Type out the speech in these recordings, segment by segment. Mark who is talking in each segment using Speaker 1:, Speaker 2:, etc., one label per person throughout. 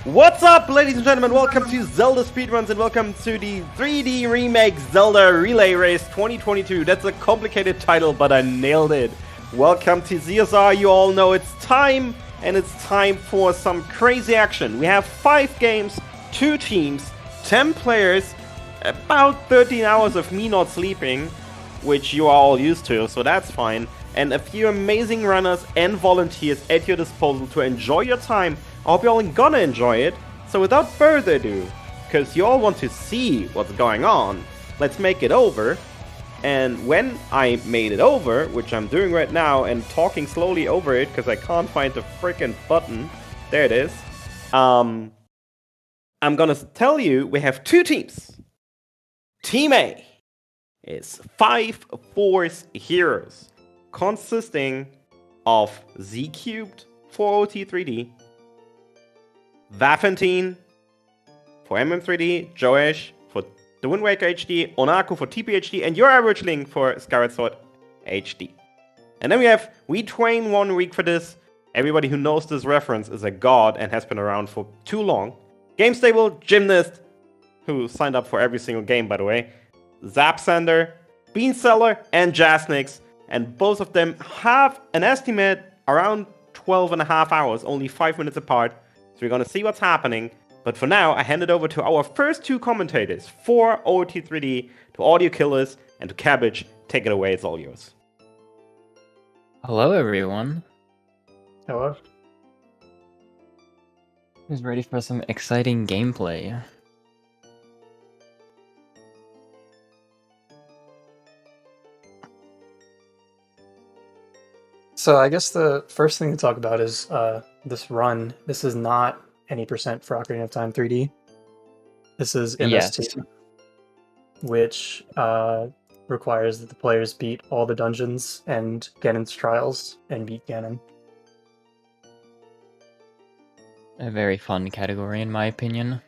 Speaker 1: What's up, ladies and gentlemen? Welcome to Zelda Speedruns and welcome to the 3D Remake Zelda Relay Race 2022. That's a complicated title, but I nailed it. Welcome to ZSR. You all know it's time, and it's time for some crazy action. We have 5 games, 2 teams, 10 players, about 13 hours of me not sleeping, which you are all used to, so that's fine, and a few amazing runners and volunteers at your disposal to enjoy your time. I hope you're all gonna enjoy it. So without further ado, because you all want to see what's going on, let's make it over. And when I made it over, which I'm doing right now and talking slowly over it because I can't find the freaking button. There it is. I'm gonna tell you we have 2 teams. Team A is 5 Force Heroes, consisting of Z Cubed for OT3D, Vafantin for MM3D, Joash for The Wind Waker HD, Onaku for TPHD, and your average Link for Skyward Sword HD. And then we train 1 week for this. Everybody who knows this reference is a god and has been around for too long. Game Stable, Gymnast, who signed up for every single game, by the way, Zapsander, Beanseller, and Jasnix, and both of them have an estimate around 12.5 hours, only 5 minutes apart. So we're gonna see what's happening. But for now, I hand it over to our first 2 commentators for OT3D, to Audio Killers, and to Cabbage. Take it away, it's all yours.
Speaker 2: Hello, everyone.
Speaker 3: Hello.
Speaker 2: Who's ready for some exciting gameplay?
Speaker 3: So I guess the first thing to talk about is this run. This is not any percent for Ocarina of Time 3D. This is MST,
Speaker 2: Yes.
Speaker 3: which requires that the players beat all the dungeons and Ganon's trials and beat Ganon.
Speaker 2: A very fun category, in my opinion.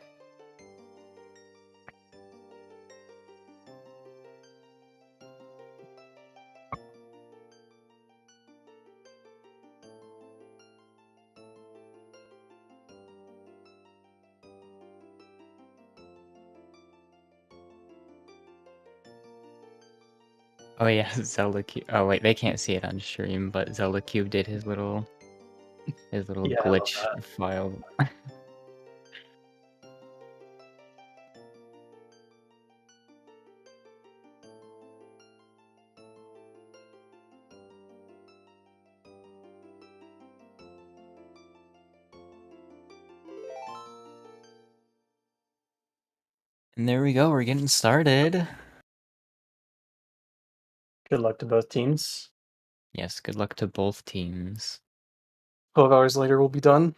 Speaker 2: Oh yeah, Zelda Cube. Oh wait, they can't see it on stream, but Zelda Cube did his little
Speaker 3: Yeah, I love
Speaker 2: glitch
Speaker 3: that.
Speaker 2: file. And there we go, we're getting started.
Speaker 3: Good luck to both teams.
Speaker 2: Yes, good luck to both teams.
Speaker 3: 12 hours later, we'll be done.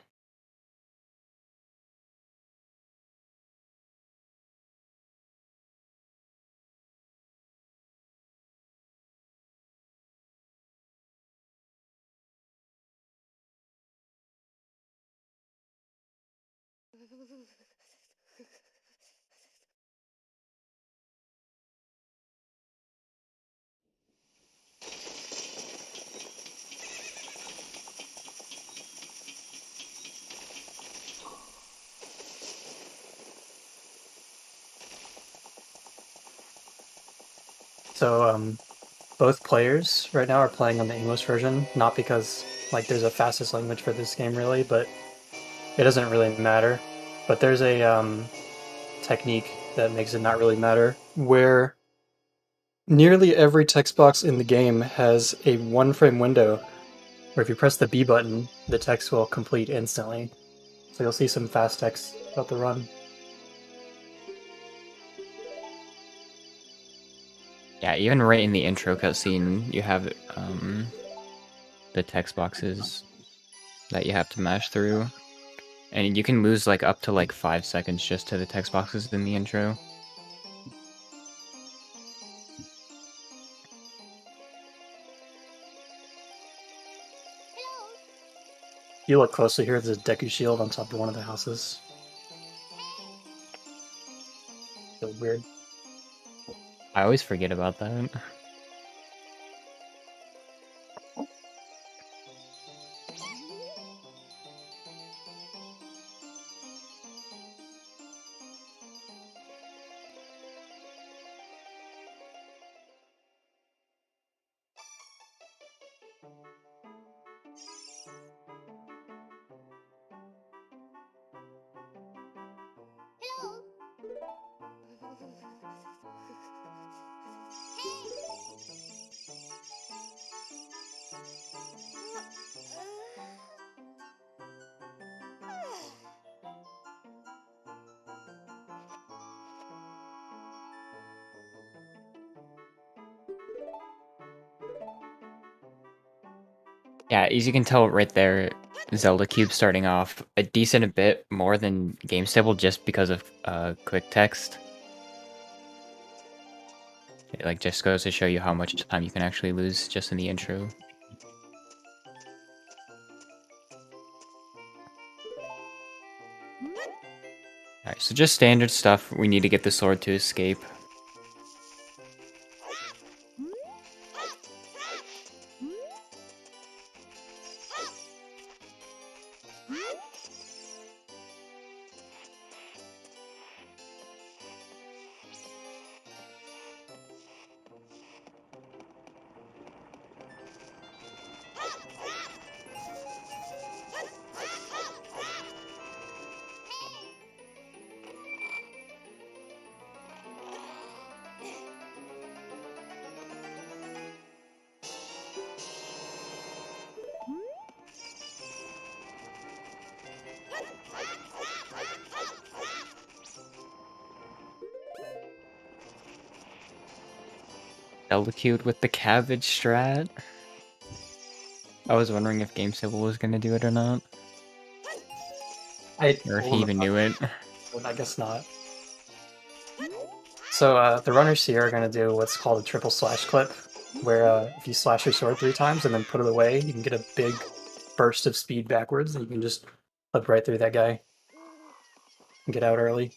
Speaker 3: So both players right now are playing on the English version, not because like there's a fastest language for this game really, but it doesn't really matter. But there's a technique that makes it not really matter, where nearly every text box in the game has a 1-frame window, where if you press the B button, the text will complete instantly. So you'll see some fast text about the run.
Speaker 2: Yeah, even right in the intro cutscene, you have the text boxes that you have to mash through. And you can lose like up to like 5 seconds just to the text boxes in the intro.
Speaker 3: If you look closely here, there's a Deku Shield on top of one of the houses. Feels weird.
Speaker 2: I always forget about that. Yeah, as you can tell right there, Zelda Cube starting off a decent bit more than Game Stable just because of quick text. It like just goes to show you how much time you can actually lose just in the intro. Alright, so just standard stuff. We need to get the sword to escape. Zelda Cube with the cabbage strat. I was wondering if Game Stable was gonna do it or not. Or if he even knew it.
Speaker 3: I guess not. So the runners here are going to do what's called a triple slash clip, where if you slash your sword 3 times and then put it away, you can get a big burst of speed backwards, and you can just clip right through that guy and get out early.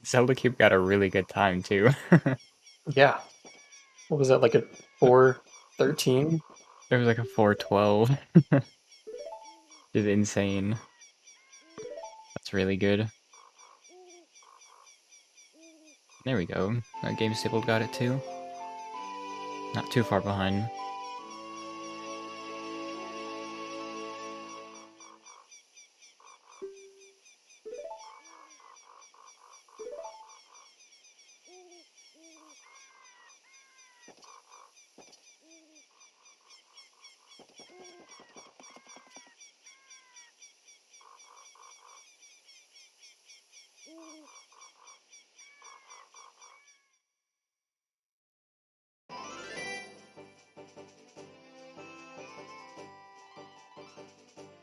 Speaker 2: Zelda Cube got a really good time too.
Speaker 3: Yeah. What was that, like a 4:13?
Speaker 2: There was like a 4:12. Is insane. That's really good. There we go. Game Stable got it too. Not too far behind.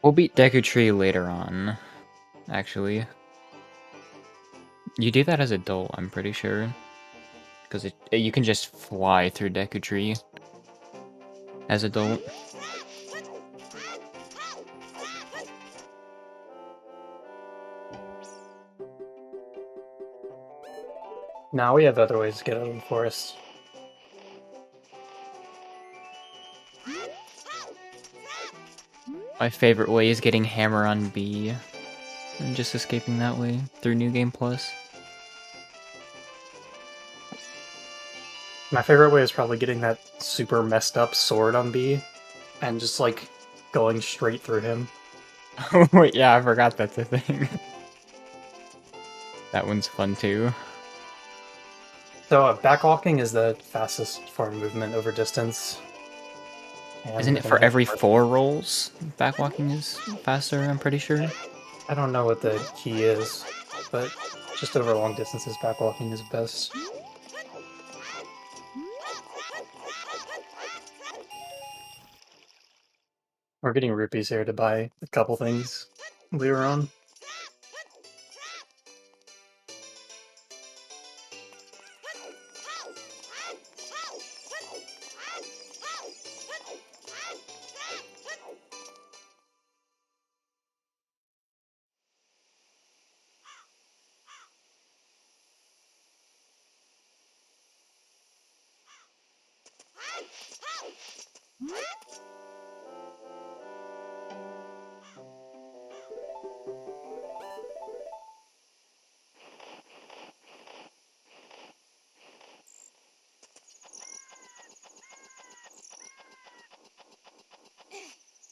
Speaker 2: We'll beat Deku Tree later on, actually. You do that as adult, I'm pretty sure. Because you can just fly through Deku Tree as adult.
Speaker 3: Now we have other ways to get out of the forest.
Speaker 2: My favorite way is getting Hammer on B and just escaping that way through New Game Plus.
Speaker 3: My favorite way is probably getting that super messed up sword on B and just like going straight through him.
Speaker 2: Wait, yeah, I forgot that's a thing. That one's fun too.
Speaker 3: So backwalking is the fastest form of movement over distance. And
Speaker 2: Isn't it for every 4 rolls? Backwalking is faster, I'm pretty sure.
Speaker 3: I don't know what the key is, but just over long distances, backwalking is best. We're getting rupees here to buy a couple things later on.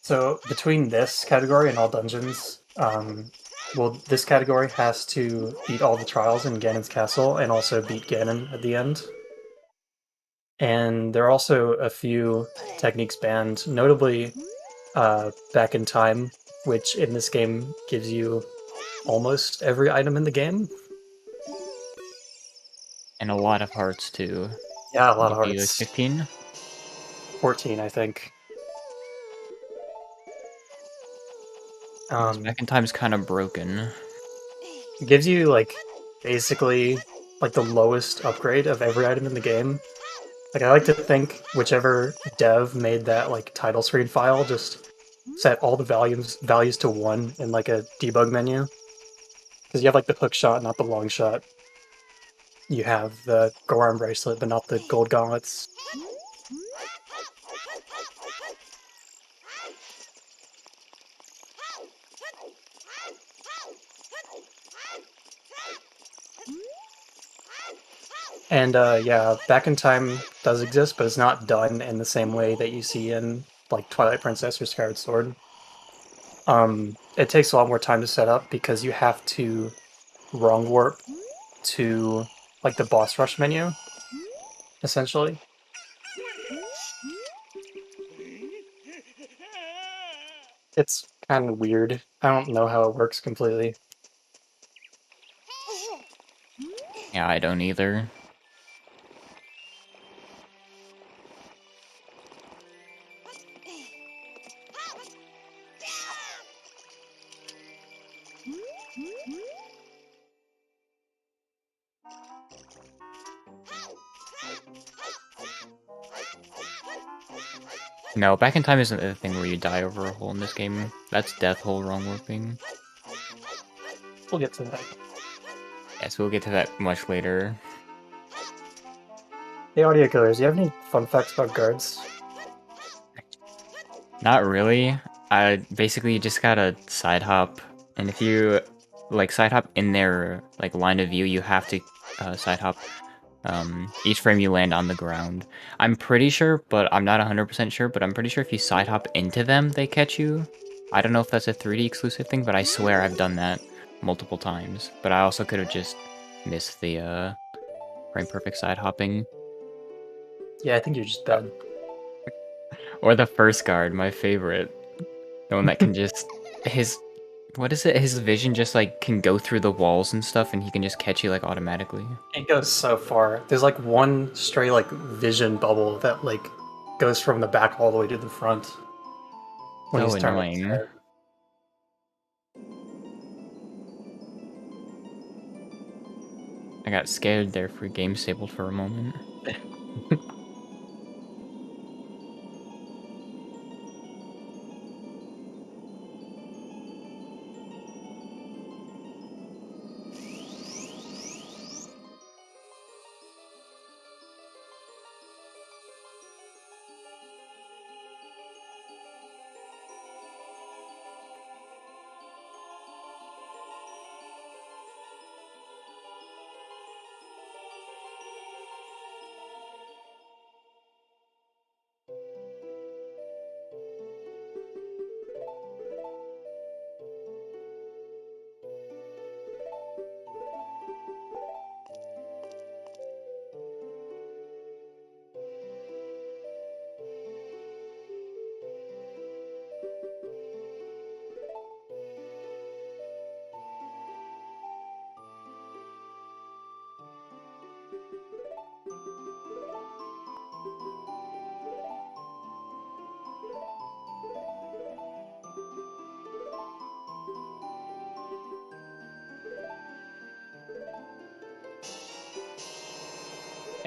Speaker 3: So between this category and all dungeons, well, this category has to beat all the trials in Ganon's castle and also beat Ganon at the end. And there are also a few techniques banned, notably Back in Time, which in this game gives you almost every item in the game.
Speaker 2: And a lot of hearts too.
Speaker 3: Yeah, a lot of
Speaker 2: Maybe
Speaker 3: hearts.
Speaker 2: 15?
Speaker 3: 14, I think.
Speaker 2: Back in Time's kind of broken.
Speaker 3: It gives you like basically like the lowest upgrade of every item in the game. Like I like to think whichever dev made that like title screen file just set all the values to 1 in like a debug menu. Because you have like the hook shot, not the long shot. You have the Goron bracelet, but not the gold gauntlets. And yeah, Back in Time does exist, but it's not done in the same way that you see in like Twilight Princess or Skyward Sword. It takes a lot more time to set up because you have to wrong warp to like the boss rush menu, essentially. It's kind of weird. I don't know how it works completely.
Speaker 2: Yeah, I don't either. No, Back in Time isn't the thing where you die over a hole in this game. That's death hole wrong warping.
Speaker 3: We'll get to that.
Speaker 2: Yes, we'll get to that much later.
Speaker 3: Hey, audio killers, do you have any fun facts about guards?
Speaker 2: Not really. I basically just gotta side hop, and if you like side hop in their like line of view, you have to side hop each frame you land on the ground. I'm pretty sure, but I'm not 100% sure, but I'm pretty sure if you side hop into them, they catch you. I don't know if that's a 3D exclusive thing, but I swear I've done that multiple times. But I also could have just missed the frame perfect side hopping.
Speaker 3: Yeah, I think you're just bad.
Speaker 2: Or the first guard, my favorite. The one that can just his what is it? His vision just like can go through the walls and stuff, and he can just catch you like automatically.
Speaker 3: It goes so far. There's like one stray like vision bubble that like goes from the back all the way to the front when
Speaker 2: So
Speaker 3: he's turning his
Speaker 2: annoying.
Speaker 3: head.
Speaker 2: I got scared there for game disabled for a moment.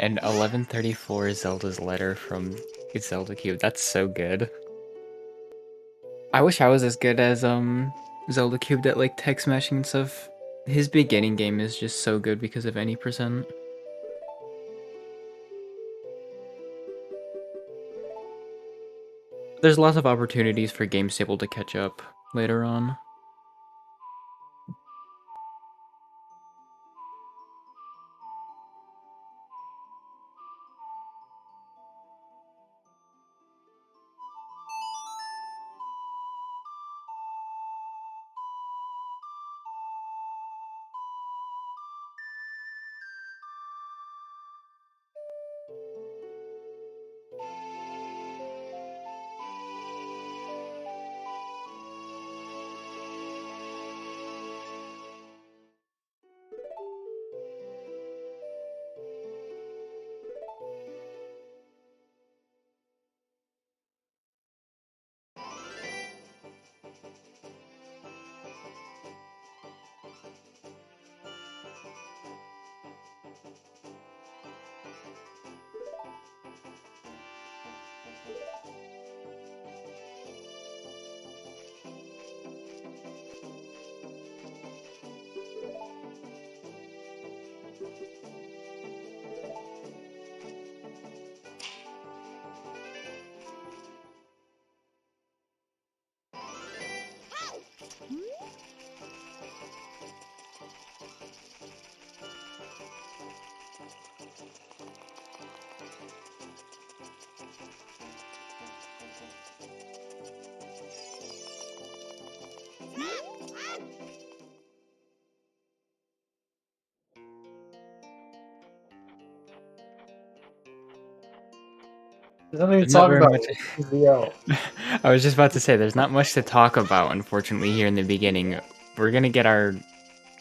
Speaker 2: And 1134 Zelda's letter from Zelda Cube. That's so good. I wish I was as good as Zelda Cube at like tech smashing and stuff. His beginning game is just so good because of any percent. There's lots of opportunities for game stable to catch up later on.
Speaker 3: There's nothing to
Speaker 2: There's not
Speaker 3: talk
Speaker 2: very
Speaker 3: about.
Speaker 2: much.
Speaker 3: ZL.
Speaker 2: I was just about to say, there's not much to talk about, unfortunately, here in the beginning. We're gonna get our...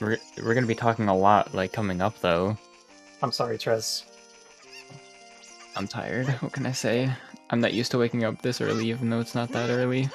Speaker 2: We're gonna be talking a lot, like, coming up, though.
Speaker 3: I'm sorry, Trez.
Speaker 2: I'm tired, what can I say? I'm not used to waking up this early, even though it's not that early.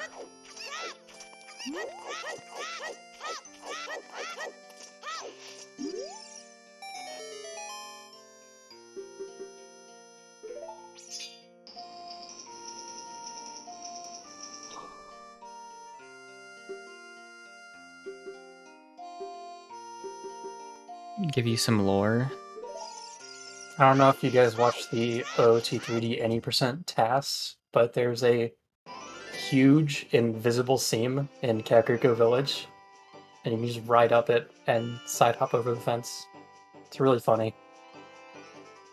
Speaker 2: Give you some lore.
Speaker 3: I don't know if you guys watched the OT3D any percent tasks, but there's a huge invisible seam in Kakariko Village, and you can just ride up it and side hop over the fence. It's really funny.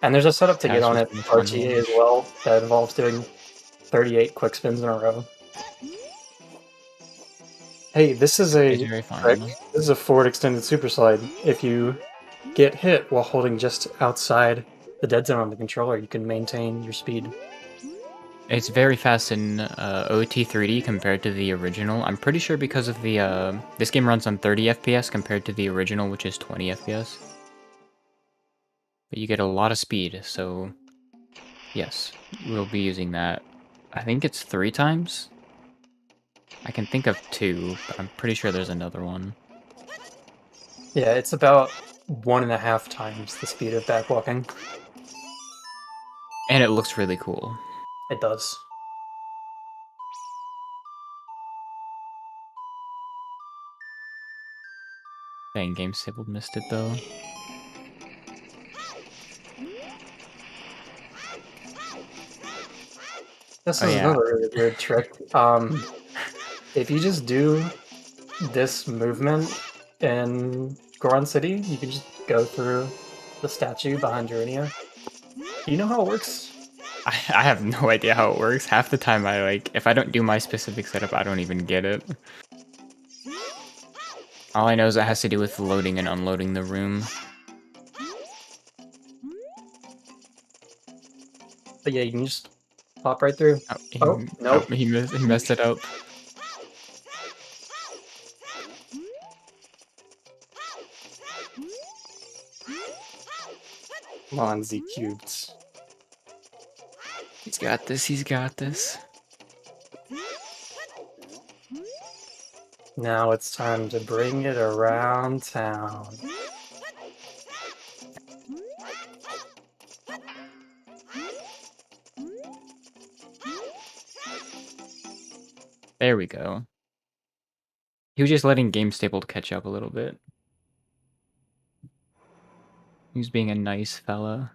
Speaker 3: And there's a setup to get
Speaker 2: That's
Speaker 3: on
Speaker 2: just
Speaker 3: it
Speaker 2: been fun to
Speaker 3: RTA as
Speaker 2: watch.
Speaker 3: well that involves doing 38 quick spins in a row. Hey, this is
Speaker 2: It's
Speaker 3: a
Speaker 2: very
Speaker 3: trick.
Speaker 2: fun.
Speaker 3: This is a forward extended super slide. If you get hit while holding just outside the dead zone on the controller, you can maintain your speed.
Speaker 2: It's very fast in OT3D compared to the original. I'm pretty sure because of the this game runs on 30 FPS compared to the original, which is 20 FPS. But you get a lot of speed, so yes, we'll be using that. I think it's 3 times? I can think of 2, but I'm pretty sure there's another one.
Speaker 3: Yeah, it's about 1.5 times the speed of backwalking.
Speaker 2: And it looks really cool.
Speaker 3: It does.
Speaker 2: Dang, Game Stable missed it though.
Speaker 3: This
Speaker 2: Oh
Speaker 3: is
Speaker 2: yeah,
Speaker 3: another really weird trick. If you just do this movement in Goron City, you can just go through the statue behind Jurinia. Do you know how it works?
Speaker 2: I have no idea how it works. Half the time if I don't do my specific setup, I don't even get it. All I know is it has to do with loading and unloading the room.
Speaker 3: But yeah, you can just pop right through.
Speaker 2: Oh,
Speaker 3: Oh, nope.
Speaker 2: he messed it up.
Speaker 3: Come on, Z cubed.
Speaker 2: He's got this, he's got this.
Speaker 3: Now it's time to bring it around town.
Speaker 2: There we go. He was just letting Game Stable catch up a little bit. He was being a nice fella.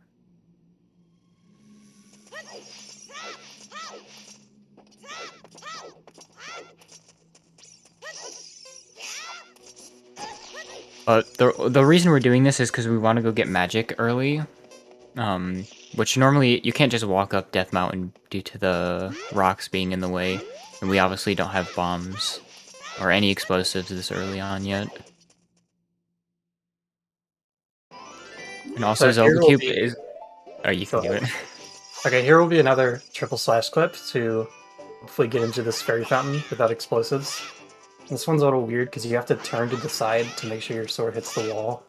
Speaker 2: The reason we're doing this is because we want to go get magic early. Which normally you can't just walk up Death Mountain due to the rocks being in the way. And we obviously don't have bombs or any explosives this early on yet. And also
Speaker 3: So here
Speaker 2: Zelda
Speaker 3: will
Speaker 2: Cube
Speaker 3: be.
Speaker 2: is... Oh, you can
Speaker 3: Go
Speaker 2: do it.
Speaker 3: ahead. Okay, here will be another triple slash clip to hopefully get into this fairy fountain without explosives. This one's a little weird because you have to turn to the side to make sure your sword hits the wall.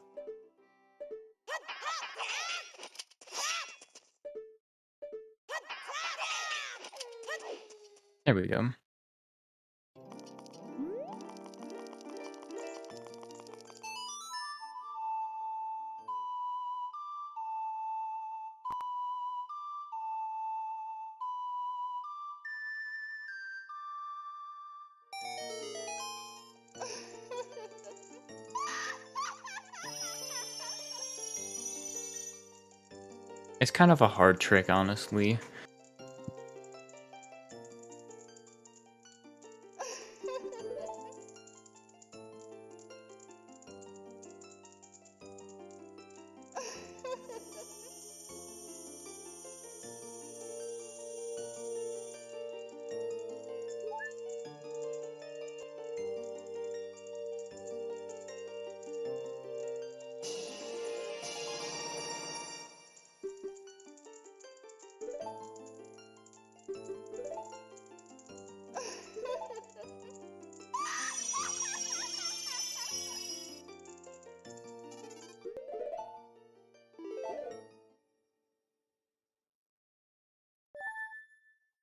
Speaker 2: There we go. It's kind of a hard trick, honestly.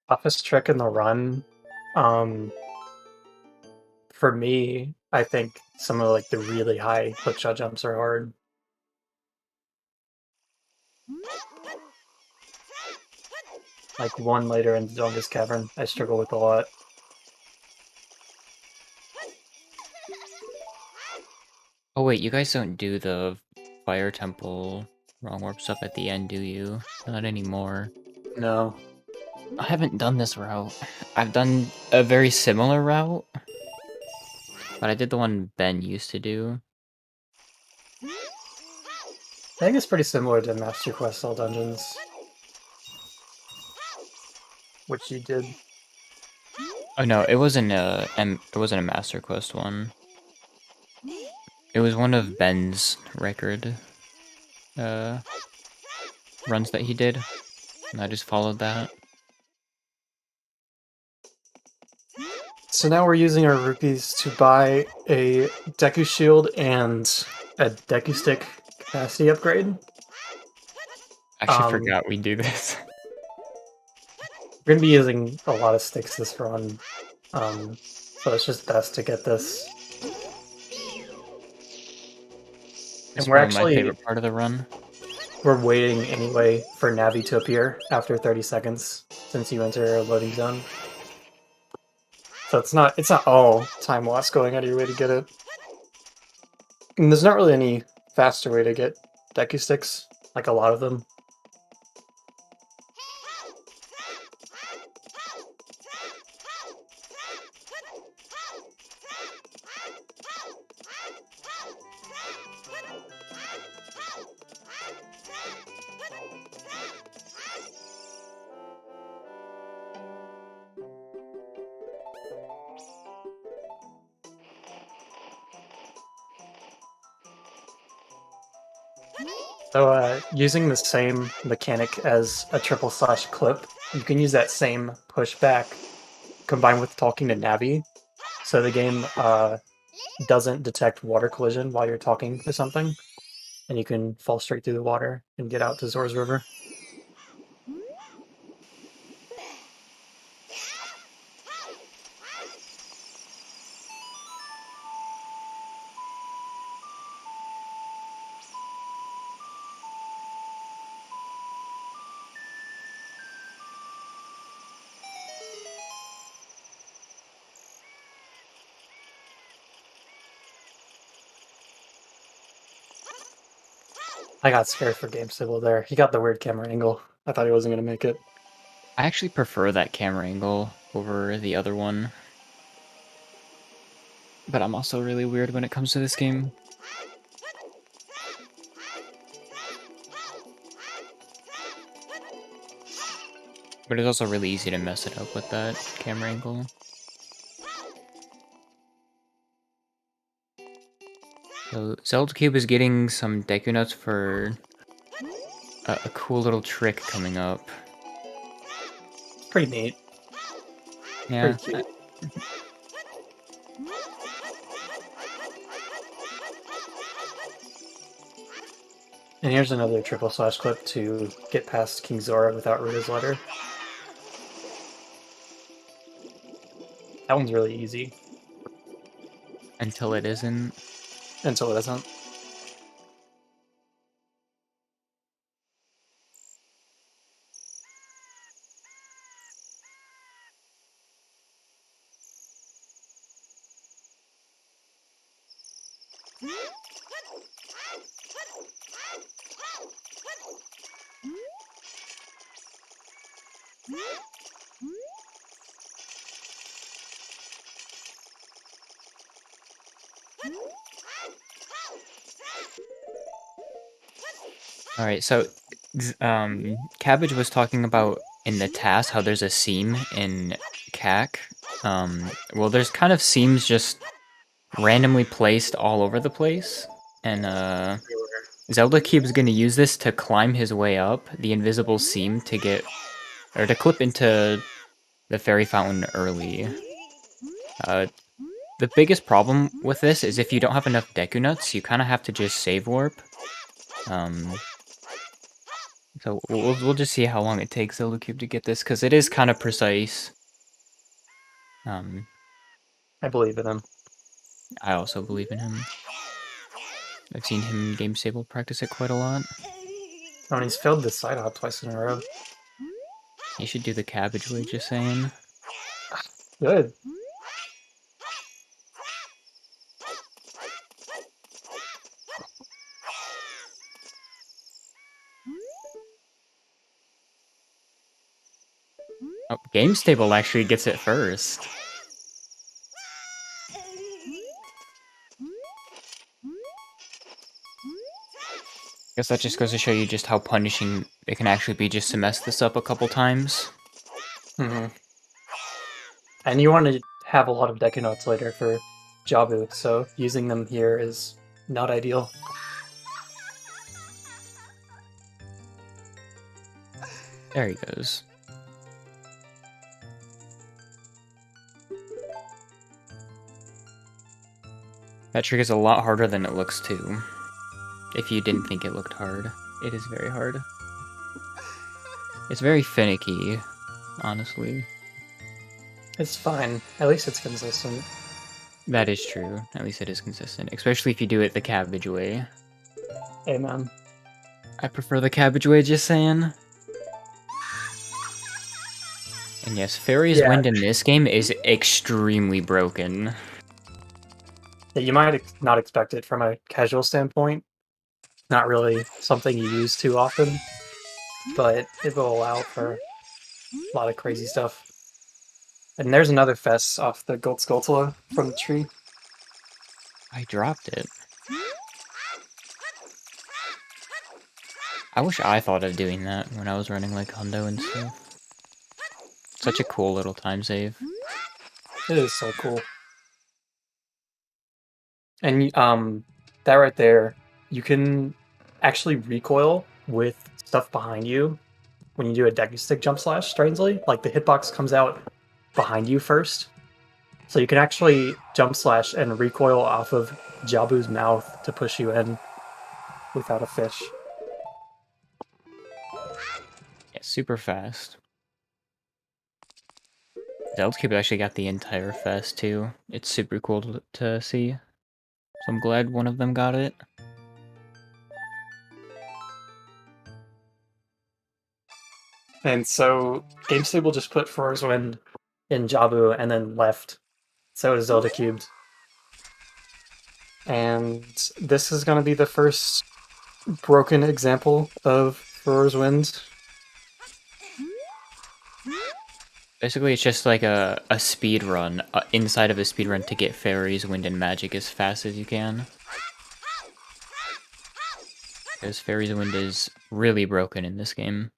Speaker 3: Toughest trick in the run, for me, I think some of like the really high hookshot jumps are hard. Like one later in the Longest Cavern, I struggle with a lot.
Speaker 2: Oh wait, you guys don't do the Fire Temple Wrong Warp stuff at the end, do you? Not anymore.
Speaker 3: No.
Speaker 2: I haven't done this route. I've done a very similar route, but I did the one Ben used to do.
Speaker 3: I think it's pretty similar to Master Quest All Dungeons, which you did.
Speaker 2: Oh no, it wasn't a Master Quest one. It was one of Ben's record runs that he did, and I just followed that.
Speaker 3: So now we're using our rupees to buy a Deku Shield and a Deku Stick capacity upgrade.
Speaker 2: I actually forgot we do this.
Speaker 3: We're going to be using a lot of sticks this run, so it's just best to get this.
Speaker 2: It's
Speaker 3: we're
Speaker 2: probably my favorite part of the run.
Speaker 3: We're waiting anyway for Navi to appear after 30 seconds since you enter a loading zone. So it's not all time lost going out of your way to get it. And there's not really any faster way to get Deku Sticks, like a lot of them. So using the same mechanic as a triple slash clip, you can use that same pushback combined with talking to Navi, so the game doesn't detect water collision while you're talking to something, and you can fall straight through the water and get out to Zora's River. I got scared for Game Civil there. He got the weird camera angle. I thought he wasn't going to make it.
Speaker 2: I actually prefer that camera angle over the other one. But I'm also really weird when it comes to this game. But it's also really easy to mess it up with that camera angle. So Zelda Cube is getting some Deku Nuts for a cool little trick coming up.
Speaker 3: Pretty neat.
Speaker 2: Yeah.
Speaker 3: Pretty cute. And here's another triple slash clip to get past King Zora without Ruta's letter. That one's really easy.
Speaker 2: Until it isn't.
Speaker 3: Until it isn't.
Speaker 2: Alright, so Cabbage was talking about in the task how there's a seam in CAC. Well, there's kind of seams just randomly placed all over the place. And Zelda Cube's gonna use this to climb his way up the invisible seam to get, or to clip into the fairy fountain early. The biggest problem with this is if you don't have enough Deku Nuts, you kind of have to just save warp. So we'll just see how long it takes Zelda Cube to get this, because it is kind of precise.
Speaker 3: I believe in him.
Speaker 2: I also believe in him. I've seen him in Game Stable practice it quite a lot.
Speaker 3: Oh, and he's failed the side hop twice in a row.
Speaker 2: He should do the cabbage way, just saying.
Speaker 3: Good.
Speaker 2: Oh, Game Stable actually gets it first. Guess that just goes to show you just how punishing it can actually be just to mess this up a couple times.
Speaker 3: Mm-hmm. And you want to have a lot of Deku Notes later for Jabu, so using them here is not ideal.
Speaker 2: There he goes. That trick is a lot harder than it looks too. If you didn't think it looked hard, it is very hard. It's very finicky, honestly.
Speaker 3: It's fine. At least it's consistent.
Speaker 2: That is true. At least it is consistent. Especially if you do it the cabbage way.
Speaker 3: Amen.
Speaker 2: I prefer the cabbage way, just saying. And yes, Fairy's Wind in this game is extremely broken.
Speaker 3: Yeah, you might not expect it from a casual standpoint. Not really something you use too often, but it will allow for a lot of crazy stuff. And there's another fess off the Gold Skulltula from the tree.
Speaker 2: I dropped it. I wish I thought of doing that when I was running like Hundo and stuff. Such a cool little time save.
Speaker 3: It is so cool. And that right there, you can actually recoil with stuff behind you when you do a Deku Stick jump slash, strangely. Like the hitbox comes out behind you first. So you can actually jump slash and recoil off of Jabu's mouth to push you in without a fish.
Speaker 2: Yeah, super fast. Zelda Cube actually got the entire fest too. It's super cool to see. So I'm glad one of them got it.
Speaker 3: And so GameStable just put Froze Wind in Jabu and then left. So is Zelda Cubed. And this is going to be the first broken example of Froze Wind.
Speaker 2: Basically, it's just like a speed run inside of a speed run to get fairies, wind, and magic as fast as you can. Because fairies and wind is really broken in this game.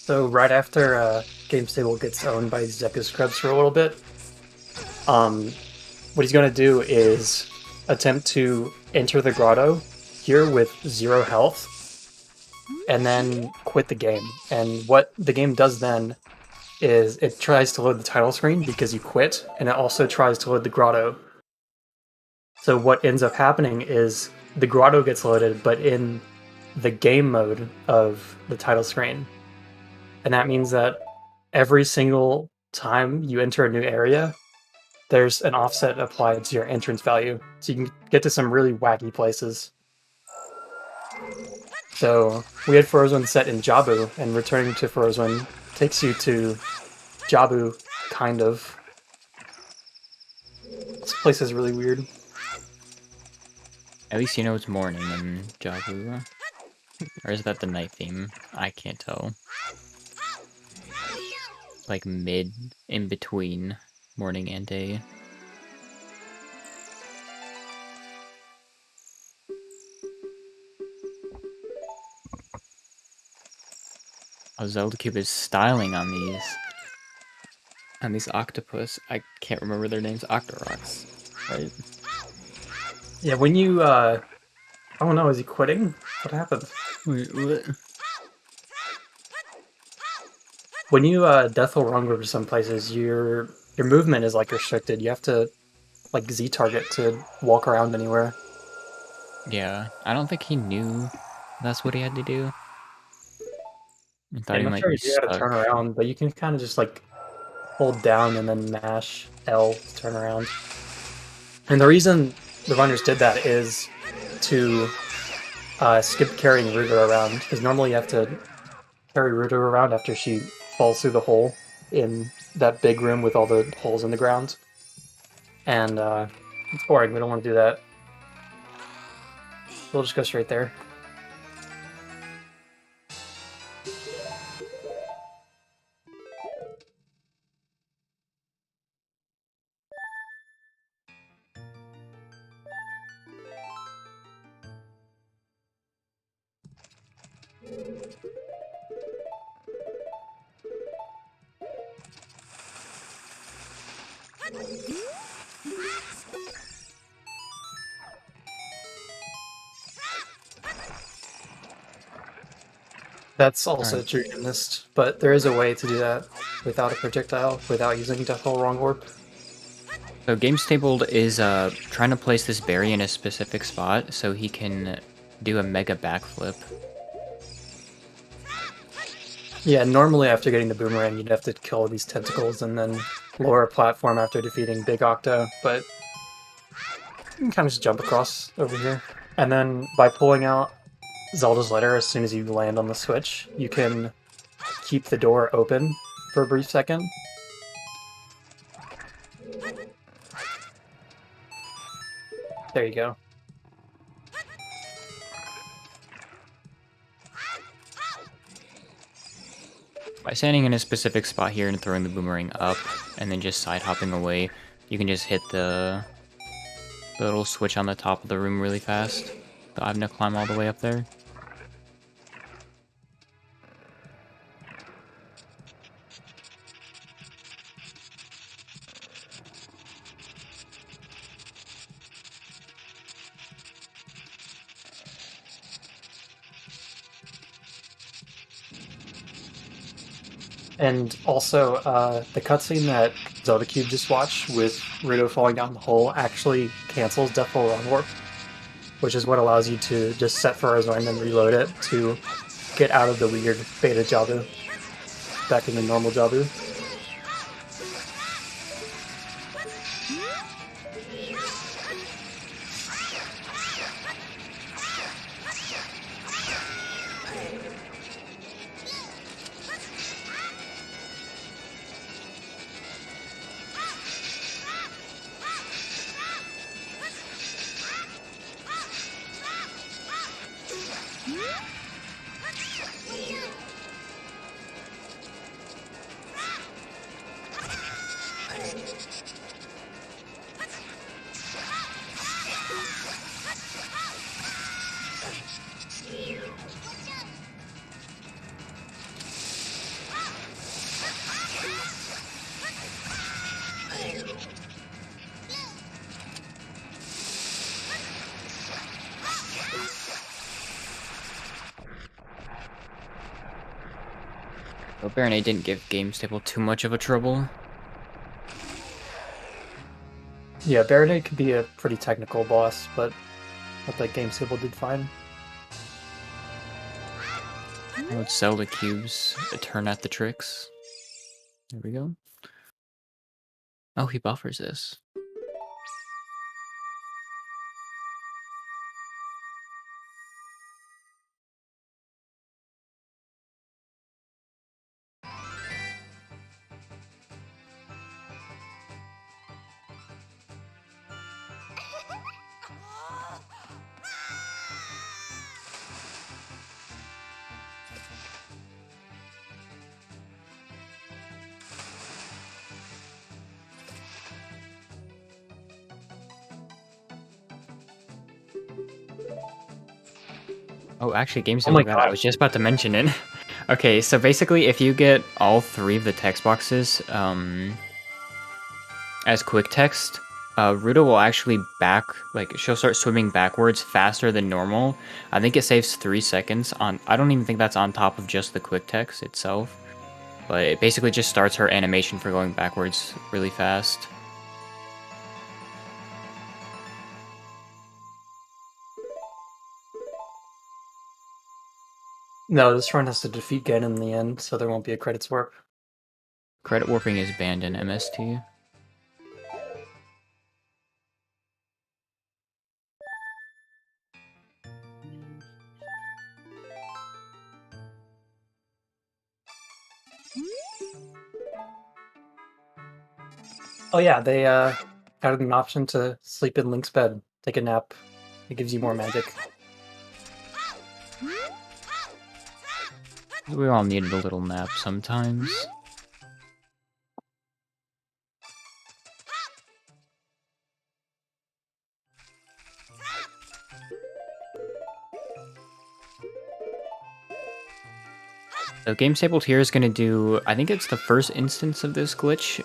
Speaker 3: So right after GameStable gets owned by Zeku Scrubs for a little bit, what he's going to do is attempt to enter the grotto here with 0 health, and then quit the game. And what the game does then is it tries to load the title screen because you quit, and it also tries to load the grotto. So what ends up happening is the grotto gets loaded, but in the game mode of the title screen. And that means that every single time you enter a new area, there's an offset applied to your entrance value. So you can get to some really wacky places. So we had Frozen set in Jabu, and returning to Frozen takes you to Jabu, kind of. This place is really weird.
Speaker 2: At least you know it's morning in Jabu. Or is that the night theme? I can't tell. Like mid, in between morning and day. Oh, Zelda Cube is styling on these octopus. I can't remember their names. Octoroks, right?
Speaker 3: Yeah, when you, oh no, is he quitting? What happened?
Speaker 2: Wait, what?
Speaker 3: When you death roll wrong over some places, your movement is like restricted. You have to like Z target to walk around anywhere.
Speaker 2: Yeah, I don't think he knew that's what he had to do. I thought
Speaker 3: I'm
Speaker 2: he
Speaker 3: not
Speaker 2: might
Speaker 3: sure
Speaker 2: be
Speaker 3: if you got to
Speaker 2: stuck.
Speaker 3: turn around, but you can kind of just like hold down and then mash L to turn around. And the reason the runners did that is to skip carrying Ruta around, because normally you have to carry Ruta around after she falls through the hole in that big room with all the holes in the ground. And it's boring, we don't want to do that. We'll just go straight there. That's also
Speaker 2: Alright.
Speaker 3: true gymnast, but there is a way to do that without a projectile, without using Death Roll Wrong Warp.
Speaker 2: So Games Tabled is trying to place this berry in a specific spot so he can do a mega backflip.
Speaker 3: Yeah, normally after getting the boomerang, you'd have to kill these tentacles and then lower a platform after defeating Big Octo, but you can kind of just jump across over here. And then by pulling out Zelda's letter as soon as you land on the switch, you can keep the door open for a brief second. There you go.
Speaker 2: By standing in a specific spot here and throwing the boomerang up, and then just side hopping away, you can just hit the little switch on the top of the room really fast. So I have to climb all the way up there.
Speaker 3: And also, the cutscene that Zelda Cube just watched with Ruto falling down the hole actually cancels Death Roll Wrong Warp, which is what allows you to just set Frozen and then reload it to get out of the weird beta Jabu back into normal Jabu.
Speaker 2: But Baronet didn't give Games Table too much of a trouble.
Speaker 3: Yeah, Baronet could be a pretty technical boss, but I think Games Table did fine.
Speaker 2: Oh, it's Zelda Cubes. A turn at the tricks. There we go. Oh, he buffers this. Oh, actually, Games
Speaker 3: Oh my
Speaker 2: Table got it. I
Speaker 3: God.
Speaker 2: was just about to mention it. Okay, so basically, if you get all 3 of the text boxes as quick text, Ruta will actually she'll start swimming backwards faster than normal. I think it saves 3 seconds on, I don't even think that's on top of just the quick text itself. But it basically just starts her animation for going backwards really fast.
Speaker 3: No, this run has to defeat Ganon in the end, so there won't be a credits warp.
Speaker 2: Credit warping is banned in MST.
Speaker 3: Oh yeah, they added an option to sleep in Link's bed, take a nap. It gives you more magic.
Speaker 2: We all needed a little nap sometimes. So Game Stapled here is going to do, I think it's the first instance of this glitch.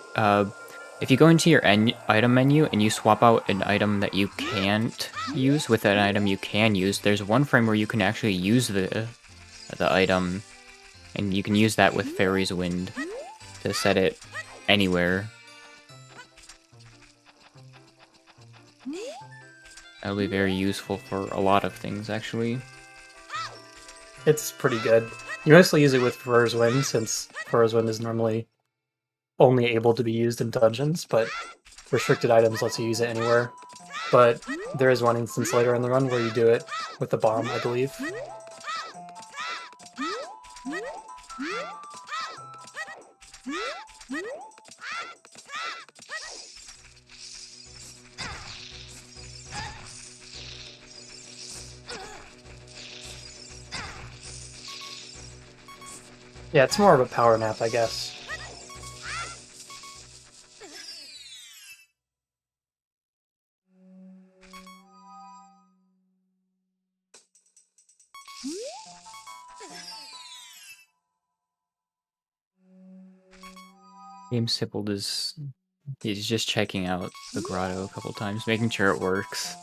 Speaker 2: If you go into your item menu and you swap out an item that you can't use with an item you can use, there's one frame where you can actually use the item, and you can use that with Fairy's Wind to set it anywhere. That'll be very useful for a lot of things, actually.
Speaker 3: It's pretty good. You mostly use it with Furor's Wind, since Furor's Wind is normally only able to be used in dungeons, but restricted items lets you use it anywhere. But there is one instance later in the run where you do it with the bomb, I believe. Yeah, it's more of a power nap, I guess.
Speaker 2: Game Stippled he's just checking out the grotto a couple times, making sure it works.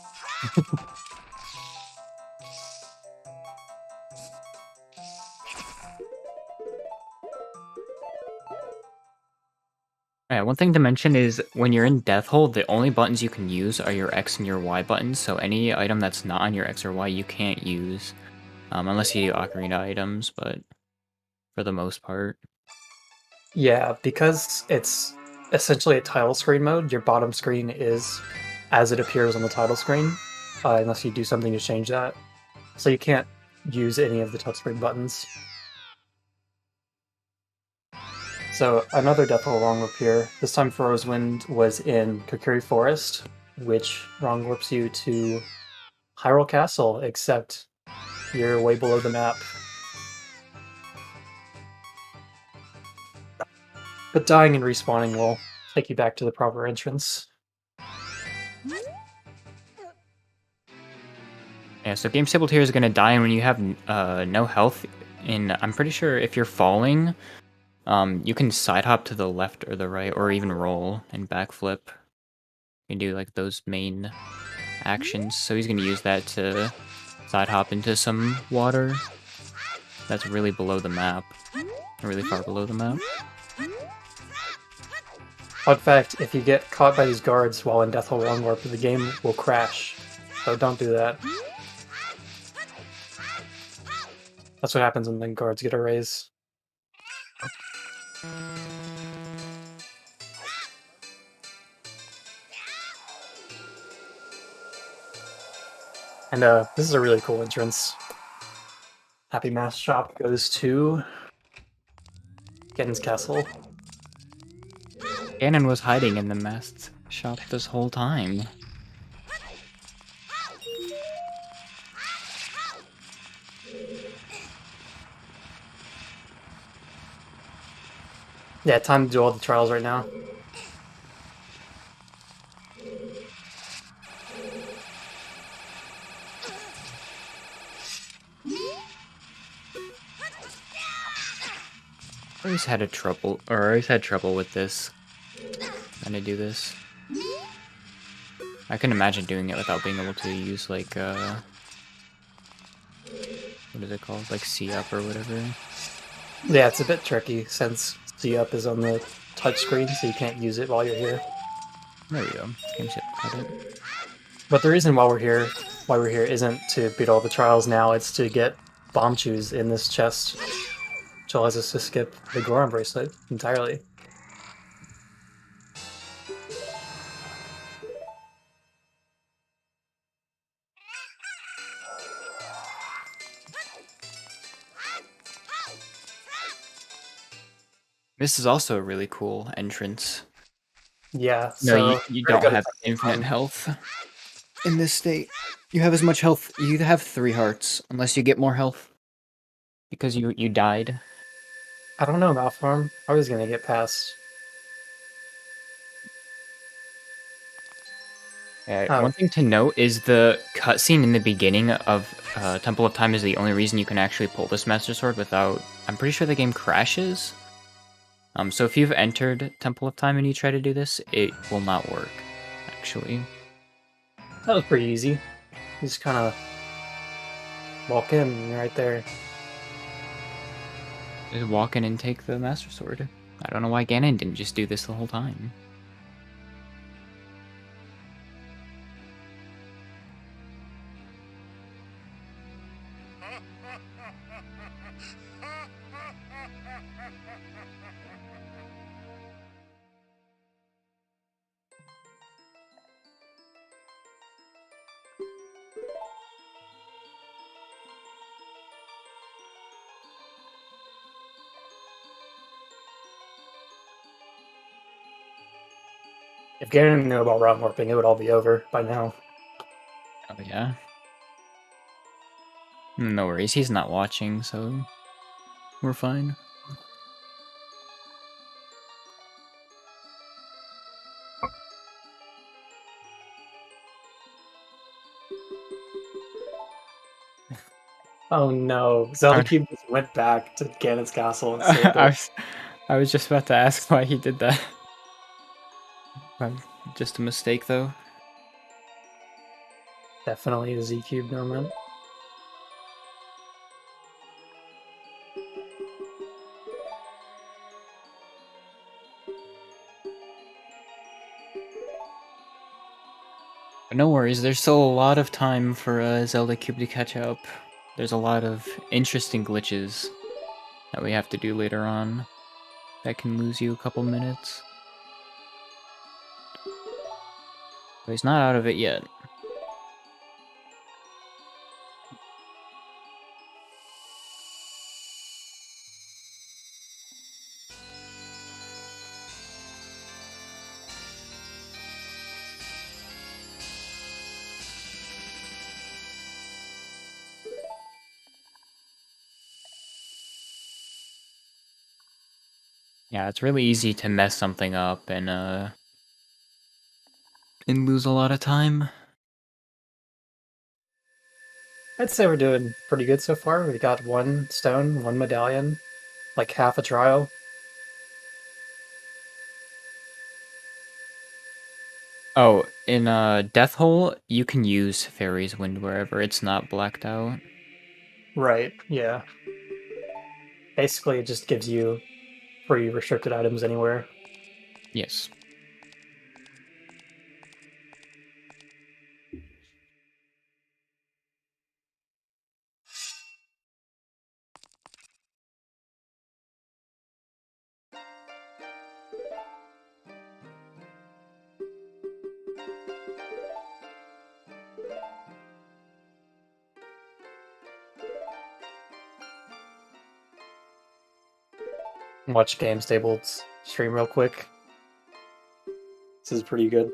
Speaker 2: Alright, one thing to mention is when you're in Death Hole, the only buttons you can use are your X and your Y buttons, so any item that's not on your X or Y you can't use. Unless you do Ocarina items, but for the most part.
Speaker 3: Yeah, because it's essentially a title screen mode, your bottom screen is as it appears on the title screen, unless you do something to change that. So you can't use any of the touchscreen buttons. So another Death Hole wrong warp here. This time Furor's Wind was in Kokiri Forest, which wrong warps you to Hyrule Castle, except you're way below the map. But dying and respawning will take you back to the proper entrance.
Speaker 2: Yeah, so Game Stippled here is going to die when you have no health, and I'm pretty sure if you're falling, you can side hop to the left or the right, or even roll and backflip. You can do like those main actions, so he's going to use that to side hop into some water that's really below the map, really far below the map.
Speaker 3: Fun fact, if you get caught by these guards while in Death Hole Long Warp, the game will crash. So don't do that. That's what happens when the guards get a raise. And this is a really cool entrance. Happy Mask Shop goes to Ganon's Castle.
Speaker 2: Ganon was hiding in the masked shop this whole time.
Speaker 3: Yeah, time to do all the trials right now.
Speaker 2: I always had trouble with this. Trying to do this. I can imagine doing it without being able to use, like, what is it called? Like, C-up or whatever.
Speaker 3: Yeah, it's a bit tricky since C-up is on the touchscreen, so you can't use it while you're here.
Speaker 2: There we go. Game ship credit.
Speaker 3: But the reason why we're here isn't to beat all the trials now, it's to get bomb shoes in this chest, which allows us to skip the Goron bracelet entirely.
Speaker 2: This is also a really cool entrance.
Speaker 3: Yeah,
Speaker 2: No,
Speaker 3: so
Speaker 2: you
Speaker 3: very
Speaker 2: don't
Speaker 3: good
Speaker 2: have
Speaker 3: at
Speaker 2: infinite health. In this state, you have as much health. You have 3 hearts, unless you get more health. Because you died.
Speaker 3: I don't know, Malform. I was gonna get past.
Speaker 2: Yeah,
Speaker 3: Oh,
Speaker 2: one thing to note is the cutscene in the beginning of Temple of Time is the only reason you can actually pull this Master Sword without... I'm pretty sure the game crashes. So if you've entered Temple of Time and you try to do this, it will not work, actually.
Speaker 3: that was pretty easy. You just kind of walk in, and you're right there.
Speaker 2: Just walk in and take the Master Sword. I don't know why Ganon didn't just do this the whole time.
Speaker 3: If Ganon knew about realm warping, it would all be over by now.
Speaker 2: Oh yeah? No worries, he's not watching, so we're fine.
Speaker 3: Oh no, Zelda Cube just went back to Ganon's castle and saved
Speaker 2: I
Speaker 3: it.
Speaker 2: was, I was just about to ask why he did that. Just a mistake, though.
Speaker 3: Definitely a Z Cube moment.
Speaker 2: But no worries, there's still a lot of time for Zelda Cube to catch up. There's a lot of interesting glitches that we have to do later on that can lose you a couple minutes. But he's not out of it yet. Yeah, it's really easy to mess something up and lose a lot of time.
Speaker 3: I'd say we're doing pretty good so far. We got 1 stone, 1 medallion, like half a trial.
Speaker 2: Oh, in Death Hole, you can use Fairy's Wind wherever it's not blacked out.
Speaker 3: Right, yeah. Basically, it just gives you free restricted items anywhere.
Speaker 2: Yes.
Speaker 3: Watch Game Stabled's stream real quick. This is pretty good.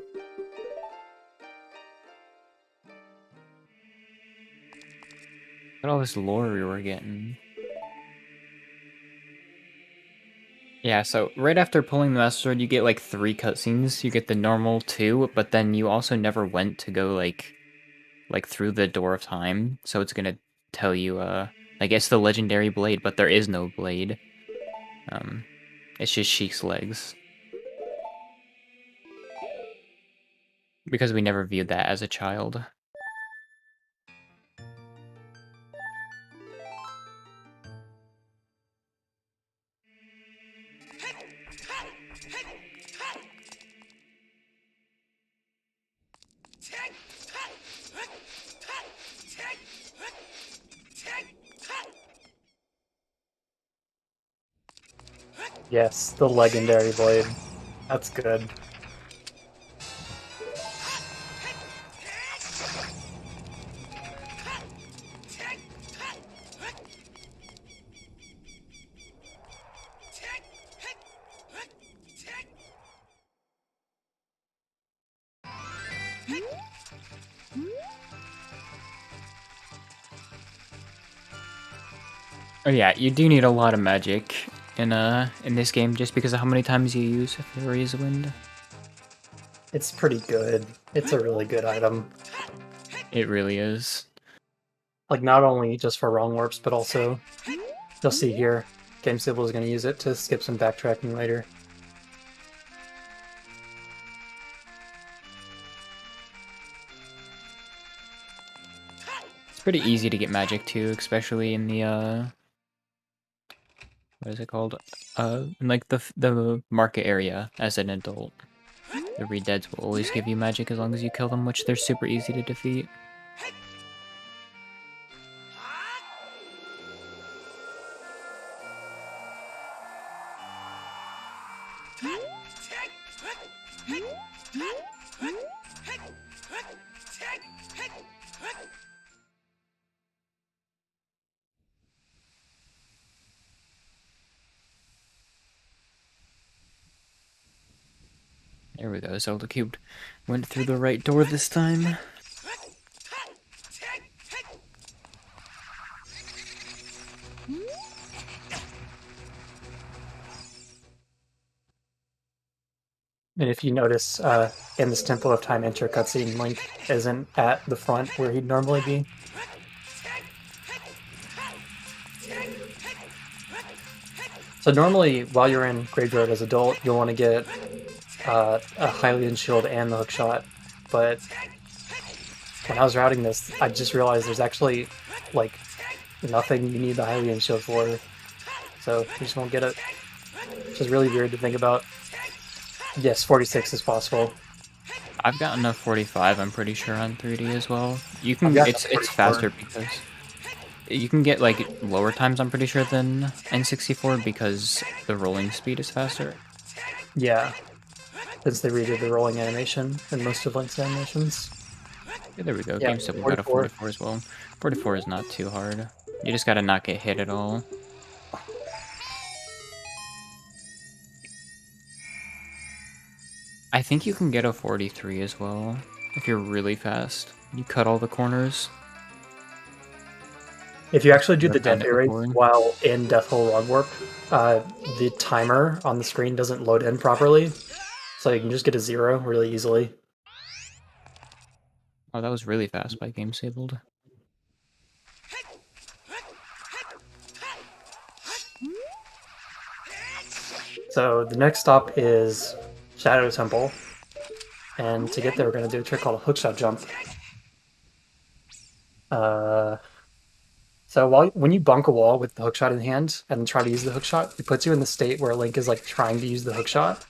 Speaker 2: Look at all this lore we were getting. Yeah, so right after pulling the Master Sword, you get like 3 cutscenes. You get the normal 2, but then you also never went to go like through the Door of Time. So it's gonna tell you, I guess the legendary blade, but there is no blade. It's just Sheik's legs. Because we never viewed that as a child.
Speaker 3: Yes, the legendary blade. That's good.
Speaker 2: Oh yeah, you do need a lot of magic in this game just because of how many times you use Fairy's Wind.
Speaker 3: It's pretty good. It's a really good item.
Speaker 2: It really is.
Speaker 3: Like, not only just for wrong warps, but also, you'll see here, GameStable is going to use it to skip some backtracking later.
Speaker 2: It's pretty easy to get magic too, especially in the what is it called? In like the market area as an adult. The Redeads will always give you magic as long as you kill them, which they're super easy to defeat. There we go, Zelda Cubed went through the right door this time.
Speaker 3: And if you notice, in this Temple of Time intro cutscene, Link isn't at the front where he'd normally be. So normally, while you're in Graveyard as adult, you'll want to get a Hylian Shield and the hookshot, but when I was routing this, I just realized there's actually, like, nothing you need the Hylian Shield for, so you just won't get it. Which is really weird to think about. Yes, 46 is possible.
Speaker 2: I've gotten a 45, I'm pretty sure, on 3D as well. You can it's faster because you can get like lower times, I'm pretty sure, than N64 because the rolling speed is faster.
Speaker 3: Yeah, since they redid the rolling animation in most of Link's animations.
Speaker 2: Yeah, there we go.
Speaker 3: Yeah,
Speaker 2: GameStable got a 44 as well. 44 is not too hard. You just gotta not get hit at all. I think you can get a 43 as well, if you're really fast. You cut all the corners.
Speaker 3: If you actually do the death
Speaker 2: Independent
Speaker 3: erase
Speaker 2: recording.
Speaker 3: while in Death Hole Wrong Warp, the timer on the screen doesn't load in properly, so you can just get a 0 really easily.
Speaker 2: Oh, that was really fast by GameStable.
Speaker 3: So the next stop is Shadow Temple, and to get there we're going to do a trick called a hookshot jump. So when you bonk a wall with the hookshot in hand and try to use the hookshot, it puts you in the state where Link is like trying to use the hookshot.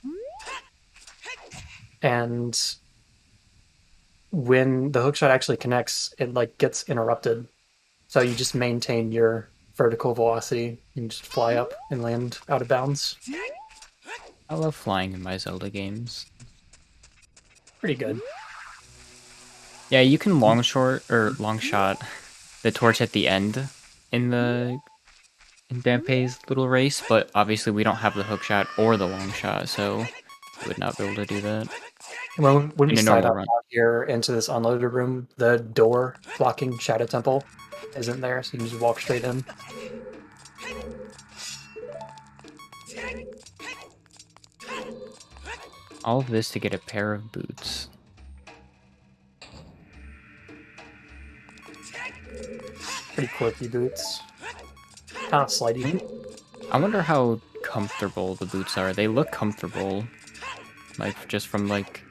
Speaker 3: And when the hookshot actually connects, it like gets interrupted. So you just maintain your vertical velocity. You can just fly up and land out of bounds.
Speaker 2: I love flying in my Zelda games.
Speaker 3: Pretty good.
Speaker 2: Yeah, you can long shot the torch at the end in Dampé's little race, but obviously we don't have the hookshot or the long shot, so we would not be able to do that.
Speaker 3: When we slide out
Speaker 2: run.
Speaker 3: here into this unloaded room, the door blocking Shadow Temple isn't there, so you can just walk straight in.
Speaker 2: All of this to get a pair of boots.
Speaker 3: Pretty quirky boots. Kind of slidey.
Speaker 2: I wonder how comfortable the boots are. They look comfortable. Like, just from, like,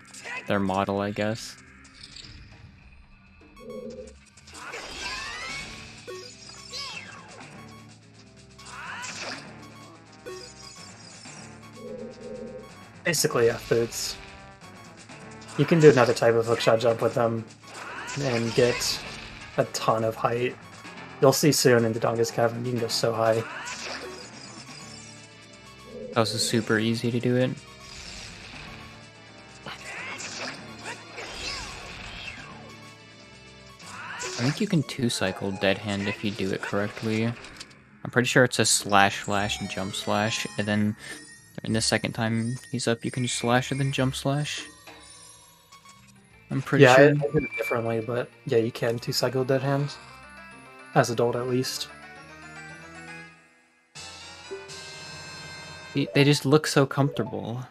Speaker 2: their model, I guess.
Speaker 3: Basically, yeah, boots. You can do another type of hookshot jump with them and get a ton of height. You'll see soon in the Donga's Cavern, you can go so high.
Speaker 2: Also super easy to do it. I think you can two-cycle Dead Hand if you do it correctly. I'm pretty sure it's a slash, slash, and jump slash, and then in the second time he's up, you can just slash and then jump slash. I'm pretty
Speaker 3: Yeah,
Speaker 2: sure.
Speaker 3: I did it differently, but yeah, you can two-cycle Dead Hand. As adult, at least.
Speaker 2: They just look so comfortable.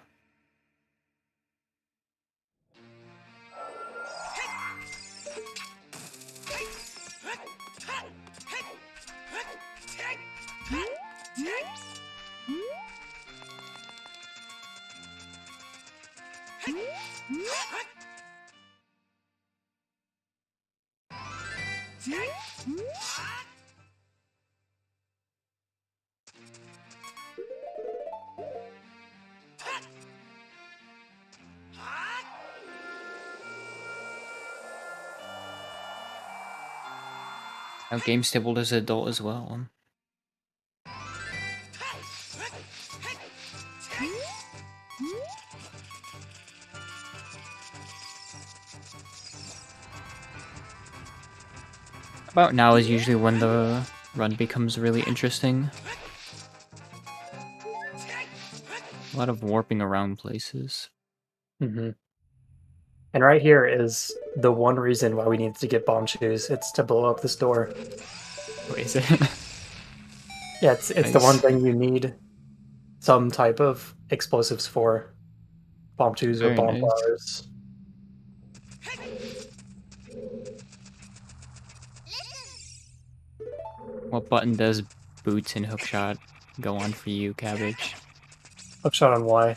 Speaker 2: Now game stable as an adult as well. About now is usually when the run becomes really interesting. A lot of warping around places.
Speaker 3: Mm-hmm. And right here is the one reason why we need to get bomb shoes. It's to blow up this door.
Speaker 2: Wait, is it?
Speaker 3: Yeah, it's
Speaker 2: Nice.
Speaker 3: the one thing you need some type of explosives for. Bomb shoes or
Speaker 2: Very
Speaker 3: bomb
Speaker 2: nice.
Speaker 3: bars.
Speaker 2: What button does boots and hookshot go on for you, Cabbage?
Speaker 3: Hookshot on Y.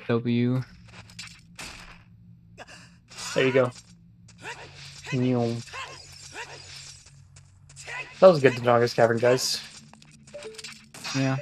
Speaker 2: W.
Speaker 3: There you go. Neom. That was good to Donga's Cavern, guys.
Speaker 2: Yeah.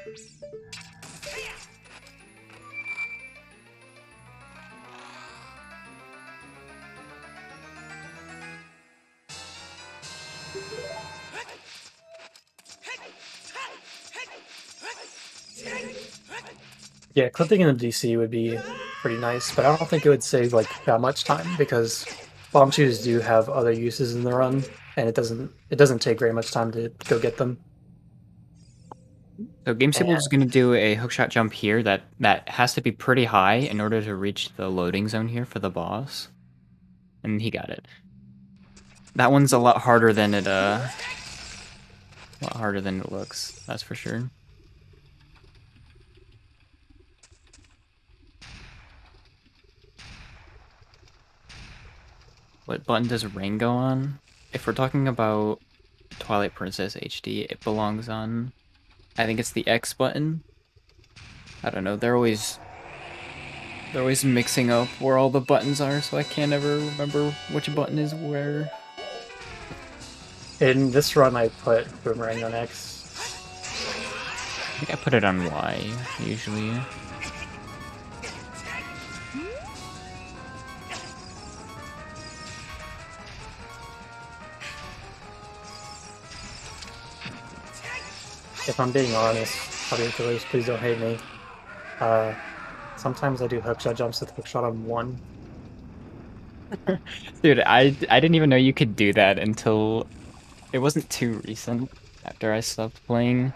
Speaker 3: Yeah, clipping in the DC would be pretty nice, but I don't think it would save like that much time because bomb shoes do have other uses in the run, and it doesn't take very much time to go get them.
Speaker 2: So Game Stable is going to do a hookshot jump here that has to be pretty high in order to reach the loading zone here for the boss. And he got it. That one's a lot harder than it looks, that's for sure. What button does Rain go on? If we're talking about Twilight Princess HD, it belongs on, I think it's the X button. I don't know, they're always mixing up where all the buttons are, so I can't ever remember which button is where.
Speaker 3: In this run, I put Boomerang on X.
Speaker 2: I think I put it on Y, usually.
Speaker 3: If I'm being honest, audio killers, please don't hate me. Sometimes I do hookshot jumps with hookshot on 1.
Speaker 2: Dude, I didn't even know you could do that until it wasn't too recent. After I stopped playing,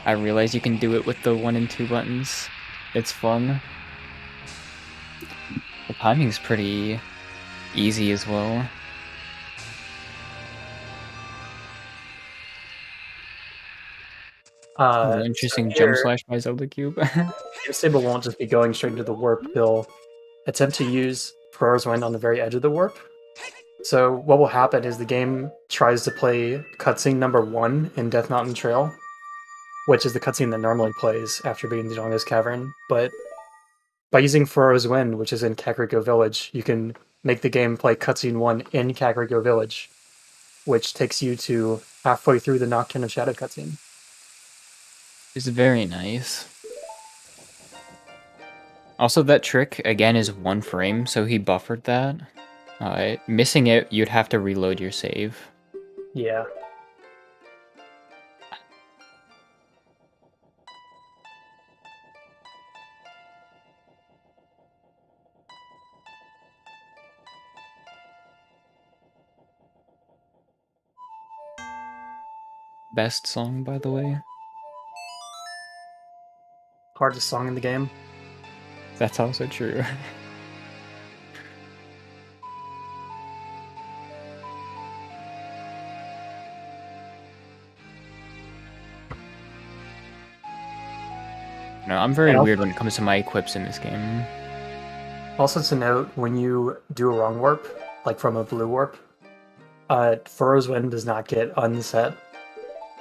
Speaker 2: I realized you can do it with the 1 and 2 buttons. It's fun. The timing's pretty easy as well. Interesting
Speaker 3: so
Speaker 2: jump
Speaker 3: here,
Speaker 2: slash by Zelda Cube.
Speaker 3: Game Stable won't just be going straight into the warp, he'll attempt to use Ferrar's Wind on the very edge of the warp. So what will happen is the game tries to play cutscene number 1 in Death Mountain Trail, which is the cutscene that normally plays after beating the Donga's Cavern, but by using Ferrar's Wind, which is in Kakariko Village, you can make the game play cutscene 1 in Kakariko Village, which takes you to halfway through the Nocturne of Shadow cutscene.
Speaker 2: It's very nice. Also, that trick, again, is 1 frame, so he buffered that. Missing it, you'd have to reload your save.
Speaker 3: Yeah.
Speaker 2: Best song, by the way.
Speaker 3: Hardest song in the game.
Speaker 2: That's also true. No, I'm very weird when it comes to my equips in this game.
Speaker 3: Also to note, when you do a wrong warp, like from a blue warp, Furrow's Wind does not get unset.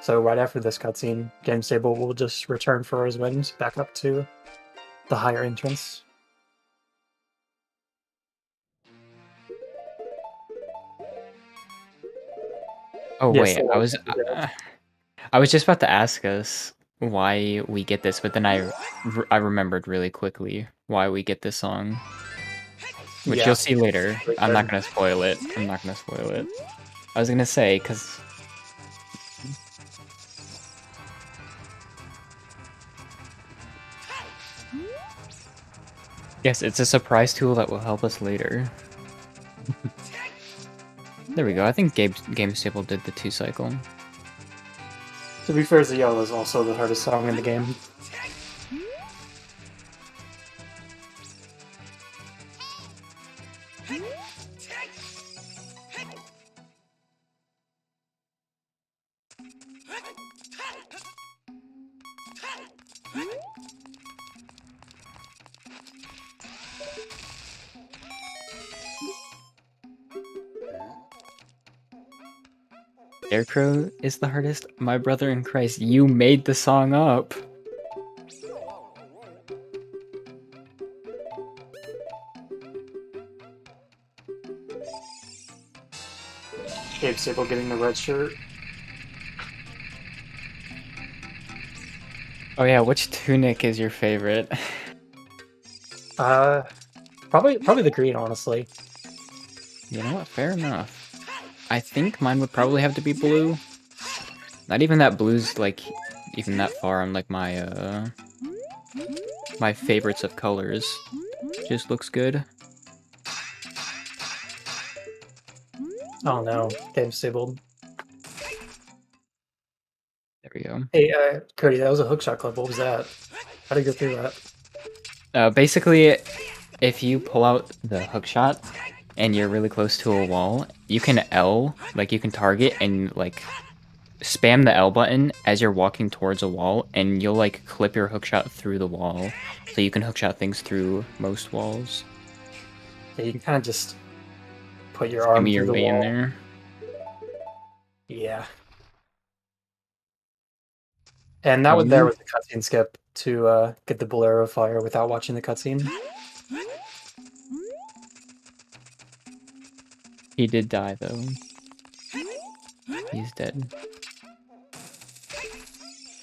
Speaker 3: So right after this cutscene, Game Stable will just return Furrow's Wind back up to the higher entrance.
Speaker 2: Oh
Speaker 3: Yes,
Speaker 2: wait, I was just about to ask us why we get this, but then I remembered really quickly why we get this song, which you'll see later. I'm not gonna spoil it. I'm not gonna spoil it. I was gonna say, cause yes, it's a surprise tool that will help us later. There we go. I think Game Stable did the 2 cycle.
Speaker 3: To be fair, Zelda is also the hardest song in the game.
Speaker 2: Scarecrow is the hardest? My brother in Christ, you made the song up!
Speaker 3: Game Stable getting the red shirt.
Speaker 2: Oh yeah, which tunic is your favorite?
Speaker 3: Probably the green, honestly.
Speaker 2: You know what? Fair enough. I think mine would probably have to be blue. Not even that blue's like even that far on like my my favorites of colors. Just looks good.
Speaker 3: Oh no, Game Stable.
Speaker 2: There we go.
Speaker 3: Hey, Cody, that was a hookshot club. What was that? How did you go through that?
Speaker 2: Basically, if you pull out the hookshot and you're really close to a wall, you can L, like you can target and like spam the L button as you're walking towards a wall, and you'll like clip your hookshot through the wall, so you can hookshot things through most walls.
Speaker 3: Yeah, you can kind of just put your arm
Speaker 2: Give me
Speaker 3: through
Speaker 2: your
Speaker 3: the
Speaker 2: way
Speaker 3: wall.
Speaker 2: in there.
Speaker 3: Yeah. And that there was the cutscene skip to get the Bolero fire without watching the cutscene.
Speaker 2: He did die though. He's dead.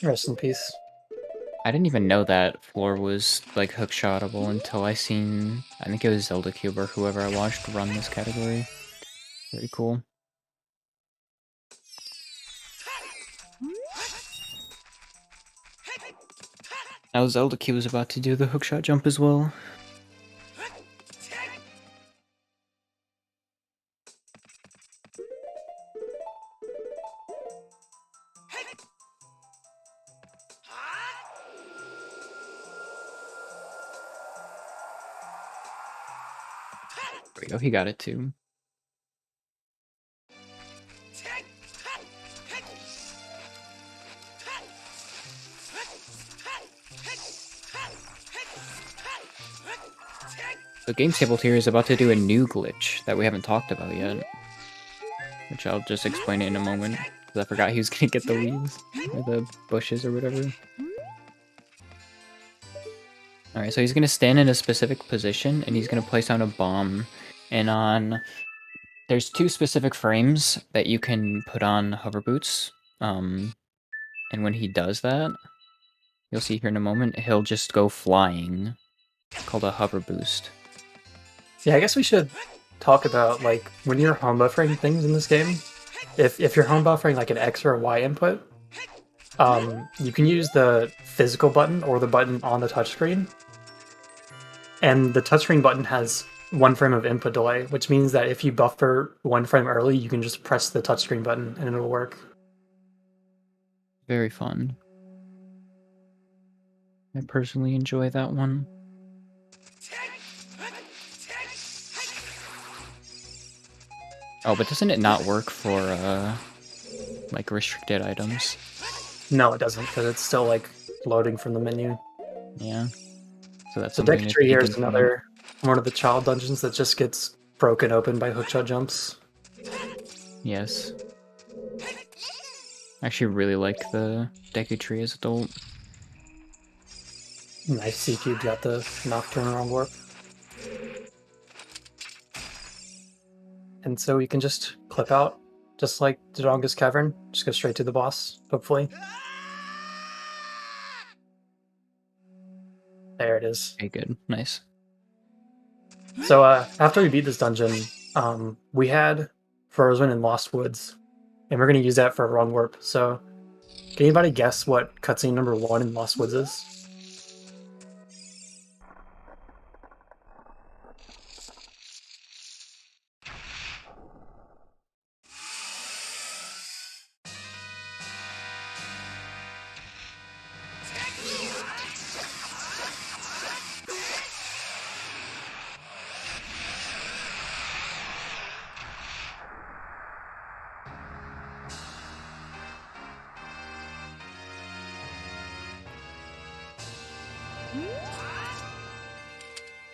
Speaker 3: Rest in peace.
Speaker 2: I didn't even know that floor was like hookshotable until I seen, I think it was Zelda Cube or whoever I watched run this category. Very cool. Now Zelda Cube is about to do the hookshot jump as well. There we go, he got it too. So Game Stable Tier is about to do a new glitch that we haven't talked about yet. Which I'll just explain it in a moment, because I forgot he was gonna get the leaves, or the bushes or whatever. Alright, so he's gonna stand in a specific position, and he's gonna place down a bomb And there's 2 specific frames that you can put on hover boots. And when he does that, you'll see here in a moment, he'll just go flying. It's called a hover boost.
Speaker 3: Yeah, I guess we should talk about like when you're home buffering things in this game. If you're home buffering like an X or a Y input, you can use the physical button or the button on the touchscreen. And the touchscreen button has 1 frame of input delay, which means that if you buffer 1 frame early, you can just press the touchscreen button and it'll work.
Speaker 2: Very fun. I personally enjoy that one. Oh, but doesn't it not work for, like, restricted items?
Speaker 3: No, it doesn't, because it's still like loading from the menu.
Speaker 2: Yeah. So that's
Speaker 3: So
Speaker 2: something
Speaker 3: Deck
Speaker 2: to
Speaker 3: Tree
Speaker 2: take
Speaker 3: here is
Speaker 2: into
Speaker 3: another one of the child dungeons that just gets broken open by hookshot jumps.
Speaker 2: Yes. I actually really like the Deku Tree as adult.
Speaker 3: Nice C-Cube got the Nocturne Wrong Warp. And so we can just clip out, just like Dodonga's Cavern. Just go straight to the boss, hopefully. There it is.
Speaker 2: Okay, good. Nice.
Speaker 3: So after we beat this dungeon, we had Frozen and Lost Woods, and we're going to use that for a Wrong Warp. So can anybody guess what cutscene number 1 in Lost Woods is?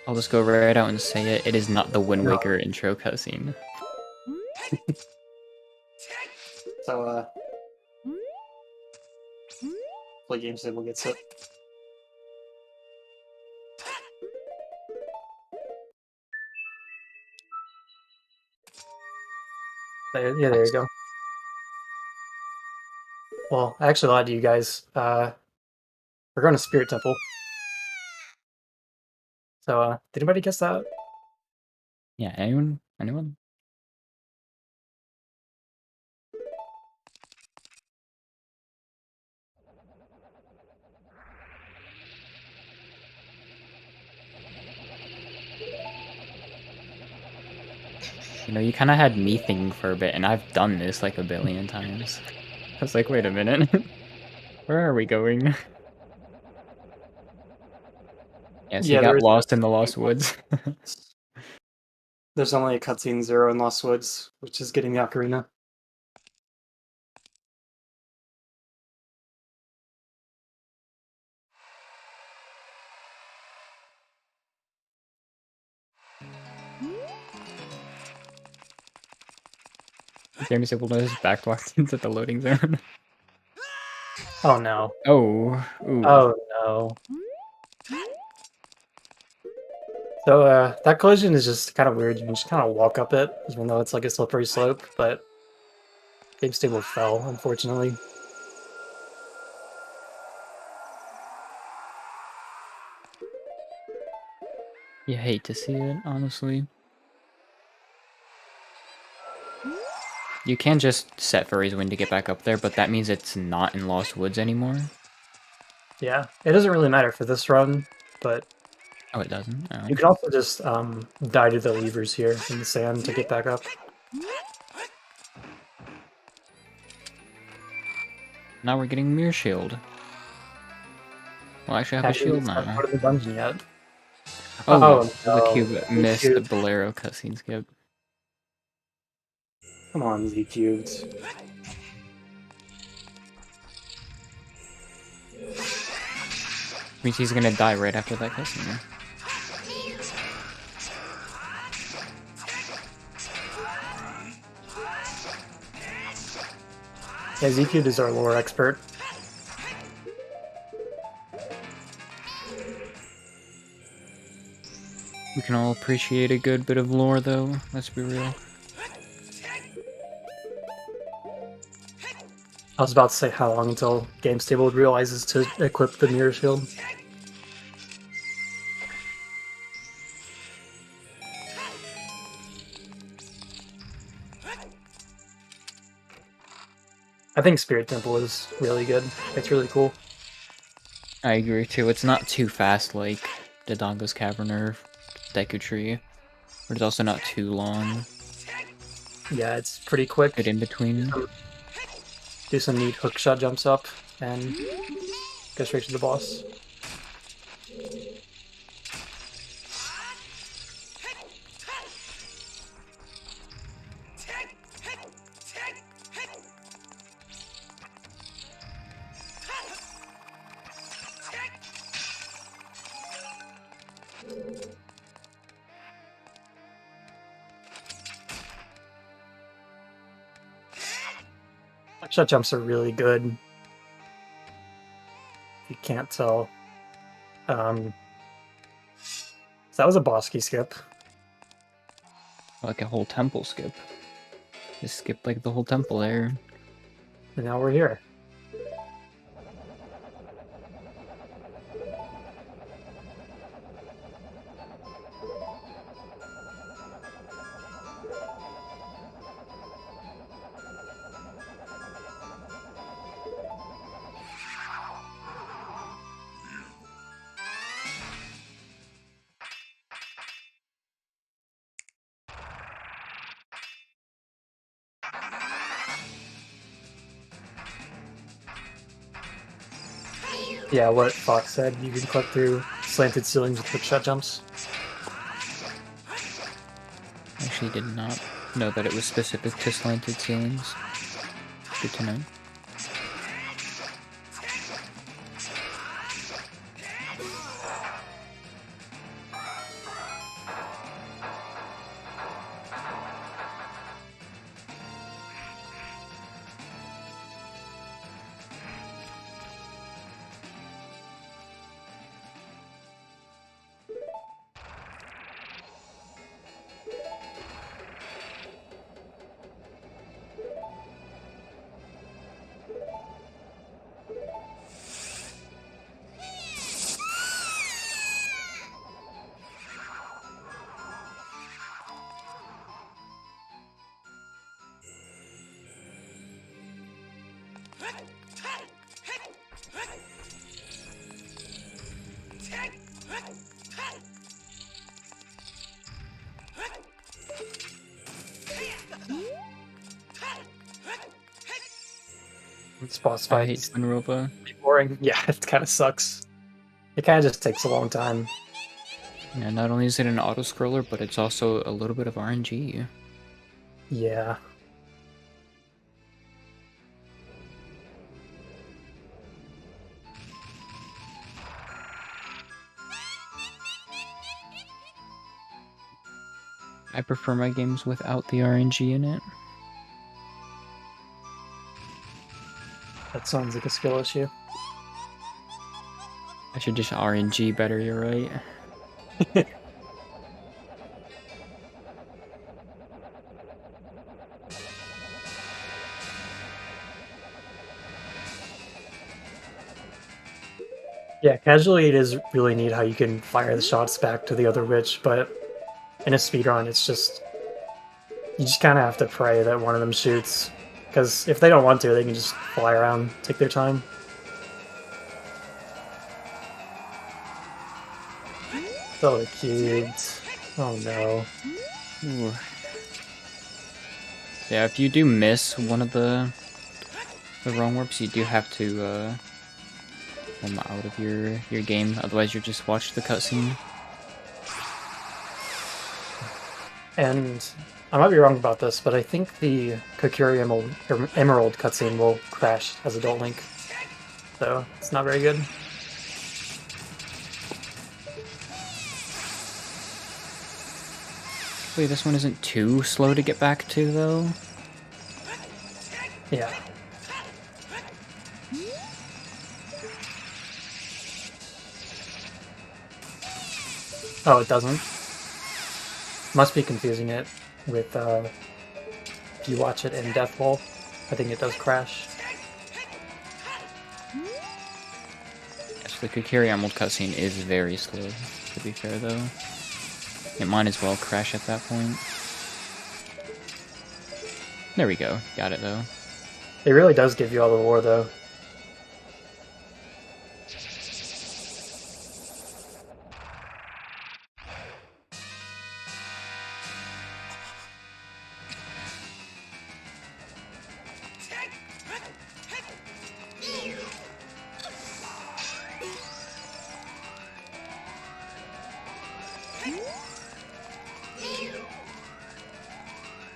Speaker 2: I'll just go right out and say it. It is not the Wind
Speaker 3: No.
Speaker 2: Waker intro cutscene.
Speaker 3: So, play game stable gets it. There you go. Well, I actually lied to you guys. We're going to Spirit Temple. So, did anybody guess that?
Speaker 2: Yeah, anyone? Anyone? You know, you kind of had me thinking for a bit, and I've done this like a billion times. I was like, wait a minute. Where are we going? Yes, he
Speaker 3: Yeah,
Speaker 2: got lost in the Lost Woods.
Speaker 3: There's only a cutscene 0 in Lost Woods, which is getting the ocarina.
Speaker 2: Jeremy's able to just backblocks into the loading zone.
Speaker 3: Oh no.
Speaker 2: Oh. Ooh.
Speaker 3: Oh no. So that collision is just kind of weird. You can just kind of walk up it, even though it's like a slippery slope, but game stable fell, unfortunately.
Speaker 2: You hate to see it, honestly. You can just set Furry's Wind to get back up there, but that means it's not in Lost Woods anymore.
Speaker 3: Yeah, it doesn't really matter for this run, but
Speaker 2: Oh, it doesn't? Oh.
Speaker 3: you can also just die to the levers here in the sand to get back up.
Speaker 2: Now we're getting Mirror Shield. Well, actually, I have a shield now.
Speaker 3: Not in the dungeon yet.
Speaker 2: Oh,
Speaker 3: no.
Speaker 2: the cube missed the Bolero cutscene skip.
Speaker 3: Come on, Z-Cubes.
Speaker 2: Means he's gonna die right after that cutscene.
Speaker 3: Yeah, Z-Cube is our lore expert.
Speaker 2: We can all appreciate a good bit of lore, though. Let's be real.
Speaker 3: I was about to say how long until Game Stable realizes to equip the Mirror Shield. I think Spirit Temple is really good. It's really cool.
Speaker 2: I agree too. It's not too fast like Dodongo's Cavern or Deku Tree, but it's also not too long.
Speaker 3: Yeah, it's pretty quick.
Speaker 2: Good in between.
Speaker 3: Do some neat hookshot jumps up and go straight to the boss. Hookshot jumps are really good. You can't tell. So that was a boss key skip.
Speaker 2: Like a whole temple skip. Just skip like the whole temple there.
Speaker 3: And now we're here. Yeah, what Fox said, you can clip through slanted ceilings with hookshot jumps.
Speaker 2: Actually did not know that it was specific to slanted ceilings. Good to know. This boss I
Speaker 3: fight
Speaker 2: hate
Speaker 3: is
Speaker 2: Twinrova.
Speaker 3: boring. Yeah, it kind of sucks. It kind of just takes a long time.
Speaker 2: Yeah, not only is it an auto-scroller, but it's also a little bit of RNG.
Speaker 3: Yeah.
Speaker 2: I prefer my games without the RNG in it.
Speaker 3: That sounds like a skill issue.
Speaker 2: I should just RNG better, you're right.
Speaker 3: Yeah, casually it is really neat how you can fire the shots back to the other witch, but in a speedrun it's just... You just kind of have to pray that one of them shoots. Because if they don't want to, they can just fly around, take their time. So cute. Oh no.
Speaker 2: Ooh. Yeah, if you do miss one of the wrong warps, you do have to come out of your game. Otherwise, you just watch the cutscene.
Speaker 3: And I might be wrong about this, but I think the Kokiri Emerald cutscene will crash as Adult Link. So it's not very good.
Speaker 2: Wait, this one isn't too slow to get back to, though?
Speaker 3: Yeah. Oh, it doesn't? Must be confusing it with if you watch it in Death Wall, I think it does crash.
Speaker 2: Yes, the Kukiri Emerald cutscene is very slow, to be fair though. It might as well crash at that point. There we go. Got it though.
Speaker 3: It really does give you all the lore though.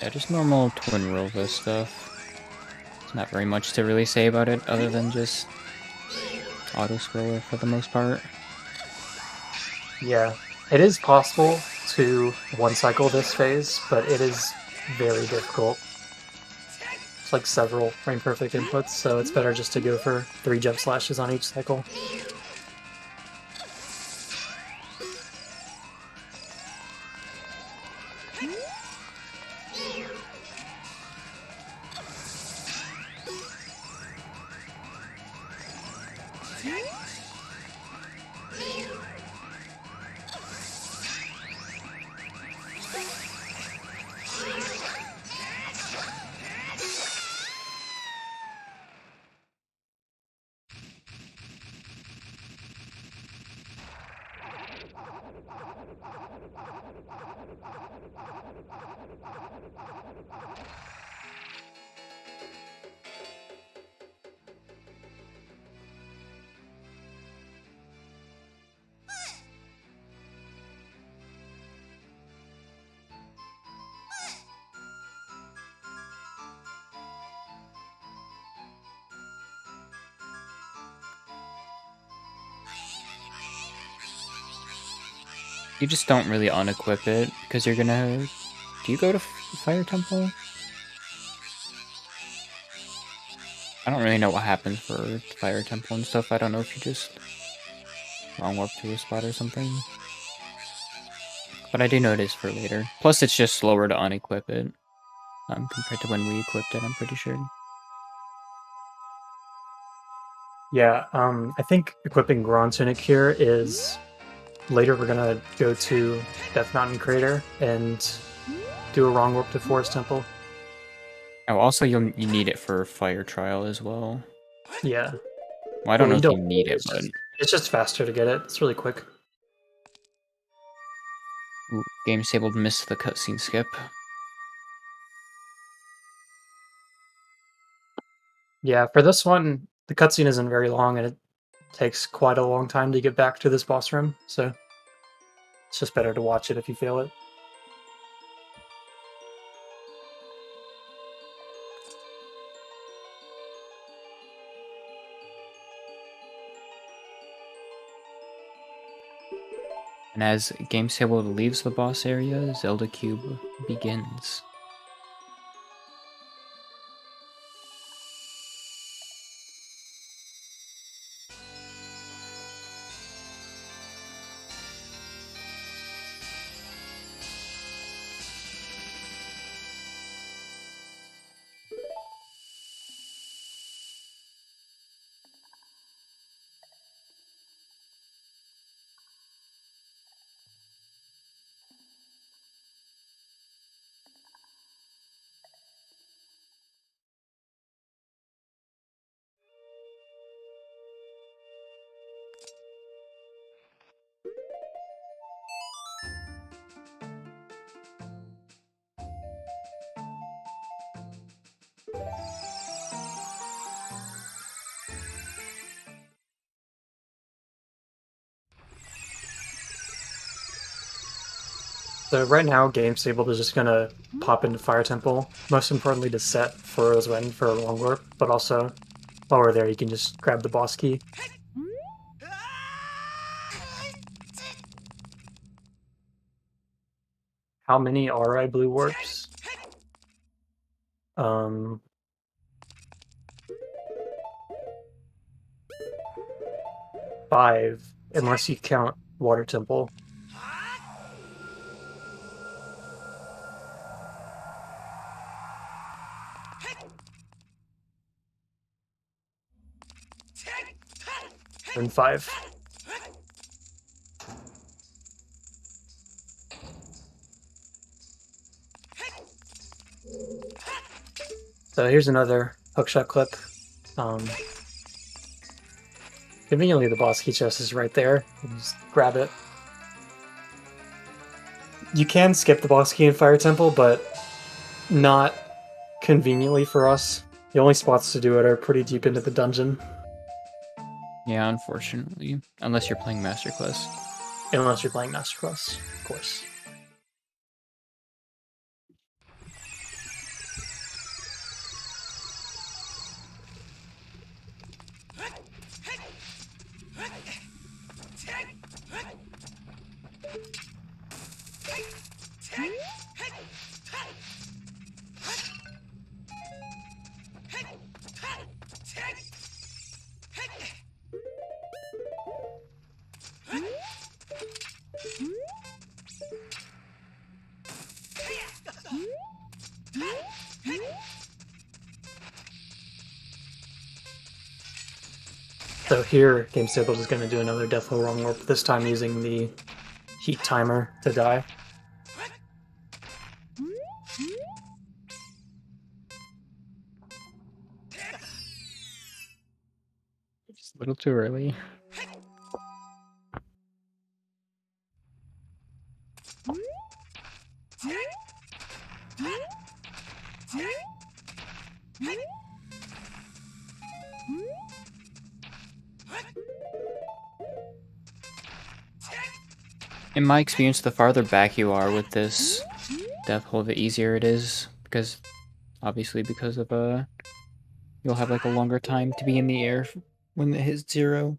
Speaker 2: Yeah, just normal Twin Rova stuff. There's not very much to really say about it other than just auto-scroller for the most part.
Speaker 3: Yeah, it is possible to one-cycle this phase, but it is very difficult. It's like several frame-perfect inputs, so it's better just to go for 3 jump slashes on each cycle.
Speaker 2: You just don't really unequip it, because you're gonna... Do you go to Fire Temple? I don't really know what happens for Fire Temple and stuff. I don't know if you just wrong warp to a spot or something. But I do know it is for later. Plus it's just slower to unequip it, compared to when we equipped it, I'm pretty sure.
Speaker 3: Yeah, I think equipping Goron Tunic here is... Later we're gonna go to Death Mountain Crater and do a wrong warp to Forest Temple.
Speaker 2: Oh, also you need it for Fire Trial as well.
Speaker 3: Yeah.
Speaker 2: Well, I don't know
Speaker 3: you
Speaker 2: if you need it,
Speaker 3: it's
Speaker 2: but...
Speaker 3: it's just faster to get it. It's really quick.
Speaker 2: Ooh, game disabled missed the cutscene skip.
Speaker 3: Yeah, for this one, the cutscene isn't very long, and it takes quite a long time to get back to this boss room, so it's just better to watch it if you feel it.
Speaker 2: And as game disabled leaves the boss area, Zelda Cube begins.
Speaker 3: So right now, Game Stable is just gonna pop into Fire Temple, most importantly to set Furrow's Wind for a long warp, but also while we're there you can just grab the boss key. How many RI blue warps? 5, unless you count Water Temple. Turn 5. So here's another hookshot clip. Conveniently, the boss key chest is right there. You just grab it. You can skip the boss key in Fire Temple, but not conveniently for us. The only spots to do it are pretty deep into the dungeon.
Speaker 2: Yeah, unfortunately. Unless you're playing Master Quest.
Speaker 3: Unless you're playing Master Quest, of course. So here, Game Staples is going to do another Deathful Wrong Warp, this time using the heat timer to die.
Speaker 2: Just a little too early. In my experience, the farther back you are with this death hole, the easier it is, because obviously because of you'll have like a longer time to be in the air when it hits 0.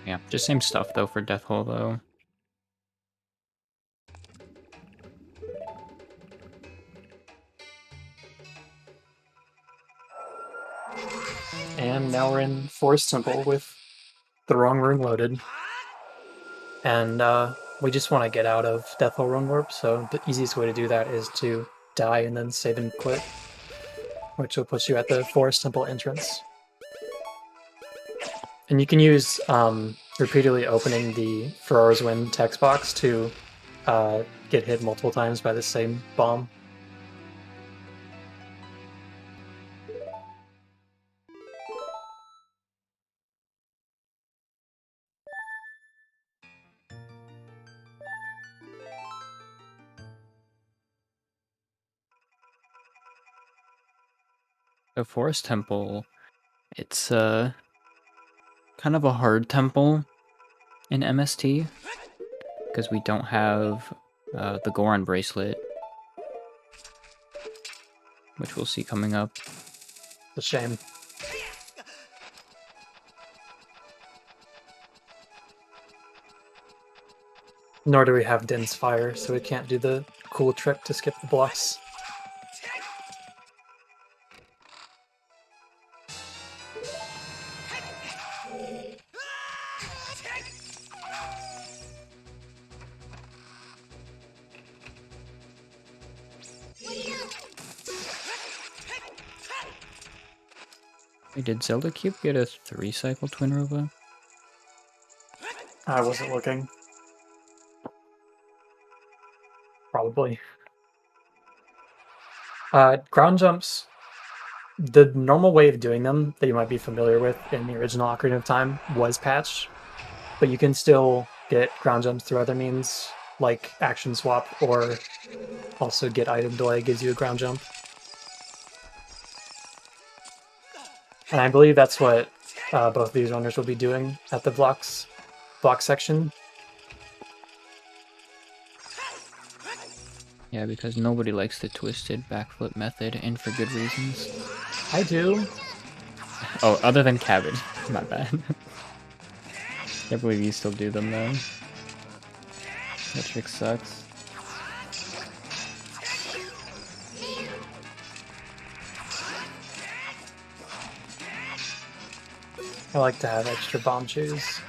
Speaker 2: Yeah, just same stuff though for death hole though.
Speaker 3: And now we're in Forest Temple with the wrong room loaded. And we just want to get out of Deathful Wrong Warp, so the easiest way to do that is to die and then save and quit, which will put you at the Forest Temple entrance. And you can use repeatedly opening the Ferrar's Wind text box to get hit multiple times by the same bomb.
Speaker 2: The Forest Temple, it's kind of a hard temple in MST, because we don't have the Goron bracelet, which we'll see coming up.
Speaker 3: It's a shame. Nor do we have Din's Fire, so we can't do the cool trick to skip the blocks.
Speaker 2: Wait, did Zelda Cube get a 3-cycle Twin Robo?
Speaker 3: I wasn't looking. Probably. Ground jumps. The normal way of doing them that you might be familiar with in the original Ocarina of Time was patched, but you can still get ground jumps through other means, like action swap, or also get item delay gives you a ground jump. And I believe that's what both of these runners will be doing at the block section.
Speaker 2: Yeah, because nobody likes the twisted backflip method, and for good reasons.
Speaker 3: I do.
Speaker 2: Oh, other than Cavern. My bad. Can't believe you still do them though. That trick sucks.
Speaker 3: I like to have extra bomb shoes.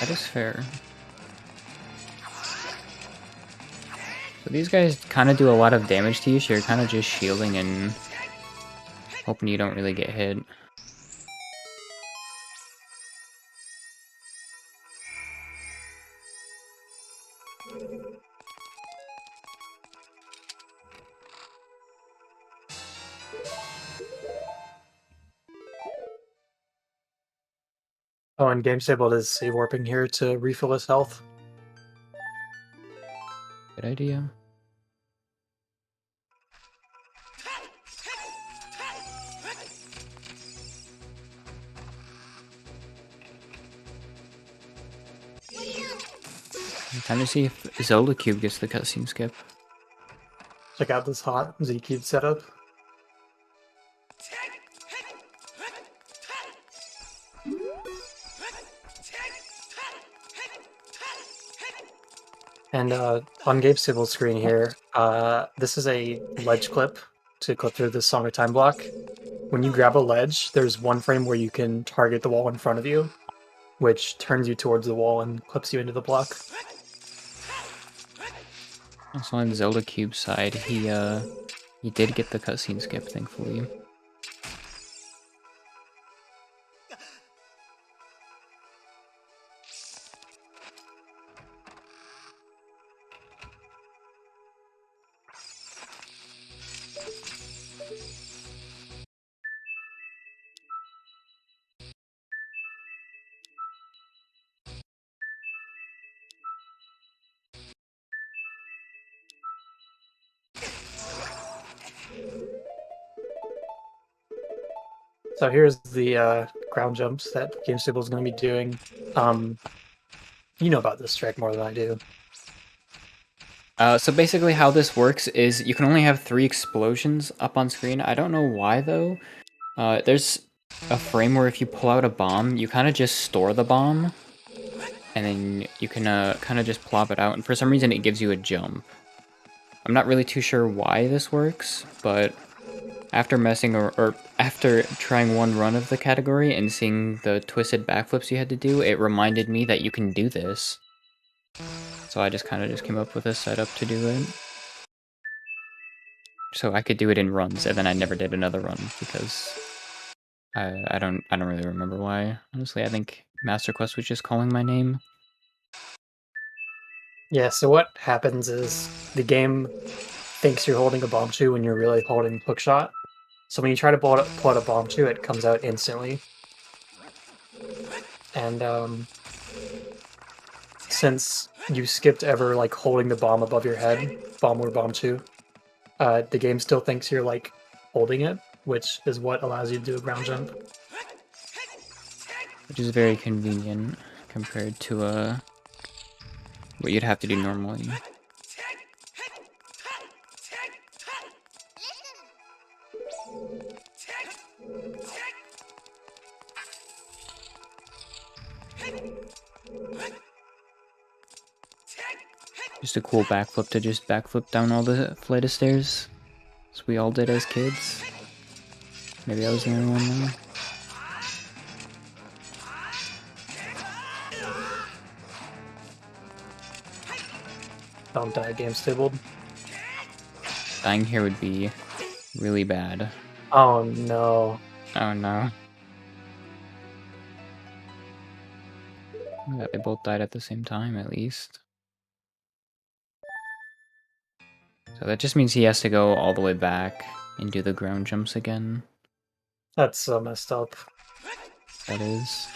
Speaker 2: That is fair. So these guys kind of do a lot of damage to you, so you're kind of just shielding and hoping you don't really get hit.
Speaker 3: Oh, and GameStable does save warping here to refill his health.
Speaker 2: Good idea. Time to see if Zelda Cube gets the cutscene skip.
Speaker 3: Check out this hot Z-Cube setup. And on GameStable's screen here, this is a ledge clip to clip through this Song of Time block. When you grab a ledge, there's one frame where you can target the wall in front of you, which turns you towards the wall and clips you into the block.
Speaker 2: Also on Zelda Cube's side, he did get the cutscene skip, thankfully.
Speaker 3: So here's the ground jumps that GameStable is going to be doing. You know about this trick more than I do.
Speaker 2: So basically how this works is you can only have 3 explosions up on screen. I don't know why though. There's a frame where if you pull out a bomb, you kind of just store the bomb. And then you can kind of just plop it out, and for some reason it gives you a jump. I'm not really too sure why this works, but after messing or after trying one run of the category and seeing the twisted backflips you had to do, it reminded me that you can do this. So I just kind of just came up with a setup to do it. So I could do it in runs, and then I never did another run because I don't really remember why. Honestly, I think Master Quest was just calling my name.
Speaker 3: Yeah, so what happens is the game thinks you're holding a bomb chew when you're really holding hookshot. So when you try to pull out a bomb chew, it comes out instantly. And since you skipped ever like holding the bomb above your head, bomb or bomb chew, the game still thinks you're like holding it, which is what allows you to do a ground jump.
Speaker 2: Which is very convenient compared to what you'd have to do normally. Just a cool backflip to just backflip down all the flight of stairs, as we all did as kids. Maybe I was the only one though.
Speaker 3: Don't die, GameStable.
Speaker 2: Dying here would be really bad.
Speaker 3: Oh no.
Speaker 2: Oh no. Yeah, they both died at the same time, at least. So that just means he has to go all the way back and do the ground jumps again.
Speaker 3: That's so messed up.
Speaker 2: That is.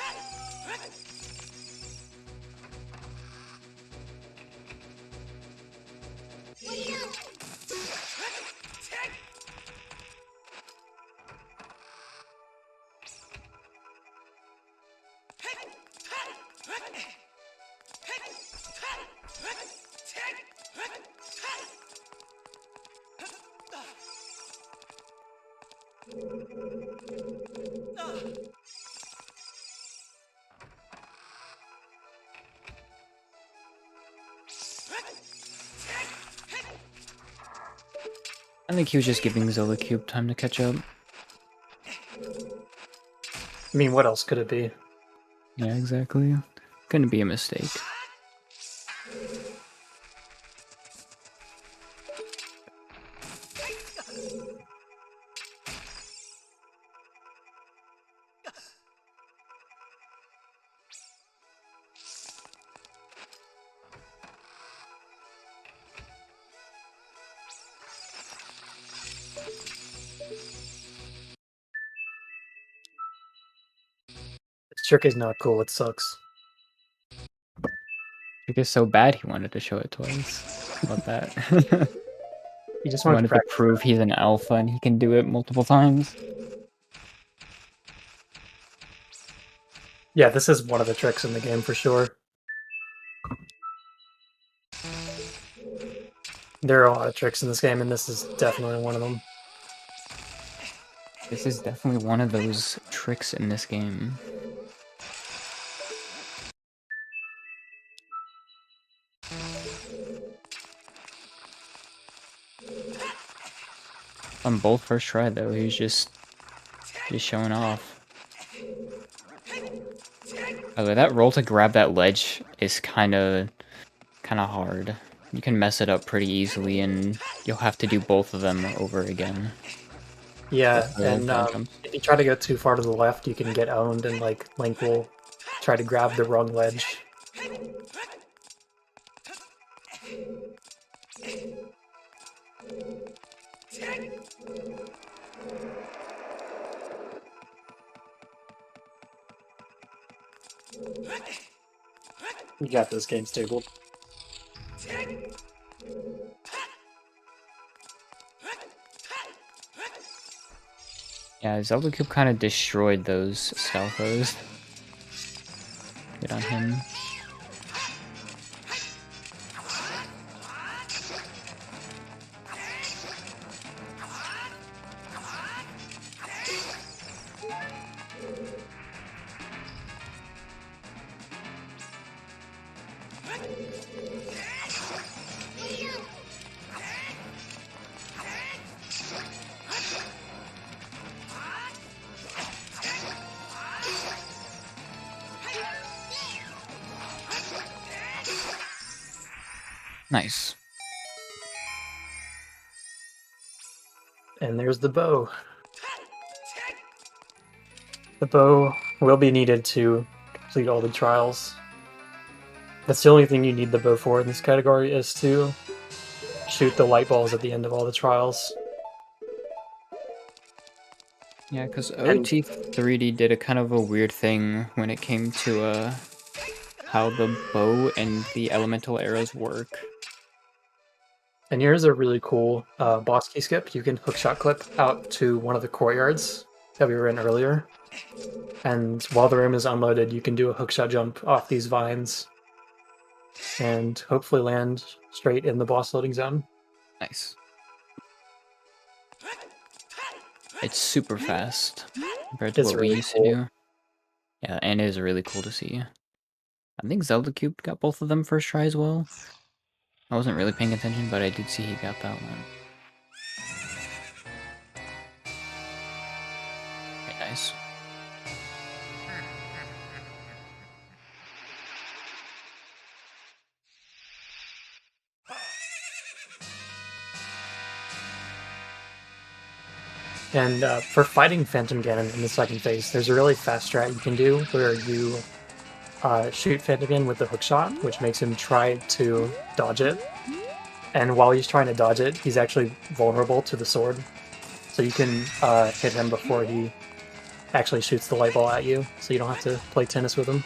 Speaker 2: I think he was just giving Zelda Cube time to catch up.
Speaker 3: I mean, what else could it be?
Speaker 2: Yeah, exactly. Couldn't be a mistake.
Speaker 3: This trick is not cool, it sucks.
Speaker 2: Trick is so bad he wanted to show it twice. How about that?
Speaker 3: He just
Speaker 2: He
Speaker 3: wanted
Speaker 2: wanted to prove he's an alpha and he can do it multiple times.
Speaker 3: Yeah, this is one of the tricks in the game for sure. There are a lot of tricks in this game, and this is definitely one of them.
Speaker 2: This is definitely one of those tricks in this game. On both first try though, he's just showing off. By the way, that roll to grab that ledge is kind of hard. You can mess it up pretty easily, and you'll have to do both of them over again.
Speaker 3: Yeah, and if you try to go too far to the left, you can get owned, and like Link will try to grab the wrong ledge. You got this game stable.
Speaker 2: Yeah, Zelda Cube kind of destroyed those Stalfos. Get on him. Nice.
Speaker 3: And there's the bow. The bow will be needed to complete all the trials. That's the only thing you need the bow for in this category, is to shoot the light balls at the end of all the trials.
Speaker 2: Yeah, because OT3D did a kind of a weird thing when it came to how the bow and the elemental arrows work.
Speaker 3: And here's a really cool boss key skip. You can hookshot clip out to one of the courtyards that we were in earlier. And while the room is unloaded, you can do a hookshot jump off these vines and hopefully land straight in the boss loading zone.
Speaker 2: Nice. It's super fast compared to what we used to do. Yeah, and it is really cool to see. I think Zelda Cube got both of them first try as well. I wasn't really paying attention, but I did see he got that one. Okay, nice.
Speaker 3: And for fighting Phantom Ganon in the second phase, there's a really fast strat you can do where you shoot Phantom Ganon with the hookshot, which makes him try to dodge it. And while he's trying to dodge it, he's actually vulnerable to the sword. So you can hit him before he actually shoots the light ball at you, so you don't have to play tennis with him.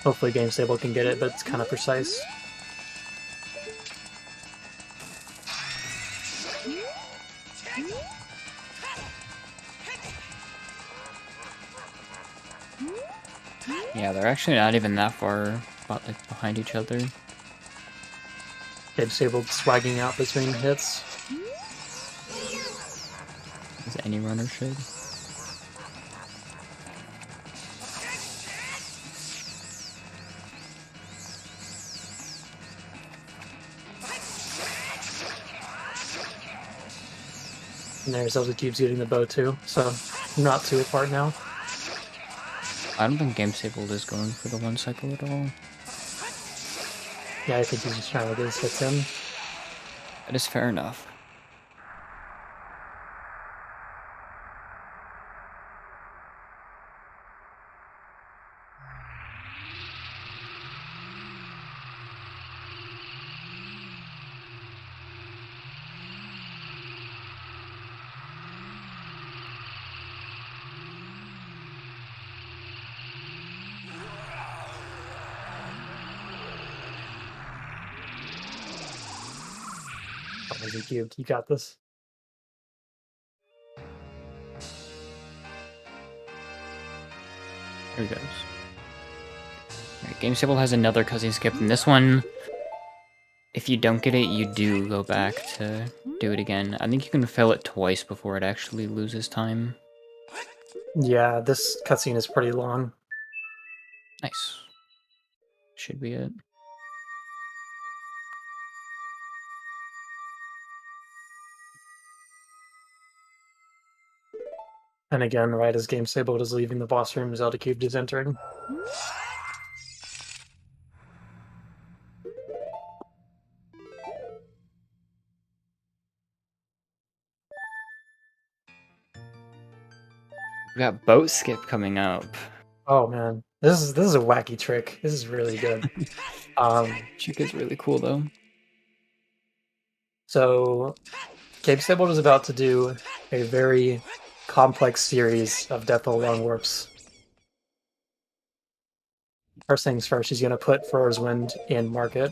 Speaker 3: Hopefully Game Stable can get it, but it's kind of precise.
Speaker 2: Yeah, they're actually not even that far behind each other.
Speaker 3: Game Stable swagging out between hits.
Speaker 2: As any runner should.
Speaker 3: And there's Zelda Cube's getting the bow too, so not too apart now.
Speaker 2: I don't think GameStable is going for the 1 cycle at all.
Speaker 3: Yeah, I think he's just trying to get his hits in.
Speaker 2: That is fair enough.
Speaker 3: Oh, is he cubed? You got this.
Speaker 2: Here he goes. Alright, GameStable has another cutscene skip, and this one, if you don't get it, you do go back to do it again. I think you can fill it twice before it actually loses time.
Speaker 3: Yeah, this cutscene is pretty long.
Speaker 2: Nice. Should be it.
Speaker 3: And again, right as GameStable is leaving the boss room, Zelda Cubed is entering.
Speaker 2: We got boat skip coming up.
Speaker 3: Oh man, this is a wacky trick. This is really good.
Speaker 2: Trick is really cool though.
Speaker 3: So, GameStable is about to do a very complex series of Death Hole Long Warps. First things first, she's going to put Fro's Wind in market.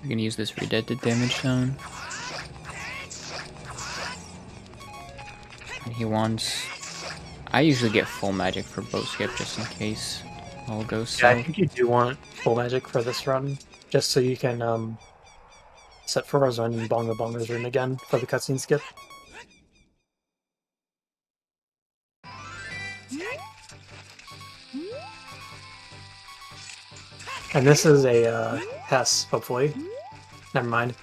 Speaker 2: We're gonna use this redempted damage zone. And he wants... I usually get full magic for boat skip just in case all goes south.
Speaker 3: Yeah, I think you do want full magic for this run, just so you can set Fro's Wind and Bonga Bonga's rune again for the cutscene skip. And this is a Hess, hopefully. Never mind.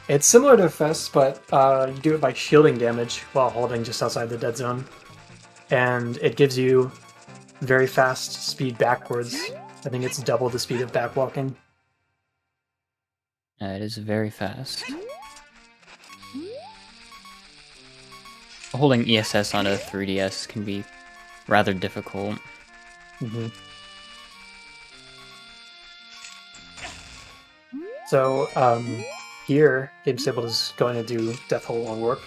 Speaker 3: It's similar to Fess, but you do it by shielding damage while holding just outside the dead zone. And it gives you very fast speed backwards. I think it's double the speed of backwalking.
Speaker 2: It is very fast. Holding ESS on a 3DS can be rather difficult.
Speaker 3: Mm-hmm. So, here, GameStable is going to do Death Hole Long Warp.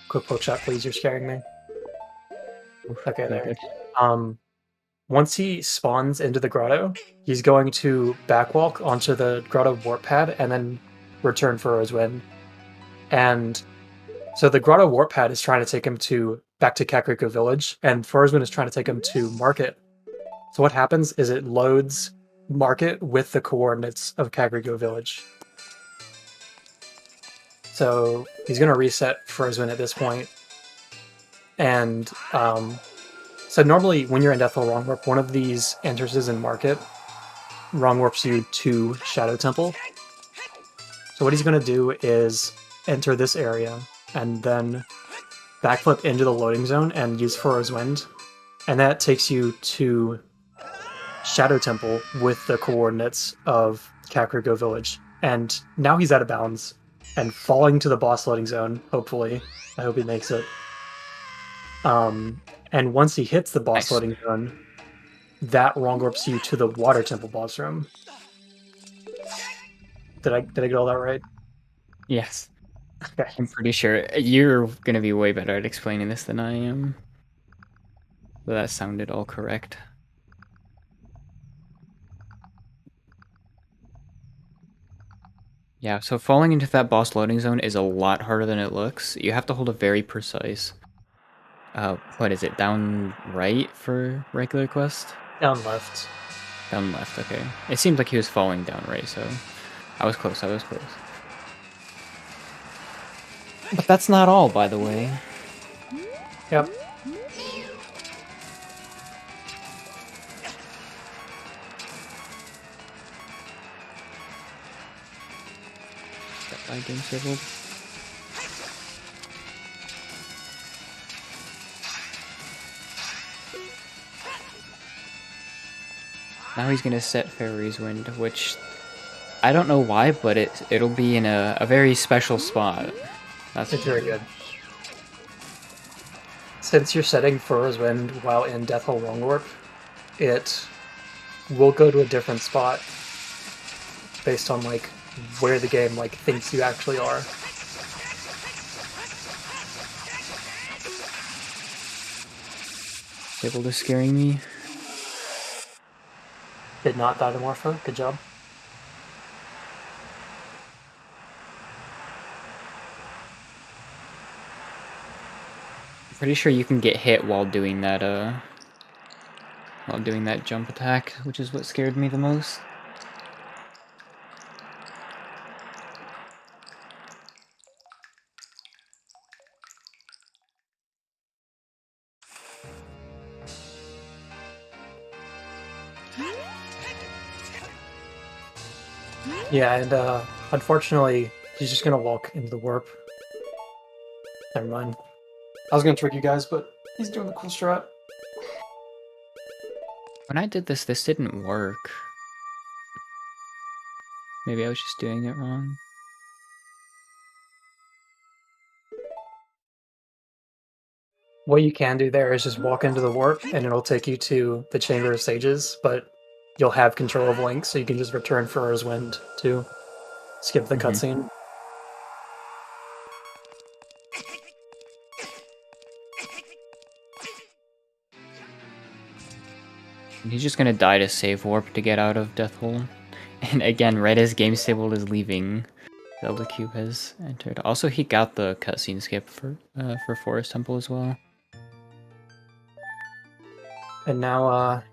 Speaker 3: Quick poke shot, please, you're scaring me. Okay, there. Once he spawns into the grotto, he's going to backwalk onto the grotto warp pad and then return for his win. And so the grotto warp pad is trying to take him back to Kakariko Village, and Furzman is trying to take him to Market. So what happens is it loads Market with the coordinates of Kakariko Village. So he's going to reset Furzman at this point. And so normally when you're in Death Hole Long Warp, one of these entrances in Market Wrong Warps you to Shadow Temple. So what he's going to do is enter this area and then backflip into the loading zone and use Furrow's Wind. And that takes you to Shadow Temple with the coordinates of Kakariko Village. And now he's out of bounds and falling to the boss loading zone, hopefully. I hope he makes it. And once he hits the boss loading zone, that wrong warps you to the Water Temple boss room. Did I get all that right?
Speaker 2: Yes.
Speaker 3: Okay.
Speaker 2: I'm pretty sure you're going to be way better at explaining this than I am. But that sounded all correct. Yeah, so falling into that boss loading zone is a lot harder than it looks. You have to hold a very precise... what is it? Down right for regular quest?
Speaker 3: Down left.
Speaker 2: Down left, okay. It seemed like he was falling down right, so... I was close. But that's not all, by the way.
Speaker 3: Yep.
Speaker 2: game stable. Now he's gonna set Fairy's Wind, which I don't know why, but it'll be in a very special spot.
Speaker 3: It's very good. Since you're setting Furrow's Wind while in Death Hole Wrong Warp, it will go to a different spot based on like where the game like thinks you actually are.
Speaker 2: Stable is scaring me.
Speaker 3: Did not die to Morpho. Good job.
Speaker 2: Pretty sure you can get hit while doing that jump attack, which is what scared me the most.
Speaker 3: Yeah, and unfortunately, he's just gonna walk into the warp. Never mind. I was gonna trick you guys, but he's doing the cool strat.
Speaker 2: When I did this didn't work. Maybe I was just doing it wrong.
Speaker 3: What you can do there is just walk into the warp, and it'll take you to the Chamber of Sages, but you'll have control of Link, so you can just return Furrow's Wind to skip the cutscene.
Speaker 2: He's just gonna die to save warp to get out of Death Hole. And again, right as Game Stable is leaving, Zelda Cube has entered. Also, he got the cutscene skip for Forest Temple as well.
Speaker 3: And now,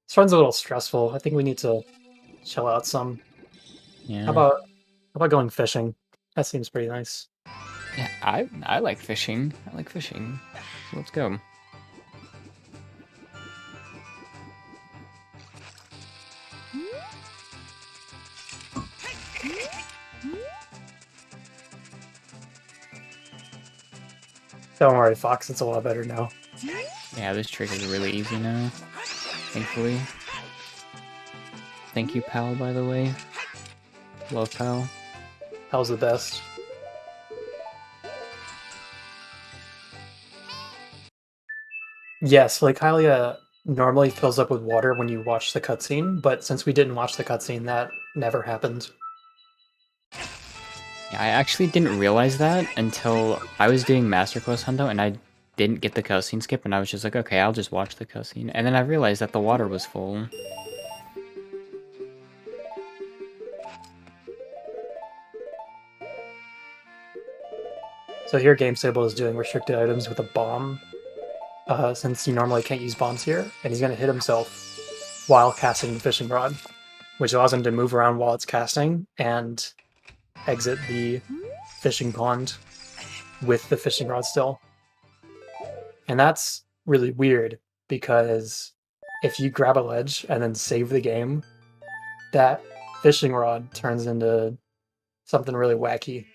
Speaker 3: this run's a little stressful. I think we need to chill out some.
Speaker 2: Yeah.
Speaker 3: How about going fishing? That seems pretty nice.
Speaker 2: Yeah, I like fishing. I like fishing. So let's go.
Speaker 3: Don't worry, Fox. It's a lot better now.
Speaker 2: Yeah, this trick is really easy now. Thankfully. Thank you, Pal, by the way. Love Pal.
Speaker 3: How's the best? Yes, like Hylia normally fills up with water when you watch the cutscene, but since we didn't watch the cutscene, that never happened.
Speaker 2: Yeah, I actually didn't realize that until I was doing Master Quest Hundo and I didn't get the cutscene skip, and I was just like, okay, I'll just watch the cutscene. And then I realized that the water was full.
Speaker 3: So here Game Stable is doing restricted items with a bomb, since you normally can't use bombs here, and he's going to hit himself while casting the fishing rod, which allows him to move around while it's casting and exit the fishing pond with the fishing rod still. And that's really weird, because if you grab a ledge and then save the game, that fishing rod turns into something really wacky.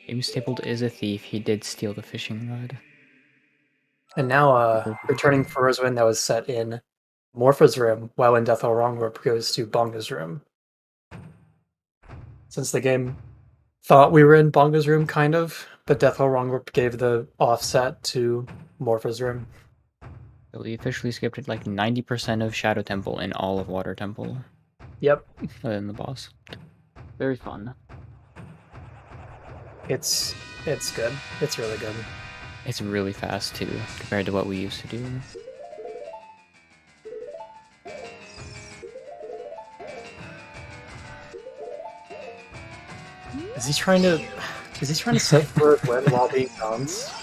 Speaker 2: Game Stapled is a thief. He did steal the fishing rod.
Speaker 3: And now, returning Furrow's Wind that was set in Morpha's room, while in Death Hole Wrong Warp goes to Bonga's room. Since the game thought we were in Bonga's room, kind of, but Death Hole Wrong Warp gave the offset to Morpha's room.
Speaker 2: So we officially skipped like 90% of Shadow Temple and all of Water Temple.
Speaker 3: Yep.
Speaker 2: Other than the boss. Very fun.
Speaker 3: It's good. It's really good.
Speaker 2: It's really fast too, compared to what we used to do.
Speaker 3: Is he trying to set Furrow's Wind while being bounced?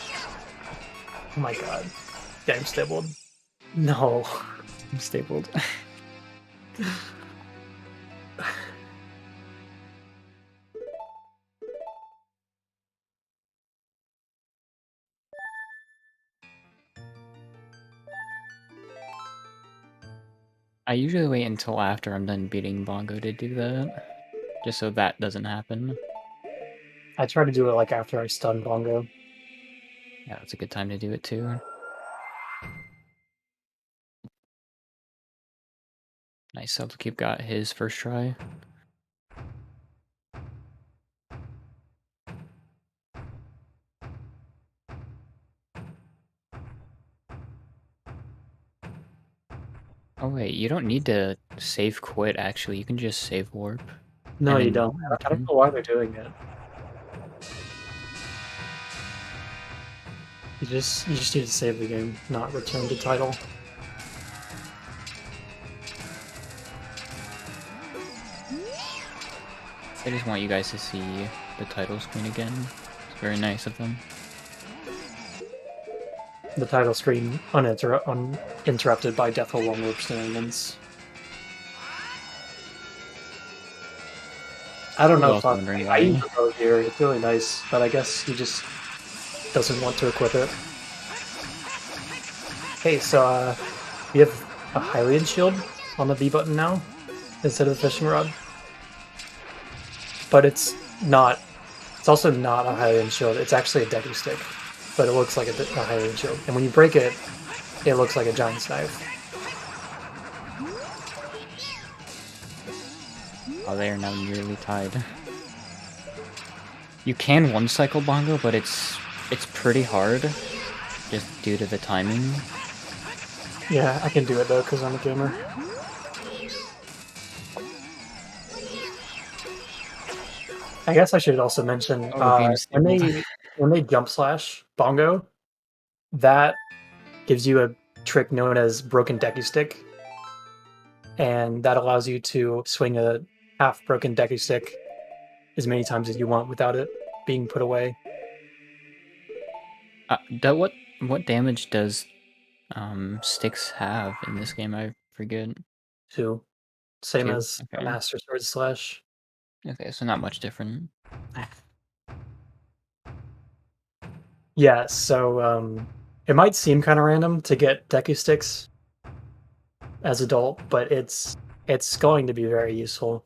Speaker 3: Oh my god. Game stabled. No.
Speaker 2: I'm stapled. I usually wait until after I'm done beating Bongo to do that, just so that doesn't happen.
Speaker 3: I try to do it like after I stun Bongo.
Speaker 2: Yeah, that's a good time to do it too. Nice, Keep got his first try.
Speaker 3: Oh
Speaker 2: wait, you don't need to save quit actually, you can just save warp.
Speaker 3: No, you don't. I don't know why they're doing it. You just need to save the game, not return to title.
Speaker 2: I just want you guys to see the title screen again. It's very nice of them.
Speaker 3: The title screen uninterrupted by Death Hole Long Warp shenanigans. I don't know if I use the bow here. It's really nice, but I guess he just doesn't want to equip it. Hey, so we have a Hylian Shield on the B button now instead of the fishing rod. But it's not. It's also not a Hylian Shield. It's actually a Deku Stick, but it looks like a Hylian Shield. And when you break it, it looks like a giant's knife.
Speaker 2: Oh, they are now nearly tied. You can one-cycle Bongo, but it's pretty hard, just due to the timing.
Speaker 3: Yeah, I can do it though, because I'm a gamer. I guess I should also mention, when they jump slash Bongo, that gives you a trick known as Broken Deku Stick, and that allows you to swing a half-broken Deku Stick as many times as you want without it being put away.
Speaker 2: What damage does sticks have in this game? I forget.
Speaker 3: 2. Same
Speaker 2: 2?
Speaker 3: as
Speaker 2: Okay.
Speaker 3: Master Sword Slash.
Speaker 2: Okay, so not much different.
Speaker 3: Yeah, so it might seem kind of random to get Deku Sticks as adult, but it's going to be very useful.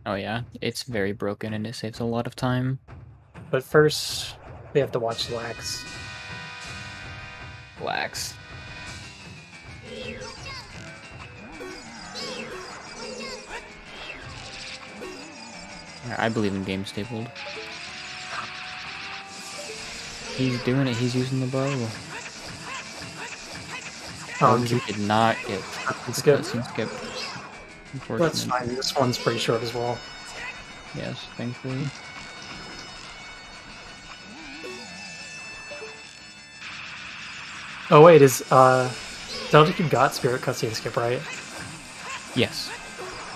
Speaker 2: Oh yeah, it's very broken and it saves a lot of time.
Speaker 3: But first, we have to watch Lax.
Speaker 2: Lax. I believe in game stapled. He's doing it, he's using the bow. He did not get
Speaker 3: skip. That's fine, this one's pretty short as well.
Speaker 2: Yes, thankfully.
Speaker 3: Oh wait, is Zelda got Spirit Cutscene skip, right?
Speaker 2: Yes.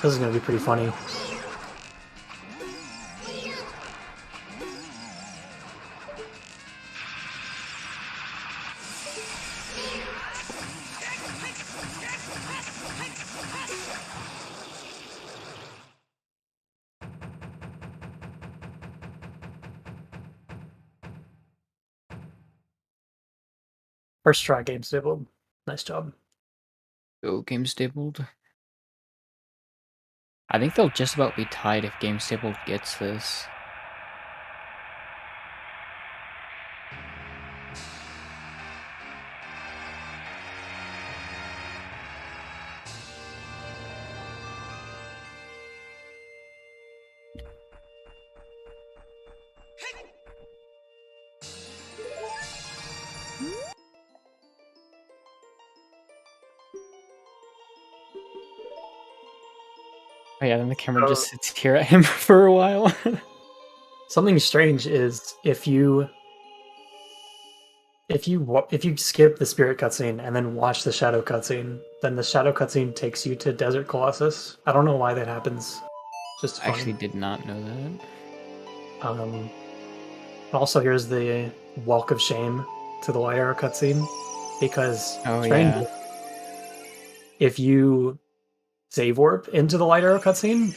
Speaker 3: This is gonna be pretty funny. First try, game stapled. Nice job.
Speaker 2: Go game stapled. I think they'll just about be tied if game stapled gets this. Oh yeah, then the camera just sits here at him for a while.
Speaker 3: Something strange is if you skip the Spirit cutscene and then watch the Shadow cutscene, then the Shadow cutscene takes you to Desert Colossus. I don't know why that happens. Just
Speaker 2: I actually did not know that.
Speaker 3: Also, here's the Walk of Shame to the Light Arrow cutscene, because if you save warp into the Light Arrow cutscene,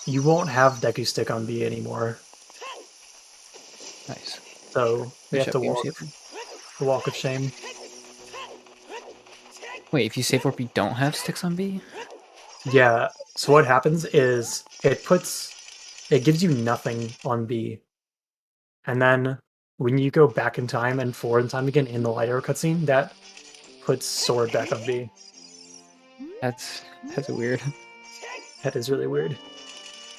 Speaker 3: you won't have Deku Stick on B anymore.
Speaker 2: Nice.
Speaker 3: So we have to walk the Walk of Shame.
Speaker 2: Wait, if you save warp, you don't have sticks on B?
Speaker 3: Yeah, so what happens is it gives you nothing on B. And then when you go back in time and forward in time again in the light arrow cutscene, that puts sword back on B.
Speaker 2: That's weird.
Speaker 3: That is really weird.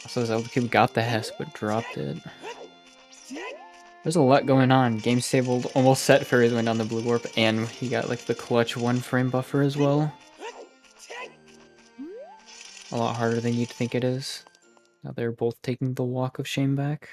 Speaker 2: Also, Zelda Cube got the Hess, but dropped it. There's a lot going on. Game stable almost set for his win on the blue warp, and he got like the clutch 1-frame buffer as well. A lot harder than you'd think it is. Now they're both taking the walk of shame back.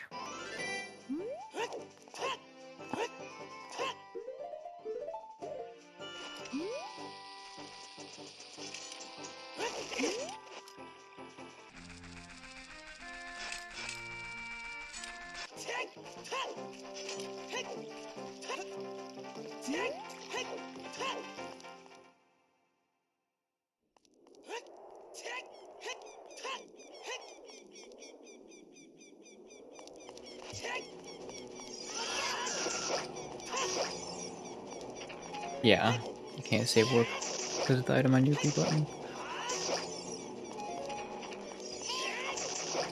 Speaker 2: Yeah, you can't save warp because of the item on your B button.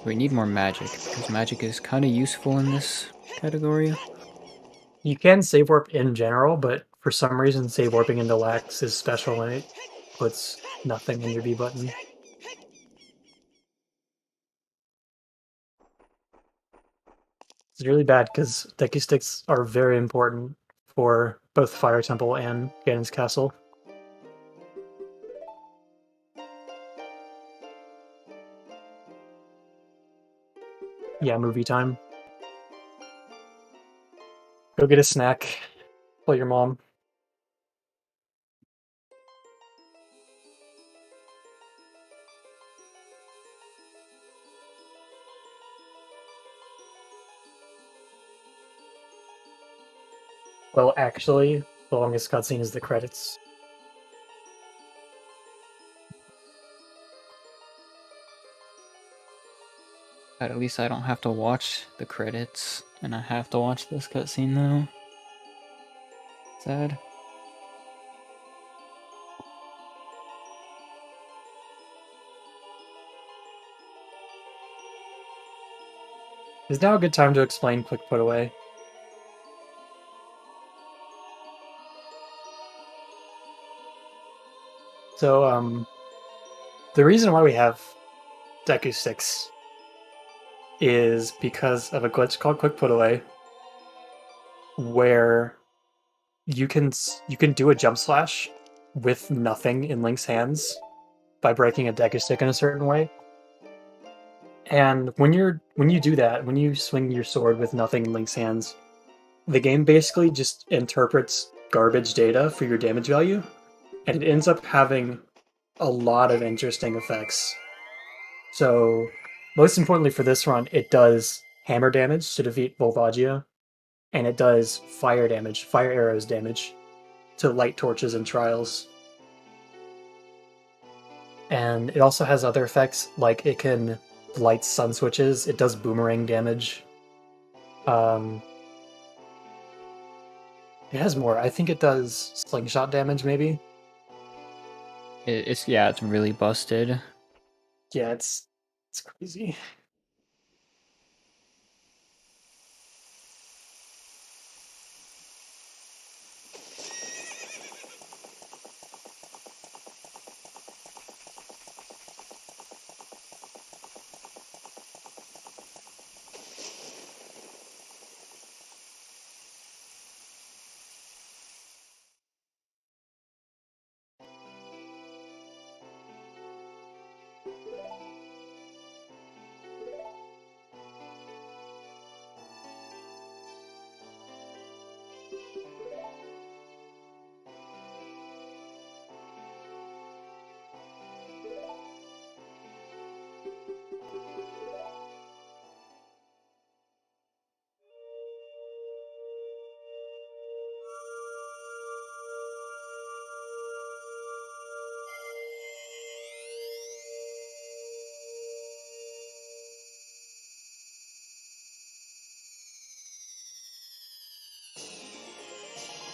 Speaker 2: We need more magic, because magic is kind of useful in this category.
Speaker 3: You can save warp in general, but for some reason save warping into lax is special and it puts nothing in your B button. It's really bad because Deku Sticks are very important for both Fire Temple and Ganon's Castle. Yeah, movie time. Go get a snack. Play your mom. Well, actually, the longest cutscene is the credits.
Speaker 2: But at least I don't have to watch the credits, and I have to watch this cutscene though. Sad.
Speaker 3: Is now a good time to explain Quick Put Away? So, the reason why we have Deku Sticks is because of a glitch called Quick Put Away, where you can do a jump slash with nothing in Link's hands by breaking a Deku Stick in a certain way. And when you do that, when you swing your sword with nothing in Link's hands, the game basically just interprets garbage data for your damage value, and it ends up having a lot of interesting effects. So, most importantly for this run, it does hammer damage to defeat Volvagia, and it does fire damage, fire arrows damage, to light torches and trials. And it also has other effects, like it can light sun switches, it does boomerang damage. It has more. I think it does slingshot damage, maybe.
Speaker 2: It's really busted.
Speaker 3: Yeah, it's crazy.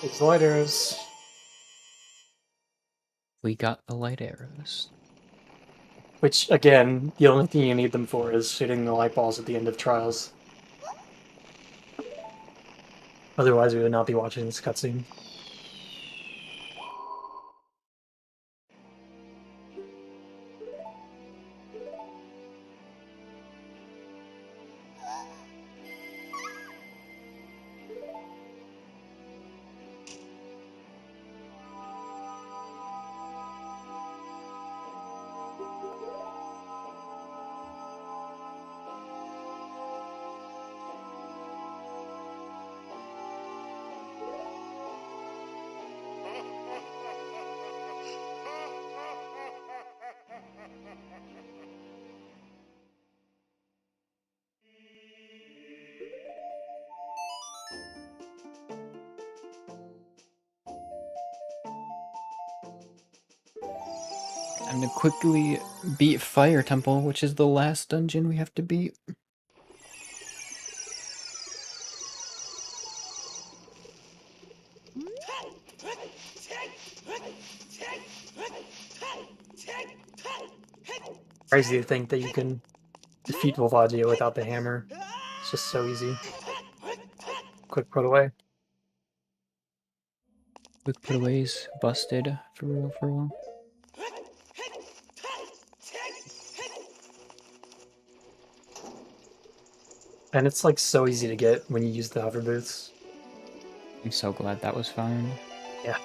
Speaker 3: It's lighters.
Speaker 2: We got the light arrows.
Speaker 3: Which, again, the only thing you need them for is shooting the light balls at the end of trials. Otherwise, we would not be watching this cutscene.
Speaker 2: Time to quickly beat Fire Temple, which is the last dungeon we have to beat.
Speaker 3: Crazy to think that you can defeat Volvagia without the hammer. It's just so easy. Quick put away.
Speaker 2: Quick putaways busted for real, for real.
Speaker 3: And it's like so easy to get when you use the hover boots.
Speaker 2: I'm so glad that was found.
Speaker 3: Yeah.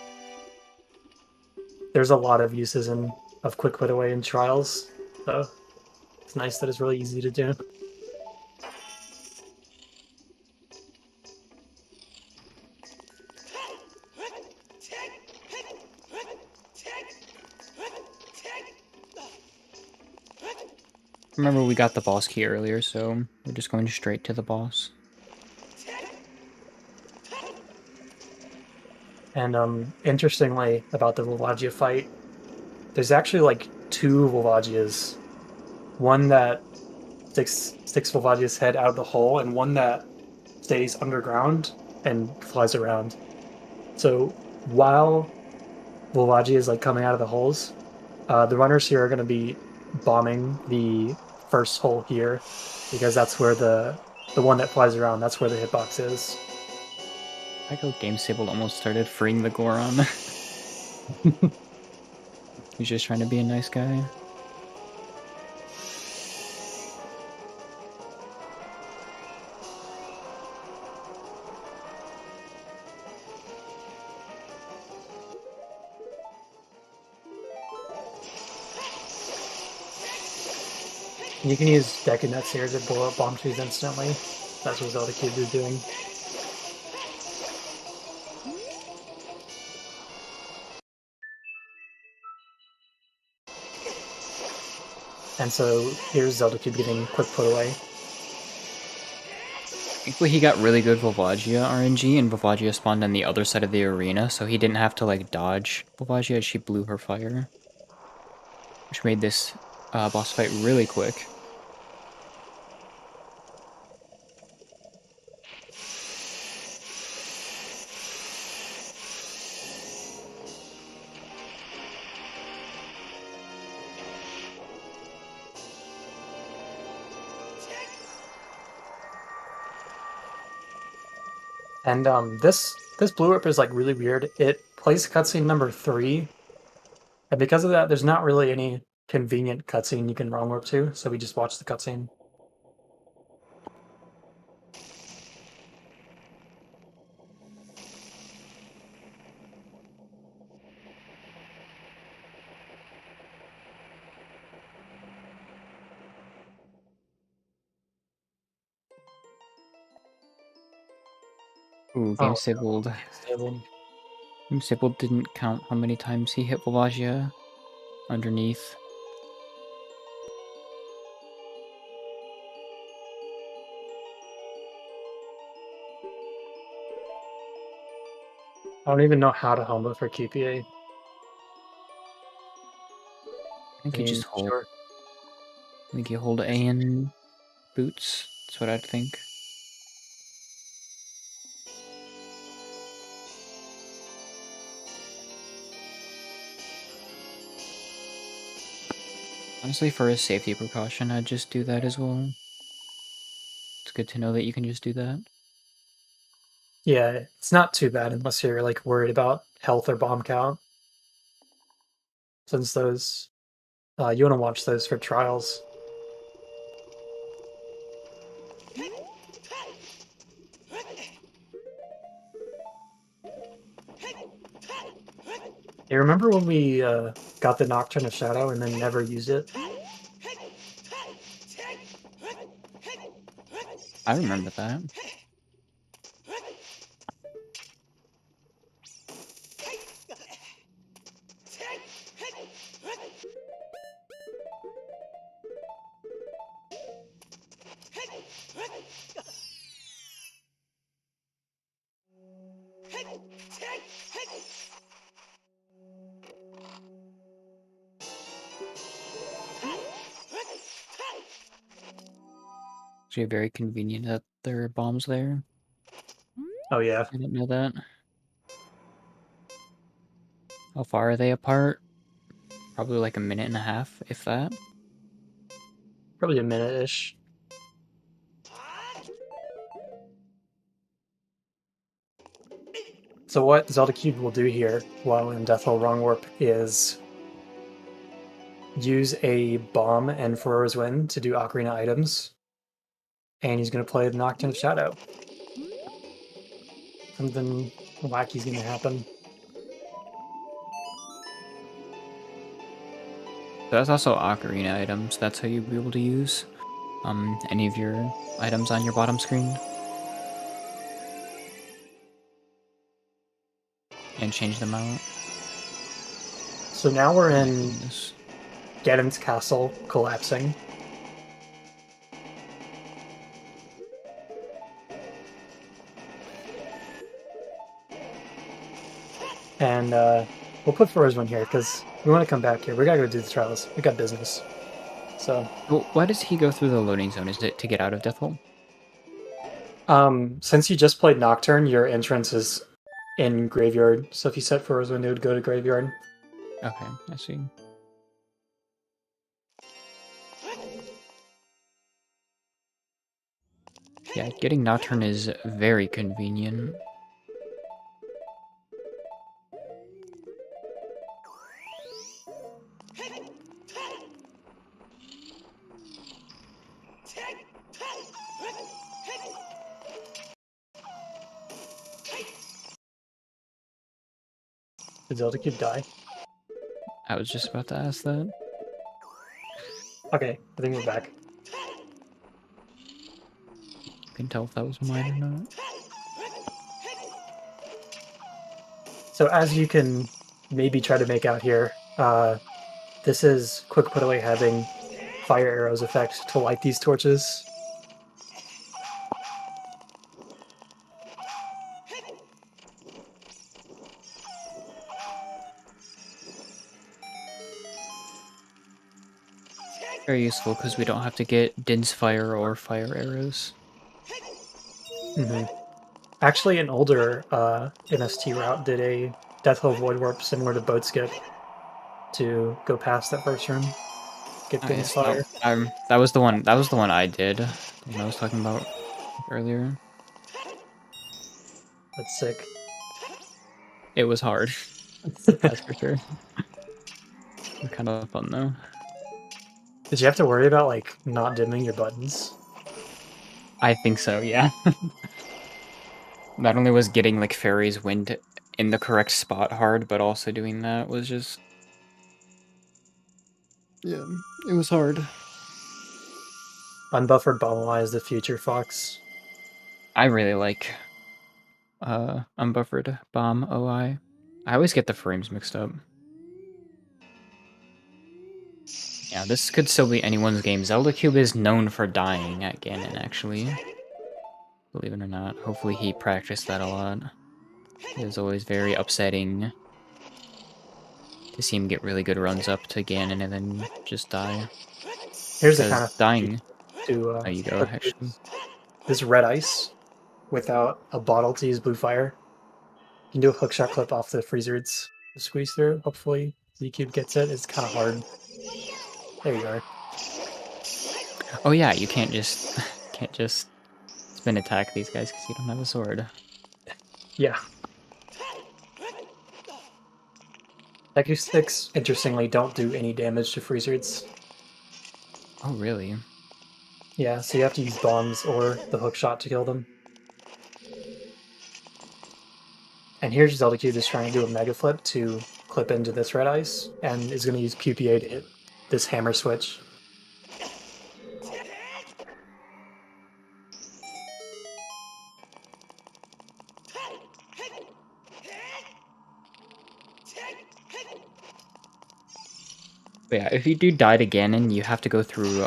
Speaker 3: There's a lot of uses of quick put away in trials, so it's nice that it's really easy to do.
Speaker 2: Remember, we got the boss key earlier, so we're just going straight to the boss.
Speaker 3: And interestingly about the Volvagia fight, there's actually like two Volvagias. One that sticks Volvagia's head out of the hole, and one that stays underground and flies around. So while Volvagia is like coming out of the holes, the runners here are going to be bombing the first hole here, because that's where the one that flies around, that's where the hitbox is.
Speaker 2: I go GameStable almost started freeing the Goron. He's just trying to be a nice guy.
Speaker 3: You can use Deku Nuts here to blow up bomb trees instantly. That's what Zelda Cube is doing. And so here's Zelda Cube getting quick put away.
Speaker 2: Thankfully, he got really good Volvagia RNG, and Volvagia spawned on the other side of the arena, so he didn't have to like dodge Volvagia as she blew her fire, which made this boss fight really quick.
Speaker 3: And this blue whip is like really weird. It plays cutscene number 3, and because of that, there's not really any convenient cutscene you can wrong whip to, so we just watch the cutscene.
Speaker 2: Ooh,
Speaker 3: Oh,
Speaker 2: GameStable.
Speaker 3: stable.
Speaker 2: GameStable didn't count how many times he hit Volvagia underneath.
Speaker 3: I don't even know how to home for QPA.
Speaker 2: I think you just hold.
Speaker 3: Sure.
Speaker 2: I think you hold A in boots. That's what I'd think. Honestly, for a safety precaution, I'd just do that as well. It's good to know that you can just do that.
Speaker 3: Yeah, it's not too bad unless you're like worried about health or bomb count. Since those, you want to watch those for trials. You remember when we got the Nocturne of Shadow and then never used it?
Speaker 2: I remember that. Actually, very convenient that there are bombs there.
Speaker 3: Oh yeah,
Speaker 2: I didn't know that. How far are they apart? Probably like a minute and a half, if that.
Speaker 3: probably a minute-ish. So what Zelda Cube will do here while in Death Hole Wrong Warp is use a bomb and Furo's Wind to do Ocarina items. And he's going to play the Nocturne of Shadow. Something wacky's going to happen.
Speaker 2: That's also Ocarina items. That's how you'll be able to use any of your items on your bottom screen. And change them out.
Speaker 3: So now we're in
Speaker 2: Goodness.
Speaker 3: Ganon's castle collapsing. And we'll put Furo's Wind here because we want to come back here. We gotta go do the trials. We got business. So,
Speaker 2: Well, why does he go through the loading zone? Is it to get out of Death Hole?
Speaker 3: since you just played Nocturne, your entrance is in Graveyard. So if you set Furo's Wind, it would go to Graveyard.
Speaker 2: Okay, I see. Yeah, getting Nocturne is very convenient.
Speaker 3: Did Zelda Cube die?
Speaker 2: I was just about to ask that.
Speaker 3: Okay, I think we're back.
Speaker 2: You can tell if that was mine or not.
Speaker 3: So as you can maybe try to make out here, this is Quick Put Away having Fire Arrows effect to light these torches.
Speaker 2: Very useful because we don't have to get Din's Fire or Fire Arrows.
Speaker 3: Mm-hmm. Actually, an older MST route did a Death Hole Void Warp similar to Boat Skip to go past that first room. Get Din's Fire.
Speaker 2: That was the one. That was the one I did. The one I was talking about earlier.
Speaker 3: That's sick.
Speaker 2: It was hard. That's for sure. Kind of fun though.
Speaker 3: Did you have to worry about like not dimming your buttons?
Speaker 2: I think so. Yeah. Not only was getting like Fairy's Wind in the correct spot hard, but also doing that was just... Yeah, it was hard.
Speaker 3: Unbuffered Bomb OI is the future, Fox.
Speaker 2: I really like Unbuffered Bomb OI. I always get the frames mixed up. Yeah, this could still be anyone's game. Zelda Cube is known for dying at Ganon, actually. Believe it or not. Hopefully he practiced that a lot. It was always very upsetting to see him get really good runs up to Ganon and then just die.
Speaker 3: Here's the kind of
Speaker 2: dying.
Speaker 3: to
Speaker 2: There you go, actually.
Speaker 3: this red ice without a bottle to use blue fire. You can do a hookshot clip off the freezer. It's squeeze through. Hopefully Z Cube gets it. It's kind of hard. There you are.
Speaker 2: Oh yeah, you can't just spin attack these guys because you don't have a sword.
Speaker 3: Yeah. Deku sticks, interestingly, don't do any damage to freezers.
Speaker 2: Oh really?
Speaker 3: Yeah, so you have to use bombs or the hook shot to kill them. And here's Zelda Cube just trying to do a mega flip to clip into this red ice, and is going to use QPA to hit this hammer switch.
Speaker 2: But yeah, if you do die to Ganon, you have to go through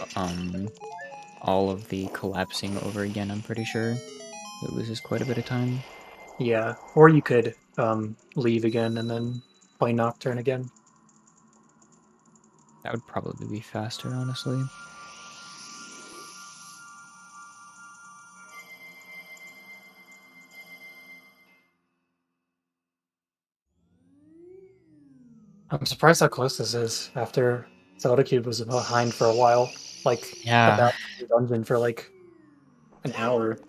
Speaker 2: all of the collapsing over again, I'm pretty sure. It loses quite a bit of time.
Speaker 3: Yeah, or you could leave again and then play Nocturne again.
Speaker 2: That would probably be faster, honestly.
Speaker 3: I'm surprised how close this is after Zelda Cube was behind for a while. Like,
Speaker 2: Yeah,
Speaker 3: about the dungeon for like an hour.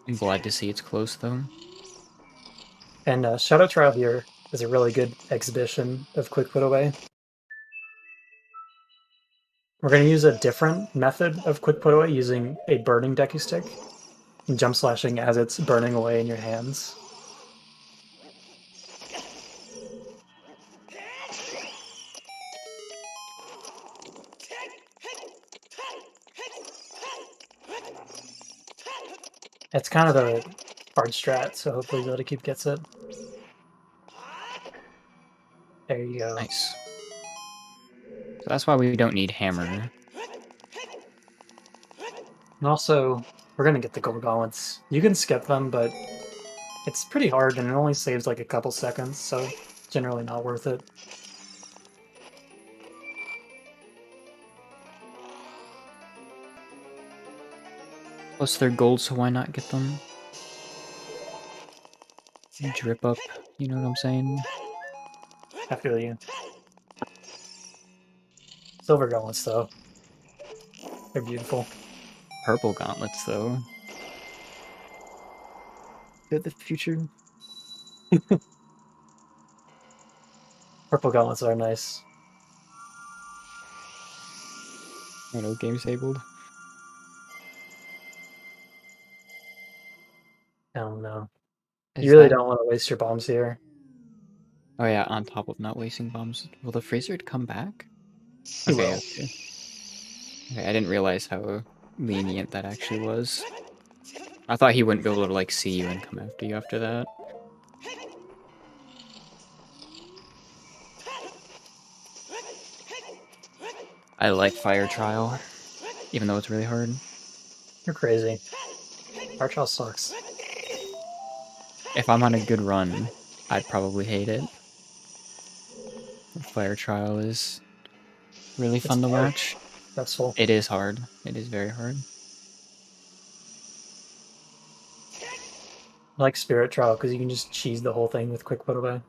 Speaker 2: I'm glad to see it's close though.
Speaker 3: And Shadow Trial here is a really good exhibition of quick put away. We're going to use a different method of quick put away using a burning Deku Stick and jump slashing as it's burning away in your hands. It's kind of a hard strat, so hopefully Zelda Cube gets it. There you go.
Speaker 2: Nice. So that's why we don't need hammer.
Speaker 3: And also, we're going to get the gold gauntlets. You can skip them, but it's pretty hard and it only saves like a couple seconds, so generally not worth it.
Speaker 2: Plus they're gold, so why not get them? Drip up, you know what I'm saying?
Speaker 3: I feel you. Silver gauntlets, though. They're beautiful.
Speaker 2: Purple gauntlets, though.
Speaker 3: They're the future. Purple gauntlets are nice.
Speaker 2: I know, game disabled.
Speaker 3: I don't know.
Speaker 2: Is
Speaker 3: You really
Speaker 2: that...
Speaker 3: don't want to waste your bombs here.
Speaker 2: Oh yeah, on top of not wasting bombs. Will the freezer come back?
Speaker 3: He
Speaker 2: Okay,
Speaker 3: will.
Speaker 2: okay. Okay, I didn't realize how lenient that actually was. I thought he wouldn't be able to, like, see you and come after you after that. I like Fire Trial, even though it's really hard.
Speaker 3: You're crazy. Fire Trial sucks.
Speaker 2: If I'm on a good run, I'd probably hate it. Fire Trial is really fun to
Speaker 3: hard.
Speaker 2: watch.
Speaker 3: Stressful.
Speaker 2: It is hard. It is very hard.
Speaker 3: I like Spirit Trial because you can just cheese the whole thing with quick put away.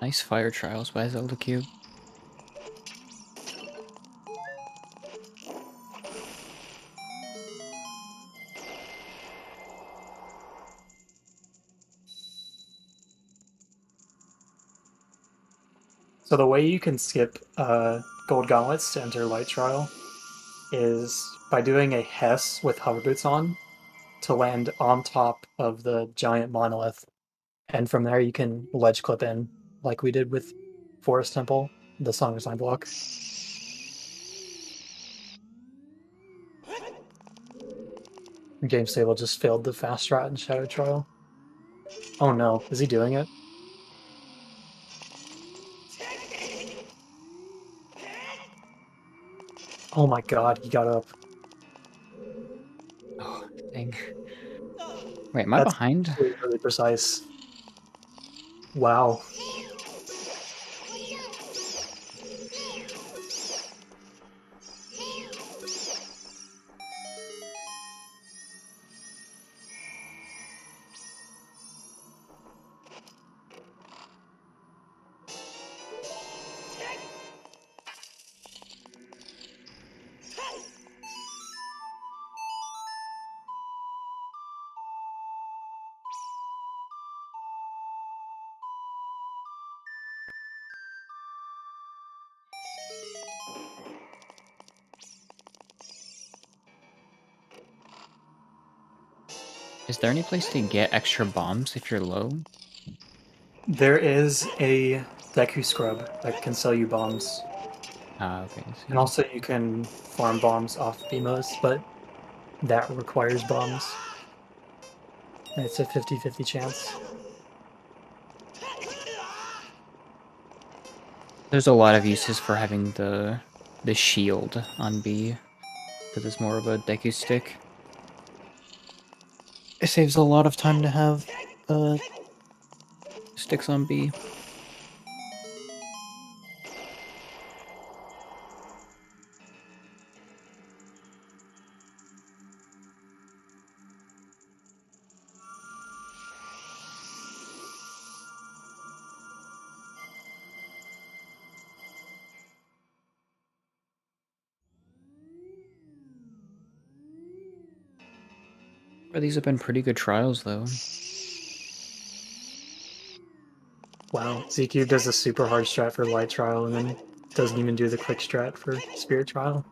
Speaker 2: Nice Fire Trials by Zelda Cube.
Speaker 3: So the way you can skip gold gauntlets to enter light trial is by doing a Hess with hover boots on to land on top of the giant monolith. And from there you can ledge clip in, like we did with Forest Temple, the Song Design block. Game Stable just failed the fast strat in Shadow Trial. Oh no, is he doing it? Oh my god, he got up.
Speaker 2: Oh, dang. Wait, am I
Speaker 3: That's
Speaker 2: behind?
Speaker 3: really, really precise. Wow.
Speaker 2: Is there any place to get extra bombs if you're low?
Speaker 3: There is a Deku Scrub that can sell you bombs.
Speaker 2: Ah, okay. I
Speaker 3: And
Speaker 2: see.
Speaker 3: also you can farm bombs off Beamos, but that requires bombs. And it's a 50-50 chance.
Speaker 2: There's a lot of uses for having the shield on B, because it's more of a Deku stick. It saves a lot of time to have sticks on B. These have been pretty good trials, though.
Speaker 3: Wow, ZQ does a super hard strat for light trial and then doesn't even do the quick strat for spirit trial.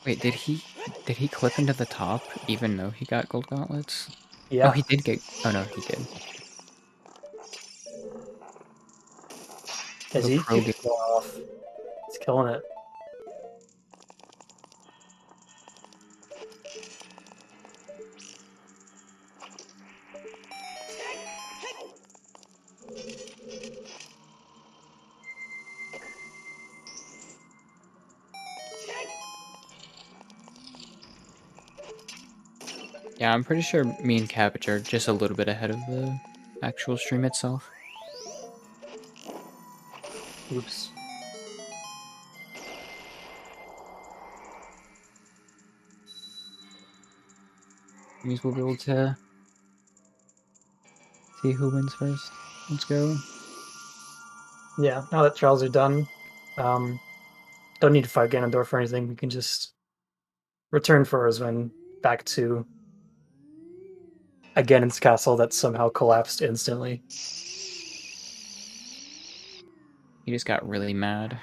Speaker 2: Wait, did he clip into the top even though he got gold gauntlets? Oh,
Speaker 3: Yeah,
Speaker 2: he did get. Oh no, he did.
Speaker 3: as
Speaker 2: The
Speaker 3: he
Speaker 2: pro
Speaker 3: keeps
Speaker 2: game.
Speaker 3: going off. He's killing it.
Speaker 2: Yeah, I'm pretty sure me and Cabbage are just a little bit ahead of the actual stream itself.
Speaker 3: Oops.
Speaker 2: Means we'll be able to see who wins first. Let's go.
Speaker 3: Yeah, now that trials are done, don't need to fight Ganondorf or anything. We can just return for Roswin back to a Ganon's castle that somehow collapsed instantly.
Speaker 2: He just got really mad.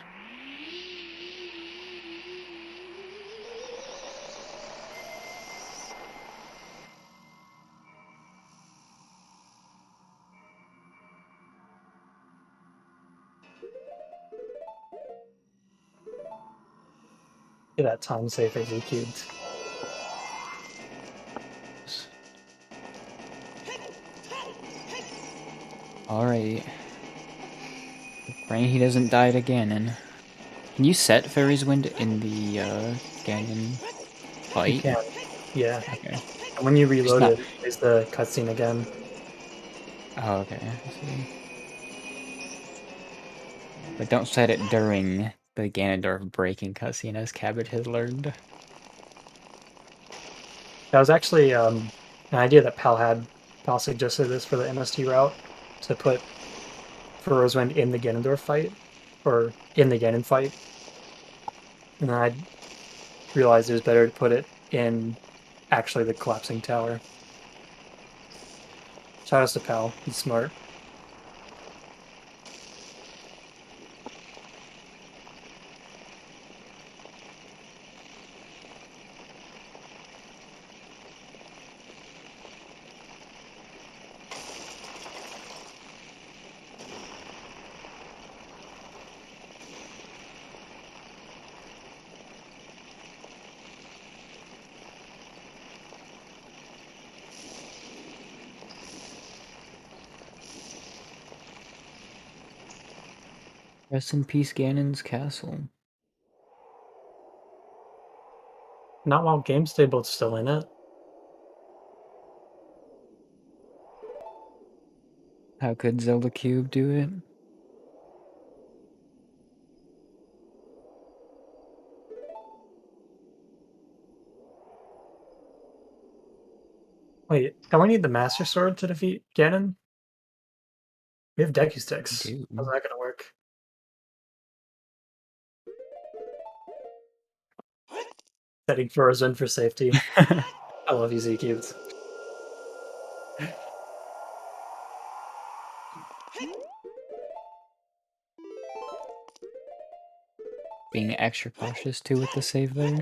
Speaker 3: Get that time safe executed.
Speaker 2: Alright. Praying he doesn't die to Ganon. Can you set Fairy's Wind in the Ganon
Speaker 3: You
Speaker 2: fight?
Speaker 3: can, yeah.
Speaker 2: Okay.
Speaker 3: And when you reload
Speaker 2: not-
Speaker 3: it, there's the cutscene again.
Speaker 2: Oh, okay. I see. But don't set it during the Ganondorf breaking cutscene, as Cabbage has learned.
Speaker 3: That was actually an idea that Pal had. Pal suggested this for the MST route to put for Rosewind in the Ganondorf fight, or in the Ganon fight. And then I realized it was better to put it in actually the collapsing tower. Shout out to Pal, he's smart.
Speaker 2: Rest in peace, Ganon's castle.
Speaker 3: Not while Game Stable's still in it.
Speaker 2: How could Zelda Cube do it?
Speaker 3: Wait, don't we need the Master Sword to defeat Ganon? We have Deku Sticks.
Speaker 2: Dude.
Speaker 3: How's that gonna work? Setting Frozen for safety. I love you, Z-Cubes.
Speaker 2: Being extra cautious too with the save there.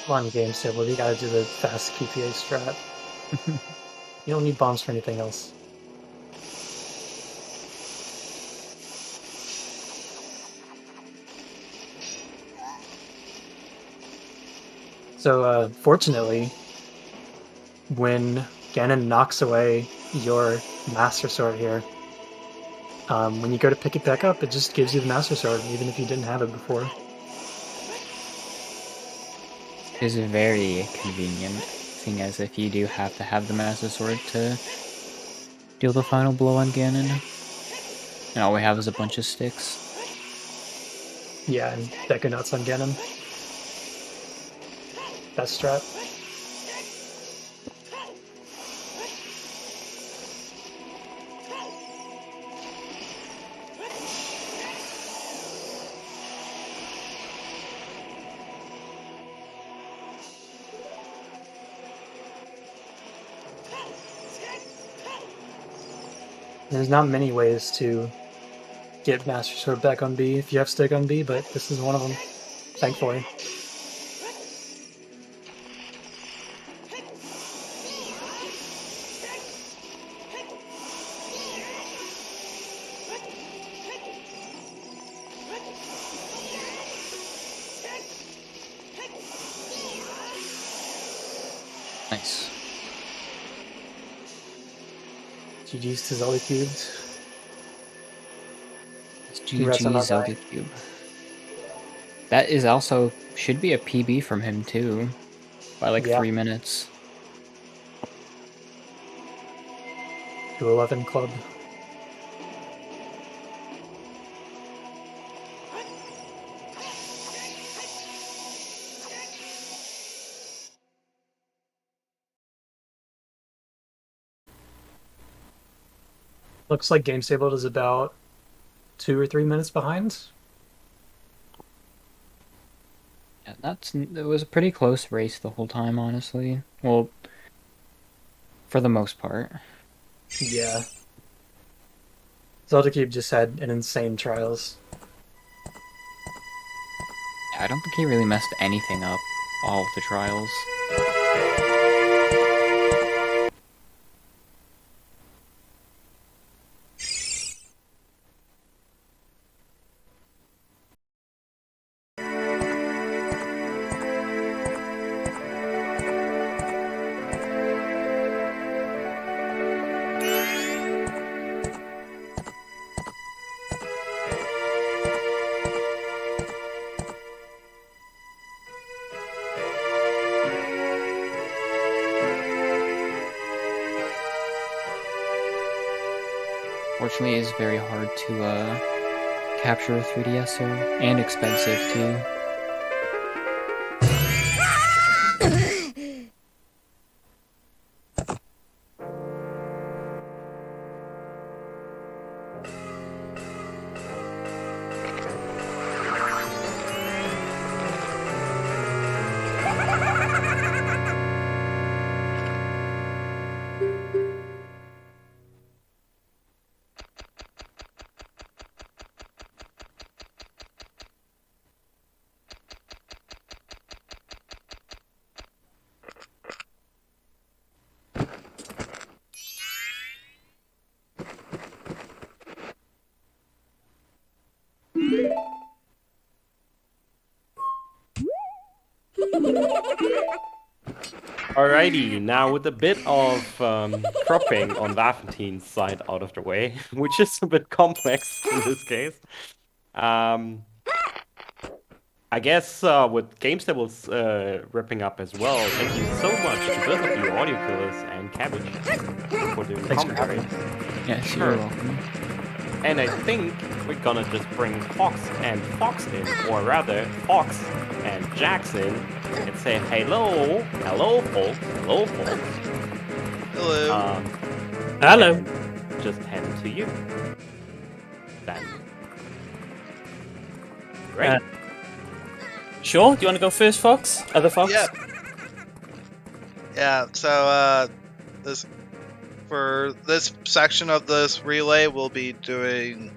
Speaker 3: Come on, Game Stable, you gotta do the fast QPA strat. You don't need bombs for anything else. So, fortunately, when Ganon knocks away your Master Sword here, when you go to pick it back up, it just gives you the Master Sword, even if you didn't have it before.
Speaker 2: Is very convenient, seeing as if you do have to have the Master Sword to deal the final blow on Ganon. And all we have is a bunch of sticks.
Speaker 3: Yeah, and Deku Nuts on Ganon. Best strat. There's not many ways to get Master Sword back on B if you have Stick on B, but this is one of them, thankfully.
Speaker 2: Nice.
Speaker 3: GG's to Zelda Cubes.
Speaker 2: It's
Speaker 3: Congrats on
Speaker 2: GG
Speaker 3: not
Speaker 2: Zelda
Speaker 3: dying.
Speaker 2: Cube. That is also, should be a PB from him too, by like
Speaker 3: Yeah.
Speaker 2: 3 minutes.
Speaker 3: 211 Club. Looks like Game Stable is about 2 or 3 minutes behind.
Speaker 2: Yeah, it was a pretty close race the whole time, honestly. Well, for the most part.
Speaker 3: Yeah. Zelda Cube just had an insane trials.
Speaker 2: I don't think he really messed anything up, all of the trials. Fortunately, it's very hard to capture a 3DSer, and expensive too.
Speaker 1: Alrighty, now with a bit of cropping on Vaffentine's side out of the way, which is a bit complex in this case. I guess with Games that was ripping up as well, thank you so much to both of you, Audio Killers and Cabbage, for doing
Speaker 3: Thanks for
Speaker 1: commentary.
Speaker 2: Yes,
Speaker 1: Sure.
Speaker 2: you're welcome.
Speaker 1: And I think we're gonna just bring Fox and Fox in, or rather, Fox and Jackson, and say hello, hello folks, hello folks.
Speaker 4: Hello.
Speaker 3: Hello.
Speaker 1: And just hand to you. Then. Great.
Speaker 5: Sure. Do you want to go first, Fox? Other Fox?
Speaker 4: Yeah. Yeah. So for this section of this relay, we'll be doing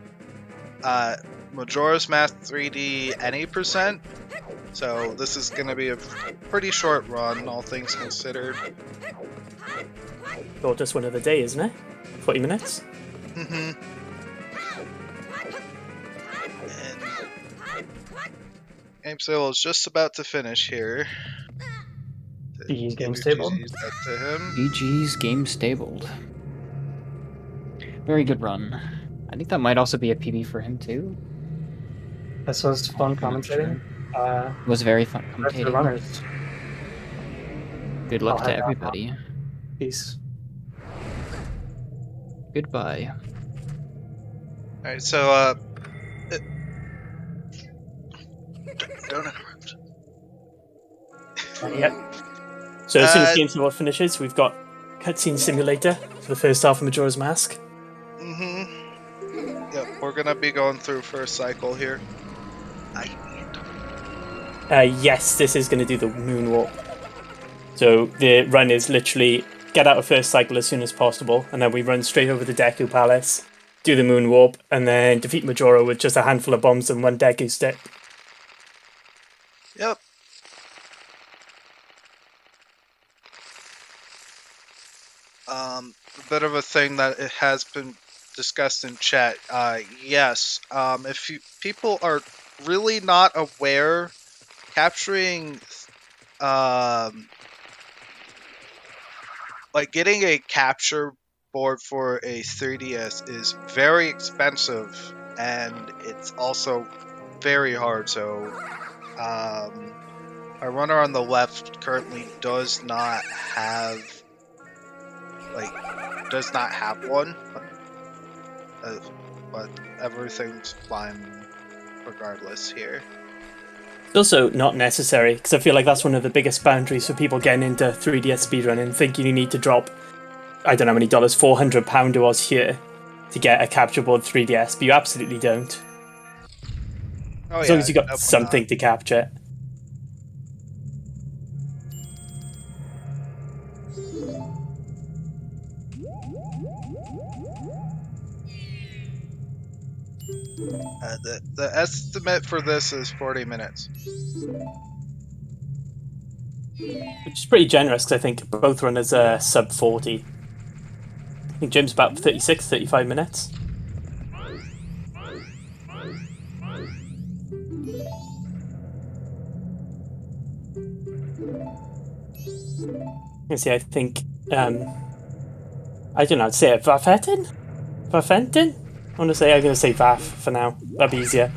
Speaker 4: Majora's Mask 3D any percent. So this is going to be a pretty short run, all things considered.
Speaker 5: Or just one of the day, isn't it? 40 minutes.
Speaker 4: Mm-hmm. And GameSale is just about to finish here.
Speaker 3: GG's Game Stable.
Speaker 4: Introduce that to him.
Speaker 2: GG's game stabled. Very good run. I think that might also be a PB for him too.
Speaker 3: This was fun commentating.
Speaker 2: It was very fun
Speaker 3: Rest of the
Speaker 2: commentating.
Speaker 3: runners.
Speaker 2: Good luck
Speaker 3: I'll
Speaker 2: to
Speaker 3: head out.
Speaker 2: everybody.
Speaker 3: Peace.
Speaker 2: Goodbye.
Speaker 4: Alright, so don't interrupt.
Speaker 5: Yep. So as soon as
Speaker 4: Uh,
Speaker 5: Game Stable finishes, we've got Cutscene Simulator for the first half of Majora's Mask.
Speaker 4: Mm-hmm. Yep, we're gonna be going through first cycle here.
Speaker 5: Yes, this is going to do the moonwalk. So the run is literally get out of first cycle as soon as possible, and then we run straight over the Deku Palace, do the moonwarp, and then defeat Majora with just a handful of bombs and one Deku stick.
Speaker 4: Yep. A bit of a thing that it has been discussed in chat. Yes. If people are really not aware, capturing, like getting a capture board for a 3DS is very expensive, and it's also very hard. So, our runner on the left currently does not have one, but everything's fine regardless here.
Speaker 5: It's also not necessary, because I feel like that's one of the biggest boundaries for people getting into 3DS speedrunning, thinking you need to drop, I don't know how many dollars, £400 it was here, to get a capture board 3DS, but you absolutely don't.
Speaker 4: Oh,
Speaker 5: As long as you got
Speaker 4: definitely
Speaker 5: something
Speaker 4: not.
Speaker 5: to capture.
Speaker 4: The estimate for this is 40 minutes.
Speaker 5: Which is pretty generous, because I think both runners are sub 40. I think Jim's about 36, 35 minutes. You see, I think, I don't know, I'd say Vafentin? I'm going to say Vaf for now. That'd be easier.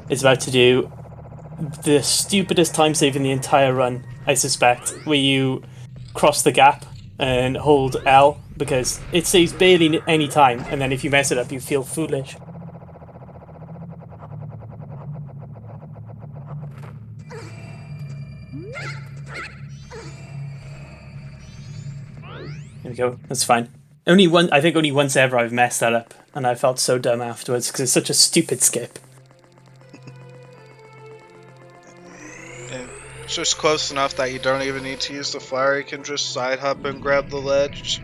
Speaker 5: Is about to do the stupidest time save in the entire run, I suspect, where you cross the gap and hold L, because it saves barely any time, and then if you mess it up, you feel foolish. There we go, that's fine. I think only once ever I've messed that up, and I felt so dumb afterwards, because it's such a stupid skip.
Speaker 4: And it's just close enough that you don't even need to use the flyer. You can just side hop and grab the ledge.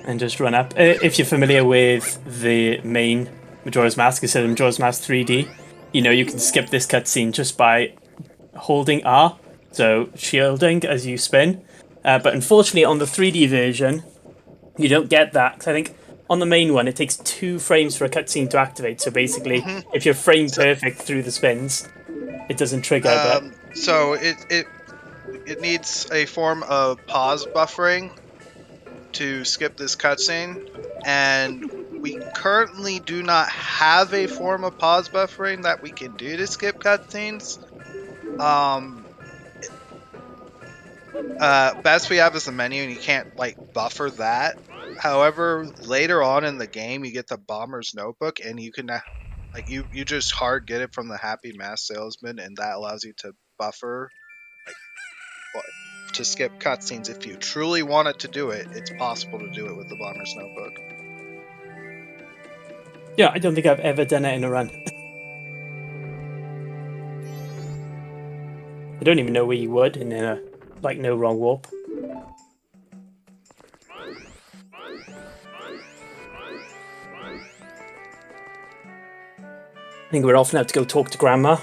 Speaker 5: And just run up. If you're familiar with the main Majora's Mask, instead of Majora's Mask 3D, you know you can skip this cutscene just by holding R, so shielding as you spin. But unfortunately on the 3D version, you don't get that, 'cause I think on the main one it takes 2 frames for a cutscene to activate, so basically if you're frame perfect through the spins, It doesn't trigger, but
Speaker 4: So it needs a form of pause buffering to skip this cutscene, and we currently do not have a form of pause buffering that we can do to skip cutscenes. Best we have is the menu, and you can't like buffer that. However, later on in the game, you get the Bomber's Notebook, and you can like you just hard get it from the Happy Mask Salesman, and that allows you to buffer, like, to skip cutscenes. If you truly wanted to do it, it's possible to do it with the Bomber's Notebook.
Speaker 5: yeah, I don't think I've ever done it in a run. I don't even know where you would in a like no wrong warp. I think we're off now to go talk to Grandma.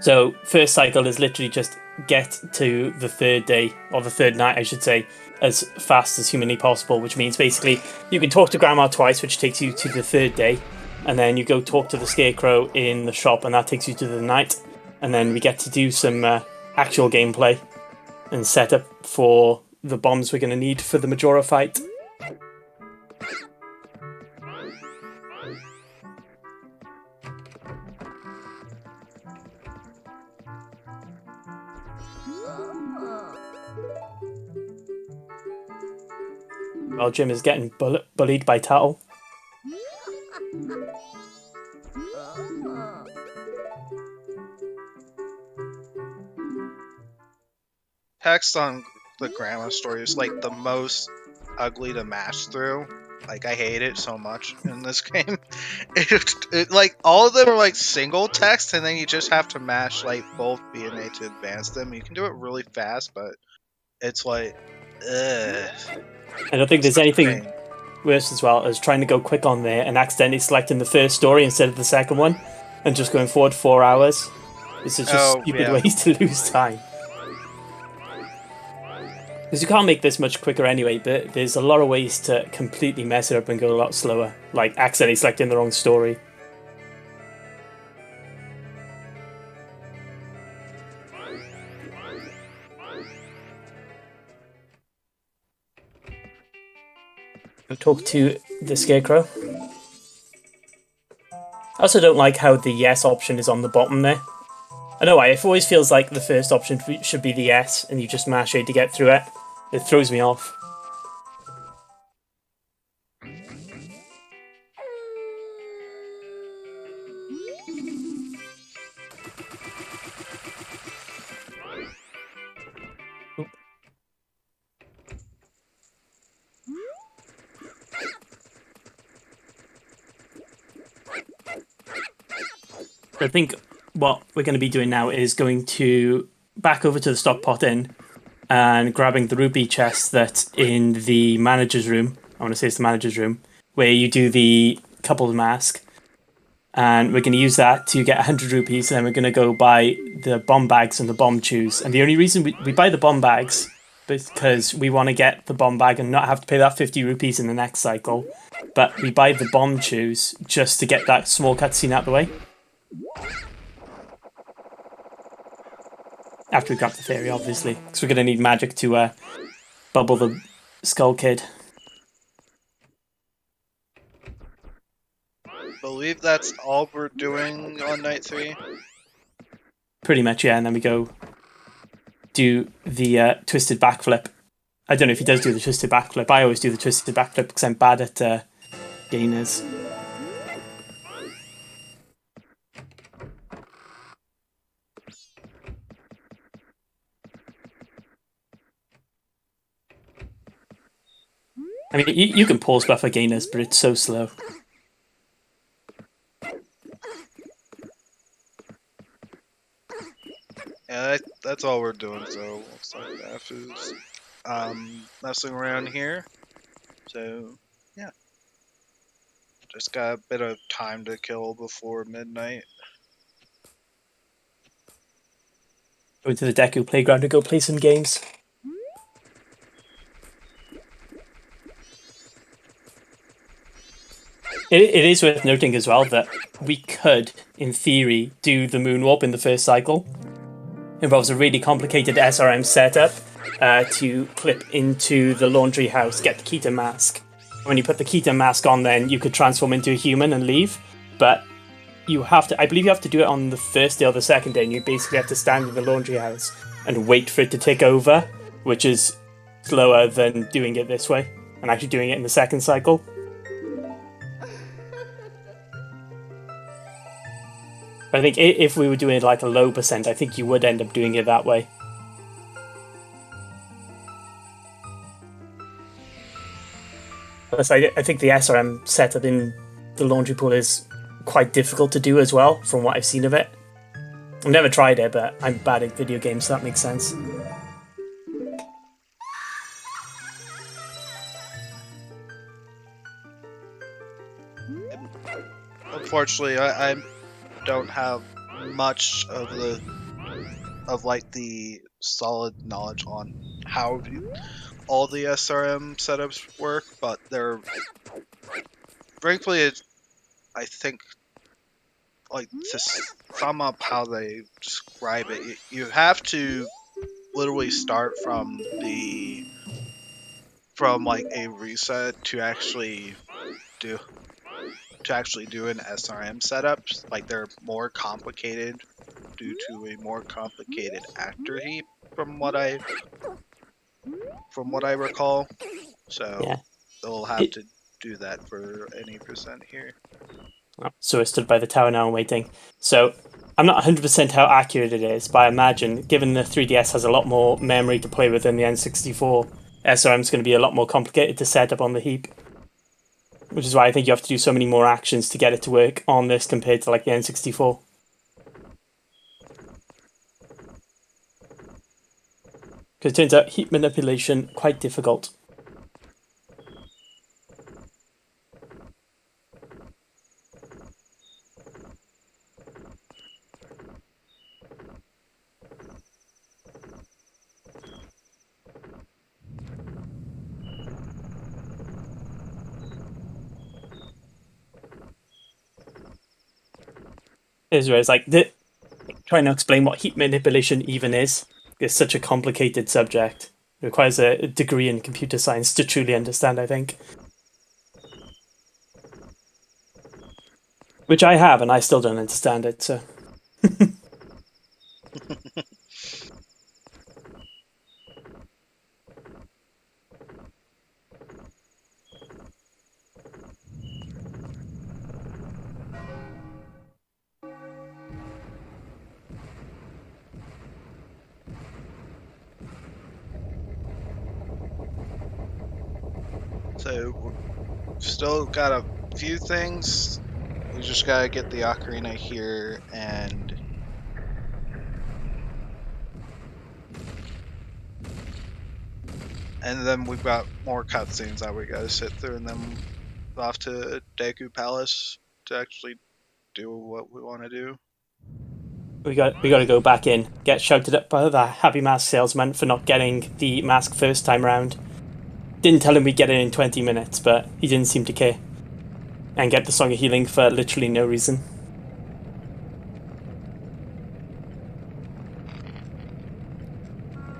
Speaker 5: So first cycle is literally just get to the third day, or the third night I should say, as fast as humanly possible, which means basically you can talk to Grandma twice, which takes you to the third day, and then you go talk to the Scarecrow in the shop, and that takes you to the night, and then we get to do some actual gameplay and set up for the bombs we're going to need for the Majora fight. While Jim is getting bullied by Tattle.
Speaker 4: Text on the grandma story is like the most ugly to mash through. Like, I hate it so much in this game. It like all of them are like single text, and then you just have to mash like both B and A to advance them. You can do it really fast, but it's like, ugh.
Speaker 5: I don't think there's anything worse as well as trying to go quick on there and accidentally selecting the first story instead of the second one and just going forward 4 hours. It's just stupid ways to lose time. Because you can't make this much quicker anyway, but there's a lot of ways to completely mess it up and go a lot slower, like accidentally selecting the wrong story. Talk to the Scarecrow. I also don't like how the yes option is on the bottom there. I know why, it always feels like the first option should be the yes, and you just mash A to get through it. It throws me off. I think what we're going to be doing now is going to back over to the stock pot inn and grabbing the rupee chest that's in the manager's room. I want to say it's the manager's room, where you do the couple's mask. And we're going to use that to get 100 rupees, and then we're going to go buy the bomb bags and the bomb chews. And the only reason we buy the bomb bags because we want to get the bomb bag and not have to pay that 50 rupees in the next cycle. But we buy the bomb chews just to get that small cutscene out of the way. After we grab the theory, obviously. Because we're going to need magic to bubble the Skull Kid.
Speaker 4: I believe that's all we're doing on night 3.
Speaker 5: Pretty much, yeah. And then we go do the twisted backflip. I don't know if he does do the twisted backflip. I always do the twisted backflip because I'm bad at gainers. I mean, you can pause buffer gainers, but it's so slow.
Speaker 4: Yeah, that's all we're doing, so looks like F is messing around here. So, yeah. Just got a bit of time to kill before midnight.
Speaker 5: Go to the Deku playground and go play some games. It is worth noting as well that we could, in theory, do the moonwarp in the first cycle. It involves a really complicated SRM setup to clip into the laundry house, get the Keaton mask. When you put the Keaton mask on, then you could transform into a human and leave. But you have to, I believe you have to do it on the first day or the second day, and you basically have to stand in the laundry house and wait for it to tick over, which is slower than doing it this way, and actually doing it in the second cycle. But I think if we were doing like a low percent, I think you would end up doing it that way. Plus, I think the SRM setup in the laundry pool is quite difficult to do as well, from what I've seen of it. I've never tried it, but I'm bad at video games, so that makes sense.
Speaker 4: Unfortunately, I don't have much of the solid knowledge on how all the SRM setups work, but they're frankly, I think, like, to sum up how they describe it, you have to literally start from like a reset to actually do an SRM setup. Like, they're more complicated due to a more complicated actor heap, from what I recall. So
Speaker 5: Yeah.
Speaker 4: they'll have to do that for any percent here.
Speaker 5: So I stood by the tower now and waiting. So I'm not 100% how accurate it is, but I imagine, given the 3DS has a lot more memory to play with than the N64, SRM is going to be a lot more complicated to set up on the heap. Which is why I think you have to do so many more actions to get it to work on this compared to like the N64. Because it turns out heap manipulation quite difficult. It's like trying to explain what heat manipulation even is. It's such a complicated subject. It requires a degree in computer science to truly understand, I think. Which I have, and I still don't understand it, so...
Speaker 4: So we've still got a few things. We just gotta get the ocarina here, and then we've got more cutscenes that we gotta sit through, and then off to Deku Palace to actually do what we want to do.
Speaker 5: We got to go back in, get shouted at by the Happy Mask salesman for not getting the mask first time round. Didn't tell him we'd get it in 20 minutes, but he didn't seem to care. And get the Song of Healing for literally no reason.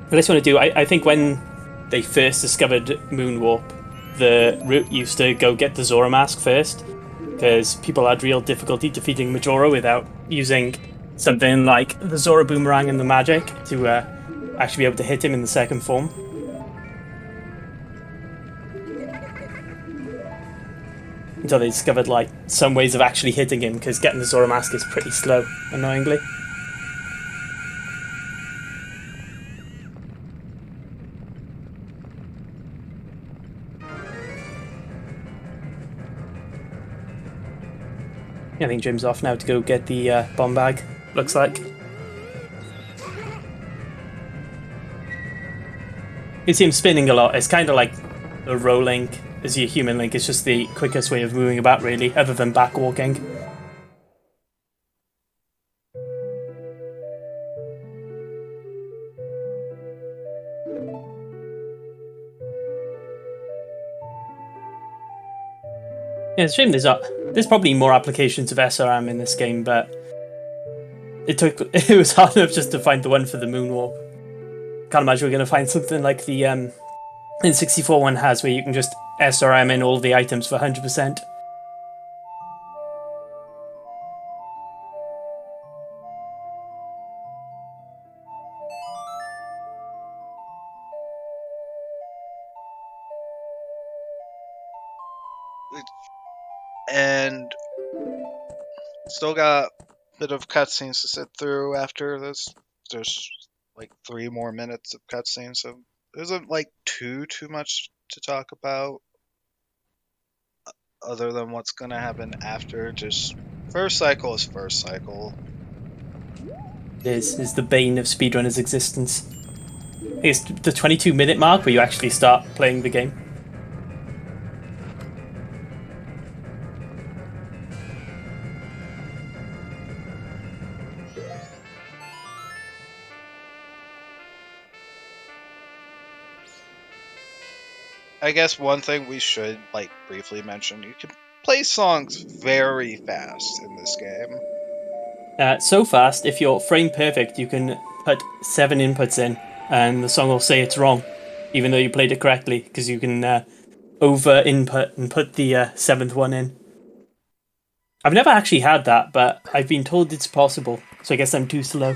Speaker 5: What I just want to do, I think when they first discovered Moonwarp, the route used to go get the Zora mask first, because people had real difficulty defeating Majora without using something like the Zora Boomerang and the magic to actually be able to hit him in the second form. Until they discovered like some ways of actually hitting him, because getting the Zora mask is pretty slow, annoyingly. I think Jim's off now to go get the bomb bag, looks like. You see him spinning a lot. It's kind of like the rolling as your human link. It's just the quickest way of moving about, really, other than back walking. Yeah, it's a shame there's probably more applications of SRM in this game, but it was hard enough just to find the one for the moonwalk. Can't imagine we're going to find something like the N64 one has, where you can just SRM in all the items for 100%.
Speaker 4: And still got a bit of cutscenes to sit through after this. There's like 3 more minutes of cutscenes, so there isn't like too much to talk about other than what's gonna happen after. Just first cycle is first cycle.
Speaker 5: Is the bane of speedrunners' existence. It's the 22-minute mark where you actually start playing the game.
Speaker 4: I guess one thing we should like briefly mention: you can play songs very fast in this game.
Speaker 5: So fast, if you're frame perfect, you can put 7 inputs in, and the song will say it's wrong, even though you played it correctly, because you can over input and put the 7th one in. I've never actually had that, but I've been told it's possible, so I guess I'm too slow.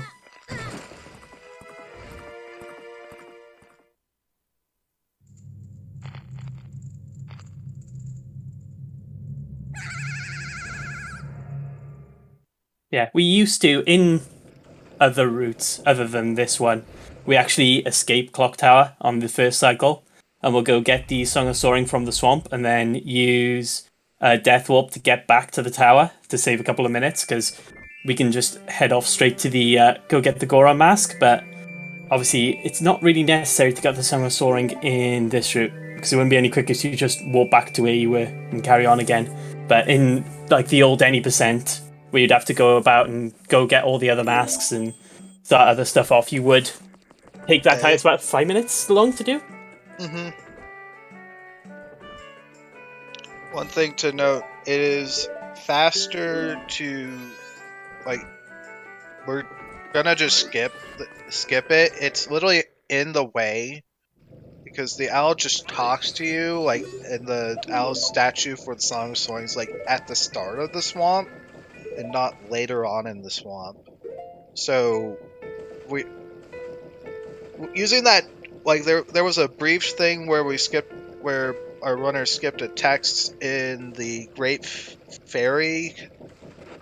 Speaker 5: Yeah, we used to, in other routes other than this one, we actually escape Clock Tower on the first cycle, and we'll go get the Song of Soaring from the swamp, and then use Death Warp to get back to the tower to save a couple of minutes, because we can just head off straight to the go get the Goron mask. But obviously, it's not really necessary to get the Song of Soaring in this route, because it wouldn't be any quicker if you just walk back to where you were and carry on again. But in like the old any %, where you'd have to go about and go get all the other masks and start other stuff off, you would take that time. It's about 5 minutes long to do.
Speaker 4: Mm-hmm. One thing to note, it is faster to, like, we're gonna just skip it. It's literally in the way, because the owl just talks to you, like, and the owl statue for the Song of Soaring is, like, at the start of the swamp, and not later on in the swamp. So we using that, like, there was a brief thing where where our runner skipped a text in the Great Fairy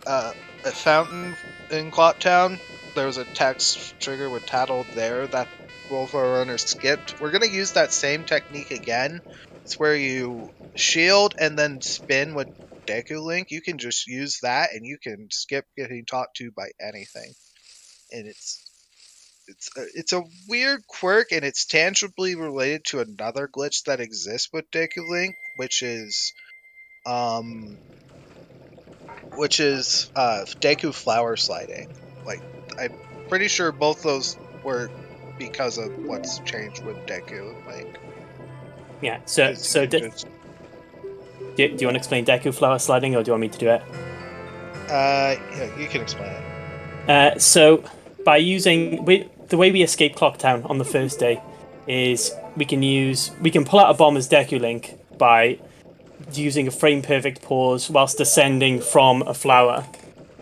Speaker 4: fountain in Clocktown. There was a text trigger with Tattle there that both our runners skipped. We're gonna use that same technique again. It's where you shield and then spin with Deku Link. You can just use that, and you can skip getting talked to by anything. And it's a weird quirk, and it's tangibly related to another glitch that exists with Deku Link, which is Deku flower sliding. Like, I'm pretty sure both those were because of what's changed with Deku Link.
Speaker 5: Yeah. So do you want to explain Deku flower sliding, or do you want me to do it?
Speaker 4: Yeah, you can explain it.
Speaker 5: So by using the way we escape Clocktown on the first day is we can pull out a bomb as Deku Link by using a frame perfect pause whilst descending from a flower,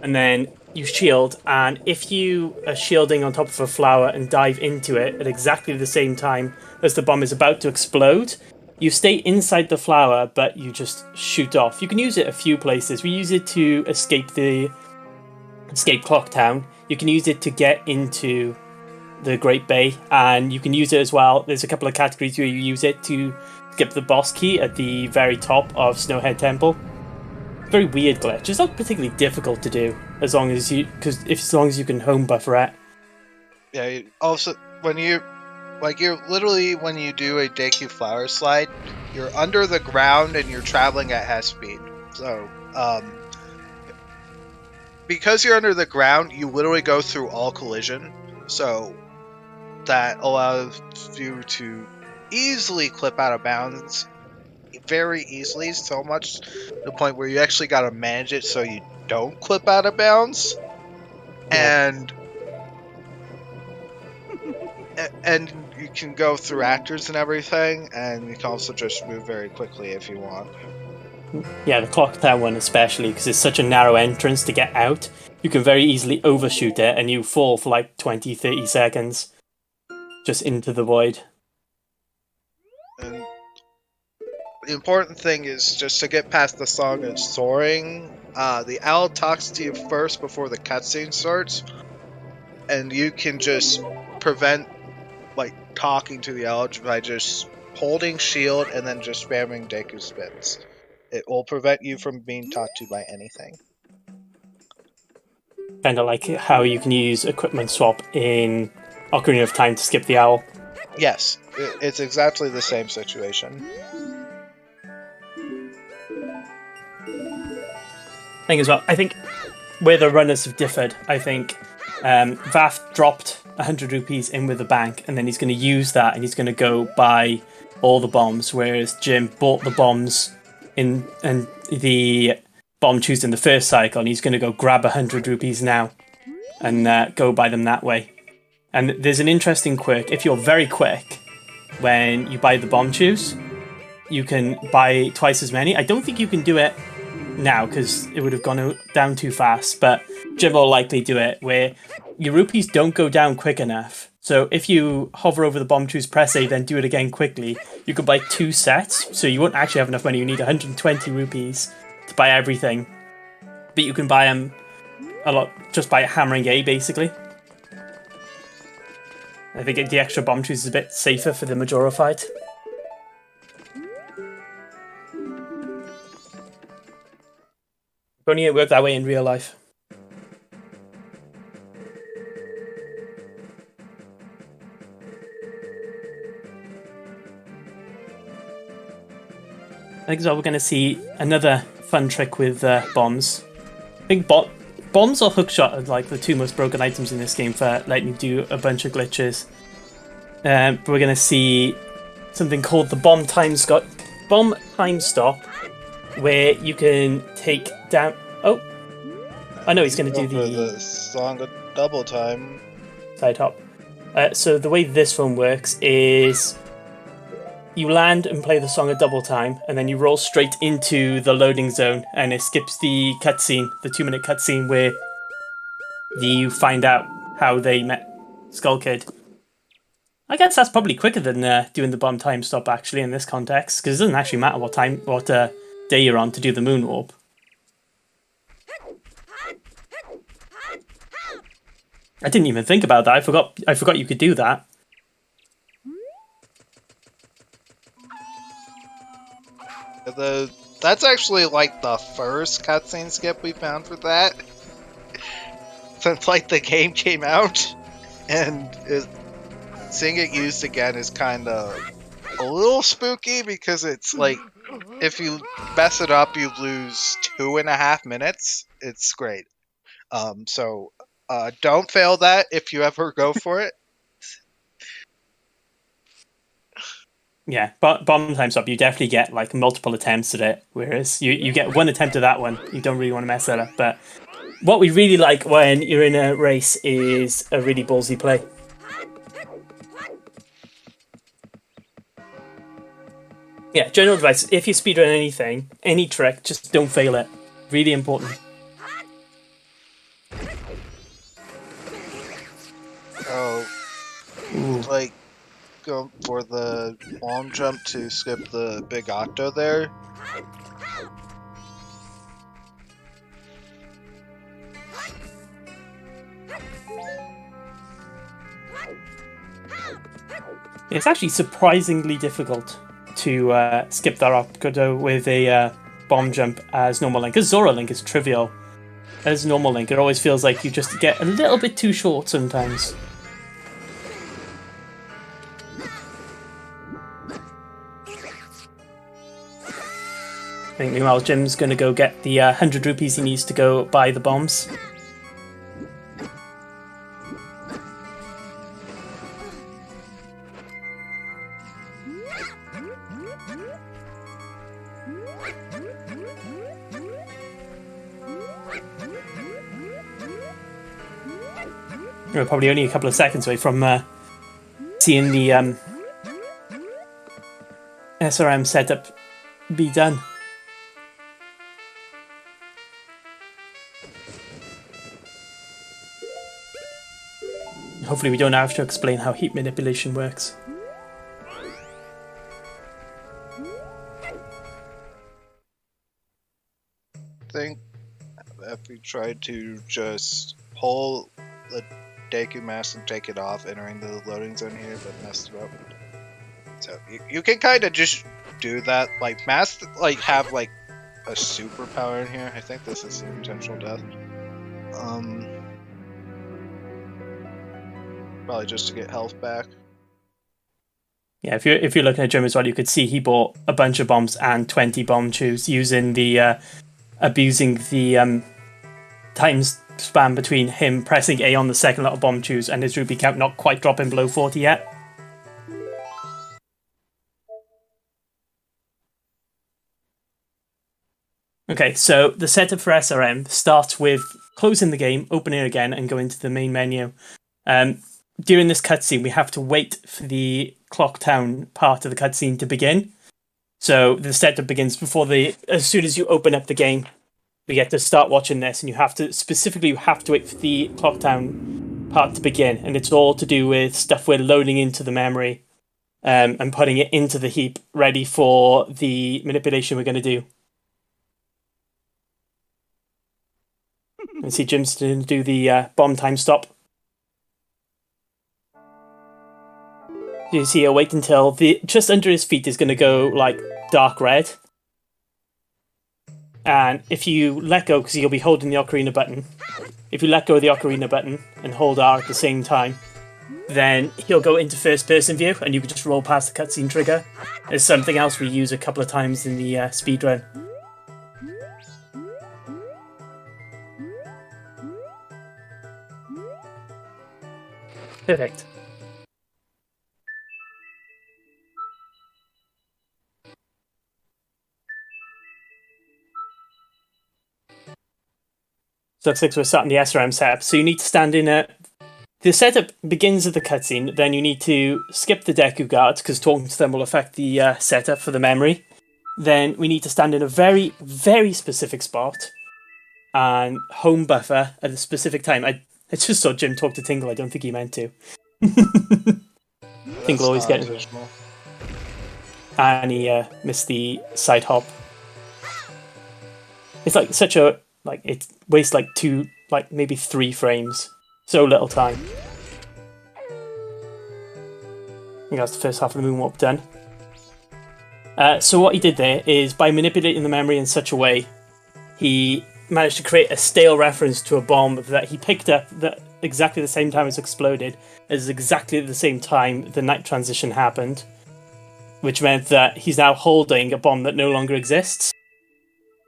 Speaker 5: and then you shield, and if you are shielding on top of a flower and dive into it at exactly the same time as the bomb is about to explode, you stay inside the flower, but you just shoot off. You can use it a few places. We use it to escape Clocktown. You can use it to get into the Great Bay, and you can use it as well. There's a couple of categories where you use it to skip the boss key at the very top of Snowhead Temple. Very weird glitch. It's not particularly difficult to do as long as you can home buffer it.
Speaker 4: Yeah. Also, when you when you do a Deku flower slide, you're under the ground and you're traveling at half speed. So, because you're under the ground, you literally go through all collision. So that allows you to easily clip out of bounds very easily, so much to the point where you actually got to manage it so you don't clip out of bounds. And you can go through actors and everything, and you can also just move very quickly if you want.
Speaker 5: Yeah, the clock tower one especially, because it's such a narrow entrance to get out. You can very easily overshoot it, and you fall for like 20-30 seconds just into the void.
Speaker 4: And the important thing is just to get past the song of soaring. The owl talks to you first before the cutscene starts, and you can just prevent like talking to the owl by just holding shield and then just spamming Deku spins. It will prevent you from being talked to by anything.
Speaker 5: Kind of like how you can use equipment swap in Ocarina of Time to skip the owl.
Speaker 4: Yes, it's exactly the same situation.
Speaker 5: Thing as well, I think where the runners have differed, I think Vath dropped 100 rupees in with the bank, and then he's going to use that and he's going to go buy all the bombs, whereas Jim bought the bombs in and the bomb choose in the first cycle, and he's going to go grab 100 rupees now and go buy them that way. And there's an interesting quirk. If you're very quick when you buy the bomb choose, you can buy twice as many. I don't think you can do it now because it would have gone down too fast, but Jim will likely do it where your rupees don't go down quick enough. So if you hover over the bomb choose, press A, then do it again quickly, you can buy 2 sets. So you won't actually have enough money. You need 120 rupees to buy everything. But you can buy them a lot just by hammering A, basically. I think the extra bomb choose is a bit safer for the Majora fight. If only it worked that way in real life. I think so. We're going to see another fun trick with bombs. I think bombs or hookshot are like the two most broken items in this game for letting you do a bunch of glitches. But we're going to see something called the bomb time stop, where you can take down. Oh, I know he's going to do
Speaker 4: the song of double time.
Speaker 5: Side hop. So the way this one works is you land and play the song a double time, and then you roll straight into the loading zone, and it skips the cutscene, the 2-minute cutscene where you find out how they met Skull Kid. I guess that's probably quicker than doing the bomb time stop actually in this context, because it doesn't actually matter what day you're on to do the moon warp. I didn't even think about that. I forgot you could do that.
Speaker 4: That's actually like the first cutscene skip we found for that since like the game came out, and seeing it used again is kind of a little spooky because it's like if you mess it up you lose 2.5 minutes. It's great. So don't fail that if you ever go for it.
Speaker 5: Yeah, but bomb time stop, you definitely get like multiple attempts at it, whereas you get one attempt at that one. You don't really want to mess that up. But what we really like when you're in a race is a really ballsy play. Yeah, general advice, if you speedrun anything, any trick, just don't fail it. Really important.
Speaker 4: Oh, like go for the long jump to skip the big octo there.
Speaker 5: It's actually surprisingly difficult to skip that octo with a bomb jump as normal link. Because Zora Link is trivial. As normal link, it always feels like you just get a little bit too short sometimes. I think meanwhile Jim's going to go get the 100 rupees he needs to go buy the bombs. We're probably only a couple of seconds away from seeing the SRM setup be done. Hopefully we don't have to explain how heat manipulation works.
Speaker 4: I think if we tried to just pull the Deku mask and take it off, entering the loading zone here, but messed it up. So you can kind of just do that. Like masks, like have like a superpower in here. I think this is intentional death. Probably just to get health back.
Speaker 5: Yeah, if you're looking at Jim as well, you could see he bought a bunch of bombs and 20 bomb chews using the abusing the time span between him pressing A on the second lot of bomb chews and his rupee count not quite dropping below 40 yet. Okay, so the setup for SRM starts with closing the game, opening it again, and going to the main menu. During this cutscene, we have to wait for the Clock Town part of the cutscene to begin. So the setup begins as soon as you open up the game, we get to start watching this, and you have to wait for the Clock Town part to begin, and it's all to do with stuff we're loading into the memory, and putting it into the heap, ready for the manipulation we're going to do. And see Jim's going to do the bomb time stop. You see, he'll wait until just under his feet is going to go like dark red. And if you let go, because he'll be holding the ocarina button, if you let go of the ocarina button and hold R at the same time, then he'll go into first person view and you can just roll past the cutscene trigger. There's something else we use a couple of times in the speedrun. Perfect. So looks like we're starting the SRM setup. So you need to stand in a... The setup begins at the cutscene, then you need to skip the Deku guards, because talking to them will affect the setup for the memory. Then we need to stand in a very, very specific spot, and home buffer at a specific time. I just saw Jim talk to Tingle, I don't think he meant to. Tingle always getting... And he missed the side hop. It's like such a... Like, it wastes like maybe 3 frames. So little time. I think that's the first half of the moonwalk done. So what he did there is, by manipulating the memory in such a way, he managed to create a stale reference to a bomb that he picked up that exactly the same time as exploded, as exactly at the same time the night transition happened, which meant that he's now holding a bomb that no longer exists.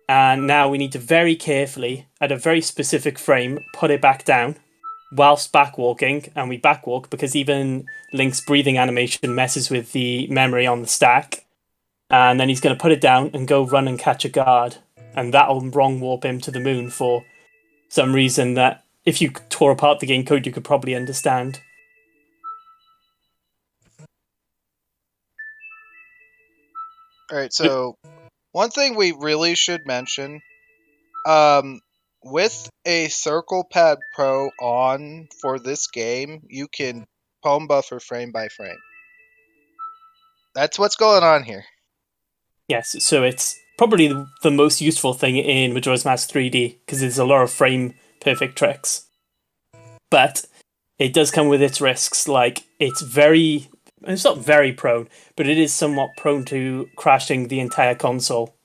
Speaker 5: And now we need to very carefully, at a very specific frame, put it back down whilst backwalking. And we backwalk because even Link's breathing animation messes with the memory on the stack. And then he's going to put it down and go run and catch a guard. And that'll wrong warp him to the moon for some reason that if you tore apart the game code, you could probably understand.
Speaker 4: Alright, so one thing we really should mention, with a Circle Pad Pro on for this game, you can home buffer frame by frame. That's what's going on here.
Speaker 5: Yes, so it's probably the most useful thing in Majora's Mask 3D, because there's a lot of frame perfect tricks. But it does come with its risks, like it's not very prone, but it is somewhat prone to crashing the entire console.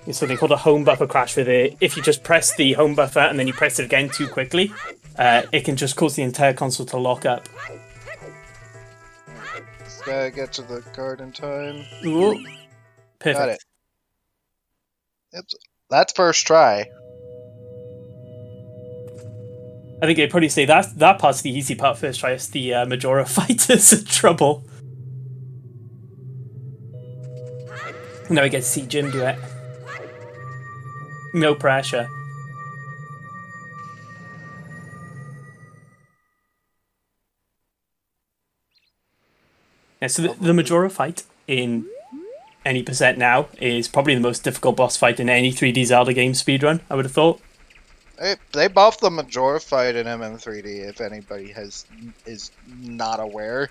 Speaker 5: It's something called a home buffer crash with it. If you just press the home buffer and then you press it again too quickly, it can just cause the entire console to lock up.
Speaker 4: Just gotta get to the card in time.
Speaker 5: Ooh. Perfect.
Speaker 4: Got it. That's first try.
Speaker 5: I think I'd probably say that part's the easy part first try. It's the Majora fight is in trouble. Now we get to see Jim do it. No pressure. Yeah, so the Majora fight in any percent now is probably the most difficult boss fight in any 3D Zelda game speedrun, I would have thought.
Speaker 4: They buffed the Majora fight in MM3D, if anybody is not aware.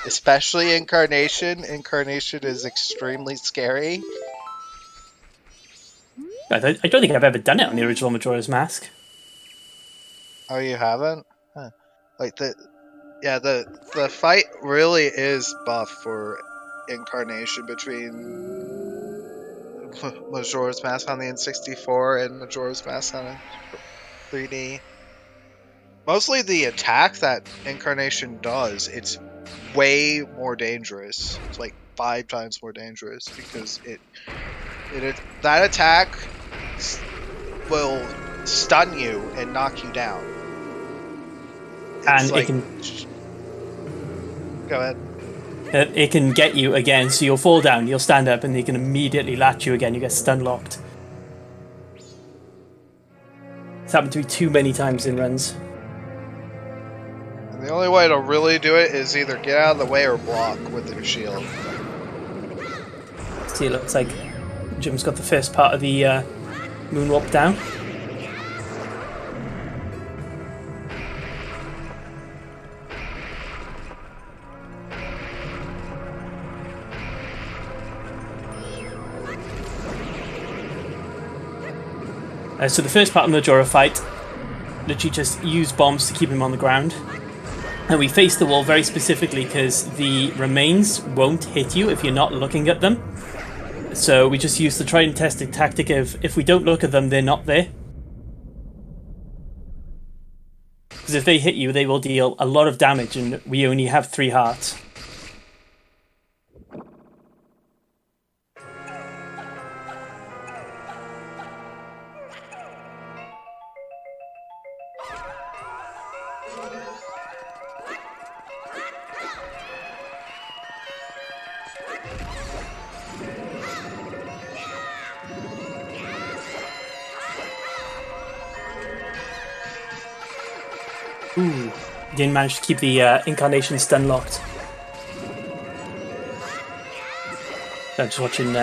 Speaker 4: Especially Incarnation. Incarnation is extremely scary.
Speaker 5: I don't think I've ever done it on the original Majora's Mask.
Speaker 4: Oh, you haven't? Huh. Like the fight really is buff for Incarnation between Majora's Mask on the N64 and Majora's Mask on 3D. Mostly the attack that Incarnation does, it's way more dangerous. It's like 5 times more dangerous because that attack will stun you and knock you down.
Speaker 5: And it can
Speaker 4: go ahead.
Speaker 5: It can get you again, so you'll fall down, you'll stand up, and it can immediately latch you again. You get stun locked. It's happened to me too many times in runs.
Speaker 4: And the only way to really do it is either get out of the way or block with your shield.
Speaker 5: See, it looks like Jim's got the first part of the moonwalk down. So the first part of the Majora fight, literally just use bombs to keep him on the ground. And we face the wall very specifically because the remains won't hit you if you're not looking at them. So we just use the tried and tested tactic of, if we don't look at them, they're not there. Because if they hit you, they will deal a lot of damage, and we only have 3 hearts. Ooh, didn't manage to keep the Incarnation stun locked. I'm just watching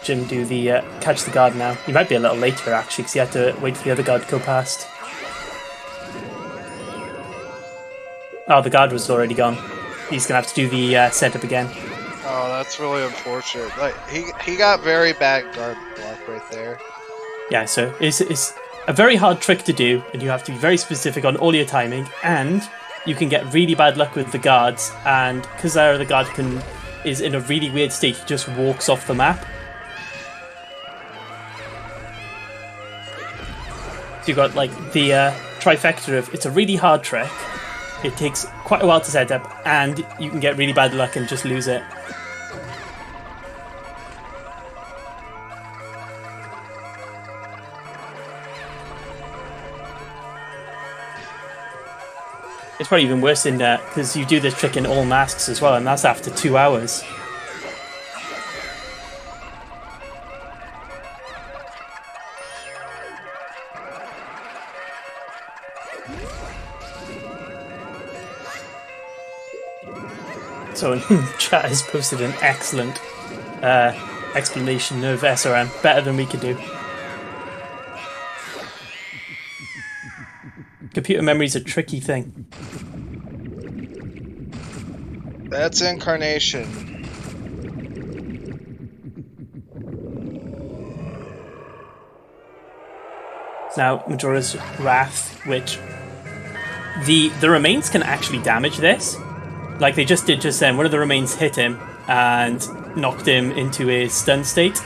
Speaker 5: Jim do the catch the guard now. He might be a little later actually, because he had to wait for the other guard to go past. Oh, the guard was already gone. He's gonna have to do the setup again.
Speaker 4: Oh, that's really unfortunate. Like he got very bad guard block right there.
Speaker 5: Yeah, so it's a very hard trick to do, and you have to be very specific on all your timing, and you can get really bad luck with the guards, and because the guard is in a really weird state, he just walks off the map. So you've got like the trifecta of, it's a really hard trick, it takes quite a while to set up, and you can get really bad luck and just lose it. It's probably even worse in because you do this trick in all masks as well, and that's after 2 hours. So chat has posted an excellent explanation of SRM, better than we could do. Computer memory is a tricky thing.
Speaker 4: That's Incarnation.
Speaker 5: Now, Majora's Wrath, which the remains can actually damage this. Like they just did just then. One of the remains hit him and knocked him into a stun state.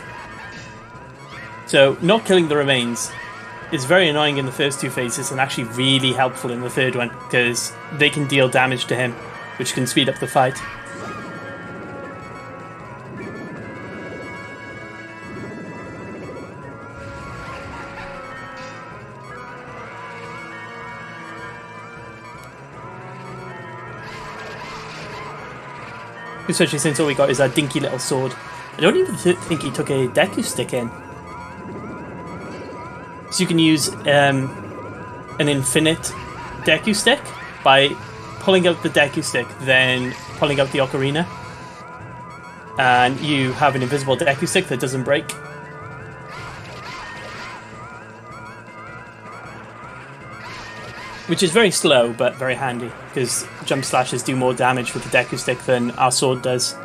Speaker 5: So not killing the remains is very annoying in the first 2 phases and actually really helpful in the third one because they can deal damage to him, which can speed up the fight. Especially since all we got is that dinky little sword. I don't even think he took a Deku stick in. So you can use an infinite Deku stick by pulling out the Deku Stick, then pulling out the Ocarina. And you have an invisible Deku Stick that doesn't break. Which is very slow, but very handy, because jump slashes do more damage with the Deku Stick than our sword does.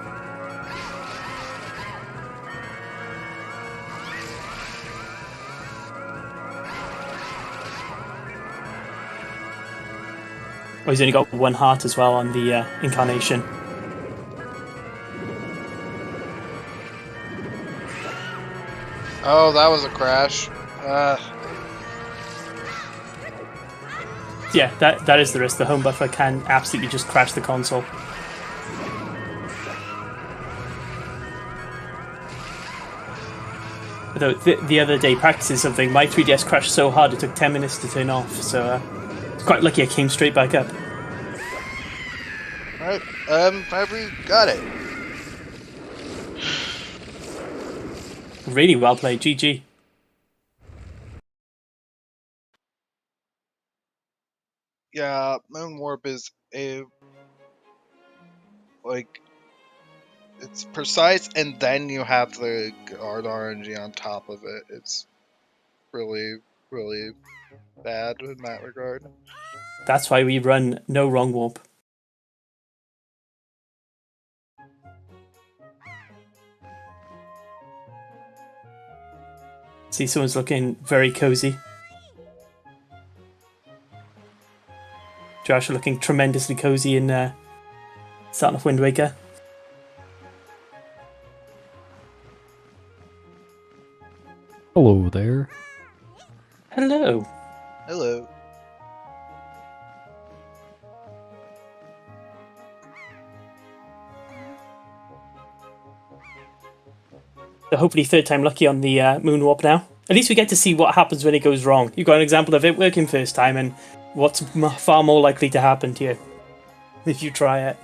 Speaker 5: Oh, he's only got one heart as well on the incarnation.
Speaker 4: Oh, that was a crash.
Speaker 5: Yeah, that is the risk. The home buffer can absolutely just crash the console. Although the other day practicing something, my 3DS crashed so hard it took 10 minutes to turn off, so it's quite lucky I came straight back up.
Speaker 4: Alright, have we got it?
Speaker 5: Really well played, GG.
Speaker 4: Yeah, Moon Warp is it's precise, and then you have the guard RNG on top of it. It's really, really bad in that regard.
Speaker 5: That's why we run no wrong warp. See, someone's looking very cozy. Josh looking tremendously cozy in starting off Wind Waker.
Speaker 6: Hello there.
Speaker 5: Hello.
Speaker 4: Hello.
Speaker 5: So hopefully third time lucky on the moon warp now. At least we get to see what happens when it goes wrong. You've got an example of it working first time and what's far more likely to happen to you if you try it.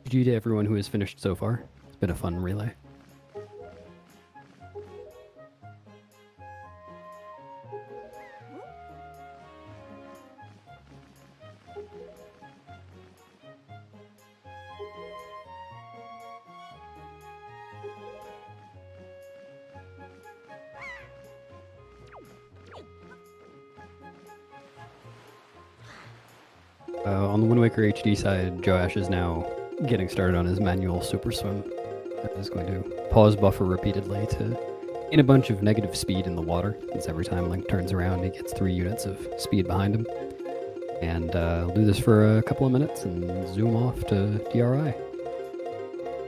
Speaker 6: GG to everyone who has finished so far. It's been a fun relay. On the Wind Waker HD side, Joash is now getting started on his manual super swim. He's going to pause buffer repeatedly to gain a bunch of negative speed in the water, since every time Link turns around he gets 3 units of speed behind him. And I'll do this for a couple of minutes and zoom off to DRI.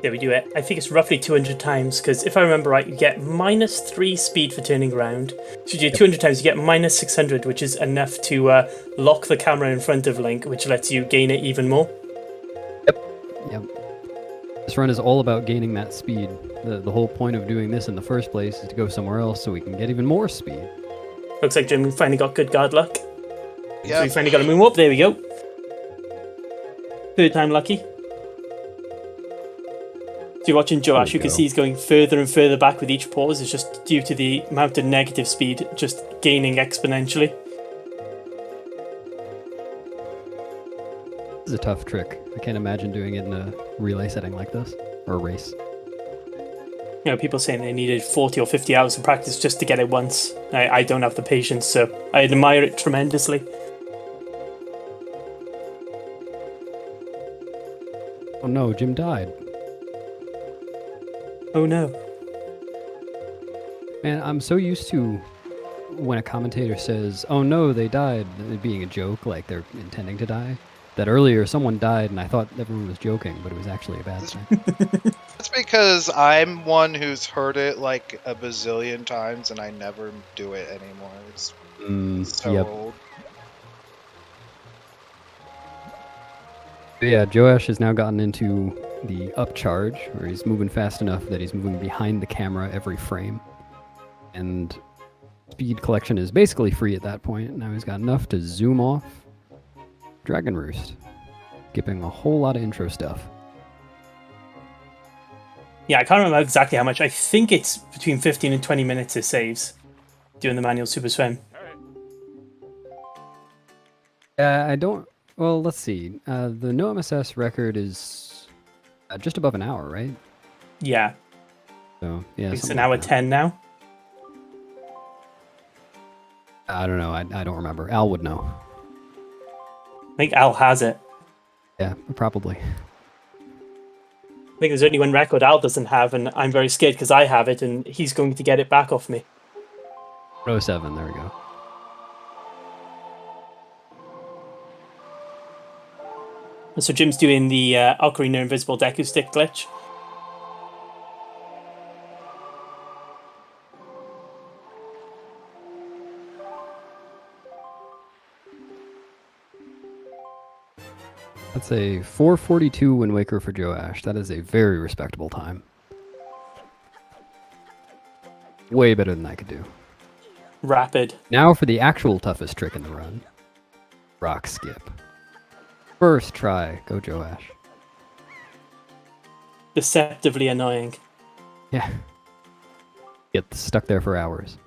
Speaker 5: Yeah, we do it. I think it's roughly 200 times, because if I remember right, you get -3 speed for turning around. So you do 200 times, you get -600, which is enough to lock the camera in front of Link, which lets you gain it even more.
Speaker 6: Yep. This run is all about gaining that speed. The whole point of doing this in the first place is to go somewhere else so we can get even more speed.
Speaker 5: Looks like Jim finally got good guard luck.
Speaker 4: Yeah.
Speaker 5: So we finally got a moon warp. There we go. Third time lucky. So you're watching Joash, you can see he's going further and further back with each pause. It's just due to the amount of negative speed just gaining exponentially.
Speaker 6: This is a tough trick. I can't imagine doing it in a relay setting like this, or a race.
Speaker 5: You know, people saying they needed 40 or 50 hours of practice just to get it once. I don't have the patience, so I admire it tremendously.
Speaker 6: Oh no, Jim died.
Speaker 5: Oh no.
Speaker 6: Man, I'm so used to when a commentator says, oh no, they died, it being a joke, like they're intending to die, that earlier someone died and I thought everyone was joking, but it was actually a bad thing.
Speaker 4: That's because I'm one who's heard it like a bazillion times and I never do it anymore. It's so old.
Speaker 6: But yeah, Joash has now gotten into the upcharge, where he's moving fast enough that he's moving behind the camera every frame. And speed collection is basically free at that point. Now he's got enough to zoom off Dragon Roost, skipping a whole lot of intro stuff.
Speaker 5: Yeah, I can't remember exactly how much. I think it's between 15 and 20 minutes it saves doing the manual super swim.
Speaker 6: I don't. Well, let's see. The no MSS record is just above an hour, right?
Speaker 5: Yeah,
Speaker 6: So yeah,
Speaker 5: it's
Speaker 6: something
Speaker 5: an hour
Speaker 6: like that.
Speaker 5: 10 now.
Speaker 6: I don't know. I don't remember. Al would know.
Speaker 5: I think Al has it.
Speaker 6: Yeah, probably.
Speaker 5: I think there's only one record Al doesn't have, and I'm very scared because I have it, and he's going to get it back off me.
Speaker 6: 07. There we go.
Speaker 5: And so Jim's doing the Ocarina Invisible Deku Stick glitch.
Speaker 6: That's a 4:42 Wind Waker for Joe Ash. That is a very respectable time. Way better than I could do.
Speaker 5: Rapid.
Speaker 6: Now for the actual toughest trick in the run. Rock skip. First try. Go Joe Ash.
Speaker 5: Deceptively annoying.
Speaker 6: Yeah. Get stuck there for hours.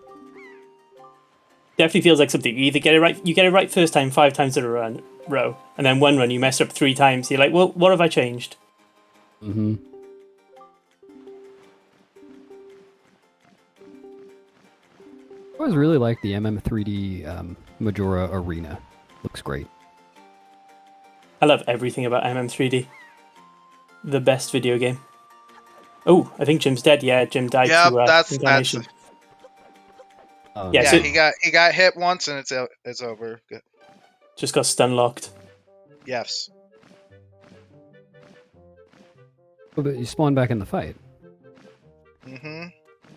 Speaker 5: Definitely feels like something. You get it right first time 5 times in a row, and then one run you mess up 3 times. You're like, well, what have I changed?
Speaker 6: Mm-hmm. I always really like the MM3D Majora Arena. Looks great.
Speaker 5: I love everything about MM3D. The best video game. Oh, I think Jim's dead. Yeah, Jim died
Speaker 4: Yeah,
Speaker 5: to
Speaker 4: that's
Speaker 5: incarnation.
Speaker 6: Oh,
Speaker 5: Yeah,
Speaker 4: Yeah,
Speaker 5: so-
Speaker 4: he got hit once and it's over. Good.
Speaker 5: Just got stun locked.
Speaker 4: Yes.
Speaker 6: Oh, but you spawn back in the fight.
Speaker 4: Mm-hmm.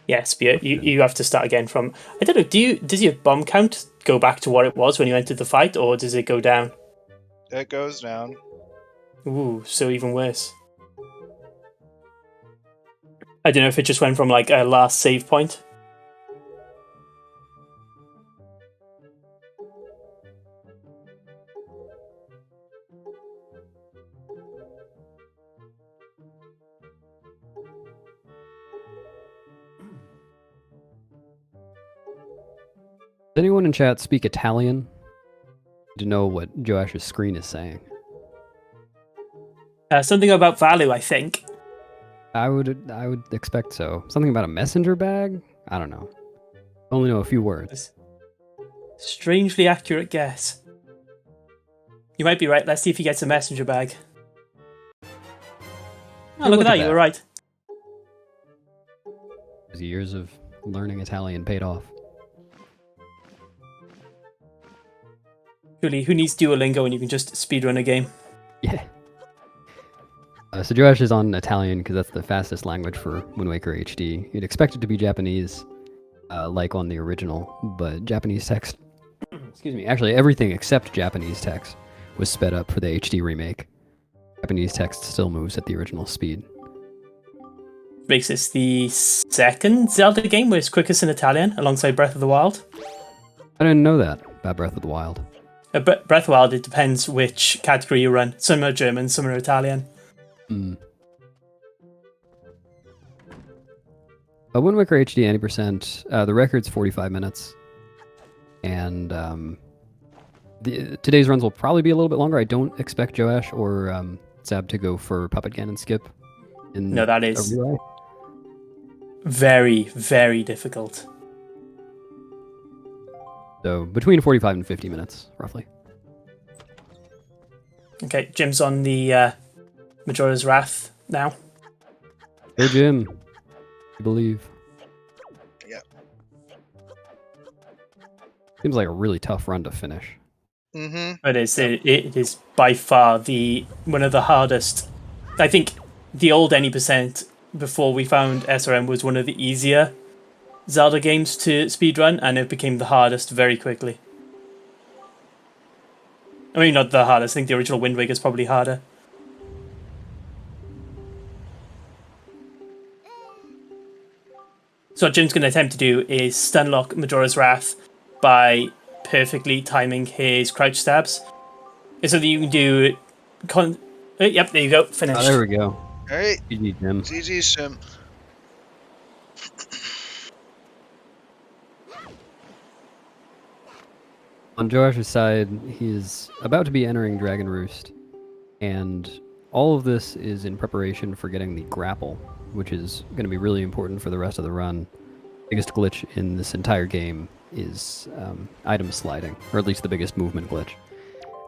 Speaker 5: Yes, but you have to start again from. I don't know. Does your bomb count go back to what it was when you entered the fight, or does it go down?
Speaker 4: It goes down.
Speaker 5: Ooh, so even worse. I don't know if it just went from like a last save point.
Speaker 6: Does anyone in chat speak Italian? To know what Joe Ash's screen is saying.
Speaker 5: Something about value, I think.
Speaker 6: I would expect so. Something about a messenger bag? I don't know. Only know a few words.
Speaker 5: Strangely accurate guess. You might be right. Let's see if he gets a messenger bag. Oh, look at that. You were right.
Speaker 6: Those years of learning Italian paid off.
Speaker 5: Surely, who needs Duolingo when you can just speedrun a game?
Speaker 6: Yeah. So Joe Ash is on Italian because that's the fastest language for Wind Waker HD. You'd expect it to be Japanese, like on the original, but Japanese text... excuse me, actually everything except Japanese text was sped up for the HD remake. Japanese text still moves at the original speed.
Speaker 5: Makes this the second Zelda game where it's quickest in Italian, alongside Breath of the Wild.
Speaker 6: I didn't know that about Breath of the Wild.
Speaker 5: Breath of the Wild, it depends which category you run. Some are German, some are Italian.
Speaker 6: Mm. Wind Waker HD 90%. The record's 45 minutes. And today's runs will probably be a little bit longer. I don't expect Joe Ash or Zab to go for Puppet Ganon skip.
Speaker 5: No, that is
Speaker 6: a relay.
Speaker 5: very, very difficult.
Speaker 6: So between 45 and 50 minutes, roughly.
Speaker 5: Okay, Jim's on the Majora's Wrath now.
Speaker 6: Hey, Jim. I believe.
Speaker 4: Yeah.
Speaker 6: Seems like a really tough run to finish.
Speaker 4: Mm-hmm.
Speaker 5: It is by far one of the hardest. I think the old any percent before we found SRM was one of the easier Zelda games to speedrun, and it became the hardest very quickly. I mean, not the hardest. I think the original Wind Waker is probably harder. So what Jim's going to attempt to do is stunlock Majora's Wrath by perfectly timing his crouch stabs. So that you can do... yep, there you go. Finished.
Speaker 6: Oh, there we go.
Speaker 4: All right.
Speaker 6: GG, Jim.
Speaker 4: GG, Sim.
Speaker 6: On Joash's side, he's about to be entering Dragon Roost, and all of this is in preparation for getting the grapple, which is going to be really important for the rest of the run. Biggest glitch in this entire game is item sliding, or at least the biggest movement glitch.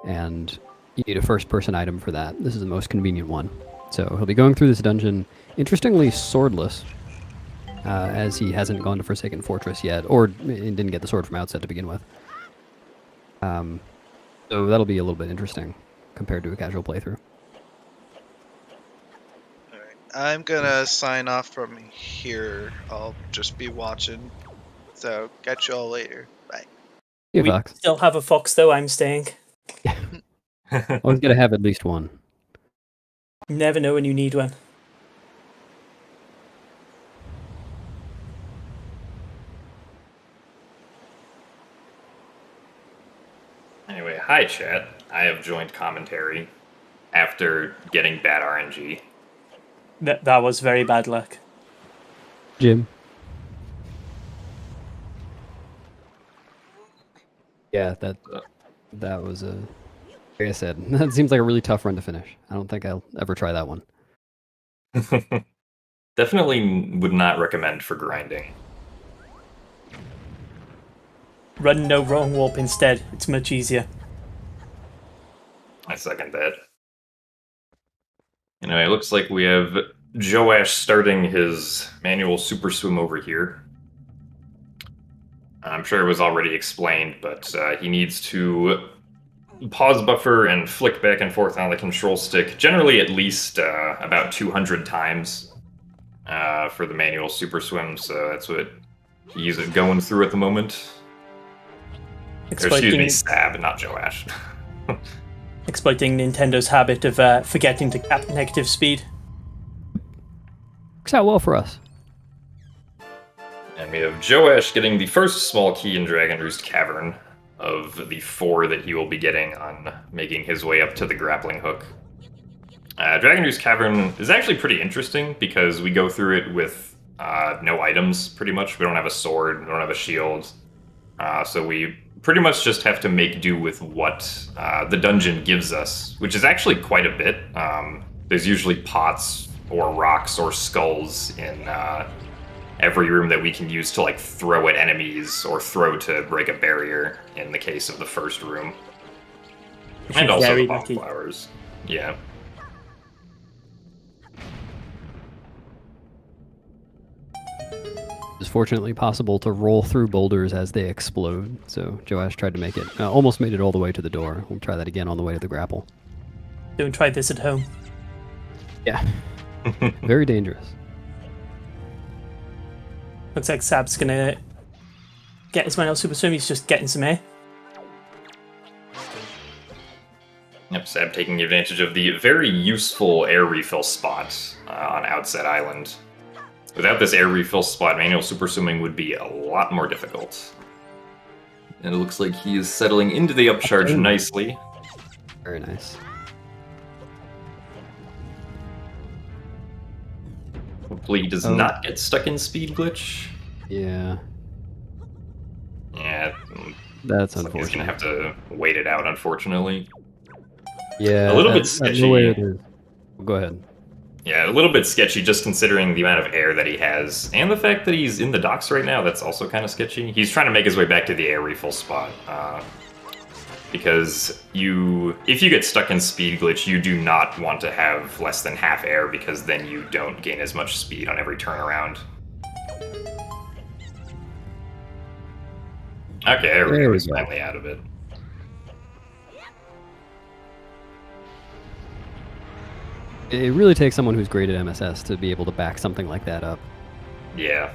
Speaker 6: And you need a first-person item for that. This is the most convenient one. So he'll be going through this dungeon, interestingly swordless, as he hasn't gone to Forsaken Fortress yet, or didn't get the sword from Outset to begin with. So that'll be a little bit interesting compared to a casual playthrough.
Speaker 4: Alright, I'm gonna sign off from here. I'll just be watching. So catch you all later. Bye.
Speaker 6: Yeah,
Speaker 5: We
Speaker 6: Fox.
Speaker 5: still have a fox, though. I'm staying.
Speaker 6: Always gotta have at least one.
Speaker 5: You never know when you need one.
Speaker 7: Anyway, hi chat. I have joined commentary after getting bad RNG.
Speaker 5: That was very bad luck.
Speaker 6: Jim. Yeah, that was a... Like I said, that seems like a really tough run to finish. I don't think I'll ever try that one.
Speaker 7: Definitely would not recommend for grinding.
Speaker 5: Run no wrong warp instead. It's much easier.
Speaker 7: I second that. Anyway, it looks like we have Joash starting his manual super swim over here. I'm sure it was already explained, but he needs to pause buffer and flick back and forth on the control stick, generally at least about 200 times for the manual super swim, so that's what he's going through at the moment. Excuse me, Sab, not Joash.
Speaker 5: Exploiting Nintendo's habit of forgetting to cap negative speed.
Speaker 6: Works out well for us.
Speaker 7: And we have Joash getting the first small key in Dragon Roost Cavern of the 4 that he will be getting on making his way up to the grappling hook. Dragon Roost Cavern is actually pretty interesting because we go through it with no items, pretty much. We don't have a sword, we don't have a shield, so we pretty much just have to make do with what the dungeon gives us, which is actually quite a bit. There's usually pots or rocks or skulls in every room that we can use to like throw at enemies or throw to break a barrier in the case of the first room. And also the bomb flowers. Yeah.
Speaker 6: It's fortunately possible to roll through boulders as they explode, so Joash tried to make it, almost made it all the way to the door. We'll try that again on the way to the grapple.
Speaker 5: Don't try this at home.
Speaker 6: Yeah. Very dangerous.
Speaker 5: Looks like Sab's gonna get his manual super swim. He's just getting some air.
Speaker 7: Yep, Sab taking advantage of the very useful air refill spot on Outset Island. Without this air refill spot, manual super swimming would be a lot more difficult. And it looks like he is settling into the upcharge nicely.
Speaker 6: Very nice.
Speaker 7: Hopefully he does not get stuck in speed glitch.
Speaker 6: Yeah.
Speaker 7: Yeah.
Speaker 6: That's
Speaker 7: unfortunate. He's gonna
Speaker 6: unfortunate.
Speaker 7: have to wait it out, unfortunately.
Speaker 6: Yeah.
Speaker 7: A little bit sketchy.
Speaker 6: The way it is. Go ahead.
Speaker 7: Yeah, a little bit sketchy just considering the amount of air that he has. And the fact that he's in the docks right now, that's also kind of sketchy. He's trying to make his way back to the air refill spot. Because if you get stuck in speed glitch, you do not want to have less than half air because then you don't gain as much speed on every turnaround. Okay, there we go. He's finally out of it.
Speaker 6: It really takes someone who's great at MSS to be able to back something like that up.
Speaker 7: Yeah.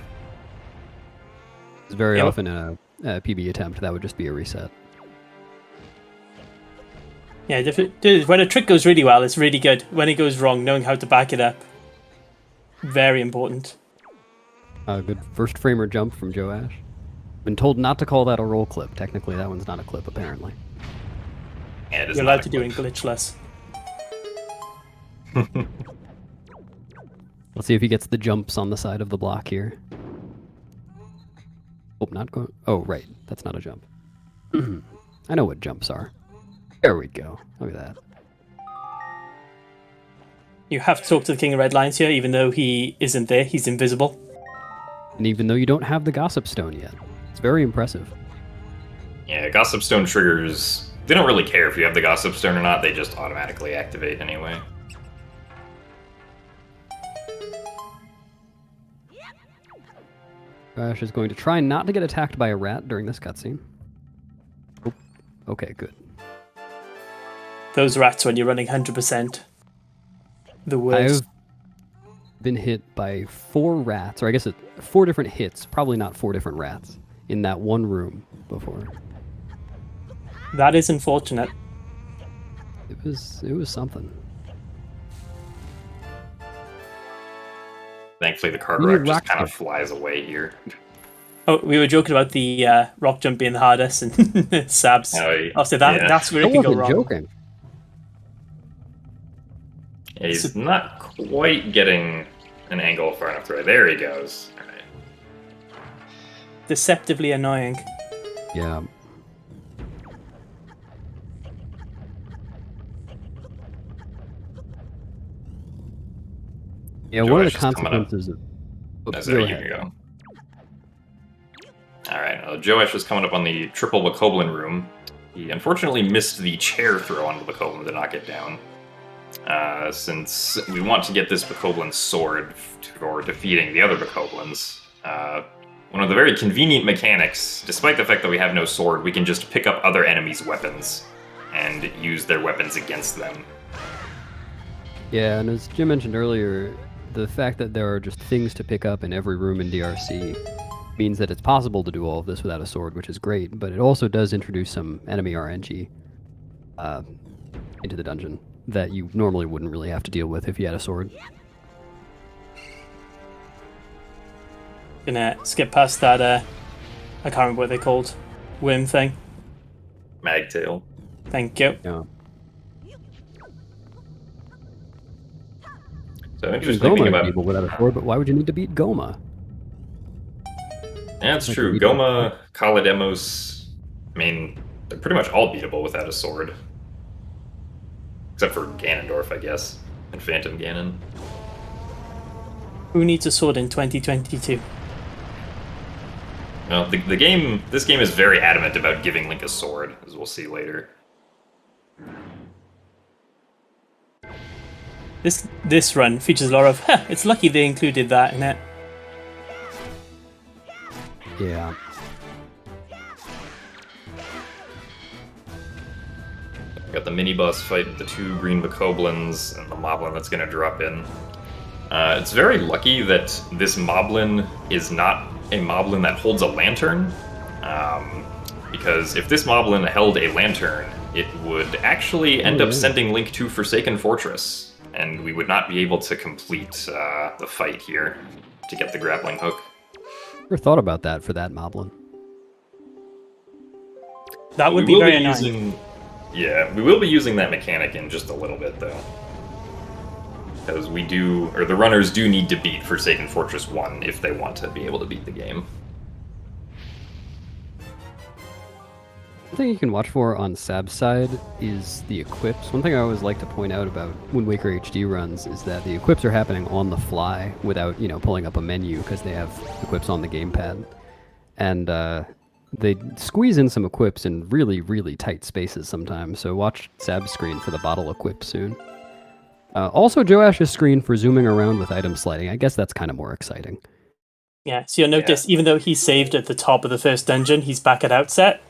Speaker 6: It's very often in a PB attempt, that would just be a reset.
Speaker 5: Yeah, when a trick goes really well, it's really good. When it goes wrong, knowing how to back it up. Very important.
Speaker 6: Good first framer jump from Joash. Been told not to call that a roll clip. Technically, that one's not a clip, apparently.
Speaker 7: Yeah,
Speaker 5: You're allowed to do it glitchless.
Speaker 6: Let's see if he gets the jumps on the side of the block here. Oh, not going. Oh, right. That's not a jump. I know what jumps are. There we go. Look at that.
Speaker 5: You have to talk to the King of Red Lions here, even though he isn't there. He's invisible.
Speaker 6: And even though you don't have the Gossip Stone yet. It's very impressive.
Speaker 7: Yeah, Gossip Stone triggers... They don't really care if you have the Gossip Stone or not, they just automatically activate anyway.
Speaker 6: Ash is going to try not to get attacked by a rat during this cutscene. Oh, okay, good.
Speaker 5: Those rats when you're running 100%. The worst.
Speaker 6: I've been hit by 4 rats, or I guess 4 different hits, probably not 4 different rats, in that one room before.
Speaker 5: That is unfortunate.
Speaker 6: It was something.
Speaker 7: Thankfully, the
Speaker 6: We
Speaker 7: cargo
Speaker 6: need
Speaker 7: just
Speaker 6: rock
Speaker 7: kind of
Speaker 6: skip.
Speaker 7: flies away here.
Speaker 5: Oh, we were joking about the rock jump being the hardest, and Sabs. I'll say that.
Speaker 7: Yeah.
Speaker 5: That's where
Speaker 6: I
Speaker 5: it can go
Speaker 6: wasn't
Speaker 5: wrong.
Speaker 6: joking.
Speaker 7: Yeah, he's not quite getting an angle far enough to right. There he goes. All right.
Speaker 5: Deceptively annoying.
Speaker 6: Yeah. Yeah, one of the
Speaker 7: Joash is coming up.
Speaker 6: consequences of...
Speaker 7: No,
Speaker 6: Go
Speaker 7: sorry, you
Speaker 6: ahead.
Speaker 7: can go. Alright, Joash was coming up on the triple Bokoblin room. He unfortunately missed the chair throw onto the Bokoblin to knock it down. Since we want to get this Bokoblin sword for defeating the other Bokoblins, one of the very convenient mechanics, despite the fact that we have no sword, we can just pick up other enemies' weapons and use their weapons against them.
Speaker 6: Yeah, and as Jim mentioned earlier, the fact that there are just things to pick up in every room in DRC means that it's possible to do all of this without a sword, which is great, but it also does introduce some enemy RNG into the dungeon that you normally wouldn't really have to deal with if you had a sword.
Speaker 5: Gonna skip past that, I can't remember what they're called. Worm thing.
Speaker 7: Magtail.
Speaker 5: Thank you.
Speaker 6: Yeah.
Speaker 7: So interesting thing
Speaker 6: Goma
Speaker 7: about...
Speaker 6: people without a sword, but why would you need to beat Goma?
Speaker 7: Yeah, it's
Speaker 6: Like
Speaker 7: true.
Speaker 6: a beatable.
Speaker 7: Goma, Kalidemos, I mean, they're pretty much all beatable without a sword. Except for Ganondorf, I guess, and Phantom Ganon.
Speaker 5: Who needs a sword in 2022?
Speaker 7: Well, this game is very adamant about giving Link a sword, as we'll see later.
Speaker 5: This run features a lot of, it's lucky they included that in it.
Speaker 6: Yeah.
Speaker 7: Got the mini-boss fight with the 2 green Bokoblins and the Moblin that's going to drop in. It's very lucky that this Moblin is not a Moblin that holds a lantern, because if this Moblin held a lantern, it would actually end up sending Link to Forsaken Fortress, and we would not be able to complete the fight here to get the grappling hook.
Speaker 6: Never thought about that for that Moblin.
Speaker 5: That would
Speaker 7: We
Speaker 5: be
Speaker 7: will
Speaker 5: very
Speaker 7: be
Speaker 5: annoying.
Speaker 7: Yeah, we will be using that mechanic in just a little bit, though. Because the runners do need to beat Forsaken Fortress 1 if they want to be able to beat the game.
Speaker 6: One thing you can watch for on Sab's side is the equips. One thing I always like to point out about Wind Waker HD runs is that the equips are happening on the fly without, pulling up a menu because they have equips on the gamepad. And they squeeze in some equips in really, really tight spaces sometimes, so watch Sab's screen for the bottle equip soon. Also, Joash's screen for zooming around with item sliding. I guess that's kind of more exciting.
Speaker 5: Yeah, so you'll notice, even though he's saved at the top of the first dungeon, he's back at outset.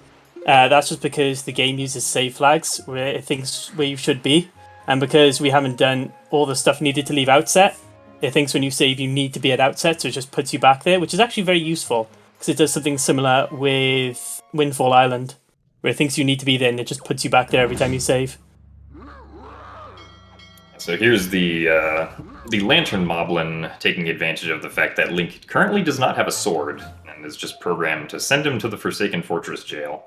Speaker 5: That's just because the game uses save flags where it thinks where you should be. And because we haven't done all the stuff needed to leave outset, it thinks when you save you need to be at outset, so it just puts you back there, which is actually very useful. Because it does something similar with Windfall Island, where it thinks you need to be there and it just puts you back there every time you save.
Speaker 7: So here's the Lantern Moblin taking advantage of the fact that Link currently does not have a sword, and is just programmed to send him to the Forsaken Fortress jail.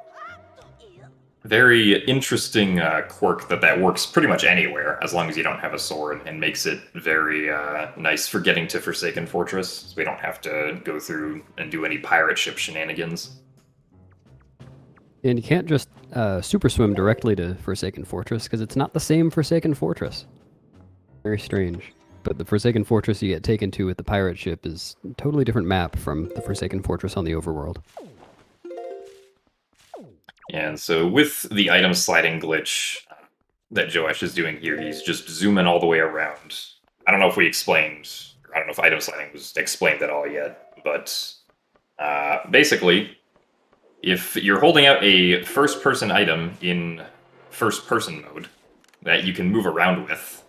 Speaker 7: Very interesting quirk that works pretty much anywhere, as long as you don't have a sword, and makes it very nice for getting to Forsaken Fortress, so we don't have to go through and do any pirate ship shenanigans.
Speaker 6: And you can't just super swim directly to Forsaken Fortress because it's not the same Forsaken Fortress. Very strange. But the Forsaken Fortress you get taken to with the pirate ship is a totally different map from the Forsaken Fortress on the overworld.
Speaker 7: And so with the item sliding glitch that Joash is doing here, he's just zooming all the way around. I don't know if we explained, or I don't know if item sliding was explained at all yet, but basically, if you're holding out a first-person item in first-person mode that you can move around with,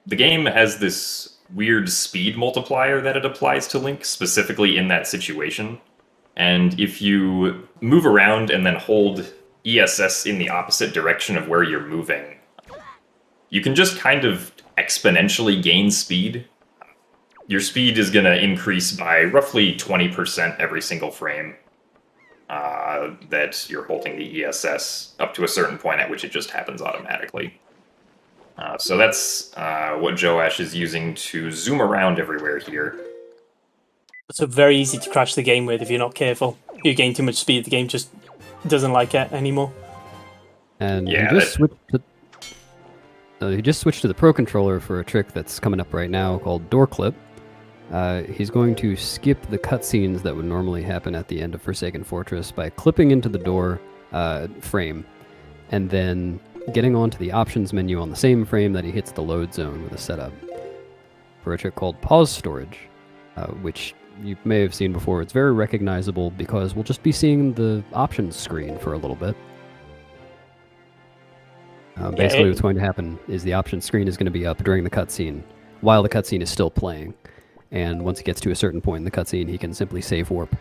Speaker 7: the game has this weird speed multiplier that it applies to Link, specifically in that situation. And if you move around and then hold ESS in the opposite direction of where you're moving, you can just kind of exponentially gain speed. Your speed is going to increase by roughly 20% every single frame that you're holding the ESS up to a certain point at which it just happens automatically. So that's what Joash is using to zoom around everywhere here.
Speaker 5: It's very easy to crash the game with if you're not careful. If you gain too much speed, the game just doesn't like it anymore.
Speaker 6: And
Speaker 7: Yeah,
Speaker 6: he just switched to the Pro Controller for a trick that's coming up right now called Door Clip. He's going to skip the cutscenes that would normally happen at the end of Forsaken Fortress by clipping into the door frame, and then getting onto the options menu on the same frame that he hits the load zone with a setup. For a trick called Pause Storage, which you may have seen before. It's very recognizable because we'll just be seeing the options screen for a little bit. Basically, what's going to happen is the options screen is going to be up during the cutscene while the cutscene is still playing. And once it gets to a certain point in the cutscene, he can simply save warp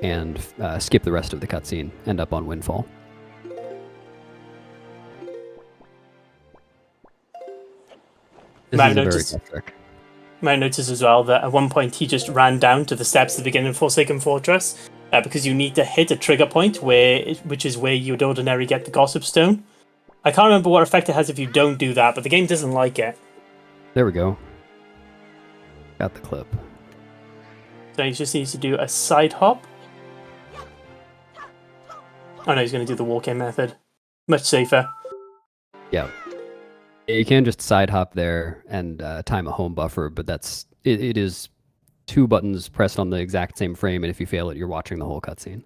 Speaker 6: and skip the rest of the cutscene, end up on Windfall. This
Speaker 5: Might
Speaker 6: is a very
Speaker 5: notice-
Speaker 6: tough trick.
Speaker 5: You might notice as well that at one point he just ran down to the steps at the beginning of Forsaken Fortress because you need to hit a trigger point which is where you would ordinarily get the Gossip Stone. I can't remember what effect it has if you don't do that, but the game doesn't like it.
Speaker 6: There we go. Got the clip.
Speaker 5: So he just needs to do a side hop. Oh no, he's going to do the walk-in method. Much safer.
Speaker 6: Yeah. You can just side hop there and time a home buffer, but it is two buttons pressed on the exact same frame, and if you fail it, you're watching the whole cutscene.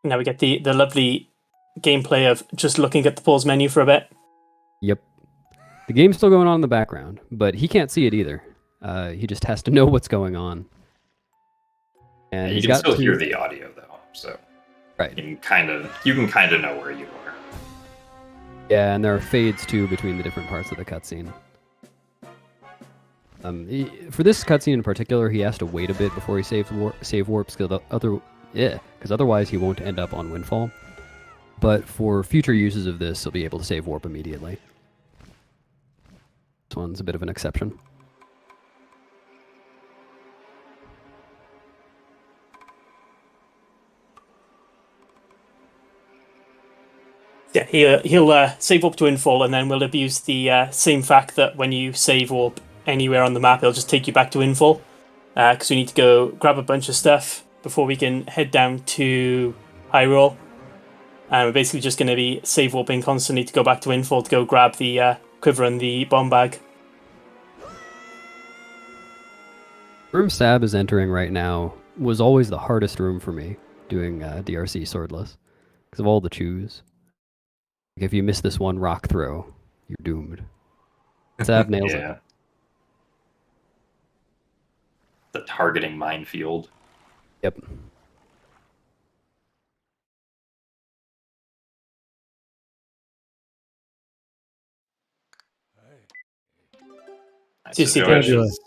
Speaker 5: Now we get the lovely gameplay of just looking at the pause menu for a bit.
Speaker 6: Yep. The game's still going on in the background, but he can't see it either. He just has to know what's going on. And
Speaker 7: you
Speaker 6: he's
Speaker 7: can
Speaker 6: got
Speaker 7: still
Speaker 6: to...
Speaker 7: hear the audio though, so
Speaker 6: right.
Speaker 7: you can kind of know where you are.
Speaker 6: Yeah, and there are fades too between the different parts of the cutscene. For this cutscene in particular, he has to wait a bit before he save warps, because otherwise he won't end up on Windfall. But for future uses of this, he'll be able to save warp immediately. This one's a bit of an exception.
Speaker 5: Yeah, he'll save up to Windfall, and then we'll abuse the same fact that when you save warp anywhere on the map, it'll just take you back to Windfall. Because we need to go grab a bunch of stuff before we can head down to Hyrule. And we're basically just going to be save warping constantly to go back to Windfall to go grab the quiver and the bomb bag.
Speaker 6: Room Stab is entering right now was always the hardest room for me, doing DRC swordless, because of all the chews. If you miss this one rock throw, you're doomed. Sab nails it.
Speaker 7: The targeting minefield.
Speaker 6: Yep.
Speaker 5: So
Speaker 7: So Joash is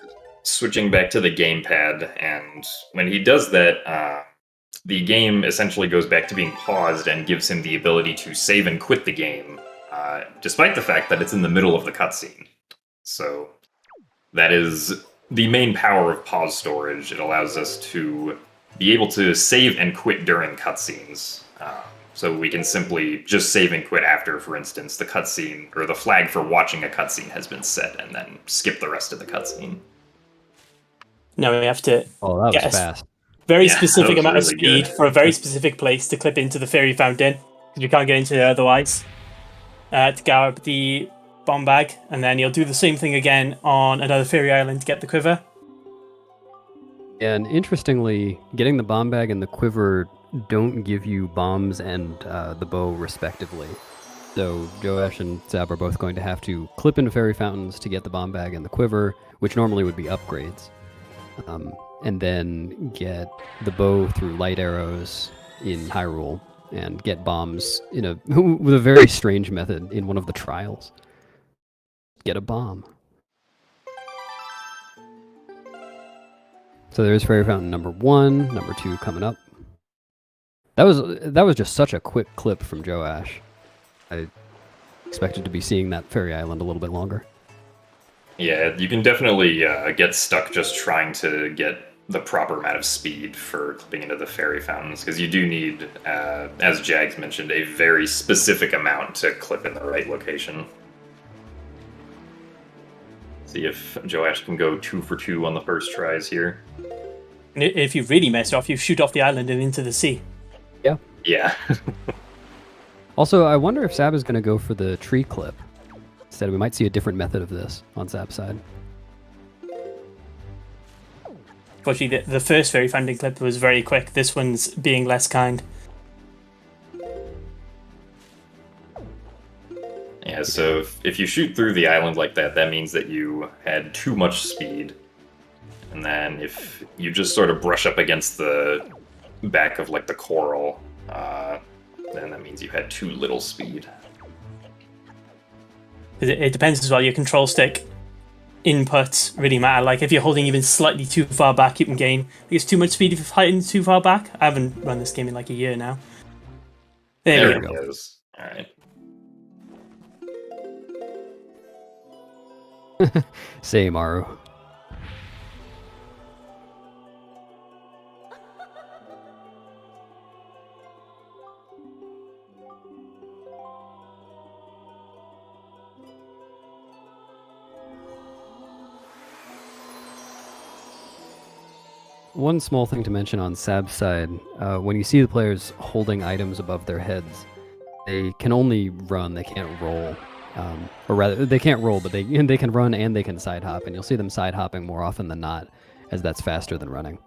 Speaker 7: switching back to the gamepad, and when he does that, the game essentially goes back to being paused and gives him the ability to save and quit the game, despite the fact that it's in the middle of the cutscene. So that is the main power of pause storage. It allows us to be able to save and quit during cutscenes. So we can simply just save and quit after, for instance, the cutscene or the flag for watching a cutscene has been set, and then skip the rest of the cutscene.
Speaker 5: Now we have to
Speaker 6: Oh, that
Speaker 5: get
Speaker 6: was
Speaker 5: a
Speaker 6: fast.
Speaker 5: very
Speaker 7: Yeah,
Speaker 5: specific
Speaker 7: that was
Speaker 5: amount of
Speaker 7: really
Speaker 5: speed
Speaker 7: good.
Speaker 5: for a very specific place to clip into the fairy fountain. Because because you can't get into there otherwise, to grab the bomb bag, and then you'll do the same thing again on another fairy island to get the quiver.
Speaker 6: And interestingly, getting the bomb bag and the quiver don't give you bombs and the bow respectively. So Joash and Zab are both going to have to clip into fairy fountains to get the bomb bag and the quiver, which normally would be upgrades. And then get the bow through light arrows in Hyrule, and get bombs with a very strange method in one of the trials. Get a bomb. So there's fairy fountain number 1, number 2 coming up. That was just such a quick clip from Joash. I expected to be seeing that fairy island a little bit longer.
Speaker 7: Yeah, you can definitely get stuck just trying to get the proper amount of speed for clipping into the fairy fountains, because you do need, as Jags mentioned, a very specific amount to clip in the right location. See if Joash can go 2 for 2 on the first tries here.
Speaker 5: And if you really mess off, you shoot off the island and into the sea.
Speaker 7: Yeah.
Speaker 6: Also, I wonder if Zab is going to go for the tree clip. Instead, we might see a different method of this on Zab's side.
Speaker 5: Unfortunately, the first fairy fountain clip was very quick. This one's being less kind.
Speaker 7: Yeah, so if you shoot through the island like that, that means that you had too much speed. And then if you just sort of brush up against the back of like the coral, then that means you had too little speed.
Speaker 5: It depends as well. Your control stick inputs really matter. Like if you're holding even slightly too far back, you can gain. I guess too much speed if you're fighting too far back. I haven't run this game in like a year now. There we go.
Speaker 7: It goes. All right.
Speaker 6: Say, Maru. One small thing to mention on Sab's side, when you see the players holding items above their heads, they can only run, they can't roll. Or rather, they can't roll, but they can run and they can side hop, and you'll see them side hopping more often than not, as that's faster than running.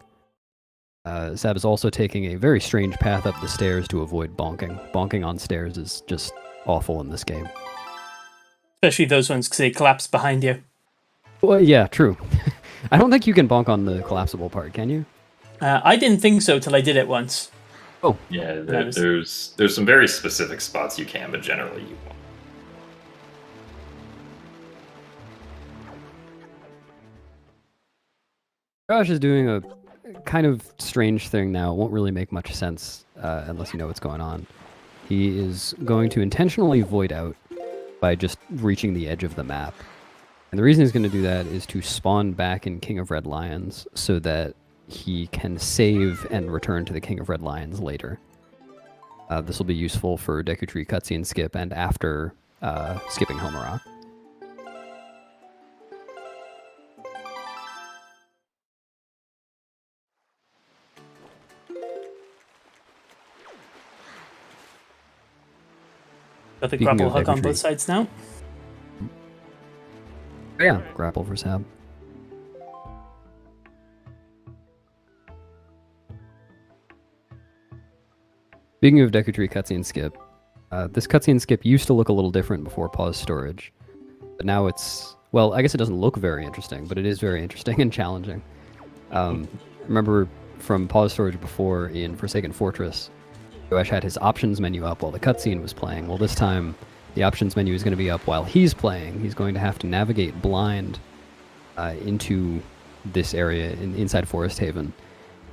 Speaker 6: Sab is also taking a very strange path up the stairs to avoid bonking. Bonking on stairs is just awful in this game.
Speaker 5: Especially those ones because they collapse behind you.
Speaker 6: Well, yeah, true. I don't think you can bonk on the collapsible part, can you?
Speaker 5: I didn't think so till I did it once.
Speaker 6: Oh.
Speaker 7: Yeah, there's some very specific spots you can, but generally you won't.
Speaker 6: Josh is doing a kind of strange thing now. It won't really make much sense unless you know what's going on. He is going to intentionally void out by just reaching the edge of the map. And the reason he's going to do that is to spawn back in King of Red Lions so that he can save and return to the King of Red Lions later. This will be useful for Deku Tree cutscene skip and after skipping Homerock.
Speaker 5: Got the
Speaker 6: Speaking
Speaker 5: grapple
Speaker 6: of
Speaker 5: hook on
Speaker 6: Deku
Speaker 5: both
Speaker 6: Tree.
Speaker 5: sides now.
Speaker 6: Yeah, grapple for Sab. Speaking of Deku Tree cutscene skip, this cutscene skip used to look a little different before pause storage, but now it's, well, I guess it doesn't look very interesting, but it is very interesting and challenging. Remember from pause storage before in Forsaken Fortress, Joash had his options menu up while the cutscene was playing. Well, this time the options menu is going to be up while he's playing. He's going to have to navigate blind into this area inside Forest Haven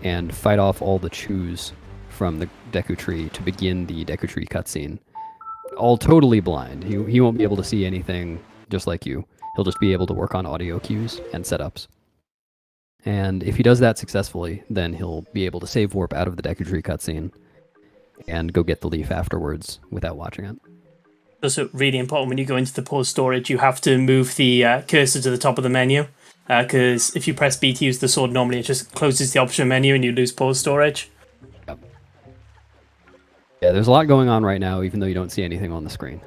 Speaker 6: and fight off all the chews from the Deku Tree to begin the Deku Tree cutscene. All totally blind. He won't be able to see anything, just like you. He'll just be able to work on audio cues and setups. And if he does that successfully, then he'll be able to save warp out of the Deku Tree cutscene and go get the leaf afterwards without watching it.
Speaker 5: Also, really important when you go into the pause storage, you have to move the cursor to the top of the menu. Because if you press B to use the sword, normally it just closes the option menu and you lose pause storage.
Speaker 6: Yep. Yeah, there's a lot going on right now, even though you don't see anything on the screen.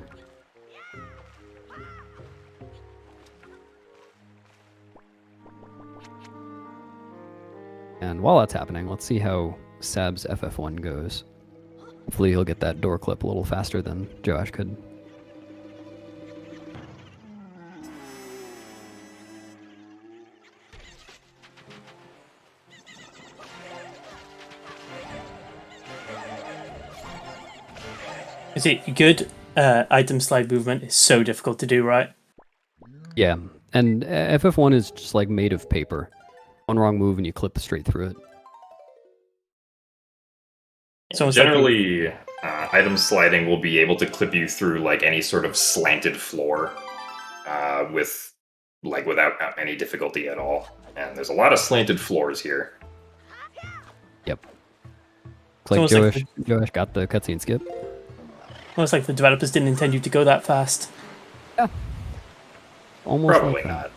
Speaker 6: And while that's happening, let's see how Sab's FF1 goes. Hopefully he'll get that door clip a little faster than Joash could.
Speaker 5: Is it good? Item slide movement is so difficult to do, right?
Speaker 6: Yeah, and FF1 is just like made of paper. One wrong move and you clip straight through it.
Speaker 5: So it's like
Speaker 7: Generally, item sliding will be able to clip you through like any sort of slanted floor without any difficulty at all. And there's a lot of slanted floors here.
Speaker 6: Yep. It's like
Speaker 5: almost like
Speaker 6: Joash got the cutscene skip.
Speaker 5: almost like the developers didn't intend you to go that fast.
Speaker 6: Yeah. Almost
Speaker 7: Probably
Speaker 6: like that.
Speaker 7: not.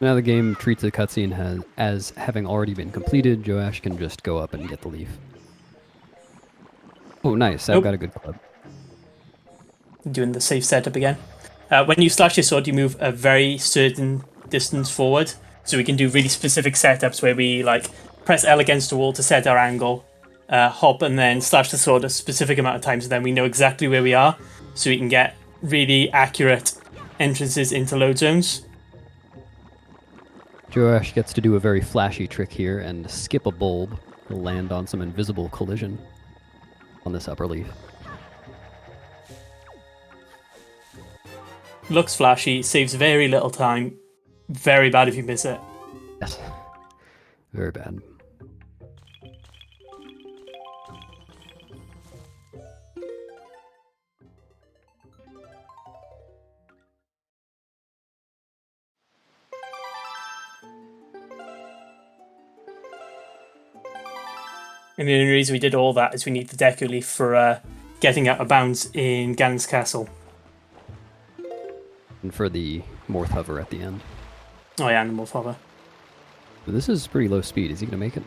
Speaker 6: Now the game treats the cutscene as having already been completed. Joash can just go up and get the leaf. Oh, nice. I've got a good club.
Speaker 5: Doing the safe setup again. When you slash your sword, you move a very certain distance forward. So we can do really specific setups where we like press L against the wall to set our angle, hop and then slash the sword a specific amount of times, and then we know exactly where we are, so we can get really accurate entrances into load zones.
Speaker 6: Joash gets to do a very flashy trick here and skip a bulb. He'll land on some invisible collision on this upper leaf.
Speaker 5: Looks flashy, saves very little time. Very bad if you miss it.
Speaker 6: Yes. Very bad.
Speaker 5: And the only reason we did all that is we need the Deku Leaf for getting out of bounds in Ganon's castle.
Speaker 6: And for the Morth hover at the end.
Speaker 5: Oh yeah, and the Morph Hover.
Speaker 6: But this is pretty low speed. Is he going to make it?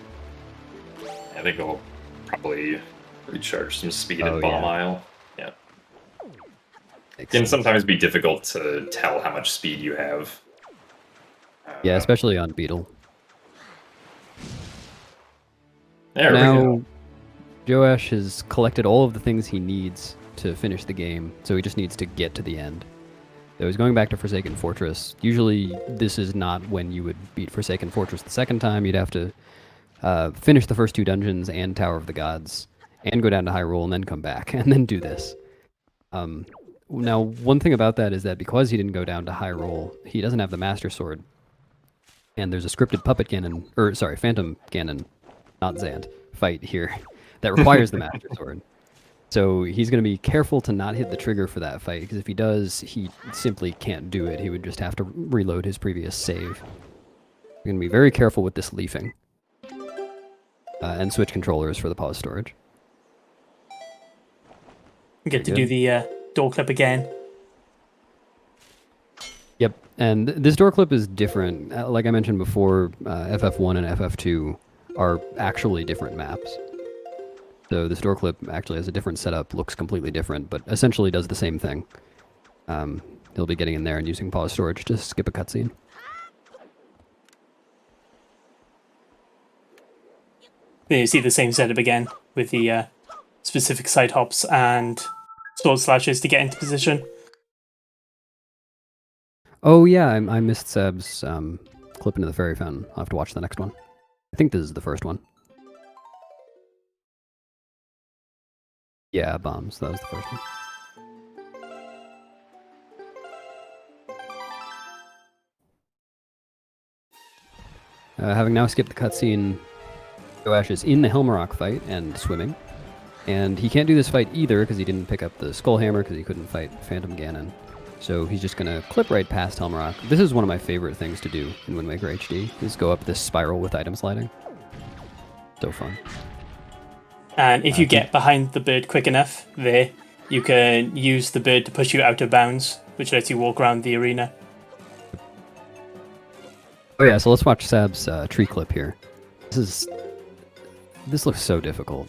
Speaker 7: I think I'll probably recharge some speed
Speaker 6: Oh,
Speaker 7: at Bomb
Speaker 6: yeah.
Speaker 7: Isle. Yeah.
Speaker 6: Makes
Speaker 7: Can
Speaker 6: sense.
Speaker 7: sometimes be difficult to tell how much speed you have.
Speaker 6: Yeah, especially on Beetle.
Speaker 7: There we
Speaker 6: Now,
Speaker 7: go.
Speaker 6: Joash has collected all of the things he needs to finish the game, so he just needs to get to the end. So he's going back to Forsaken Fortress. Usually, this is not when you would beat Forsaken Fortress the second time. You'd have to finish the first two dungeons and Tower of the Gods, and go down to Hyrule, and then come back, and then do this. Now, one thing about that is that because he didn't go down to Hyrule, he doesn't have the Master Sword. And there's a scripted puppet Ganon, Phantom Ganon, not Zant, fight here that requires the Master Sword. So he's going to be careful to not hit the trigger for that fight, because if he does, he simply can't do it. He would just have to reload his previous save. You're going to be very careful with this leafing. And switch controllers for the pause storage.
Speaker 5: We get to
Speaker 6: Very
Speaker 5: do the door clip again.
Speaker 6: Yep, and this door clip is different. Like I mentioned before, FF1 and FF2 are actually different maps. So this door clip actually has a different setup, looks completely different, but essentially does the same thing. He'll be getting in there and using pause storage to skip a cutscene.
Speaker 5: Then you see the same setup again with the specific side hops and sword slashes to get into position.
Speaker 6: Oh yeah, I missed Seb's clip into the fairy fountain. I'll have to watch the next one. I think this is the first one. Yeah, bombs. That was the first one. Having now skipped the cutscene, Joash is in the Helmarok fight and swimming. And he can't do this fight either because he didn't pick up the Skull Hammer because he couldn't fight Phantom Ganon. So he's just going to clip right past Helmarok. This is one of my favorite things to do in Wind Waker HD, is go up this spiral with item sliding. So fun.
Speaker 5: And if you get behind the bird quick enough, you can use the bird to push you out of bounds, which lets you walk around the arena.
Speaker 6: Oh yeah, so let's watch Sab's tree clip here. This looks so difficult.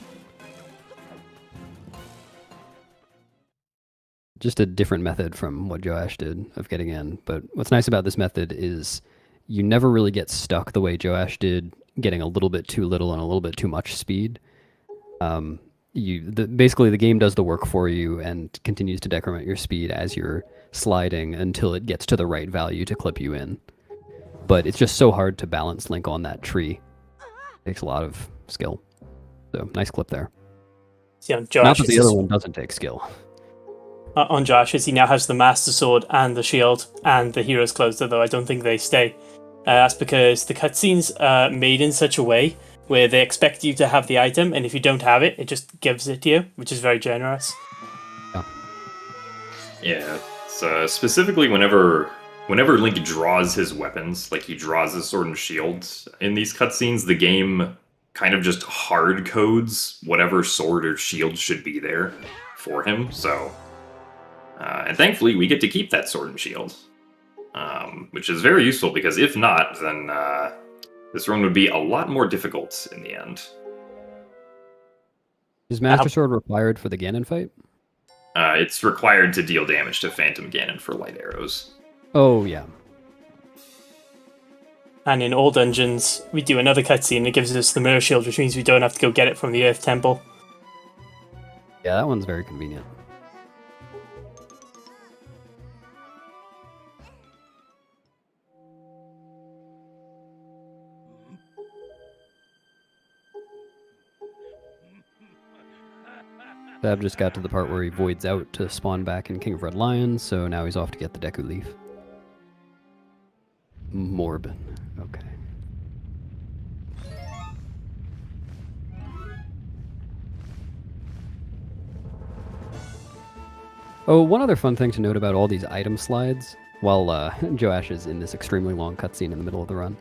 Speaker 6: Just a different method from what Joash did of getting in. But what's nice about this method is you never really get stuck the way Joash did, getting a little bit too little and a little bit too much speed. Basically the game does the work for you and continues to decrement your speed as you're sliding until it gets to the right value to clip you in. But it's just so hard to balance Link on that tree. It takes a lot of skill. So nice clip there.
Speaker 5: Yeah,
Speaker 6: Not
Speaker 5: Josh,
Speaker 6: that the other one doesn't take skill.
Speaker 5: on Josh, as he now has the Master Sword and the Shield and the Hero's Clothes, although I don't think they stay. That's because the cutscenes are made in such a way where they expect you to have the item, and if you don't have it, it just gives it to you, which is very generous.
Speaker 7: Yeah, so specifically whenever Link draws his weapons, like he draws his sword and shield in these cutscenes, the game kind of just hard codes whatever sword or shield should be there for him. So, and thankfully we get to keep that sword and shield, which is very useful because if not, then this run would be a lot more difficult in the end.
Speaker 6: Is Master Sword required for the Ganon fight?
Speaker 7: It's required to deal damage to Phantom Ganon for light arrows.
Speaker 6: Oh, yeah.
Speaker 5: And in all dungeons, we do another cutscene that gives us the Mirror Shield, which means we don't have to go get it from the Earth Temple.
Speaker 6: Yeah, that one's very convenient. Sab just got to the part where he voids out to spawn back in King of Red Lions, so now he's off to get the Deku Leaf. Morbin. Okay. Oh, one other fun thing to note about all these item slides, while Joash is in this extremely long cutscene in the middle of the run,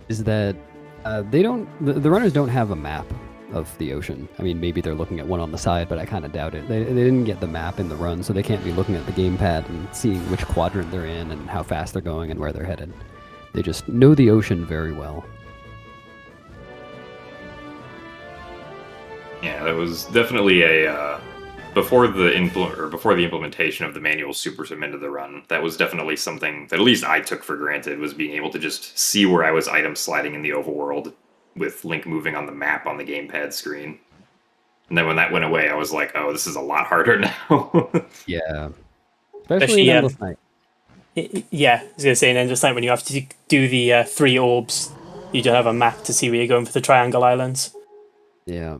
Speaker 6: is that the runners don't have a map of the ocean. I mean, maybe they're looking at one on the side, but I kind of doubt it. They didn't get the map in the run, so they can't be looking at the gamepad and seeing which quadrant they're in and how fast they're going and where they're headed. They just know the ocean very well.
Speaker 7: Yeah, that was definitely a before the implementation of the manual super sim into the run. That was definitely something that at least I took for granted, was being able to just see where I was item sliding in the overworld with Link moving on the map on the gamepad screen. And then when that went away, I was like, oh, this is a lot harder now.
Speaker 6: Yeah. Especially in Endless Night.
Speaker 5: Yeah, I was going to say in Endless Night, when you have to do the 3 orbs, you don't have a map to see where you're going for the Triangle Islands.
Speaker 6: Yeah.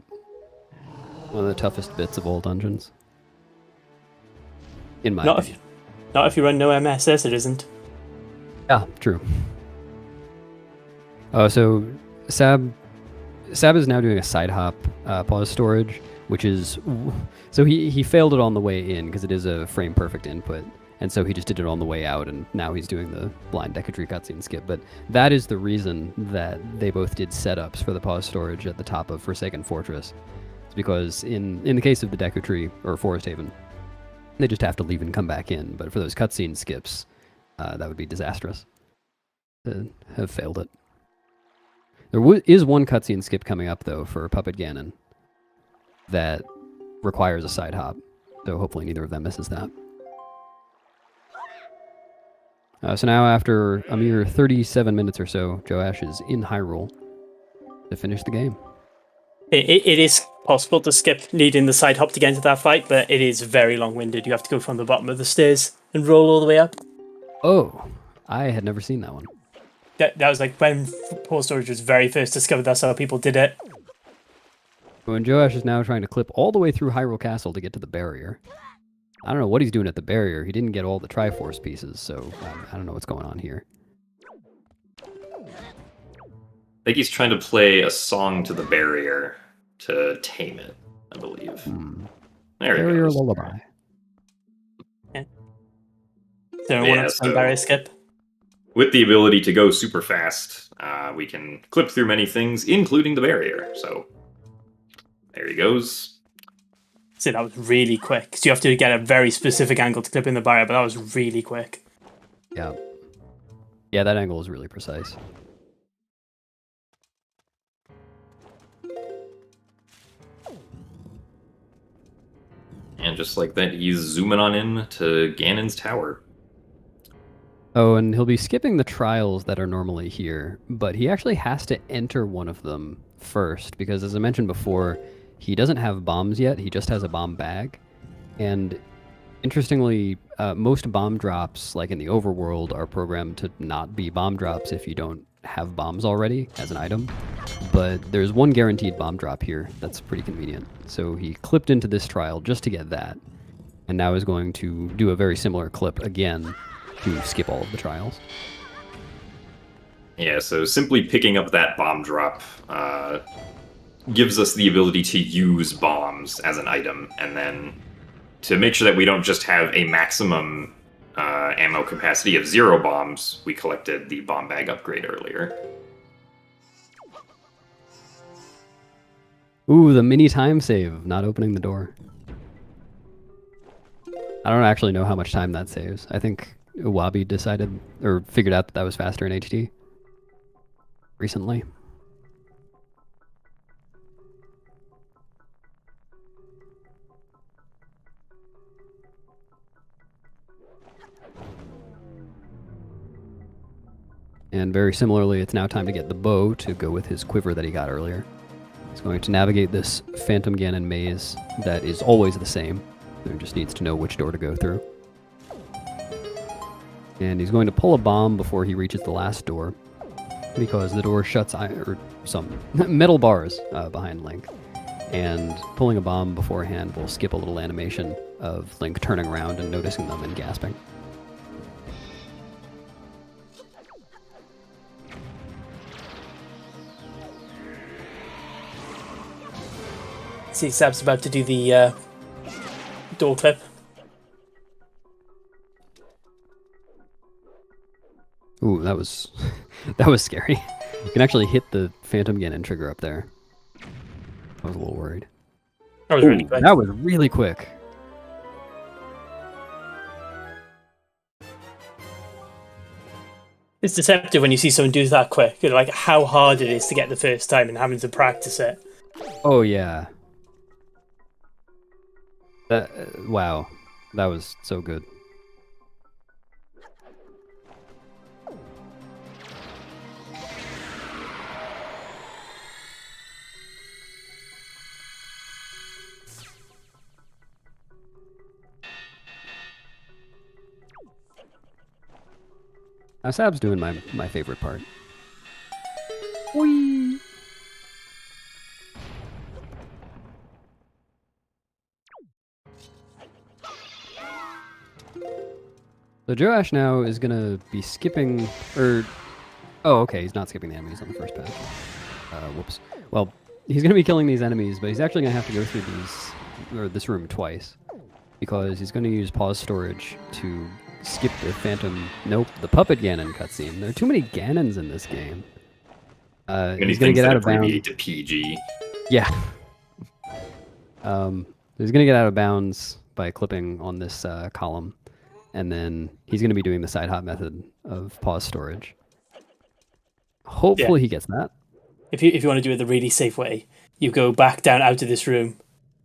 Speaker 6: One of the toughest bits of all dungeons. In my opinion.
Speaker 5: Not if you run no MSS, it isn't.
Speaker 6: Yeah, true. Oh, so Sab is now doing a side hop pause storage, which is... So he failed it on the way in, because it is a frame perfect input. And so he just did it on the way out, and now he's doing the blind Deku Tree cutscene skip. But that is the reason that they both did setups for the pause storage at the top of Forsaken Fortress. It's because in the case of the Deku Tree, or Forest Haven, they just have to leave and come back in. But for those cutscene skips, that would be disastrous to have failed it. There is one cutscene skip coming up, though, for Puppet Ganon that requires a side hop. So hopefully neither of them misses that. So now, after a mere 37 minutes or so, Joash is in Hyrule to finish the game.
Speaker 5: It is possible to skip needing the side hop to get into that fight, but it is very long-winded. You have to go from the bottom of the stairs and roll all the way up.
Speaker 6: Oh, I had never seen that one.
Speaker 5: That was like when pause storage was very first discovered. That's how people did it.
Speaker 6: When Joash is now trying to clip all the way through Hyrule Castle to get to the barrier. I don't know what he's doing at the barrier. He didn't get all the Triforce pieces, so I don't know what's going on here.
Speaker 7: I think he's trying to play a song to the barrier to tame it, I believe. There he
Speaker 6: Barrier
Speaker 7: goes.
Speaker 6: lullaby.
Speaker 5: Yeah. So one of the barrier skip.
Speaker 7: With the ability to go super fast, we can clip through many things, including the barrier. So there he goes.
Speaker 5: So that was really quick. So you have to get a very specific angle to clip in the barrier, but that was really quick.
Speaker 6: Yeah. Yeah, that angle is really precise.
Speaker 7: And just like that, he's zooming on in to Ganon's tower.
Speaker 6: Oh, and he'll be skipping the trials that are normally here, but he actually has to enter one of them first, because as I mentioned before, he doesn't have bombs yet, he just has a bomb bag. And interestingly, most bomb drops, like in the overworld, are programmed to not be bomb drops if you don't have bombs already as an item. But there's one guaranteed bomb drop here that's pretty convenient. So he clipped into this trial just to get that, and now is going to do a very similar clip again to skip all of the trials.
Speaker 7: Yeah, so simply picking up that bomb drop gives us the ability to use bombs as an item, and then to make sure that we don't just have a maximum ammo capacity of 0 bombs, we collected the bomb bag upgrade earlier.
Speaker 6: Ooh, the mini time save of not opening the door. I don't actually know how much time that saves. I think Wabi decided, or figured out that that was faster in HD recently. And very similarly, it's now time to get the bow to go with his quiver that he got earlier. He's going to navigate this Phantom Ganon maze that is always the same. He just needs to know which door to go through. And he's going to pull a bomb before he reaches the last door, because the door shuts some metal bars behind Link. And pulling a bomb beforehand will skip a little animation of Link turning around and noticing them and gasping.
Speaker 5: See, Sab's about to do the door clip.
Speaker 6: Ooh, that was that was scary. You can actually hit the Phantom Ganon trigger up there. I was a little worried.
Speaker 5: That was really quick.
Speaker 6: That was really quick.
Speaker 5: It's deceptive when you see someone do that quick. Like how hard it is to get the first time and having to practice it.
Speaker 6: Oh yeah. That wow, that was so good. Now Sab's doing my favorite part. Whee! So Joash now is gonna be skipping, oh okay, he's not skipping the enemies on the first patch. Whoops. Well, he's gonna be killing these enemies, but he's actually gonna have to go through this room twice, because he's gonna use pause storage to skip the the Puppet Ganon cutscene. There are too many Ganons in this game. He's gonna get out of bounds.
Speaker 7: To PG.
Speaker 6: Yeah. He's gonna get out of bounds by clipping on this column, and then he's gonna be doing the side hop method of pause storage. Hopefully he gets that.
Speaker 5: If you want to do it the really safe way, you go back down out of this room.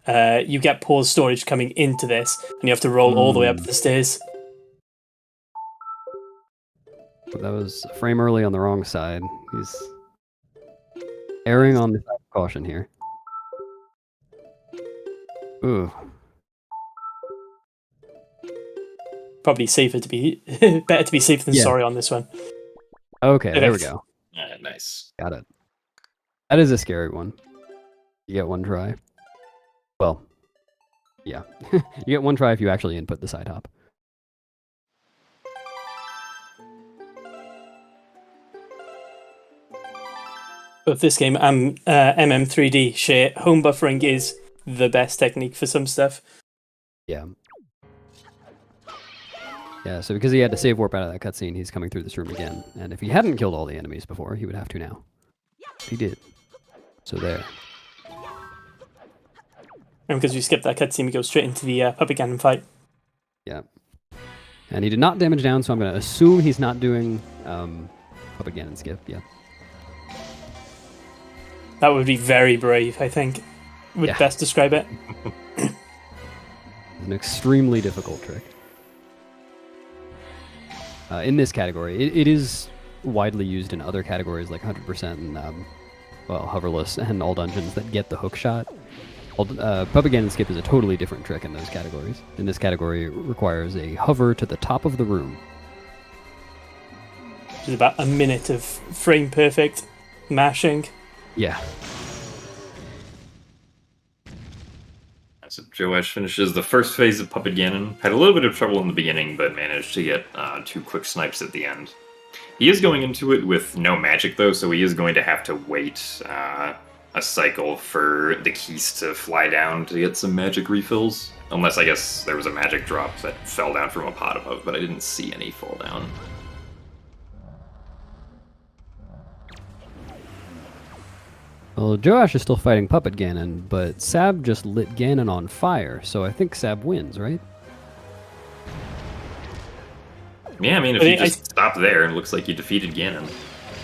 Speaker 5: You get pause storage coming into this, and you have to roll all the way up the stairs.
Speaker 6: But that was a frame early on the wrong side. He's erring on the side of caution here. Ooh.
Speaker 5: Probably safer to be better to be safe than sorry on this one.
Speaker 6: Okay, there we go.
Speaker 7: Nice.
Speaker 6: Got it. That is a scary one. You get one try. Well, yeah. You get one try if you actually input the side hop.
Speaker 5: But this game, MM3D share, home buffering is the best technique for some stuff.
Speaker 6: Yeah. Yeah, so because he had to save warp out of that cutscene, he's coming through this room again. And if he hadn't killed all the enemies before, he would have to now. He did. So there.
Speaker 5: And because we skipped that cutscene, we go straight into the Puppet Ganon fight.
Speaker 6: Yeah. And he did not damage down, so I'm going to assume he's not doing up again and skip. Yeah.
Speaker 5: That would be very brave, I think. Would
Speaker 6: Yeah.
Speaker 5: best describe it.
Speaker 6: It's an extremely difficult trick. In this category, it is widely used in other categories like 100% and hoverless and all dungeons that get the hook shot. Pup again and skip is a totally different trick in those categories. In this category, it requires a hover to the top of the room.
Speaker 5: Which is about a minute of frame perfect mashing.
Speaker 6: Yeah.
Speaker 7: So Joash finishes the first phase of Puppet Ganon. Had a little bit of trouble in the beginning, but managed to get 2 quick snipes at the end. He is going into it with no magic, though, so he is going to have to wait a cycle for the keys to fly down to get some magic refills. Unless, I guess, there was a magic drop that fell down from a pot above, but I didn't see any fall down.
Speaker 6: Well, Joash is still fighting Puppet Ganon, but Sab just lit Ganon on fire, so I think Sab wins, right?
Speaker 7: Yeah, I mean, if you just stop there, it looks like you defeated Ganon.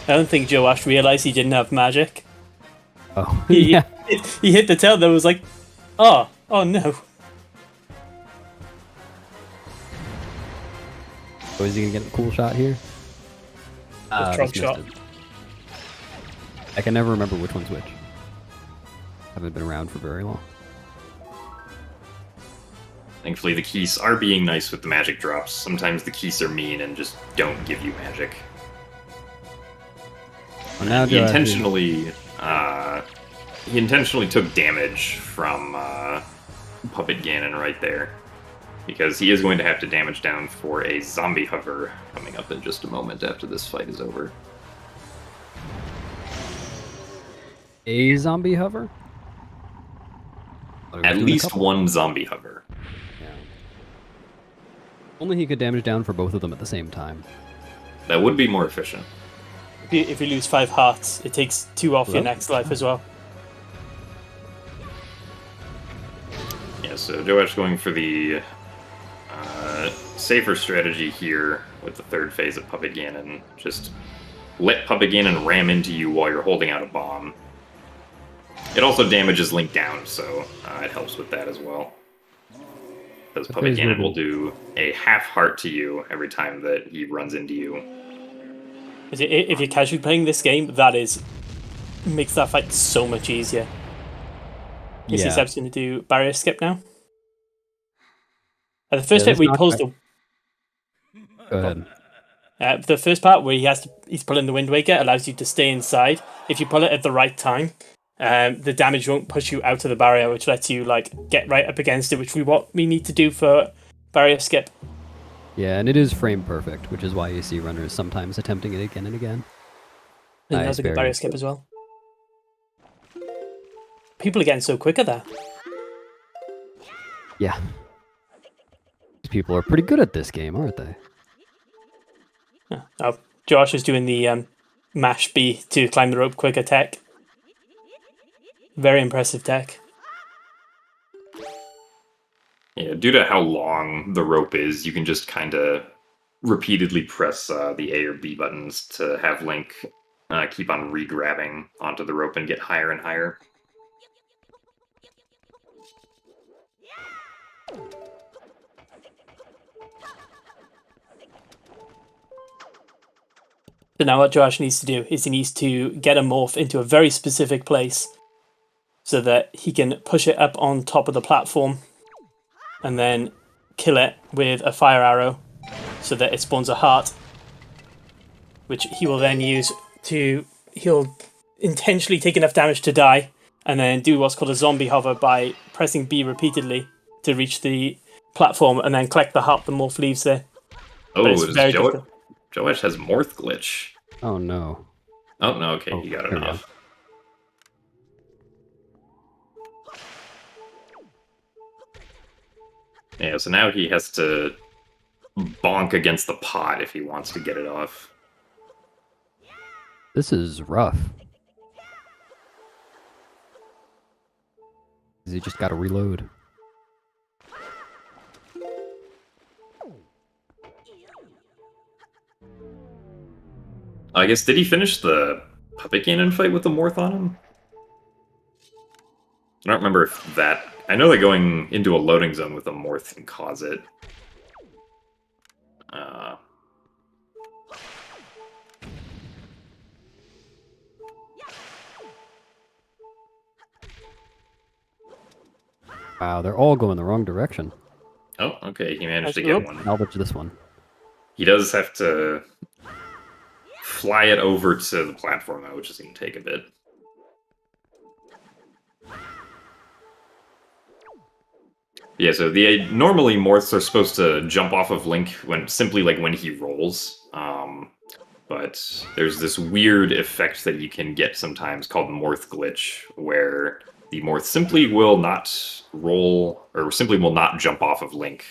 Speaker 5: I don't think Joash realized he didn't have magic.
Speaker 6: Oh,
Speaker 5: He,
Speaker 6: yeah.
Speaker 5: he hit the tail that was like, oh no.
Speaker 6: So is he gonna get a cool shot here?
Speaker 5: Trunk
Speaker 6: just
Speaker 5: shot.
Speaker 6: missed it. I can never remember which one's which. Haven't been around for very long.
Speaker 7: Thankfully, the keys are being nice with the magic drops. Sometimes the keys are mean and just don't give you magic.
Speaker 6: Well, now
Speaker 7: He
Speaker 6: Joash
Speaker 7: intentionally took damage from Puppet Ganon right there, because he is going to have to damage down for a zombie hover coming up in just a moment after this fight is over.
Speaker 6: A zombie hover? Thought he was
Speaker 7: At
Speaker 6: doing a
Speaker 7: least
Speaker 6: couple.
Speaker 7: one zombie hover.
Speaker 6: Yeah. Only he could damage down for both of them at the same time.
Speaker 7: That would be more efficient.
Speaker 5: If you lose 5 hearts, it takes 2 off your
Speaker 6: Well.
Speaker 5: next life as well.
Speaker 7: Yeah, so Joash going for the safer strategy here with the third phase of Puppet Ganon. Just let Puppet Ganon ram into you while you're holding out a bomb. It also damages Link down, so it helps with that as well. Because Puppet Ganon will do a half heart to you every time that he runs into you.
Speaker 5: If you're casually playing this game, makes that fight so much easier. You see
Speaker 6: Yeah.
Speaker 5: Seb's going to do barrier skip now. The first bit
Speaker 6: let's
Speaker 5: where he
Speaker 6: knock
Speaker 5: pulls
Speaker 6: back- Go ahead.
Speaker 5: the first part where he's pulling the Wind Waker allows you to stay inside. If you pull it at the right time, the damage won't push you out of the barrier, which lets you get right up against it, which what we need to do for barrier skip.
Speaker 6: Yeah, and it is frame perfect, which is why you see runners sometimes attempting it again and again.
Speaker 5: And
Speaker 6: Nice,
Speaker 5: that's a good
Speaker 6: very
Speaker 5: barrier
Speaker 6: good.
Speaker 5: skip as well. People are getting so quick at that.
Speaker 6: Yeah. These people are pretty good at this game, aren't they?
Speaker 5: Oh, Josh is doing the mash B to climb the rope quicker tech. Very impressive tech.
Speaker 7: Yeah, due to how long the rope is, you can just kind of repeatedly press the A or B buttons to have Link keep on re-grabbing onto the rope and get higher and higher.
Speaker 5: So now what Josh needs to do is he needs to get a morph into a very specific place so that he can push it up on top of the platform and then kill it with a fire arrow so that it spawns a heart, which he will then use he'll intentionally take enough damage to die and then do what's called a zombie hover by pressing B repeatedly to reach the platform and then collect the heart the morph leaves there.
Speaker 7: Oh,
Speaker 5: But it's very
Speaker 7: Joash
Speaker 5: difficult.
Speaker 7: Joash has Morph glitch.
Speaker 6: Oh no.
Speaker 7: Oh, no, okay, he got
Speaker 6: there
Speaker 7: it
Speaker 6: we go.
Speaker 7: off. Yeah, so now he has to bonk against the pot if he wants to get it off.
Speaker 6: This is rough. He just gotta reload.
Speaker 7: I guess, did he finish the Puppet Ganon fight with the Morph on him? I don't remember if that... I know that going into a loading zone with a Morph can cause it.
Speaker 6: Wow, they're all going the wrong direction.
Speaker 7: Oh, okay, he managed to
Speaker 3: That's-
Speaker 7: get one.
Speaker 6: Salvage this one.
Speaker 7: He does have to fly it over to the platform, though, which is going to take a bit. Yeah, so normally Morphs are supposed to jump off of Link when he rolls. But there's this weird effect that you can get sometimes called Morph glitch, where the Morph simply will not roll, or simply will not jump off of Link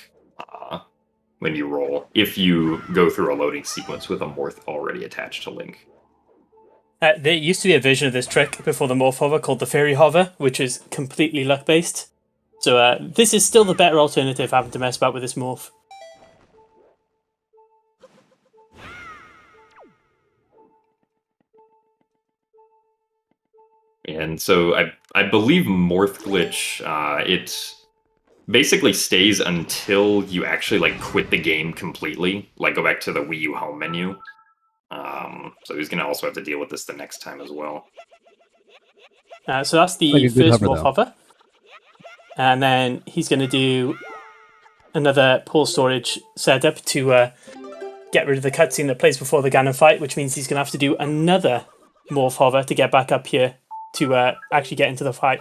Speaker 7: when you roll, if you go through a loading sequence with a Morph already attached to Link.
Speaker 5: There used to be a version of this trick before the Morph Hover called the Fairy Hover, which is completely luck-based. So this is still the better alternative, having to mess about with this Morph.
Speaker 7: And so I believe Morph glitch, it basically stays until you actually quit the game completely, go back to the Wii U home menu. So he's gonna also have to deal with this the next time as well.
Speaker 5: So that's the
Speaker 6: Like a good
Speaker 5: first
Speaker 6: hover,
Speaker 5: Morph
Speaker 6: though.
Speaker 5: Hover. And then he's going to do another pull storage setup to get rid of the cutscene that plays before the Ganon fight, which means he's going to have to do another Morph Hover to get back up here to actually get into the fight.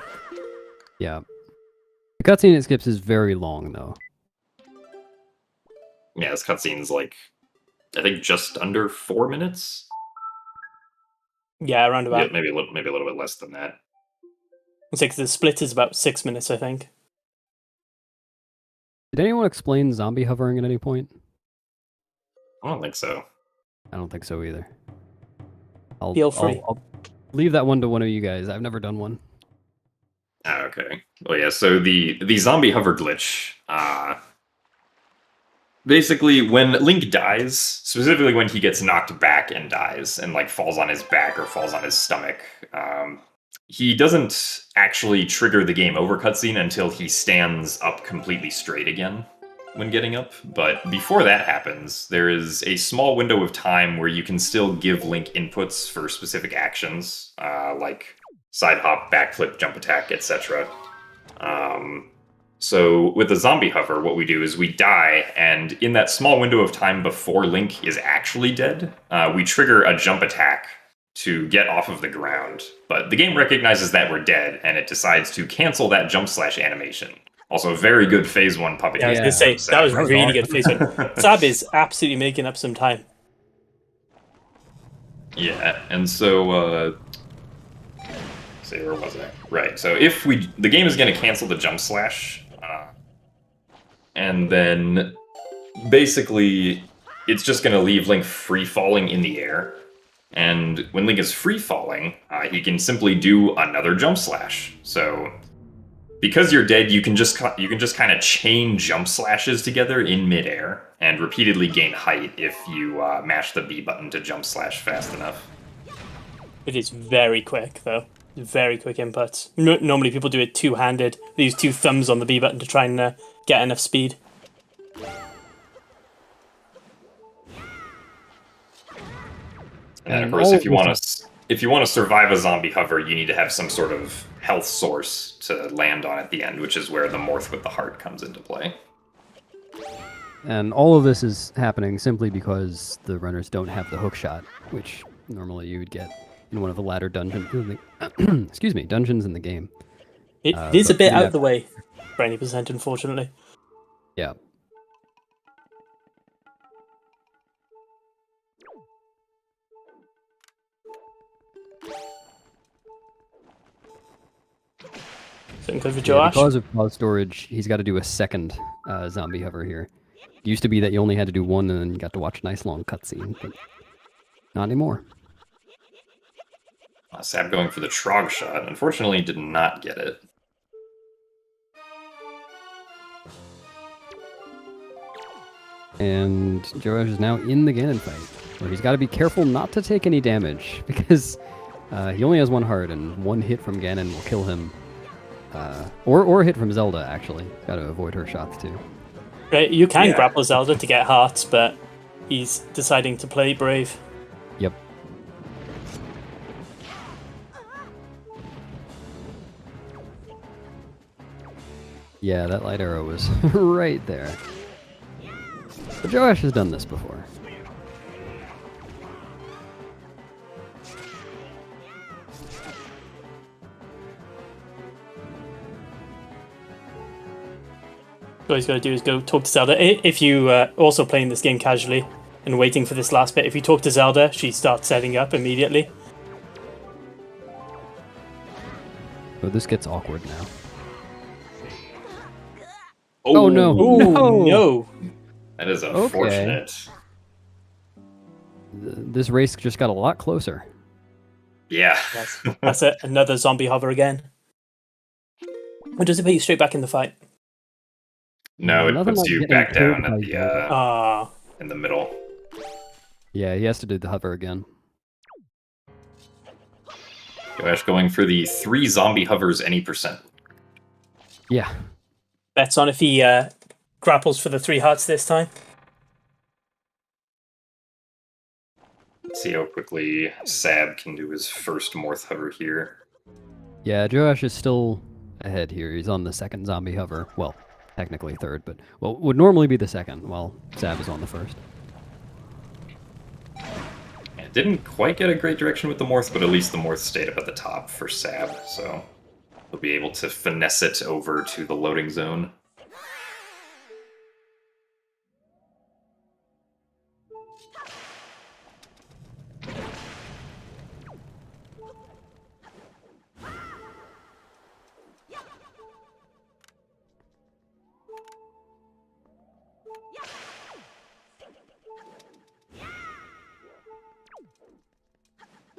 Speaker 6: Yeah. The cutscene it skips is very long, though.
Speaker 7: Yeah, this cutscene's I think just under 4 minutes.
Speaker 5: Yeah, around about.
Speaker 7: Yeah, maybe a little bit less than that.
Speaker 5: It's like the split is about 6 minutes, I think.
Speaker 6: Did anyone explain zombie hovering at any point?
Speaker 7: I don't think so.
Speaker 6: I don't think so either.
Speaker 5: Feel free.
Speaker 6: I'll leave that one to one of you guys. I've never done one.
Speaker 7: Okay. Well, yeah. So the zombie hover glitch. Basically, when Link dies, specifically when he gets knocked back and dies, and falls on his back or falls on his stomach, he doesn't actually trigger the game over cutscene until he stands up completely straight again when getting up. But before that happens, there is a small window of time where you can still give Link inputs for specific actions, like side hop, backflip, jump attack, etc. So with the zombie hover, what we do is we die, and in that small window of time before Link is actually dead, we trigger a jump attack to get off of the ground. But the game recognizes that we're dead, and it decides to cancel that jump slash animation. Also, very good Phase 1 puppet.
Speaker 5: Yeah, I was going to say, that was really good Phase 1. Sab is absolutely making up some time.
Speaker 7: Yeah, and so... see, where was I? Right, so if the game is going to cancel the jump slash, and then basically it's just going to leave Link free falling in the air. And when Link is free falling, he can simply do another jump slash. So because you're dead, you can just kind of chain jump slashes together in midair and repeatedly gain height if you mash the B button to jump slash fast enough.
Speaker 5: It is very quick, though. Very quick inputs. Normally people do it two-handed. They use two thumbs on the B button to try and get enough speed.
Speaker 7: And of course, if you want to survive a zombie hover, you need to have some sort of health source to land on at the end, which is where the Morph with the heart comes into play.
Speaker 6: And all of this is happening simply because the runners don't have the hook shot, which normally you would get in one of the latter dungeons. Excuse me, dungeons in the game.
Speaker 5: It is a bit out of the way for any percent, unfortunately.
Speaker 6: Yeah.
Speaker 5: Something good for
Speaker 6: Yeah,
Speaker 5: Josh.
Speaker 6: because of pause storage, he's got to do a second zombie hover here. It used to be that you only had to do one and then you got to watch a nice long cutscene, but not anymore.
Speaker 7: Sab going for the Trog shot. Unfortunately, did not get it.
Speaker 6: And Joash is now in the Ganon fight. where he's got to be careful not to take any damage, because he only has one heart, and one hit from Ganon will kill him. Or a hit from Zelda, actually. Got to avoid her shots, too.
Speaker 5: Right, you can grapple Zelda to get hearts, but he's deciding to play brave.
Speaker 6: Yep. Yeah, that light arrow was right there. But Joash has done this before.
Speaker 5: All he's got to do is go talk to Zelda. If you also playing this game casually and waiting for this last bit, if you talk to Zelda, she starts setting up immediately.
Speaker 6: But this gets awkward now.
Speaker 7: Oh,
Speaker 6: Oh no!
Speaker 5: Oh no!
Speaker 7: That is unfortunate.
Speaker 6: This race just got a lot closer.
Speaker 7: Yeah.
Speaker 5: That's it. Another zombie hover again. Or does it put you straight back in the fight?
Speaker 7: No, it
Speaker 6: Nothing
Speaker 7: puts
Speaker 6: like
Speaker 7: you
Speaker 6: getting
Speaker 7: back down
Speaker 6: killed
Speaker 7: at
Speaker 6: by
Speaker 7: the in the middle.
Speaker 6: Yeah, he has to do the hover again.
Speaker 7: Joash going for the 3 zombie hovers any percent.
Speaker 6: Yeah.
Speaker 5: Bets on if he grapples for the 3 hearts this time.
Speaker 7: Let's see how quickly Sab can do his first Morth hover here.
Speaker 6: Yeah, Joash is still ahead here. He's on the second zombie hover. Well, technically third, but would normally be the second, while Sab is on the first.
Speaker 7: It didn't quite get a great direction with the Morth, but at least the Morth stayed up at the top for Sab, so he'll be able to finesse it over to the loading zone.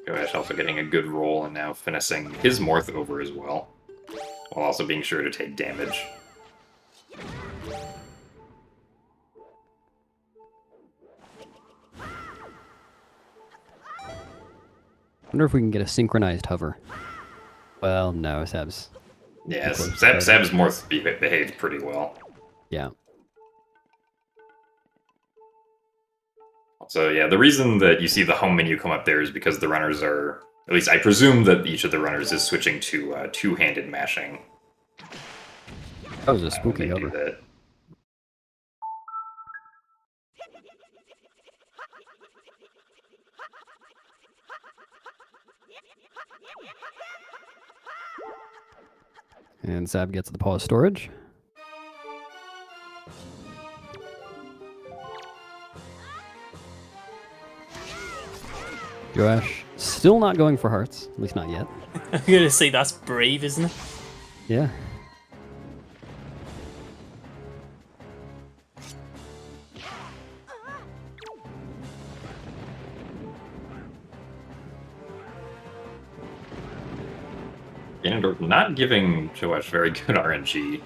Speaker 7: Joash also getting a good roll and now finessing his Morth over as well, while also being sure to take damage.
Speaker 6: Wonder if we can get a synchronized hover. Well, no, Sab's...
Speaker 7: Yeah, Sab's Morth behaved pretty well.
Speaker 6: Yeah.
Speaker 7: So yeah, the reason that you see the home menu come up there is because the runners are, at least I presume that each of the runners is switching to two-handed mashing.
Speaker 6: That was a spooky
Speaker 7: when they do
Speaker 6: hover.
Speaker 7: that.
Speaker 6: And Sab gets the pause storage. Joash still not going for hearts, at least not yet.
Speaker 5: I'm gonna say that's brave, isn't it?
Speaker 6: Yeah.
Speaker 7: Ganondorf not giving Joash very good RNG.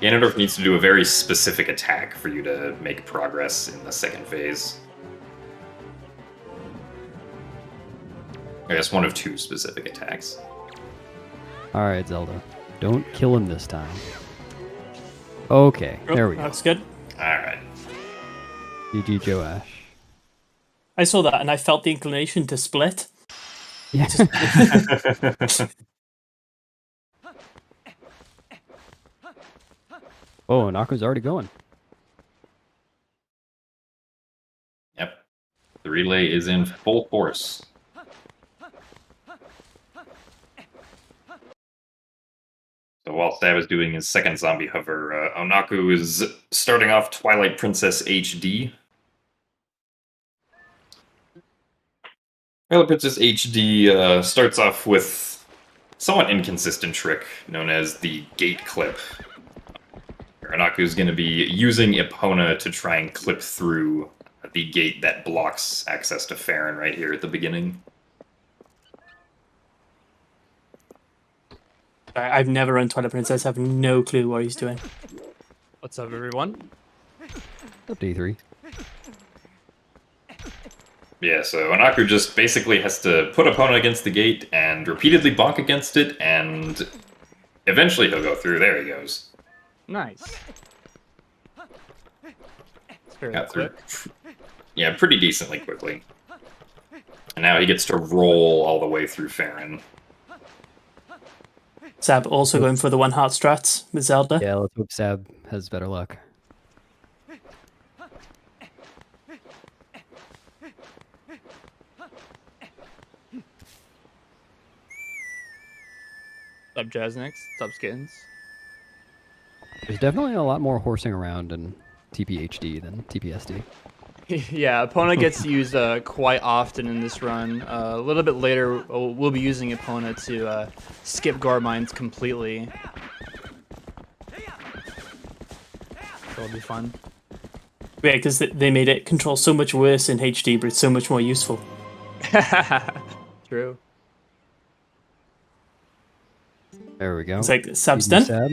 Speaker 7: Ganondorf needs to do a very specific attack for you to make progress in the second phase. I guess one of 2 specific attacks.
Speaker 6: Alright, Zelda. Don't kill him this time. Okay, there we go.
Speaker 5: That's good.
Speaker 7: Alright.
Speaker 6: GG Joash.
Speaker 5: I saw that and I felt the inclination to split.
Speaker 6: Yeah. Oh, Nako's already going.
Speaker 7: Yep. The relay is in full force. So while Stab is doing his second zombie hover, Onaku is starting off Twilight Princess HD. Twilight Princess HD starts off with a somewhat inconsistent trick known as the gate clip. Onaku is going to be using Epona to try and clip through the gate that blocks access to Farron right here at the beginning.
Speaker 5: I've never run Twilight Princess, I have no clue what he's doing.
Speaker 8: What's up, everyone?
Speaker 6: Up to E3.
Speaker 7: Yeah, so Onaku just basically has to put opponent against the gate and repeatedly bonk against it, and eventually he'll go through. There he goes.
Speaker 3: Nice. It's very
Speaker 7: Got
Speaker 3: quick.
Speaker 7: through. Yeah, pretty decently quickly. And now he gets to roll all the way through Farron.
Speaker 5: Sab also going for the one heart strats with Zelda.
Speaker 6: Yeah, let's hope Sab has better luck.
Speaker 3: Sub Jasnix, sub Skins.
Speaker 6: There's definitely a lot more horsing around in TPHD than TPSD.
Speaker 3: Yeah, opponent gets used quite often in this run. A little bit later, we'll be using opponent to skip guard mines completely. That'll be fun.
Speaker 5: Yeah, because they made it control so much worse in HD, but it's so much more useful.
Speaker 3: True.
Speaker 6: There we go.
Speaker 5: It's like Sab's
Speaker 6: GG
Speaker 5: done.
Speaker 6: Sab.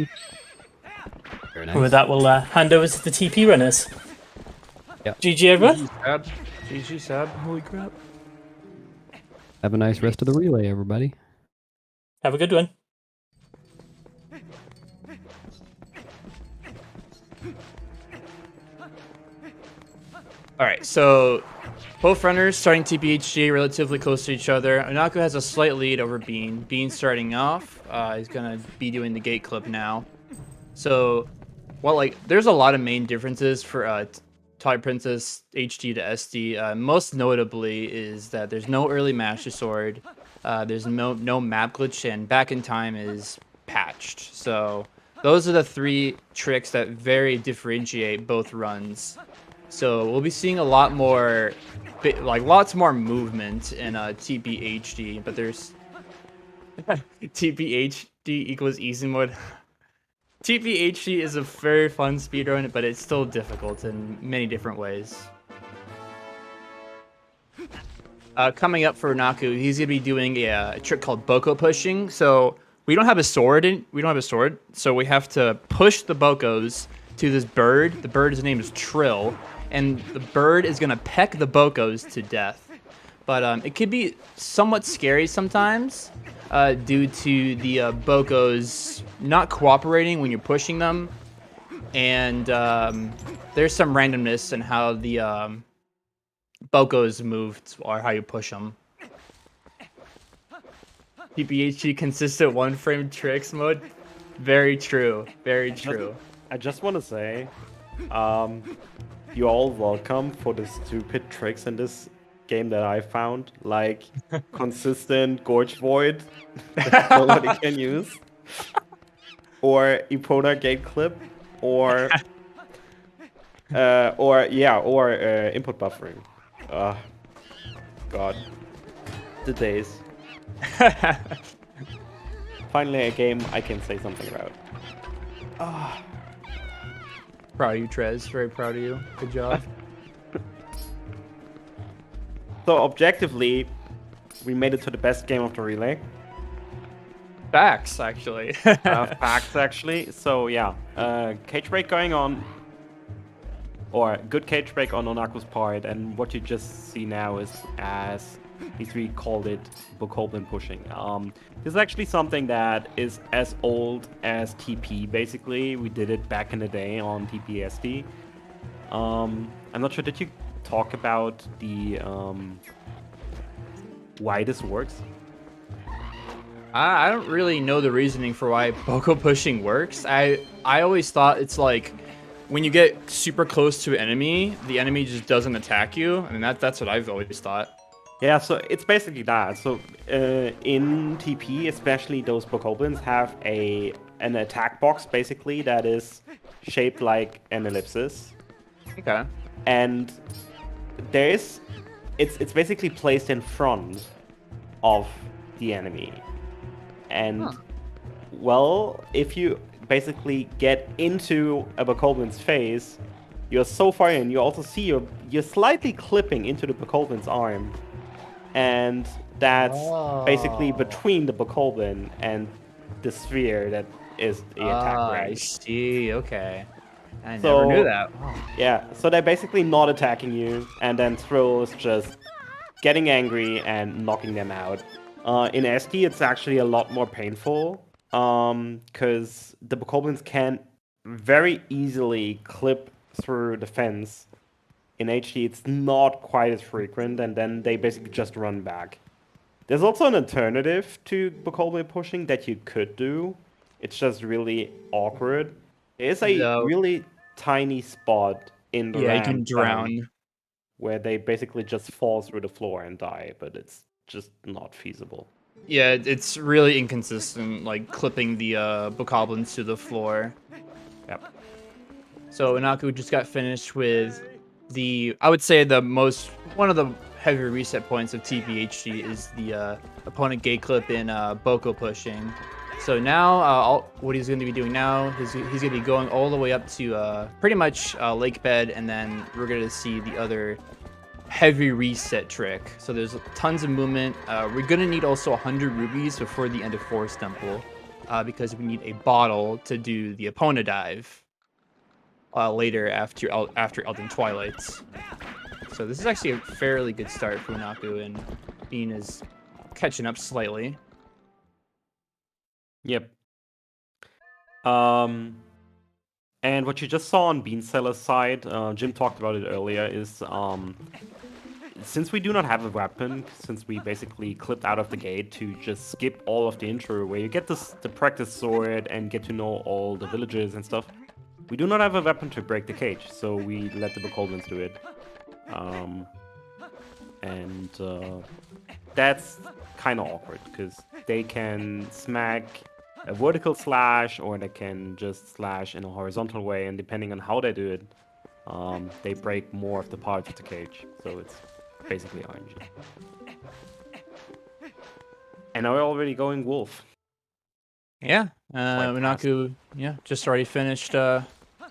Speaker 6: Very nice.
Speaker 5: And with that, we'll hand over to the TP runners.
Speaker 6: Yep.
Speaker 5: GG, everyone.
Speaker 3: Sab. GG Sab. Holy crap.
Speaker 6: Have a nice rest of the relay, everybody.
Speaker 5: Have a good one.
Speaker 3: Alright, so both runners starting TPHG relatively close to each other. Onaku has a slight lead over Bean. Bean starting off. He's going to be doing the gate clip now. So, well, like, there's a lot of main differences for Twilight Princess HD to SD. Most notably is that there's no early Master Sword. There's no map glitch, and Back in Time is patched. So, those are the three tricks that very differentiate both runs. So we'll be seeing a lot more, lots more movement in TPHD, but there's TPHD equals easy mode. TPHD is a very fun speedrun, but it's still difficult in many different ways. Coming up for Onaku, he's gonna be doing a trick called Boko pushing. So we don't have a sword so we have to push the Bokos to this bird. The bird's name is Trill. And the bird is going to peck the Bokos to death. But it could be somewhat scary sometimes due to the Bokos not cooperating when you're pushing them. And there's some randomness in how the Bokos move or how you push them. PPHG consistent one-frame tricks mode. Very true. Very true.
Speaker 1: I just want to say, you're all welcome for the stupid tricks in this game that I found, like consistent Gorge Void that nobody can use, or Epona Gate Clip, or input buffering. God, the days. Finally, a game I can say something about.
Speaker 3: Proud of you, Trez. Very proud of you. Good job.
Speaker 1: So objectively, we made it to the best game of the relay.
Speaker 3: Facts, actually.
Speaker 1: Facts, actually. So yeah, cage break going on, or good cage break on Onaku's part, and what you just see now is, as these three called it, Bokoblin pushing. This is actually something that is as old as TP, basically. We did it back in the day on TPSD. I'm not sure, did you talk about the why this works?
Speaker 3: I don't really know the reasoning for why Boko pushing works. I always thought it's like when you get super close to an enemy, the enemy just doesn't attack you. I mean, that's what I've always thought.
Speaker 1: Yeah, so it's basically that. So in TP, especially those Bokoblins have an attack box basically that is shaped like an ellipsis.
Speaker 3: Okay.
Speaker 1: And it's basically placed in front of the enemy. And well, if you basically get into a Bokoblin's face, you're so far in, you also see you're slightly clipping into the Bokoblin's arm. And that's basically between the Bokoblin and the sphere that is the attack range.
Speaker 3: I see. Okay. I never knew that. Wow.
Speaker 1: Yeah, so they're basically not attacking you, and then Thrill is just getting angry and knocking them out. In SD, it's actually a lot more painful because the bokoblins can very easily clip through the fence. In HD, it's not quite as frequent, and then they basically just run back. There's also an alternative to bokoblin pushing that you could do. It's just really awkward. There's a really tiny spot in the
Speaker 8: Yeah, you
Speaker 1: ramp
Speaker 8: can drown.
Speaker 1: where they basically just fall through the floor and die, but it's just not feasible.
Speaker 8: Yeah, it's really inconsistent, like clipping the bokoblins to the floor.
Speaker 1: Yep.
Speaker 8: So Inaku just got finished with I would say one of the heavy reset points of TPHD is the opponent gate clip in Boko pushing. So now, what he's going to be doing now is he's going to be going all the way up to pretty much lake bed, and then we're going to see the other heavy reset trick. So there's tons of movement. We're going to need also 100 rubies before the end of Forest Temple, because we need a bottle to do the Epona dive later after Elden Twilights. So this is actually a fairly good start for Unaku, and Bean is catching up slightly.
Speaker 1: Yep. And what you just saw on Beanseller's side, Jim talked about it earlier, is since we do not have a weapon, since we basically clipped out of the gate to just skip all of the intro where you get the practice sword and get to know all the villagers and stuff, we do not have a weapon to break the cage, so we let the bokoblins do it. That's kind of awkward, because they can smack a vertical slash, or they can just slash in a horizontal way, and depending on how they do it, they break more of the parts of the cage, so it's basically RNG. And now we're already going wolf.
Speaker 8: Yeah, Unaku, just already finished.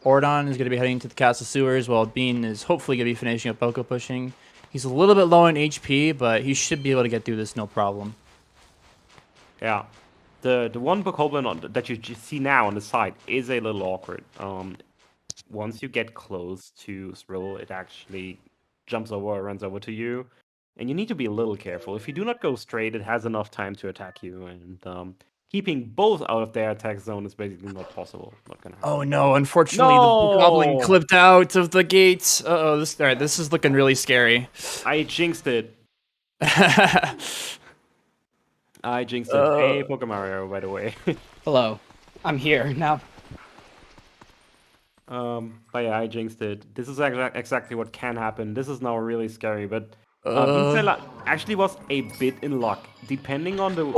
Speaker 8: Ordon is going to be heading to the castle sewers, while Bean is hopefully going to be finishing up Boko pushing. He's a little bit low on HP, but he should be able to get through this no problem.
Speaker 1: Yeah. The one bokoblin that you see now on the side is a little awkward. Once you get close to Thrill, it actually jumps over or runs over to you. And you need to be a little careful. If you do not go straight, it has enough time to attack you. And keeping both out of their attack zone is basically not possible. Not gonna happen.
Speaker 8: Oh no, unfortunately the bokoblin clipped out of the gates. Uh-oh, this is looking really scary.
Speaker 1: I jinxed it. I jinxed it. Hey, Pokemario, by the way.
Speaker 9: Hello. I'm here now.
Speaker 1: But yeah, I jinxed it. This is exactly what can happen. This is now really scary, but Beanseller actually was a bit in luck. Depending on the...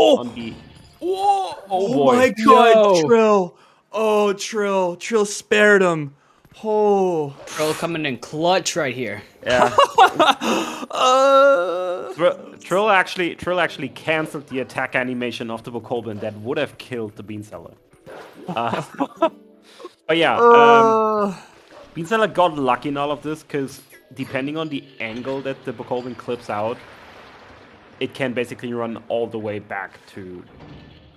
Speaker 8: Oh my god, Trill! Oh, Trill spared him. Oh.
Speaker 9: Trill coming in clutch right here.
Speaker 1: Yeah. Trill actually cancelled the attack animation of the bokoblin that would have killed the Beanseller. But yeah, Beanseller got lucky in all of this, because depending on the angle that the bokoblin clips out, it can basically run all the way back to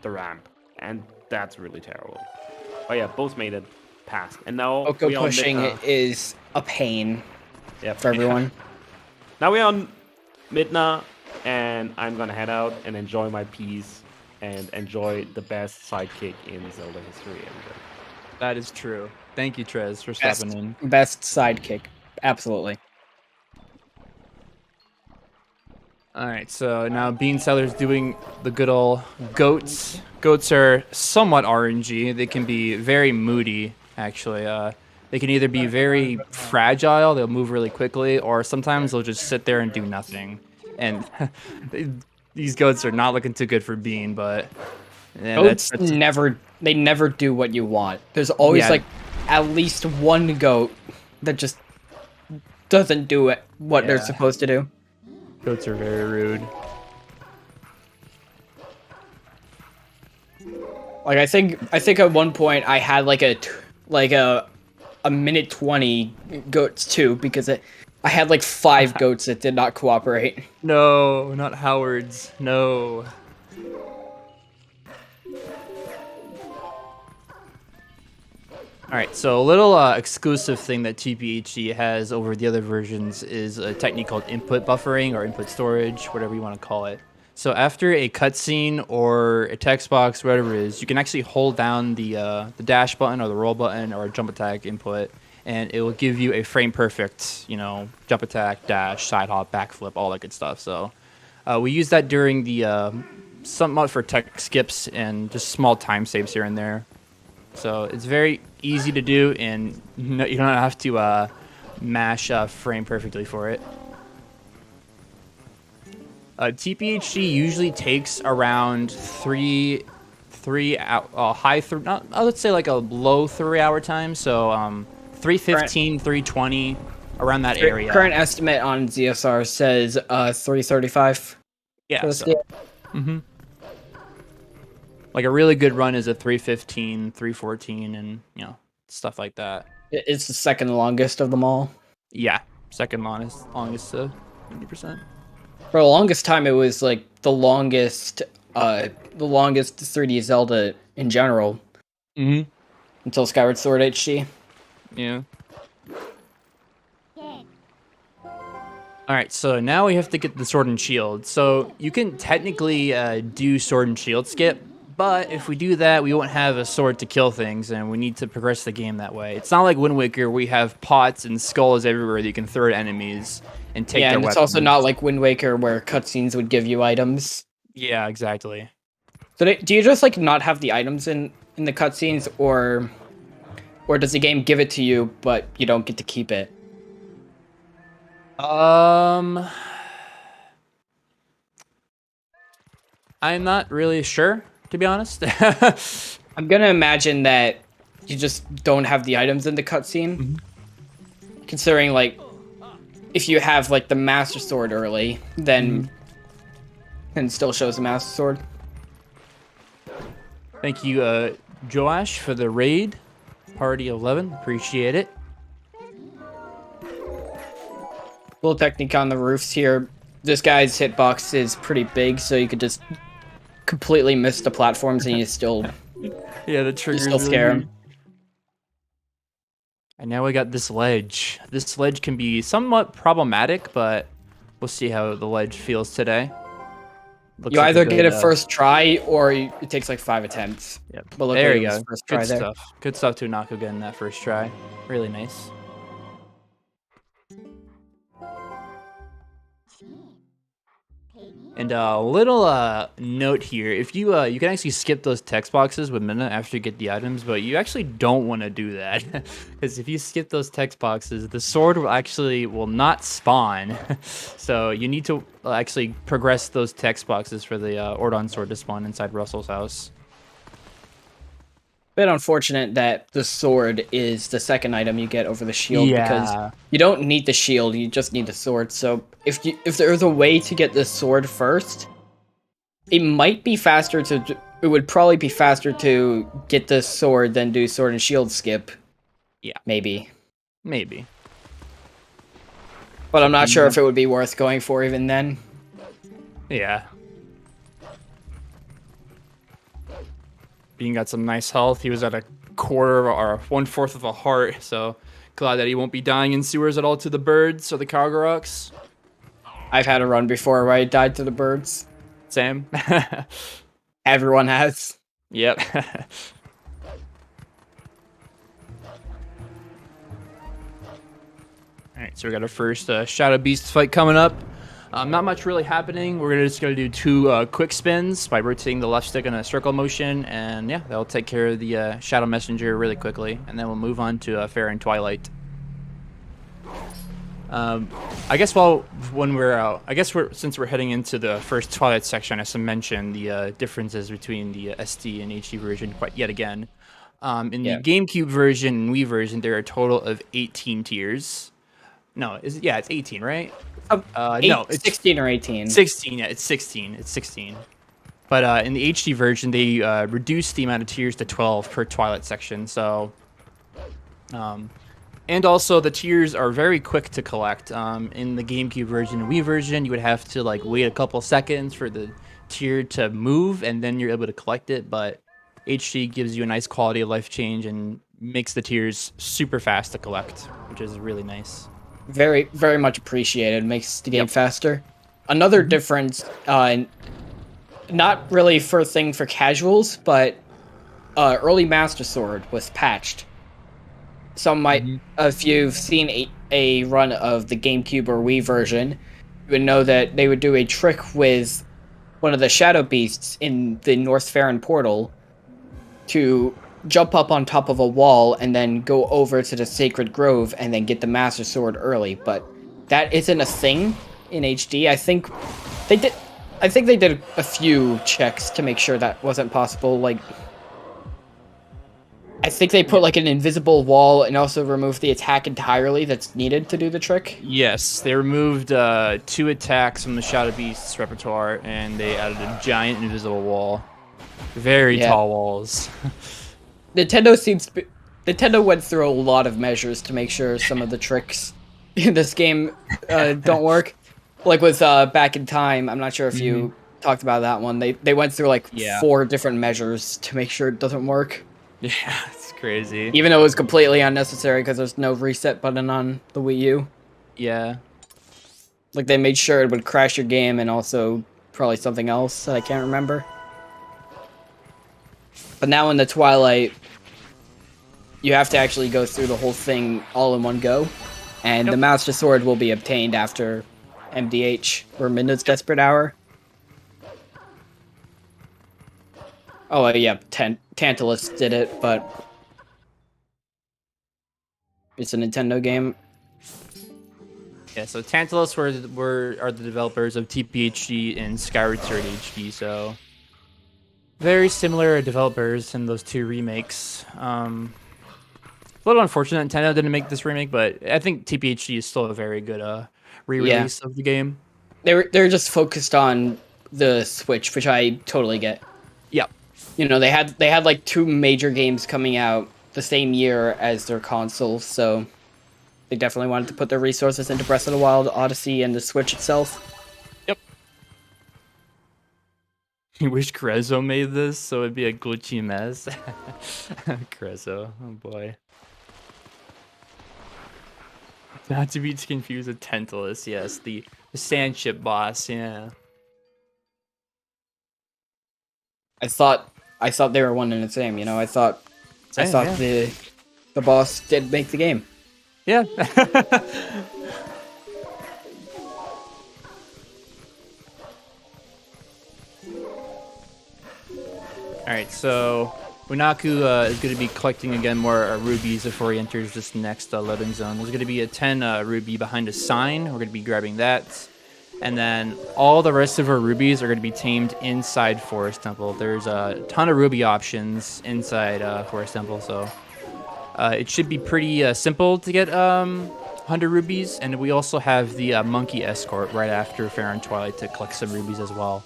Speaker 1: the ramp, and that's really terrible. Oh yeah, both made it past, and now
Speaker 9: Boko pushing is a pain for everyone.
Speaker 1: Now we're on Midna, and I'm gonna head out and enjoy my peace and enjoy the best sidekick in Zelda history.
Speaker 8: That is true. Thank you, Trez, for stepping in.
Speaker 9: Best sidekick, absolutely.
Speaker 8: Alright, so now Beanseller's doing the good old goats. Goats are somewhat RNG. They can be very moody, actually. They can either be very fragile, they'll move really quickly, or sometimes they'll just sit there and do nothing. And these goats are not looking too good for Bean, but... Yeah,
Speaker 9: goats they never do what you want. There's always like at least one goat that just doesn't do what they're supposed to do.
Speaker 8: Goats are very rude.
Speaker 9: Like I think at one point I had like a minute 20 goats too, because I had like 5 goats that did not cooperate.
Speaker 8: No, not Howard's. No. All right, so a little exclusive thing that TPHD has over the other versions is a technique called input buffering or input storage, whatever you want to call it. So after a cutscene or a text box, whatever it is, you can actually hold down the dash button or the roll button or a jump attack input, and it will give you a frame perfect, jump attack, dash, side hop, backflip, all that good stuff. So we use that during the somewhat for tech skips and just small time saves here and there. So it's very easy to do, and you don't have to mash frame perfectly for it. TPHD usually takes around let's say like a low 3-hour time. So 3:15, 3:20, around that area.
Speaker 9: Current estimate on ZSR says 3:35.
Speaker 8: Yeah. So, like a really good run is a 3:15, 3:14, and stuff like that.
Speaker 9: It's the second longest of them all.
Speaker 8: Yeah, second longest 50%.
Speaker 9: For the longest time, it was like the longest 3D Zelda in general. Until Skyward Sword HD.
Speaker 8: Yeah. All right, so now we have to get the Sword and Shield. So you can technically do Sword and Shield skip, but if we do that, we won't have a sword to kill things, and we need to progress the game that way. It's not like Wind Waker, we have pots and skulls everywhere that you can throw at enemies and take their
Speaker 9: and
Speaker 8: weapons.
Speaker 9: It's also not like Wind Waker where cutscenes would give you items.
Speaker 8: Yeah, exactly.
Speaker 9: So do you just like not have the items in the cutscenes, or does the game give it to you but you don't get to keep it?
Speaker 8: I'm not really sure, to be honest.
Speaker 9: I'm gonna imagine that you just don't have the items in the cutscene. Considering, like, if you have like the Master Sword early, then it still shows the Master Sword.
Speaker 8: Thank you, Joash, for the raid. Party 11, appreciate it.
Speaker 9: Little technique on the roofs here. This guy's hitbox is pretty big, so you could just completely miss the platforms and you still
Speaker 8: the triggers
Speaker 9: still scare him.
Speaker 8: And now we got this ledge. This ledge can be somewhat problematic, but we'll see how the ledge feels today. Looks
Speaker 9: You
Speaker 8: like
Speaker 9: either
Speaker 8: a
Speaker 9: get
Speaker 8: good,
Speaker 9: it first try, or it takes like 5 attempts.
Speaker 8: Yep.
Speaker 9: But look,
Speaker 8: there you go.
Speaker 9: First try
Speaker 8: Good
Speaker 9: there.
Speaker 8: stuff. Good stuff to Nako getting that first try. Really nice. And a little note here: if you you can actually skip those text boxes with Minna after you get the items, but you actually don't want to do that because if you skip those text boxes, the sword will not spawn. So you need to actually progress those text boxes for the Ordon sword to spawn inside Russell's house.
Speaker 9: Bit unfortunate that the sword is the second item you get over the shield, because you don't need the shield, you just need the sword. So if there's a way to get the sword first, it would probably be faster to get the sword than do sword and shield skip.
Speaker 8: Yeah.
Speaker 9: Maybe.
Speaker 8: But
Speaker 9: I'm not sure if it would be worth going for even then.
Speaker 8: Yeah. Bean got some nice health. He was at a quarter or 1/4 of a heart, so glad that he won't be dying in sewers at all to the birds or the Calgaroks.
Speaker 9: I've had a run before where I died to the birds.
Speaker 8: Same.
Speaker 9: Everyone has.
Speaker 8: Yep. Alright, so we got our first Shadow Beast fight coming up. Not much really happening. We're just going to do 2 quick spins by rotating the left stick in a circle motion, and yeah, that'll take care of the Shadow Messenger really quickly, and then we'll move on to Fair and Twilight. I guess since we're heading into the first Twilight section, I should mention the differences between the SD and HD version yet again. In the GameCube version and Wii version, there are a total of 18 tiers. No, it's 18, right? No, it's
Speaker 9: 16 or 18.
Speaker 8: 16, yeah, it's 16. It's 16. But in the HD version, they reduced the amount of tiers to 12 per Twilight section. So, and also the tiers are very quick to collect. In the GameCube version and Wii version, you would have to like wait a couple seconds for the tier to move, and then you're able to collect it. But HD gives you a nice quality of life change and makes the tiers super fast to collect, which is really nice.
Speaker 9: Very, very much appreciated. Makes the game faster. Another difference, not really for a thing for casuals, but early Master Sword was patched. Some might, if you've seen a run of the GameCube or Wii version, you would know that they would do a trick with one of the Shadow Beasts in the North Faron portal to jump up on top of a wall and then go over to the Sacred Grove and then get the Master Sword early. But that isn't a thing in HD. I think they did a few checks to make sure that wasn't possible. Like, I think they put like an invisible wall and also removed the attack entirely that's needed to do the trick.
Speaker 8: Yes, they removed 2 attacks from the Shadow Beast's repertoire, and they added a giant invisible wall. Very tall walls.
Speaker 9: Nintendo went through a lot of measures to make sure some of the tricks in this game don't work. Like with Back in Time, I'm not sure if you talked about that one. They went through like 4 different measures to make sure it doesn't work.
Speaker 8: Yeah, it's crazy.
Speaker 9: Even though it was completely unnecessary because there's no reset button on the Wii U.
Speaker 8: Yeah.
Speaker 9: Like, they made sure it would crash your game and also probably something else that I can't remember. But now in the Twilight, you have to actually go through the whole thing all in one go. And the Master Sword will be obtained after MDH, or Midnight's Desperate Hour. Oh, yeah, Tantalus did it, but it's a Nintendo game.
Speaker 8: Yeah, so Tantalus are the developers of TPHD and Skyward Sword HD, so very similar developers in those 2 remakes. A little unfortunate Nintendo didn't make this remake, but I think TPHD is still a very good re-release of the game.
Speaker 9: They're just focused on the Switch, which I totally get.
Speaker 8: Yep.
Speaker 9: You know, they had like 2 major games coming out the same year as their console, so they definitely wanted to put their resources into Breath of the Wild, Odyssey, and the Switch itself.
Speaker 8: Yep. I wish Grezzo made this, so it'd be a glitchy mess. Grezzo, oh boy. Not to be confused with Tantalus, yes, the sandship boss, yeah.
Speaker 9: I thought they were one and the same, you know. I thought the boss did make the game.
Speaker 8: Yeah. Alright, so Unaku is going to be collecting again more rubies before he enters this next loading zone. There's going to be a 10 ruby behind a sign. We're going to be grabbing that. And then all the rest of our rubies are going to be tamed inside Forest Temple. There's a ton of ruby options inside Forest Temple, so it should be pretty simple to get 100 rubies. And we also have the Monkey Escort right after Fair and Twilight to collect some rubies as well.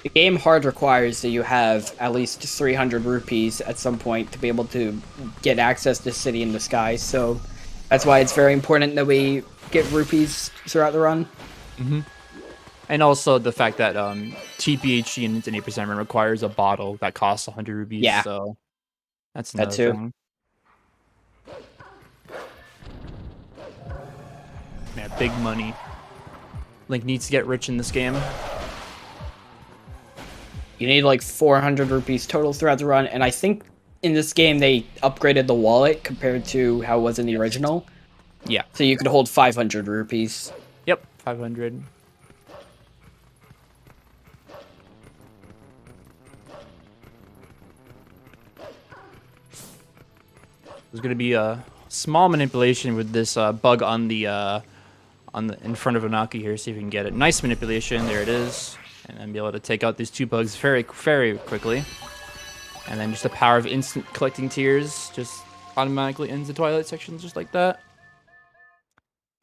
Speaker 9: The game hard requires that you have at least 300 rupees at some point to be able to get access to City in the Sky, so that's why it's very important that we get rupees throughout the run.
Speaker 8: Mm-hmm. And also the fact that TPHG and Instant 8% run requires a bottle that costs 100 rupees, so that's another thing. Yeah, big money. Link needs to get rich in this game.
Speaker 9: You need like 400 rupees total throughout the run, and I think in this game they upgraded the wallet compared to how it was in the original.
Speaker 8: Yeah.
Speaker 9: So you could hold 500 rupees.
Speaker 8: Yep, 500. There's going to be a small manipulation with this bug on the in front of Unaku here. See if we can get it. Nice manipulation. There it is. And then be able to take out these 2 bugs very, very quickly. And then just the power of instant collecting tears just automatically ends the Twilight section just like that.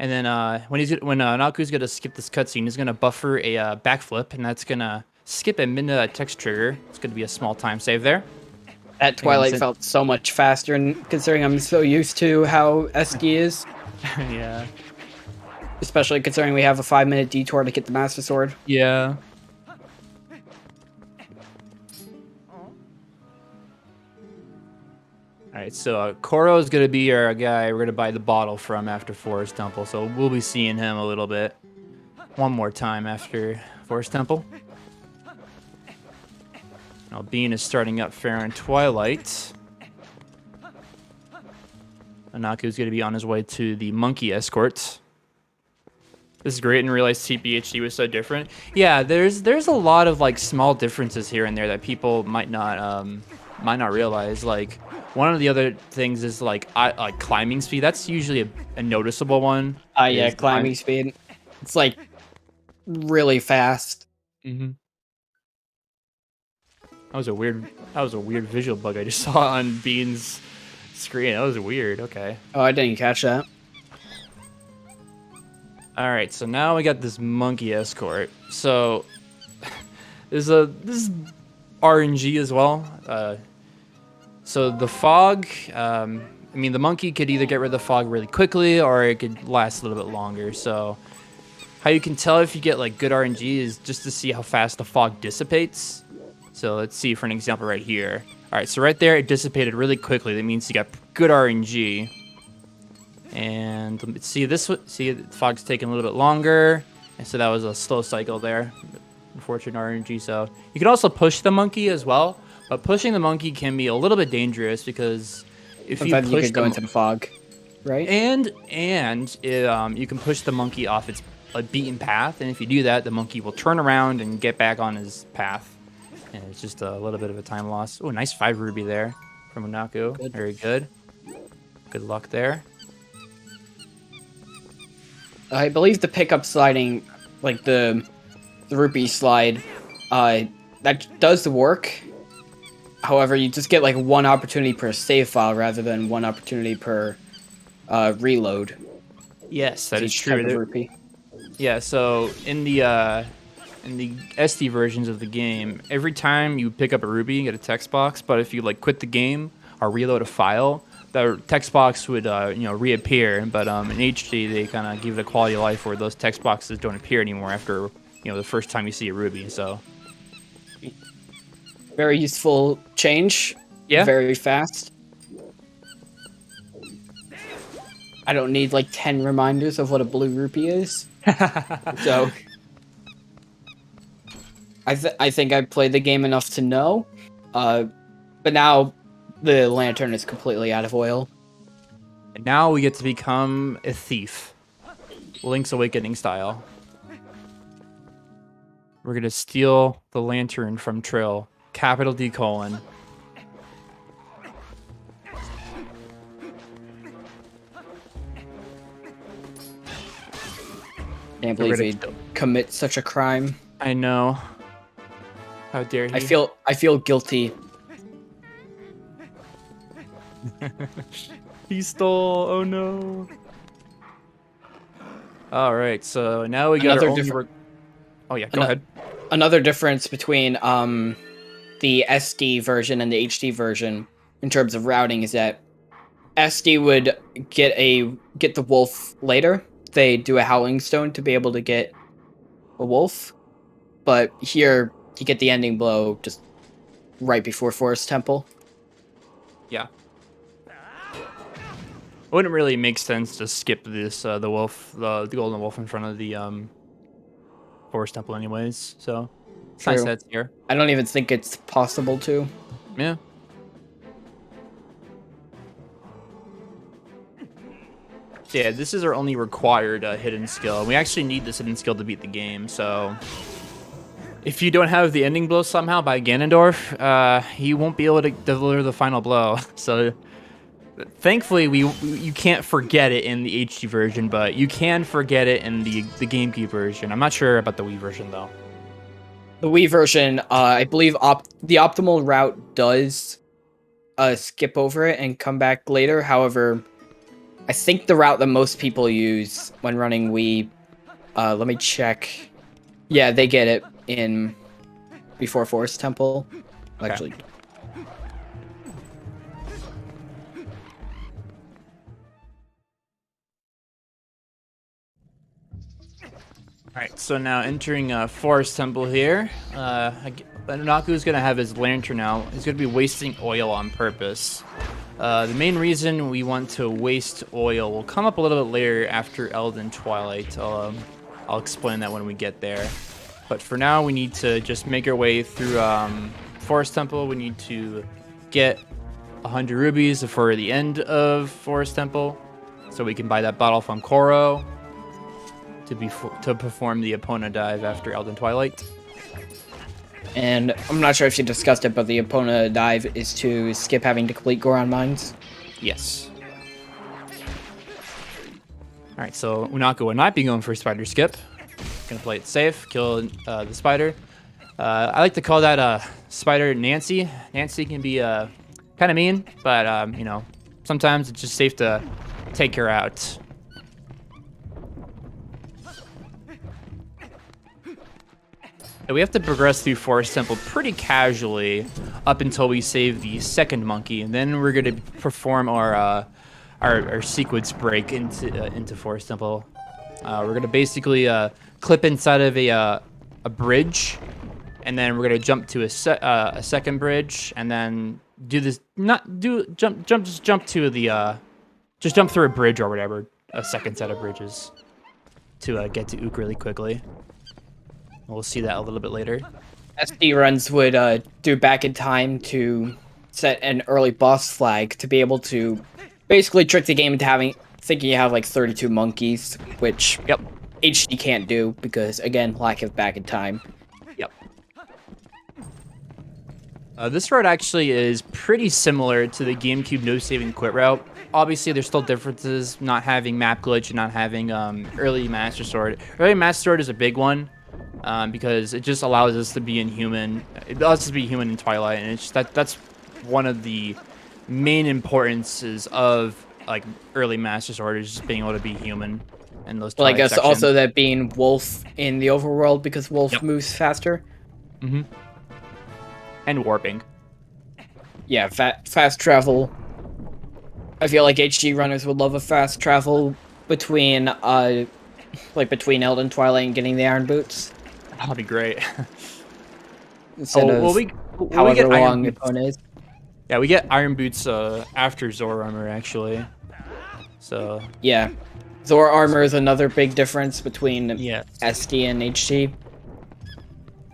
Speaker 8: And then when Unaku's gonna skip this cutscene, he's gonna buffer a backflip, and that's gonna skip a minute text trigger. It's gonna be a small time save there.
Speaker 9: That Twilight felt so much faster, and considering I'm so used to how SD is.
Speaker 8: Yeah.
Speaker 9: Especially considering we have a 5-minute detour to get the Master Sword.
Speaker 8: Yeah. Alright, Alright, so Koro is going to be our guy we're going to buy the bottle from after Forest Temple, so we'll be seeing him a little bit. One more time after Forest Temple. Now Bean is starting up Fair and Twilight. Anaku's going to be on his way to the Monkey Escort. This is great, and realized TPHD was so different. Yeah, there's a lot of like small differences here and there that people might not realize. Like one of the other things is like climbing speed. That's usually a noticeable one.
Speaker 9: Yeah, climbing speed. It's like really fast.
Speaker 8: Mm-hmm. That was a weird visual bug I just saw on Bean's screen. That was weird. Okay.
Speaker 9: Oh, I didn't catch that.
Speaker 8: All right, so now we got this Monkey Escort. So this is RNG as well. So the fog, I mean, the monkey could either get rid of the fog really quickly or it could last a little bit longer. So how you can tell if you get like good RNG is just to see how fast the fog dissipates. So let's see for an example right here. All right, so right there it dissipated really quickly. That means you got good RNG. And let's see this. See, the fog's taking a little bit longer, and so that was a slow cycle there. Unfortunate RNG. So you can also push the monkey as well, but pushing the monkey can be a little bit dangerous because if
Speaker 9: sometimes
Speaker 8: you push
Speaker 9: you could go into the fog, right?
Speaker 8: And you can push the monkey off its beaten path, and if you do that, the monkey will turn around and get back on his path, and it's just a little bit of a time loss. Oh, nice 5 ruby there from Unaku. Good. Very good. Good luck there.
Speaker 9: I believe the pickup sliding, like the rupee slide, that does the work. However, you just get like 1 opportunity per save file rather than 1 opportunity per reload.
Speaker 8: Yes, that is true. Yeah, so in the SD versions of the game, every time you pick up a rupee, you get a text box. But if you like quit the game or reload a file, the text box would reappear. But in HD, they kind of give it a quality of life where those text boxes don't appear anymore after the first time you see a rupee. So
Speaker 9: very useful change.
Speaker 8: Yeah,
Speaker 9: very fast. I don't need like 10 reminders of what a blue rupee is. So I think I played the game enough to know. But now the lantern is completely out of oil.
Speaker 8: And now we get to become a thief. Link's Awakening style. We're going to steal the lantern from Trill. Capital D colon.
Speaker 9: Can't believe he'd commit such a crime.
Speaker 8: I know. How dare he?
Speaker 9: I feel guilty.
Speaker 8: He stole. Oh no. All right, so now we got Oh yeah, go ahead.
Speaker 9: Another difference between the SD version and the HD version in terms of routing is that SD would get the wolf later. They do a Howling Stone to be able to get a wolf, but here you get the ending blow just right before Forest Temple.
Speaker 8: Yeah. It wouldn't really make sense to skip this the golden wolf in front of the Forest Temple anyways, so it's nice that's here.
Speaker 9: I don't even think it's possible to.
Speaker 8: Yeah. Yeah, this is our only required hidden skill. We actually need this hidden skill to beat the game, so if you don't have the ending blow somehow by Ganondorf, he won't be able to deliver the final blow. So thankfully, you can't forget it in the HD version, but you can forget it in the GameCube version. I'm not sure about the Wii version, though.
Speaker 9: The Wii version, I believe the optimal route does skip over it and come back later. However, I think the route that most people use when running Wii, let me check. Yeah, they get it in before Forest Temple.
Speaker 8: Okay.
Speaker 9: Actually.
Speaker 8: Alright, so now entering Forest Temple here. Unaku's going to have his lantern out. He's going to be wasting oil on purpose. The main reason we want to waste oil will come up a little bit later after Elden Twilight. I'll explain that when we get there. But for now, we need to just make our way through Forest Temple. We need to get 100 rubies for the end of Forest Temple, so we can buy that bottle from Koro to perform the Epona dive after Elden Twilight.
Speaker 9: And I'm not sure if you discussed it, but the Epona dive is to skip having to complete Goron mines.
Speaker 8: Yes. Alright, so Unako will not be going for a spider skip. Gonna play it safe, kill the spider. I like to call that Spider Nancy. Nancy can be kind of mean, but you know, sometimes it's just safe to take her out. And we have to progress through Forest Temple pretty casually up until we save the second monkey, and then we're gonna perform our sequence break into Forest Temple. We're gonna basically clip inside of a bridge, and then we're gonna jump to a second bridge, and then do this. Just jump through a bridge or whatever. A second set of bridges to get to Ook really quickly. We'll see that a little bit later.
Speaker 9: SD runs would do back in time to set an early boss flag to be able to basically trick the game into thinking you have like 32 monkeys, which HD can't do because, again, lack of back in time.
Speaker 8: Yep. This route actually is pretty similar to the GameCube no saving quit route. Obviously, there's still differences, not having map glitch and not having early Master Sword. Early Master Sword is a big one. Because it just allows us to be inhuman. It allows us to be human in Twilight, and it's that's one of the main importances of like early Master Sword is just being able to be human in those.
Speaker 9: Well, I guess
Speaker 8: sections.
Speaker 9: also that being Wolf in the overworld because Wolf moves faster.
Speaker 8: Mm-hmm. And warping.
Speaker 9: Yeah, fast travel. I feel like HD runners would love a fast travel between between Elden Twilight and getting the Iron Boots.
Speaker 8: That'd be great.
Speaker 9: Instead of however long Epona is.
Speaker 8: Yeah, we get Iron Boots after Zora Armor, actually. So
Speaker 9: yeah, Zora Armor is another big difference between SD and HD.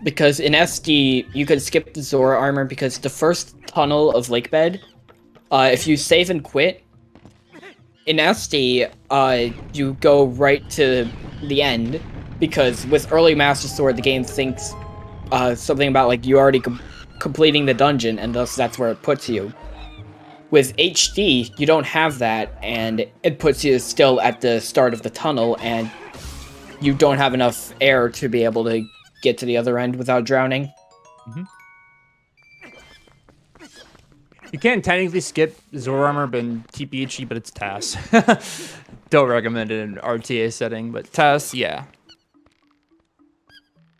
Speaker 9: Because in SD, you could skip the Zora Armor because the first tunnel of Lakebed, if you save and quit, in SD, you go right to the end, because with early Master Sword, the game thinks something about like you already completing the dungeon, and thus that's where it puts you. With HD, you don't have that, and it puts you still at the start of the tunnel, and you don't have enough air to be able to get to the other end without drowning.
Speaker 8: Mm-hmm. You can technically skip Zora Armor in TPHE, but it's TAS. Don't recommend it in RTA setting, but TAS, yeah.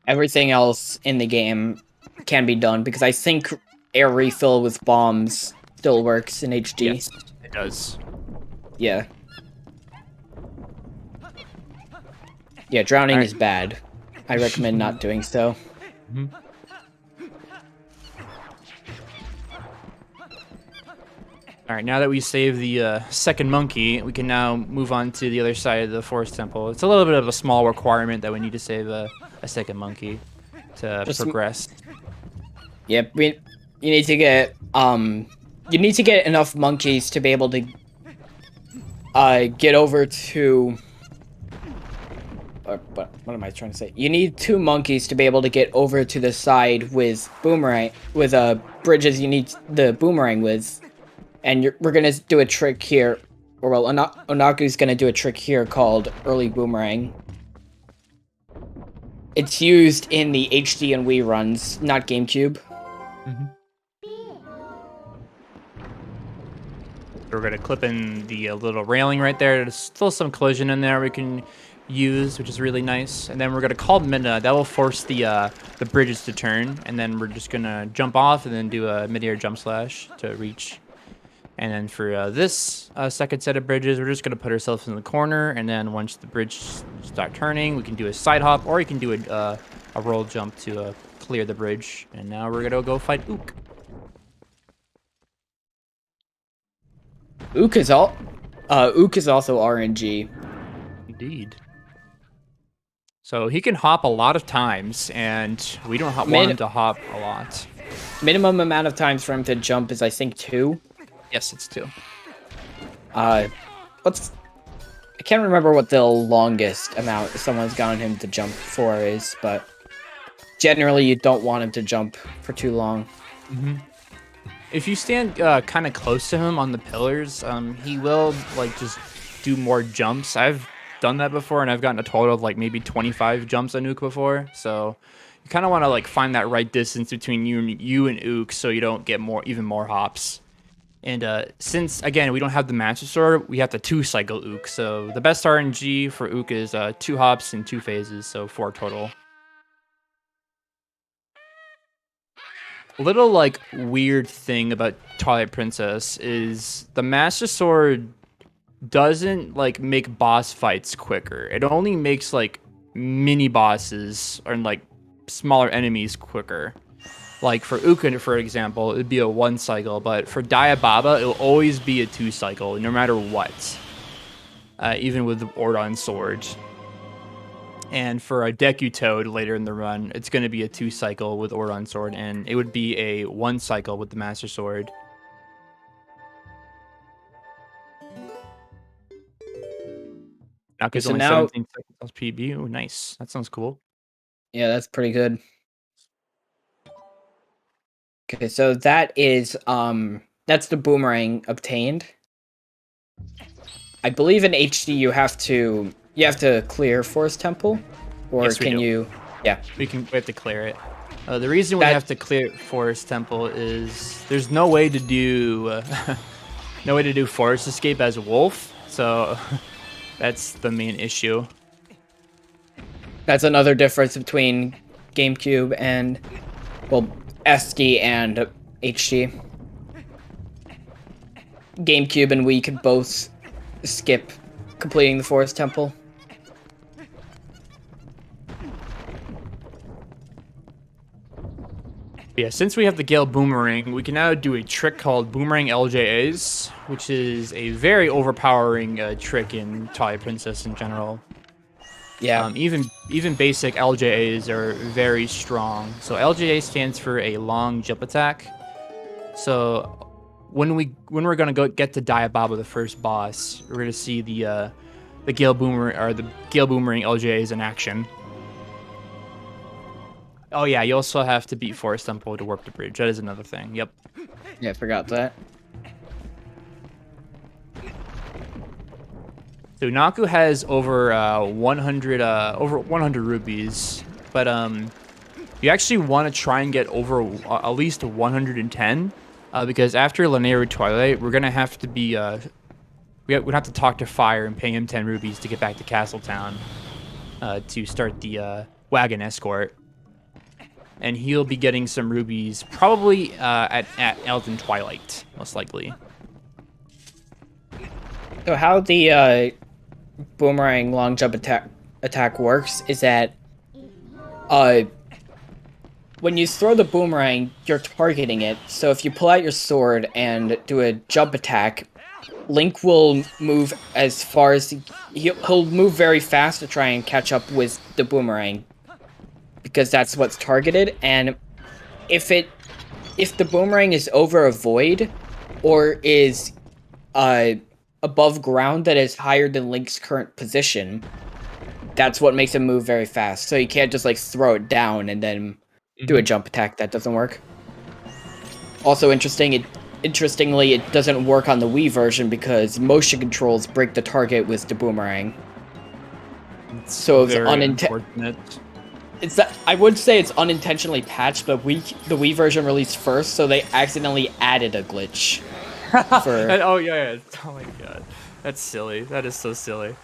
Speaker 9: Everything else in the game can be done, because I think air refill with bombs still works in HD.
Speaker 8: Yes, it does.
Speaker 9: Yeah. Yeah, drowning is bad. I recommend not doing so.
Speaker 8: Mm-hmm. Alright, now that we saved the second monkey, we can now move on to the other side of the Forest Temple. It's a little bit of a small requirement that we need to save a second monkey to progress.
Speaker 9: Yep, you need to get enough monkeys to be able to get over to what am I trying to say? You need 2 monkeys to be able to get over to the side with bridges you need the boomerang with. And we're gonna do a trick here, or well, Onaku's gonna do a trick here called Early Boomerang. It's used in the HD and Wii runs, not GameCube.
Speaker 8: Mm-hmm. We're gonna clip in the little railing right there. There's still some collision in there we can use, which is really nice. And then we're gonna call Midna. That will force the bridges to turn, and then we're just gonna jump off and then do a mid-air jump slash to reach. And then for this second set of bridges, we're just going to put ourselves in the corner, and then once the bridge start turning, we can do a side hop, or you can do a roll jump to clear the bridge. And now we're going to go fight Ook.
Speaker 9: Ook is also RNG.
Speaker 8: Indeed. So he can hop a lot of times, and we don't want him to hop a lot.
Speaker 9: Minimum amount of times for him to jump is, I think, 2.
Speaker 8: Yes, it's 2.
Speaker 9: I can't remember what the longest amount someone's gotten him to jump for is, but generally you don't want him to jump for too long.
Speaker 8: Mm-hmm. If you stand kind of close to him on the pillars, he will like just do more jumps. I've done that before, and I've gotten a total of like maybe 25 jumps on Ook before. So you kind of want to like find that right distance between you and Ook, so you don't get even more hops. And since again we don't have the Master Sword, we have to 2-cycle Ook. So the best RNG for Ook is 2 hops in 2 phases, so 4 total. A little like weird thing about Twilight Princess is the Master Sword doesn't like make boss fights quicker. It only makes like mini bosses or like smaller enemies quicker. Like for Ook, for example, it'd be a 1-cycle, but for Diababa, it'll always be a 2-cycle, no matter what. Even with the Ordon Sword. And for a Deku Toad later in the run, it's going to be a 2-cycle with Ordon Sword, and it would be a 1-cycle with the Master Sword. Naku's only 17 seconds plus PB. Oh, nice. That sounds cool.
Speaker 9: Yeah, that's pretty good. Okay, so that is that's the boomerang obtained. I believe in HD you have to clear Forest Temple, or
Speaker 8: yes,
Speaker 9: can you? Yeah,
Speaker 8: we have to clear it. The reason we have to clear Forest Temple is there's no way to do Forest Escape as a wolf, so that's the main issue.
Speaker 9: That's another difference between GameCube and SD and HD. GameCube and Wii could both skip completing the Forest Temple.
Speaker 8: Yeah, since we have the Gale Boomerang, we can now do a trick called Boomerang LJAs, which is a very overpowering trick in Twilight Princess in general.
Speaker 9: Yeah.
Speaker 8: Even basic LJAs are very strong. So LJA stands for a long jump attack. So when we're gonna get to Diababa, the first boss, we're gonna see the Gale Boomerang LJAs in action. Oh yeah, you also have to beat Forest Temple to warp the bridge. That is another thing. Yep.
Speaker 9: Yeah, I forgot that.
Speaker 8: So Naku has over 100 rupees, but you actually want to try and get over at least 110, because after Lanayru Twilight, we're gonna have to be we'd have to talk to Fire and pay him 10 rupees to get back to Castletown to start the wagon escort, and he'll be getting some rubies probably at Elden Twilight, most likely.
Speaker 9: So how the boomerang long jump attack works is that when you throw the boomerang, you're targeting it. So if you pull out your sword and do a jump attack, Link will move as far as he'll move very fast to try and catch up with the boomerang, because that's what's targeted. And if the boomerang is over a void or is above ground that is higher than Link's current position, that's what makes him move very fast. So you can't just like throw it down and then do a jump attack. That doesn't work. Also interestingly, it doesn't work on the Wii version because motion controls break the target with the boomerang. So it's unintentional. I would say it's unintentionally patched, but the Wii version released first, so they accidentally added a glitch.
Speaker 8: Oh yeah. Oh my god. That's silly. That is so silly.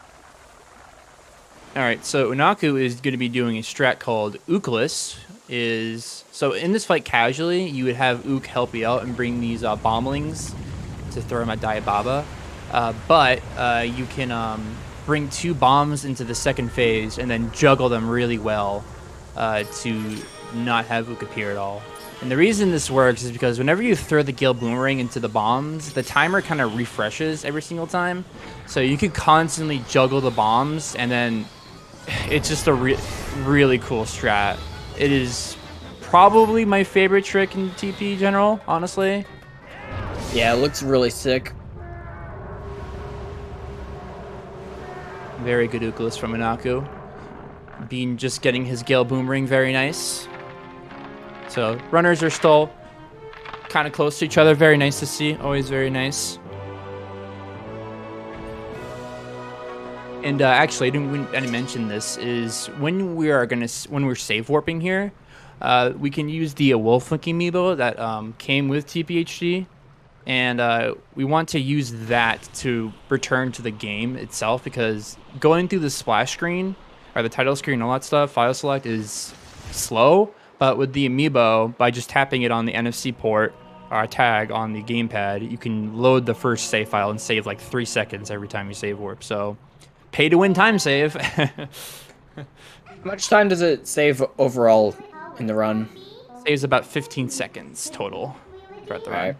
Speaker 8: Alright, so Unaku is going to be doing a strat called Ookless. So in this fight casually, you would have Ook help you out and bring these bombling to throw them at Diababa. But you can bring 2 bombs into the second phase and then juggle them really well to not have Ook appear at all. And the reason this works is because whenever you throw the Gale Boomerang into the bombs, the timer kind of refreshes every single time. So you can constantly juggle the bombs, and then it's just a really cool strat. It is probably my favorite trick in TP general, honestly.
Speaker 9: Yeah, it looks really sick.
Speaker 8: Very good Ukulus from Inaku. Bean just getting his Gale Boomerang, very nice. So runners are still kind of close to each other. Very nice to see. Always very nice. And actually, I didn't mention this. Is when we're save warping here, we can use the Wolf Link amiibo that came with TPHD, and we want to use that to return to the game itself, because going through the splash screen or the title screen and all that stuff, file select is slow. But with the amiibo, by just tapping it on the NFC port or tag on the gamepad, you can load the first save file and save like 3 seconds every time you save warp. So, pay to win time save.
Speaker 9: How much time does it save overall in the run?
Speaker 8: Saves about 15 seconds total throughout the run.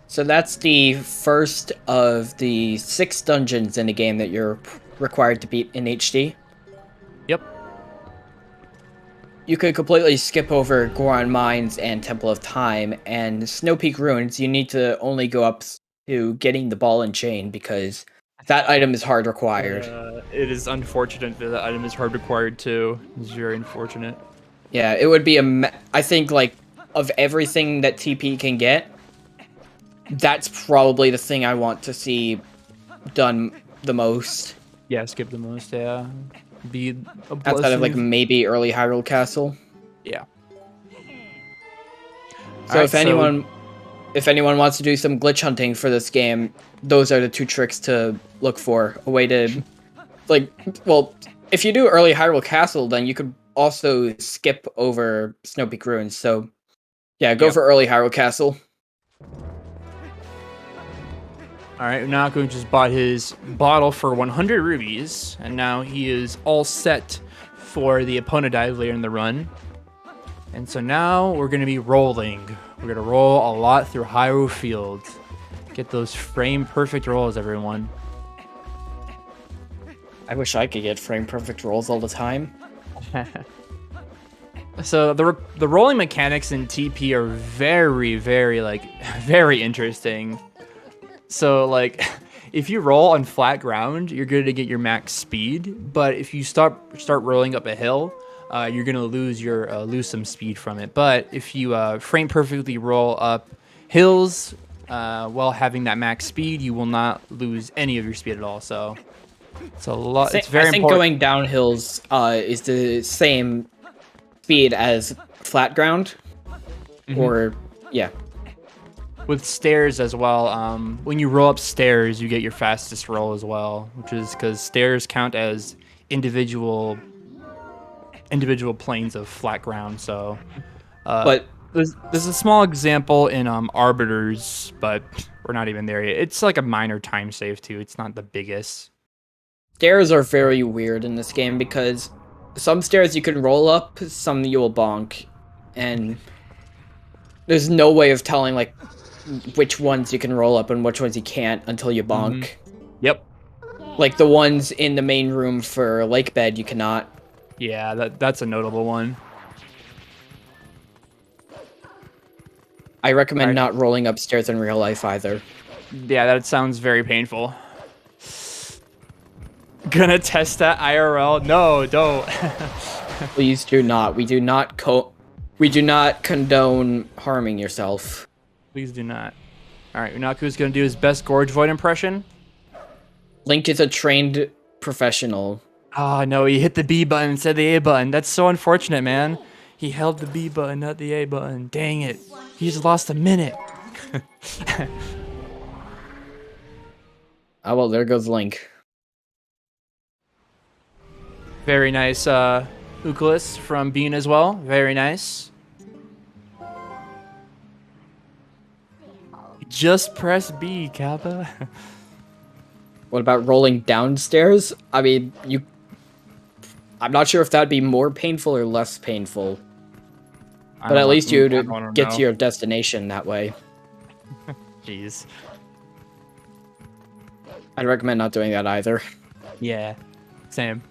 Speaker 9: So that's the first of the 6 dungeons in the game that you're required to beat in HD.
Speaker 8: Yep.
Speaker 9: You could completely skip over Goron Mines and Temple of Time, and Snow Peak Ruins you need to only go up to getting the ball and chain, because that item is hard required.
Speaker 8: It is unfortunate that item is hard required too. It's very unfortunate.
Speaker 9: Yeah, it would be I think, like, of everything that TP can get, that's probably the thing I want to see done the most.
Speaker 8: Yeah, skip the most, yeah. Be a blessing.
Speaker 9: Outside of, like, maybe early Hyrule Castle.
Speaker 8: Yeah.
Speaker 9: So if anyone wants to do some glitch hunting for this game, those are the 2 tricks to look for. A way to, like, well, if you do early Hyrule Castle, then you could also skip over Snow Peak Ruins. So, yeah, go for early Hyrule Castle.
Speaker 8: Alright, Unaku just bought his bottle for 100 rubies, and now he is all set for the opponent dive later in the run. And so now we're going to be rolling. We're going to roll a lot through Hyrule Field. Get those frame-perfect rolls, everyone.
Speaker 9: I wish I could get frame-perfect rolls all the time.
Speaker 8: So the rolling mechanics in TP are very, very interesting. So, like, if you roll on flat ground, you're going to get your max speed. But if you start rolling up a hill, you're going to lose some speed from it. But if you frame perfectly roll up hills while having that max speed, you will not lose any of your speed at all. So it's a lot. It's very important.
Speaker 9: I think going down hills is the same speed as flat ground, or yeah.
Speaker 8: With stairs as well, when you roll up stairs, you get your fastest roll as well, which is because stairs count as individual planes of flat ground. So,
Speaker 9: but
Speaker 8: there's a small example in Arbiters, but we're not even there yet. It's like a minor time save too. It's not the biggest.
Speaker 9: Stairs are very weird in this game because some stairs you can roll up, some you will bonk, and there's no way of telling, like, which ones you can roll up and which ones you can't until you bonk.
Speaker 8: Yep.
Speaker 9: Like the ones in the main room for Lake Bed, you cannot.
Speaker 8: Yeah, that's a notable one.
Speaker 9: I recommend not rolling upstairs in real life either.
Speaker 8: Yeah, that sounds very painful. Gonna test that IRL? No, don't.
Speaker 9: Please do not. We do not condone harming yourself.
Speaker 8: Please do not. Alright, Unaku's gonna do his best Gorge Void impression.
Speaker 9: Link is a trained professional.
Speaker 8: Ah, no, he hit the B button instead of the A button. That's so unfortunate, man. He held the B button, not the A button. Dang it. He just lost a minute.
Speaker 9: Oh, well, there goes Link.
Speaker 8: Very nice, Ukulus from Bean as well. Very nice. Just press B, Kappa.
Speaker 9: What about rolling downstairs? I mean, I'm not sure if that'd be more painful or less painful.
Speaker 8: I
Speaker 9: But
Speaker 8: don't
Speaker 9: at
Speaker 8: know.
Speaker 9: least you
Speaker 8: I
Speaker 9: would
Speaker 8: don't
Speaker 9: get
Speaker 8: know.
Speaker 9: to your destination that way.
Speaker 8: Jeez.
Speaker 9: I'd recommend not doing that either.
Speaker 8: Yeah. Same.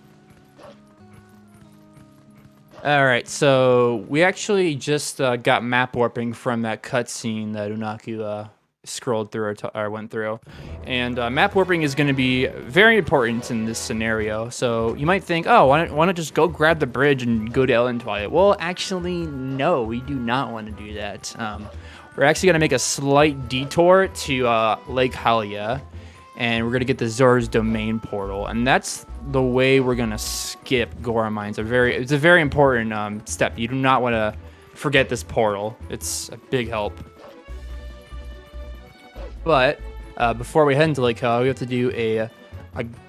Speaker 8: Alright, so we actually just got map warping from that cutscene that Unaku scrolled through or went through. And map warping is going to be very important in this scenario. So you might think, oh, why not just go grab the bridge and go to Ellen Twilight? Well, actually, no, we do not want to do that. We're actually going to make a slight detour to Lake Hylia, and we're going to get the Zora's Domain portal. And that's the way we're going to skip Gora Mines. It's a very important step. You do not want to forget this portal. It's a big help. But before we head into Lake Hylia, we have to do a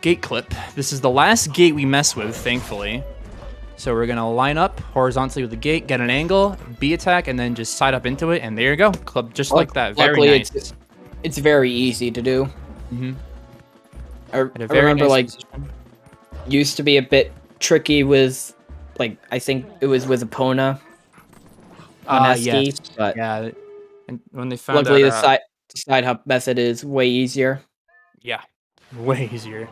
Speaker 8: gate clip. This is the last gate we mess with, thankfully. So we're going to line up horizontally with the gate, get an angle, B attack, and then just side up into it. And there you go. Clip just like that. Very
Speaker 9: Luckily,
Speaker 8: nice.
Speaker 9: it's very easy to do.
Speaker 8: Mm-hmm.
Speaker 9: I remember,
Speaker 8: nice
Speaker 9: like,
Speaker 8: position.
Speaker 9: used to be a bit tricky with, like, I think it was with Epona on Eski,
Speaker 8: yes.
Speaker 9: but
Speaker 8: Yeah. And when they found
Speaker 9: luckily
Speaker 8: out,
Speaker 9: the side hop method is way easier.
Speaker 8: yeah, way easier.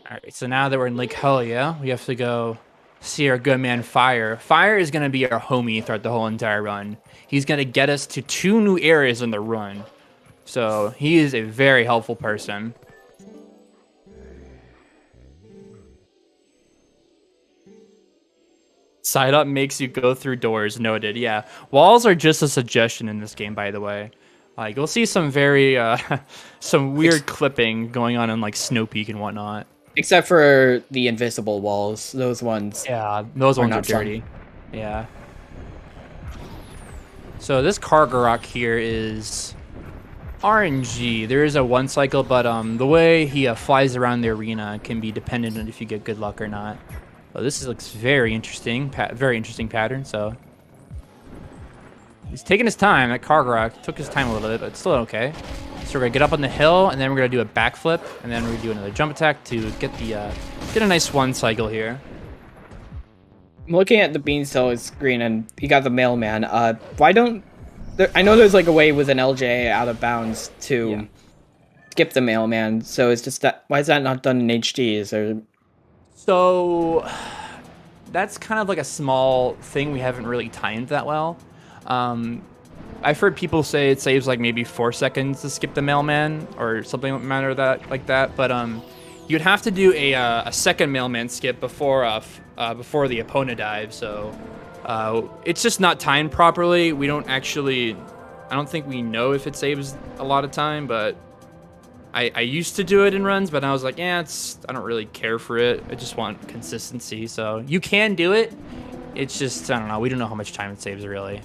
Speaker 8: Alright, so now that we're in Lake Hylia, we have to go see our good man Fire. Fire is going to be our homie throughout the whole entire run. He's going to get us to 2 new areas in the run. So he is a very helpful person. Side up makes you go through doors. Noted. Yeah, walls are just a suggestion in this game, by the way. Like, you'll see some very some weird clipping going on in like Snow Peak and whatnot.
Speaker 9: Except for the invisible walls. Those ones.
Speaker 8: Yeah, those ones are
Speaker 9: not fun.
Speaker 8: dirty. Yeah. So this Kargarok here is RNG. There is a 1 cycle, but the way he flies around the arena can be dependent on if you get good luck or not. Well, this looks very interesting. Very interesting pattern. So he's taking his time. That Kargarok took his time a little bit, but it's still okay. So we're gonna get up on the hill, and then we're gonna do a backflip, and then we're gonna do another jump attack to get a nice 1 cycle here.
Speaker 9: I'm looking at the Beanstalk screen, and you got the mailman. Why don't I know there's like a way with an LJ out of bounds to skip the mailman? So it's just that why is that not done in HD? Is there?
Speaker 8: So that's kind of like a small thing we haven't really timed that well. I've heard people say it saves like maybe 4 seconds to skip the mailman or something like that. But you'd have to do a second mailman skip before the opponent dive. So it's just not timed properly. We don't actually. I don't think we know if it saves a lot of time, but I used to do it in runs, but I was like, I don't really care for it. I just want consistency. So you can do it. It's just, I don't know. We don't know how much time it saves really.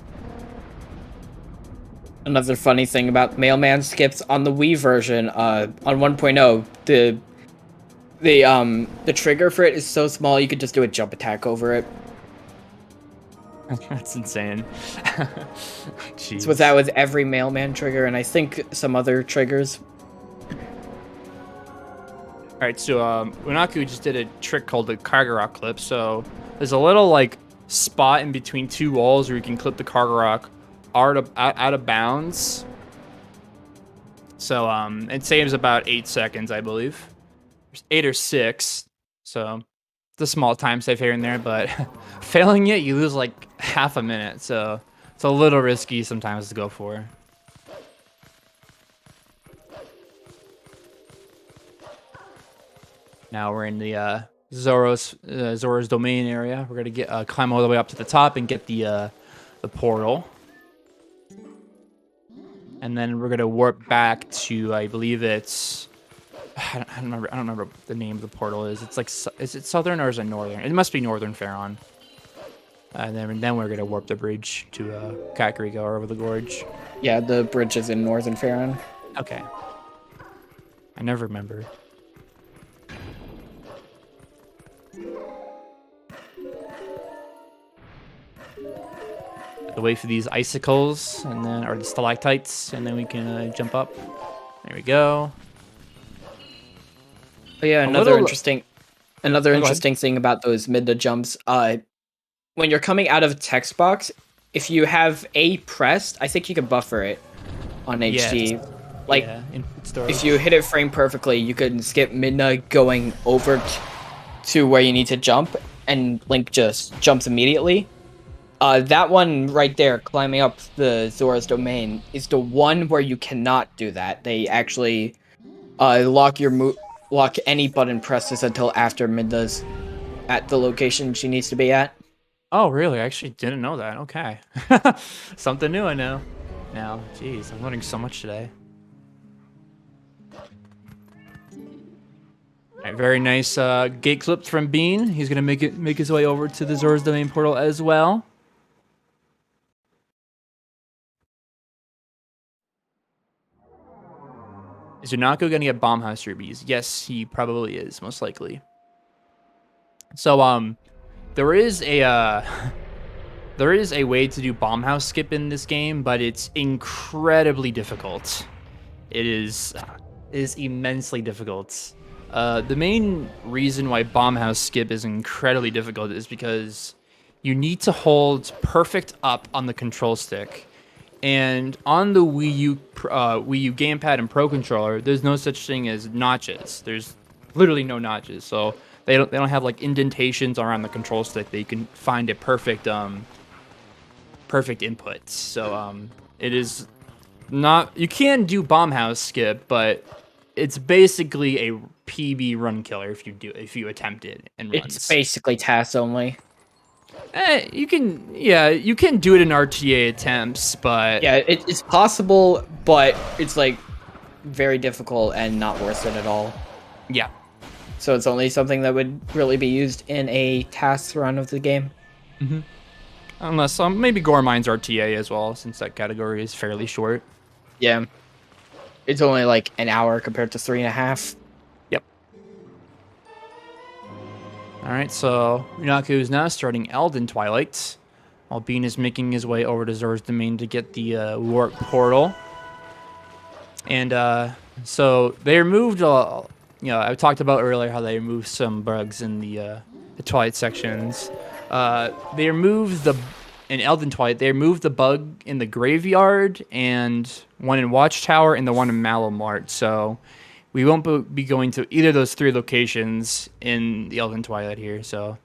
Speaker 9: Another funny thing about mailman skips on the Wii version, on 1.0, the trigger for it is so small you could just do a jump attack over it.
Speaker 8: That's insane. Jeez.
Speaker 9: So that was every mailman trigger, and I think some other triggers.
Speaker 8: Alright, so Unaku just did a trick called the Kargarok clip. So there's a little like spot in between 2 walls where you can clip the Kargarok out of bounds. So it saves about 8 seconds, I believe. 8 or 6. So it's a small time save here and there, but failing it, you lose like half a minute. So it's a little risky sometimes to go for. Now we're in the Zora's Domain area. We're gonna climb all the way up to the top and get the portal, and then we're gonna warp back to, I believe it's, I don't remember what the name of the portal is. It's like, is it southern or is it northern? It must be northern Faron. And then we're gonna warp the bridge to Kakariko or over the gorge.
Speaker 9: Yeah, the bridge is in northern Faron.
Speaker 8: Okay. I never remember. Wait for these icicles, and then, or the stalactites, and then we can jump up. There we go.
Speaker 9: But yeah,
Speaker 8: Another
Speaker 9: interesting thing about those mid jumps. When you're coming out of text box, if you have A pressed, I think you can buffer it on HD. Like, if you hit it frame perfectly, you can skip Midna going over to where you need to jump, and Link just jumps immediately. That one right there, climbing up the Zora's domain, is the one where you cannot do that. They actually lock any button presses until after Midna's at the location she needs to be at.
Speaker 8: Oh, really? I actually didn't know that. Okay. Something new I know. Now, jeez, I'm learning so much today. All right, very nice gate clip from Bean. He's gonna make his way over to the Zora's Domain portal as well. Is Unako gonna get Bomb House rubies? Yes, he probably is, most likely. So there is a way to do Bomb House skip in this game, but it's incredibly difficult. It is immensely difficult. The main reason why Bomb House skip is incredibly difficult is because you need to hold perfect up on the control stick. And on the Wii U gamepad and Pro controller, there's no such thing as notches. There's literally no notches. So they don't have like indentations around the control stick that you can find a perfect input. So it is not, you can do Bomb House skip, but it's basically a PB run killer if you attempt it and runs.
Speaker 9: It's basically TAS only.
Speaker 8: You can do it in RTA attempts, but
Speaker 9: yeah, it's possible, but it's like very difficult and not worth it at all.
Speaker 8: Yeah.
Speaker 9: So it's only something that would really be used in a task run of the game.
Speaker 8: Mm-hmm. Unless maybe Gore Mine's RTA as well, since that category is fairly short.
Speaker 9: Yeah. It's only like an hour compared to 3.5.
Speaker 8: Yep. Alright, so Unaku is now starting Elden Twilight, while Bean is making his way over to Zora's Domain to get the warp portal. And so they removed, I talked about earlier how they removed some bugs in the Twilight sections. They removed in Elden Twilight, they removed the bug in the graveyard and one in Watchtower and the one in Mallow Mart. So we won't be going to either of those 3 locations in the Elden Twilight here. So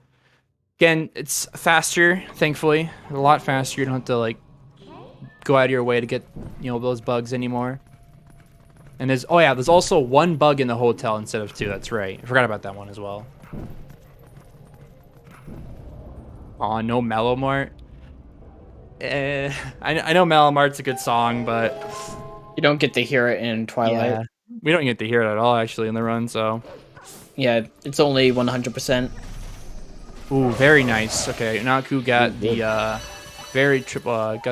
Speaker 8: again, it's faster, thankfully. A lot faster. You don't have to like go out of your way to get those bugs anymore. And there's also 1 bug in the hotel instead of 2. That's right. I forgot about that one as well. Aw, no Mallow Mart. I know Mallow Mart's a good song, but
Speaker 9: you don't get to hear it in Twilight.
Speaker 8: Yeah, we don't get to hear it at all actually in the run, so
Speaker 9: yeah, it's only 100%.
Speaker 8: Ooh, very nice. Okay, Unaku got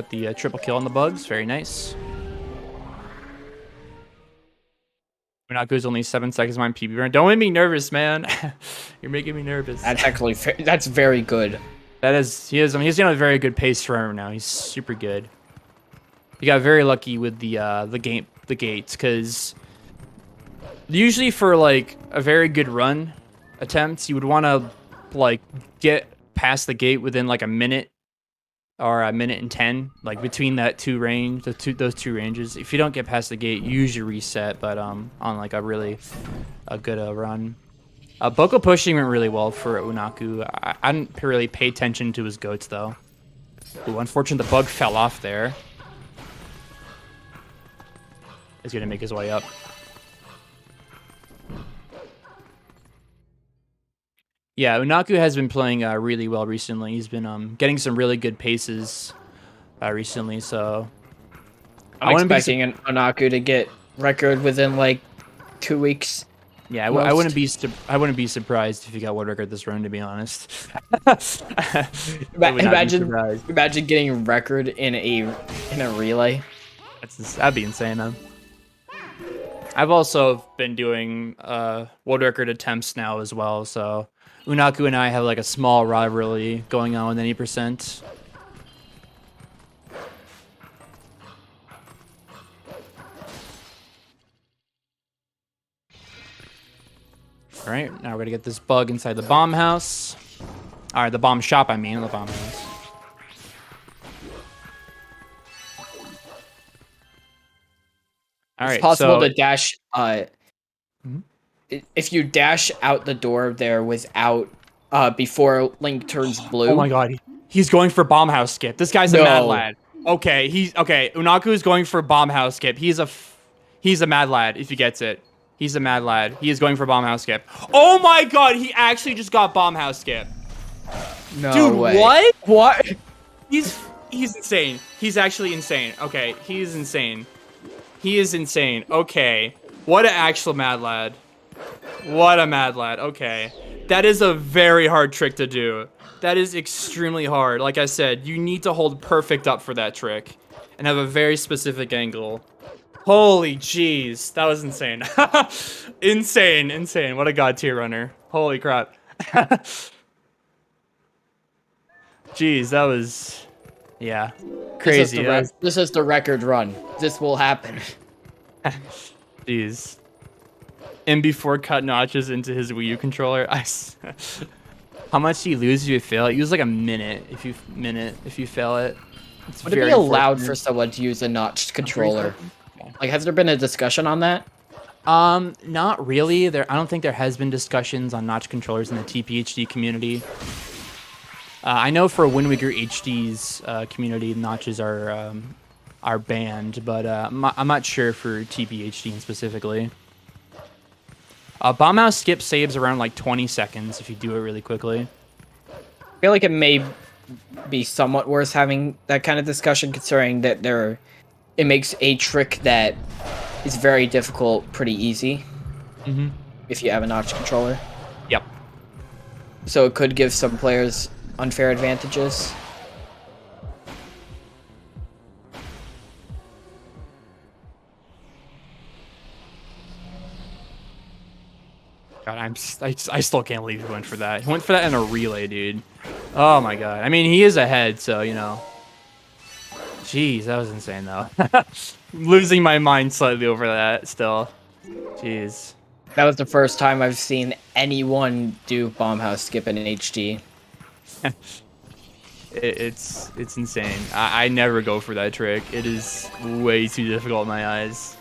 Speaker 8: the triple kill on the bugs. Very nice. Unaku's only 7 seconds behind PB run. Don't make me nervous, man. You're making me nervous.
Speaker 9: That's very good.
Speaker 8: That is, he's on a very good pace right now. He's super good. He got very lucky with the gates, because usually for like a very good run attempts, you would want to like get past the gate within like a minute or a minute and 10, like between those two ranges. If you don't get past the gate, you usually reset. But on like a good run. Boko pushing went really well for Unaku. I didn't really pay attention to his goats, though. Ooh, unfortunately, the bug fell off there. He's going to make his way up. Yeah, Unaku has been playing really well recently. He's been getting some really good paces recently, so...
Speaker 9: I'm expecting Unaku to get record within, like, 2 weeks.
Speaker 8: Yeah, I wouldn't be surprised if you got world record this run, to be honest.
Speaker 9: Imagine getting record in a relay.
Speaker 8: That'd be insane, man. I've also been doing world record attempts now as well, so Unaku and I have like a small rivalry going on with 80%. All right, now we're gonna get this bug inside the bomb house. All right, the bomb shop, I mean, the bomb house. All right,
Speaker 9: it's possible
Speaker 8: so
Speaker 9: to dash. If you dash out the door there without before Link turns blue.
Speaker 8: oh my god, he's going for bomb house skip. This guy's a mad lad. Okay, Unaku is going for bomb house skip. He's a mad lad if he gets it. He's a mad lad. He is going for bomb house skip. Oh my god, he actually just got bomb house skip.
Speaker 9: No
Speaker 8: Dude,
Speaker 9: way.
Speaker 8: what?
Speaker 9: What?
Speaker 8: He's insane. He's actually insane. Okay, he's insane. He is insane. Okay. What an actual mad lad. What a mad lad. Okay. That is a very hard trick to do. That is extremely hard. Like I said, you need to hold perfect up for that trick and have a very specific angle. Holy jeez. That was insane. Insane. What a god tier runner. Holy crap. Jeez, that was... Yeah. Crazy.
Speaker 9: This is the record run. This will happen.
Speaker 8: Jeez. MB4 cut notches into his Wii U controller. How much do you lose if you fail it? You lose like a minute if you fail it. It's
Speaker 9: Would it be allowed for someone to use a notched controller? Like, has there been a discussion on that?
Speaker 8: Not really. I don't think there has been discussions on notch controllers in the TPHD community. I know for Wind Waker HD's community, notches are banned, but I'm not sure for TPHD specifically. Bomb house skip saves around like 20 seconds if you do it really quickly.
Speaker 9: I feel like it may be somewhat worth having that kind of discussion, considering that it makes a trick that is very difficult pretty easy. If you have a notch controller.
Speaker 8: Yep.
Speaker 9: So it could give some players unfair advantages.
Speaker 8: God, I still can't believe he went for that. He went for that in a relay, dude. Oh my god. I mean, he is ahead, so, you know. Jeez, that was insane, though. Losing my mind slightly over that, still. Jeez.
Speaker 9: That was the first time I've seen anyone do bomb house skip in HD.
Speaker 8: It's insane. I never go for that trick. It is way too difficult in my eyes.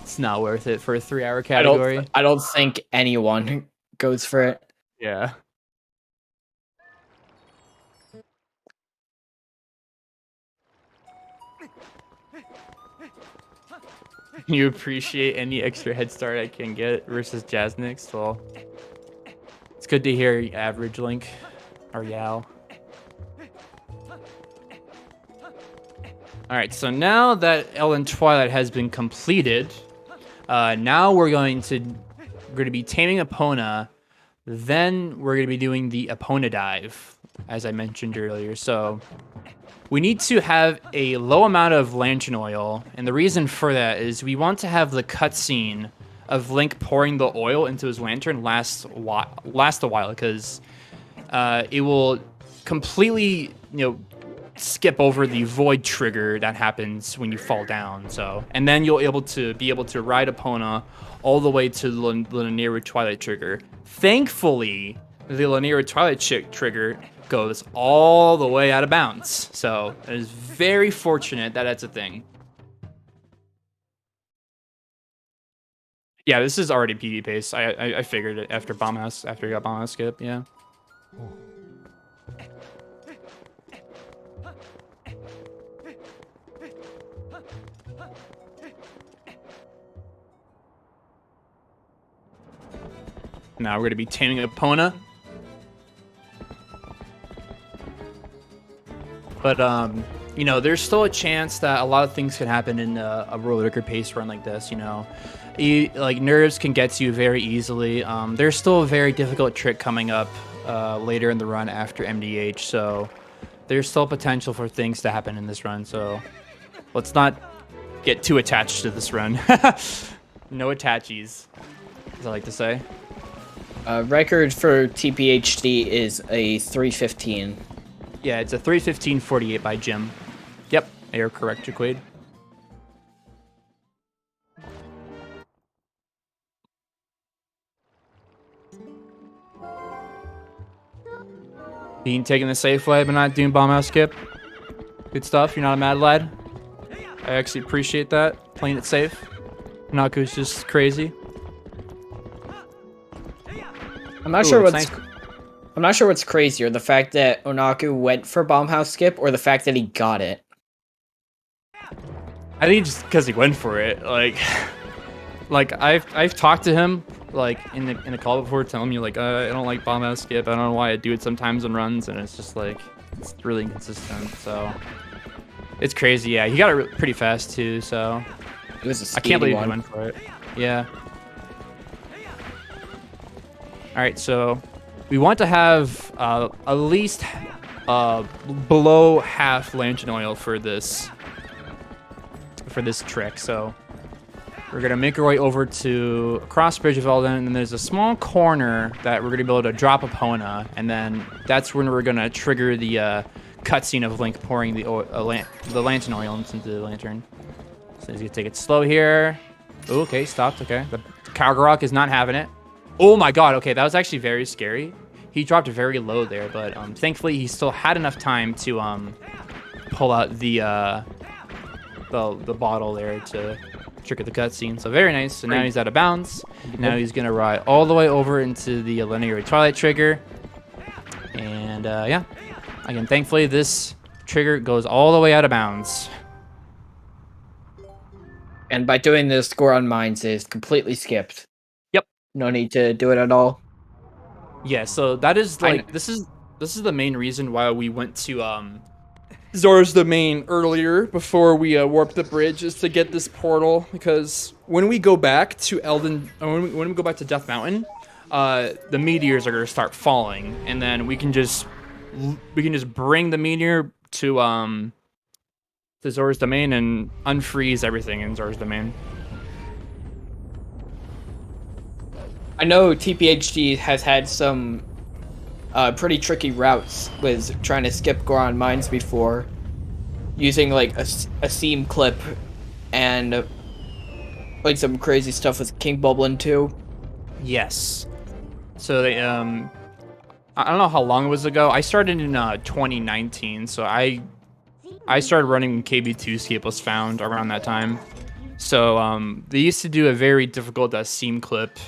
Speaker 8: It's not worth it for a 3-hour category.
Speaker 9: I don't think anyone goes for it.
Speaker 8: Yeah. You appreciate any extra head start I can get versus Jaznix? Well, it's good to hear average Link or Yao. Alright, so now that Ellen Twilight has been completed, now we're going to be taming Epona, then we're going to be doing the Epona dive, as I mentioned earlier. So we need to have a low amount of lantern oil, and the reason for that is we want to have the cutscene of Link pouring the oil into his lantern last a while, because it will completely, skip over the void trigger that happens when you fall down. So, and then you'll be able to ride Epona all the way to the Lanayru Twilight trigger. Thankfully, the Lanayru Twilight trigger goes all the way out of bounds. So it is very fortunate that that's a thing. Yeah, this is already PvP pace. I figured it after you got bomb house skip. Yeah. Now we're going to be taming Epona. But, there's still a chance that a lot of things can happen in a roller coaster pace run like this, nerves can get to you very easily. There's still a very difficult trick coming up later in the run after MDH, so there's still potential for things to happen in this run, so let's not get too attached to this run. No attachies, as I like to say.
Speaker 9: Record for TPHD is a 3:15.
Speaker 8: Yeah, it's a 3:15:48 by Jim. Yep, you're correct, Jaquade. being taking the safe way, but not doing bomb house skip. Good stuff. You're not a mad lad. I actually appreciate that. Playing it safe. Naku's just crazy.
Speaker 9: I'm not sure what's crazier, the fact that Onaku went for bomb house skip or the fact that he got it.
Speaker 8: I think just because he went for it, like I've talked to him like in the call before, telling me like I don't like bomb house skip. I don't know why I do it sometimes in runs, and it's just like it's really inconsistent. So it's crazy. Yeah, he got it pretty fast too. So
Speaker 9: It was a
Speaker 8: I can't believe
Speaker 9: one.
Speaker 8: he went for it. Yeah. All right, so we want to have at least below half lantern oil for this trick. So we're gonna make our way over to across Bridge of Elden, and then there's a small corner that we're gonna be able to drop Epona, and then that's when we're gonna trigger the cutscene of Link pouring the lantern oil into the lantern. So he's gonna take it slow here. Ooh, okay, stopped. Okay, the Kalgarok is not having it. Oh my god, okay, that was actually very scary. He dropped very low there, but thankfully he still had enough time to pull out the bottle there to trigger the cutscene. So very nice. So now he's out of bounds. Now he's gonna ride all the way over into the linear Twilight trigger. And yeah, again, thankfully this trigger goes all the way out of bounds.
Speaker 9: And by doing this, Goron Mines is completely skipped.
Speaker 8: Yep.
Speaker 9: No need to do it at all.
Speaker 8: Yeah, so that is like this is the main reason why we went to Zora's Domain earlier before we warped the bridge, is to get this portal, because when we go back to when we go back to Death Mountain, the meteors are gonna start falling, and then we can just bring the meteor to Zora's Domain and unfreeze everything in Zora's Domain.
Speaker 9: I know TPHD has had some pretty tricky routes with trying to skip Goron Mines before, using like a seam clip and like some crazy stuff with King Bubbling too.
Speaker 8: Yes. So they I don't know how long it was ago. I started in 2019, so I started running when KB2 skip was found around that time. So they used to do a very difficult seam clip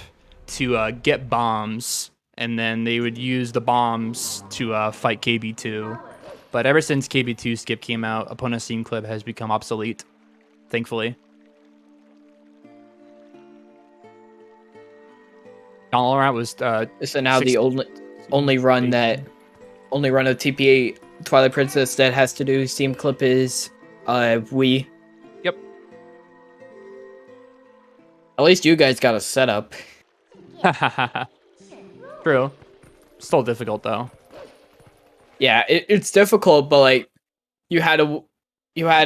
Speaker 8: to get bombs, and then they would use the bombs to fight KB2. But ever since KB2 skip came out, Epona seam clip has become obsolete, thankfully. All was
Speaker 9: so now the only run of TPA Twilight Princess that has to do seam clip is Wii.
Speaker 8: Yep.
Speaker 9: At least you guys got a setup.
Speaker 8: True. Still difficult though.
Speaker 9: Yeah, it's difficult, but like you had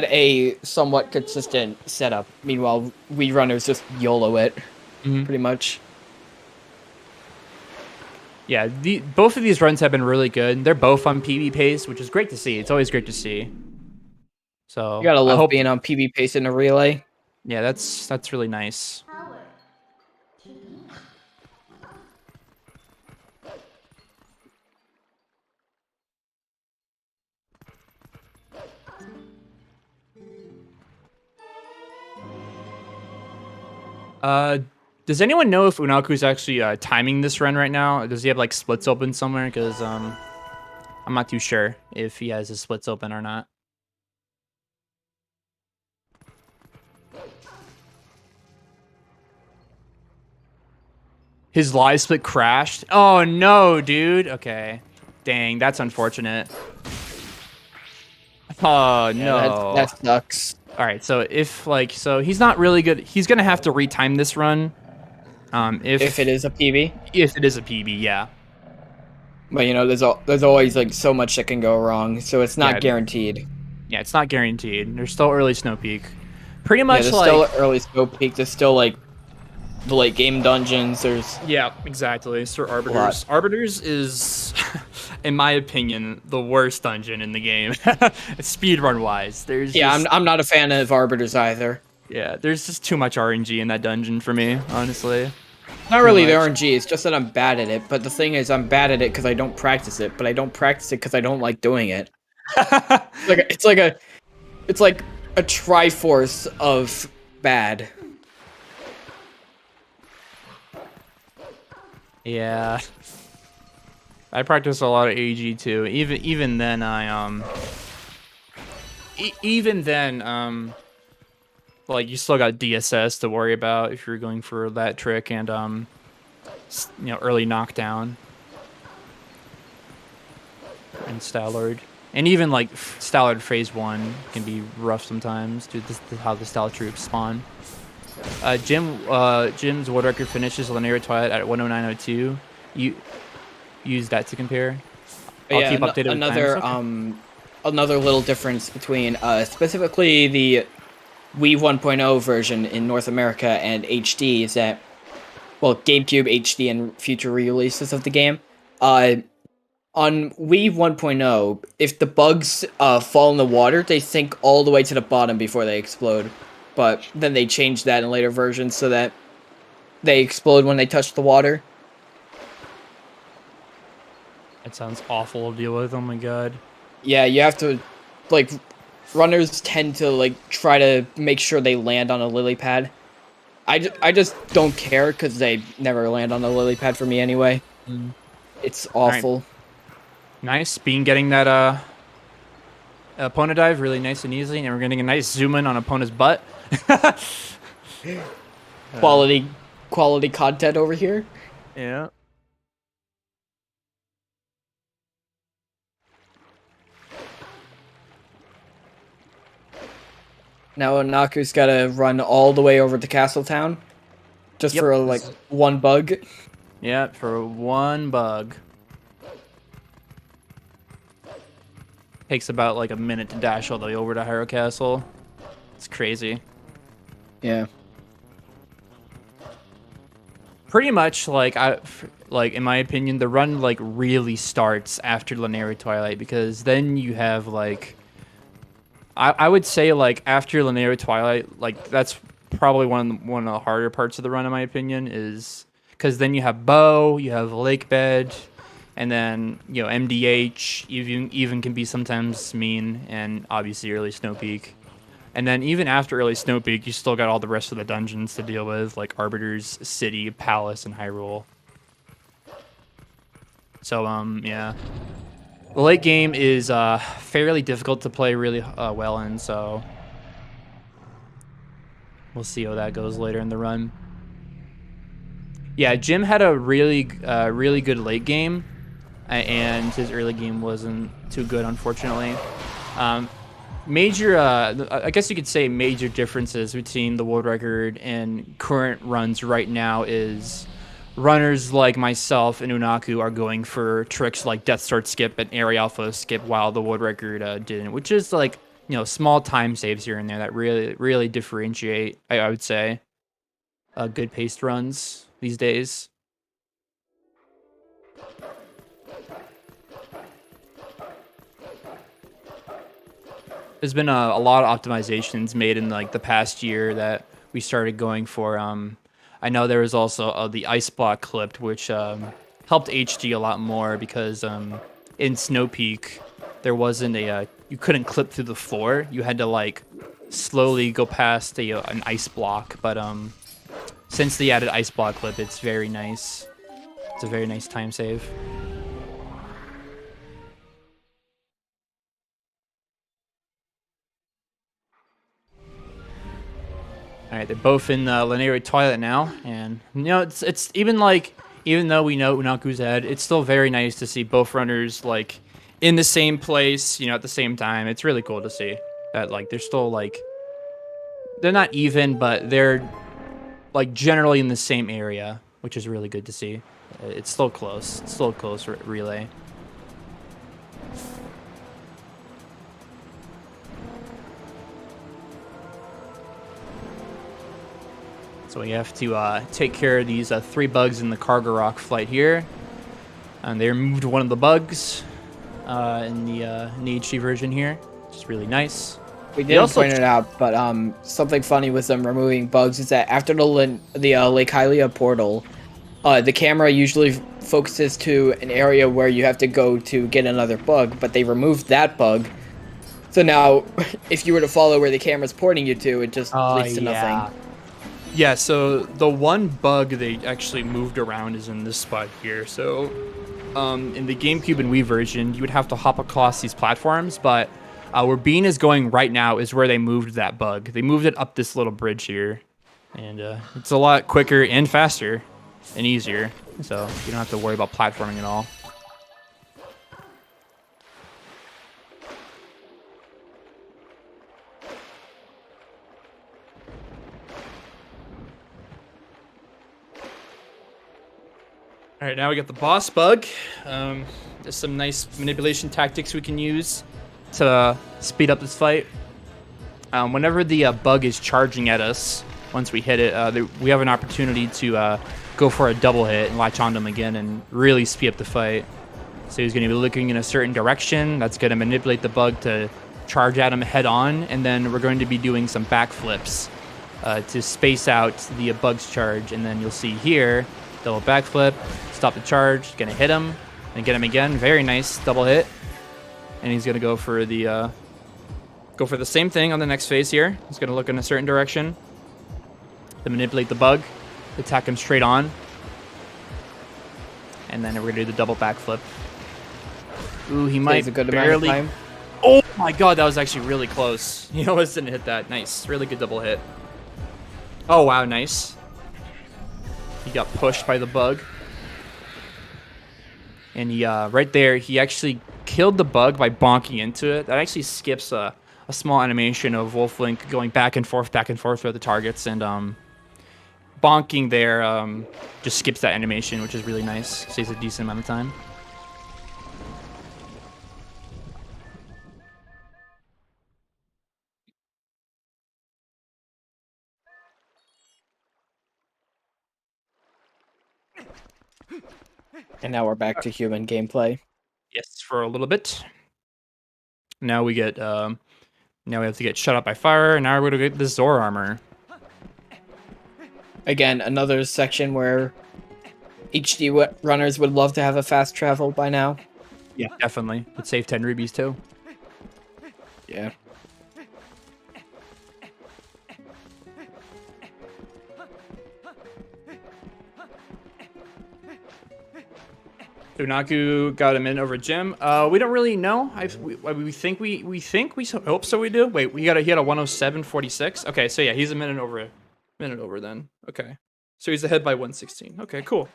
Speaker 9: a somewhat consistent setup. Meanwhile, Wii runners just YOLO it, pretty much.
Speaker 8: Yeah, both of these runs have been really good. They're both on PB pace, which is great to see. It's always great to see. So
Speaker 9: you gotta love being on PB pace in a relay.
Speaker 8: Yeah, that's really nice. Does anyone know if Unaku's actually timing this run right now? Does he have like splits open somewhere? Because I'm not too sure if he has his splits open or not. His live split crashed. Oh no, dude. Okay, dang, that's unfortunate. Oh no,
Speaker 9: that sucks.
Speaker 8: All right, so so he's not really good. He's gonna have to retime this run. If
Speaker 9: it is a PB.
Speaker 8: If it is a PB, yeah.
Speaker 9: But you know, there's always like so much that can go wrong, so it's not guaranteed.
Speaker 8: Yeah, it's not guaranteed. There's still early Snow Peak. Pretty much
Speaker 9: there's still early Snow Peak. There's still like the late game dungeons. There's
Speaker 8: exactly. Sir Arbiters. Arbiters is, in my opinion, the worst dungeon in the game. Speedrun wise,
Speaker 9: I'm not a fan of Arbiters either.
Speaker 8: Yeah, there's just too much RNG in that dungeon for me, honestly.
Speaker 9: Not really the RNG, it's just that I'm bad at it. But the thing is, I'm bad at it because I don't practice it. But I don't practice it because I don't like doing it. It's like a triforce of bad.
Speaker 8: Yeah. I practice a lot of AG too. Even then, like you still got DSS to worry about if you're going for that trick and early knockdown and Stallard. And even like Stallard phase 1 can be rough sometimes due to how the Stallard troops spawn. Jim's world record finishes Linear Twilight at 109.02. You use that to compare. I'll keep updated with times.
Speaker 9: Another little difference between specifically the Wii 1.0 version in North America and HD is that, well, GameCube HD and future re-releases of the game. On Wii 1.0, if the bugs fall in the water, they sink all the way to the bottom before they explode. But then they changed that in later versions so that they explode when they touch the water.
Speaker 8: That sounds awful to deal with. Oh my god.
Speaker 9: Yeah, you have to, like, runners tend to, like, try to make sure they land on a lily pad. I just don't care because they never land on a lily pad for me anyway. It's awful.
Speaker 8: Right. Nice. Bean getting that opponent dive really nice and easy, and we're getting a nice zoom in on opponent's butt.
Speaker 9: Quality content over here.
Speaker 8: Yeah.
Speaker 9: Now Naku's gotta run all the way over to Castletown. Just for, like, one bug.
Speaker 8: Yeah, for one bug. Takes about, like, a minute to dash all the way over to Hyrule Castle. It's crazy.
Speaker 9: Yeah.
Speaker 8: Pretty much, like, in my opinion, the run, like, really starts after Linear Twilight, because then you have, like... I would say, like, after Linear Twilight, like, that's probably one of the harder parts of the run, in my opinion, is... Because then you have Bow, you have Lake Bed, and then, MDH, even can be sometimes mean, and obviously early Snow Peak. And then even after early Snow Peak, you still got all the rest of the dungeons to deal with, like Arbiter's City, Palace, and Hyrule. So, yeah. The late game is fairly difficult to play really well in, so we'll see how that goes later in the run. Yeah, Jim had a really good late game, and his early game wasn't too good, unfortunately. Major, I guess you could say major differences between the world record and current runs right now is runners like myself and Unaku are going for tricks like Death Sword skip and Area Alpha skip, while the world record didn't, which is like, small time saves here and there that really differentiate, I would say, good paced runs these days. There's been a lot of optimizations made in like the past year that we started going for. I know there was also the ice block clipped, which helped HD a lot more because in Snow Peak there wasn't you couldn't clip through the floor. You had to like slowly go past an ice block. But since they added ice block clip, it's very nice. It's a very nice time save. All right, they're both in Linear Twilight now, and it's even though we know Unaku's ahead, it's still very nice to see both runners like in the same place, at the same time. It's really cool to see that like they're still like they're not even, but they're like generally in the same area, which is really good to see. It's still close. It's still a close relay. So we have to take care of these 3 bugs in the Cargo Rock flight here. And they removed one of the bugs in the HD version here, which is really nice.
Speaker 9: We did point it out, but something funny with them removing bugs is that after the Lake Hylia portal, the camera usually focuses to an area where you have to go to get another bug, but they removed that bug. So now, if you were to follow where the camera's pointing you to, it just leads to nothing.
Speaker 8: Yeah, so the one bug they actually moved around is in this spot here. So in the GameCube and Wii version, you would have to hop across these platforms, but where Bean is going right now is where they moved that bug. They moved it up this little bridge here, and it's a lot quicker and faster and easier, so you don't have to worry about platforming at all. All right, now we got the boss bug. There's some nice manipulation tactics we can use to speed up this fight. Whenever the bug is charging at us, once we hit it, we have an opportunity to go for a double hit and latch onto him again and really speed up the fight. So he's going to be looking in a certain direction. That's going to manipulate the bug to charge at him head on, and then we're going to be doing some backflips to space out the bug's charge. And then you'll see here, double backflip, stop the charge, going to hit him, and get him again. Very nice double hit. And he's going to go for the same thing on the next phase here. He's going to look in a certain direction to manipulate the bug, attack him straight on, and then we're going to do the double backflip. Ooh, he might
Speaker 9: a good
Speaker 8: barely...
Speaker 9: amount of time.
Speaker 8: Oh my god, that was actually really close. You almost didn't hit that. Nice. Really good double hit. Oh wow, nice. He got pushed by the bug. And he, right there, he actually killed the bug by bonking into it. That actually skips a small animation of Wolflink going back and forth through the targets, and bonking there just skips that animation, which is really nice. Saves a decent amount of time.
Speaker 9: And now we're back to human gameplay.
Speaker 8: Yes, for a little bit. Now we get now we have to get shut up by fire, and now we're gonna get the Zor armor.
Speaker 9: Again, another section where HD runners would love to have a fast travel by now.
Speaker 8: Yeah, definitely. Would save 10 rubies too.
Speaker 9: Yeah.
Speaker 8: Unaku got him in over Jim. We don't really know. We think we hope so. We do. Wait, he had a 107.46. Okay, so yeah, he's a minute over then. Okay, so he's ahead by 116. Okay, cool.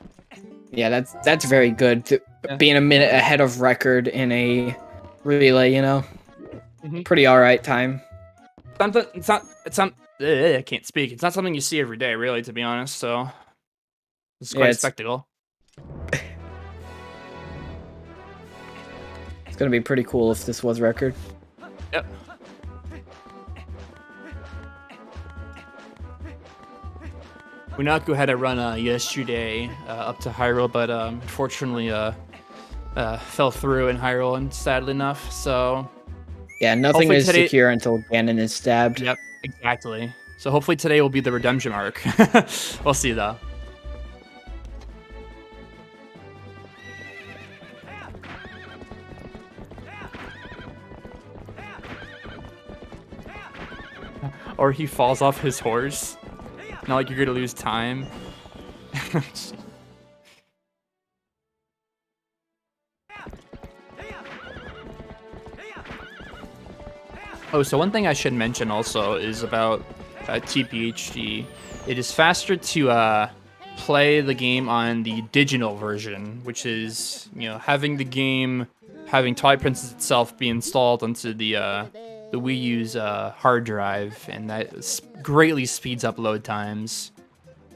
Speaker 9: Yeah, that's very good. Being a minute ahead of record in a relay, you know, pretty all right time.
Speaker 8: It's not. I can't speak. It's not something you see every day, really, to be honest. So it's quite a spectacle.
Speaker 9: It's gonna be pretty cool if this was record.
Speaker 8: Yep. Unaku had a run yesterday up to Hyrule, but unfortunately fell through in Hyrule, and sadly enough. So
Speaker 9: yeah, nothing is secure until Ganon is stabbed.
Speaker 8: Yep, exactly. So hopefully today will be the redemption arc. We'll see though. Or he falls off his horse. Not like you're gonna lose time. Oh, so one thing I should mention also is about TPHD. It is faster to play the game on the digital version, which is, you know, having the game, having Twilight Princess itself be installed onto the Wii U's hard drive, and that greatly speeds up load times.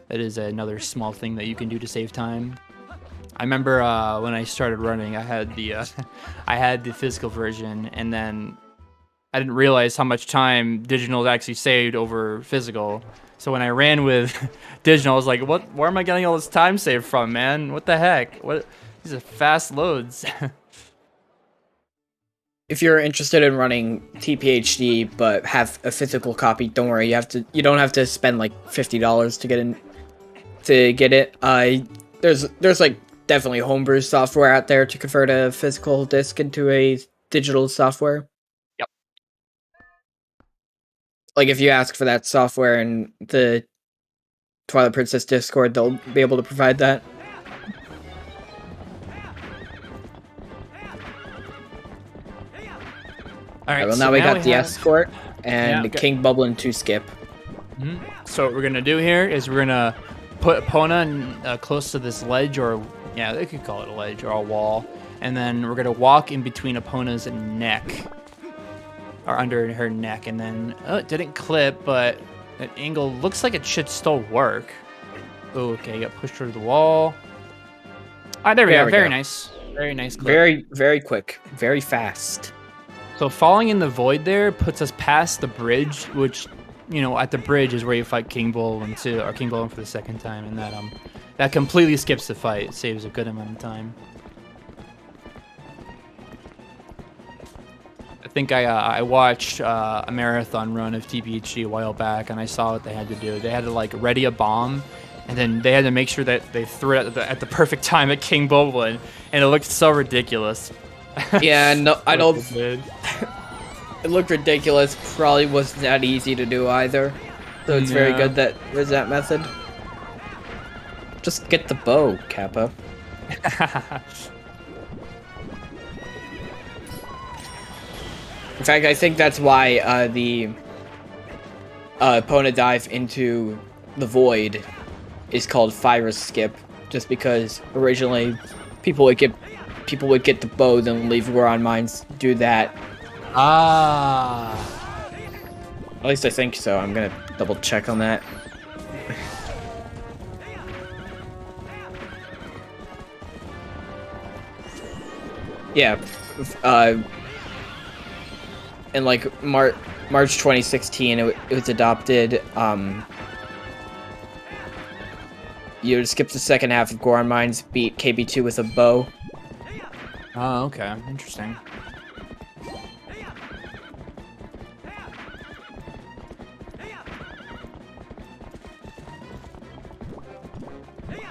Speaker 8: That is another small thing that you can do to save time. I remember when I started running, I had the physical version, and then I didn't realize how much time digital actually saved over physical. So when I ran with digital, I was like, where am I getting all this time saved from, man? What the heck? These are fast loads.
Speaker 9: If you're interested in running TPHD but have a physical copy, don't worry. You don't have to spend like $50 to get it. there's like definitely homebrew software out there to convert a physical disc into a digital software.
Speaker 8: Yep.
Speaker 9: Like if you ask for that software in the Twilight Princess Discord, they'll be able to provide that.
Speaker 8: All right,
Speaker 9: Well,
Speaker 8: so
Speaker 9: now we got the
Speaker 8: have-
Speaker 9: escort and
Speaker 8: Yeah,
Speaker 9: King Bubbling to skip.
Speaker 8: So what we're gonna do here is we're gonna put Epona close to this ledge, or yeah, they could call it a ledge or a wall, and then we're gonna walk in between Epona's neck, or under her neck, and then it didn't clip, but that angle looks like it should still work. Oh, okay, got pushed through the wall. Ah, there we
Speaker 9: There
Speaker 8: go.
Speaker 9: we
Speaker 8: Very
Speaker 9: go.
Speaker 8: nice. Very nice clip.
Speaker 9: Very, very quick. Very fast.
Speaker 8: So falling in the void there puts us past the bridge, which, you know, at the bridge is where you fight King Bull for the second time, and that completely skips the fight. It saves a good amount of time. I think I watched a marathon run of TPHG a while back, and I saw what they had to do. They had to like ready a bomb, and then they had to make sure that they threw it at the perfect time at King Bull, and it looked so ridiculous.
Speaker 9: Yeah, no, I don't.
Speaker 8: Good.
Speaker 9: It looked ridiculous. Probably wasn't that easy to do either. So it's very
Speaker 8: Yeah.
Speaker 9: good that there's that method. Just get the bow, Kappa. In fact, I think that's why the Epona dive into the void is called Fire Skip, just because originally people would get the bow, then leave Goron Mines, do that.
Speaker 8: Ah.
Speaker 9: At least I think so. I'm gonna double check on that. Yeah, in like March 2016, it was adopted. You would skip the second half of Goron Mines, beat KB2 with a bow.
Speaker 8: Oh, okay. Interesting.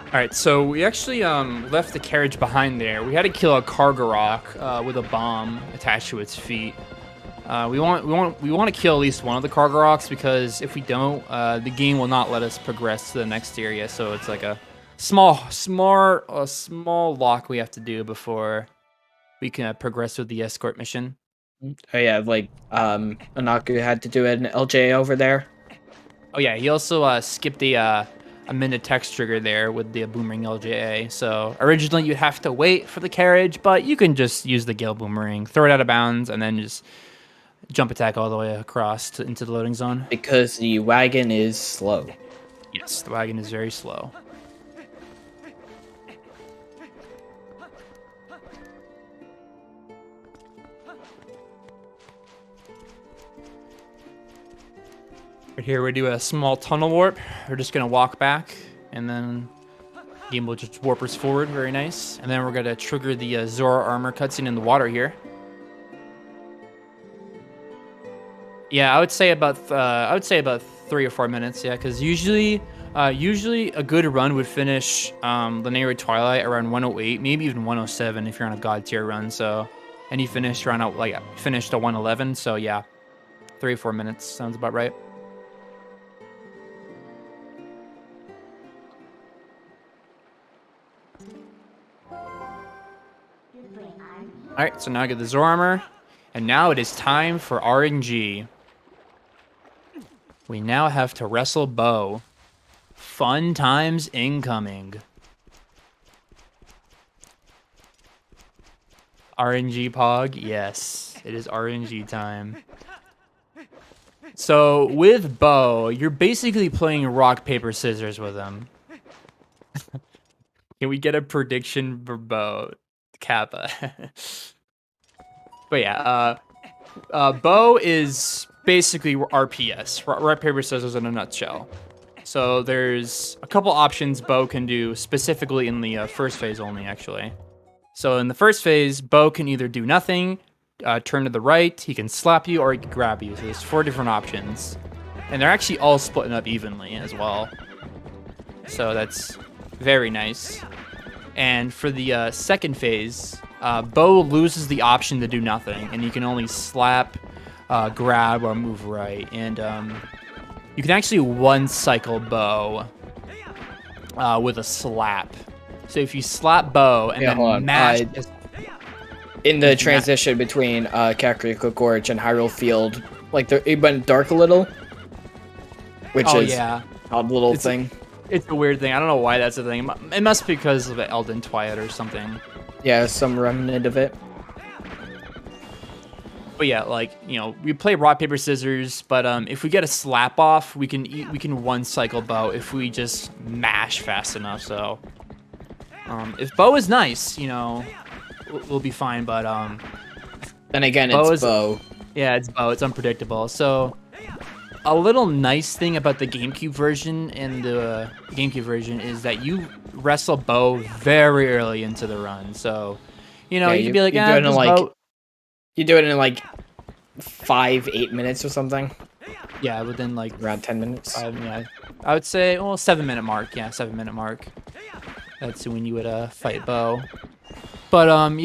Speaker 8: Alright, so we actually left the carriage behind there. We had to kill a Kargarok with a bomb attached to its feet. We want to kill at least one of the Kargaroks, because if we don't, the game will not let us progress to the next area. So it's like a small lock we have to do before we can progress with the escort mission.
Speaker 9: Oh yeah, like Anaku had to do an LJ over there.
Speaker 8: Oh yeah, he also skipped a minute text trigger there with the boomerang LJA. So originally you'd have to wait for the carriage, but you can just use the Gale boomerang, throw it out of bounds, and then just jump attack all the way across into the loading zone.
Speaker 9: Because the wagon is slow.
Speaker 8: Yes, the wagon is very slow. Right here we do a small tunnel warp. We're just gonna walk back, and then game will just warp us forward. Very nice. And then we're gonna trigger the Zora armor cutscene in the water here. Yeah, I would say about 3 or 4 minutes. Yeah, because usually a good run would finish Linear Twilight around 108, maybe even 107 if you're on a God tier run. So, and you finished around finished a 111. So yeah, 3 or 4 minutes sounds about right. Alright, so now I get the Zora armor, and now it is time for RNG. We now have to wrestle Bo. Fun times incoming. RNG Pog? Yes, it is RNG time. So, with Bo, you're basically playing rock, paper, scissors with him. Can we get a prediction for Bo? Kappa. But yeah, Bo is basically RPS, rock, paper, scissors in a nutshell. So there's a couple options Bo can do specifically in the first phase only, actually. So in the first phase, Bo can either do nothing, turn to the right, he can slap you, or he can grab you. So there's 4 different options. And they're actually all splitting up evenly as well. So that's very nice. And for the second phase, Bo loses the option to do nothing, and you can only slap, grab, or move right. And you can actually one-cycle Bo with a slap. So if you slap Bo and then mash...
Speaker 9: in the transition between Kakariko Gorge and Hyrule Field, like it went dark a little, which is odd little thing.
Speaker 8: It's a weird thing. I don't know why that's a thing. It must be because of Elden Twilight or something.
Speaker 9: Yeah, some remnant of it.
Speaker 8: But yeah, like, you know, we play rock paper scissors, but if we get a slap off, we can one cycle Bo if we just mash fast enough. So if Bo is nice, you know, we'll be fine. But
Speaker 9: then again, it's Bo.
Speaker 8: Yeah, it's Bo. It's unpredictable. So a little nice thing about the GameCube version and the GameCube version is that you wrestle Bo very early into the run. So, you know, you can be like,
Speaker 9: you do it in like 5-8 minutes or something.
Speaker 8: Yeah, within like
Speaker 9: around 10 minutes.
Speaker 8: Yeah, I would say 7-minute mark. Yeah, 7-minute mark. That's when you would fight Bo. But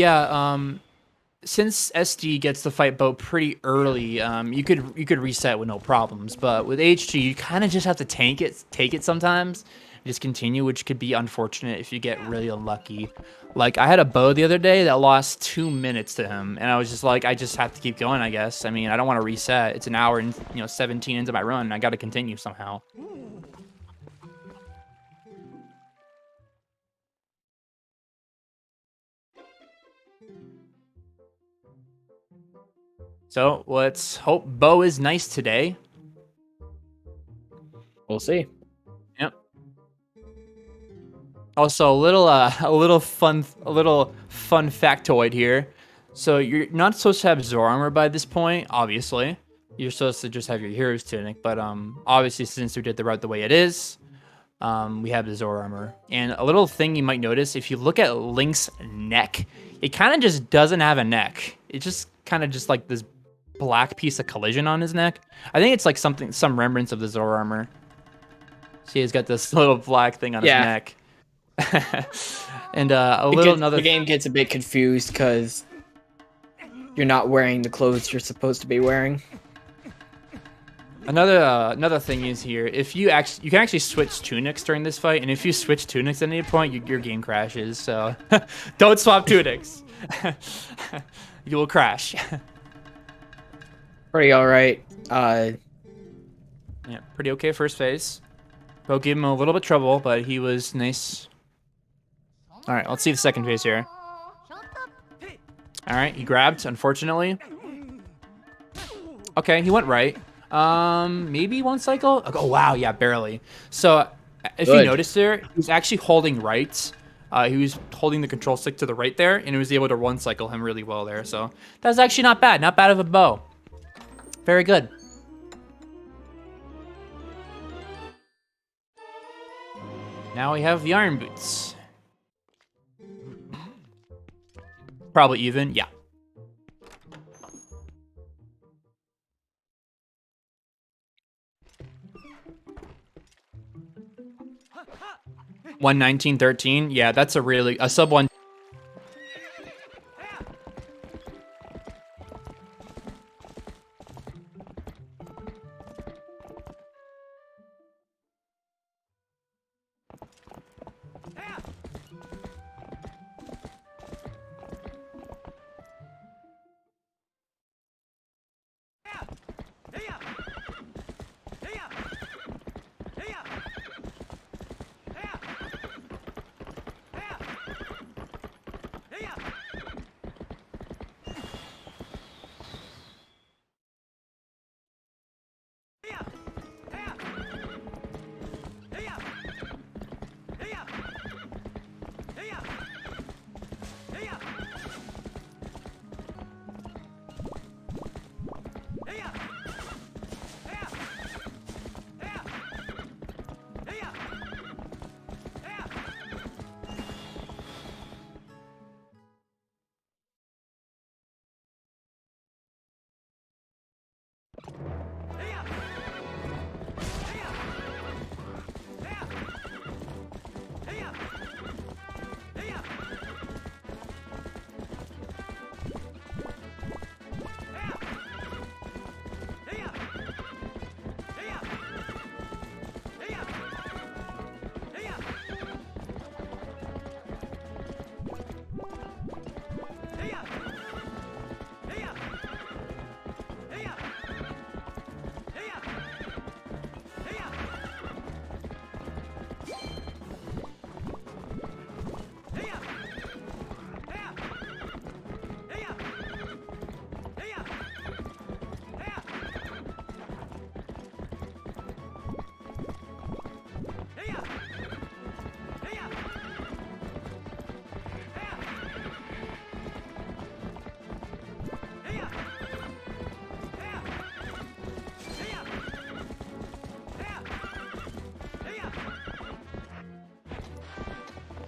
Speaker 8: since SD gets to fight Bo pretty early, you could reset with no problems. But with HG, you kind of just have to take it sometimes, just continue, which could be unfortunate if you get really unlucky. Like I had a Bo the other day that lost 2 minutes to him, and I was just like, I just have to keep going, I guess. I mean, I don't want to reset. It's an hour and 17 into my run, and I got to continue somehow. So let's hope Bo is nice today.
Speaker 9: We'll see.
Speaker 8: Yep. Also, a little fun factoid here. So you're not supposed to have Zoro armor by this point, obviously. You're supposed to just have your hero's tunic, but obviously since we did the route the way it is, we have the Zoro armor. And a little thing you might notice, if you look at Link's neck, it kind of just doesn't have a neck. It's just kind of just like this black piece of collision on his neck. I think it's like some remnants of the Zoro armor. See, he's got this little black thing on his neck. And
Speaker 9: the game gets a bit confused because you're not wearing the clothes you're supposed to be wearing.
Speaker 8: Another thing is here, if you can actually switch tunics during this fight, and if you switch tunics at any point, your game crashes. So don't swap tunics. You will crash.
Speaker 9: Pretty alright.
Speaker 8: Yeah, pretty okay first phase. Bo gave him a little bit of trouble, but he was nice. Alright, let's see the second phase here. Alright, he grabbed, unfortunately. Okay, he went right. Maybe one cycle? Oh, wow, yeah, barely. So, if you notice there, he was actually holding right. He was holding the control stick to the right there, and he was able to one cycle him really well there. So, that was actually not bad. Not bad of a Bo. Very good. Now we have the Iron Boots. Probably even, yeah. $119.13. Yeah, that's a sub one.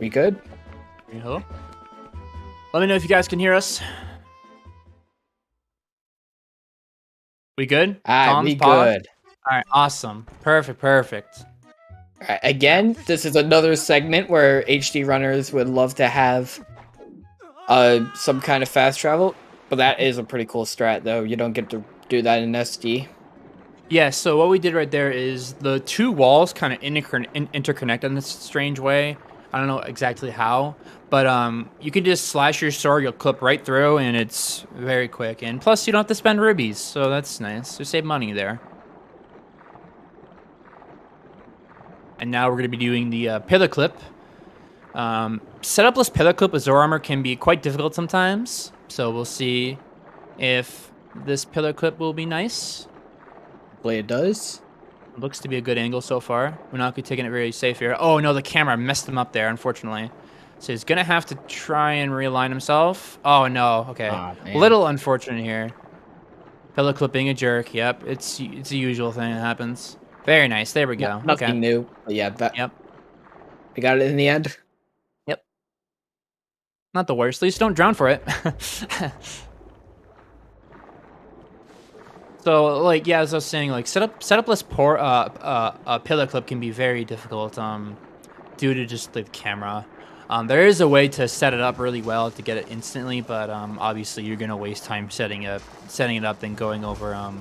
Speaker 9: We good?
Speaker 8: Hello? Let me know if you guys can hear us. We good?
Speaker 9: We
Speaker 8: pause?
Speaker 9: good.
Speaker 8: All right, awesome. Perfect.
Speaker 9: All right, again, this is another segment where HD runners would love to have some kind of fast travel, but that is a pretty cool strat, though. You don't get to do that in SD.
Speaker 8: Yeah, so what we did right there is the two walls kind of interconnect in this strange way. I don't know exactly how, but you can just slash your sword, you'll clip right through, and it's very quick. And plus, you don't have to spend rubies, so that's nice. You save money there. And now we're going to be doing the pillar clip. Setupless pillar clip with Zora armor can be quite difficult sometimes, so we'll see if this pillar clip will be nice.
Speaker 9: Hopefully it does.
Speaker 8: Looks to be a good angle so far. Unaku taking it very safe here. Oh no, the camera messed him up there, unfortunately. So he's gonna have to try and realign himself. Oh no, okay. A little unfortunate here. Pillow clipping a jerk. Yep, it's a usual thing that happens. Very nice. There we go.
Speaker 9: Nothing new. But yeah, yep. We got it in the end.
Speaker 8: Yep. Not the worst. At least don't drown for it. So, like, yeah, as I was saying, like, setupless pillar clip can be very difficult, due to just the camera. There is a way to set it up really well to get it instantly, but obviously you're gonna waste time setting it up than going over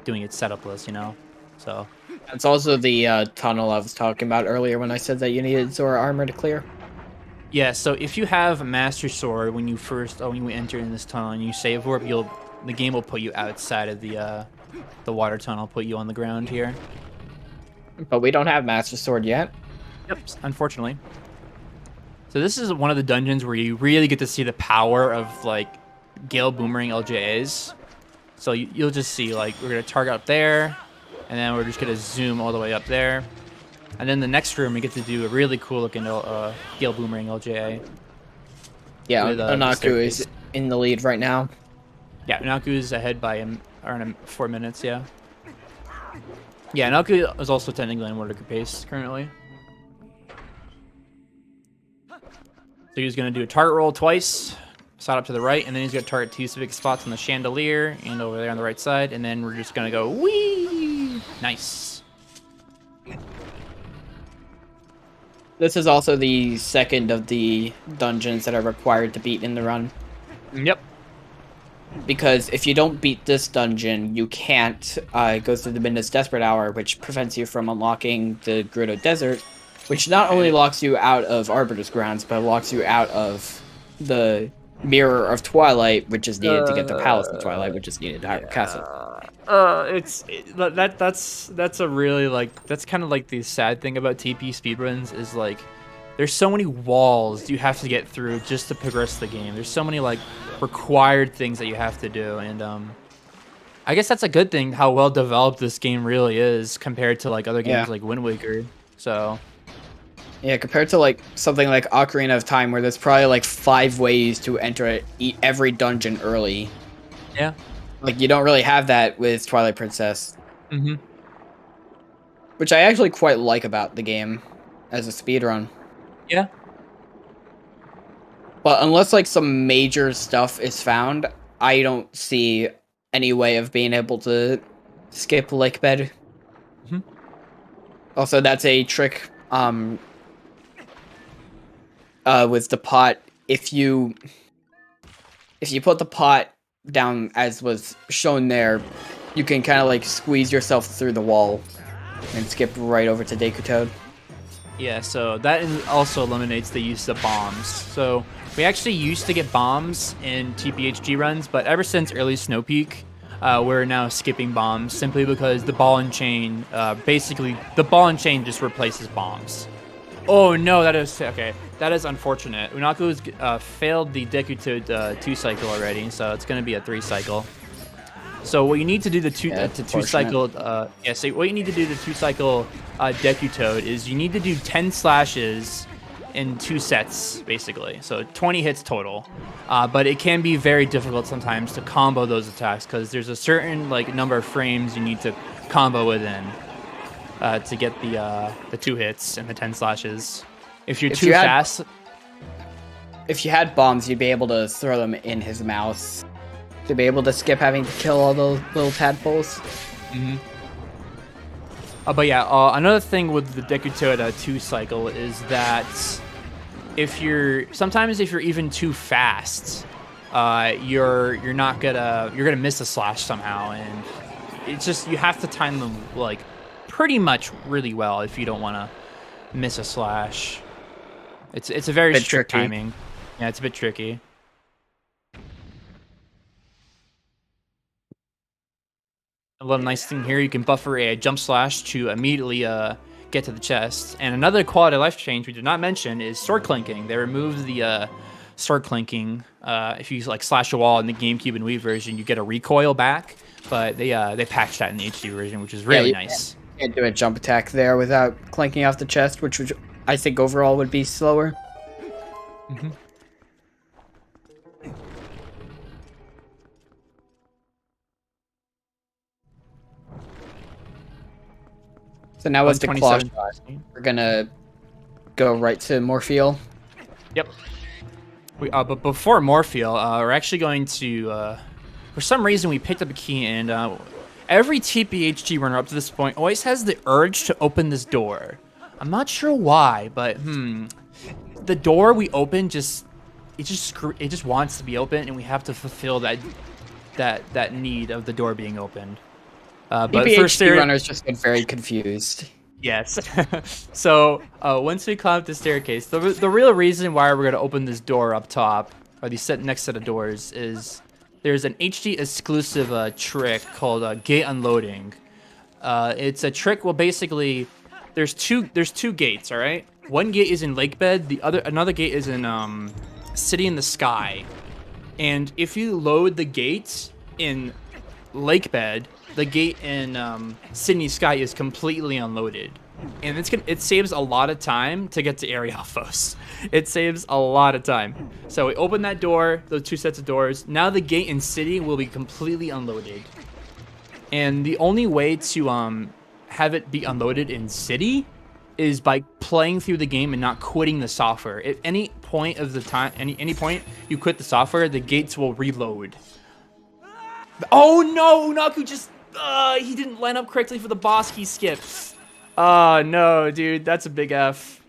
Speaker 8: doing it setupless, you know. So
Speaker 9: it's also the tunnel I was talking about earlier when I said that you needed Zora armor to clear.
Speaker 8: Yeah, so if you have Master Sword when you enter in this tunnel and you save warp, the game will put you outside of the water tunnel, put you on the ground here.
Speaker 9: But we don't have Master Sword yet.
Speaker 8: Yep, unfortunately. So this is one of the dungeons where you really get to see the power of, like, Gale Boomerang LJAs. So you'll just see, like, we're going to target up there, and then we're just going to zoom all the way up there. And then the next room, we get to do a really cool-looking Gale Boomerang LJA.
Speaker 9: Yeah, Unaku is in the lead right now.
Speaker 8: Yeah, Unaku is ahead by around 4 minutes, yeah. Yeah, Unaku is also technically in Water pace currently. So he's going to do a target roll twice, side up to the right, and then he's going to target 2 specific spots on the chandelier and over there on the right side, and then we're just going to go, whee! Nice.
Speaker 9: This is also the second of the dungeons that are required to beat in the run.
Speaker 8: Yep.
Speaker 9: Because if you don't beat this dungeon, you can't go through the Midnight's Desperate Hour, which prevents you from unlocking the Gerudo Desert, which not only locks you out of Arbiter's Grounds, but locks you out of the Mirror of Twilight, which is needed to get the Palace of Twilight, which is needed to Hyrule Castle.
Speaker 8: That's a really, like, that's kind of like the sad thing about TP speedruns is, like, there's so many walls you have to get through just to progress the game. There's so many, like, required things that you have to do, and I guess that's a good thing how well developed this game really is compared to, like, other games like Wind Waker. So
Speaker 9: yeah, compared to, like, something like Ocarina of Time, where there's probably, like, 5 ways to enter every dungeon early.
Speaker 8: Yeah.
Speaker 9: Like, you don't really have that with Twilight Princess.
Speaker 8: Mm-hmm.
Speaker 9: Which I actually quite like about the game as a speedrun.
Speaker 8: Yeah.
Speaker 9: But unless, like, some major stuff is found, I don't see any way of being able to skip Lakebed.
Speaker 8: Mm-hmm.
Speaker 9: Also, that's a trick with the pot. If you put the pot down as was shown there, you can kind of, like, squeeze yourself through the wall and skip right over to Deku Toad.
Speaker 8: Yeah, so that also eliminates the use of bombs. So we actually used to get bombs in TPHG runs, but ever since early Snow Peak, we're now skipping bombs simply because the ball and chain, basically the ball and chain just replaces bombs. Oh no, that is okay. That is unfortunate. Unaku's failed the Deku Toad 2 cycle already, so it's going to be a 3 cycle. So what you need to do the 2 cycle, so what you need to do the 2 cycle Deku Toad is you need to do 10 slashes in 2 sets, basically. So 20 hits total. But it can be very difficult sometimes to combo those attacks because there's a certain, like, number of frames you need to combo within to get the 2 hits and the 10 slashes. If you're too fast...
Speaker 9: If you had bombs, you'd be able to throw them in his mouth to be able to skip having to kill all those little tadpoles.
Speaker 8: Mm-hmm. But yeah, another thing with the Deku 2 cycle is that sometimes if you're even too fast, you're gonna miss a slash somehow, and it's just you have to time them like pretty much really well if you don't want to miss a slash. It's a very strict timing. Yeah, it's a bit tricky. A little nice thing here, you can buffer a jump slash to immediately get to the chest. And another quality of life change we did not mention is sword clinking. They removed the sword clinking. If you like slash a wall in the GameCube and Wii version, you get a recoil back. But they patched that in the HD version, which is really nice.
Speaker 9: You can't do a jump attack there without clinking off the chest, which I think overall would be slower.
Speaker 8: Mm-hmm.
Speaker 9: So now with the claw shot, we're gonna go right to Morpheal.
Speaker 8: Yep. But before Morpheal, we're actually going to... for some reason, we picked up a key, and every TPHG runner up to this point always has the urge to open this door. I'm not sure why, but the door we open it just wants to be open, and we have to fulfill that need of the door being opened. But first,
Speaker 9: runners just get very confused.
Speaker 8: Yes. So once we climb up the staircase, the real reason why we're gonna open this door up top, or the next set of doors, is there's an HD exclusive trick called gate unloading. It's a trick. Well, basically, there's two gates. All right. One gate is in Lakebed. Another gate is in City in the Sky. And if you load the gate in Lakebed, the gate in Sydney Sky is completely unloaded, and it saves a lot of time to get to Arialphos. It saves a lot of time. So we open that door, those two sets of doors. Now the gate in City will be completely unloaded, and the only way to have it be unloaded in City is by playing through the game and not quitting the software. At any point of the time, any point you quit the software, the gates will reload. Oh no, Naku just he didn't line up correctly for the boss key skip. Oh no, dude, that's a big F.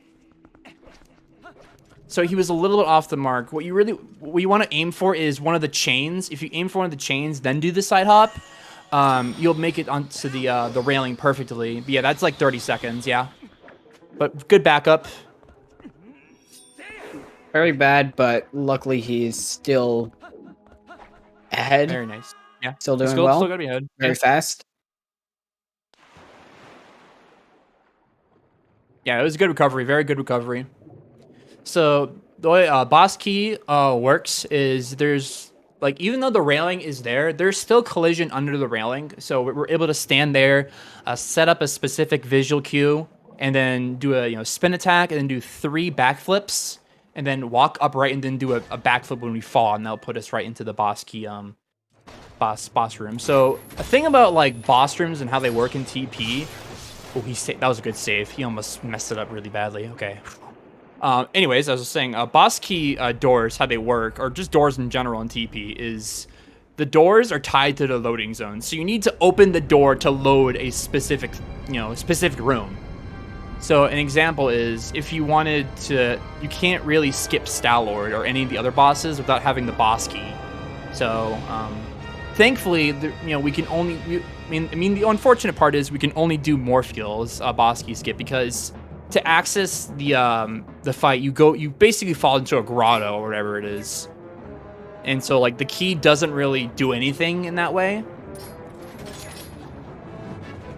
Speaker 8: So he was a little bit off the mark. What you want to aim for is one of the chains. If you aim for one of the chains, then do the side hop, you'll make it onto the railing perfectly. But yeah, that's like 30 seconds, yeah. But good backup.
Speaker 9: Very bad, but luckily he's still ahead.
Speaker 8: Very nice. Yeah,
Speaker 9: still doing well.
Speaker 8: Still gonna be ahead.
Speaker 9: Very fast.
Speaker 8: Yeah, it was a good recovery. Very good recovery. So the way boss key works is there's like, even though the railing is there's still collision under the railing. So we're able to stand there, set up a specific visual cue, and then do a spin attack, and then do 3 backflips, and then walk upright, and then do a backflip when we fall, and that'll put us right into the boss key boss room. So a thing about like boss rooms and how they work in TP. Oh, that was a good save. He almost messed it up really badly. Okay. Anyways, as I was saying, boss key doors, how they work, or just doors in general in TP, is the doors are tied to the loading zone. So you need to open the door to load a specific room. So an example is if you wanted to, you can't really skip Stalord or any of the other bosses without having the boss key. So thankfully, we can only. I mean, the unfortunate part is we can only do Morpheal's boss key skip, because to access the fight, you basically fall into a grotto or whatever it is, and so like the key doesn't really do anything in that way.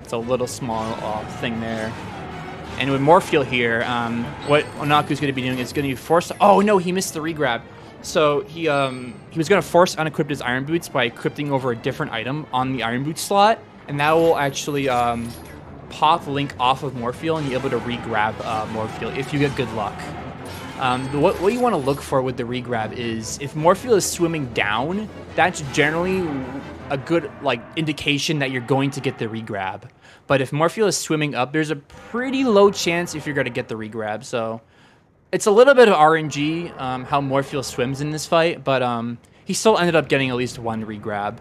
Speaker 8: It's a little small thing there. And with Morpheal here, what Onaku's going to be doing is going to be forced. Oh no, he missed the regrab. So he was going to force unequip his Iron Boots by equipping over a different item on the Iron Boots slot, and that will actually pop Link off of Morpheal, and you're able to re-grab Morpheal if you get good luck. What you want to look for with the re-grab is if Morpheal is swimming down, that's generally a good indication that you're going to get the re-grab. But if Morpheal is swimming up, there's a pretty low chance if you're going to get the re-grab. So it's a little bit of RNG how Morpheal swims in this fight, but he still ended up getting at least one regrab.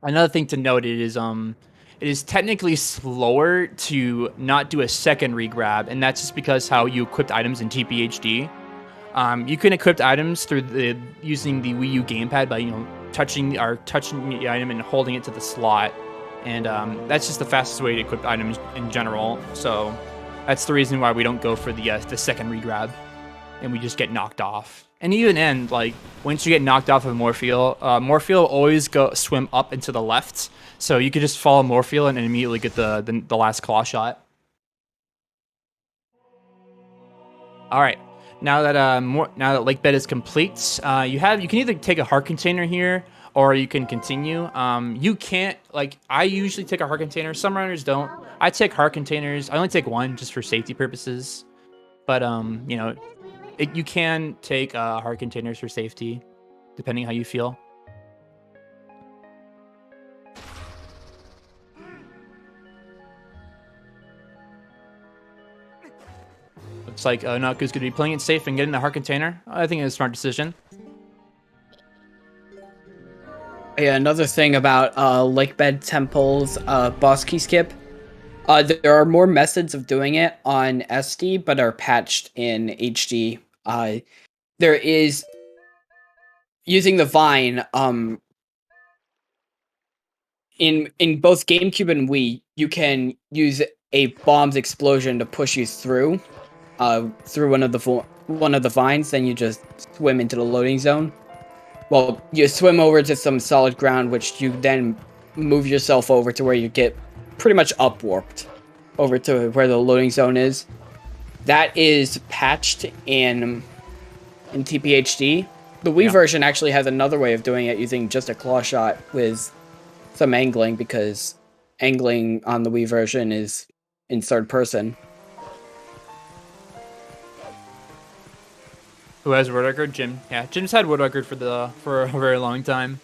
Speaker 8: Another thing to note it is technically slower to not do a second regrab, and that's just because how you equipped items in TPHD. You can equip items through using the Wii U gamepad by touching the item and holding it to the slot, and that's just the fastest way to equip items in general. So that's the reason why we don't go for the second regrab, and we just get knocked off. And even like once you get knocked off of Morpheal, Morpheal always swim up and to the left, so you could just follow Morpheal and immediately get the last claw shot. All right, now that Lake Bed is complete, you can either take a heart container here or you can continue. You can't, like, I usually take a heart container. Some runners don't. I take heart containers. I only take one just for safety purposes, but you can take heart containers for safety, depending how you feel. Looks like Naku's going to be playing it safe and getting the heart container. I think it's a smart decision.
Speaker 9: Yeah, another thing about Lakebed Temple's boss key skip. There are more methods of doing it on SD, but are patched in HD. There is using the vine. In both GameCube and Wii, you can use a bomb's explosion to push you through one of the vines. Then you just swim into the loading zone. Well, you swim over to some solid ground, which you then move yourself over to where you get pretty much up-warped over to where the loading zone is. That is patched in TPHD. The Wii version actually has another way of doing it using just a claw shot with some angling, because angling on the Wii version is in third person.
Speaker 8: Who has world record? Jim. Yeah, Jim's had world record for a very long time.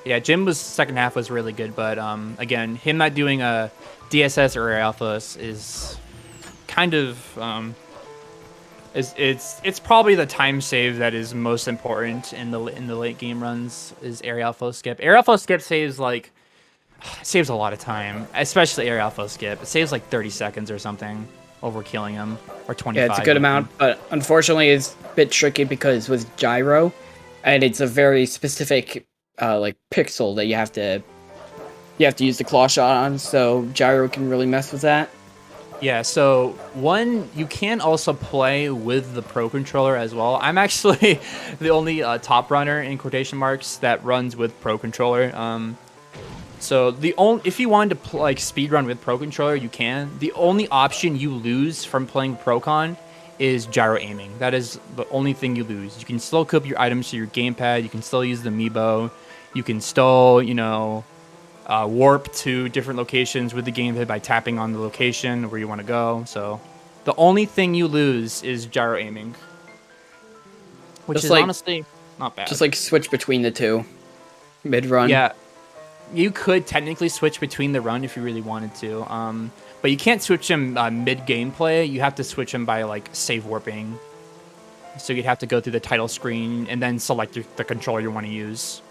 Speaker 8: Yeah, Jim's second half was really good, but again, him not doing a DSS or Alpha is kind of it's probably the time save that is most important in the late game runs is Area Alpha skip. Area Alpha skip saves a lot of time, especially Area Alpha skip. It saves like 30 seconds or something over killing him, or 25.
Speaker 9: Yeah, it's a good amount, but unfortunately it's a bit tricky because with gyro, and it's a very specific like pixel that you have to use the claw shot on, so gyro can really mess with that.
Speaker 8: Yeah, so you can also play with the Pro Controller as well. I'm actually the only top runner in quotation marks that runs with Pro Controller. So if you wanted to speedrun with Pro Controller, you can. The only option you lose from playing Procon is gyro aiming. That is the only thing you lose. You can still cook your items to your gamepad. You can still use the amiibo. You can still, warp to different locations with the gamepad by tapping on the location where you want to go. So the only thing you lose is gyro aiming, which is honestly not bad.
Speaker 9: Just switch between the two mid-run.
Speaker 8: Yeah. You could technically switch between the run if you really wanted to, but you can't switch them mid-gameplay. You have to switch them by save warping. So you'd have to go through the title screen and then select the controller you want to use.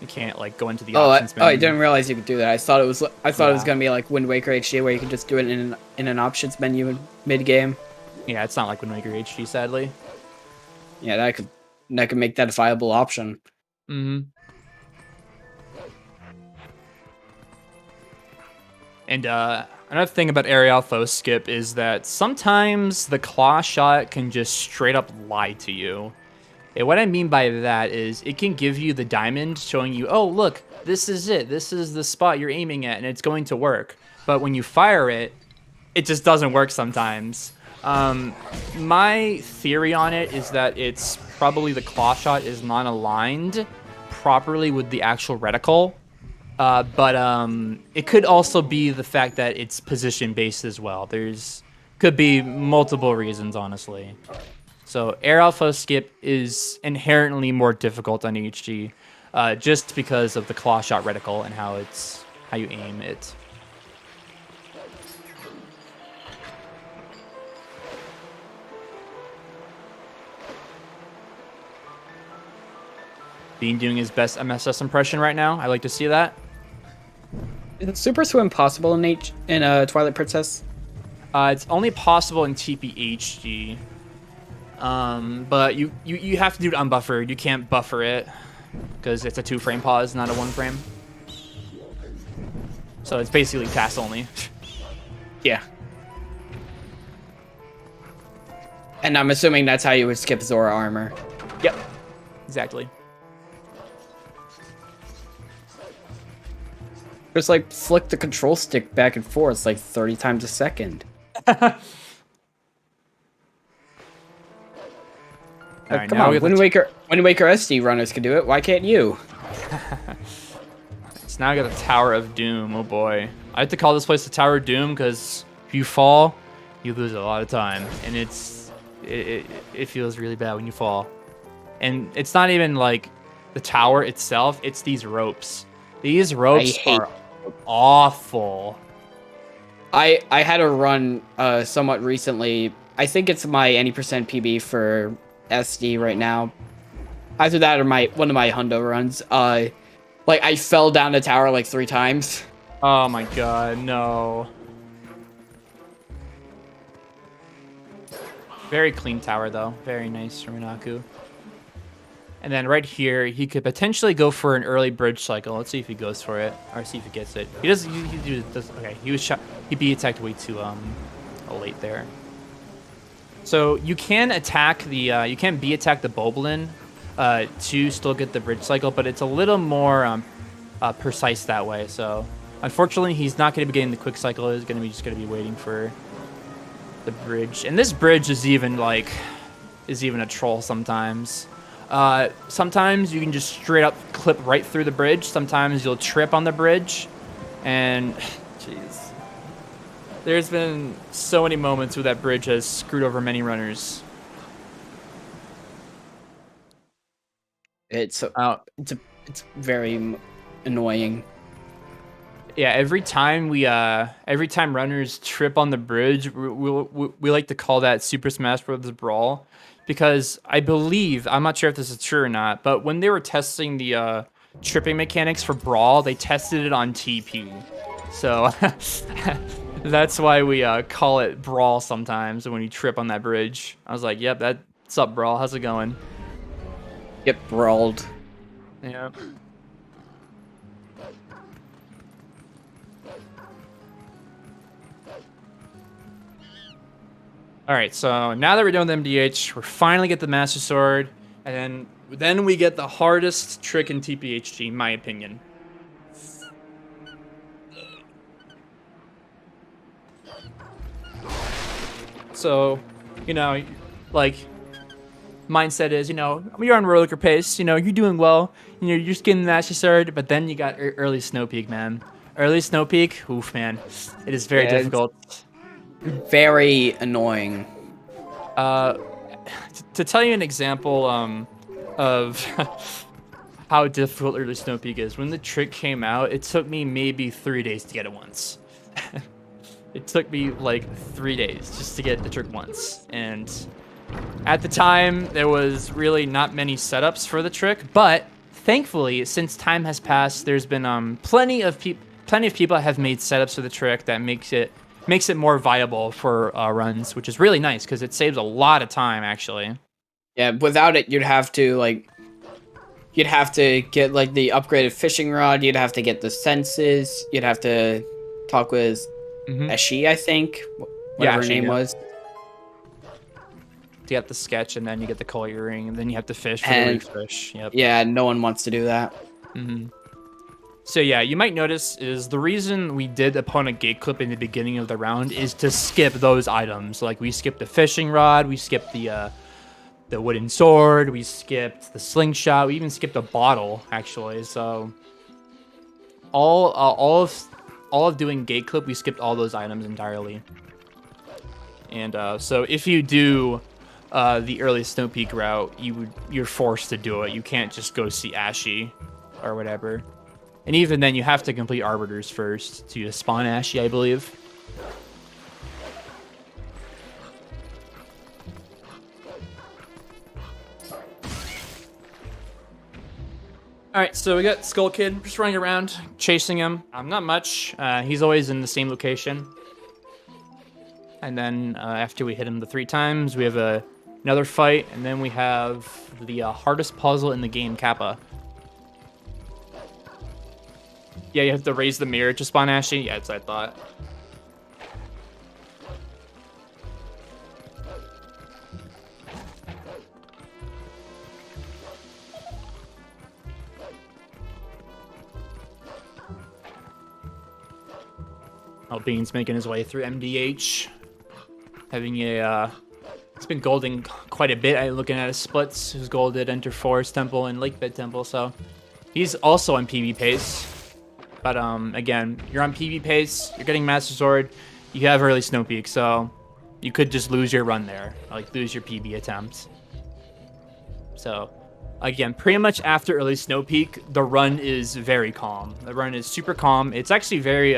Speaker 8: You can't go into the options menu.
Speaker 9: I didn't realize you could do that. I thought it was gonna be like Wind Waker HD, where you could just do it in an options menu mid-game.
Speaker 8: Yeah, it's not like Wind Waker HD, sadly.
Speaker 9: Yeah, that could make that a viable option.
Speaker 8: Mm-hmm. And another thing about aerial foe skip is that sometimes the claw shot can just straight up lie to you. And what I mean by that is it can give you the diamond showing you, oh, look, this is it. This is the spot you're aiming at, and it's going to work. But when you fire it, it just doesn't work sometimes. My theory on it is that it's probably the claw shot is not aligned properly with the actual reticle. But it could also be the fact that it's position-based as well. Could be multiple reasons, honestly. So air alpha skip is inherently more difficult on HG, just because of the claw shot reticle and how you aim it. Bean doing his best MSS impression right now. I like to see that.
Speaker 9: Is Super Swim possible in Twilight Princess?
Speaker 8: It's only possible in TPHD. But you have to do it unbuffered. You can't buffer it because it's a 2-frame pause, not a 1-frame. So it's basically fast only.
Speaker 9: Yeah. And I'm assuming that's how you would skip Zora armor.
Speaker 8: Yep. Exactly.
Speaker 9: Just like flick the control stick back and forth like 30 times a second.
Speaker 8: Alright,
Speaker 9: come
Speaker 8: now
Speaker 9: on, Wind Waker SD runners can do it. Why can't you?
Speaker 8: So now I got the Tower of Doom. Oh boy. I like to call this place the Tower of Doom because if you fall, you lose a lot of time. And it feels really bad when you fall. And it's not even like the tower itself, it's these ropes. These ropes are awful.
Speaker 9: I had a run somewhat recently. I think it's my any percent PB for SD right now. Either that or one of my hundo runs. Like I fell down the tower like 3 times.
Speaker 8: Oh my god, no. Very clean tower though. Very nice from Inaku. And then right here, he could potentially go for an early bridge cycle. Let's see if he goes for it, or see if he gets it. He does. He does. Okay, he was shot. He be attacked way too late there. So you can attack the. You can attack the Boblin, to still get the bridge cycle, but it's a little more precise that way. So unfortunately, he's not going to be getting the quick cycle. He's going to be just going to be waiting for the bridge. And this bridge is even a troll sometimes. Sometimes you can just straight up clip right through the bridge. Sometimes you'll trip on the bridge. And, jeez. There's been so many moments where that bridge has screwed over many runners.
Speaker 9: It's very annoying.
Speaker 8: Yeah, every time runners trip on the bridge, we like to call that Super Smash Bros. Brawl. Because I believe, I'm not sure if this is true or not, but when they were testing the tripping mechanics for Brawl, they tested it on TP. So that's why we call it Brawl sometimes when you trip on that bridge. I was like, yep, that's up, Brawl. How's it going?
Speaker 9: Get brawled.
Speaker 8: Yeah. Alright, so now that we're done with MDH, we're finally get the Master Sword, and then we get the hardest trick in TPHG, in my opinion. So, like, mindset is, you're on roller pace, you're doing well, you're just getting the Master Sword, but then you got early Snow Peak, man. Early Snow Peak, oof, man. It is very difficult.
Speaker 9: Very annoying.
Speaker 8: To tell you an example of how difficult early Snow Peak is, when the trick came out, it took me maybe 3 days to get it once. It took me like 3 days just to get the trick once. And at the time, there was really not many setups for the trick, but thankfully, since time has passed, there's been plenty of people have made setups for the trick that makes it more viable for runs, which is really nice because it saves a lot of time, actually.
Speaker 9: Yeah, without it, you'd have to get like the upgraded fishing rod. You'd have to get the senses. You'd have to talk with Eshi, I think, whatever her name was.
Speaker 8: You get the sketch, and then you get the coal earring, and then you have to fish for the reef fish. Yep.
Speaker 9: Yeah, no one wants to do that.
Speaker 8: So yeah, you might notice is the reason we did opponent gate clip in the beginning of the round is to skip those items. Like we skipped the fishing rod, we skipped the wooden sword, we skipped the slingshot, we even skipped a bottle actually. So all of doing gate clip, we skipped all those items entirely. And so if you do the early Snow Peak route, you're forced to do it. You can't just go see Ashy or whatever. And even then, you have to complete Arbiters first to spawn Ashy, I believe. All right, so we got Skull Kid just running around, chasing him. Not much. He's always in the same location. And then after we hit him the 3 times, we have another fight, and then we have the hardest puzzle in the game, Kappa. Yeah, you have to raise the mirror to spawn Ashy. Yeah, that's what I thought. Oh, Bean's making his way through MDH. Having a, he's been golding quite a bit. I'm looking at his splits. His gold at Enter Forest Temple and Lakebed Temple, so he's also on PB pace. But again, you're on PB pace, you're getting Master Sword, you have early Snow Peak, so you could just lose your run there, like lose your PB attempt. So again, pretty much after early Snow Peak, the run is very calm. The run is super calm. It's actually very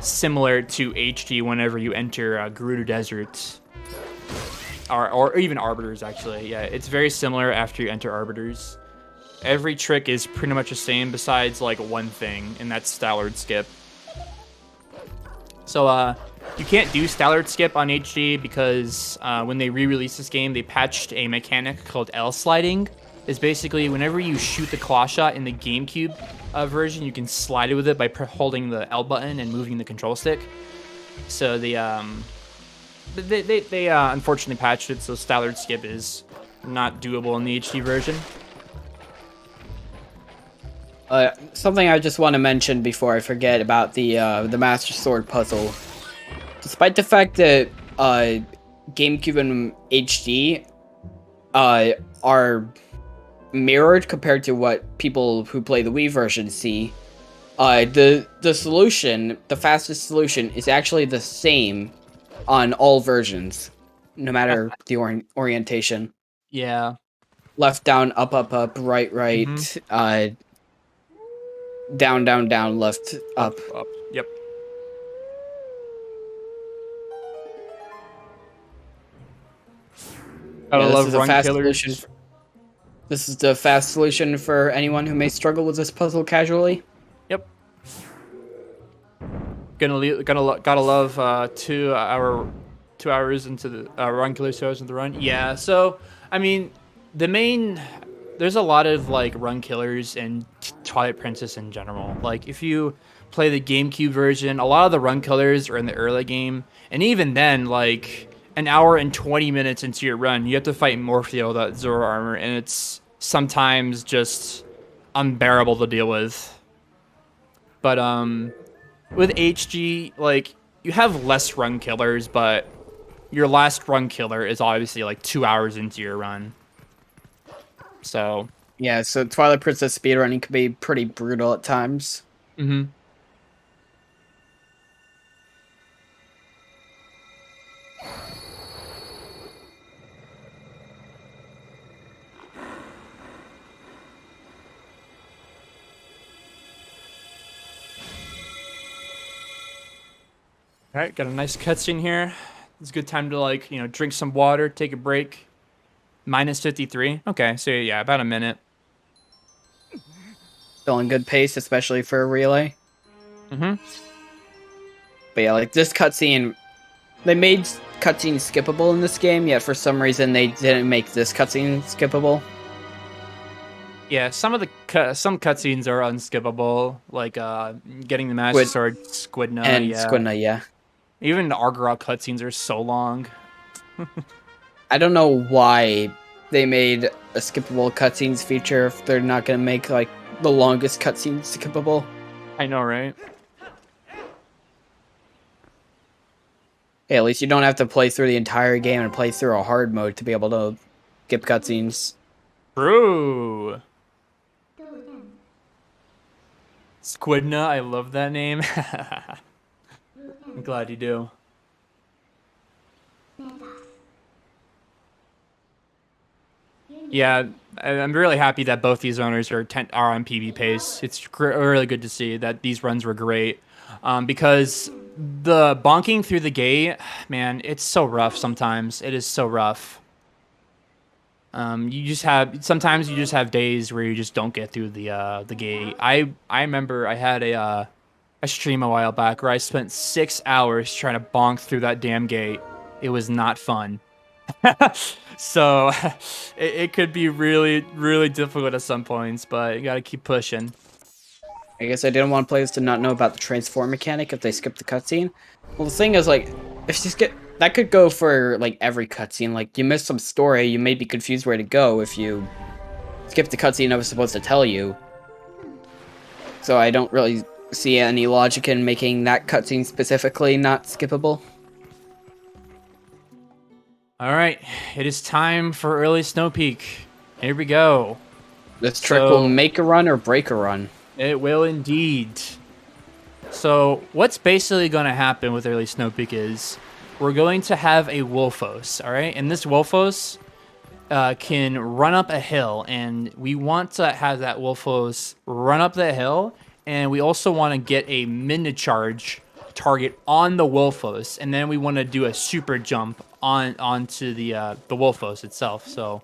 Speaker 8: similar to HD whenever you enter Gerudo Desert. Or even Arbiters, actually. Yeah, it's very similar after you enter Arbiters. Every trick is pretty much the same besides, like, one thing, and that's Stallard Skip. So, you can't do Stallard Skip on HD because when they re-released this game, they patched a mechanic called L sliding. It's basically whenever you shoot the claw shot in the GameCube version, you can slide it with it by holding the L button and moving the control stick. So they unfortunately patched it, so Stallard Skip is not doable in the HD version.
Speaker 9: Something I just want to mention before I forget about the Master Sword puzzle. Despite the fact that GameCube and HD are mirrored compared to what people who play the Wii version see, the solution, the fastest solution, is actually the same on all versions, no matter the orientation.
Speaker 8: Yeah.
Speaker 9: Left, down, up, up, up, right, right, down, down, down, left, up.
Speaker 8: Up. Yep. I love run killers.
Speaker 9: This is the fast solution for anyone who may struggle with this puzzle casually.
Speaker 8: Yep. Gotta love 2 hours into the run killer shows in the run. Yeah. So I mean, there's a lot of like run killers in Twilight Princess in general. Like if you play the GameCube version, a lot of the run killers are in the early game, and even then, like an hour and 20 minutes into your run, you have to fight Morpheo without Zoro armor, and it's sometimes just unbearable to deal with. But with HG, like you have less run killers, but your last run killer is obviously like 2 hours into your run. So
Speaker 9: yeah, so Twilight Princess speedrunning can be pretty brutal at times.
Speaker 8: Mm-hmm. All right, got a nice cutscene here. It's a good time to, like, you know, drink some water, take a break. Minus 53. Okay, so yeah, about a minute.
Speaker 9: Still in good pace, especially for a relay.
Speaker 8: Mm-hmm.
Speaker 9: But yeah, like this cutscene, they made cutscenes skippable in this game, yet for some reason they didn't make this cutscene skippable.
Speaker 8: Yeah, some cutscenes are unskippable, like getting the Master Sword, Squidna,
Speaker 9: and Squidna, yeah.
Speaker 8: Even the Argorok cutscenes are so long.
Speaker 9: I don't know why they made a skippable cutscenes feature if they're not gonna make like the longest cutscenes skippable.
Speaker 8: I know, right?
Speaker 9: Hey, at least you don't have to play through the entire game and play through a hard mode to be able to skip cutscenes.
Speaker 8: True. Squidna, I love that name. I'm glad you do. Yeah, I'm really happy that both these runners are on PB pace. It's really good to see that these runs were great. Because the bonking through the gate, man, it's so rough sometimes. It is so rough. Sometimes you just have days where you just don't get through the gate. I remember I had a stream a while back where I spent 6 hours trying to bonk through that damn gate. It was not fun. So it could be really, really difficult at some points, but you gotta keep pushing.
Speaker 9: I guess I didn't want players to not know about the transform mechanic if they skip the cutscene. Well, the thing is, like, if you skip, that could go for like every cutscene. Like, you miss some story, you may be confused where to go if you skip the cutscene I was supposed to tell you. So I don't really see any logic in making that cutscene specifically not skippable.
Speaker 8: All right, it is time for early Snow Peak. Here we go.
Speaker 9: This trick will make a run or break a run.
Speaker 8: It will indeed. So what's basically going to happen with early Snow Peak is we're going to have a Wolfos, all right? And this Wolfos can run up a hill, and we want to have that Wolfos run up the hill, and we also want to get a mini-charge target on the Wolfos, and then we want to do a super jump onto the Wolfos itself. So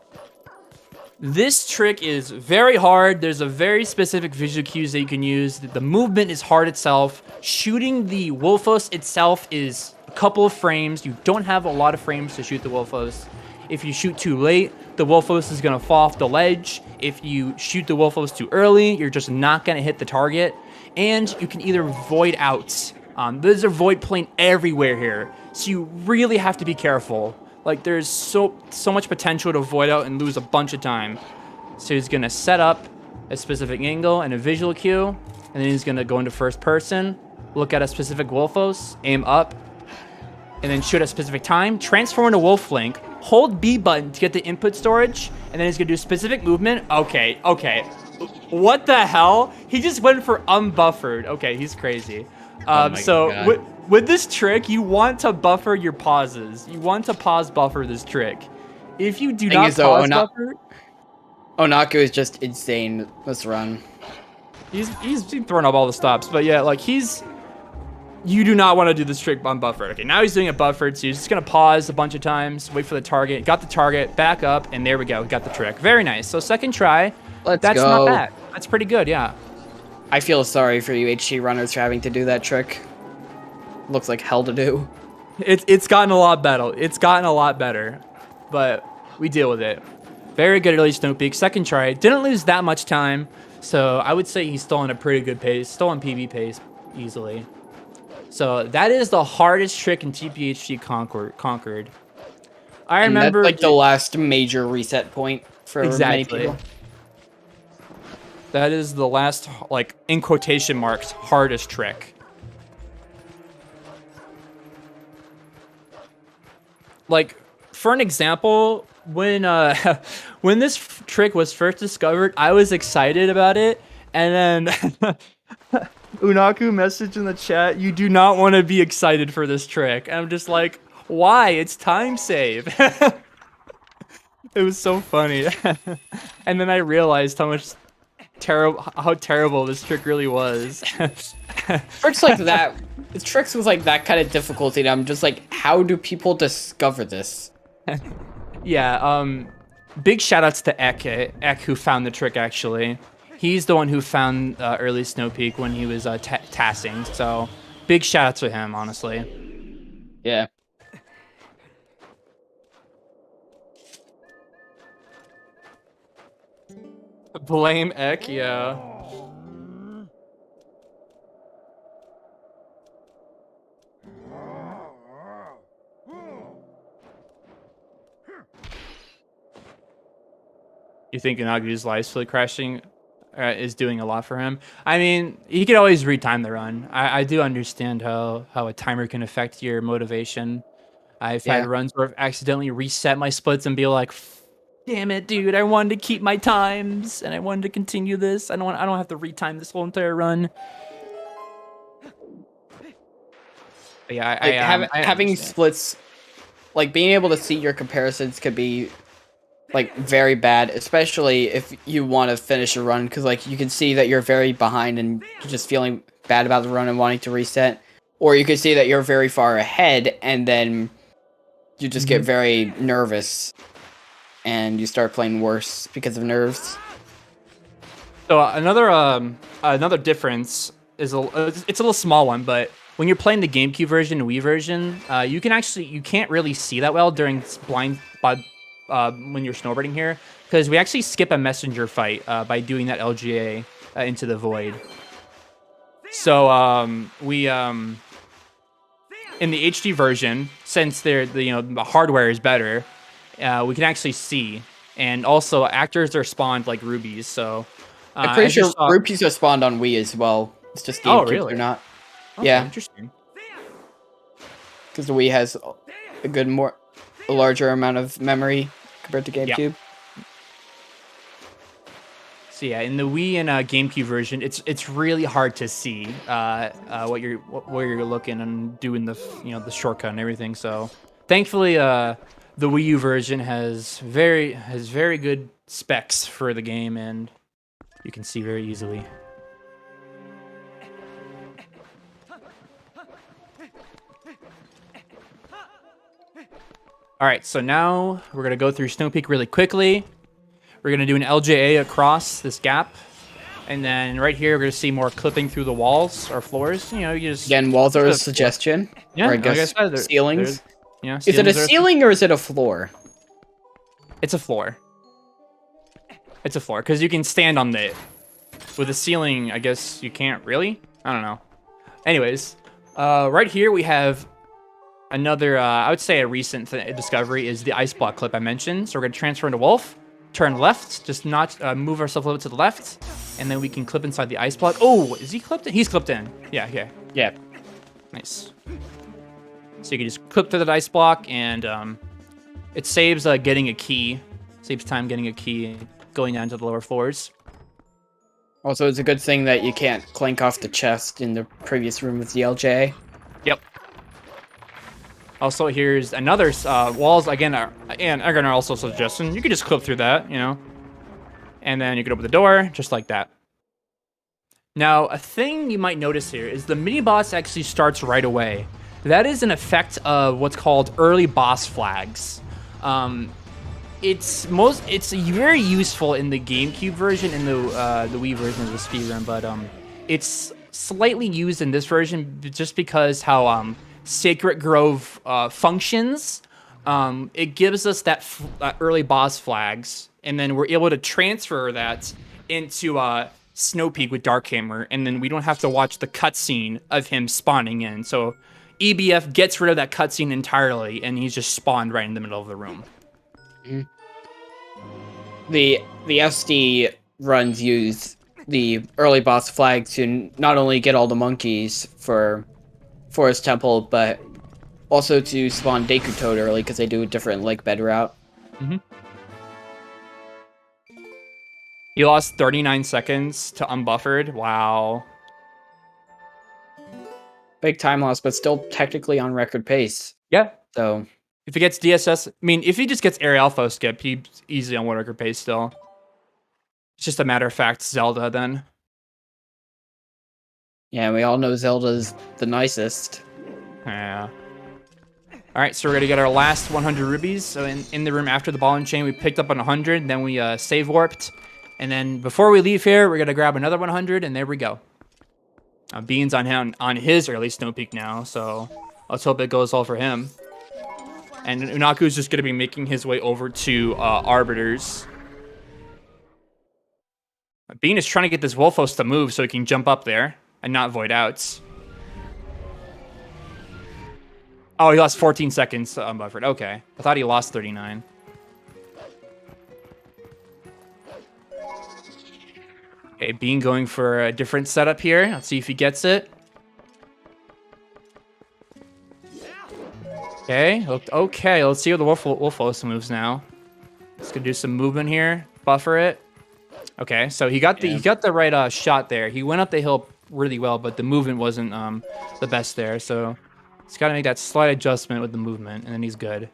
Speaker 8: this trick is very hard. There's a very specific visual cues that you can use. The movement is hard itself. Shooting the Wolfos itself is a couple of frames. You don't have a lot of frames to shoot the Wolfos. If you shoot too late, the Wolfos is going to fall off the ledge. If you shoot the Wolfos too early, you're just not going to hit the target. And you can either void out. There's a void plane everywhere here, so you really have to be careful. Like, there's so much potential to void out and lose a bunch of time. So he's gonna set up a specific angle and a visual cue, and then he's gonna go into first person, look at a specific Wolfos, aim up, and then shoot at a specific time, transform into Wolf Link, hold B button to get the input storage, and then he's gonna do specific movement. Okay. What the hell? He just went for unbuffered. Okay, he's crazy. With this trick, you want to buffer your pauses. You want to pause buffer this trick. If you do not pause buffer...
Speaker 9: Onaku is just insane. Let's run.
Speaker 8: He's throwing up all the stops. But yeah, like, you do not want to do this trick unbuffered. Okay, now he's doing it buffered, so he's just going to pause a bunch of times, wait for the target, got the target, back up, and there we go. We got the trick. Very nice. So second try. That's not bad. That's pretty good, yeah.
Speaker 9: I feel sorry for you HG runners for having to do that trick. Looks like hell to do.
Speaker 8: It's gotten a lot better. It's gotten a lot better, but we deal with it. Very good early Snow Peak. Second try. Didn't lose that much time, so I would say he's still on a pretty good pace. Still on PB pace easily. So that is the hardest trick in TPHG conquered. I remember
Speaker 9: that's like the last major reset point for many people.
Speaker 8: That is the last, like, in quotation marks, hardest trick. Like, for an example, when this trick was first discovered, I was excited about it, and then Unaku messaged in the chat, "You do not want to be excited for this trick." And I'm just like, why? It's time save. It was so funny. And then I realized how terrible this trick really was.
Speaker 9: Tricks like that, tricks with like that kind of difficulty, and I'm just like, how do people discover this?
Speaker 8: Yeah, big shout outs to Ek who found the trick actually. He's the one who found early Snow Peak when he was tassing, so big shout out to him, honestly.
Speaker 9: Yeah.
Speaker 8: Blame Ek, yeah. You think Inagi's life split crashing is doing a lot for him? I mean, he could always retime the run. I do understand how a timer can affect your motivation. I've had runs where I've accidentally reset my splits and be like, damn it, dude, I wanted to keep my times and I wanted to continue this. I don't have to retime this whole entire run. But yeah,
Speaker 9: having splits, like being able to see your comparisons could be like very bad, especially if you want to finish a run, because like you can see that you're very behind and you're just feeling bad about the run and wanting to reset, or you can see that you're very far ahead and then you just get very nervous. and you start playing worse because of nerves.
Speaker 8: So another difference is it's a little small one, but when you're playing the GameCube version and Wii version, you can't really see that well during when you're snowboarding here, because we actually skip a messenger fight by doing that LGA into the void. So we in the HD version, since the hardware is better, we can actually see, and also actors are spawned like rubies. So
Speaker 9: I'm pretty sure rupees are spawned on Wii as well. It's just GameCube
Speaker 8: really?
Speaker 9: or not.
Speaker 8: Okay,
Speaker 9: Yeah,
Speaker 8: interesting.
Speaker 9: because the Wii has a larger amount of memory compared to GameCube.
Speaker 8: Yeah. So yeah, in the Wii and GameCube version, it's really hard to see where you're looking and doing the shortcut and everything. So thankfully, the Wii U version has very good specs for the game, and you can see very easily. All right, so now we're gonna go through Snow Peak really quickly. We're gonna do an LJA across this gap, and then right here we're gonna see more clipping through the walls or floors. You just
Speaker 9: Again, walls are a suggestion.
Speaker 8: Yeah,
Speaker 9: or I guess
Speaker 8: like I said,
Speaker 9: ceilings.
Speaker 8: Yeah,
Speaker 9: Is it a ceiling or is it a floor?
Speaker 8: It's a floor. It's a floor because you can stand on it. With a ceiling, I guess you can't really. I don't know. Anyways, right here we have another. I would say a recent discovery is the ice block clip I mentioned. So we're gonna transfer into Wolf. Turn left, just not move ourselves a little bit to the left, and then we can clip inside the ice block. Oh, is he clipped in? He's clipped in. Yeah. Nice. So you can just clip to the ice block, and it saves getting a key. Saves time getting a key going down to the lower floors.
Speaker 9: Also, it's a good thing that you can't clank off the chest in the previous room with the LJ.
Speaker 8: Yep. Also, here's another walls again, are also a suggestion. You could just clip through that, and then you can open the door just like that. Now, a thing you might notice here is the mini boss actually starts right away. That is an effect of what's called early boss flags. It's very useful in the GameCube version and the Wii version of the speedrun, but it's slightly used in this version just because how Sacred Grove functions. It gives us that early boss flags, and then we're able to transfer that into Snow Peak with Darkhammer, and then we don't have to watch the cutscene of him spawning in. So EBF gets rid of that cutscene entirely, and he's just spawned right in the middle of the room.
Speaker 9: Mm-hmm. The SD runs use the early boss flag to not only get all the monkeys for Forest Temple, but also to spawn Deku Toad early because they do a different lake bed route.
Speaker 8: Mm-hmm. He lost 39 seconds to unbuffered. Wow.
Speaker 9: Big time loss, but still technically on record pace.
Speaker 8: Yeah.
Speaker 9: So
Speaker 8: if he gets DSS, if he just gets Area Alpha skip, he's easily on record pace still. It's just a matter of fact, Zelda then.
Speaker 9: Yeah, we all know Zelda's the nicest.
Speaker 8: Yeah. Alright, so we're gonna get our last 100 rubies. So in the room after the ball and chain, we picked up on 100, then we save warped. And then before we leave here, we're gonna grab another 100, and there we go. Bean's on his early Snow Peak now, so let's hope it goes well for him. And Unaku's just gonna be making his way over to Arbiters. Bean is trying to get this Wolfos to move so he can jump up there and not void outs. Oh, he lost 14 seconds unbuffered. Okay. I thought he lost 39. Okay, Bean going for a different setup here. Let's see if he gets it. Okay, okay. Let's see what the Wolfos moves now. Let's go do some movement here. Buffer it. Okay, so he got the right shot there. He went up the hill really well, but the movement wasn't the best there. So he's got to make that slight adjustment with the movement, and then he's good.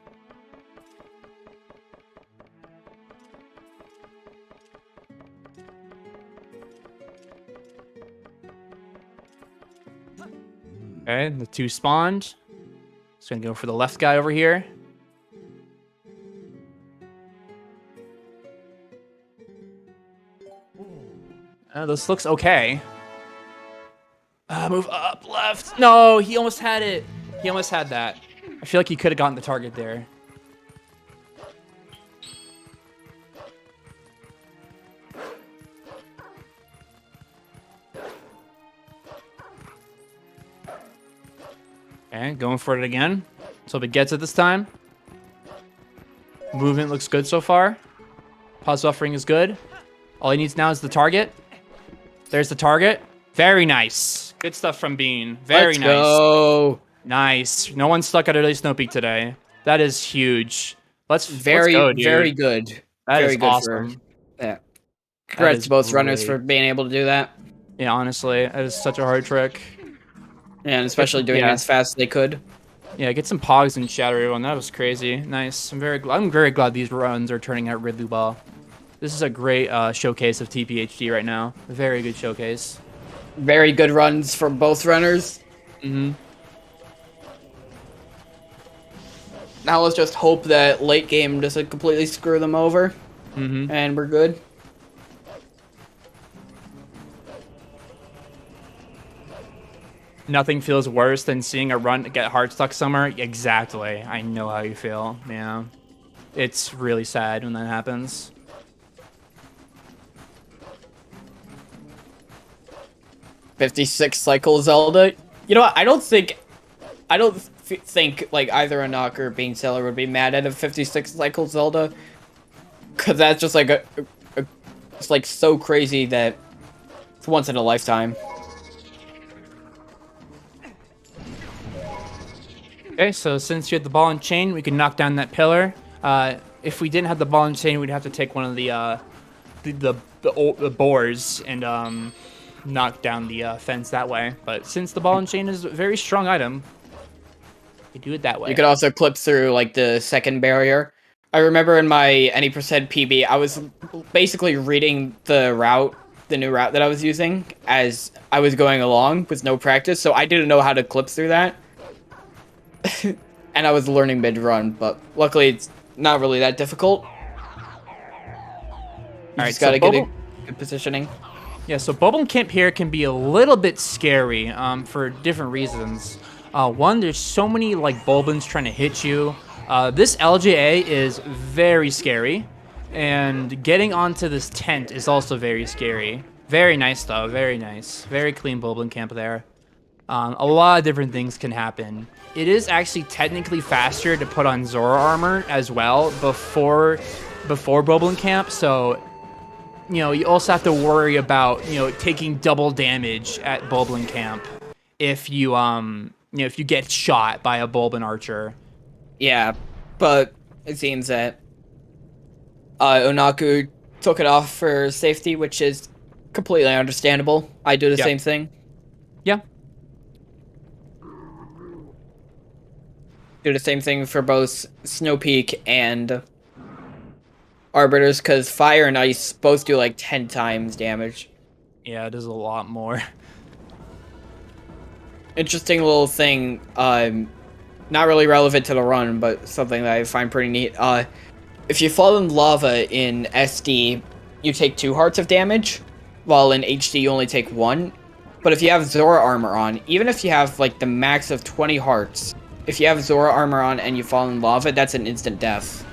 Speaker 8: Okay, the two spawned. Just gonna go for the left guy over here. This looks okay. Move up, left. No, he almost had it. He almost had that. I feel like he could have gotten the target there. Okay, going for it again. So if it gets it this time. Movement looks good so far. Pause buffering is good. All he needs now is the target. There's the target. Very nice. Good stuff from Bean. Very
Speaker 9: Let's
Speaker 8: nice.
Speaker 9: Go.
Speaker 8: Nice. No one stuck at early Snow Peak today. That is huge. Let's go, dude.
Speaker 9: Very good.
Speaker 8: That
Speaker 9: very
Speaker 8: is
Speaker 9: good
Speaker 8: awesome.
Speaker 9: Yeah. Congrats
Speaker 8: is
Speaker 9: to both runners
Speaker 8: great.
Speaker 9: for being able to do that.
Speaker 8: Yeah, honestly, that is such a hard trick.
Speaker 9: And especially doing it as fast as they could.
Speaker 8: Yeah, get some pogs and shatter everyone. That was crazy. Nice. I'm very glad these runs are turning out really well. This is a great showcase of TPHD right now. Very good showcase.
Speaker 9: Very good runs from both runners.
Speaker 8: Mm-hmm.
Speaker 9: Now let's just hope that late game doesn't completely screw them over.
Speaker 8: Mm-hmm.
Speaker 9: And we're good.
Speaker 8: Nothing feels worse than seeing a run get hard stuck somewhere. Exactly. I know how you feel. Yeah. It's really sad when that happens.
Speaker 9: "56 cycle Zelda." You know what? I don't think like either a knock or Bean Seller would be mad at a 56 cycle Zelda, because that's just like it's like so crazy that it's once in a lifetime.
Speaker 8: Okay, so since you had the ball and chain, we can knock down that pillar. If we didn't have the ball and chain, we'd have to take one of the boars and knock down the fence that way. But since the ball and chain is a very strong item, you do it that way.
Speaker 9: You could also clip through like the second barrier. I remember in my any percent PB, I was basically reading the new route that I was using as I was going along with no practice, so I didn't know how to clip through that. And I was learning mid-run, but luckily it's not really that difficult. You just gotta get a good positioning.
Speaker 8: Yeah, so Bubble Camp here can be a little bit scary for different reasons. One, there's so many like Bulbins trying to hit you. This LJA is very scary, and getting onto this tent is also very scary. Very nice though, very nice. Very clean Bulbin Camp there. A lot of different things can happen. It is actually technically faster to put on Zora armor as well before Boblin Camp, so you know you also have to worry about taking double damage at Boblin Camp if you if you get shot by a Bulbin archer.
Speaker 9: Yeah, but it seems that Onaku took it off for safety, which is completely understandable. I do the same thing.
Speaker 8: Yeah.
Speaker 9: Do the same thing for both Snow Peak and Arbiters, because fire and ice both do like 10 times damage.
Speaker 8: Yeah, it is a lot more.
Speaker 9: Interesting little thing, not really relevant to the run, but something that I find pretty neat. If you fall in lava in SD, you take 2 hearts of damage, while in HD you only take 1. But if you have Zora armor on, even if you have like the max of 20 hearts, if you have Zora armor on and you fall in lava, that's an instant death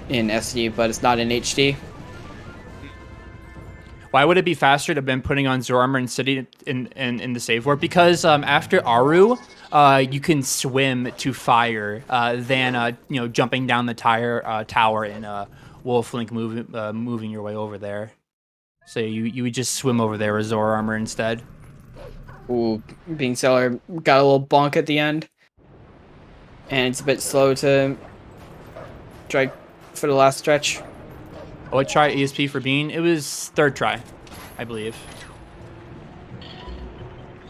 Speaker 9: in SD, but it's not in HD.
Speaker 8: Why would it be faster to have been putting on Zora armor and sitting in the save ward? Because after Aru, you can swim to fire than jumping down the tower in Wolf Link moving your way over there. So you would just swim over there with Zora armor instead.
Speaker 9: Ooh, Bean Seller got a little bonk at the end. And it's a bit slow to try for the last stretch.
Speaker 8: Oh, I tried ESP for Bean. It was third try, I believe.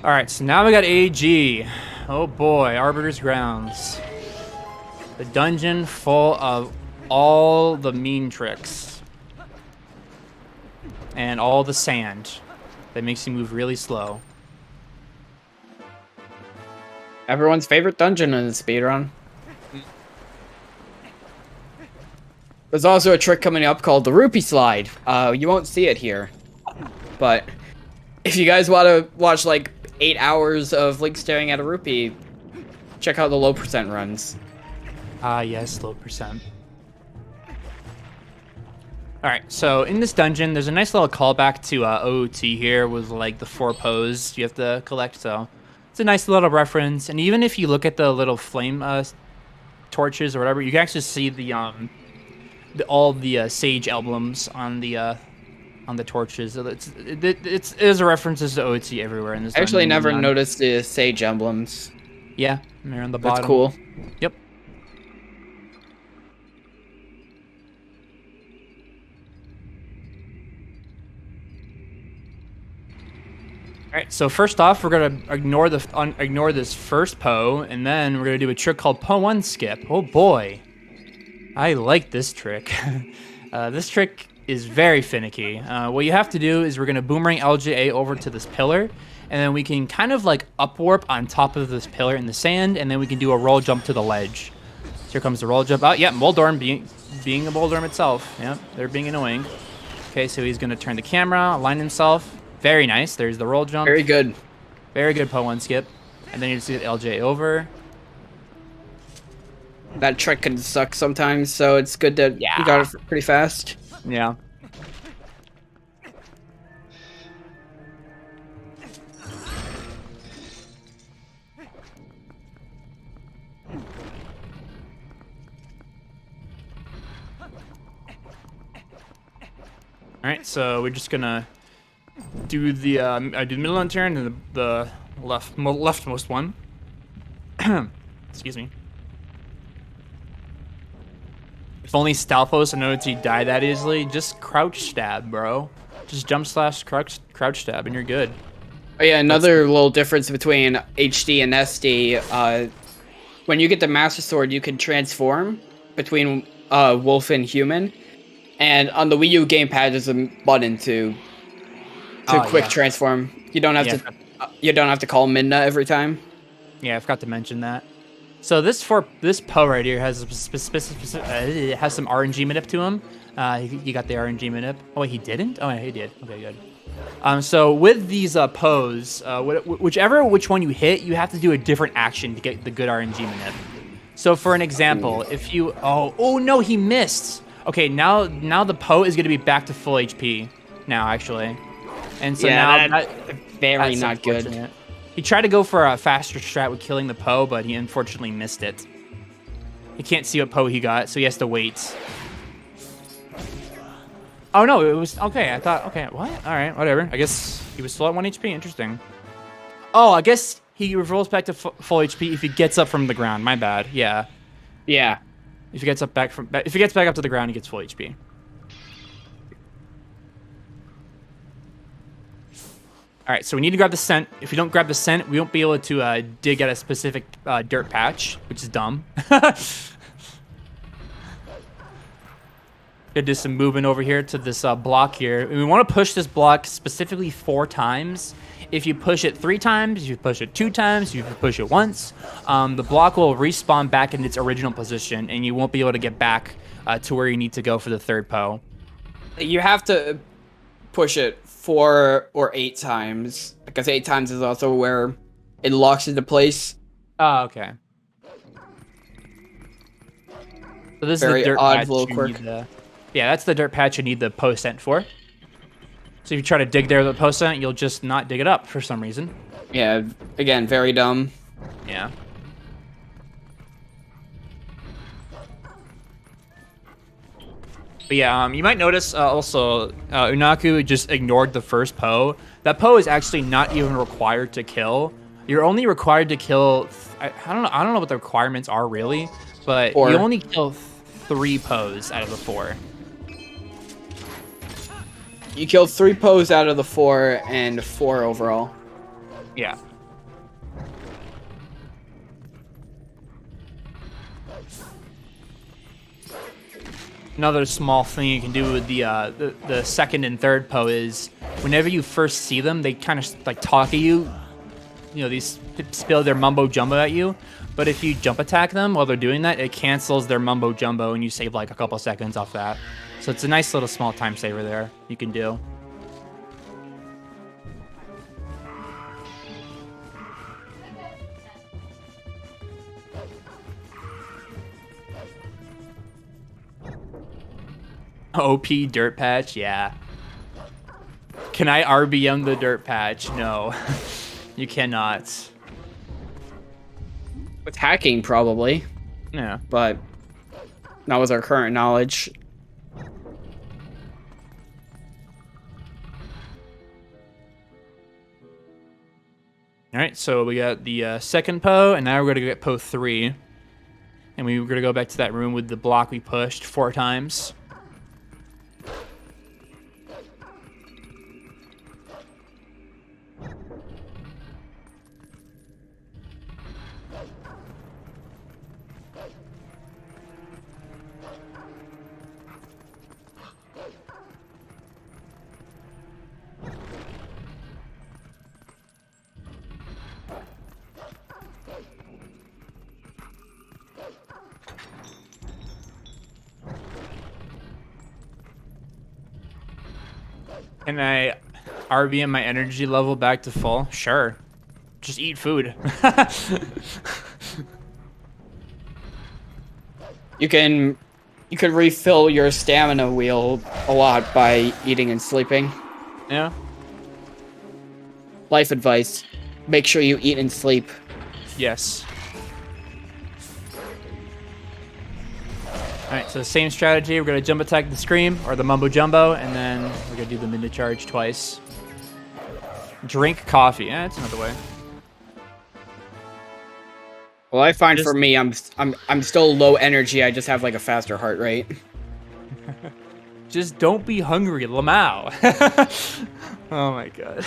Speaker 8: All right, so now we got AG. Oh boy, Arbiter's Grounds. The dungeon full of all the mean tricks. And all the sand that makes you move really slow.
Speaker 9: Everyone's favorite dungeon in the speedrun. There's also a trick coming up called the Rupee Slide. You won't see it here, but if you guys want to watch like 8 hours of Link staring at a rupee, check out the low percent runs.
Speaker 8: Ah, yes, low percent. All right, so in this dungeon, there's a nice little callback to OOT here with like the 4 pose you have to collect. So it's a nice little reference. And even if you look at the little flame torches or whatever, you can actually see all the sage emblems on the torches. So there's a references to OOT everywhere in this.
Speaker 9: I actually
Speaker 8: dungeon.
Speaker 9: never noticed the sage emblems.
Speaker 8: Yeah, they're on the bottom.
Speaker 9: That's cool.
Speaker 8: Yep. All right, so first off, we're gonna ignore this first Poe, and then we're gonna do a trick called Poe 1 skip. Oh boy, I like this trick. This trick is very finicky. What you have to do is we're gonna boomerang LJA over to this pillar, and then we can kind of like upwarp on top of this pillar in the sand, and then we can do a roll jump to the ledge. So here comes the roll jump. Oh yeah, Moldorm being a Moldorm itself. Yeah, they're being annoying. Okay, so he's gonna turn the camera, align himself. Very nice. There's the roll jump.
Speaker 9: Very good.
Speaker 8: Very good Poe 1 skip. And then you just get LJ over.
Speaker 9: That trick can suck sometimes, so it's good that you got it pretty fast.
Speaker 8: Yeah. All right, so we're just gonna do the I do the middle end turn and the leftmost one. Excuse me. If only Stalfos and OT die that easily, just crouch stab, bro. Just jump slash crouch stab and you're good.
Speaker 9: Oh yeah, another little difference between HD and SD. When you get the Master Sword, you can transform between wolf and human. And on the Wii U gamepad, there's a button to quick transform. You don't have to call Midna every time.
Speaker 8: Yeah, I forgot to mention that. So this Poe right here has it has some RNG manip to him. He got the RNG manip. Oh wait, he didn't? Oh yeah, he did. Okay, good. So with these Poes, which one you hit, you have to do a different action to get the good RNG manip. So for an example, if you oh no, he missed. Okay, now the Poe is going to be back to full HP now, actually. And so now that's
Speaker 9: very not good.
Speaker 8: He tried to go for a faster strat with killing the Poe, but he unfortunately missed it. He can't see what Poe he got, so he has to wait. Oh no, it was okay. I thought, okay, what? All right, whatever. I guess he was still at 1 HP. Interesting. Oh, I guess he rolls back to full HP if he gets up from the ground. My bad. Yeah.
Speaker 9: Yeah.
Speaker 8: If he gets back up to the ground, he gets full HP. All right, so we need to grab the scent. If we don't grab the scent, we won't be able to dig at a specific dirt patch, which is dumb. Gonna do some moving over here to this block here. We want to push this block specifically 4 times. If you push it 3 times, if you push it 2 times, if you push it once, the block will respawn back in its original position, and you won't be able to get back to where you need to go for the 3rd Poe.
Speaker 9: You have to push it 4 or 8 times, because 8 times is also where it locks into place.
Speaker 8: Oh, okay. So this
Speaker 9: Very
Speaker 8: is the dirt
Speaker 9: odd
Speaker 8: patch
Speaker 9: little
Speaker 8: you
Speaker 9: quirk.
Speaker 8: need yeah, that's the dirt patch you need the Poe scent for. So if you try to dig there with the Poe scent, you'll just not dig it up for some reason.
Speaker 9: Yeah, again, very dumb.
Speaker 8: Yeah. But yeah, you might notice also Unaku just ignored the first Poe. That Poe is actually not even required to kill. You're only required to kill. I don't know what the requirements are really, but
Speaker 9: 4.
Speaker 8: you only kill 3 Poes out of the 4.
Speaker 9: You killed 3 Poes out of the 4 and 4 overall.
Speaker 8: Yeah. Another small thing you can do with the 2nd and 3rd Poe is whenever you first see them, they kind of like talk at you. You know, these spill their mumbo jumbo at you. But if you jump attack them while they're doing that, it cancels their mumbo jumbo and you save like a couple seconds off that. So it's a nice little small time saver there you can do. OP dirt patch, yeah. Can I RBM the dirt patch? No, you cannot.
Speaker 9: With hacking, probably,
Speaker 8: Yeah.
Speaker 9: but not with our current knowledge.
Speaker 8: All right, so we got the second Poe, and now we're gonna get Poe 3, and we're gonna go back to that room with the block we pushed 4 times. Can I RBM my energy level back to full? Sure. Just eat food.
Speaker 9: You could refill your stamina wheel a lot by eating and sleeping.
Speaker 8: Yeah.
Speaker 9: Life advice: make sure you eat and sleep.
Speaker 8: Yes. Alright, so the same strategy. We're going to jump attack the Scream, or the Mumbo Jumbo, and then we're going to do the Mid Charge twice. Drink coffee. Yeah, that's another way.
Speaker 9: Well, I find for me, I'm still low energy. I just have like a faster heart rate.
Speaker 8: Just don't be hungry, Lamau. Oh my god.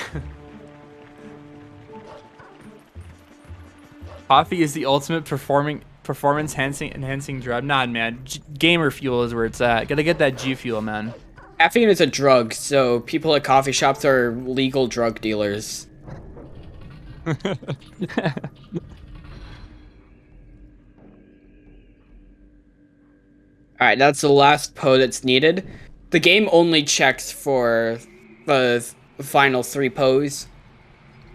Speaker 8: Coffee is the ultimate performance enhancing drug. Nah, man. Gamer fuel is where it's at. Gotta get that G fuel, man.
Speaker 9: Caffeine is a drug, so people at coffee shops are legal drug dealers. Alright, that's the last Poe that's needed. The game only checks for the final 3 Poes,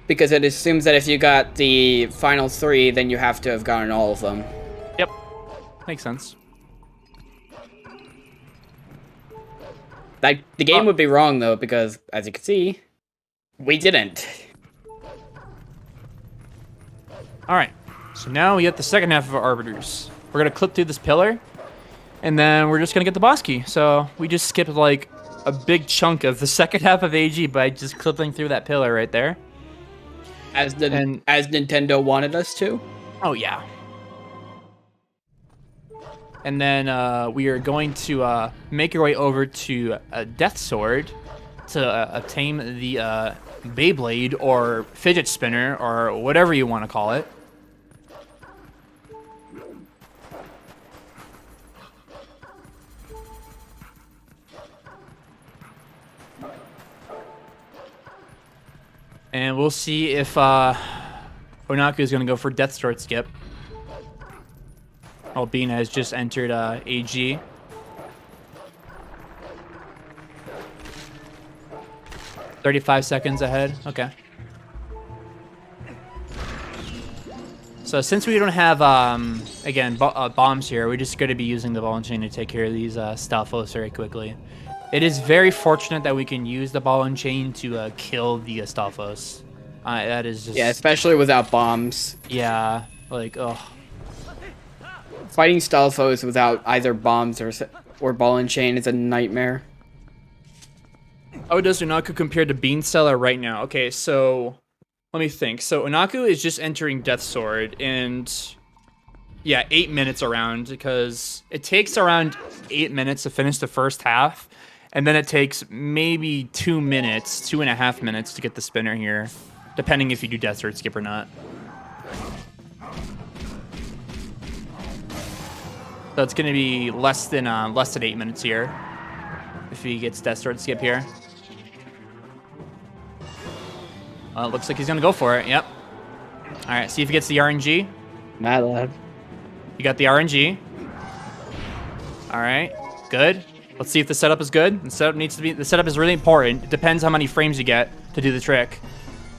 Speaker 9: because it assumes that if you got the final 3, then you have to have gotten all of them.
Speaker 8: Yep. Makes sense.
Speaker 9: Like, the game would be wrong, though, because, as you can see, we didn't.
Speaker 8: Alright. So now we get the second half of our Arbiters. We're gonna clip through this pillar, and then we're just gonna get the boss key. So we just skipped, like, a big chunk of the second half of AG by just clipping through that pillar right there.
Speaker 9: As Nintendo wanted us to?
Speaker 8: Oh, yeah. And then we are going to make our way over to a Death Sword to obtain the Beyblade or Fidget Spinner or whatever you want to call it. And we'll see if Onaku is going to go for Death Sword skip. Albina has just entered AG. "35 seconds ahead. Okay. So since we don't have, again, bombs here, we're just going to be using the ball and chain to take care of these Stalfos very quickly. It is very fortunate that we can use the ball and chain to kill the Stalfos. That is just...
Speaker 9: Yeah, especially without bombs.
Speaker 8: Yeah, like, ugh.
Speaker 9: Fighting Stalfos without either bombs or ball and chain is a nightmare.
Speaker 8: How does Onaku compare to Bean Seller right now? Okay, so let me think. So Onaku is just entering Death Sword, and yeah, 8 minutes around, because it takes around 8 minutes to finish the first half, and then it takes maybe 2 minutes, 2.5 minutes to get the spinner here, depending if you do Death Sword skip or not. So it's going to be less than 8 minutes here if he gets Death Sword skip here. Well, it looks like he's going to go for it. Yep. All right, see if he gets the RNG.
Speaker 9: Mad lad.
Speaker 8: You got the RNG. All right, good. Let's see if the setup is good. The setup is really important. It depends how many frames you get to do the trick.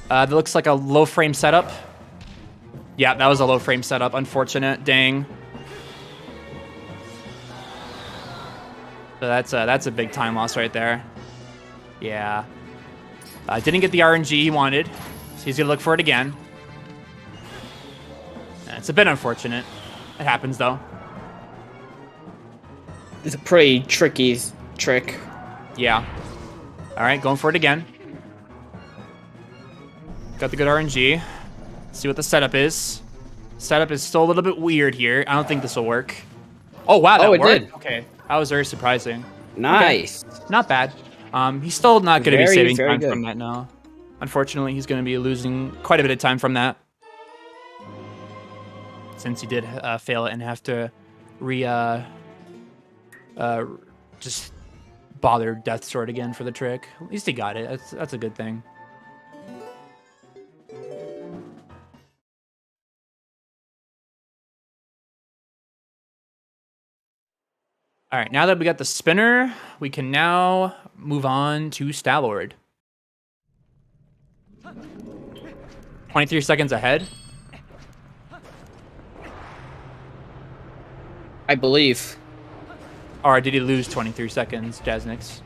Speaker 8: That looks like a low frame setup. Yeah, that was a low frame setup. Unfortunate. Dang. So that's a big time loss right there. Yeah. Didn't get the RNG he wanted, so he's gonna look for it again. It's a bit unfortunate. It happens though.
Speaker 9: It's a pretty tricky trick.
Speaker 8: Yeah. All right, going for it again. Got the good RNG. See what the setup is. Setup is still a little bit weird here. I don't think this will work. Oh wow, that
Speaker 9: it
Speaker 8: worked.
Speaker 9: did.
Speaker 8: Okay, that was very surprising.
Speaker 9: Nice.
Speaker 8: Okay. Not bad. He's still not going to be saving
Speaker 9: very
Speaker 8: time
Speaker 9: good.
Speaker 8: from that now. Unfortunately, he's going to be losing quite a bit of time from that. Since he did fail it and have to just bother Death Sword again for the trick. At least he got it. That's a good thing. All right, now that we got the spinner, we can now move on to Stalord. 23 seconds ahead.
Speaker 9: I believe.
Speaker 8: Or did he lose 23 seconds, Jaznix?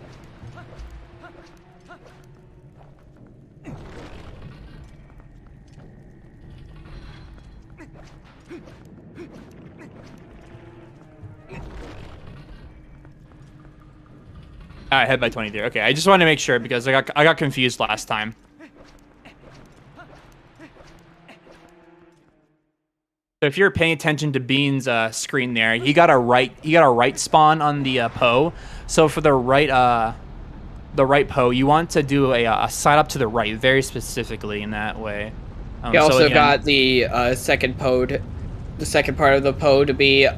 Speaker 8: Ahead by 23. Okay, I just wanted to make sure because I got confused last time. So if you're paying attention to Bean's screen there, he got a right spawn on the Poe. So for the right Poe, you want to do a side up to the right, very specifically in that way.
Speaker 9: He also got the second Poe, the second part of the Poe to be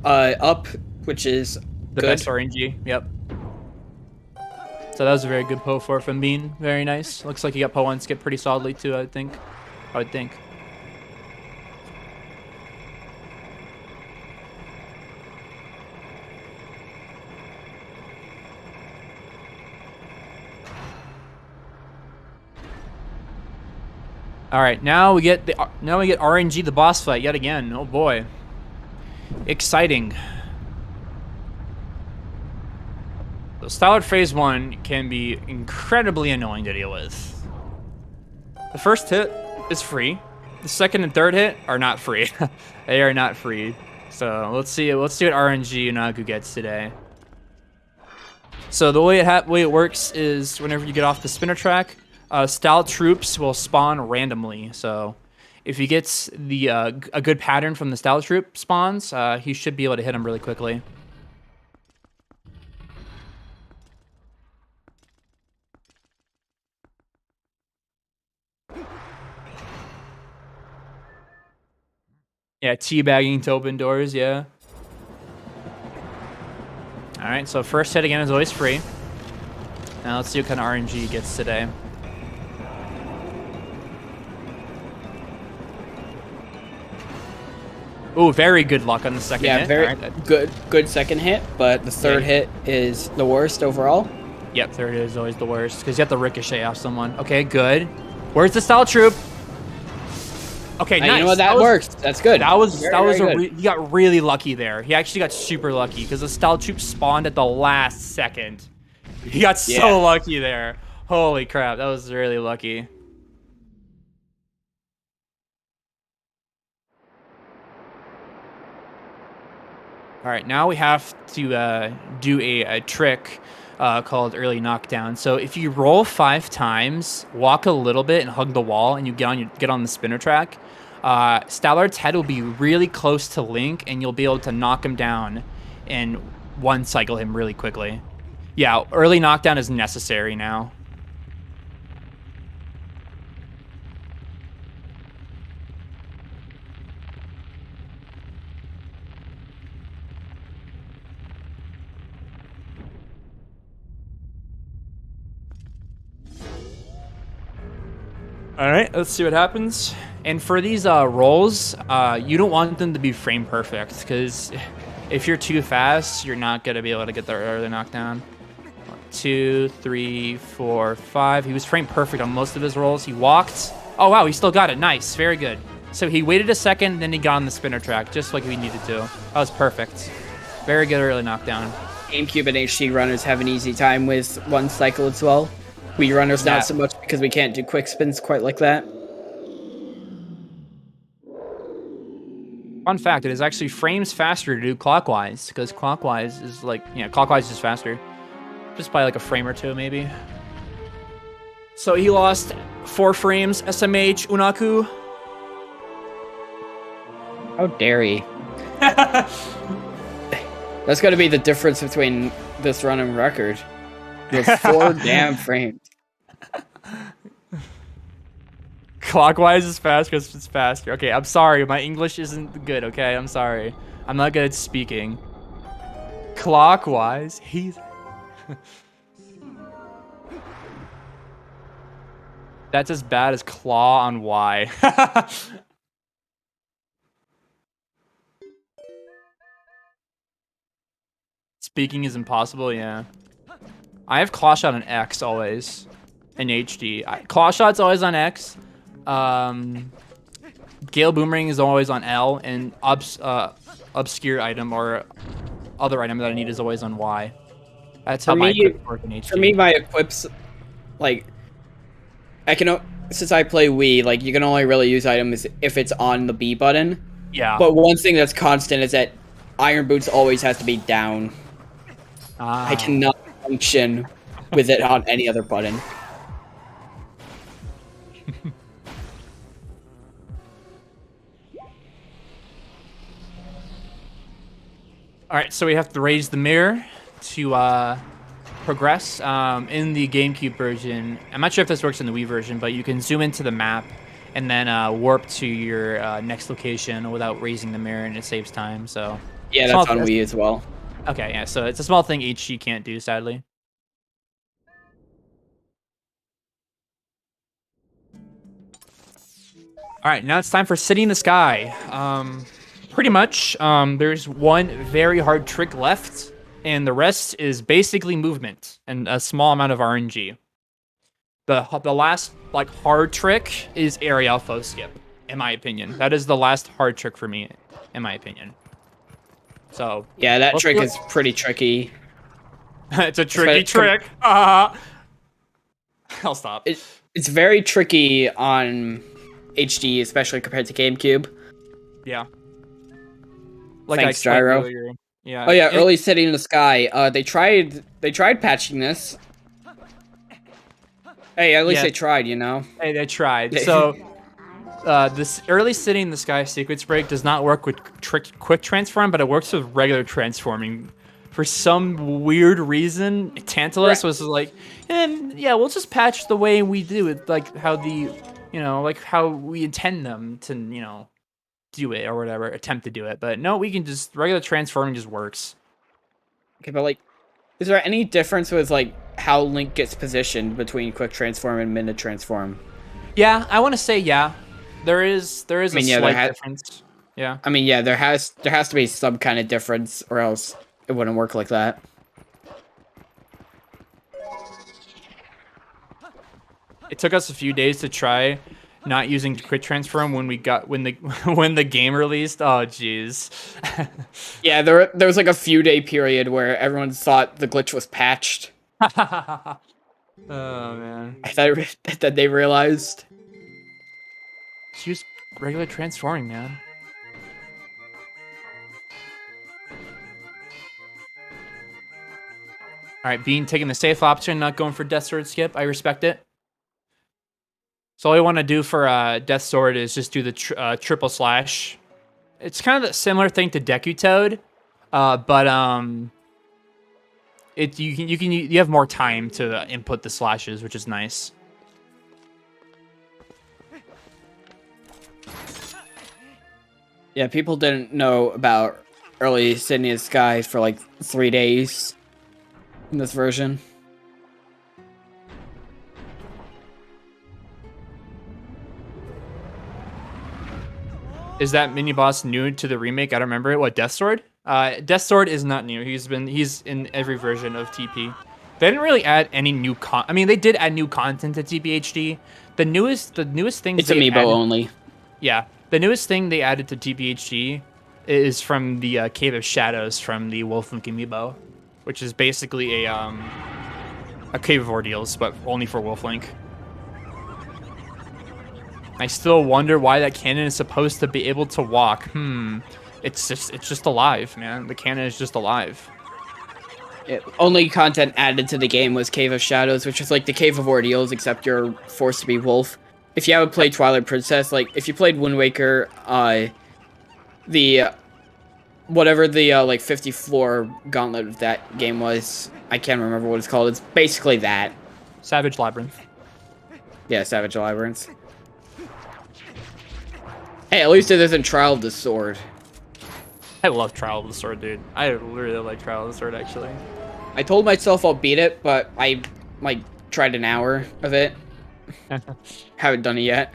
Speaker 9: up, which is
Speaker 8: the
Speaker 9: good.
Speaker 8: best RNG. Yep. So that was a very good Poe from Bean. Very nice. Looks like he got Poe on skip pretty solidly too, I would think. All right, now we get RNG the boss fight yet again. Oh boy, exciting. So Stalord Phase 1 can be incredibly annoying to deal with. The first hit is free. The second and third hit are not free. They are not free. So let's see what RNG Unagu gets today. So the way it works is whenever you get off the spinner track, style troops will spawn randomly. So if he gets a good pattern from the style troop spawns, he should be able to hit them really quickly. Yeah, teabagging to open doors, yeah. All right, so first hit again is always free. Now let's see what kind of RNG he gets today. Ooh, very good luck on the second hit.
Speaker 9: Yeah, very
Speaker 8: right,
Speaker 9: good second hit, but the third hit is the worst overall.
Speaker 8: Yep, third hit is always the worst because you have to ricochet off someone. Okay, good. Where's the style troop? Okay, nice.
Speaker 9: You know what, that works. That's good.
Speaker 8: He got really lucky there. He actually got super lucky because the style troop spawned at the last second. He got so lucky there. Holy crap, that was really lucky. All right, now we have to do a trick called early knockdown. So if you roll 5 times, walk a little bit and hug the wall, and you get on the spinner track, Stalord's head will be really close to Link, and you'll be able to knock him down and one cycle him really quickly. Yeah, early knockdown is necessary now. All right, let's see what happens. And for these rolls, you don't want them to be frame perfect, because if you're too fast, you're not going to be able to get the early knockdown. 1, 2, 3, 4, 5. He was frame perfect on most of his rolls. He walked. Oh, wow, he still got it. Nice, very good. So he waited a second, then he got on the spinner track, just like we needed to. That was perfect. Very good early knockdown.
Speaker 9: GameCube and HD runners have an easy time with one cycle as well. Wii runners not so much because we can't do quick spins quite like that.
Speaker 8: Fun fact, it is actually frames faster to do clockwise, because clockwise is like, clockwise is faster. Just by like a frame or two, maybe. So he lost 4 frames, SMH, Unaku.
Speaker 9: How dare he? That's gotta be the difference between this run and record. Those 4 damn frames.
Speaker 8: Clockwise is fast because it's faster. Okay, I'm sorry. My English isn't good, okay? I'm sorry. I'm not good at speaking. Clockwise? He's... That's as bad as claw on Y. Speaking is impossible, yeah. I have claw shot on X always. In HD. Claw shot's always on X. Gale Boomerang is always on L, and obscure item or other item that I need is always on Y. That's how my equips work in HD.
Speaker 9: For me, my equips, like, since I play Wii, like, you can only really use items if it's on the B button.
Speaker 8: Yeah.
Speaker 9: But one thing that's constant is that Iron Boots always has to be down. I cannot function with it on any other button.
Speaker 8: Alright, so we have to raise the mirror to progress. In the GameCube version, I'm not sure if this works in the Wii version, but you can zoom into the map and then warp to your next location without raising the mirror, and it saves time. So
Speaker 9: yeah, that's on Wii as well.
Speaker 8: Okay, yeah, so it's a small thing HD can't do, sadly. Alright, now it's time for City in the Sky. Pretty much, there's one very hard trick left, and the rest is basically movement and a small amount of RNG. The last like hard trick is aerial foe skip, in my opinion. That is the last hard trick for me, in my opinion. So
Speaker 9: yeah, that trick is pretty tricky.
Speaker 8: It's a tricky trick. I'll stop.
Speaker 9: It's very tricky on HD, especially compared to GameCube.
Speaker 8: Yeah. Like
Speaker 9: thanks, Gyro.
Speaker 8: Earlier. Yeah.
Speaker 9: Oh yeah, early City in the Sky. They tried patching this. Hey, at least they tried, you know.
Speaker 8: Hey, they tried. So, this early City in the Sky sequence break does not work with quick transform, but it works with regular transforming. For some weird reason, Tantalus was like, yeah, we'll just patch the way we do it, like how like how we intend them to, do it or whatever, attempt to do it. But no, we can just regular transforming just works.
Speaker 9: Okay, but like, is there any difference with like how Link gets positioned between quick transform and minute transform?
Speaker 8: Yeah, I want to say yeah. There is a slight difference. Yeah.
Speaker 9: I mean, yeah, there has to be some kind of difference, or else it wouldn't work like that.
Speaker 8: It took us a few days to try not using quick transform when the game released. Oh jeez.
Speaker 9: Yeah, there was like a few day period where everyone thought the glitch was patched.
Speaker 8: Oh man.
Speaker 9: I thought that they realized.
Speaker 8: Just use regular transforming, man. Alright, Bean taking the safe option, not going for Death Sword skip. I respect it. So all I want to do for Death Sword is just do the triple slash. It's kind of a similar thing to Deku Toad, but you have more time to input the slashes, which is nice.
Speaker 9: Yeah, people didn't know about early City in the Sky for like 3 days in this version.
Speaker 8: Is that mini boss new to the remake? I don't remember it. What, Death Sword? Death Sword is not new. He's in every version of TP. They didn't really add any new I mean, they did add new content to TPHD. The newest thing.
Speaker 9: It's amiibo only.
Speaker 8: Yeah, the newest thing they added to TPHD is from the Cave of Shadows from the Wolf Link amiibo. which is basically a Cave of Ordeals, but only for Wolf-Link. I still wonder why that cannon is supposed to be able to walk. It's just alive, man. The cannon is just alive.
Speaker 9: Only content added to the game was Cave of Shadows, which is like the Cave of Ordeals, except you're forced to be Wolf. If you haven't played Twilight Princess, like if you played Wind Waker, whatever the like 50 floor gauntlet of that game was, I can't remember what it's called. It's basically that.
Speaker 8: Savage Labyrinth.
Speaker 9: Yeah, Savage Labyrinth. Hey, at least it isn't Trial of the Sword.
Speaker 8: I love Trial of the Sword, dude. I really like Trial of the Sword, actually.
Speaker 9: I told myself I'll beat it, but I like tried an hour of it. Haven't done it yet.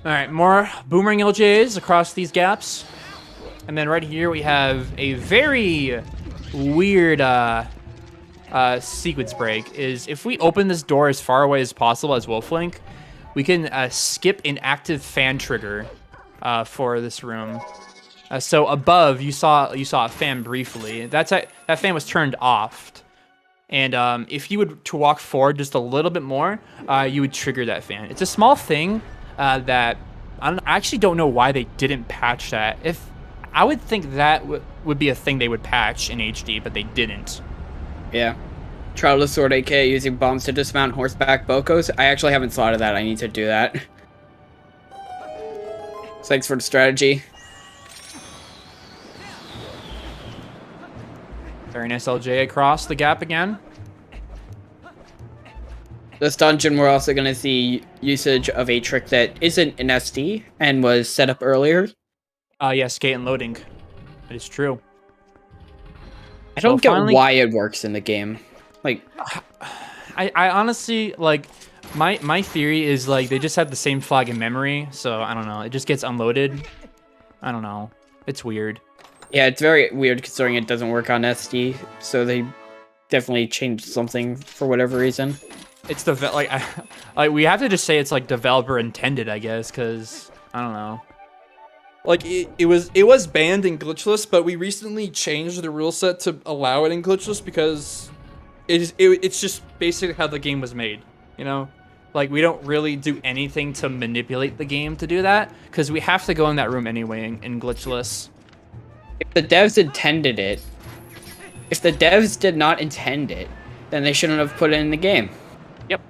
Speaker 8: Alright, more Boomerang LJs across these gaps. And then right here we have a very weird sequence break. Is if we open this door as far away as possible as Wolf-Link, we can skip an active fan trigger for this room. So above, you saw a fan briefly. That fan was turned off. And if you would to walk forward just a little bit more, you would trigger that fan. It's a small thing that I actually don't know why they didn't patch that. If I would think that would be a thing they would patch in HD, but they didn't.
Speaker 9: Yeah. Trial of the Sword, aka using bombs to dismount horseback bokos. I actually haven't thought of that. I need to do that. Thanks for the strategy.
Speaker 8: Very nice LJ across the gap again.
Speaker 9: This dungeon, we're also going to see usage of a trick that isn't an SD and was set up earlier.
Speaker 8: Yeah, skate and loading. It is true.
Speaker 9: I don't get why it works in the game. Like,
Speaker 8: I honestly, like, my theory is, like, they just have the same flag in memory, so I don't know. It just gets unloaded. I don't know. It's weird.
Speaker 9: Yeah, it's very weird considering it doesn't work on SD, so they definitely changed something for whatever reason.
Speaker 8: It's like we have to just say it's like developer intended, I guess, because I don't know.
Speaker 10: Like it was banned in glitchless, but we recently changed the rule set to allow it in glitchless because it's just basically how the game was made, you know? Like we don't really do anything to manipulate the game to do that because we have to go in that room anyway in glitchless.
Speaker 9: If the devs intended it, if the devs did not intend it, then they shouldn't have put it in the game.
Speaker 8: Yep.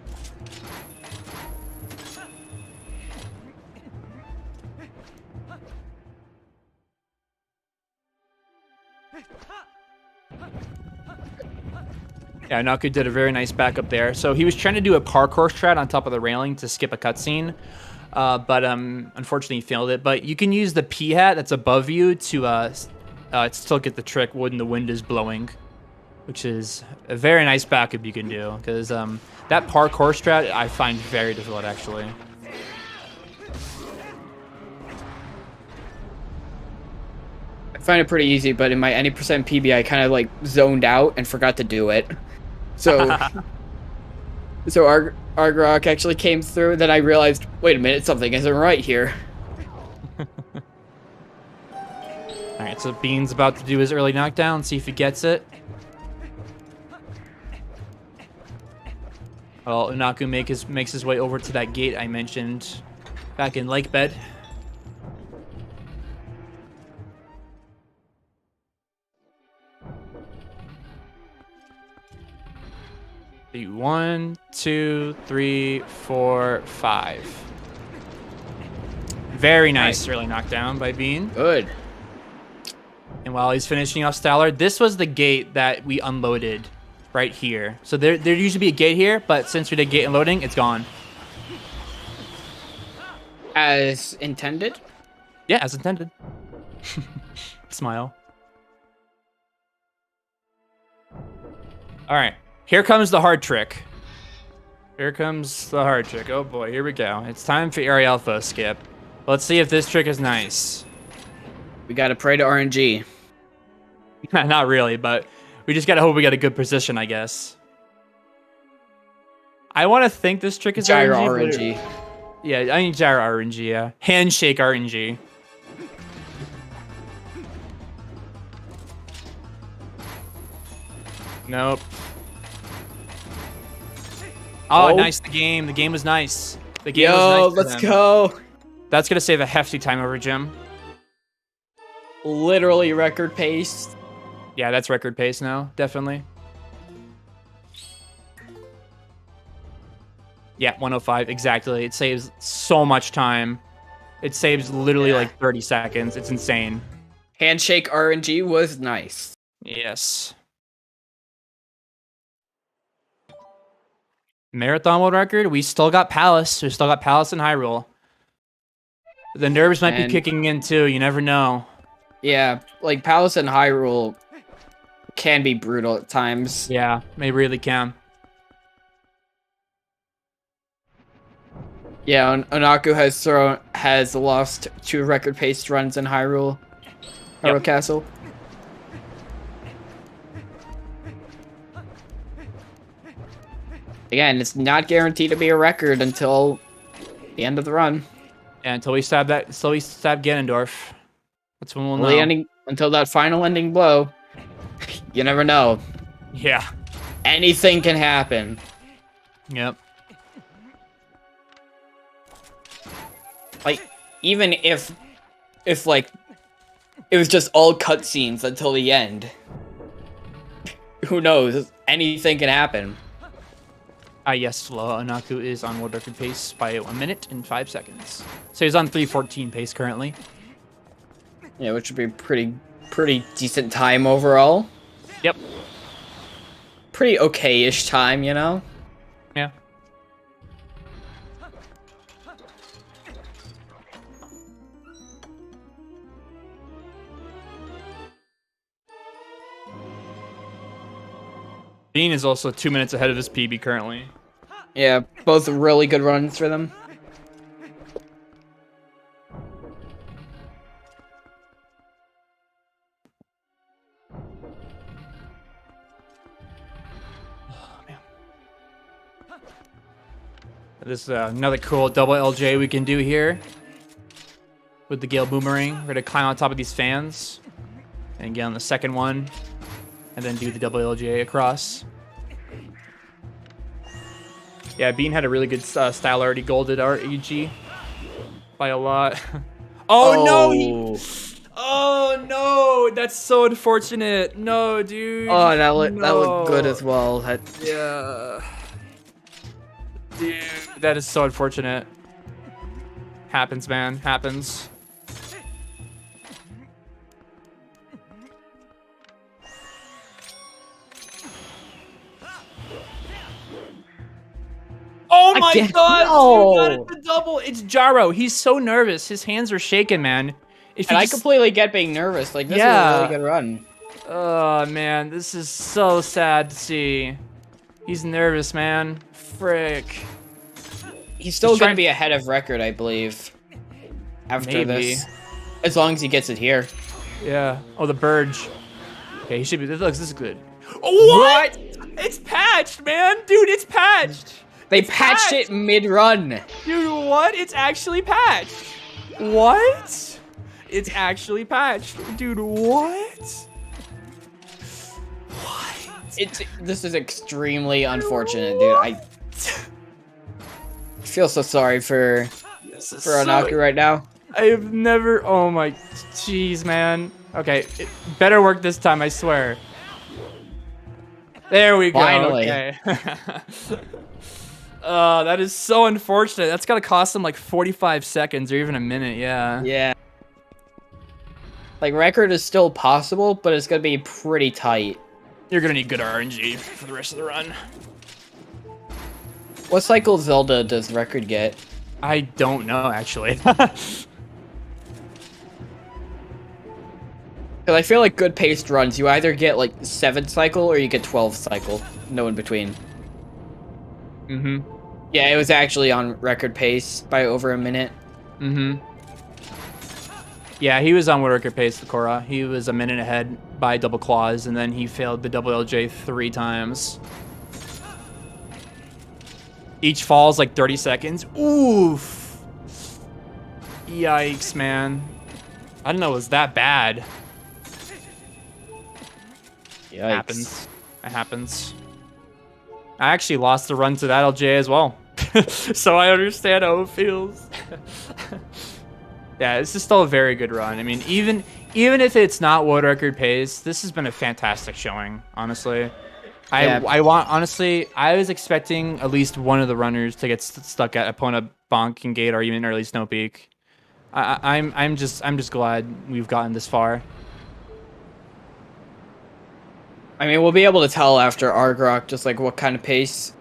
Speaker 8: Yeah, Naku did a very nice backup there. So he was trying to do a parkour strat on top of the railing to skip a cutscene, but unfortunately he failed it. But you can use the P hat that's above you to still get the trick when the wind is blowing, which is a very nice backup you can do, because that parkour strat I find very difficult, actually.
Speaker 9: I find it pretty easy, but in my any percent PB, I kind of like zoned out and forgot to do it. So, Argrok actually came through. Then I realized, wait a minute, something isn't right here.
Speaker 8: All right, so Bean's about to do his early knockdown. See if he gets it. Well, Unaku makes his way over to that gate I mentioned back in Lake Bed. The 1, 2, 3, 4, 5. Very nice early knockdown by Bean.
Speaker 9: Good.
Speaker 8: And while he's finishing off Stallard, this was the gate that we unloaded right here. So there used to be a gate here, but since we did gate unloading, it's gone.
Speaker 9: As intended?
Speaker 8: Yeah, as intended. Smile. All right. Here comes the hard trick. Here comes the hard trick. Oh boy, here we go. It's time for Area Alpha skip. Let's see if this trick is nice.
Speaker 9: We gotta pray to RNG.
Speaker 8: Not really, but we just gotta hope we got a good position, I guess. I want to think this trick is
Speaker 9: Gyro
Speaker 8: RNG. Yeah, I mean gyro RNG, yeah. Handshake RNG. Nope. Oh,
Speaker 9: Oh.
Speaker 8: nice. The game was nice. The game
Speaker 9: Yo,
Speaker 8: was nice. for
Speaker 9: let's
Speaker 8: them.
Speaker 9: go.
Speaker 8: That's gonna save a hefty time over, Jim.
Speaker 9: Literally record pace.
Speaker 8: Yeah, that's record pace now, definitely. Yeah, 105, exactly. It saves so much time. It saves literally like 30 seconds. It's insane.
Speaker 9: Handshake RNG was nice.
Speaker 8: Yes. Marathon world record, we still got Palace. We still got Palace in Hyrule. The nerves might be
Speaker 9: And-
Speaker 8: kicking in too, you never know.
Speaker 9: Yeah, like Palace and Hyrule can be brutal at times.
Speaker 8: Yeah, they really can.
Speaker 9: Yeah, Onaku has lost 2 record paced runs in Hyrule Castle. Again, it's not guaranteed to be a record until the end of the run.
Speaker 8: Yeah, until we stab Ganondorf. That's when we'll know.
Speaker 9: Until that final ending blow. You never know.
Speaker 8: Yeah.
Speaker 9: Anything can happen.
Speaker 8: Yep.
Speaker 9: Like, even if like it was just all cutscenes until the end. Who knows? Anything can happen.
Speaker 8: Yes, Onaku is on world record pace by 1 minute and 5 seconds. So he's on 3:14 pace currently.
Speaker 9: Yeah, which would be pretty decent time overall.
Speaker 8: Yep.
Speaker 9: Pretty okay-ish time, you know?
Speaker 8: Yeah. Bean is also 2 minutes ahead of his PB currently.
Speaker 9: Yeah, both really good runs for them.
Speaker 8: This is another cool double LJ we can do here. With the Gale Boomerang. We're gonna climb on top of these fans. And get on the second one. And then do the double LJ across. Yeah, Bean had a really good style already. Golded our EG. By a lot. No! Oh no! That's so unfortunate. No, dude.
Speaker 9: Oh, that looked good as well.
Speaker 8: Yeah. Dude, that is so unfortunate. Happens, man. Happens. Oh my god! Dude, that is the double. It's Jaro. He's so nervous. His hands are shaking, man.
Speaker 9: And I completely get being nervous. Like, this is a really good run.
Speaker 8: Oh man, this is so sad to see. He's nervous, man. Frick.
Speaker 9: He's still going to be ahead of record, I believe. After this. As long as he gets it here.
Speaker 8: Yeah. Oh, the Burge. Okay, he should be. This is good. What? It's patched, man. Dude, it's patched.
Speaker 9: They patched it mid-run.
Speaker 8: Dude, what? It's actually patched. What? It's actually patched. Dude, what?
Speaker 9: This is extremely unfortunate, dude. I feel so sorry for Onaku right now.
Speaker 8: I have never. Oh my, jeez, man. Okay, it better work this time. I swear. There we go.
Speaker 9: Finally.
Speaker 8: Okay. That is so unfortunate. That's gotta cost him like 45 seconds or even a minute. Yeah.
Speaker 9: Yeah. Like, record is still possible, but it's gonna be pretty tight.
Speaker 8: You're gonna need good RNG for the rest of the run.
Speaker 9: What cycle Zelda does record get?
Speaker 8: I don't know, actually.
Speaker 9: Because I feel like good paced runs, you either get like 7 cycle or you get 12 cycle. No in between.
Speaker 8: Mm-hmm.
Speaker 9: Yeah, it was actually on record pace by over a minute.
Speaker 8: Mm-hmm. Yeah, he was on record pace, the Korra. He was a minute ahead by double claws, and then he failed the double LJ 3 times. Each falls like 30 seconds. Oof. Yikes, man. I didn't know it was that bad.
Speaker 9: Yikes.
Speaker 8: Happens. It happens. I actually lost the run to that LJ as well. So I understand how it feels. Yeah, this is still a very good run. I mean, even if it's not world record pace, this has been a fantastic showing, honestly.
Speaker 9: Yeah.
Speaker 8: I was expecting at least one of the runners to get stuck at Epona Bonk and Gate or even early Snow Peak. I'm just glad we've gotten this far.
Speaker 9: I mean, we'll be able to tell after Argrok just like what kind of pace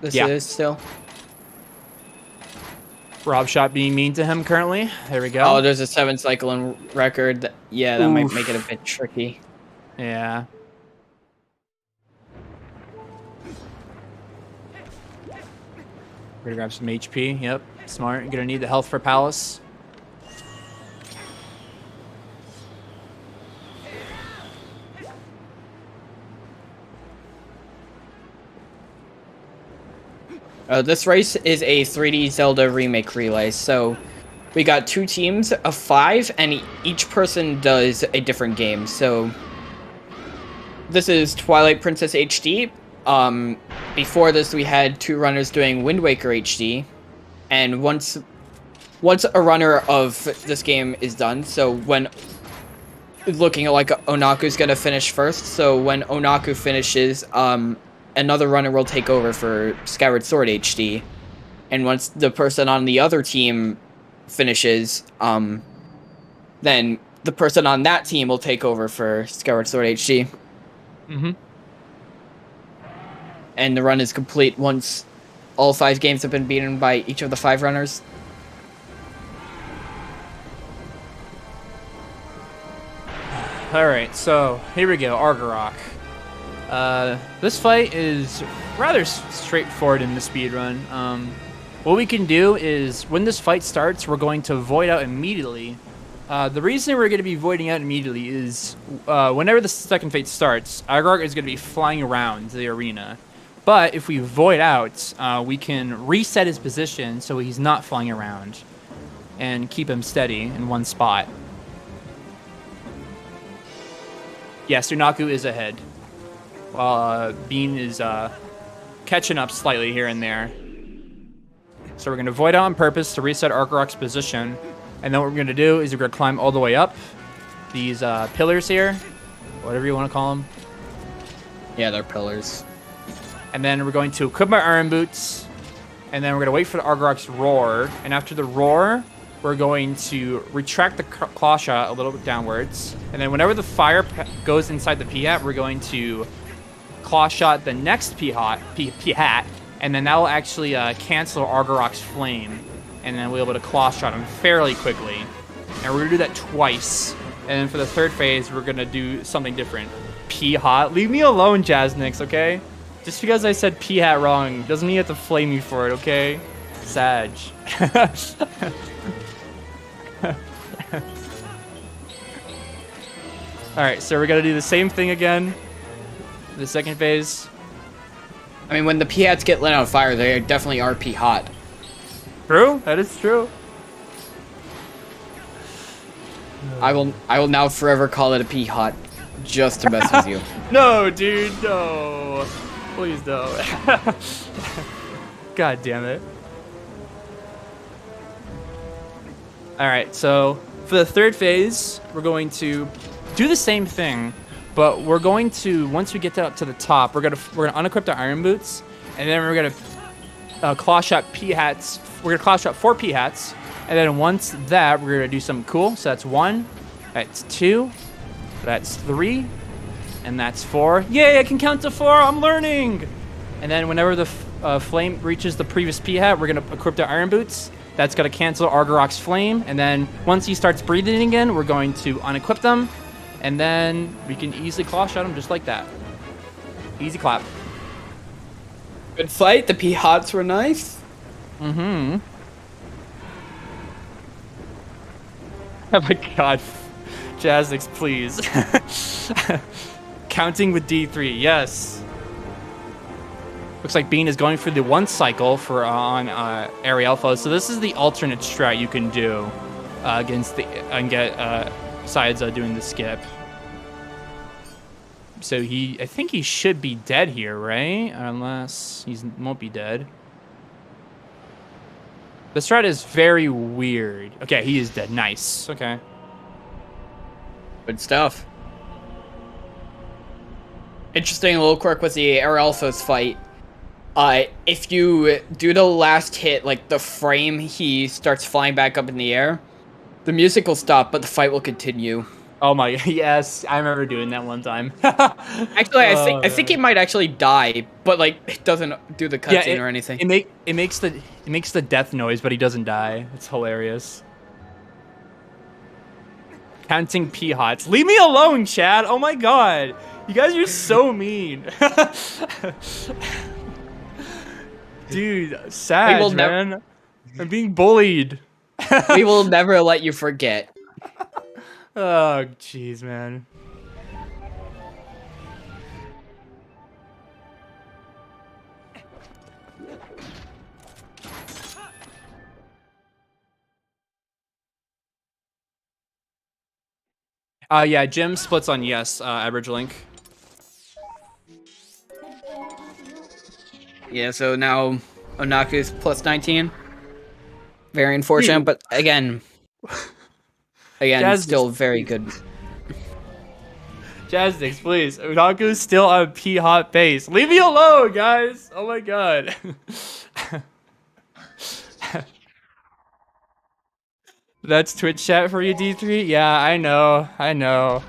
Speaker 9: this
Speaker 8: Yeah.
Speaker 9: is still.
Speaker 8: Rob Shot being mean to him currently. There we go.
Speaker 9: Oh, there's a 7 cycling record. That might
Speaker 8: Oof.
Speaker 9: make it a bit tricky.
Speaker 8: Yeah. We're gonna grab some HP. Yep, smart. You're gonna need the health for Palace.
Speaker 9: This race is a 3D Zelda remake relay, so we got 2 teams of 5, and each person does a different game. So this is Twilight Princess HD. Before this, we had 2 runners doing Wind Waker HD, and once a runner of this game is done, so when looking like Onaku's gonna finish first, so when Onaku finishes, another runner will take over for Skyward Sword HD, and once the person on the other team finishes, then the person on that team will take over for Skyward Sword HD.
Speaker 8: Mm-hmm.
Speaker 9: And the run is complete once all 5 games have been beaten by each of the 5 runners.
Speaker 8: Alright, so here we go, Argarok. This fight is rather straightforward in the speedrun. What we can do is, when this fight starts, we're going to void out immediately. The reason we're going to be voiding out immediately is, whenever the second phase starts, Argarok is going to be flying around the arena. But if we void out, we can reset his position so he's not flying around, and keep him steady in one spot. Yes, Unaku is ahead, while Bean is catching up slightly here and there. So we're going to void out on purpose to reset Argarok's position, and then what we're going to do is we're going to climb all the way up these pillars here, whatever you want to call them.
Speaker 9: Yeah, they're pillars.
Speaker 8: And then we're going to equip my Iron Boots, and then we're going to wait for the Argarok's roar, and after the roar, we're going to retract the claw shot a little bit downwards, and then whenever the fire goes inside the P-hat, we're going to claw shot the next P-hat, and then that will actually cancel Argarok's flame, and then we'll be able to claw shot him fairly quickly. And we're going to do that twice, and then for the third phase, we're going to do something different. P-hat? Leave me alone, Jaznix, okay? Just because I said P-hat wrong doesn't mean you have to flame me for it, okay? Sag. Alright, so we're gonna do the same thing again. The second phase.
Speaker 9: I mean, when the P-hats get lit on fire, they definitely are P-hot.
Speaker 8: True, that is true.
Speaker 9: I will now forever call it a P-hot, just to mess with you.
Speaker 8: No, dude, no. Please don't. God damn it. Alright, so for the third phase, we're going to do the same thing, but we're going to, once we get up to the top, we're gonna unequip the Iron Boots, and then we're gonna claw shot P-hats. We're gonna claw shot 4 P-hats, and then once that, we're gonna do something cool. So that's 1, that's 2, that's 3, and that's 4. Yay, I can count to 4, I'm learning! And then whenever the flame reaches the previous P-hat, we're gonna equip the Iron Boots. That's gonna cancel Argarok's flame, and then once he starts breathing again, we're going to unequip them, and then we can easily claw shot him just like that. Easy clap.
Speaker 9: Good fight, the P-hots were nice.
Speaker 8: Mm-hmm. Oh my god. Jazzix, please. Counting with D3, yes. Looks like Bean is going for the 1 cycle for on Airy Alpha. So this is the alternate strat you can do against the besides doing the skip. So I think he should be dead here, right? Unless he won't be dead. The strat is very weird. Okay, he is dead. Nice. Okay.
Speaker 9: Good stuff. Interesting little quirk with the Air Alphas fight. If you do the last hit, like the frame he starts flying back up in the air, the music will stop, but the fight will continue.
Speaker 8: Oh my, yes, I remember doing that one time.
Speaker 9: Actually, I think he might actually die, but like it doesn't do the cutscene or anything.
Speaker 8: It makes the death noise, but he doesn't die. It's hilarious. Counting P-Hots. Leave me alone, Chad. Oh my god. You guys are so mean. Dude, sad, man. I'm being bullied.
Speaker 9: We will never let you forget.
Speaker 8: Oh, jeez, man. Yeah, Jim splits on yes, average link.
Speaker 9: Yeah, so now Onaku's plus 19. Very unfortunate, but again, still very good.
Speaker 8: Jazzix, please. Unaku's still on P-Hot base. Leave me alone, guys. Oh my god. That's Twitch chat for you, D3? Yeah, I know.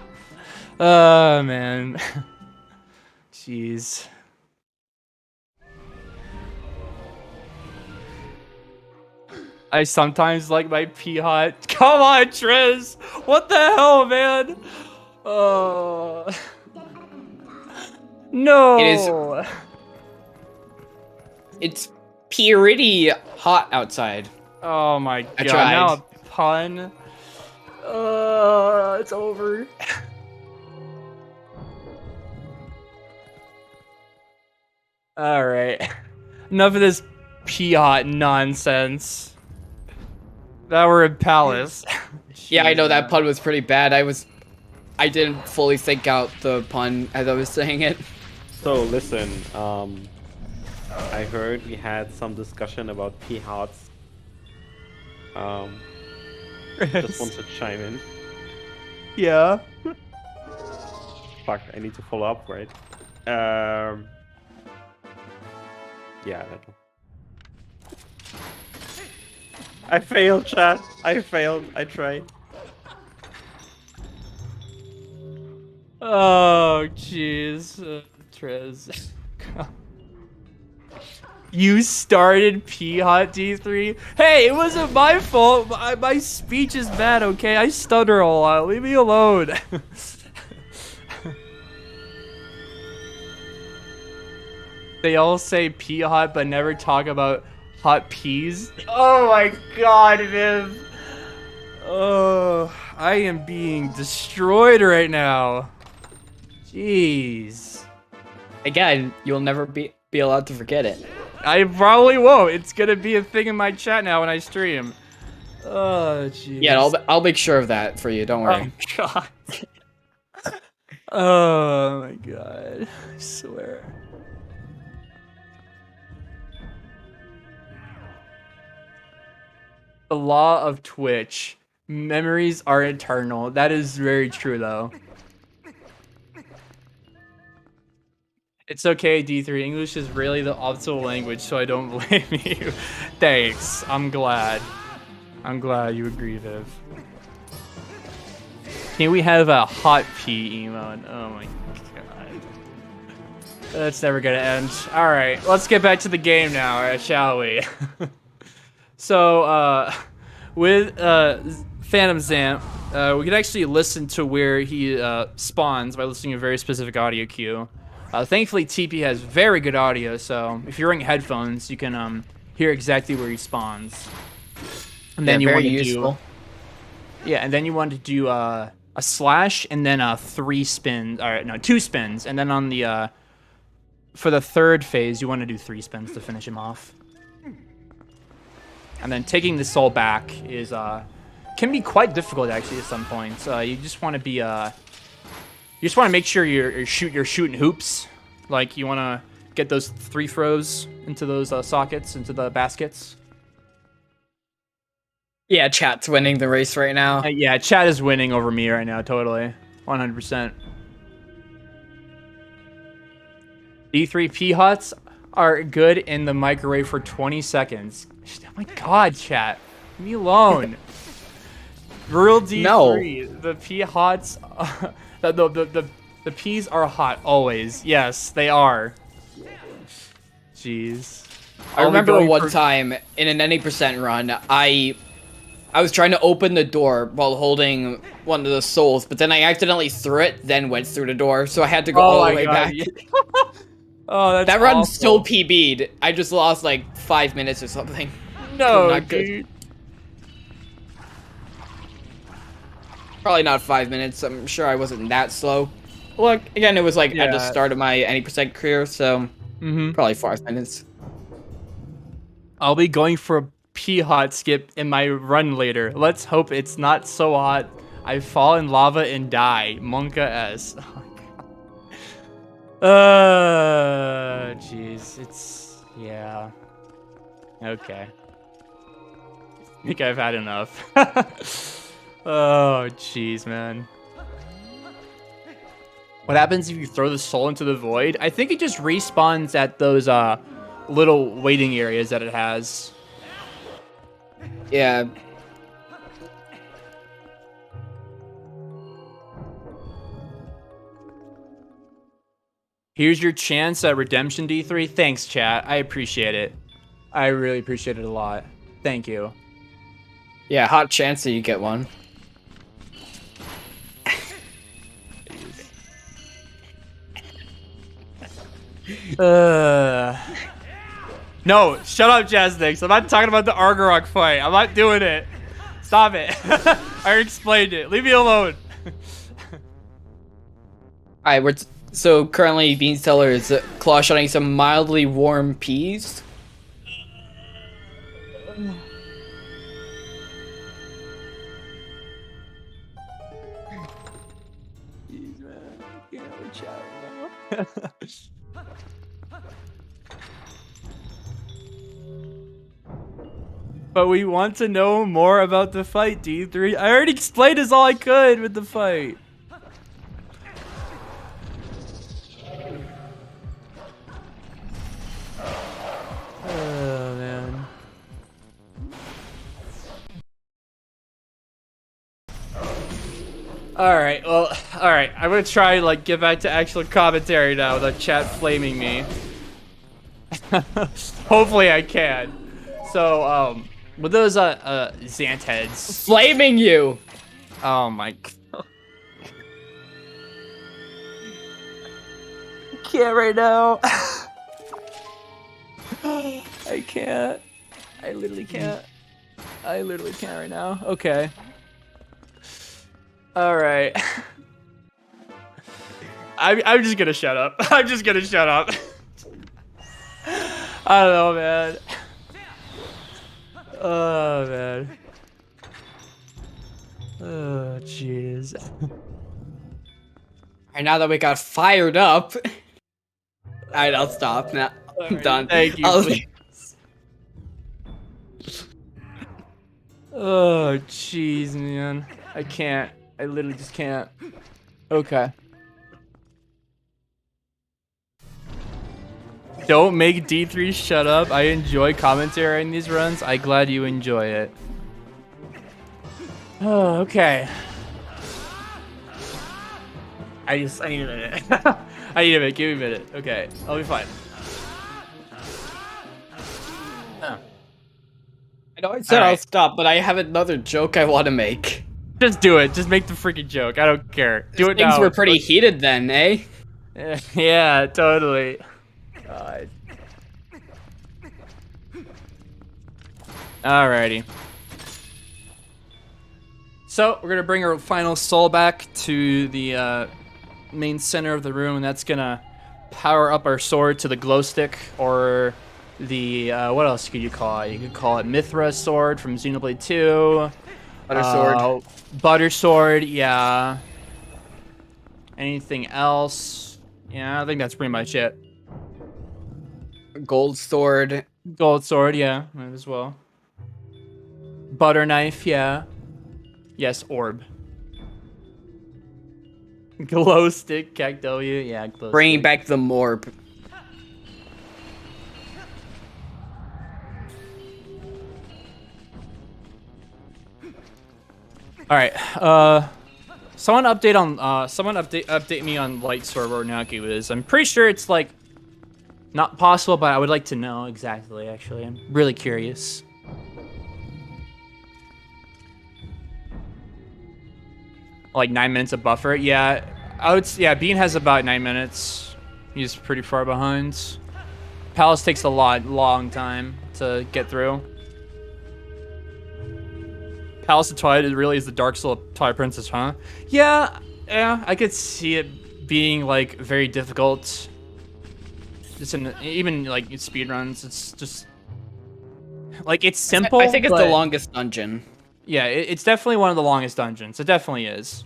Speaker 8: Oh, man. Jeez. I sometimes like my P-Hot. Come on, Trez! What the hell, man? Oh. No!
Speaker 9: It's pretty hot outside.
Speaker 8: Oh my god,
Speaker 9: I tried.
Speaker 8: now a pun. It's over. Alright. Enough of this P-Hot nonsense. Now we're in Palace.
Speaker 9: Yeah, I know that pun was pretty bad. I didn't fully think out the pun as I was saying it.
Speaker 1: So listen, I heard we had some discussion about P-Hots. Just want to chime in.
Speaker 8: Yeah.
Speaker 1: Fuck, I need to follow up, right? Yeah, that'll... I failed, chat. I failed. I tried.
Speaker 8: Oh, jeez. Trez. You started P-Hot, D3? Hey, it wasn't my fault. My speech is bad, okay? I stutter a lot. Leave me alone. They all say P-Hot, but never talk about hot peas. Oh my god, Viv. Oh, I am being destroyed right now. Jeez.
Speaker 9: Again, you'll never be allowed to forget it.
Speaker 8: I probably won't. It's gonna be a thing in my chat now when I stream. Oh, jeez.
Speaker 9: Yeah, I'll make sure of that for you. Don't worry.
Speaker 8: Oh god. Oh my god. I swear. The law of Twitch. Memories are eternal. That is very true, though. It's okay, D3. English is really the optimal language, so I don't blame you. Thanks. I'm glad. I'm glad you agree, Viv. Can we have a hot pea emote? Oh my god. That's never gonna end. Alright, let's get back to the game now, shall we? So, with Phantom Zamp, we can actually listen to where he spawns by listening to a very specific audio cue. Thankfully, TP has very good audio, so if you're wearing headphones, you can hear exactly where he spawns. And then you want to do, and then you want to do a slash and then 3 spins, or no, 2 spins, and then on the for the third phase, you want to do 3 spins to finish him off. And then taking the soul back is can be quite difficult actually at some points. You just want to be You just want to make sure you're shooting hoops. Like you want to get those 3 throws into those sockets, into the baskets.
Speaker 9: Yeah, chat's winning the race right now.
Speaker 8: Yeah, chat is winning over me right now, totally. 100%. D3P huts are good in the microwave for 20 seconds. Oh my god, chat. Leave me alone. Real D3.
Speaker 9: No.
Speaker 8: The pea hots, the peas are hot always. Yes, they are. Jeez.
Speaker 9: I remember one time in an any percent run, I was trying to open the door while holding one of the souls, but then I accidentally threw it, then went through the door, so I had to go all the way back.
Speaker 8: Oh, that's
Speaker 9: that run
Speaker 8: awful.
Speaker 9: still PB'd. I just lost like 5 minutes or something.
Speaker 8: No,
Speaker 9: Not good.
Speaker 8: dude.
Speaker 9: Probably not 5 minutes. I'm sure I wasn't that slow. Look, again, it was like at the start of my any percent career, so probably 5 minutes.
Speaker 8: I'll be going for a pea hot skip in my run later. Let's hope it's not so hot I fall in lava and die. Monka S. Jeez. It's... yeah. Okay. I think I've had enough. Oh, jeez, man. What happens if you throw the soul into the void? I think it just respawns at those little waiting areas that it has.
Speaker 9: Yeah.
Speaker 8: Here's your chance at redemption, D3. Thanks, chat. I appreciate it. I really appreciate it a lot. Thank you.
Speaker 9: Yeah, hot chance that you get one.
Speaker 8: No, shut up, Jazzix. I'm not talking about the Argorok fight. I'm not doing it. Stop it. I already explained it. Leave me alone.
Speaker 9: Alright, so currently Beansteller is claw shotting some mildly warm peas.
Speaker 8: Jeez, man. I can't really chat right now. But we want to know more about the fight, D3. I already explained as all I could with the fight. Oh, man. Alright, well, alright. I'm gonna try, like, get back to actual commentary now without chat flaming me. Hopefully I can. So, with those, Zant heads.
Speaker 9: Flaming you!
Speaker 8: Oh my god. I can't right now. I can't. I literally can't. I literally can't right now. Okay. Alright. I'm just gonna shut up. I'm just gonna shut up. I don't know, man. Oh, man. Oh, jeez.
Speaker 9: Alright, now that we got fired up. Alright, I'll stop now. I'm done.
Speaker 8: Thank you, please. Oh, jeez, man. I can't. I literally just can't. Okay. Don't make D3 shut up. I enjoy commentary in these runs. I'm glad you enjoy it. Oh, okay. I need a minute. I need a minute. Give me a minute. Okay, I'll be fine.
Speaker 9: I know I said I'll stop, but I have another joke I want to make.
Speaker 8: Just do it. Just make the freaking joke. I don't care. Do it now.
Speaker 9: Things were pretty heated then, eh?
Speaker 8: Yeah, totally. God. Alrighty. So, we're going to bring our final soul back to the main center of the room, and that's going to power up our sword to the glow stick, or the, what else could you call it? You could call it Mithra sword from Xenoblade 2.
Speaker 9: Butter sword.
Speaker 8: Butter sword, yeah. Anything else? Yeah, I think that's pretty much it.
Speaker 9: Gold sword.
Speaker 8: Gold sword, yeah, might as well. Butter knife, yeah. Yes, orb. Glow stick, Cactolia, yeah, glow
Speaker 9: Bringing
Speaker 8: stick.
Speaker 9: back the morb.
Speaker 8: All right, someone update me on Light Sword where Naku is. I'm pretty sure it's like not possible, but I would like to know exactly. Actually, I'm really curious. Like 9 minutes of buffer. Yeah, yeah, Bean has about 9 minutes. He's pretty far behind. Palace takes a long time to get through. Palace of Twilight really is the Dark Soul of Twilight Princess, huh? Yeah, I could see it being like very difficult. Just even like speedruns, it's just like it's simple.
Speaker 9: I think it's the longest dungeon.
Speaker 8: Yeah, it's definitely one of the longest dungeons. It definitely is.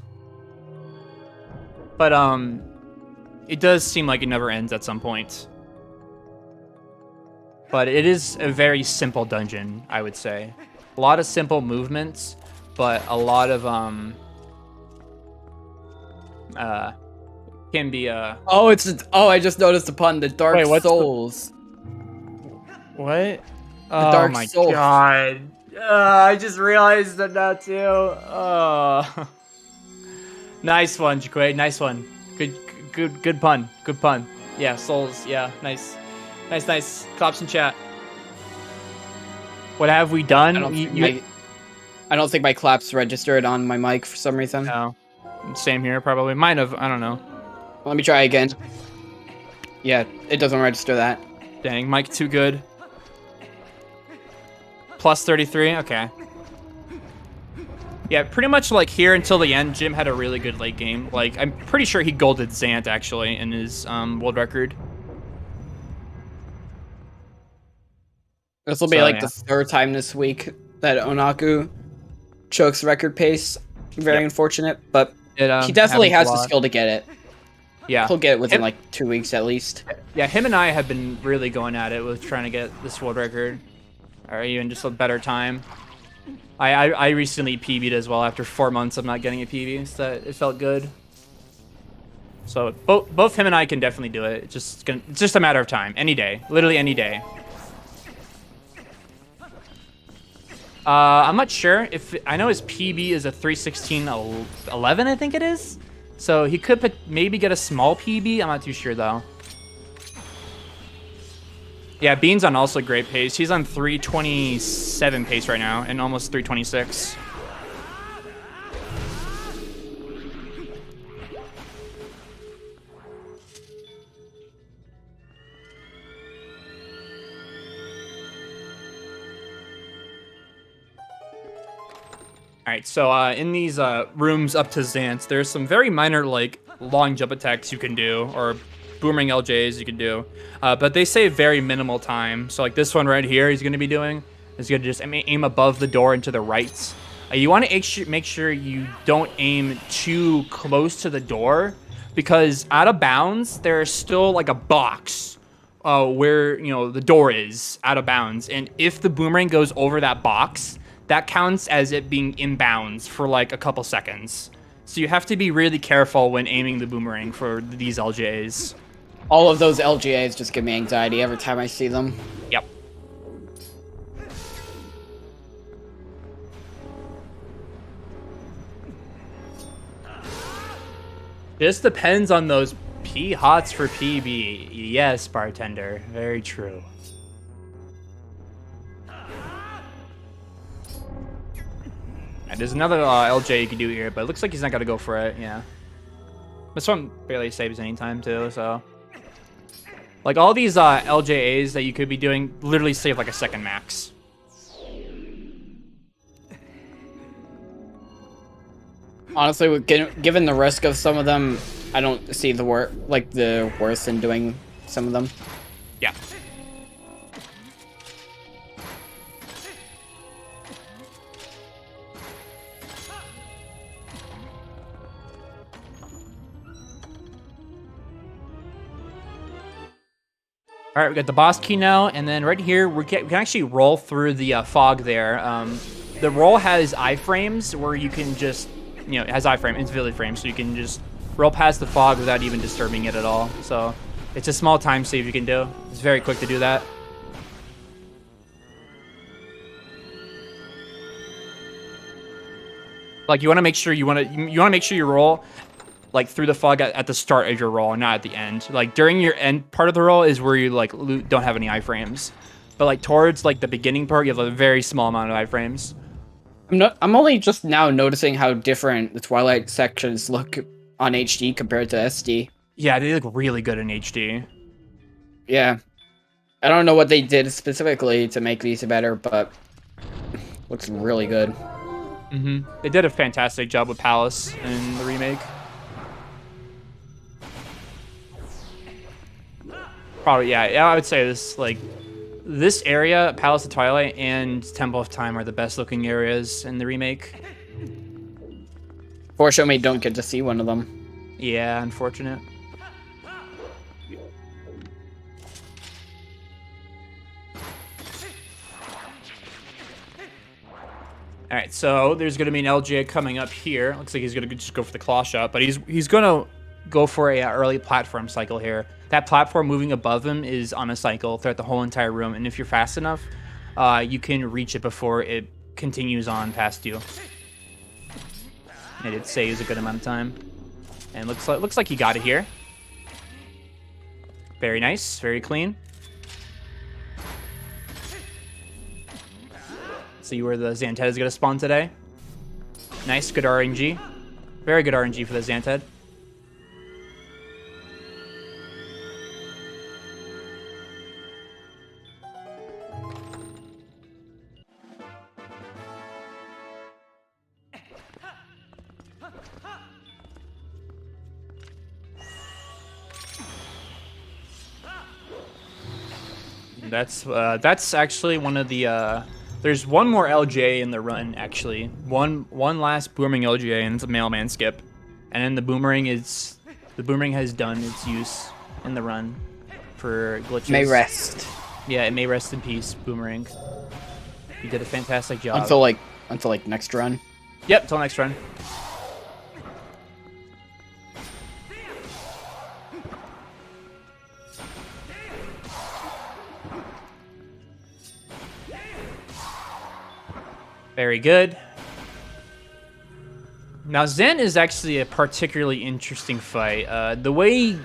Speaker 8: But it does seem like it never ends at some point. But it is a very simple dungeon, I would say. A lot of simple movements, but a lot of can be
Speaker 9: Oh, I just noticed upon the Dark Souls.
Speaker 8: What?
Speaker 9: The Dark
Speaker 8: my
Speaker 9: Souls.
Speaker 8: God. I just realized that now too. Nice one, Jaquay. Nice one. Good pun. Good pun. Yeah, souls. Yeah, nice. Nice. Claps in chat. What have we done?
Speaker 9: I don't think my claps registered on my mic for some reason.
Speaker 8: No. Same here, probably. Might have. I don't know.
Speaker 9: Let me try again. Yeah, it doesn't register that.
Speaker 8: Dang, mic too good. Plus 33. Okay. Yeah, pretty much like here until the end, Jim had a really good late game. Like, I'm pretty sure he golded Zant actually in his world record.
Speaker 9: This will be the third time this week that Onaku chokes record pace. Very unfortunate, but he definitely has the skill to get it.
Speaker 8: Yeah.
Speaker 9: He'll get it within like 2 weeks at least.
Speaker 8: Yeah, him and I have been really going at it with trying to get this world record. Or even just a better time. I recently PB'd as well after 4 months of not getting a PB, so it felt good. So both him and I can definitely do it. It's just a matter of time. Any day. Literally any day. I'm not sure if I know his PB is a 3:16:11, I think it is. So he could maybe get a small PB. I'm not too sure though. Yeah, Bean's on also great pace. He's on 3:27 pace right now and almost 3:26. Alright, so in these rooms up to Zant, there's some very minor, like, long jump attacks you can do, or boomerang LJs you can do, but they save very minimal time. So, like, this one right here he's going to be doing is going to just aim above the door and to the right. You want to make sure you don't aim too close to the door, because out of bounds, there's still, like, a box where, you know, the door is out of bounds, and if the boomerang goes over that box, that counts as it being inbounds for like a couple seconds. So you have to be really careful when aiming the boomerang for these LJs.
Speaker 9: All of those LGAs just give me anxiety every time I see them.
Speaker 8: Yep. This depends on those P-hots for PB. Yes, bartender. Very true. There's another LJ you can do here, but it looks like he's not going to go for it, yeah. This one barely saves any time, too, so... Like, all these LJAs that you could be doing literally save, like, a second max.
Speaker 9: Honestly, given the risk of some of them, I don't see the worst in doing some of them.
Speaker 8: Yeah. All right, we got the boss key now, and then right here we can actually roll through the fog there. The roll has iframes where you can just, it has iframe, invisibility frames, so you can just roll past the fog without even disturbing it at all. So it's a small time save you can do. It's very quick to do that. Like you want to make sure you roll like through the fog at the start of your roll, not at the end. Like during your end part of the roll is where you like don't have any iframes, but like towards like the beginning part, you have a very small amount of iframes.
Speaker 9: I'm only just now noticing how different the Twilight sections look on HD compared to SD.
Speaker 8: Yeah, they look really good in HD.
Speaker 9: Yeah, I don't know what they did specifically to make these better, but looks really good.
Speaker 8: They did a fantastic job with Palace in the remake. Probably, yeah, I would say this area, Palace of Twilight and Temple of Time are the best looking areas in the remake.
Speaker 9: Fortunately, don't get to see one of them.
Speaker 8: Yeah, unfortunate. All right, so there's going to be an LJ coming up here. Looks like he's going to just go for the claw shot, but he's going to go for a early platform cycle here. That platform moving above him is on a cycle throughout the whole entire room, and if you're fast enough, you can reach it before it continues on past you. And it saves a good amount of time. And looks like he got it here. Very nice, very clean. See where the Xanted is going to spawn today. Nice, good RNG. Very good RNG for the Xanted. That's actually one of the there's one more LJ in the run actually. One last boomerang LJ and it's a mailman skip. And then the boomerang has done its use in the run for glitches.
Speaker 9: May rest.
Speaker 8: Yeah, it may rest in peace, boomerang. You did a fantastic job.
Speaker 9: Until like next run.
Speaker 8: Yep, till next run. Very good. Now, Zant is actually a particularly interesting fight. The way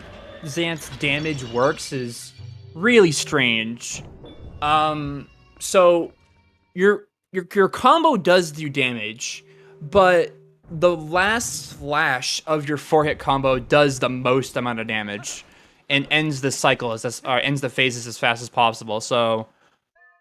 Speaker 8: Zant's damage works is really strange. So your combo does do damage, but the last flash of your 4-hit combo does the most amount of damage and ends the cycle ends the phases as fast as possible. So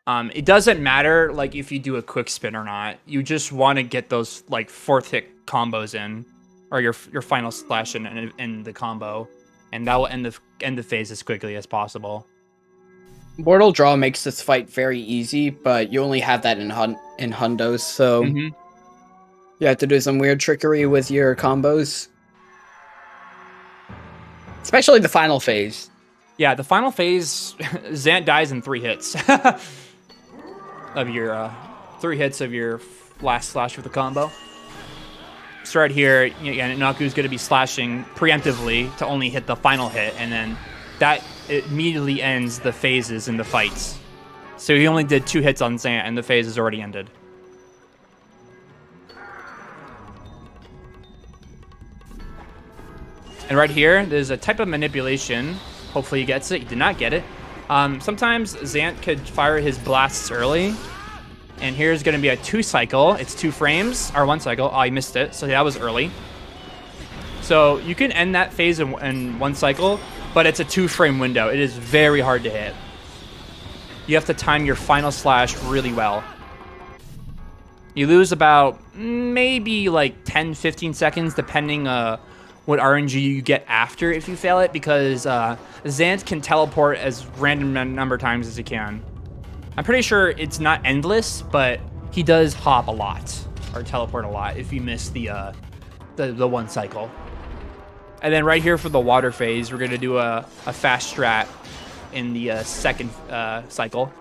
Speaker 8: it doesn't matter like if you do a quick spin or not. You just want to get those like 4th hit combos in, or your final slash in the combo, and that will end the phase as quickly as possible.
Speaker 9: Mortal Draw makes this fight very easy, but you only have that in hundos, so you have to do some weird trickery with your combos, especially the final phase.
Speaker 8: Yeah, the final phase, Zant dies in 3 hits. Of your 3 hits of your last slash with the combo. So right here, Naku's going to be slashing preemptively to only hit the final hit, and then that immediately ends the phases in the fights. So he only did 2 hits on Zant, and the phase is already ended. And right here, there's a type of manipulation. Hopefully he gets it. He did not get it. Sometimes Zant could fire his blasts early, and here's going to be a 2 cycle. It's 2 frames, or 1 cycle. Oh, I missed it, so that was early. So you can end that phase in 1 cycle, but it's a 2-frame window. It is very hard to hit. You have to time your final slash really well. You lose about maybe like 10-15 seconds, depending what RNG you get after if you fail it, because Zant can teleport as random number of times as he can. I'm pretty sure it's not endless, but he does hop a lot, or teleport a lot if you miss the 1 cycle. And then right here for the water phase, we're going to do a fast strat. in the second cycle.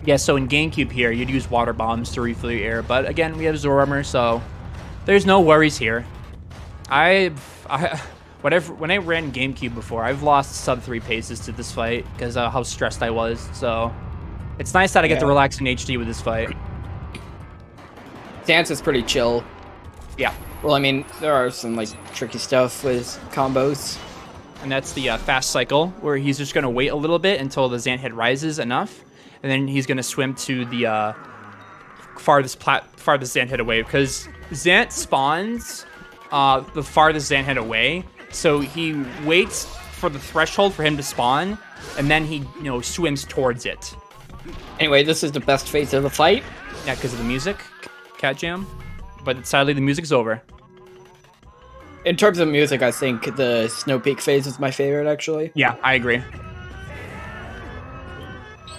Speaker 8: Yeah, so in GameCube here, you'd use water bombs to refill your air, but again, we have Zoro armor, so there's no worries here. When I ran GameCube before, I've lost sub 3 paces to this fight because of how stressed I was. So it's nice that I get to relax in HD with this fight.
Speaker 9: Stance is pretty chill.
Speaker 8: Yeah.
Speaker 9: Well, I mean, there are some like tricky stuff with combos.
Speaker 8: And that's the fast cycle where he's just going to wait a little bit until the Zant head rises enough. And then he's going to swim to the farthest Zant head away because Zant spawns the farthest Zant head away. So he waits for the threshold for him to spawn, and then he, swims towards it.
Speaker 9: Anyway, this is the best phase of the fight.
Speaker 8: Yeah, because of the music, Cat Jam. But sadly, the music's over.
Speaker 9: In terms of music, I think the Snow Peak phase is my favorite, actually.
Speaker 8: Yeah, I agree.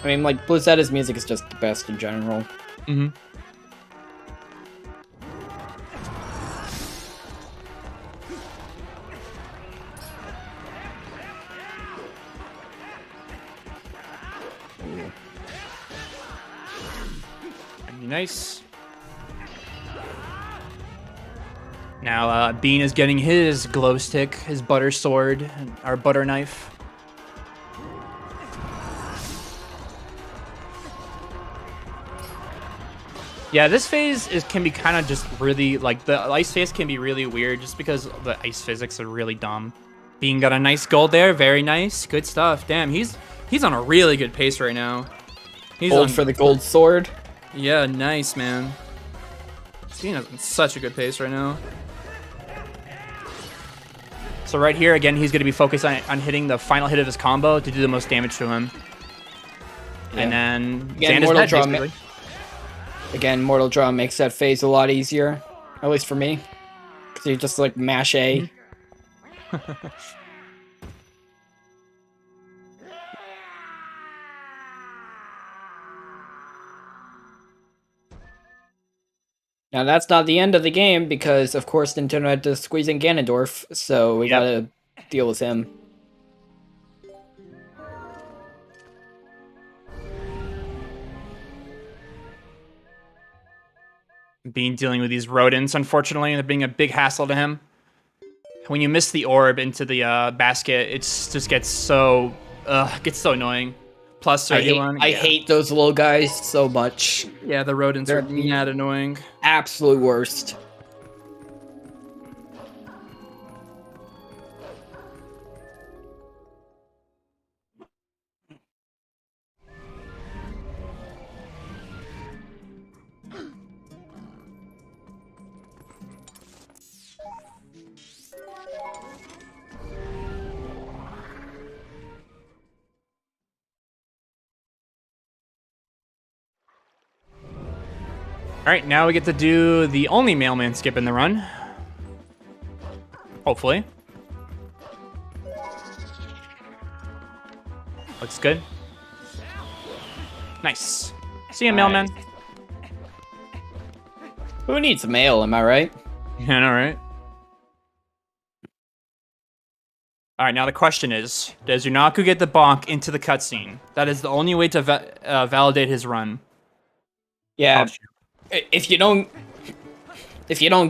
Speaker 9: I mean, like, Blizzard's music is just the best in general.
Speaker 8: Mm-hmm. Nice. Now, Bean is getting his glow stick, his butter sword, our butter knife. Yeah, this phase can be kind of just really, like, the ice phase can be really weird just because the ice physics are really dumb. Bean got a nice gold there, very nice, good stuff. Damn, he's on a really good pace right now. He's
Speaker 9: gold for the gold sword.
Speaker 8: Yeah, nice, man. Cena's in such a good pace right now. So right here, again, he's going to be focused on hitting the final hit of his combo to do the most damage to him. Yeah. And then
Speaker 9: again, Mortal Draw makes that phase a lot easier, at least for me. Because you just, like, mash A. Now, that's not the end of the game, because, of course, Nintendo had to squeeze in Ganondorf, so we gotta deal with him.
Speaker 8: Being dealing with these rodents, unfortunately, they're being a big hassle to him. When you miss the orb into the basket, it just gets so annoying. Plus 31.
Speaker 9: I hate those little guys so much.
Speaker 8: Yeah, the rodents are mad annoying.
Speaker 9: Absolute worst.
Speaker 8: All right, now we get to do the only mailman skip in the run. Hopefully. Looks good. Nice. See you, mailman.
Speaker 9: Who needs mail, am I right?
Speaker 8: Yeah, all right. All right, now the question is, does Yunaku get the bonk into the cutscene? That is the only way to validate his run.
Speaker 9: Yeah. If you don't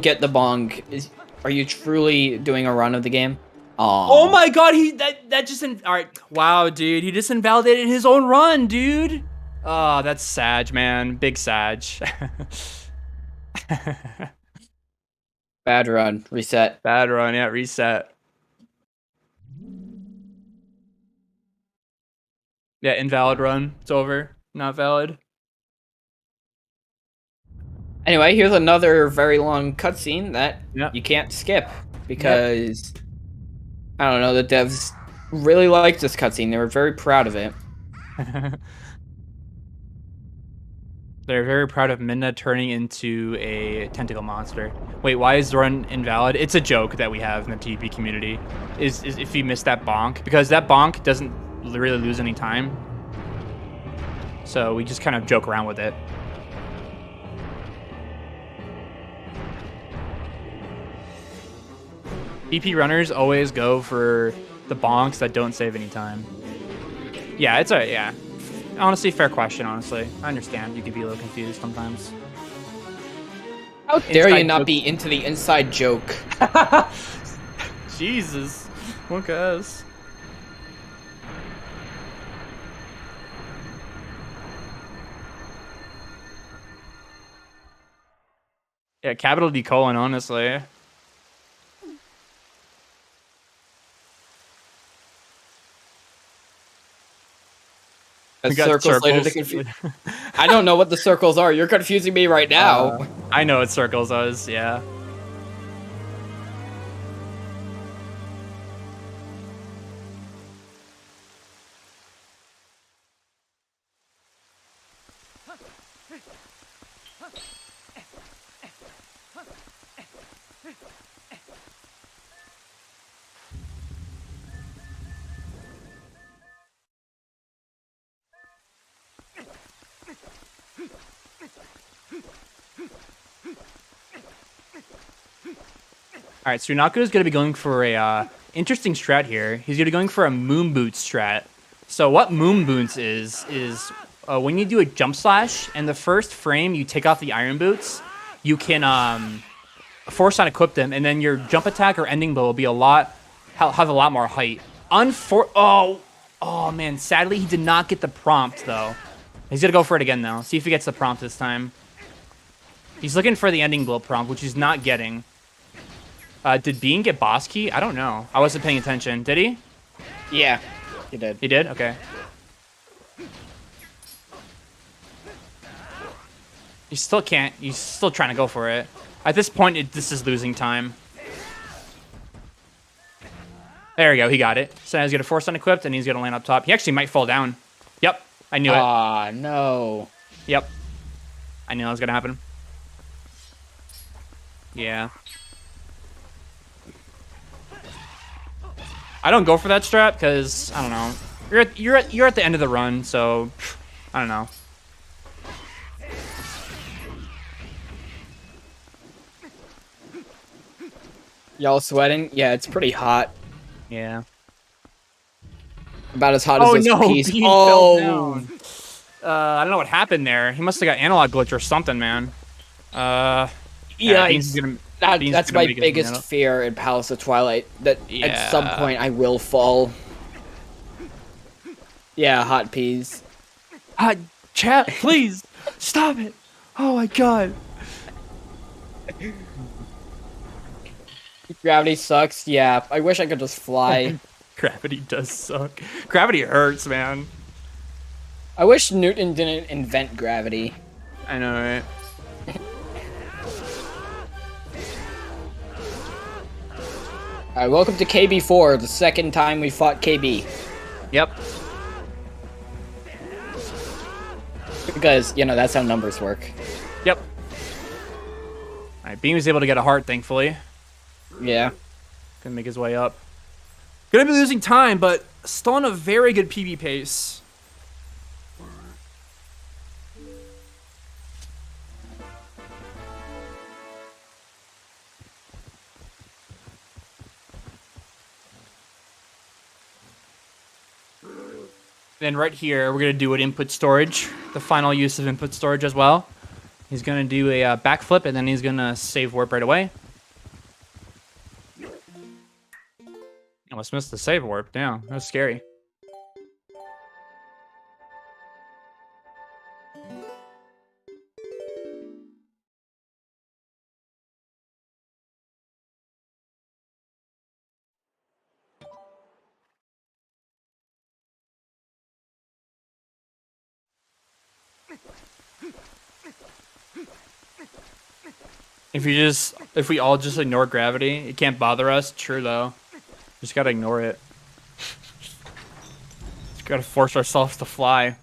Speaker 9: get the bonk, are you truly doing a run of the game? Aww.
Speaker 8: Oh my god, that just all right. Wow, dude, he just invalidated his own run, dude. Oh, that's Sag, man. Big Sag.
Speaker 9: Bad run. Reset.
Speaker 8: Bad run. Yeah, reset. Yeah, invalid run. It's over. Not valid.
Speaker 9: Anyway, here's another very long cutscene that you can't skip because I don't know, the devs really liked this cutscene. They were very proud of it.
Speaker 8: They're very proud of Minna turning into a tentacle monster. Wait, why is the run invalid? It's a joke that we have in the TP community. Is if you miss that bonk, because that bonk doesn't really lose any time. So we just kind of joke around with it. PP runners always go for the bonks that don't save any time. Yeah, it's a yeah. Honestly, fair question. Honestly, I understand. You can be a little confused sometimes.
Speaker 9: How dare you
Speaker 8: Inside
Speaker 9: not
Speaker 8: joke.
Speaker 9: be into the inside joke?
Speaker 8: Jesus, what cares? Yeah, capital D colon, honestly. We got
Speaker 9: Circles later to
Speaker 8: circles.
Speaker 9: confuse. I don't know what the circles are. You're confusing me right now.
Speaker 8: I know what circles is, yeah. All right, so Sunaku is going to be going for a interesting strat here. He's going to be going for a moon boot strat. So what moon boots is when you do a jump slash and the first frame you take off the iron boots, you can force on equip them, and then your jump attack or ending blow will be have a lot more height. Oh man, sadly he did not get the prompt though. He's gonna go for it again though. See if he gets the prompt this time. He's looking for the ending blow prompt, which he's not getting. Did Bean get boss key? I don't know. I wasn't paying attention. Did he?
Speaker 9: Yeah, he did.
Speaker 8: He did? Okay. He still can't. He's still trying to go for it. At this point, this is losing time. There we go. He got it. So now he's going to force unequipped, and he's going to land up top. He actually might fall down. Yep. I knew it.
Speaker 9: Ah, no.
Speaker 8: Yep. I knew that was going to happen. Yeah. I don't go for that strat because I don't know. You're at the end of the run, so I don't know.
Speaker 9: Y'all sweating? Yeah, it's pretty hot.
Speaker 8: Yeah.
Speaker 9: About as hot as those peas.
Speaker 8: Bean
Speaker 9: Oh,
Speaker 8: fell down. I don't know what happened there. He must have got analog glitch or something, man.
Speaker 9: yeah,
Speaker 8: Bean's
Speaker 9: that's
Speaker 8: gonna
Speaker 9: my
Speaker 8: make his
Speaker 9: biggest
Speaker 8: mana.
Speaker 9: fear in Palace of Twilight. That at some
Speaker 8: Yeah.
Speaker 9: point I will fall. Yeah, hot peas.
Speaker 8: Chat, please stop it. Oh my god.
Speaker 9: Gravity sucks. Yeah, I wish I could just fly.
Speaker 8: Gravity does suck. Gravity hurts, man.
Speaker 9: I wish Newton didn't invent gravity.
Speaker 8: I know, right?
Speaker 9: Alright, welcome to KB4, the second time we fought KB.
Speaker 8: Yep.
Speaker 9: Because, you know, that's how numbers work.
Speaker 8: Yep. Alright, Bean was able to get a heart, thankfully.
Speaker 9: Yeah.
Speaker 8: Gonna make his way up. Gonna be losing time, but still on a very good PB pace. Then right here, we're gonna do an input storage, the final use of input storage as well. He's gonna do a backflip, and then he's gonna save warp right away. Almost missed the save warp. Damn, that was scary. If we all just ignore gravity, it can't bother us. True though. Just gotta ignore it. Just gotta force ourselves to fly.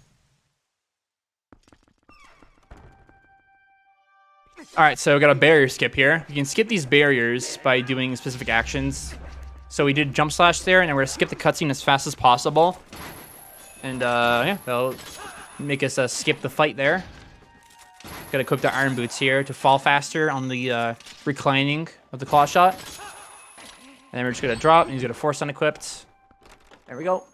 Speaker 8: Alright, so we got a barrier skip here. You can skip these barriers by doing specific actions. So we did jump slash there, and then we're gonna skip the cutscene as fast as possible. And yeah, that'll make us skip the fight there. Gotta cook the iron boots here to fall faster on the reclining of the claw shot. And then we're just gonna drop, and he's gonna force unequipped. There we go.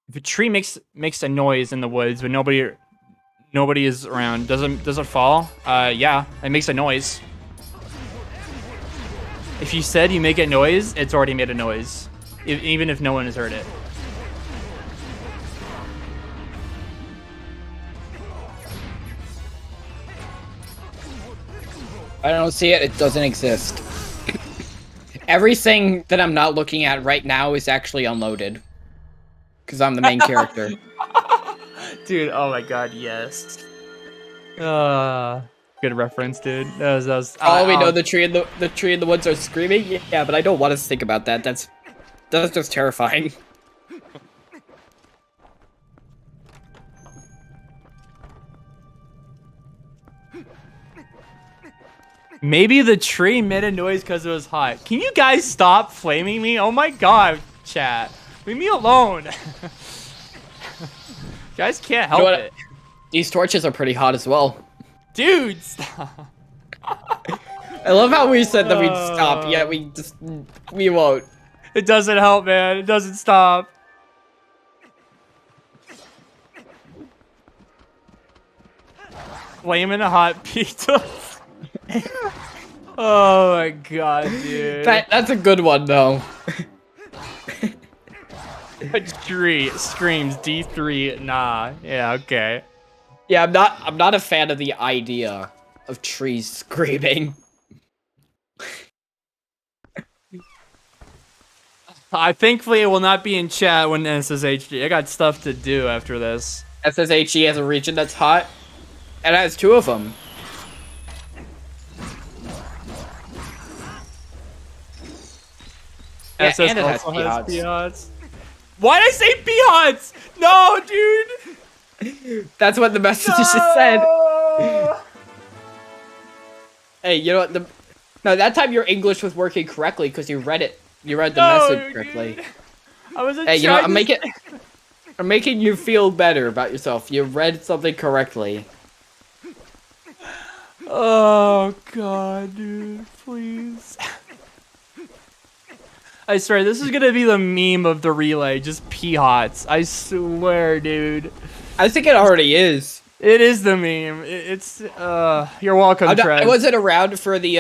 Speaker 8: If a tree makes a noise in the woods but nobody is around, does it fall? Yeah, it makes a noise. If you said you make a noise, it's already made a noise, even if no one has heard it.
Speaker 9: I don't see it. It doesn't exist. Everything that I'm not looking at right now is actually unloaded. Because I'm the main character.
Speaker 8: Dude, oh my god, yes. Good reference, dude. That was
Speaker 9: We know the tree in the woods are screaming. Yeah, but I don't want to think about that. That's just terrifying.
Speaker 8: Maybe the tree made a noise because it was hot. Can you guys stop flaming me? Oh my god, chat. Leave me alone. Guys can't help it.
Speaker 9: These torches are pretty hot as well.
Speaker 8: Dude, stop.
Speaker 9: I love how we said that we'd stop, yet we won't.
Speaker 8: It doesn't help, man. It doesn't stop. Flaming hot pizza. Oh my god, dude.
Speaker 9: That's a good one, though.
Speaker 8: A tree screams D3. Nah. Yeah, okay.
Speaker 9: Yeah, I'm not a fan of the idea of trees screaming.
Speaker 8: Thankfully, it will not be in chat when SSHD. I got stuff to do after this.
Speaker 9: SSHE has a region that's hot. And it has 2 of them. Yeah,
Speaker 8: SS
Speaker 9: and it has
Speaker 8: also has
Speaker 9: P-Hots.
Speaker 8: P-Hots. Why'd I say P-Hots? No, dude.
Speaker 9: That's what the message just said. Hey, you know what? No, that time your English was working correctly because you read it. You read the message correctly.
Speaker 8: Dude. I was.
Speaker 9: Hey, you know what? I'm making you feel better about yourself. You read something correctly.
Speaker 8: Oh god, dude, please. I swear, this is gonna be the meme of the relay, just P-Hots. I swear, dude.
Speaker 9: I think it already is.
Speaker 8: It is the meme. It's, you're welcome, Trev.
Speaker 9: I wasn't around for the,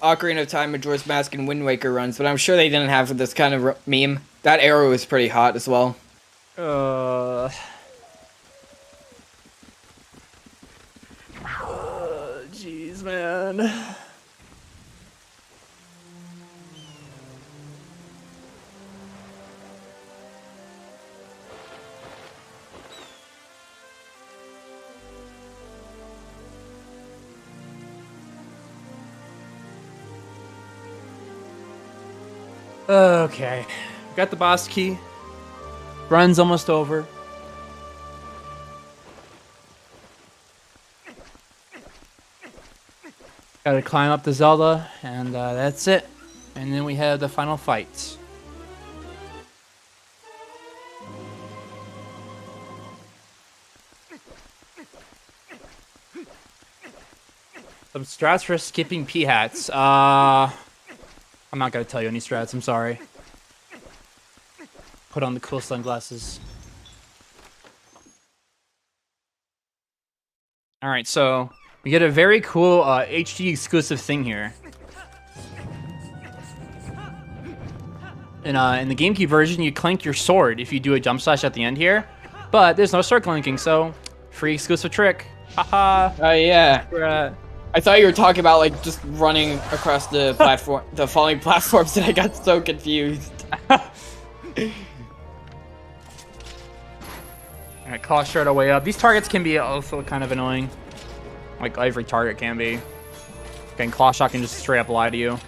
Speaker 9: Ocarina of Time, Majora's Mask, and Wind Waker runs, but I'm sure they didn't have this kind of meme. That era was pretty hot as well.
Speaker 8: Jeez, man. Okay, got the boss key. Run's almost over. Gotta climb up the Zelda, and that's it. And then we have the final fight. Some strats for skipping P-Hats. I'm not gonna tell you any strats, I'm sorry. Put on the cool sunglasses. Alright, so we get a very cool HD exclusive thing here. In the GameCube version, you clank your sword if you do a jump slash at the end here. But there's no sword clanking, so free exclusive trick. Haha.
Speaker 9: Oh yeah. I thought you were talking about like just running across the platform, the falling platforms, and I got so confused.
Speaker 8: Alright, claw straight away up. These targets can be also kind of annoying. Like every target can be. Again, claw shot can just straight up lie to you.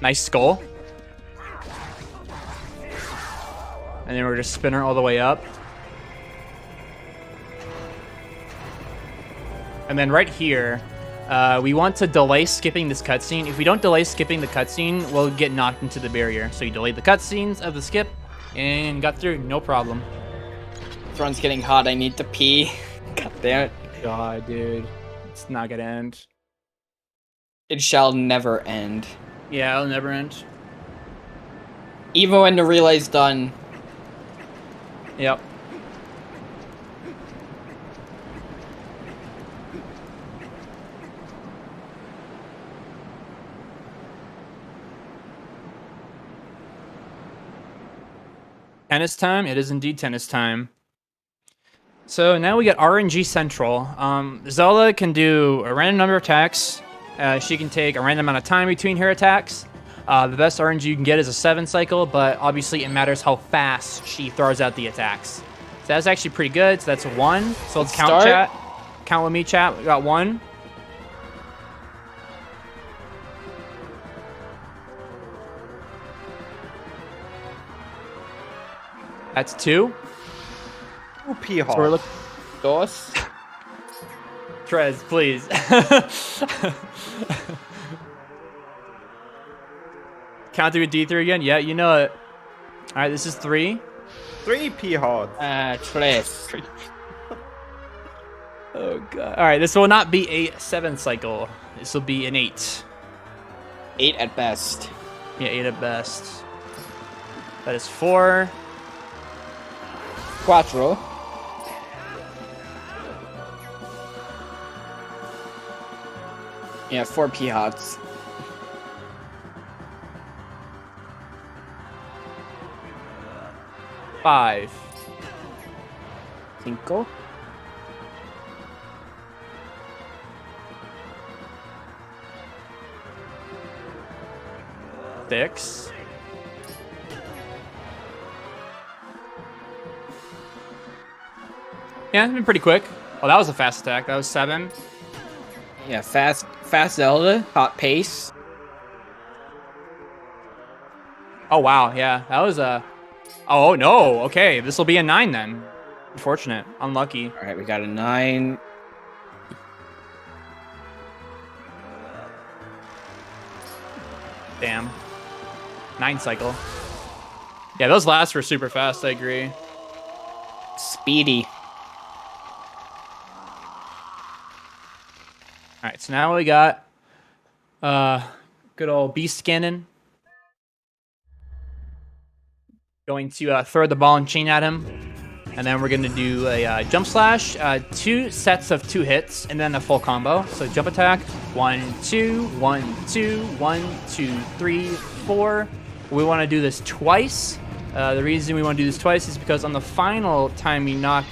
Speaker 8: Nice skull. And then we're just spin her all the way up. And then right here, we want to delay skipping this cutscene. If we don't delay skipping the cutscene, we'll get knocked into the barrier. So you delay the cutscenes of the skip and got through, no problem.
Speaker 9: This run's getting hot. I need to pee. God damn it.
Speaker 8: God, dude. It's not gonna end.
Speaker 9: It shall never end.
Speaker 8: Yeah, it'll never end.
Speaker 9: Even when the relay's done.
Speaker 8: Yep. Tennis time? It is indeed tennis time. So now we got RNG Central. Zelda can do a random number of attacks. She can take a random amount of time between her attacks. The best RNG you can get is a 7 cycle, but obviously it matters how fast she throws out the attacks. So that's actually pretty good. So that's 1. So let's count, chat. Count with me, chat. We got 1. That's 2.
Speaker 1: Ooh, P-Hawk.
Speaker 8: So we're looking.
Speaker 9: Dos.
Speaker 8: Trez, please. Count through D3 again? Yeah, you know it. Alright, this is 3.
Speaker 1: 3 P-Hawks.
Speaker 9: Tres.
Speaker 8: Oh god. Alright, this will not be a 7 cycle. This will be an 8.
Speaker 9: 8 at best.
Speaker 8: Yeah, 8 at best. That is 4.
Speaker 9: Cuatro. Yeah, 4 P-Hots.
Speaker 8: 5.
Speaker 9: 5.
Speaker 8: 6. 'Yeah, it's been pretty quick. Oh, that was a fast attack. That was 7.
Speaker 9: Yeah, fast Zelda, hot pace.
Speaker 8: Oh, wow. Yeah, that was a... Oh, no. Okay, this will be a 9 then. Unfortunate. Unlucky.
Speaker 9: All right, we got a 9.
Speaker 8: Damn. 9 cycle. Yeah, those last were super fast, I agree.
Speaker 9: Speedy.
Speaker 8: Alright, so now we got good old Beast Ganon. Going to throw the ball and chain at him. And then we're going to do a jump slash, 2 sets of 2 hits, and then a full combo. So jump attack, 1, 2, 1, 2, 1, 2, 3, 4. We want to do this twice. The reason we want to do this twice is because on the final time we knock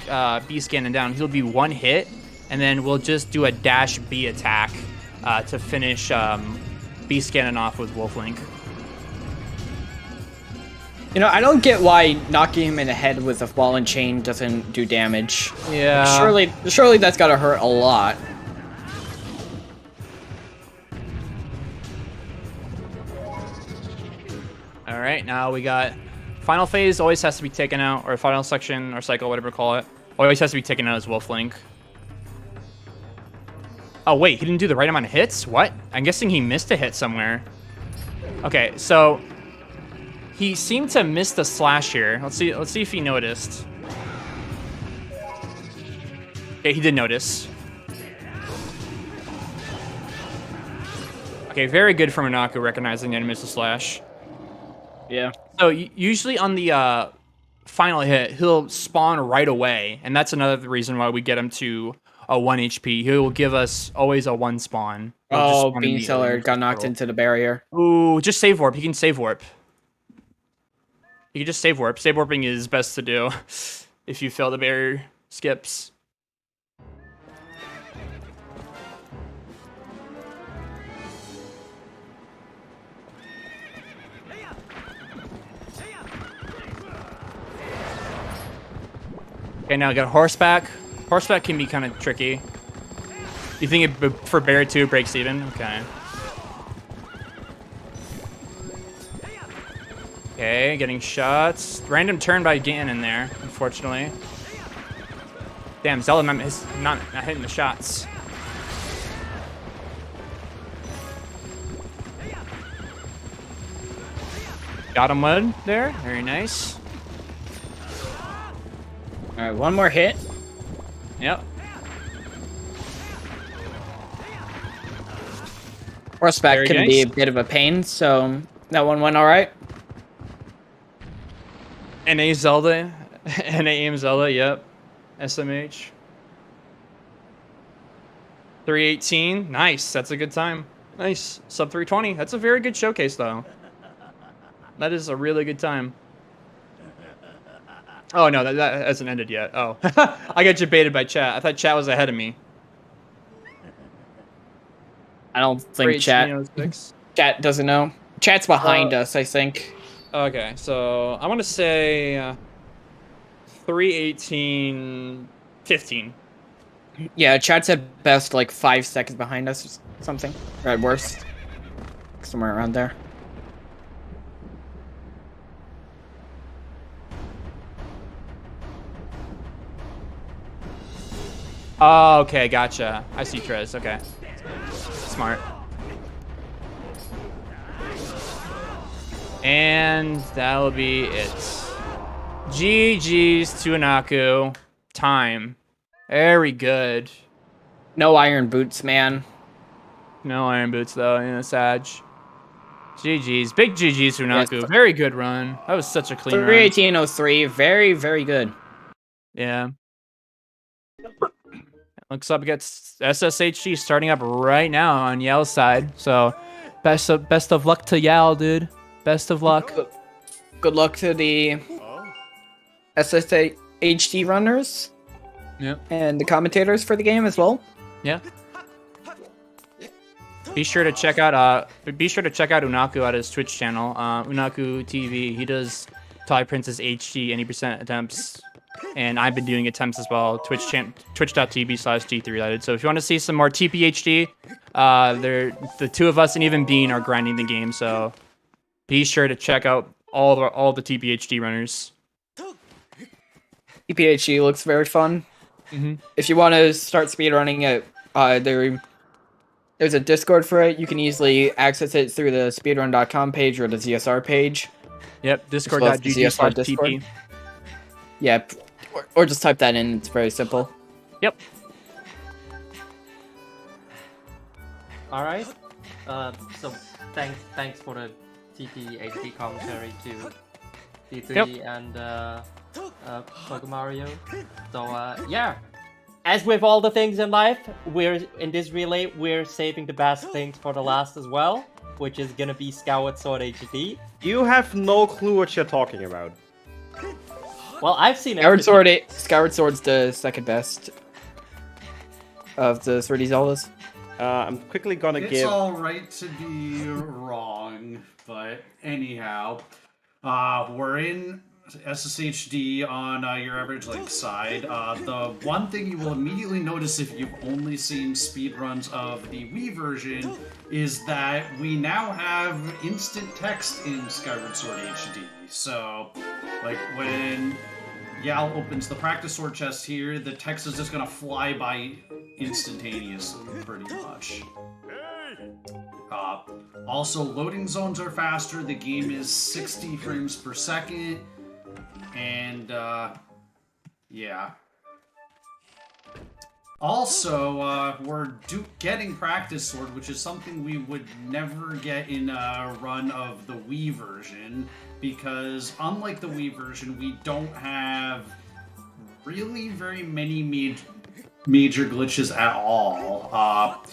Speaker 8: Beast Ganon down, he'll be 1 hit, and then we'll just do a dash B attack to finish Beast Ganon off with Wolf Link.
Speaker 9: You know, I don't get why knocking him in the head with a ball and chain doesn't do damage.
Speaker 8: Yeah.
Speaker 9: Surely that's gotta hurt a lot.
Speaker 8: All right, now we got final phase. Always has to be taken out, or final section or cycle, whatever you call it. Always has to be taken out as Wolf Link. Oh wait, he didn't do the right amount of hits. What? I'm guessing he missed a hit somewhere. Okay, so. He seemed to miss the slash here. Let's see if he noticed. Okay, he did notice. Okay, very good from Anaku recognizing that he missed the slash.
Speaker 9: Yeah.
Speaker 8: So usually on the final hit, he'll spawn right away, and that's another reason why we get him to a 1 HP. He'll give us always a 1 spawn.
Speaker 9: Oh, Bean Seller got knocked into the barrier.
Speaker 8: Ooh, just save warp. He can save warp. You can just save warp. Save warping is best to do if you fail the barrier skips. Okay, now I got horseback. Horseback can be kind of tricky. You think it, for barrier 2 breaks even? Okay. Okay, getting shots. Random turn by Ganon there, unfortunately. Damn, Zelda is not hitting the shots. Got him one there. Very nice.
Speaker 9: All right, 1 more hit.
Speaker 8: Yep.
Speaker 9: Horseback can be a bit of a pain, so that one went all right.
Speaker 8: NA Zelda, NA aim Zelda. Yep. SMH. 318. Nice. That's a good time. Nice. Sub 320. That's a very good showcase, though. That is a really good time. Oh, no, that hasn't ended yet. Oh. I got debated by chat. I thought chat was ahead of me.
Speaker 9: I don't think chat doesn't know. Chat's behind us, I think.
Speaker 8: Okay, so I want to say 318.15.
Speaker 9: Yeah, chat's at best like 5 seconds behind us or something. Or at worst. Somewhere around there.
Speaker 8: Oh, okay, gotcha. I see Trez, okay. Smart. And that'll be it. GG's to Anaku. Time. Very good.
Speaker 9: No iron boots, man.
Speaker 8: No iron boots, though, in a Sag. GG's. Big GG's to Anaku.
Speaker 9: Yes.
Speaker 8: Very good run. That was such a clean run.
Speaker 9: 318.03. Very, very good.
Speaker 8: Yeah. Looks up gets SSHG starting up right now on Yal's side. So best of luck to Yal, dude. Best of luck.
Speaker 9: Good luck to the SSHD runners.
Speaker 8: Yep.
Speaker 9: And the commentators for the game as well.
Speaker 8: Yeah. Be sure to check out Unaku at his Twitch channel, Unaku TV. He does Toy Princess HD any percent attempts, and I've been doing attempts as well. Twitch.tv/G3related. So if you want to see some more TPHD, the two of us and even Bean are grinding the game. So be sure to check out all the TPHD runners.
Speaker 9: TPHD looks very fun.
Speaker 8: Mm-hmm.
Speaker 9: If you want to start speedrunning it, there's a Discord for it. You can easily access it through the speedrun.com page or the ZSR page.
Speaker 8: Yep, discord.gg/TP.
Speaker 9: Yeah, or just type that in. It's very simple.
Speaker 8: Yep.
Speaker 11: All right. So thanks for the TPHD commentary to D3 and Pokemon Mario. So yeah. As with all the things in life, we're saving the best things for the last as well, which is gonna be Skyward Sword HD.
Speaker 1: You have no clue what you're talking about.
Speaker 11: Well, I've seen
Speaker 9: Skyward Sword's the second best of the 3D Zeldas.
Speaker 1: I'm quickly gonna give...
Speaker 12: It's alright to be wrong, but anyhow, we're in SSHD on your average link side. The one thing you will immediately notice if you've only seen speedruns of the Wii version is that we now have instant text in Skyward Sword HD. So, like, when Yal opens the practice sword chest here, the text is just gonna fly by instantaneously, pretty much. Also, loading zones are faster. The game is 60 frames per second. And, yeah. Also, we're getting Practice Sword, which is something we would never get in a run of the Wii version, because unlike the Wii version, we don't have really very many major glitches at all.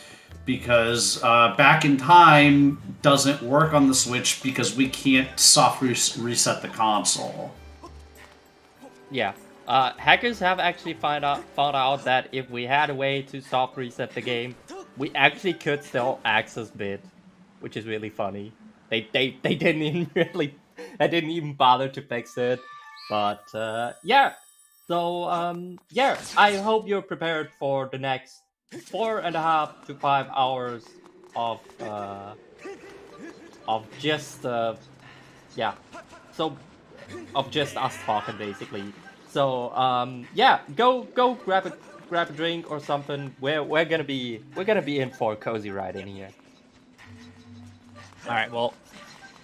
Speaker 12: Because Back in Time doesn't work on the Switch because we can't soft reset the console.
Speaker 11: Yeah. Hackers have actually found out that if we had a way to soft reset the game, we actually could still access bit, which is really funny. They didn't even bother to fix it, but yeah. So yeah, I hope you're prepared for the next 4.5 to 5 hours of just yeah. So of just us talking basically. So yeah, go grab a drink or something. We're gonna be in for a cozy ride in here.
Speaker 8: All right, well,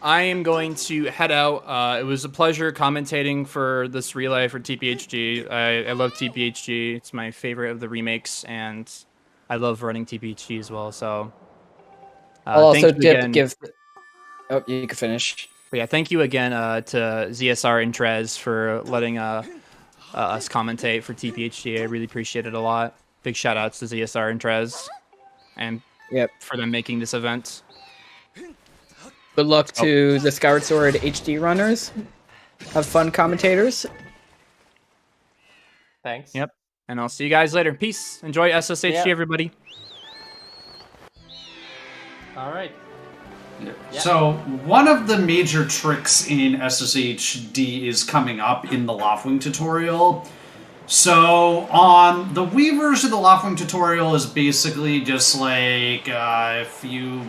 Speaker 8: I am going to head out. It was a pleasure commentating for this relay for TPHG. I love TPHG. It's my favorite of the remakes, and I love running TPHG as well. So
Speaker 9: I'll also give. Oh, you can finish.
Speaker 8: But yeah, thank you again to ZSR and Trez for letting us commentate for TPHD. I really appreciate it a lot. Big shout outs to ZSR and Trez and for them making this event.
Speaker 9: Good luck to the Skyward Sword HD runners. Have fun, commentators.
Speaker 11: Thanks.
Speaker 8: Yep. And I'll see you guys later. Peace. Enjoy SSHD, everybody.
Speaker 11: All right.
Speaker 12: So one of the major tricks in SSHD is coming up in the Loftwing tutorial. So on the Wii version, the Loftwing tutorial is basically just like a few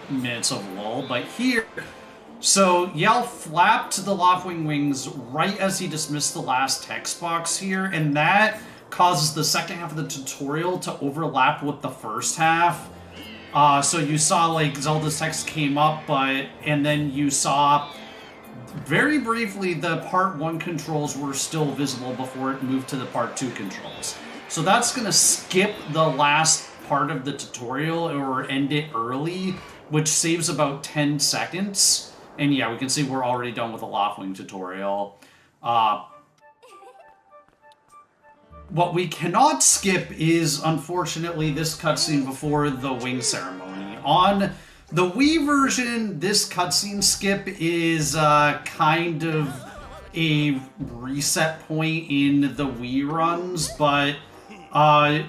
Speaker 12: minutes of lull, but here, so Yell flapped the Loftwing wings right as he dismissed the last text box here, and that causes the second half of the tutorial to overlap with the first half. So you saw like Zelda's text came up, and then you saw very briefly the part 1 controls were still visible before it moved to the part 2 controls. So that's going to skip the last part of the tutorial or end it early, which saves about 10 seconds. And yeah, we can see we're already done with the Loftwing tutorial. What we cannot skip is, unfortunately, this cutscene before the wing ceremony. On the Wii version, this cutscene skip is kind of a reset point in the Wii runs, but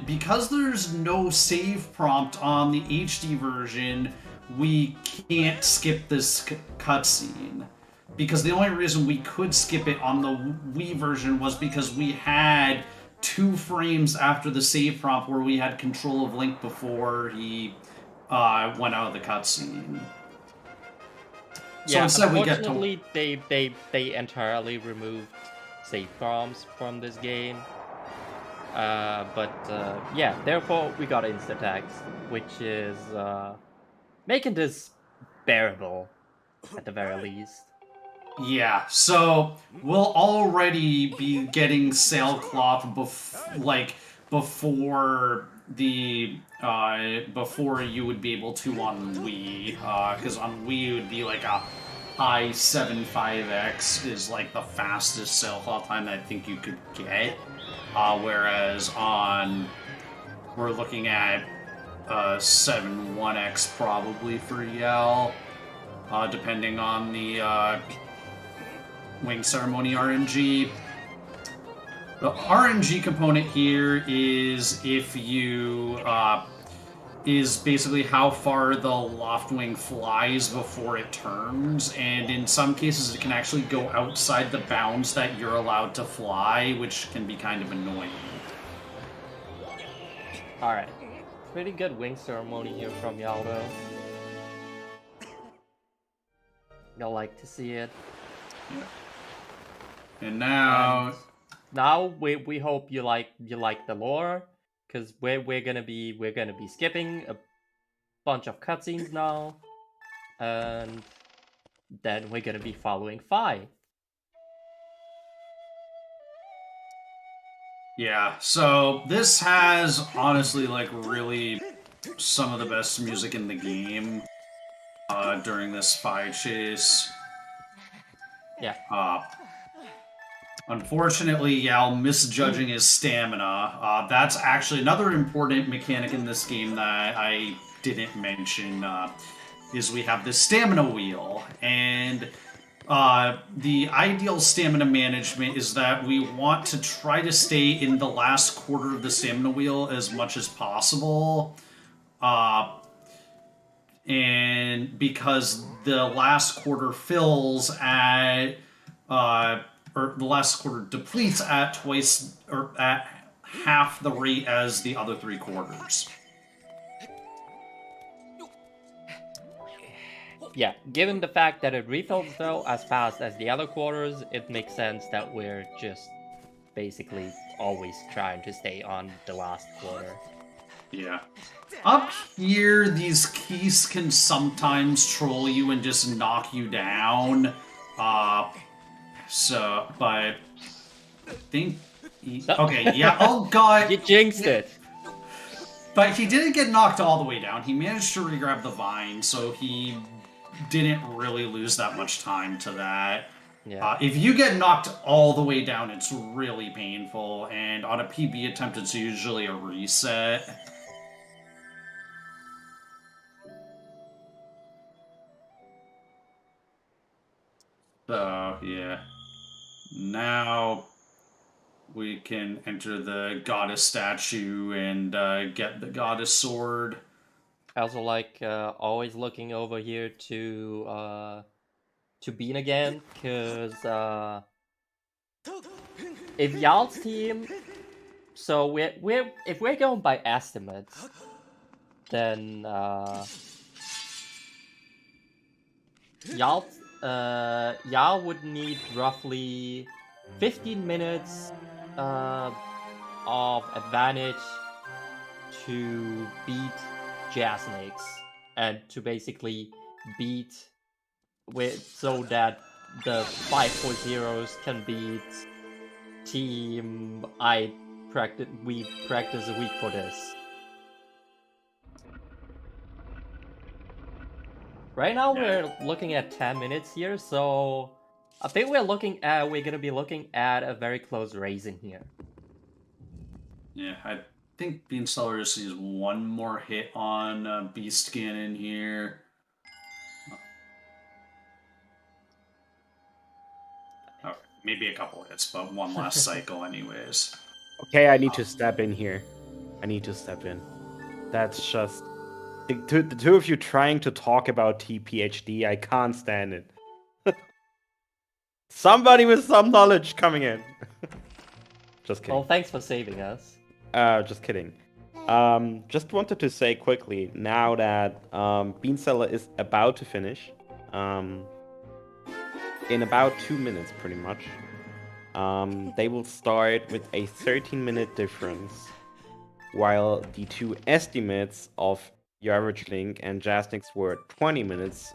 Speaker 12: because there's no save prompt on the HD version, we can't skip this cutscene. Because the only reason we could skip it on the Wii version was because we had 2 frames after the save prompt where we had control of Link before he went out of the cutscene. So
Speaker 11: Yeah,
Speaker 12: instead we get to...
Speaker 11: unfortunately, they entirely removed save prompts from this game. Yeah, therefore we got instant text, which is making this bearable at the very least.
Speaker 12: Yeah, so we'll already be getting sailcloth before the before you would be able to on Wii, because on Wii it would be like a i7-5X is like the fastest sailcloth time I think you could get, whereas on we're looking at 7-1X probably for Yell, depending on the wing ceremony RNG. The RNG component here is if you is basically how far the Loftwing flies before it turns, and in some cases it can actually go outside the bounds that you're allowed to fly, which can be kind of annoying.
Speaker 11: Alright. Pretty good wing ceremony here from Yaldo. You'll like to see it.
Speaker 12: Yeah. And now
Speaker 11: we hope you like the lore, because we're gonna be skipping a bunch of cutscenes now, and then we're gonna be following Fi.
Speaker 12: Yeah, so this has honestly like really some of the best music in the game during this Fi chase.
Speaker 11: Yeah.
Speaker 12: Unfortunately, Yal misjudging his stamina. That's actually another important mechanic in this game that I didn't mention, is we have this stamina wheel. And the ideal stamina management is that we want to try to stay in the last quarter of the stamina wheel as much as possible. And because the last quarter fills at... or the last quarter depletes at twice, or at half the rate as the other 3 quarters.
Speaker 11: Yeah, given the fact that it refills though as fast as the other quarters, it makes sense that we're just basically always trying to stay on the last quarter.
Speaker 12: Yeah. Up here, these keys can sometimes troll you and just knock you down. So, but I think okay, yeah, oh god.
Speaker 11: You jinxed it.
Speaker 12: But he didn't get knocked all the way down. He managed to regrab the vine, so he didn't really lose that much time to that.
Speaker 11: Yeah.
Speaker 12: If you get knocked all the way down, it's really painful, and on a PB attempt, it's usually a reset. So, yeah. Now we can enter the goddess statue and get the goddess sword.
Speaker 11: I also like always looking over here to Bean again, because if y'all's team, so we're if we're going by estimates, then y'all would need roughly 15 minutes of advantage to beat Jasnix, and to basically beat so that the 540s can beat team we practice a week for this. Right now we're looking at 10 minutes here, so I think we're gonna be looking at a very close race in here.
Speaker 12: Yeah, I think Beansteller just needs one more hit on Beast Ganon here. Oh, maybe a couple hits, but one last cycle anyways.
Speaker 1: Okay, I need to step in here. I need to step in. That's just... The two of you trying to talk about TPHD, I can't stand it. Somebody with some knowledge coming in. Just kidding.
Speaker 11: Well, thanks for saving us.
Speaker 1: Just kidding. Just wanted to say quickly, now that Beansteller is about to finish, in about 2 minutes pretty much, they will start with a 13-minute difference, while the two estimates of your average link and Jasnix were 20 minutes,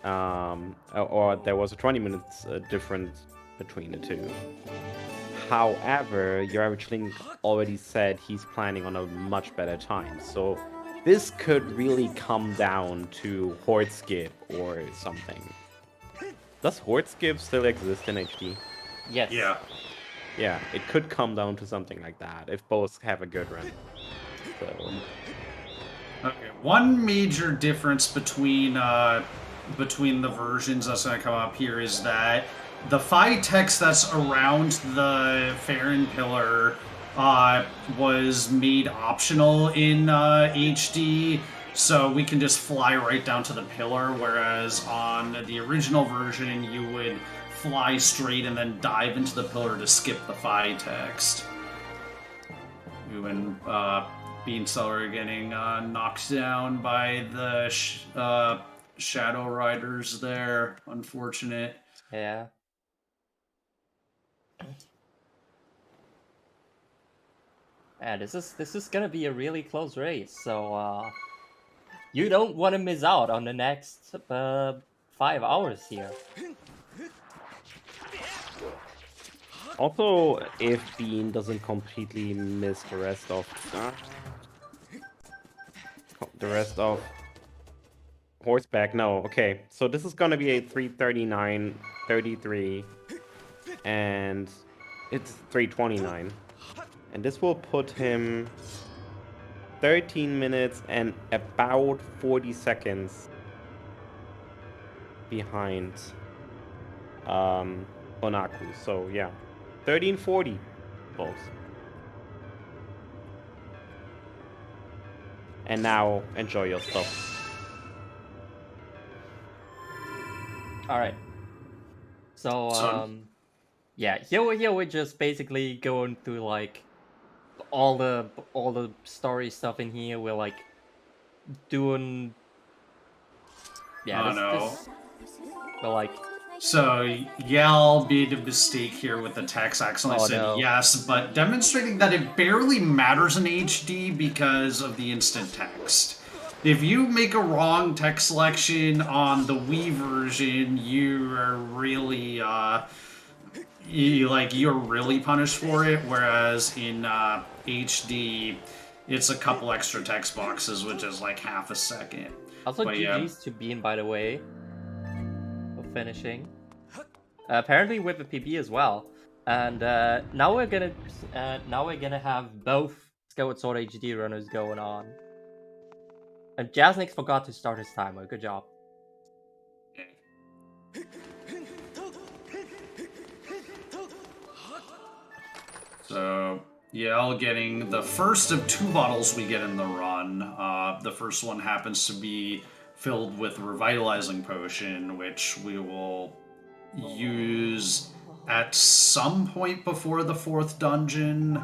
Speaker 1: or there was a 20 minutes difference between the two. However, your average link already said he's planning on a much better time, so this could really come down to Horde Skip or something. Does Horde Skip still exist in HD?
Speaker 11: Yes.
Speaker 12: Yeah.
Speaker 1: Yeah, it could come down to something like that if both have a good run. So...
Speaker 12: Okay, one major difference between the versions that's going to come up here is that the Phi text that's around the Farron pillar was made optional in HD, so we can just fly right down to the pillar, whereas on the original version you would fly straight and then dive into the pillar to skip the Phi text. And Beansteller getting knocked down by the Shadow Riders there. Unfortunate.
Speaker 11: Yeah. Yeah, this is gonna be a really close race, so you don't want to miss out on the next 5 hours here.
Speaker 1: Also, if Bean doesn't completely miss the rest of horseback, no, okay. So this is gonna be a 339, 33, and it's 329. And this will put him 13 minutes and about 40 seconds behind Onaku. So yeah, 1340 both. And now enjoy your stuff.
Speaker 11: All right. So yeah, here we're just basically going through like all the story stuff in here. We're like doing we're like.
Speaker 12: So Yell made a mistake here with the text. Actually said yes, but demonstrating that it barely matters in HD because of the instant text. If you make a wrong text selection on the Wii version, you are really you're really punished for it. Whereas in HD, it's a couple extra text boxes, which is like half a second.
Speaker 11: Also,
Speaker 12: but
Speaker 11: GG's to Bean, by the way. finishing. Apparently with the PB as well. And now we're gonna have both Skyward Sword HD runners going on. And Jasnix forgot to start his timer. Good job.
Speaker 12: So, Yell getting the first of 2 bottles we get in the run. The first one happens to be filled with Revitalizing Potion, which we will use at some point before the 4th dungeon.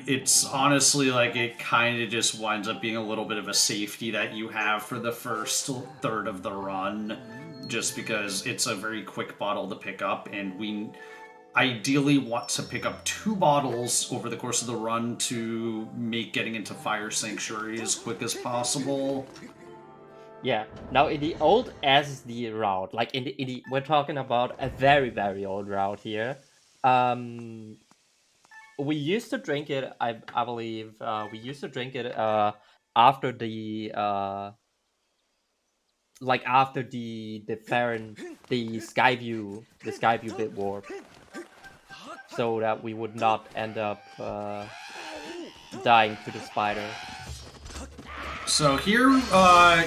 Speaker 12: It's honestly, it kind of just winds up being a little bit of a safety that you have for the first third of the run, just because it's a very quick bottle to pick up, and we ideally want to pick up 2 bottles over the course of the run to make getting into Fire Sanctuary as quick as possible.
Speaker 11: Yeah. Now in the old SD route, we're talking about a very, very old route here. We used to drink it. I believe we used to drink it after the after the Skyview bit warp, so that we would not end up dying to the spider.
Speaker 12: So here,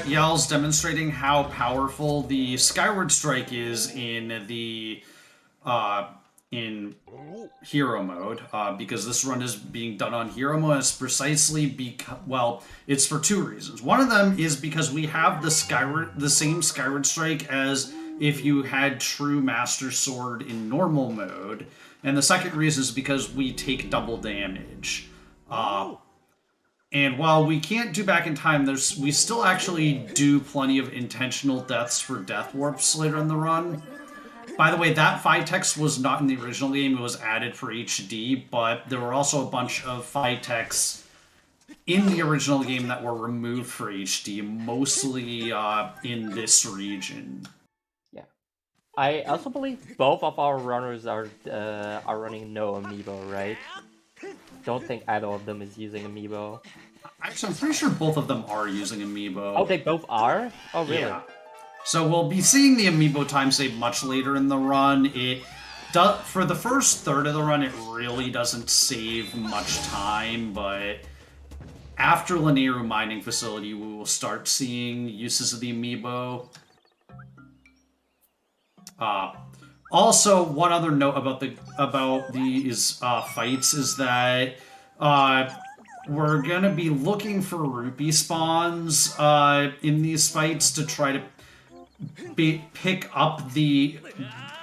Speaker 12: Yell's demonstrating how powerful the Skyward Strike is in the in Hero Mode, because this run is being done on Hero Mode. It's precisely because, well, it's for 2 reasons. One of them is because we have the same Skyward Strike as if you had True Master Sword in normal mode, and the second reason is because we take double damage. And while we can't do back in time, we still actually do plenty of intentional deaths for death warps later in the run. By the way, that fight text was not in the original game, it was added for HD, but there were also a bunch of fight texts in the original game that were removed for HD, mostly in this region.
Speaker 11: Yeah. I also believe both of our runners are running no amiibo, right? Don't think either of them is using amiibo.
Speaker 12: Actually, I'm pretty sure both of them are using amiibo.
Speaker 11: Oh, they both are? Oh, really?
Speaker 12: Yeah. So we'll be seeing the amiibo time save much later in the run. For the first third of the run, it really doesn't save much time, but after Linearu Mining Facility, we will start seeing uses of the amiibo. Also, one other note about these fights is that we're gonna be looking for rupee spawns in these fights to try to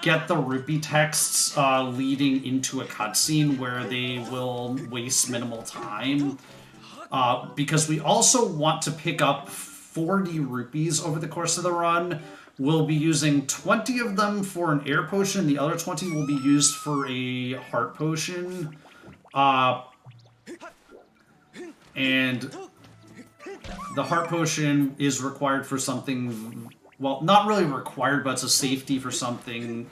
Speaker 12: get the rupee texts leading into a cutscene where they will waste minimal time. Because we also want to pick up 40 rupees over the course of the run. We'll be using 20 of them for an air potion. The other 20 will be used for a heart potion. And the heart potion is required for something, well, not really required, but it's a safety for something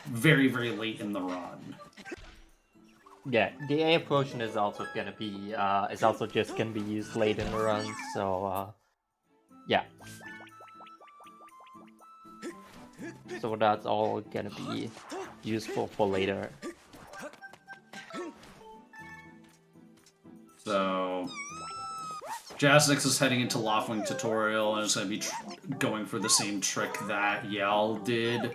Speaker 12: very, very late in the run.
Speaker 11: Yeah, the air potion is also gonna be, just gonna be used late in the run, so, yeah. So that's all gonna be useful for later.
Speaker 12: So, Jasnix is heading into Loftwing Tutorial and is going to be going for the same trick that Yell did.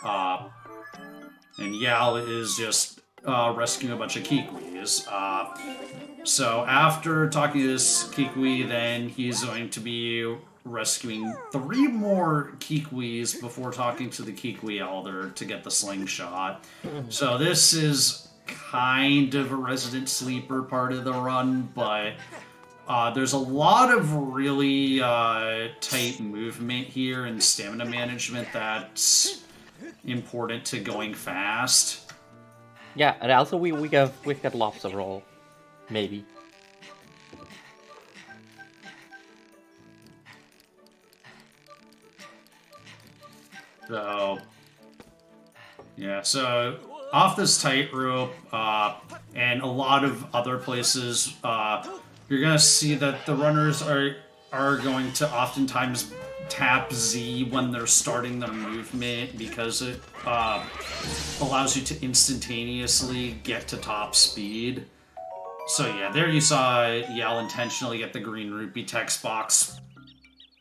Speaker 12: And Yell is just rescuing a bunch of Kikwis. So after talking to this Kikwi, then he's going to be rescuing 3 more Kikwis before talking to the Kikwi Elder to get the slingshot. So this is kind of a resident sleeper part of the run, but there's a lot of really tight movement here and stamina management that's important to going fast.
Speaker 11: Yeah, and also we've got lots of roll, maybe.
Speaker 12: So, yeah, so off this tightrope, and a lot of other places, you're gonna see that the runners are going to oftentimes tap Z when they're starting their movement because it allows you to instantaneously get to top speed. So yeah, there you saw Yell intentionally get the green rupee text box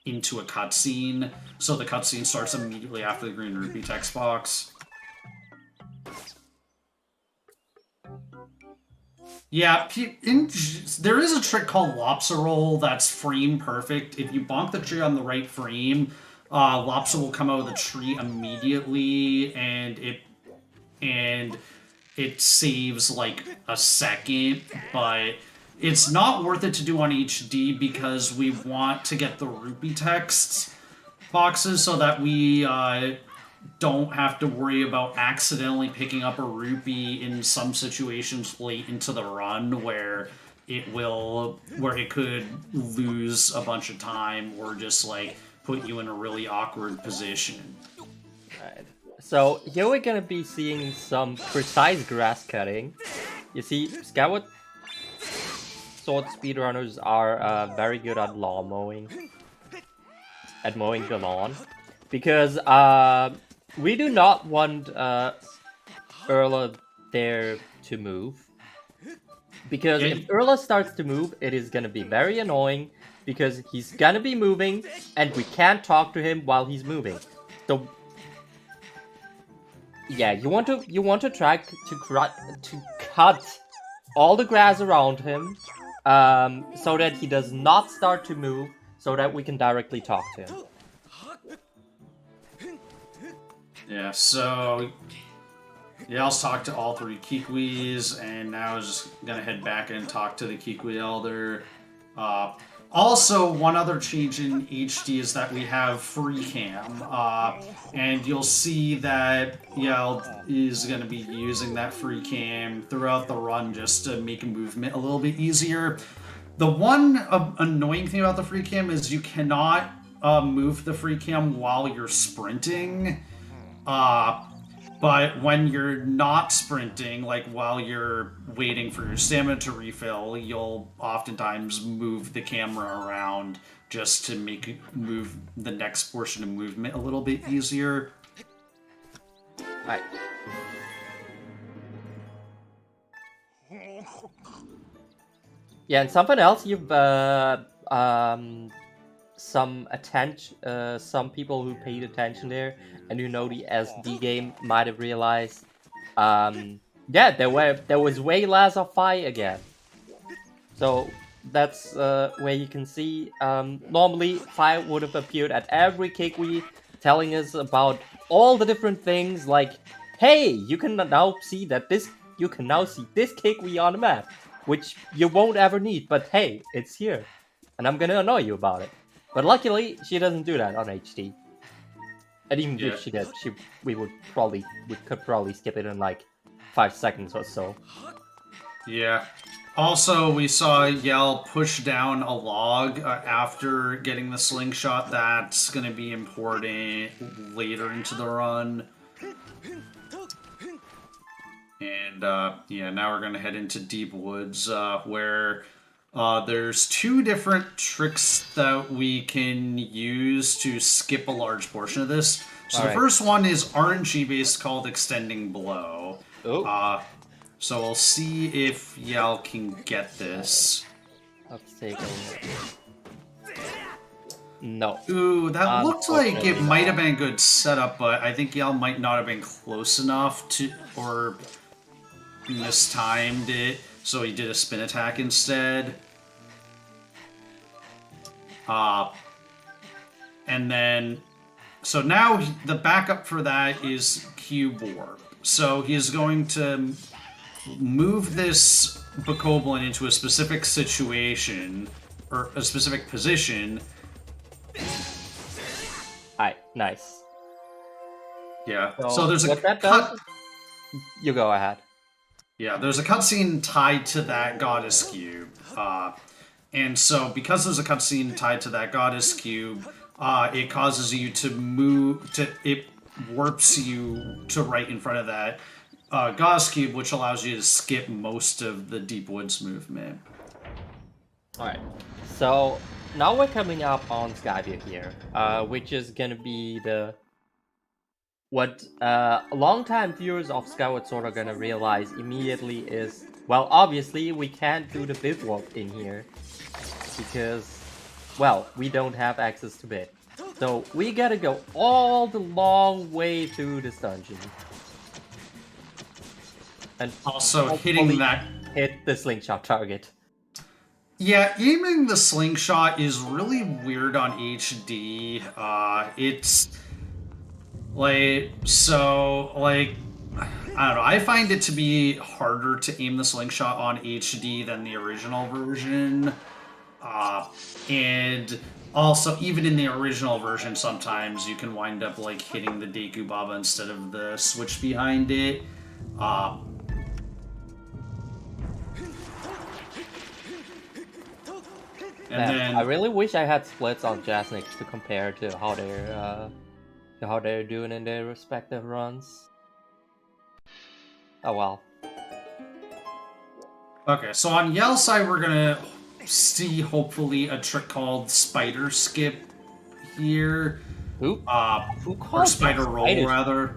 Speaker 12: into a cutscene, so the cutscene starts immediately after the green rupee text box. Yeah, there is a trick called Lopsa Roll that's frame perfect. If you bonk the tree on the right frame, Lopsa will come out of the tree immediately, and it saves like a second, but it's not worth it to do on HD because we want to get the rupee text boxes so that we don't have to worry about accidentally picking up a rupee in some situations late into the run where it could lose a bunch of time or just like put you in a really awkward position.
Speaker 11: Right. So here we're gonna be seeing some precise grass cutting. You see, Skyward Sword speedrunners are very good at lawn mowing. At mowing the lawn. Because we do not want Erla there to move. Because if Erla starts to move, it is gonna be very annoying. Because he's gonna be moving, and we can't talk to him while he's moving. So yeah, you want to try to cut all the grass around him, so that he does not start to move, so that we can directly talk to him.
Speaker 12: Yeah, so Yell's talked to all three Kikwis, and now is just gonna head back and talk to the Kikwi Elder. Also, one other change in HD is that we have free cam, and you'll see that Yell is going to be using that free cam throughout the run just to make movement a little bit easier. The one annoying thing about the free cam is you cannot move the free cam while you're sprinting. But when you're not sprinting, like while you're waiting for your stamina to refill, you'll oftentimes move the camera around just to make move the next portion of movement a little bit easier.
Speaker 11: Right. Yeah, and something else you've some people who paid attention there and who know the SD game might have realized, yeah, there was way less of fight again. So that's where you can see, normally fight would have appeared at every Kikwi, telling us about all the different things, like, hey, you can now see this Kikwi on the map, which you won't ever need, but hey, it's here, and I'm gonna annoy you about it. But luckily, she doesn't do that on HD. And even if she did, we could probably skip it in like 5 seconds or so.
Speaker 12: Yeah. Also, we saw Yell push down a log after getting the slingshot. That's going to be important later into the run. And yeah, now we're going to head into Deep Woods, where there's 2 different tricks that we can use to skip a large portion of this. So the first one is RNG based, called Extending Blow. So we'll see if Yell can get this.
Speaker 11: Let's take a look. No.
Speaker 12: Ooh, that looked like it might have been a good setup, but I think Yell might not have been close enough to, or mistimed it. So he did a spin attack instead. And then, so now the backup for that is Cube Warp. So he is going to move this Bokoblin into a specific situation, or a specific position.
Speaker 11: Alright, nice.
Speaker 12: Yeah, so there's a
Speaker 11: cut. You go ahead.
Speaker 12: Yeah, there's a cutscene tied to that Goddess Cube. And so, because there's a cutscene tied to that Goddess Cube, it causes you to move, it warps you to right in front of that Goddess Cube, which allows you to skip most of the Deep Woods movement.
Speaker 11: Alright, so now we're coming up on Skyview here, which is gonna be what longtime viewers of Skyward Sword are gonna realize immediately is, well, obviously we can't do the bit warp in here, because, well, we don't have access to bit. So we gotta go all the long way through this dungeon. And
Speaker 12: also hitting that...
Speaker 11: hit the slingshot target.
Speaker 12: Yeah, aiming the slingshot is really weird on HD. It's like, so, like, I don't know, I find it to be harder to aim the slingshot on HD than the original version. And also, even in the original version, sometimes you can wind up, like, hitting the Deku Baba instead of the switch behind it. And then,
Speaker 11: I really wish I had splits on Jasnix to compare to how they're doing in their respective runs. Oh well.
Speaker 12: okay, so on Yell's side, we're gonna see hopefully a trick called Spider Skip here.
Speaker 11: Who
Speaker 12: Or
Speaker 11: calls
Speaker 12: Spider
Speaker 11: it
Speaker 12: Roll,
Speaker 11: Spider-
Speaker 12: rather.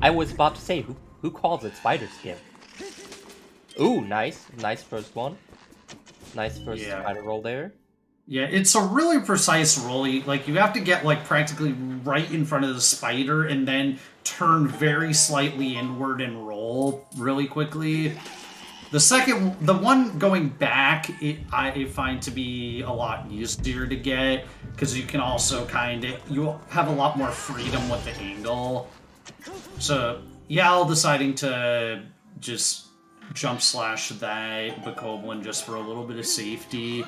Speaker 11: I was about to say, who calls it Spider Skip? Ooh, nice first one. Nice first Spider Roll there.
Speaker 12: Yeah, it's a really precise roll. Like, you have to get, like, practically right in front of the spider and then turn very slightly inward and roll really quickly. The one going back, I find to be a lot easier to get, because you can also you have a lot more freedom with the angle. So, Yal deciding to just jump slash that Bokoblin just for a little bit of safety.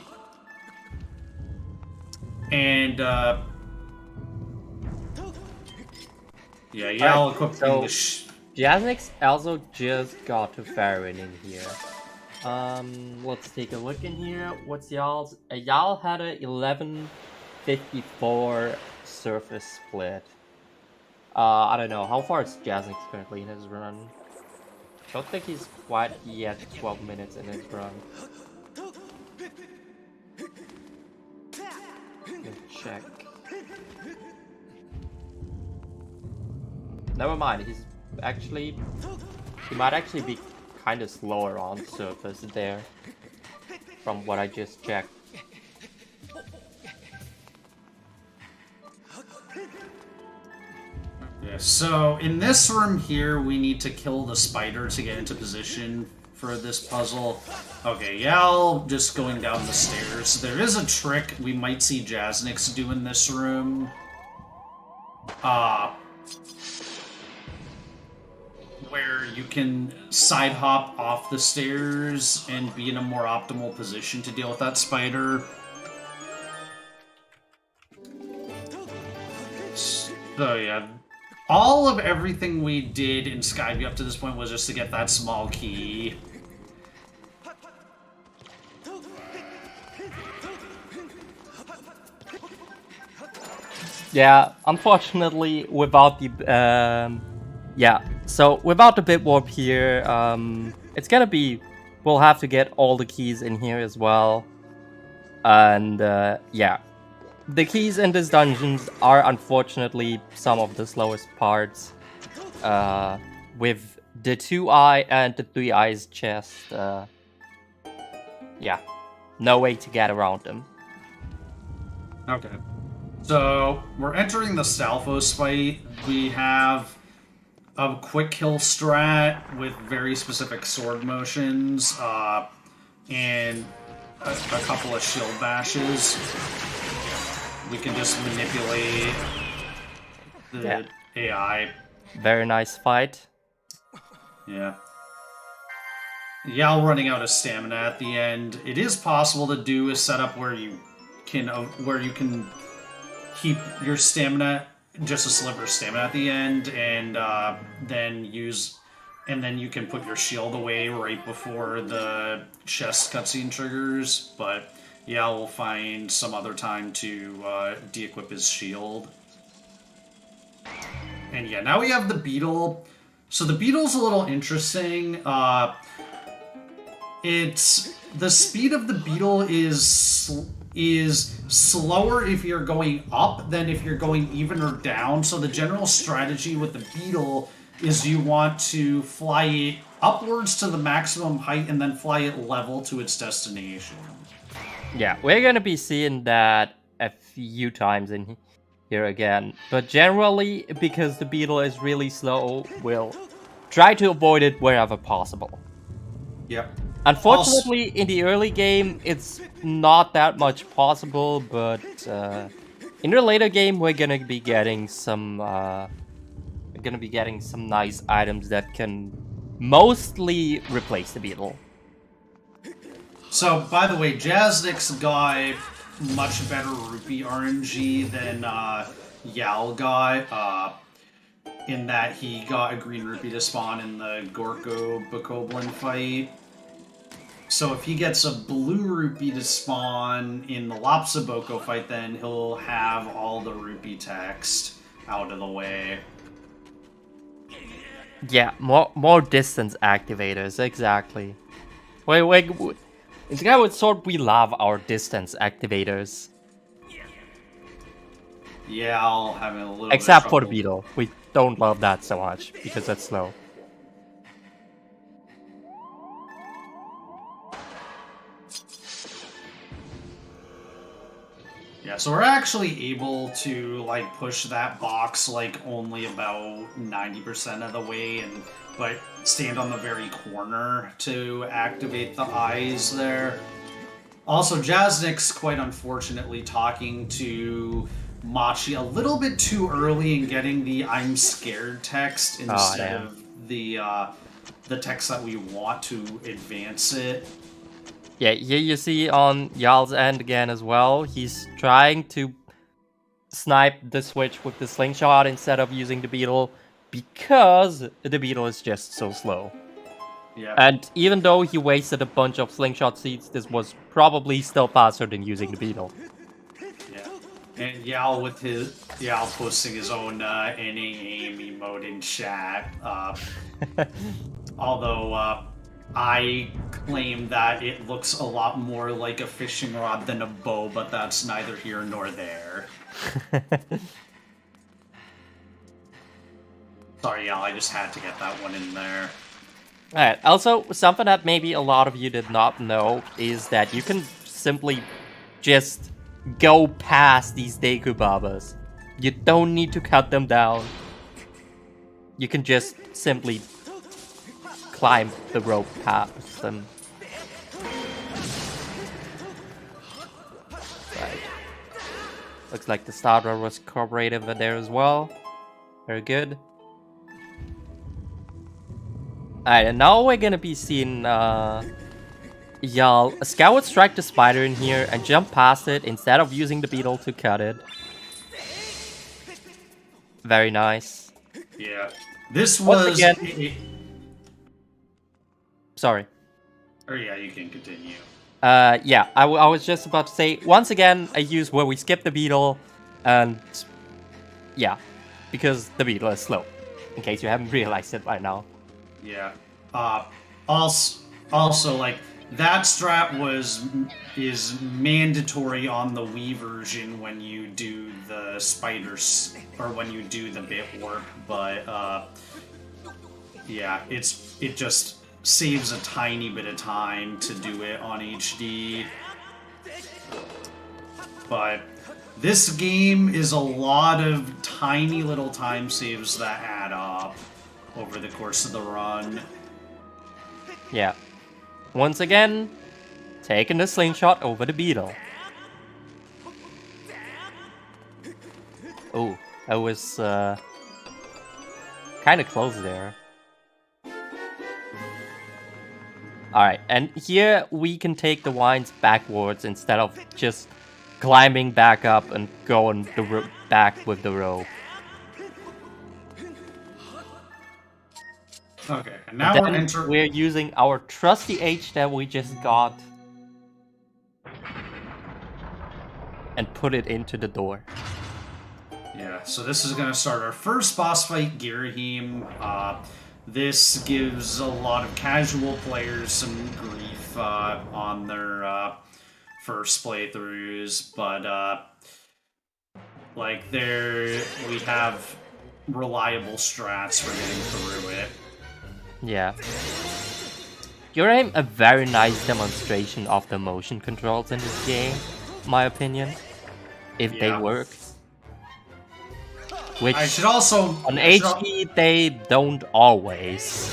Speaker 12: And, yeah, Yal equipping
Speaker 11: so,
Speaker 12: the
Speaker 11: Jasnix also just got to Farron in here. Let's take a look in here. What's Y'all's? Y'all had a 11:54 surface split. I don't know. How far is Jasnix currently in his run? I don't think he's quite yet 12 minutes in his run. Let's check. Never mind. He might actually be kind of slower on surface there, from what I just checked.
Speaker 12: Yeah, so in this room here, we need to kill the spider to get into position for this puzzle. Okay, Yal just going down the stairs. There is a trick we might see Jasnix do in this room. Where you can side hop off the stairs and be in a more optimal position to deal with that spider. So yeah, all of everything we did in Skyview up to this point was just to get that small key.
Speaker 11: Yeah, unfortunately, without the without the bit warp here, it's gonna be, we'll have to get all the keys in here as well, and yeah, the keys in this dungeons are unfortunately some of the slowest parts. With the 2-eye and the 3-eyes chest, yeah, no way to get around them.
Speaker 12: Okay. So, we're entering the Stalfos fight. We have a quick kill strat with very specific sword motions, and a couple of shield bashes. We can just manipulate the AI.
Speaker 11: Very nice fight.
Speaker 12: Yeah. Yal running out of stamina at the end. It is possible to do a setup where you can keep your stamina, just a sliver of stamina at the end, and then you can put your shield away right before the chest cutscene triggers, but Yal will find some other time to de-equip his shield. And yeah, now we have the beetle. So the beetle's a little interesting. It's the speed of the beetle is slower if you're going up than if you're going even or down. So the general strategy with the beetle is you want to fly it upwards to the maximum height and then fly it level to its destination.
Speaker 11: Yeah, we're gonna be seeing that a few times in here again. But generally, because the beetle is really slow, we'll try to avoid it wherever possible.
Speaker 12: Yep.
Speaker 11: Unfortunately, in the early game, it's not that much possible, but in the later game, we're gonna be getting some nice items that can mostly replace the beetle.
Speaker 12: So, by the way, Jazznik's got much better rupee RNG than Yal got, in that he got a green rupee to spawn in the Gorko Bokoblin fight. So if he gets a blue rupee to spawn in the Lopsaboko fight, then he'll have all the rupee text out of the way.
Speaker 11: Yeah, more distance activators, exactly. Wait. In Skyward Sword, we love our distance activators.
Speaker 12: Yeah, I'll have a little
Speaker 11: Except
Speaker 12: bit of
Speaker 11: for the
Speaker 12: trouble.
Speaker 11: beetle. We don't love that so much, because that's slow.
Speaker 12: Yeah, so we're actually able to like push that box like only about 90% of the way, but stand on the very corner to activate the eyes there. Also, Jazznik's quite unfortunately talking to Machi a little bit too early and getting the "I'm scared" text instead of the text that we want to advance it.
Speaker 11: Yeah, here you see on Yal's end again as well. He's trying to snipe the switch with the slingshot instead of using the beetle because the beetle is just so slow.
Speaker 12: Yeah.
Speaker 11: And even though he wasted a bunch of slingshot seeds, this was probably still faster than using the beetle.
Speaker 12: Yeah. And Yal posting his own NA-aim emote in chat. Although I claim that it looks a lot more like a fishing rod than a bow, but that's neither here nor there. Sorry, Yal, I just had to get that one in there.
Speaker 11: Alright, also, something that maybe a lot of you did not know is that you can simply just go past these Deku Babas. You don't need to cut them down. You can just simply climb the rope past them. Right. Looks like the starter was cooperative there as well. Very good. Alright, and now we're gonna be seeing Yal Skyward Strike the spider in here and jump past it instead of using the beetle to cut it. Very nice.
Speaker 12: Yeah. This
Speaker 11: Once
Speaker 12: was...
Speaker 11: again... Sorry.
Speaker 12: Or yeah, you can continue.
Speaker 11: Yeah, I was just about to say, once again, I use where we skip the beetle, and... Yeah, because the beetle is slow, in case you haven't realized it by now.
Speaker 12: Yeah. Also, like, that strat is mandatory on the Wii version when you do the spiders, or when you do the bit warp, but, yeah, it just saves a tiny bit of time to do it on HD. But this game is a lot of tiny little time saves that add up over the course of the run.
Speaker 11: Yeah. Once again, taking the slingshot over the beetle. Oh, that was kind of close there. Alright, and here we can take the vines backwards instead of just climbing back up and going back with the rope.
Speaker 12: Okay, and now
Speaker 11: we're using our trusty H that we just got and put it into the door.
Speaker 12: Yeah, so this is going to start our first boss fight, Girahim. this gives a lot of casual players some grief on their first playthroughs, but like we have reliable strats for getting through it.
Speaker 11: Yeah. You're a very nice demonstration of the motion controls in this game, my opinion. If they work. Which
Speaker 12: I should also
Speaker 11: on HD they don't always.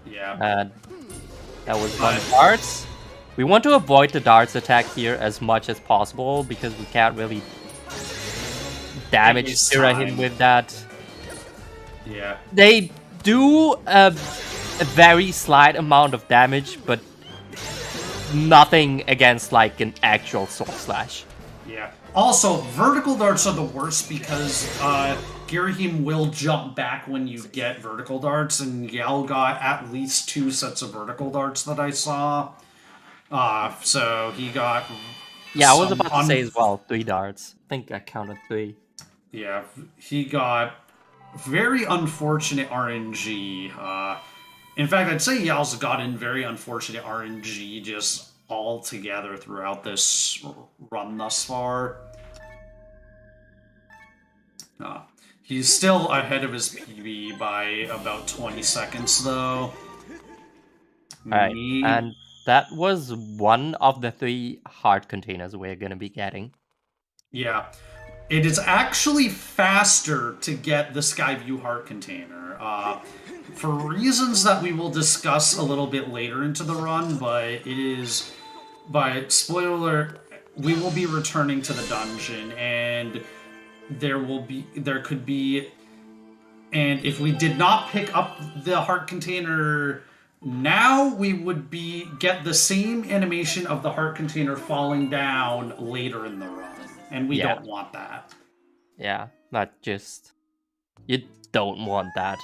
Speaker 12: Yeah.
Speaker 11: That was one darts. We want to avoid the darts attack here as much as possible because we can't really damage him with that.
Speaker 12: Yeah.
Speaker 11: They do a very slight amount of damage, but nothing against like an actual sword slash.
Speaker 12: Yeah. Also, vertical darts are the worst because Girahim will jump back when you get vertical darts, and Yal got at least 2 sets of vertical darts that I saw. So he got.
Speaker 11: Yeah, I was about to say as well, 3 darts. I think I counted 3.
Speaker 12: Yeah, he got very unfortunate RNG. In fact, I'd say Yal's gotten very unfortunate RNG just all together throughout this run thus far. He's still ahead of his PB by about 20 seconds, though.
Speaker 11: Alright, and that was one of the 3 heart containers we're gonna be getting.
Speaker 12: Yeah. It is actually faster to get the Skyview heart container. For reasons that we will discuss a little bit later into the run, but spoiler alert, we will be returning to the dungeon, and and if we did not pick up the heart container now, we would get the same animation of the heart container falling down later in the run. And we don't want that.
Speaker 11: Yeah, not just... You don't want that.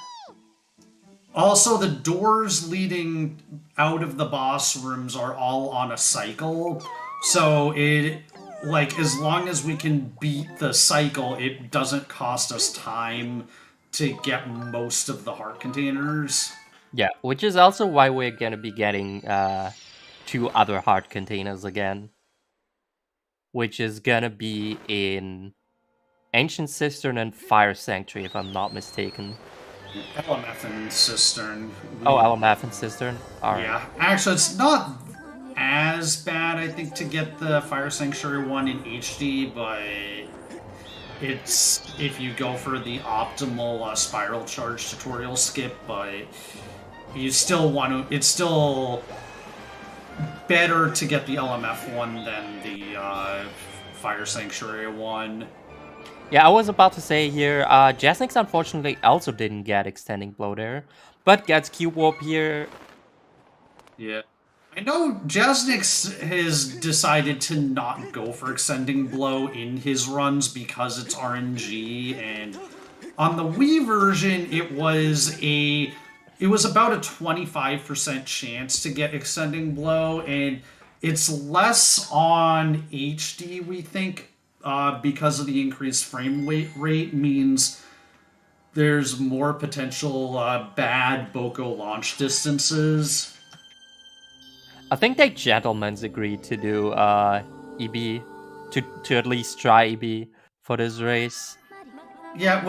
Speaker 12: Also, the doors leading out of the boss rooms are all on a cycle. So as long as we can beat the cycle, it doesn't cost us time to get most of the heart containers.
Speaker 11: Yeah, which is also why we're gonna be getting 2 other heart containers again. Which is gonna be in Ancient Cistern and Fire Sanctuary, if I'm not mistaken.
Speaker 12: LMF and Cistern.
Speaker 11: LMF and Cistern? Alright.
Speaker 12: Yeah, actually, it's not as bad, I think, to get the Fire Sanctuary one in HD, but it's if you go for the optimal Spiral Charge tutorial skip, but you still want to... It's still better to get the LMF one than the Fire Sanctuary one.
Speaker 11: Yeah, I was about to say here, Jasnix unfortunately also didn't get Extending Blow there, but gets Cube Warp here.
Speaker 12: Yeah. I know Jasnix has decided to not go for Extending Blow in his runs because it's RNG, and on the Wii version, it was about a 25% chance to get Extending Blow, and it's less on HD, we think, because of the increased frame rate means there's more potential bad Boko launch distances.
Speaker 11: I think they gentlemen's agreed to do EB, to at least try EB for this race.
Speaker 12: Yeah,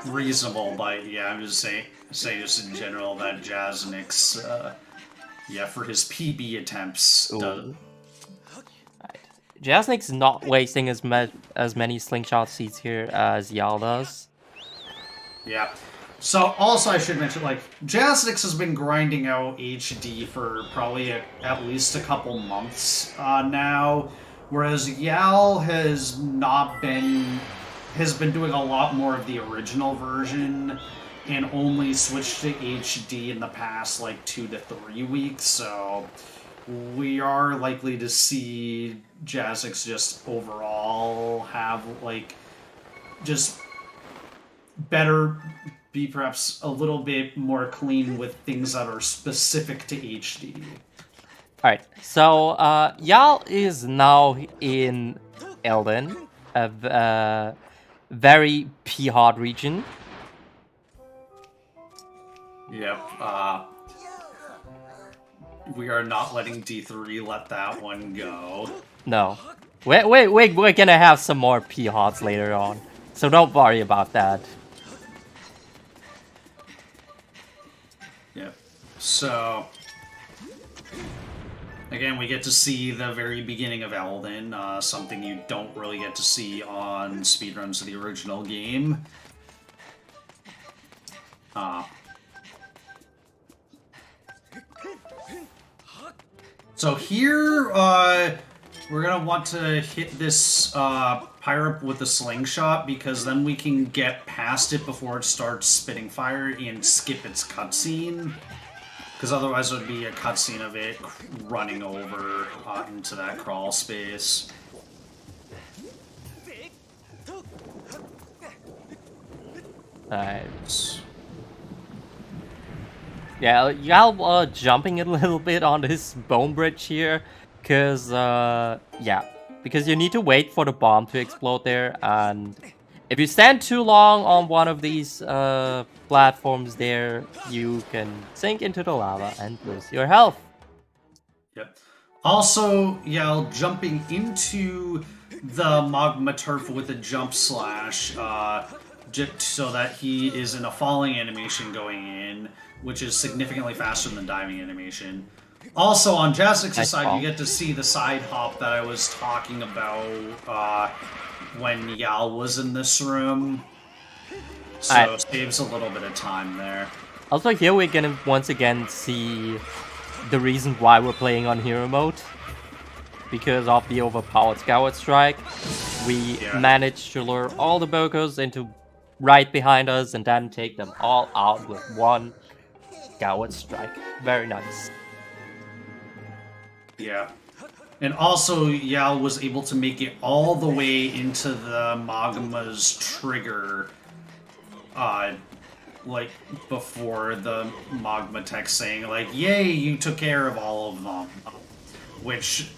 Speaker 12: reasonable, but yeah, I'm just saying just in general that Jasnix, for his PB attempts.
Speaker 11: Jasnix not wasting as many slingshot seeds here as Yal does.
Speaker 12: Yeah. So also I should mention, Jasnix has been grinding out HD for probably at least a couple months now, whereas Yal has been doing a lot more of the original version and only switched to HD in the past 2 to 3 weeks, so we are likely to see Jasnix just overall have just be perhaps a little bit more clean with things that are specific to HD.
Speaker 11: Alright, so Yal is now in Elden, a very P-hard region.
Speaker 12: Yep. We are not letting D3 let that one go.
Speaker 11: No. We're gonna have some more P-hards later on. So don't worry about that.
Speaker 12: Yep. So, again, we get to see the very beginning of Elden, something you don't really get to see on speedruns of the original game. So here, we're gonna want to hit this pyre with a slingshot, because then we can get past it before it starts spitting fire and skip its cutscene. Because otherwise it would be a cutscene of it running over into that crawl space.
Speaker 11: Alright. Yeah, y'all jumping a little bit on this bone bridge here, because, yeah, because you need to wait for the bomb to explode there, and if you stand too long on one of these platforms there, you can sink into the lava and lose your health.
Speaker 12: Yep. Also, Yal jumping into the magma turf with a jump slash, just so that he is in a falling animation going in, which is significantly faster than diving animation. Also, on Jasix's side, you get to see the side hop that I was talking about when Yal was in this room. So it saves a little bit of time there.
Speaker 11: Also, here we're gonna once again see the reason why we're playing on hero mode. Because of the overpowered Skyward Strike, we managed to lure all the Bokos into right behind us and then take them all out with one Skyward Strike. Very nice.
Speaker 12: Yeah. And also, Yal was able to make it all the way into the magma's trigger, like, before the magma text saying, like, yay, you took care of all of them. Which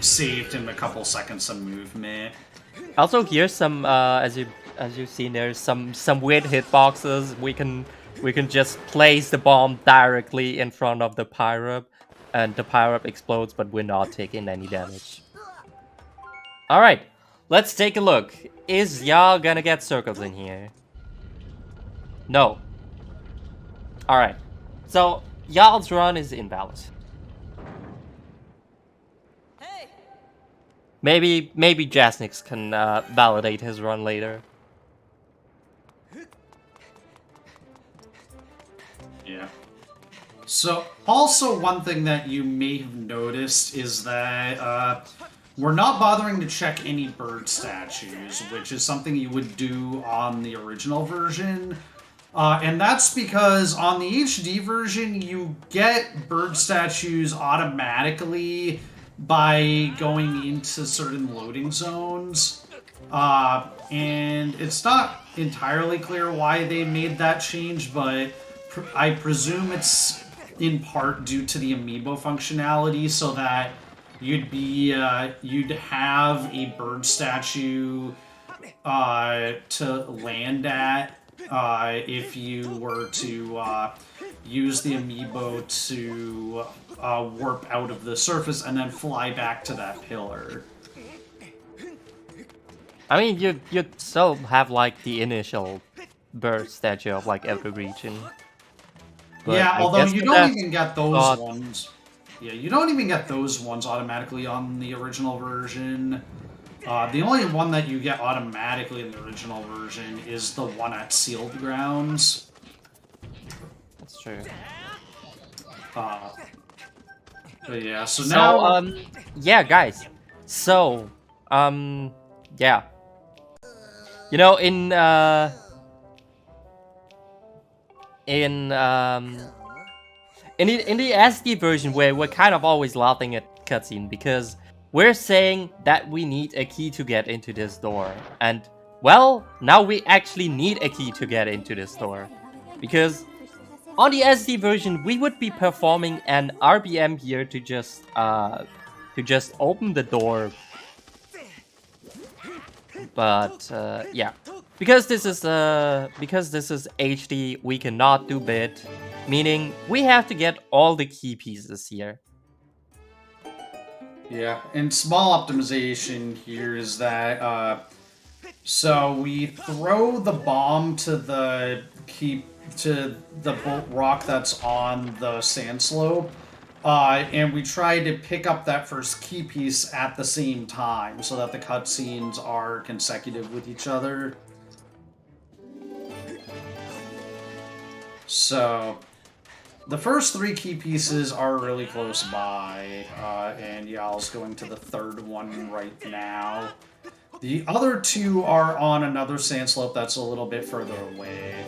Speaker 12: saved him a couple seconds of movement.
Speaker 11: Also, here's some, as you've seen, there's some weird hitboxes. We can just place the bomb directly in front of the pyre, and the pyre explodes, but we're not taking any damage. All right, let's take a look. Is y'all gonna get circles in here? No. All right, so y'all's run is invalid. Maybe Jasnix can validate his run later.
Speaker 12: Yeah. So, also one thing that you may have noticed is that we're not bothering to check any bird statues, which is something you would do on the original version. And that's because on the HD version, you get bird statues automatically by going into certain loading zones. And it's not entirely clear why they made that change, but I presume it's in part due to the amiibo functionality, so that you'd have a bird statue to land at if you were to use the amiibo to warp out of the surface and then fly back to that pillar.
Speaker 11: I mean, you'd still have like the initial bird statue of like every region. But
Speaker 12: yeah,
Speaker 11: I
Speaker 12: although
Speaker 11: guess
Speaker 12: you don't even get those ones. Yeah, you don't even get those ones automatically on the original version. The only one that you get automatically in the original version is the one at Sealed Grounds.
Speaker 11: That's true.
Speaker 12: But yeah, so now...
Speaker 11: yeah, guys. So, yeah. You know, in the SD version, where we're kind of always laughing at cutscene because we're saying that we need a key to get into this door, and well, now we actually need a key to get into this door, because on the SD version we would be performing an RBM here to just open the door, but yeah, Because this is HD, we cannot do bit, meaning we have to get all the key pieces here.
Speaker 12: Yeah, and small optimization here is that so we throw the bomb to the bolt rock that's on the sand slope, and we try to pick up that first key piece at the same time so that the cutscenes are consecutive with each other. So the first 3 key pieces are really close by, and Yal's going to the third one right now. The other 2 are on another sand slope that's a little bit further away,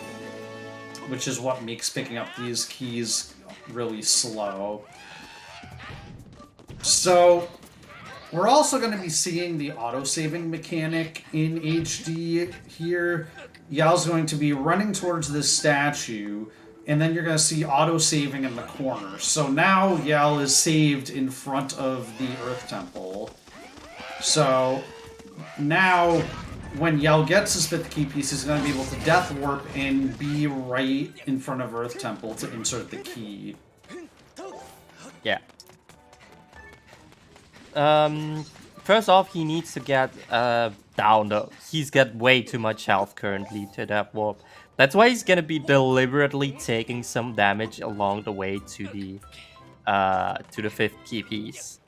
Speaker 12: which is what makes picking up these keys really slow. So we're also going to be seeing the auto-saving mechanic in HD here. Yal's going to be running towards this statue, and then you're going to see auto-saving in the corner. So now Yal is saved in front of the Earth Temple. So now, when Yal gets his 5th key piece, he's going to be able to Death Warp and be right in front of Earth Temple to insert the key.
Speaker 11: Yeah. First off, he needs to get down though. He's got way too much health currently to Death Warp. That's why he's gonna be deliberately taking some damage along the way to the 5th key piece.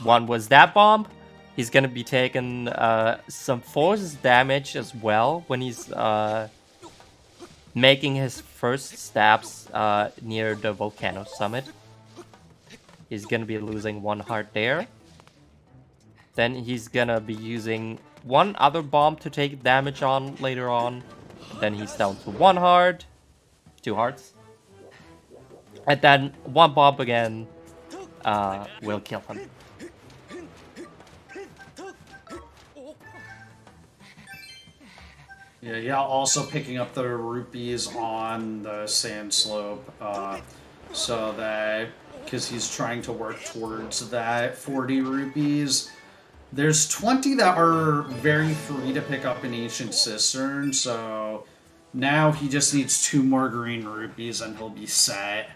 Speaker 11: One was that bomb. He's gonna be taking some force damage as well when he's making his first steps near the volcano summit. He's gonna be losing 1 heart there. Then he's gonna be using 1 other bomb to take damage on later on. Then he's down to 1 heart, 2 hearts. And then 1 bomb again will kill him.
Speaker 12: Yeah, Yal also picking up the rupees on the sand slope, so that, because he's trying to work towards that 40 rupees. There's 20 that are very free to pick up in Ancient Cistern, so now he just needs 2 more green rupees and he'll be set.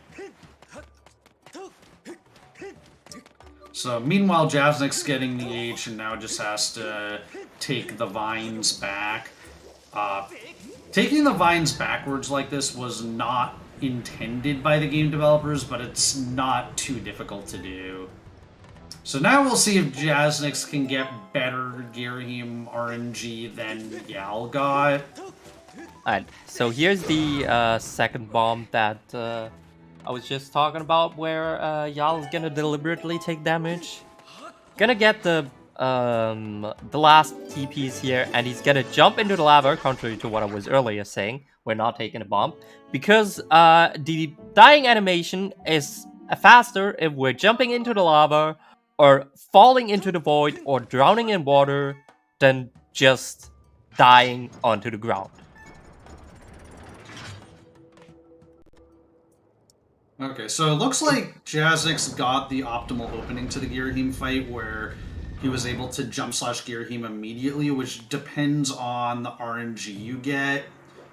Speaker 12: So meanwhile, Jasnik's getting the H and now just has to take the vines back. Taking the vines backwards like this was not intended by the game developers, but it's not too difficult to do. So now we'll see if Jasnix can get better Girahim RNG than Yal got.
Speaker 11: Alright, so here's the second bomb that I was just talking about, where Yal is gonna deliberately take damage. Gonna get the last key piece here, and he's gonna jump into the lava, contrary to what I was earlier saying. We're not taking a bomb, because the dying animation is faster if we're jumping into the lava, or falling into the void, or drowning in water, than just dying onto the ground.
Speaker 12: Okay, so it looks like Jasnix got the optimal opening to the Girahim fight, where he was able to jump / Girahim immediately, which depends on the RNG you get.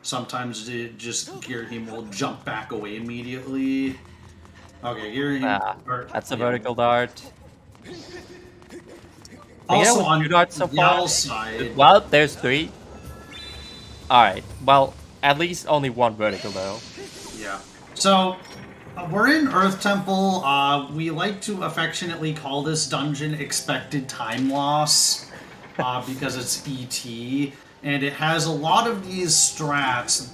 Speaker 12: Sometimes Girahim will jump back away immediately. Okay, Girahim...
Speaker 11: That's a vertical dart.
Speaker 12: Also on
Speaker 11: 2 darts so
Speaker 12: Yal's
Speaker 11: far.
Speaker 12: side...
Speaker 11: Well, there's 3. Alright, well, at least only 1 vertical though.
Speaker 12: Yeah. So, we're in Earth Temple. We like to affectionately call this dungeon Expected Time Loss, because it's ET, and it has a lot of these strats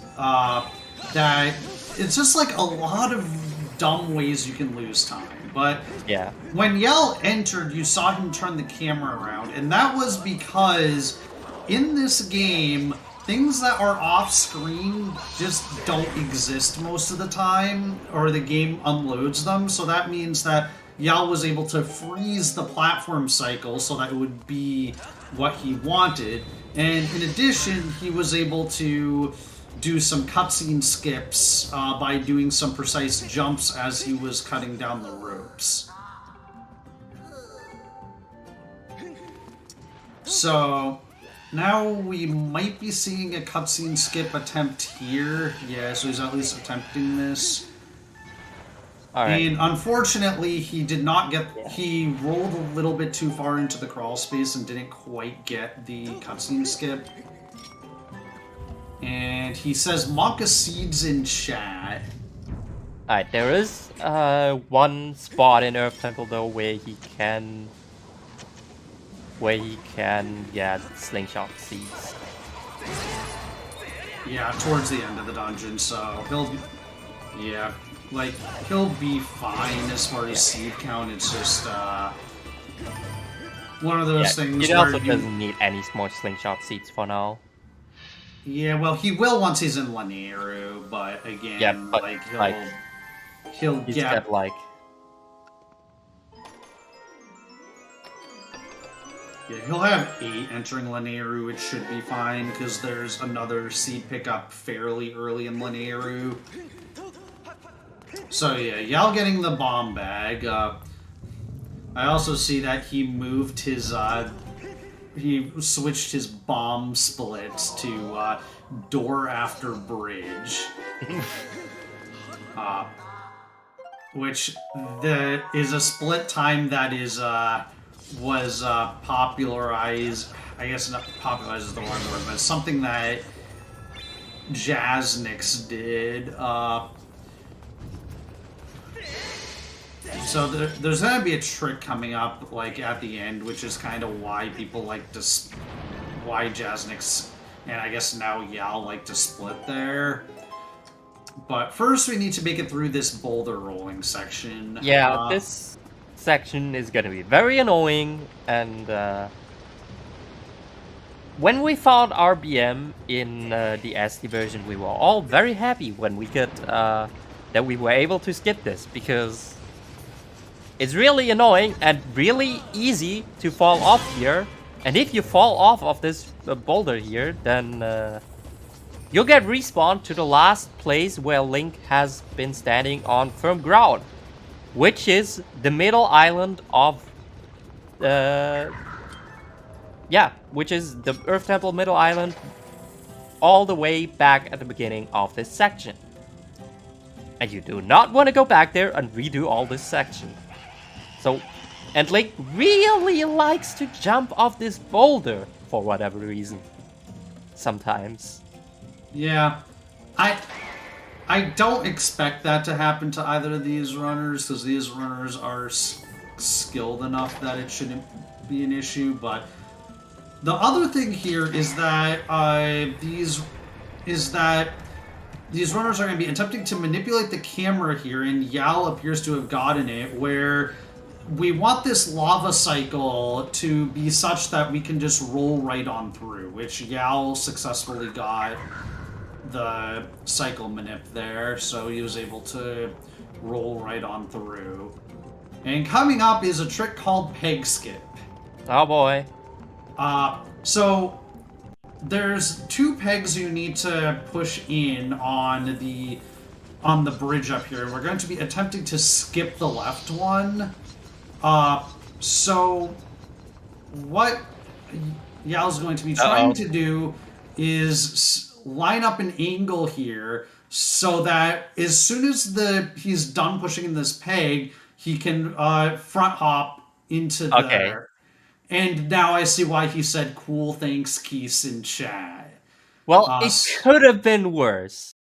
Speaker 12: that it's just like a lot of dumb ways you can lose time. But
Speaker 11: yeah,
Speaker 12: when Yal entered, you saw him turn the camera around, and that was because in this game, things that are off-screen just don't exist most of the time, or the game unloads them, so that means that Yal was able to freeze the platform cycle so that it would be what he wanted, and in addition, he was able to do some cutscene skips by doing some precise jumps as he was cutting down the ropes. So... now we might be seeing a cutscene skip attempt here. Yeah, so he's at least attempting this.
Speaker 11: Alright.
Speaker 12: And unfortunately, he did not get... He rolled a little bit too far into the crawl space and didn't quite get the cutscene skip. And he says Maka Seeds in chat.
Speaker 11: Alright, there is one spot in Earth Temple though where he can get slingshot seeds.
Speaker 12: Yeah, towards the end of the dungeon, so he'll... Yeah, like, he'll be fine as far as seed count. It's just, one of those things
Speaker 11: he
Speaker 12: where
Speaker 11: also doesn't need any more slingshot seeds for now.
Speaker 12: Yeah, well, he will once he's in Lanayru, but again,
Speaker 11: Yeah, but,
Speaker 12: like, he'll
Speaker 11: he's
Speaker 12: get...
Speaker 11: got, like...
Speaker 12: Yeah, he'll have 8 entering Lanayru, which should be fine, because there's another seed pickup fairly early in Lanayru. So yeah, Yal getting the bomb bag. I also see that he moved his, he switched his bomb splits to, door after bridge. Which is a split time that is, was popularized, I guess not popularized is the wrong word, but something that Jaznix did. So there's going to be a trick coming up, like, at the end, which is kind of why people like to... why Jaznix and I guess now Yal like to split there. But first we need to make it through this boulder rolling section.
Speaker 11: Yeah, this section is gonna be very annoying, and when we found RBM in the SD version, we were all very happy when we could that we were able to skip this, because it's really annoying and really easy to fall off here. And if you fall off of this boulder here, then you'll get respawned to the last place where Link has been standing on firm ground, which is the middle island of which is the Earth Temple middle island, all the way back at the beginning of this section. And you do not want to go back there and redo all this section. So, and Link really likes to jump off this boulder for whatever reason. Sometimes.
Speaker 12: Yeah, I don't expect that to happen to either of these runners, because these runners are skilled enough that it shouldn't be an issue. But the other thing here is that these runners are going to be attempting to manipulate the camera here, and Yal appears to have gotten it, where we want this lava cycle to be such that we can just roll right on through, which Yal successfully got the cycle manip there, so he was able to roll right on through. And coming up is a trick called peg skip.
Speaker 11: Oh boy.
Speaker 12: So there's 2 pegs you need to push in on the bridge up here, and we're going to be attempting to skip the left one. So what Yal's going to be trying to do is line up an angle here so that as soon as he's done pushing in this peg, he can front hop into there. And now I see why he said cool thanks Keese in chat.
Speaker 11: Well, it could have been worse.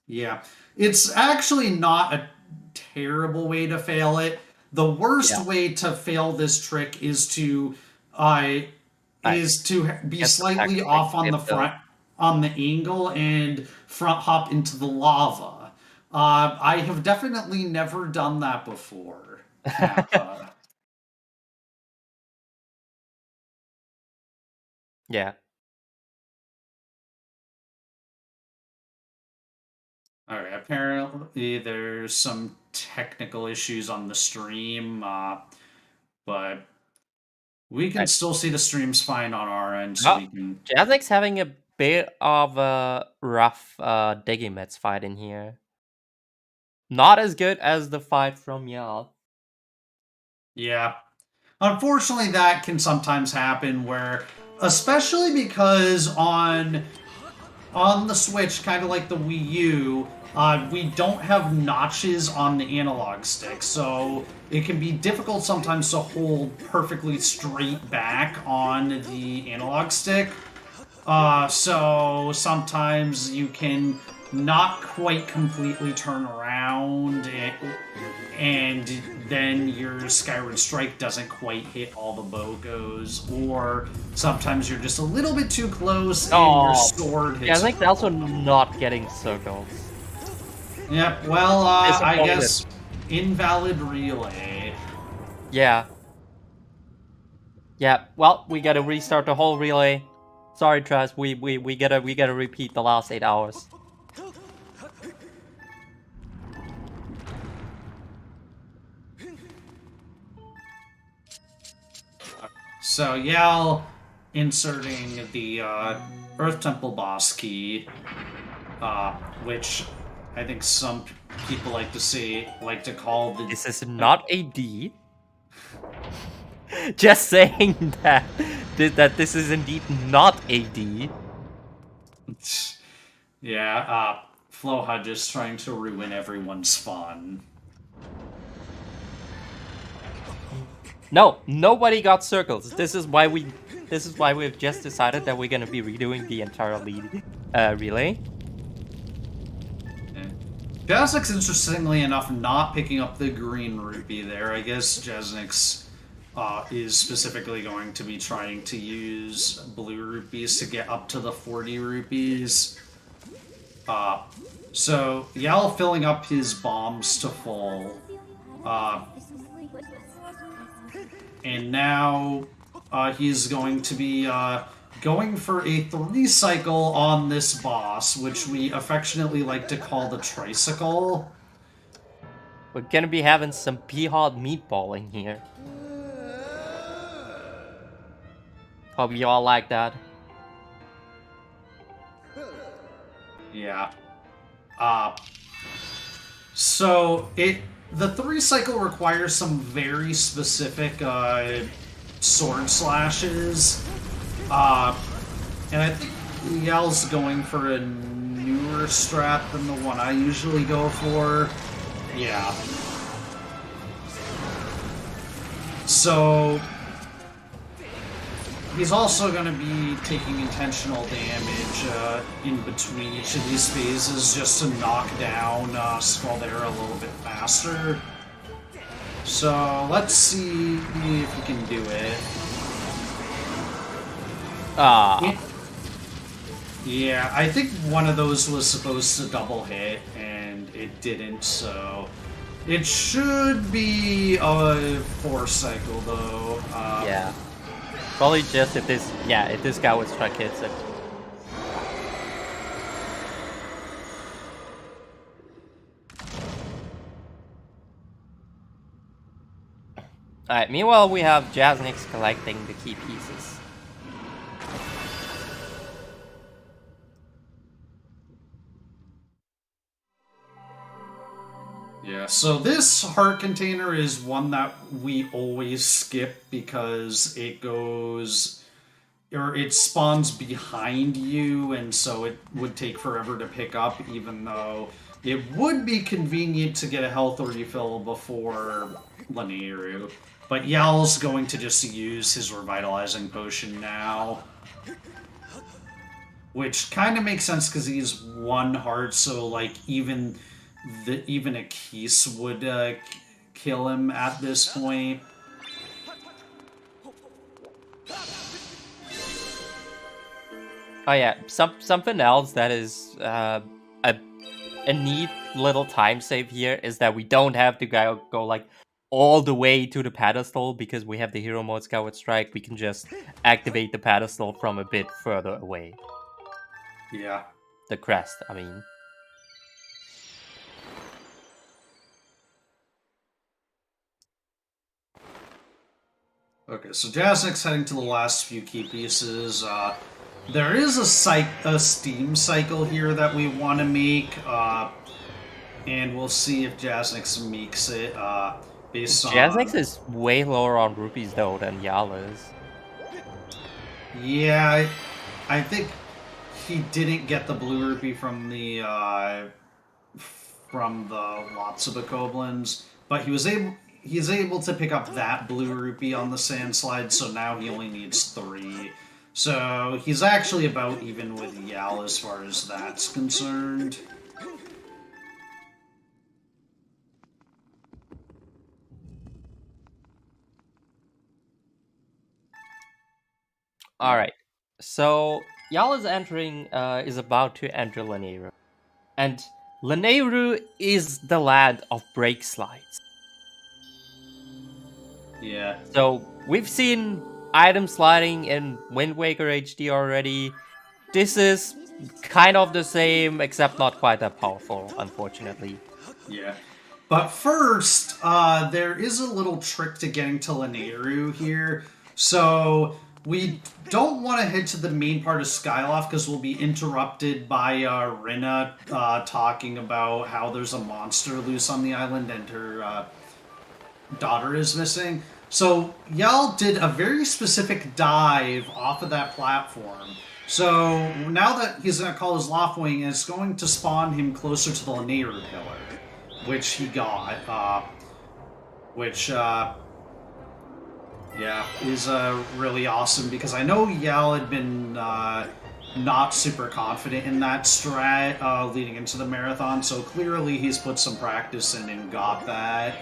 Speaker 12: Yeah. It's actually not a terrible way to fail it. The worst way to fail this trick is to be slightly off on the front, on the angle, and front hop into the lava. I have definitely never done that before.
Speaker 11: Yeah.
Speaker 12: Alright, apparently there's some technical issues on the stream, but we can still see the streams fine on our end, so we can...
Speaker 11: Jazzik's having a bit of a rough Digimets fight in here. Not as good as the fight from Yal.
Speaker 12: Yeah. Unfortunately, that can sometimes happen where especially because on the Switch, kind of like the Wii U, we don't have notches on the analog stick, so it can be difficult sometimes to hold perfectly straight back on the analog stick. So sometimes you can not quite completely turn around, and then your Skyward Strike doesn't quite hit all the BOGOs, or sometimes you're just a little bit too close and your sword hits.
Speaker 11: Yeah, I think they're also not getting circles.
Speaker 12: Yep, well, I guess invalid relay.
Speaker 11: Yeah. Yeah, well, we gotta restart the whole relay. Sorry, Trash, we gotta repeat the last 8 hours.
Speaker 12: So Yal inserting the Earth Temple boss key, which I think some people like to call the.
Speaker 11: This is not a D. Just saying that this is indeed not a D.
Speaker 12: Yeah, Floha just trying to ruin everyone's fun.
Speaker 11: No, nobody got circles. This is why we've just decided that we're gonna be redoing the entire relay.
Speaker 12: Jasnik's, interestingly enough, not picking up the green rupee there. I guess Jasnik's is specifically going to be trying to use blue rupees to get up to the 40 rupees. So Yal filling up his bombs to full. And now he's going to be going for a 3-cycle on this boss, which we affectionately like to call the tricycle.
Speaker 11: We're gonna be having some pea-hard meatballing here. Hope you all like that.
Speaker 12: Yeah. So the 3-cycle requires some very specific sword slashes. And I think Yal's going for a newer strat than the one I usually go for. Yeah. So he's also going to be taking intentional damage in between each of these phases just to knock down Scaldera a little bit faster. So let's see if we can do it. Yeah, I think one of those was supposed to double hit, and it didn't, so it should be a 4-cycle, though.
Speaker 11: Yeah. Probably just if this guy with strike hits it. Alright, meanwhile we have Jasnix collecting the key pieces.
Speaker 12: Yeah, so this heart container is one that we always skip because it goes, or it spawns behind you, and so it would take forever to pick up, even though it would be convenient to get a health refill before Lanayru. But Yal's going to just use his revitalizing potion now. Which kind of makes sense because he's 1 heart, so like even a Keese would kill him at this point.
Speaker 11: Oh yeah, something else that is a neat little time save here is that we don't have to go like all the way to the pedestal because we have the hero mode Skyward Strike. We can just activate the pedestal from a bit further away.
Speaker 12: Yeah.
Speaker 11: The crest, I mean.
Speaker 12: Okay, so Jasnik's heading to the last few key pieces. There is a steam cycle here that we want to make, and we'll see if Jasnix makes it based on...
Speaker 11: Jasnix is way lower on rupees though than Yal is.
Speaker 12: Yeah, I think he didn't get the blue rupee from the Lotsuba Goblins, but he's able to pick up that blue rupee on the sand slide, so now he only needs 3. So he's actually about even with Yal as far as that's concerned.
Speaker 11: All right. So Yal is about to enter Lanayru, and Lanayru is the land of break slides.
Speaker 12: Yeah.
Speaker 11: So we've seen item sliding in Wind Waker HD already. This is kind of the same, except not quite that powerful, unfortunately.
Speaker 12: Yeah. But first, there is a little trick to getting to Lanayru here. So we don't want to head to the main part of Skyloft because we'll be interrupted by Rina talking about how there's a monster loose on the island and her daughter is missing. So Yal did a very specific dive off of that platform. So now that he's going to call his Loftwing, it's going to spawn him closer to the Lanayru pillar, which he got, yeah, is really awesome, because I know Yal had been not super confident in that strat leading into the marathon, so clearly he's put some practice in and got that.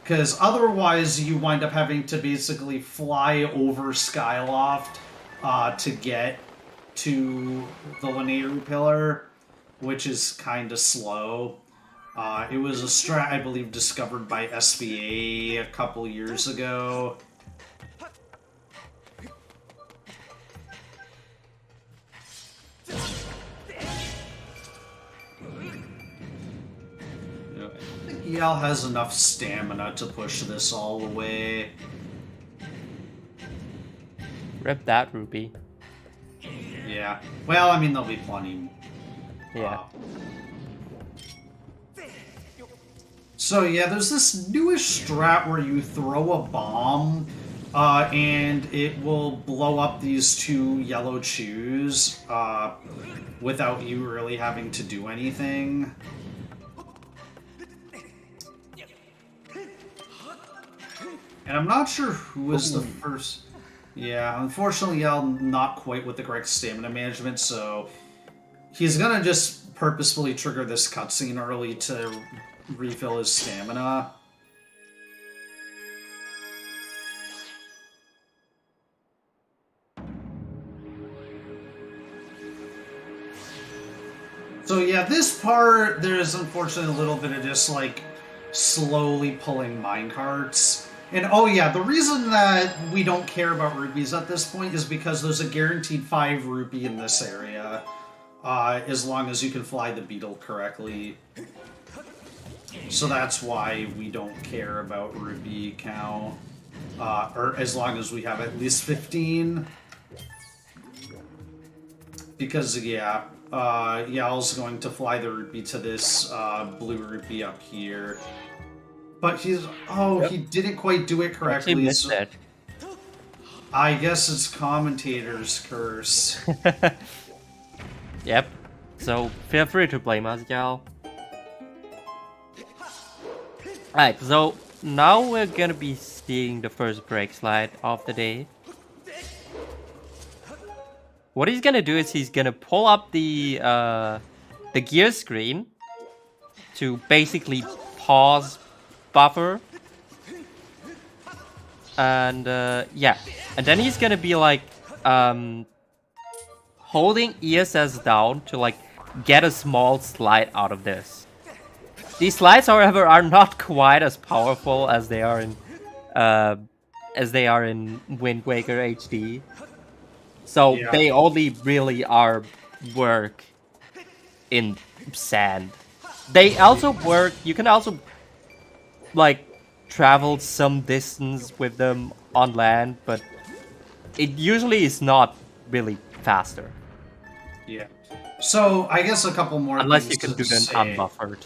Speaker 12: Because otherwise you wind up having to basically fly over Skyloft to get to the Lanayru pillar, which is kind of slow. It was a strat, I believe, discovered by SVA a couple years ago. I think Yal has enough stamina to push this all the way.
Speaker 11: Rip that rupee.
Speaker 12: Yeah. Well, I mean, there'll be plenty.
Speaker 11: Yeah.
Speaker 12: So yeah, there's this newish strat where you throw a bomb, and it will blow up these 2 yellow chews, without you really having to do anything. And I'm not sure who was the first... Yeah, unfortunately, Yal not quite with the correct stamina management, so he's gonna just purposefully trigger this cutscene early to refill his stamina. So yeah, this part, there's unfortunately a little bit of just like slowly pulling minecarts. And oh yeah, the reason that we don't care about rupees at this point is because there's a guaranteed 5 rupee in this area, as long as you can fly the beetle correctly. So that's why we don't care about rupee count, or as long as we have at least 15. Because yeah, Yal's going to fly the rupee to this blue rupee up here. But he's... Oh, he didn't quite do it correctly.
Speaker 11: Actually missed it.
Speaker 12: I guess it's commentator's curse.
Speaker 11: Yep. So feel free to blame us, Yal. Alright, so now we're gonna be seeing the first break slide of the day. What he's gonna do is he's gonna pull up the gear screen to basically pause buffer, and yeah, and then he's gonna be like holding ESS down to like get a small slide out of this. These slides, however, are not quite as powerful as they are in Wind Waker HD. So
Speaker 12: Yeah.
Speaker 11: they only really work in sand. They also work. You can also like travel some distance with them on land, but it usually is not really faster.
Speaker 12: Yeah. So I guess a couple more
Speaker 11: Unless
Speaker 12: things
Speaker 11: you can
Speaker 12: to
Speaker 11: do them
Speaker 12: say.
Speaker 11: unbuffered.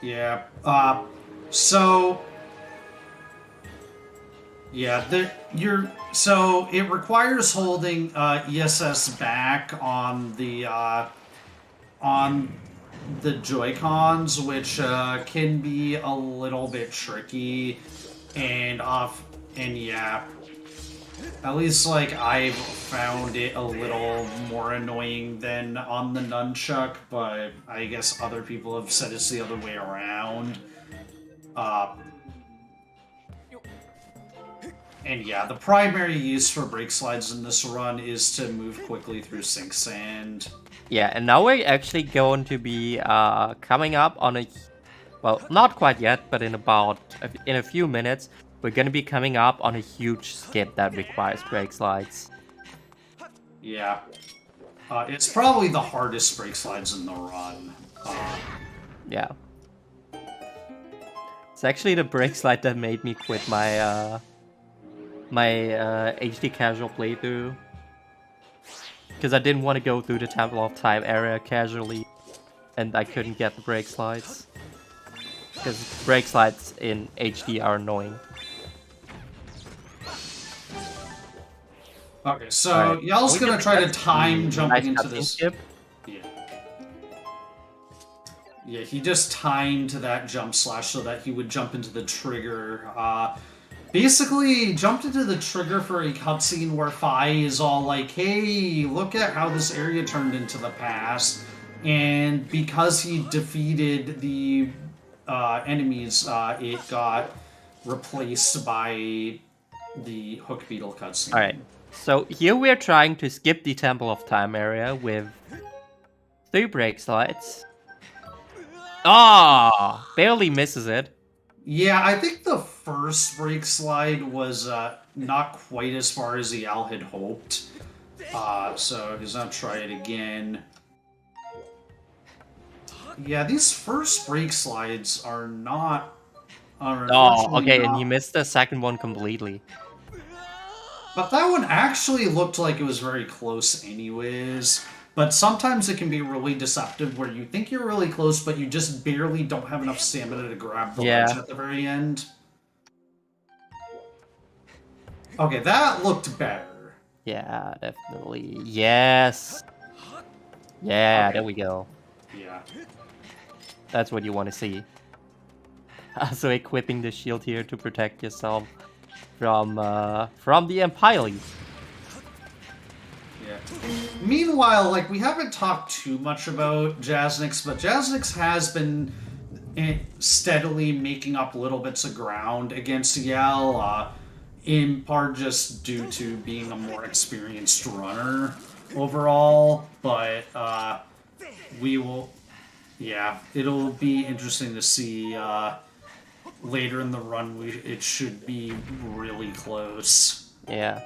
Speaker 12: Yeah. So Yeah, so it requires holding ESS back on the Joy-Cons, which can be a little bit tricky, and yeah, at least like I've found it a little more annoying than on the nunchuck, but I guess other people have said it's the other way around. And yeah, the primary use for brake slides in this run is to move quickly through sink sand.
Speaker 11: Yeah, and now we're actually going to be coming up on a... Well, not quite yet, but in a few minutes, we're going to be coming up on a huge skip that requires brake slides.
Speaker 12: Yeah. It's probably the hardest brake slides in the run.
Speaker 11: Yeah. It's actually the brake slide that made me quit my HD casual playthrough. Because I didn't want to go through the Temple of Time area casually, and I couldn't get the brake slides. Because brake slides in HD are annoying.
Speaker 12: Okay, so y'all's gonna try to time jumping into this.
Speaker 11: Skip.
Speaker 12: Yeah, he just timed that jump slash so that he would jump into the trigger. Basically, jumped into the trigger for a cutscene where Fi is all like, hey, look at how this area turned into the past. And because he defeated the enemies, it got replaced by the Hook Beetle cutscene.
Speaker 11: Alright, so here we're trying to skip the Temple of Time area with 3 brake slides. Ah, barely misses it.
Speaker 12: Yeah, I think the first brake slide was not quite as far as the owl had hoped. So he's gonna try it again. Yeah, these first brake slides are not...
Speaker 11: Oh, okay, and you missed the second one completely.
Speaker 12: But that one actually looked like it was very close anyways. But sometimes it can be really deceptive where you think you're really close, but you just barely don't have enough stamina to grab the ledge at the very end. Okay, that looked better.
Speaker 11: Yeah, definitely. Yes. Yeah,
Speaker 12: Okay.
Speaker 11: there we go.
Speaker 12: Yeah.
Speaker 11: That's what you want to see. Also equipping the shield here to protect yourself from the Empire.
Speaker 12: Yeah. Meanwhile, like, we haven't talked too much about Jasnix, but Jasnix has been steadily making up little bits of ground against Yell, in part just due to being a more experienced runner overall, but we will... Yeah, it'll be interesting to see later in the run. It should be really close.
Speaker 11: Yeah.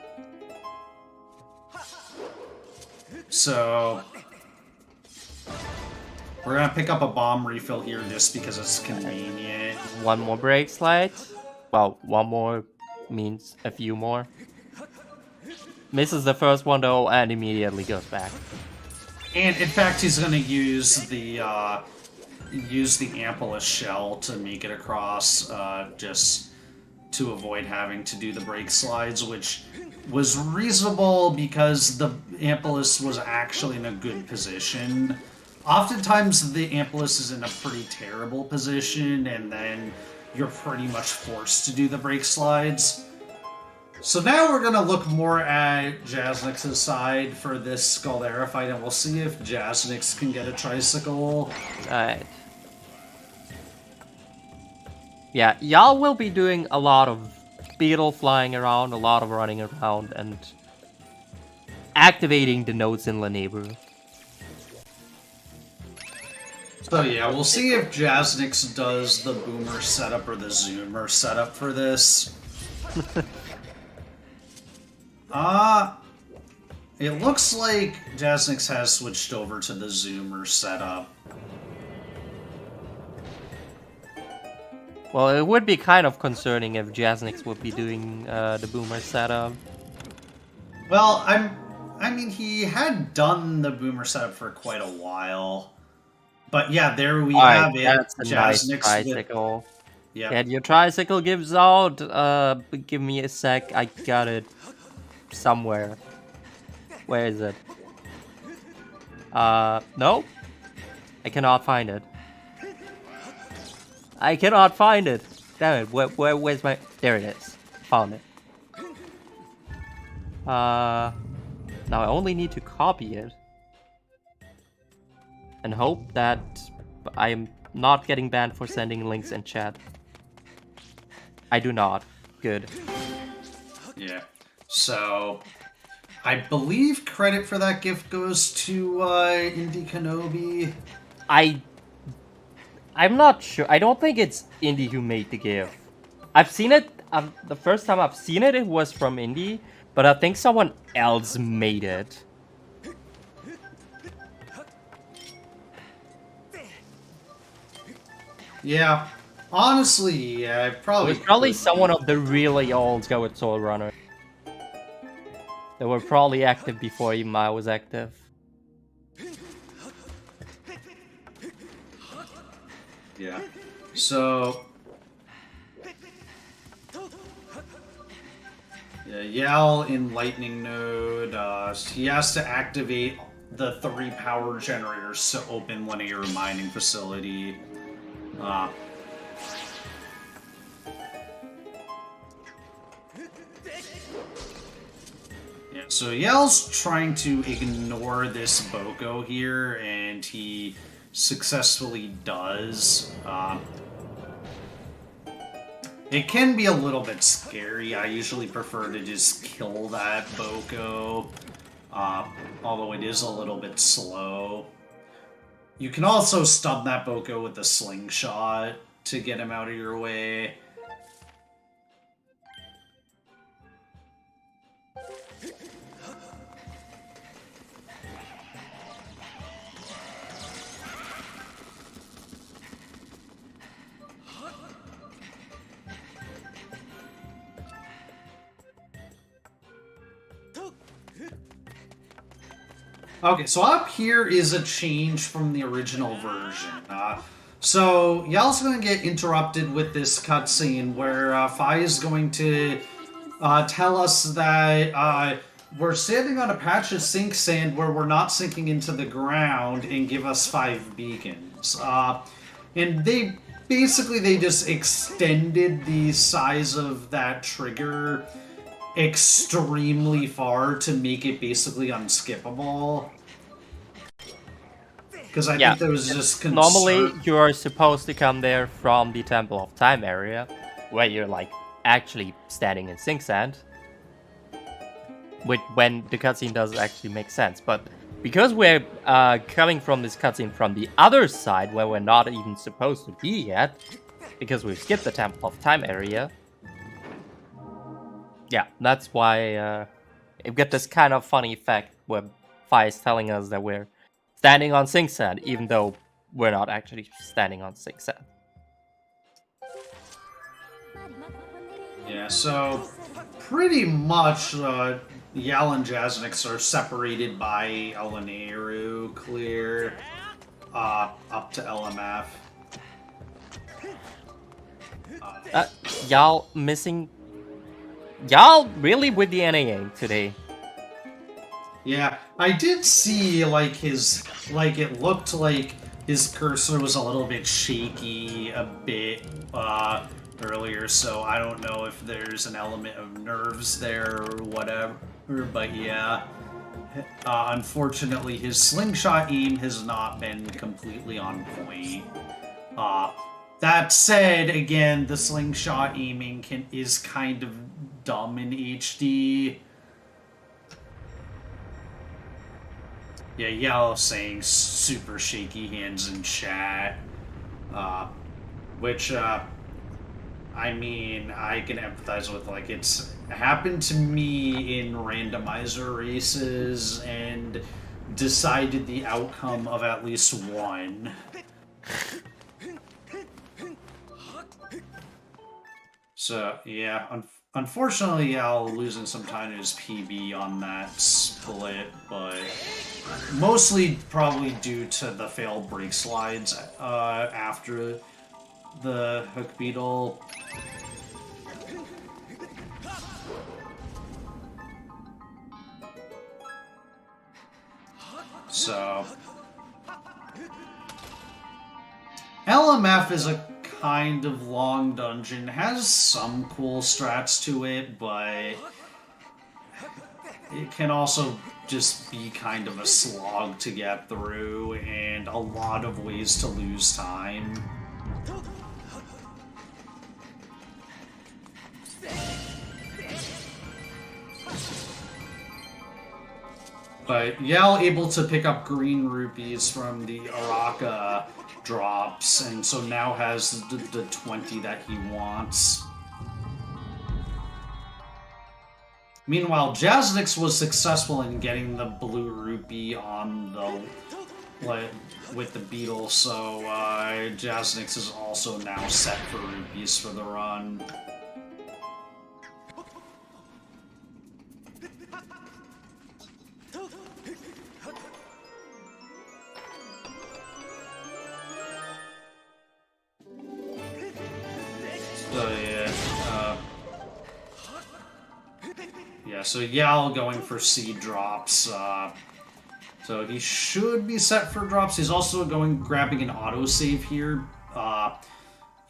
Speaker 12: So we're gonna pick up a bomb refill here just because it's convenient.
Speaker 11: One more brake slide. Well, one more means a few more. Misses the first one though and immediately goes back.
Speaker 12: And in fact, he's gonna use the Ampelus shell to make it across, just to avoid having to do the brake slides, which was reasonable because the Ampelus was actually in a good position. Oftentimes, the Ampelus is in a pretty terrible position, and then you're pretty much forced to do the brake slides. So now we're going to look more at Jasnix's side for this Scaldera fight, and we'll see if Jasnix can get a tricycle.
Speaker 11: Alright. Yeah, y'all will be doing a lot of beetle flying around, a lot of running around, and activating the nodes in the neighborhood.
Speaker 12: So yeah, we'll see if Jasnix does the boomer setup or the zoomer setup for this. It looks like Jasnix has switched over to the zoomer setup.
Speaker 11: Well, it would be kind of concerning if Jasnix would be doing the boomer setup.
Speaker 12: Well, I mean, he had done the boomer setup for quite a while. But yeah, there we have it.
Speaker 11: That's a nice
Speaker 12: Jasnix
Speaker 11: tricycle.
Speaker 12: Yeah.
Speaker 11: And your tricycle gives out. Give me a sec. I got it somewhere. Where is it? No. I cannot find it. I cannot find it. Damn it. Where's my? There it is. Found it. Now I only need to copy it. And hope that I am not getting banned for sending links in chat. I do not. Good.
Speaker 12: Yeah. So, I believe credit for that gift goes to Indie Kenobi.
Speaker 11: I'm not sure. I don't think it's Indie who made the gift. I've seen it. The first time I've seen it, it was from Indie, but I think someone else made it.
Speaker 12: Yeah. Honestly,
Speaker 11: It
Speaker 12: probably.
Speaker 11: was probably someone of the really old Go with Soul Runner. They were probably active before even I was active.
Speaker 12: Yeah. So. Yeah, Yell in Lightning Node. He has to activate the 3 power generators to open linear mining facility. Yeah, so Yell's trying to ignore this Boko here, and he successfully does. It can be a little bit scary. I usually prefer to just kill that Boko, although it is a little bit slow. You can also stun that Boko with a slingshot to get him out of your way. Okay, so up here is a change from the original version. So Yell's going to get interrupted with this cutscene where Fi is going to tell us that we're standing on a patch of sink sand where we're not sinking into the ground and give us 5 beacons. And they just extended the size of that trigger extremely far to make it basically unskippable. Because I think there was just concern.
Speaker 11: Normally, you are supposed to come there from the Temple of Time area, where you're like actually standing in sink sand. When the cutscene does actually make sense, but because we're coming from this cutscene from the other side, where we're not even supposed to be yet, because we've skipped the Temple of Time area. Yeah, that's why you get this kind of funny effect where Fi is telling us that we're standing on sink sand, even though we're not actually standing on sink sand.
Speaker 12: Yeah, so pretty much Yal and Jasnix are separated by Elenaru clear up to LMF.
Speaker 11: Y'all missing... Y'all really with the NA today.
Speaker 12: Yeah, I did see, like, it looked like his cursor was a little bit shaky a bit earlier, so I don't know if there's an element of nerves there or whatever, but yeah. Unfortunately, his slingshot aim has not been completely on point. That said, again, the slingshot aiming is kind of dumb in HD. Yeah, Yellow saying super shaky hands in chat. Which, I mean, I can empathize with, like, it's happened to me in randomizer races and decided the outcome of at least one. So, yeah, unfortunately, Al losing some time to his PB on that split, but mostly probably due to the failed brake slides after the Hook Beetle. So LMF is a kind of long dungeon, has some cool strats to it, but it can also just be kind of a slog to get through, and a lot of ways to lose time. But Yell able to pick up green rupees from the Araka drops, and so now has the 20 that he wants. Meanwhile, Jaznix was successful in getting the blue rupee on the with the beetle, so Jaznix is also now set for rupees for the run. So Yal going for seed drops. So he should be set for drops. He's also grabbing an autosave here.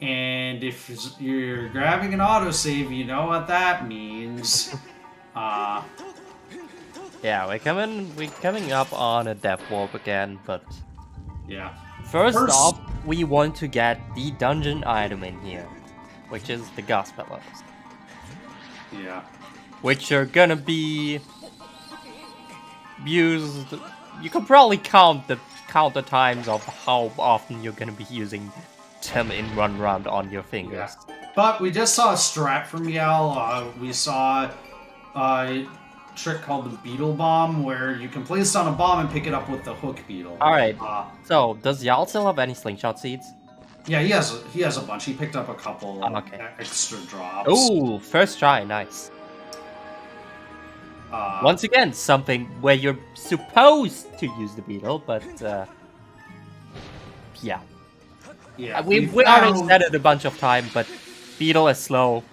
Speaker 12: And if you're grabbing an autosave, you know what that means.
Speaker 11: Yeah, we're coming up on a death warp again, but
Speaker 12: yeah.
Speaker 11: First off, we want to get the dungeon item in here, which is the Gospel Bellows.
Speaker 12: Yeah.
Speaker 11: Which are gonna be used. You can probably count the times of how often you're gonna be using them in one round on your fingers.
Speaker 12: Yeah. But we just saw a strat from Yal. We saw a trick called the Beetle Bomb, where you can place down a bomb and pick it up with the Hook Beetle.
Speaker 11: All right. So does Yal still have any slingshot seeds?
Speaker 12: Yeah, he has a bunch. He picked up a couple extra drops.
Speaker 11: Ooh, first try, nice. Once again, something where you're supposed to use the beetle, but yeah.
Speaker 12: Yeah,
Speaker 11: we already said it a bunch of times, but beetle is slow.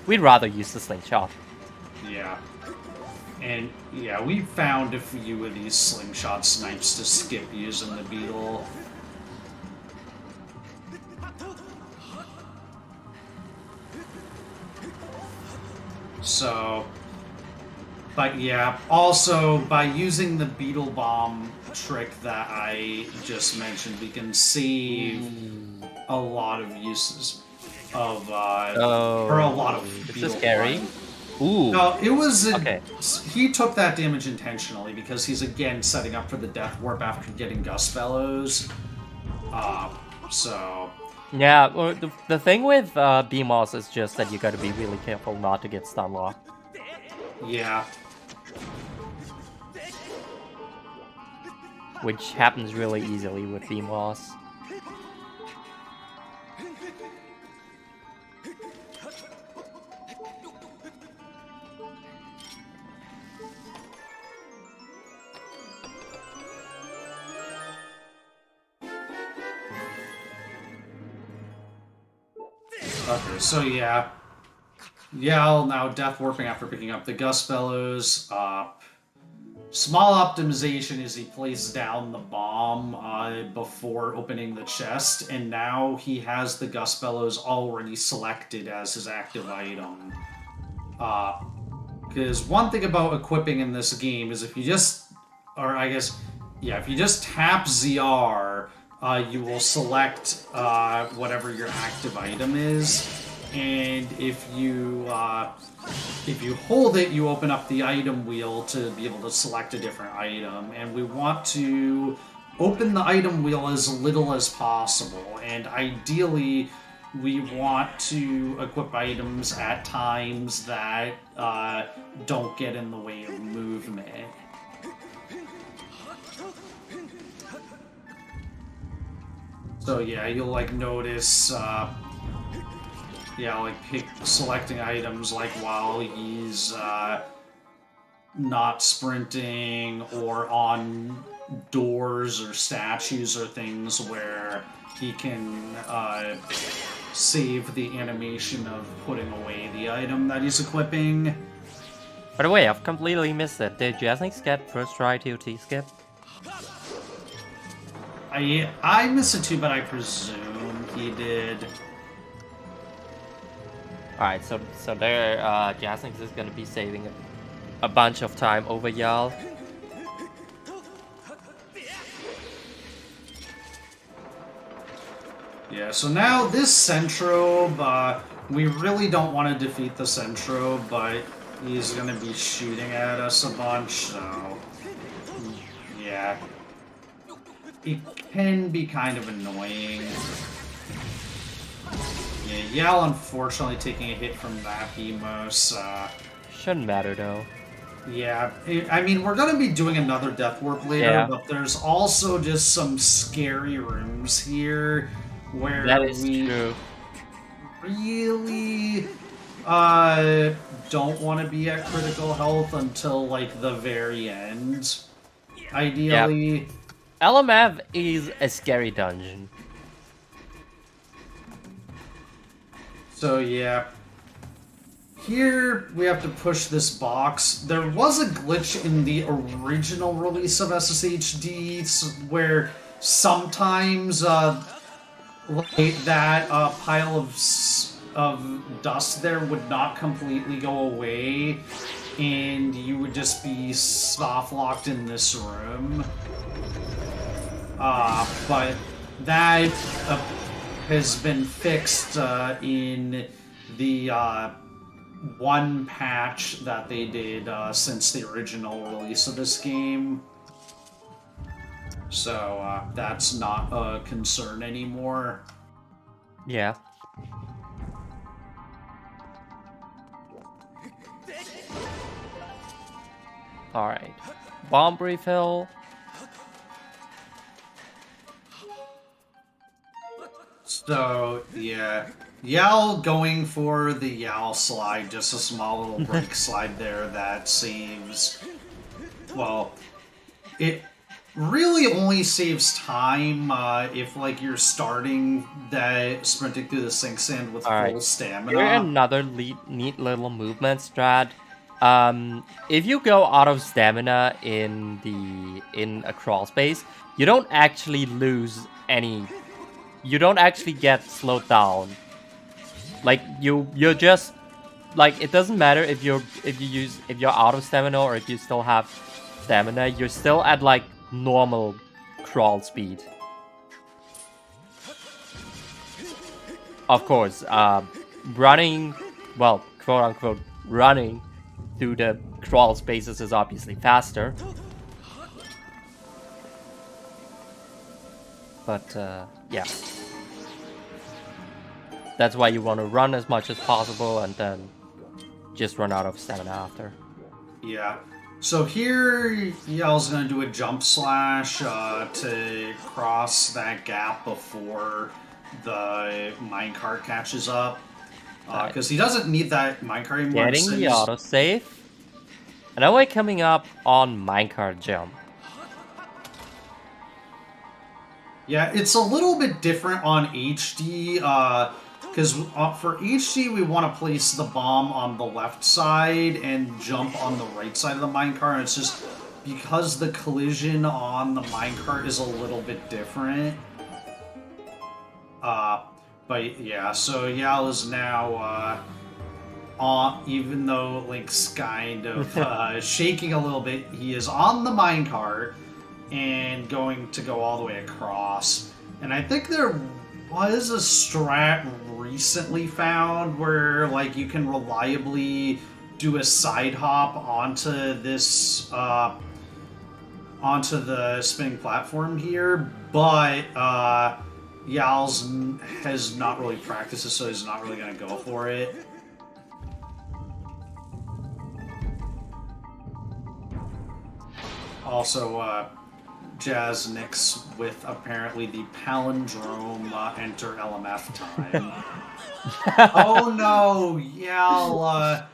Speaker 11: We'd rather use the slingshot.
Speaker 12: Yeah. And yeah, we found a few of these slingshot snipes to skip using the beetle. So, but yeah, also by using the Beetle Bomb trick that I just mentioned, we can save a lot of uses of, or a lot of
Speaker 11: It's just scary. Ooh.
Speaker 12: No, it was, he took that damage intentionally because he's again setting up for the Death Warp after getting Gust Bellows. So...
Speaker 11: Yeah, well, the thing with BMOS is just that you gotta be really careful not to get stun locked.
Speaker 12: Yeah.
Speaker 11: Which happens really easily with BMOS.
Speaker 12: Okay, so yeah. Yell now Death Warping after picking up the Gust Bellows. Small optimization is he places down the bomb before opening the chest, and now he has the Gust Bellows already selected as his active item. Because one thing about equipping in this game is if you just, or I guess, yeah, if you just tap ZR, you will select whatever your active item is, and if you hold it, you open up the item wheel to be able to select a different item, and we want to open the item wheel as little as possible, and ideally we want to equip items at times that don't get in the way of movement. So yeah, you'll like notice, selecting items like while he's not sprinting or on doors or statues or things where he can save the animation of putting away the item that he's equipping.
Speaker 11: By the way, I've completely missed it. Did Jasnix get first try TOT skip?
Speaker 12: I missed it too, but I presume he did.
Speaker 11: Alright, so there, Jasnix is gonna be saving a bunch of time over y'all.
Speaker 12: Yeah, so now this Centrobe, we really don't want to defeat the Centrobe, but he's going to be shooting at us a bunch, so... Yeah. It can be kind of annoying. Yeah, Yal unfortunately taking a hit from that Hemos.
Speaker 11: Shouldn't matter though.
Speaker 12: Yeah, I mean, we're going to be doing another Death Warp later, but there's also just some scary rooms here where
Speaker 11: that is
Speaker 12: we
Speaker 11: true.
Speaker 12: really don't want to be at critical health until, like, the very end, ideally.
Speaker 11: Yep. LMF is a scary dungeon.
Speaker 12: So, yeah. Here, we have to push this box. There was a glitch in the original release of SSHD where sometimes that pile of dust there would not completely go away, and you would just be soft-locked in this room. But that has been fixed in the one patch that they did since the original release of this game. So that's not a concern anymore.
Speaker 11: Yeah. Alright. Bomb refill.
Speaker 12: So, yeah. Yal going for the Yal slide, just a small little break slide there that saves... Well, it really only saves time if, like, you're starting that sprinting through the sink sand with full stamina.
Speaker 11: Here's another neat little movement strat. If you go out of stamina in a crawl space, you don't actually lose any. You don't actually get slowed down. Like you're just like, it doesn't matter if you're out of stamina or if you still have stamina. You're still at like normal crawl speed. Of course, running, well, quote unquote, running through the crawl spaces is obviously faster. But, yeah. That's why you want to run as much as possible and then just run out of stamina after.
Speaker 12: Yeah. So here, Yal's going to do a jump slash to cross that gap before the minecart catches up. Because he doesn't need that minecart anymore.
Speaker 11: Getting the autosave. And now we're coming up on minecart jump.
Speaker 12: Yeah, it's a little bit different on HD, because for HD we want to place the bomb on the left side and jump on the right side of the minecart. It's just because the collision on the minecart is a little bit different. But yeah, so Yal is now on, even though Link's kind of shaking a little bit, he is on the minecart and going to go all the way across. And I think there was a strat recently found where, like, you can reliably do a side hop onto this, onto the spinning platform here, but Yal's has not really practiced it, so he's not really going to go for it. Also, Jasnix with apparently the palindrome enter LMF time. Oh no, Yal.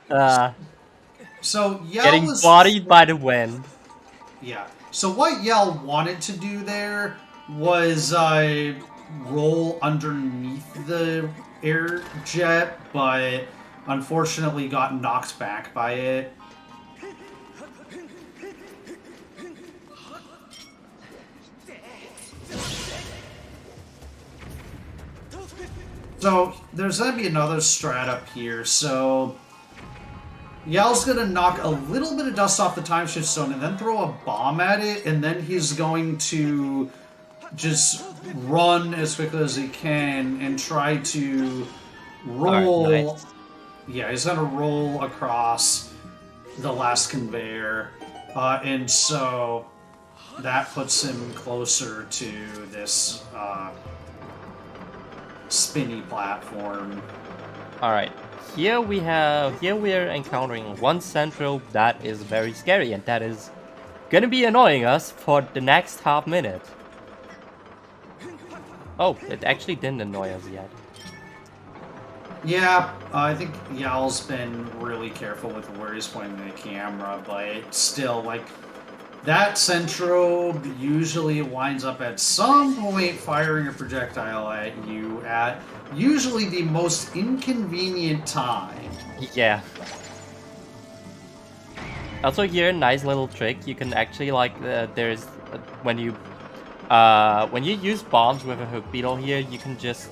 Speaker 12: So Yal
Speaker 11: getting
Speaker 12: was
Speaker 11: bodied by the wind.
Speaker 12: Yeah. So what Yell wanted to do there was roll underneath the air jet, but unfortunately got knocked back by it. So there's going to be another strat up here. So Yell's going to knock a little bit of dust off the time shift stone and then throw a bomb at it, and then he's going to just run as quickly as he can and try to roll.
Speaker 11: Alright, nice.
Speaker 12: Yeah, he's going to roll across the last conveyor. And so that puts him closer to this spinny platform.
Speaker 11: Alright, here we are encountering one central that is very scary, and that is gonna be annoying us for the next half minute. Oh, it actually didn't annoy us yet.
Speaker 12: Yeah, I think Yowl's been really careful with where he's pointing the camera, but still, like, that Centro usually winds up at some point firing a projectile at you at usually the most inconvenient time.
Speaker 11: Yeah. Also here, nice little trick. You can actually there's when you use bombs with a hook beetle here, you can just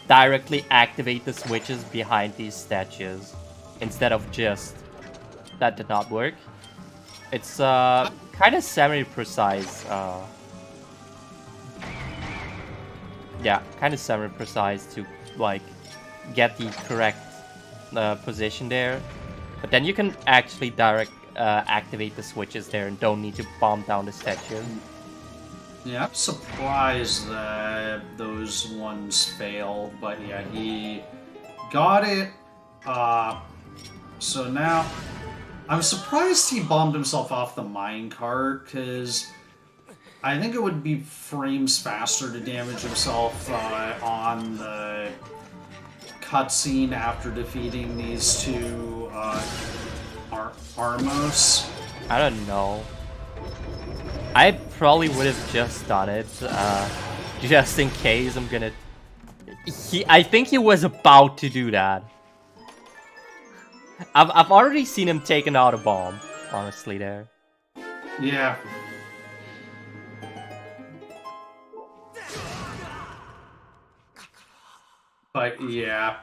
Speaker 11: directly activate the switches behind these statues instead of just that did not work. It's kind of semi-precise. Yeah, kind of semi-precise to like get the correct position there. But then you can actually activate the switches there and don't need to bomb down the statue.
Speaker 12: Yeah, I'm surprised that those ones failed, but yeah, he got it. So now, I'm surprised he bombed himself off the minecart, because I think it would be frames faster to damage himself on the cutscene after defeating these two Armos.
Speaker 11: I don't know. I probably would have just done it, just in case I'm gonna... I think he was about to do that. I've already seen him taking out a bomb, honestly, there.
Speaker 12: Yeah. But yeah,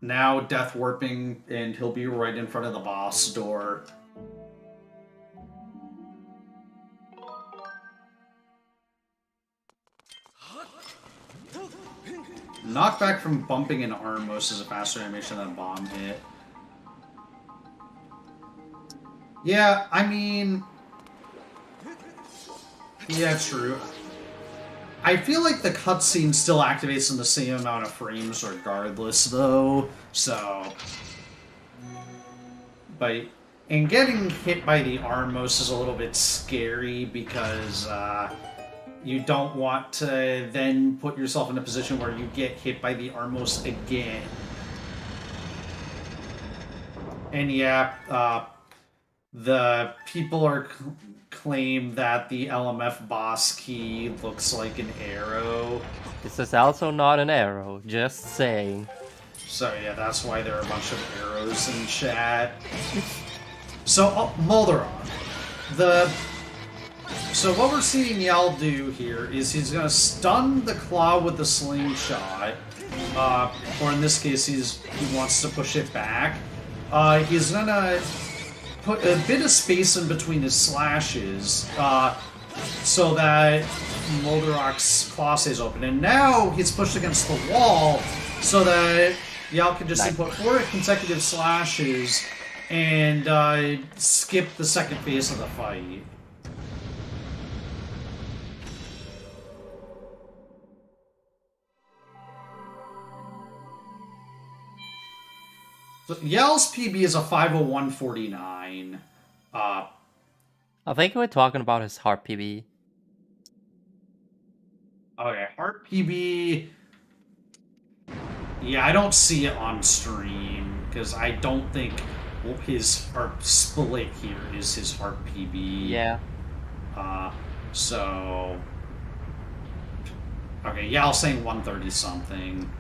Speaker 12: now death warping, and he'll be right in front of the boss door. Knockback from bumping into Armos is a faster animation than a bomb hit. Yeah, I mean... Yeah, true. I feel like the cutscene still activates in the same amount of frames regardless, though, so... But... And getting hit by the Armos is a little bit scary because, you don't want to then put yourself in a position where you get hit by the Armos again. And yeah, the people are claim that the LMF boss key looks like an arrow.
Speaker 11: This is also not an arrow, just saying.
Speaker 12: So yeah, that's why there are a bunch of arrows in chat. So, Molderon. So what we're seeing Yell do here is he's going to stun the claw with the slingshot, or in this case he wants to push it back. He's going to put a bit of space in between his slashes, so that Molderok's claw stays open. And now he's pushed against the wall, so that Yell can just input 4 consecutive slashes and skip the second phase of the fight. So Yell's PB is a 501.49.
Speaker 11: I think we're talking about his heart PB.
Speaker 12: Okay, heart PB... Yeah, I don't see it on stream, because I don't think his heart split here is his heart PB.
Speaker 11: Yeah.
Speaker 12: So, okay, yeah, I'll say 130 something.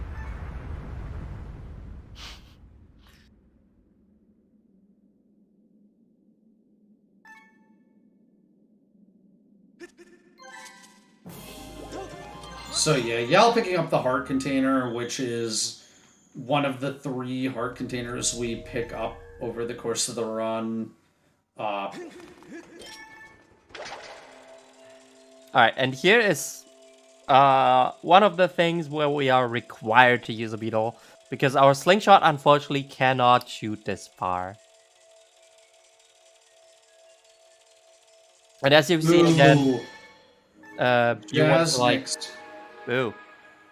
Speaker 12: So yeah, Yal picking up the heart container, which is one of the 3 heart containers we pick up over the course of the run.
Speaker 11: Alright, and here is one of the things where we are required to use a beetle, because our slingshot unfortunately cannot shoot this far. And as you've seen again, you want to like... Ooh.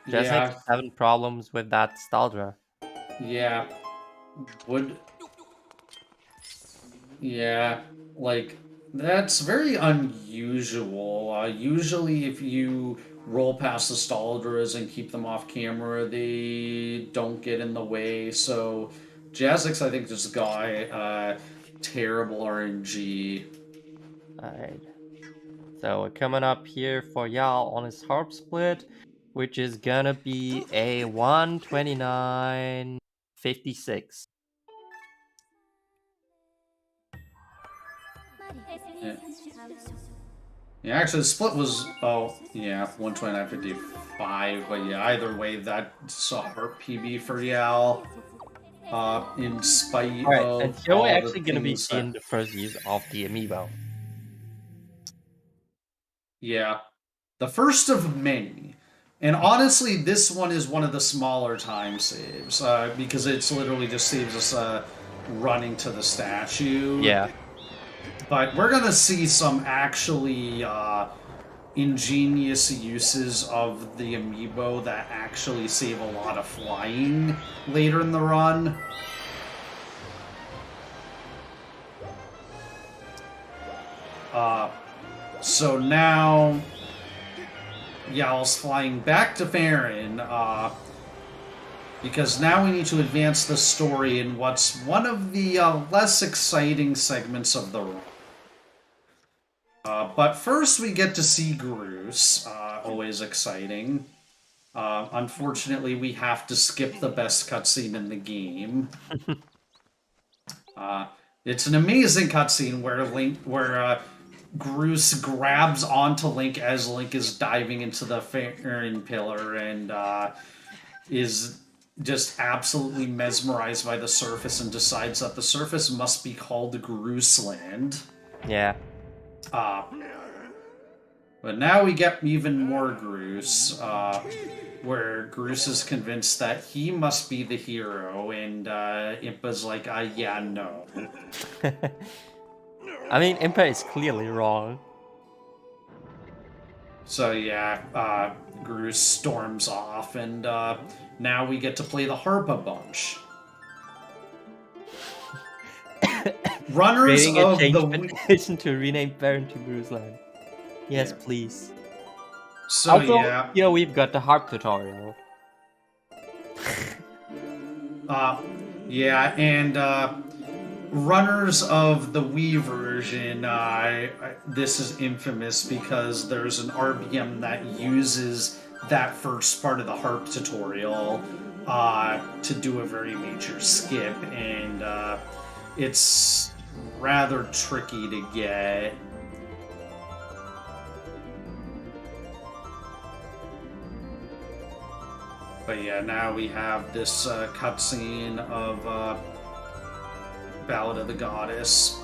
Speaker 11: Just
Speaker 12: Yeah.
Speaker 11: like having problems with that Staldra.
Speaker 12: Yeah. Yeah, like, that's very unusual. Usually if you roll past the Staldras and keep them off camera, they don't get in the way. So, Jazzix, I think, just got terrible RNG.
Speaker 11: Alright. So we're coming up here for Yal on his harp split, which is gonna be a 129.56.
Speaker 12: Yeah, actually, the split was, 129.55, but yeah, either way, that's a heart PB for Yal. In spite of
Speaker 11: and here we're
Speaker 12: all
Speaker 11: actually
Speaker 12: the
Speaker 11: gonna be
Speaker 12: things
Speaker 11: seeing the first use of the amiibo.
Speaker 12: Yeah. The first of many. And honestly, this one is one of the smaller time saves, because it's literally just saves us running to the statue.
Speaker 11: Yeah.
Speaker 12: But we're gonna see some actually ingenious uses of the amiibo that actually save a lot of flying later in the run. So now Yal's flying back to Farron, because now we need to advance the story in what's one of the less exciting segments of the run. But first we get to see Groose, always exciting. Unfortunately, we have to skip the best cutscene in the game. It's an amazing cutscene where Groose grabs onto Link as Link is diving into the Farron pillar and is just absolutely mesmerized by the surface and decides that the surface must be called Grooseland.
Speaker 11: Yeah.
Speaker 12: But now we get even more Groose, where Groose is convinced that he must be the hero, and Impa's like, yeah, no.
Speaker 11: I mean, Impa is clearly wrong.
Speaker 12: So yeah, Groose storms off, and now we get to play the harp a bunch. Runners
Speaker 11: Creating a
Speaker 12: of
Speaker 11: change
Speaker 12: the
Speaker 11: petition to rename Baron to Grooseland. Yes, please.
Speaker 12: So
Speaker 11: also,
Speaker 12: yeah,
Speaker 11: here we've got the harp tutorial.
Speaker 12: yeah, and runners of the Wii version, this is infamous because there's an RBM that uses that first part of the harp tutorial to do a very major skip, and it's rather tricky to get. But yeah, now we have this cutscene of Ballad of the Goddess.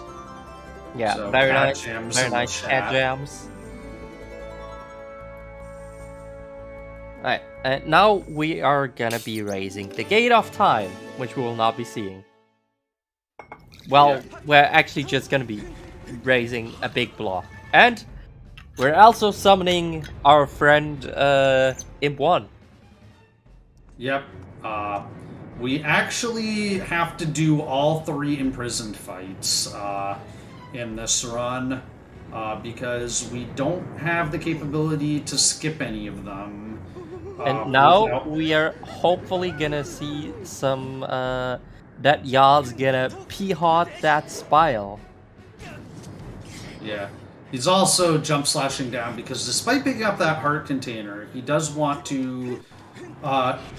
Speaker 11: Yeah,
Speaker 12: So,
Speaker 11: very
Speaker 12: cat
Speaker 11: nice.
Speaker 12: jams
Speaker 11: Very
Speaker 12: in the
Speaker 11: nice cat
Speaker 12: chat.
Speaker 11: jams. Alright, and now we are gonna be raising the Gate of Time, which we will not be seeing. Well, we're actually just gonna be raising a big block. And we're also summoning our friend Imp 1.
Speaker 12: Yep. We actually have to do all 3 imprisoned fights in this run because we don't have the capability to skip any of them.
Speaker 11: And now we are hopefully gonna see some that Yal's gonna p-hot that spile.
Speaker 12: Yeah. He's also jump slashing down because despite picking up that heart container, he does want to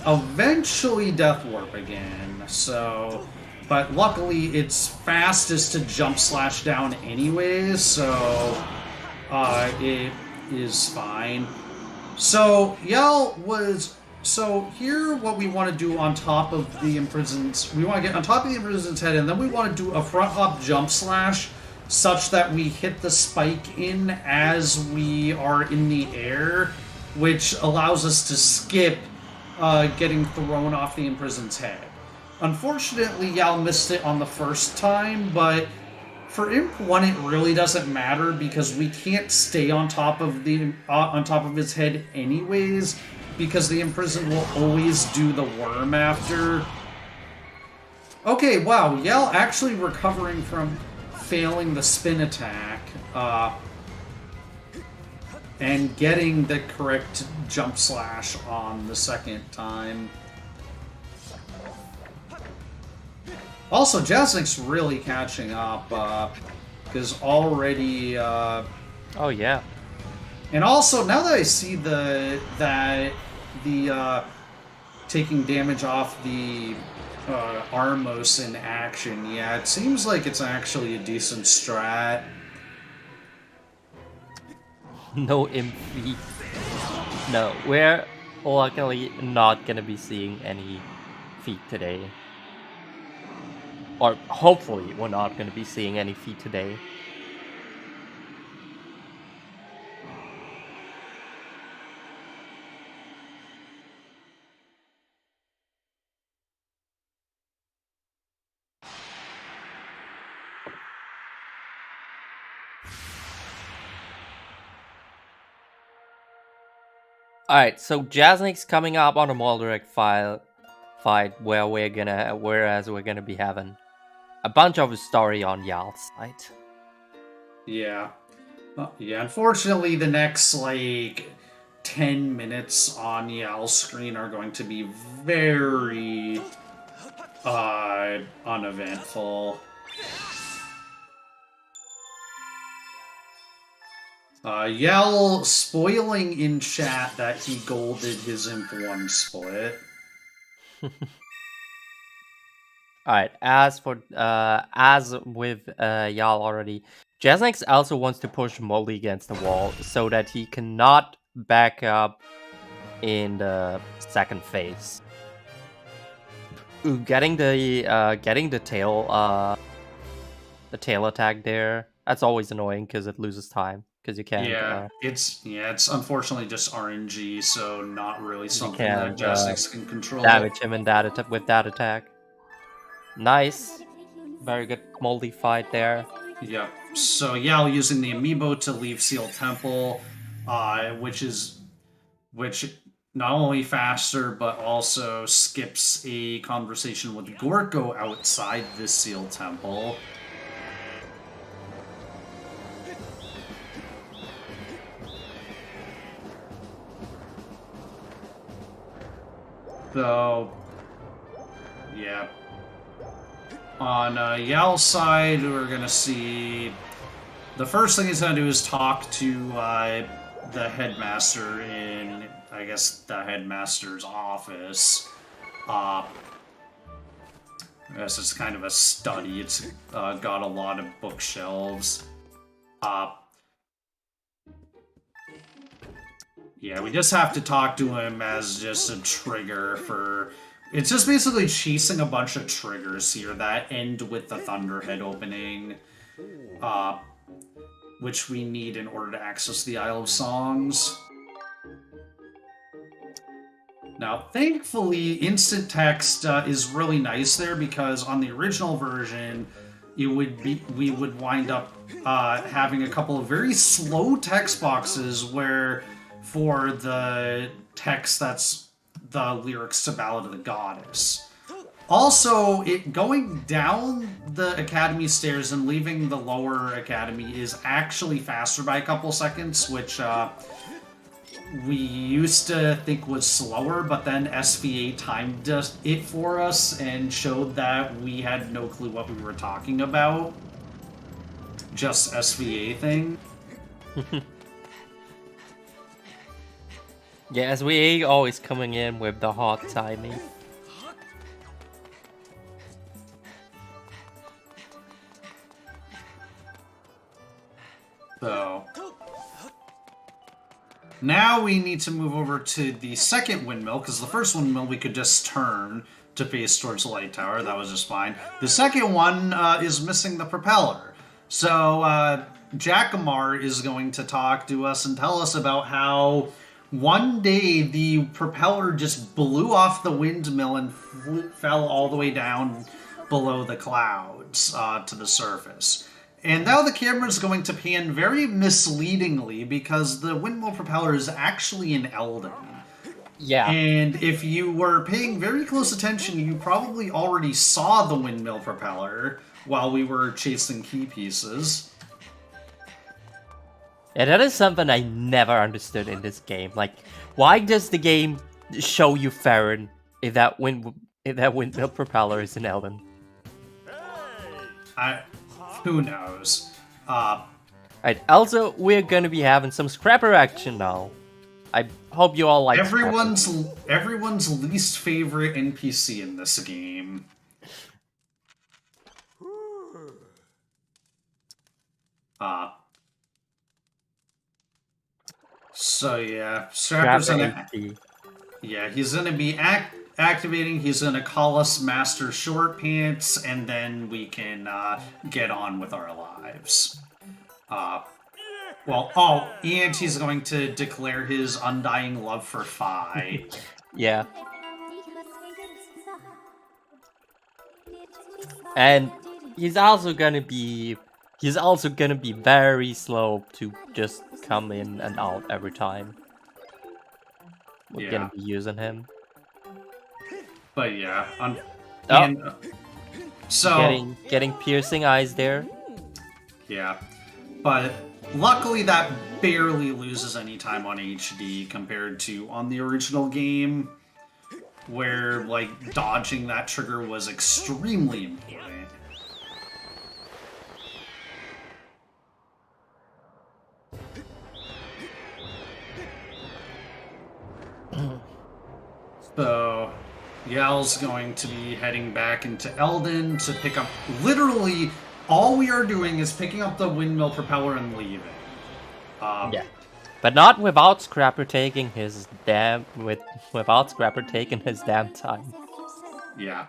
Speaker 12: eventually death warp again. So, but luckily it's fastest to jump slash down anyways, so it is fine. So Yell was. So here, what we want to do on top of the imprisoned, we want to get on top of the imprisoned's head, and then we want to do a front hop jump slash, such that we hit the spike in as we are in the air, which allows us to skip getting thrown off the imprisoned's head. Unfortunately, Yao missed it on the first time, but for Imp 1 it really doesn't matter because we can't stay on top of his head anyways, because the imprisoned will always do the worm after. Okay, wow, Yell actually recovering from failing the spin attack, and getting the correct jump slash on the second time. Also, Jasnick's really catching up, because already,
Speaker 11: Oh yeah.
Speaker 12: And also, now that I see the taking damage off the Armos in action, yeah, it seems like it's actually a decent strat.
Speaker 11: No imp feet. No, we're luckily not gonna be seeing any feet today. Or hopefully we're not gonna be seeing any feet today. Alright, so Jasnick's coming up on a Molderic fight whereas we're gonna be having a bunch of story on Yal's side.
Speaker 12: Yeah. Yeah, unfortunately the next, 10 minutes on Yal's screen are going to be very, uneventful. Yell spoiling in chat that he golded his Imp 1 split.
Speaker 11: Alright, as with Yal already, Jasnix also wants to push Moldy against the wall so that he cannot back up in the second phase. Ooh, getting the tail attack there, that's always annoying because it loses time. Because you can't.
Speaker 12: Yeah, it's unfortunately just RNG, so not really something that Jasnix can control.
Speaker 11: Damage him with that attack. Nice, very good Moldy fight there.
Speaker 12: Yep. So Yao using the amiibo to leave Sealed Temple, which not only faster but also skips a conversation with Gorko outside this Sealed Temple. So, yeah. On Yal's side, we're going to see... The first thing he's going to do is talk to the headmaster in, I guess, the headmaster's office. I guess it's kind of a study. It's got a lot of bookshelves. Yeah, we just have to talk to him as just a trigger for... It's just basically chasing a bunch of triggers here that end with the Thunderhead opening, which we need in order to access the Isle of Songs. Now, thankfully, instant text is really nice there because on the original version, we would wind up having a couple of very slow text boxes where for the text that's the lyrics to Ballad of the Goddess. Also, going down the Academy stairs and leaving the lower Academy is actually faster by a couple seconds, which we used to think was slower, but then SVA timed it for us and showed that we had no clue what we were talking about. Just SVA thing.
Speaker 11: Yes, we always coming in with the hot timing.
Speaker 12: So now we need to move over to the second windmill, because the first windmill we could just turn to face towards the light tower. That was just fine. The second one is missing the propeller. So Jackamar is going to talk to us and tell us about how one day the propeller just blew off the windmill and fell all the way down below the clouds to the surface. And now the camera is going to pan very misleadingly because the windmill propeller is actually in Elden.
Speaker 11: Yeah.
Speaker 12: And if you were paying very close attention, you probably already saw the windmill propeller while we were chasing key pieces.
Speaker 11: Yeah, that is something I never understood in this game. Like, why does the game show you Farron if that windmill propeller is in Elden?
Speaker 12: Who knows?
Speaker 11: Right. Also, we're gonna be having some scrapper action now. I hope you all like
Speaker 12: everyone's least favorite NPC in this game. So yeah, Scrapper's gonna. Yeah, he's gonna be activating. He's gonna call us Master Short Pants, and then we can get on with our lives. And he's going to declare his undying love for Fi.
Speaker 11: Yeah. And he's also gonna be very slow to just come in and out every time. We're gonna be using him.
Speaker 12: But yeah,
Speaker 11: getting piercing eyes there.
Speaker 12: Yeah, but luckily that barely loses any time on HD compared to on the original game, where like dodging that trigger was extremely important. So, Yal's going to be heading back into Elden to pick up. Literally, all we are doing is picking up the windmill propeller and leaving.
Speaker 11: Yeah, but not without Scrapper taking his damn time.
Speaker 12: Yeah.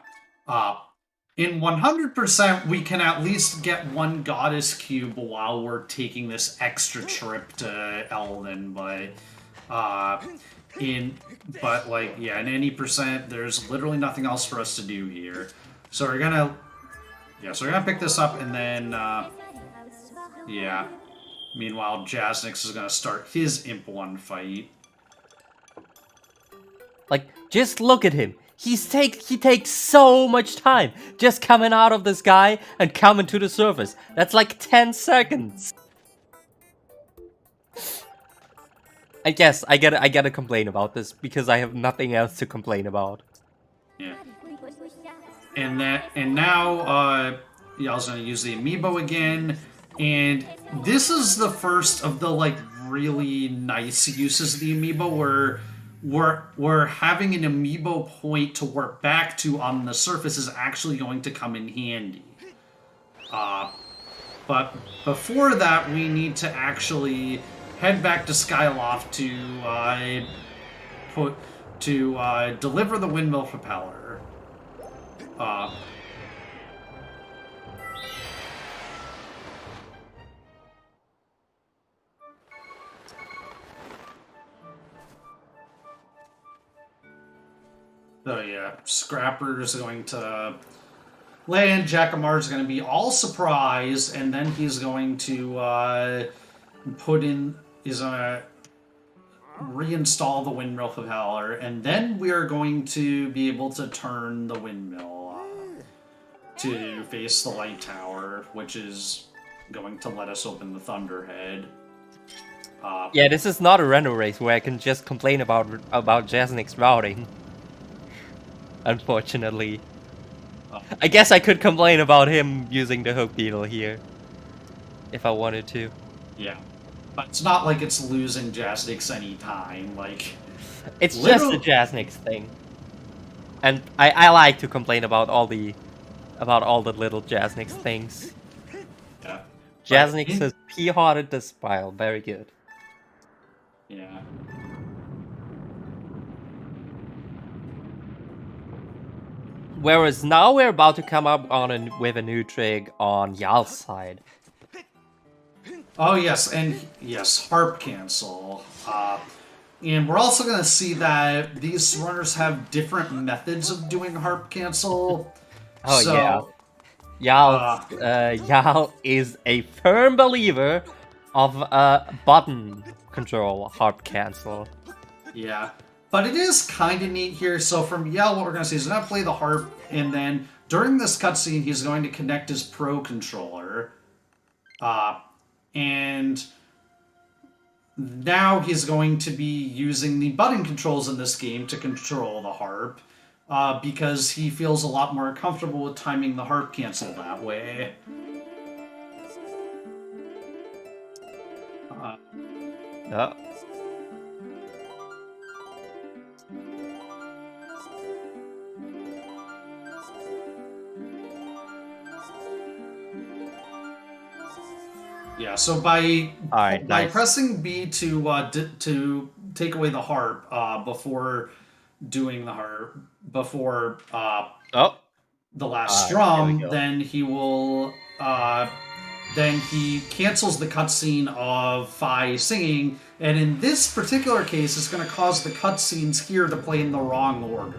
Speaker 12: In 100%, we can at least get one goddess cube while we're taking this extra trip to Elden, but in any percent, there's literally nothing else for us to do here. So we're gonna pick this up and then meanwhile Jasnix is gonna start his Imp 1 fight.
Speaker 11: Like, just look at him. He takes so much time just coming out of the sky and coming to the surface. That's like 10 seconds. I guess I gotta complain about this because I have nothing else to complain about.
Speaker 12: Yeah. And now Yal's gonna use the amiibo again, and this is the first of the like really nice uses of the amiibo where we're having an amiibo point to warp back to on the surface is actually going to come in handy. But before that, we need to actually head back to Skyloft to deliver the windmill propeller. So yeah, Scrapper's going to land. Jackamar's going to be all surprised, and then he's going to he's going to reinstall the windmill propeller, and then we are going to be able to turn the windmill to face the light tower, which is going to let us open the Thunderhead.
Speaker 11: Yeah, this is not a random race where I can just complain about Jasnik's routing. Unfortunately. I guess I could complain about him using the hook beetle here. If I wanted to.
Speaker 12: Yeah. But it's not like it's losing Jasnix any time. Like,
Speaker 11: It's just a Jasnix thing. And I like to complain about all the little Jasnix things.
Speaker 12: Yeah.
Speaker 11: Jasnix has p-hearted the spile. Very good.
Speaker 12: Yeah.
Speaker 11: Whereas now we're about to come up with a new trig on Yal's side.
Speaker 12: Oh yes, and yes, harp cancel. And we're also going to see that these runners have different methods of doing harp cancel.
Speaker 11: Oh
Speaker 12: so,
Speaker 11: yeah. Yal is a firm believer of button control harp cancel.
Speaker 12: Yeah. But it is kind of neat here. So from Yal, what we're going to see is he's going to play the harp, and then during this cutscene, he's going to connect his Pro Controller. And now he's going to be using the button controls in this game to control the harp, because he feels a lot more comfortable with timing the harp cancel that way. Yeah, so by pressing B to take away the harp before doing the harp the last strum, then he will then he cancels the cutscene of Fi singing, and in this particular case, it's going to cause the cutscenes here to play in the wrong order.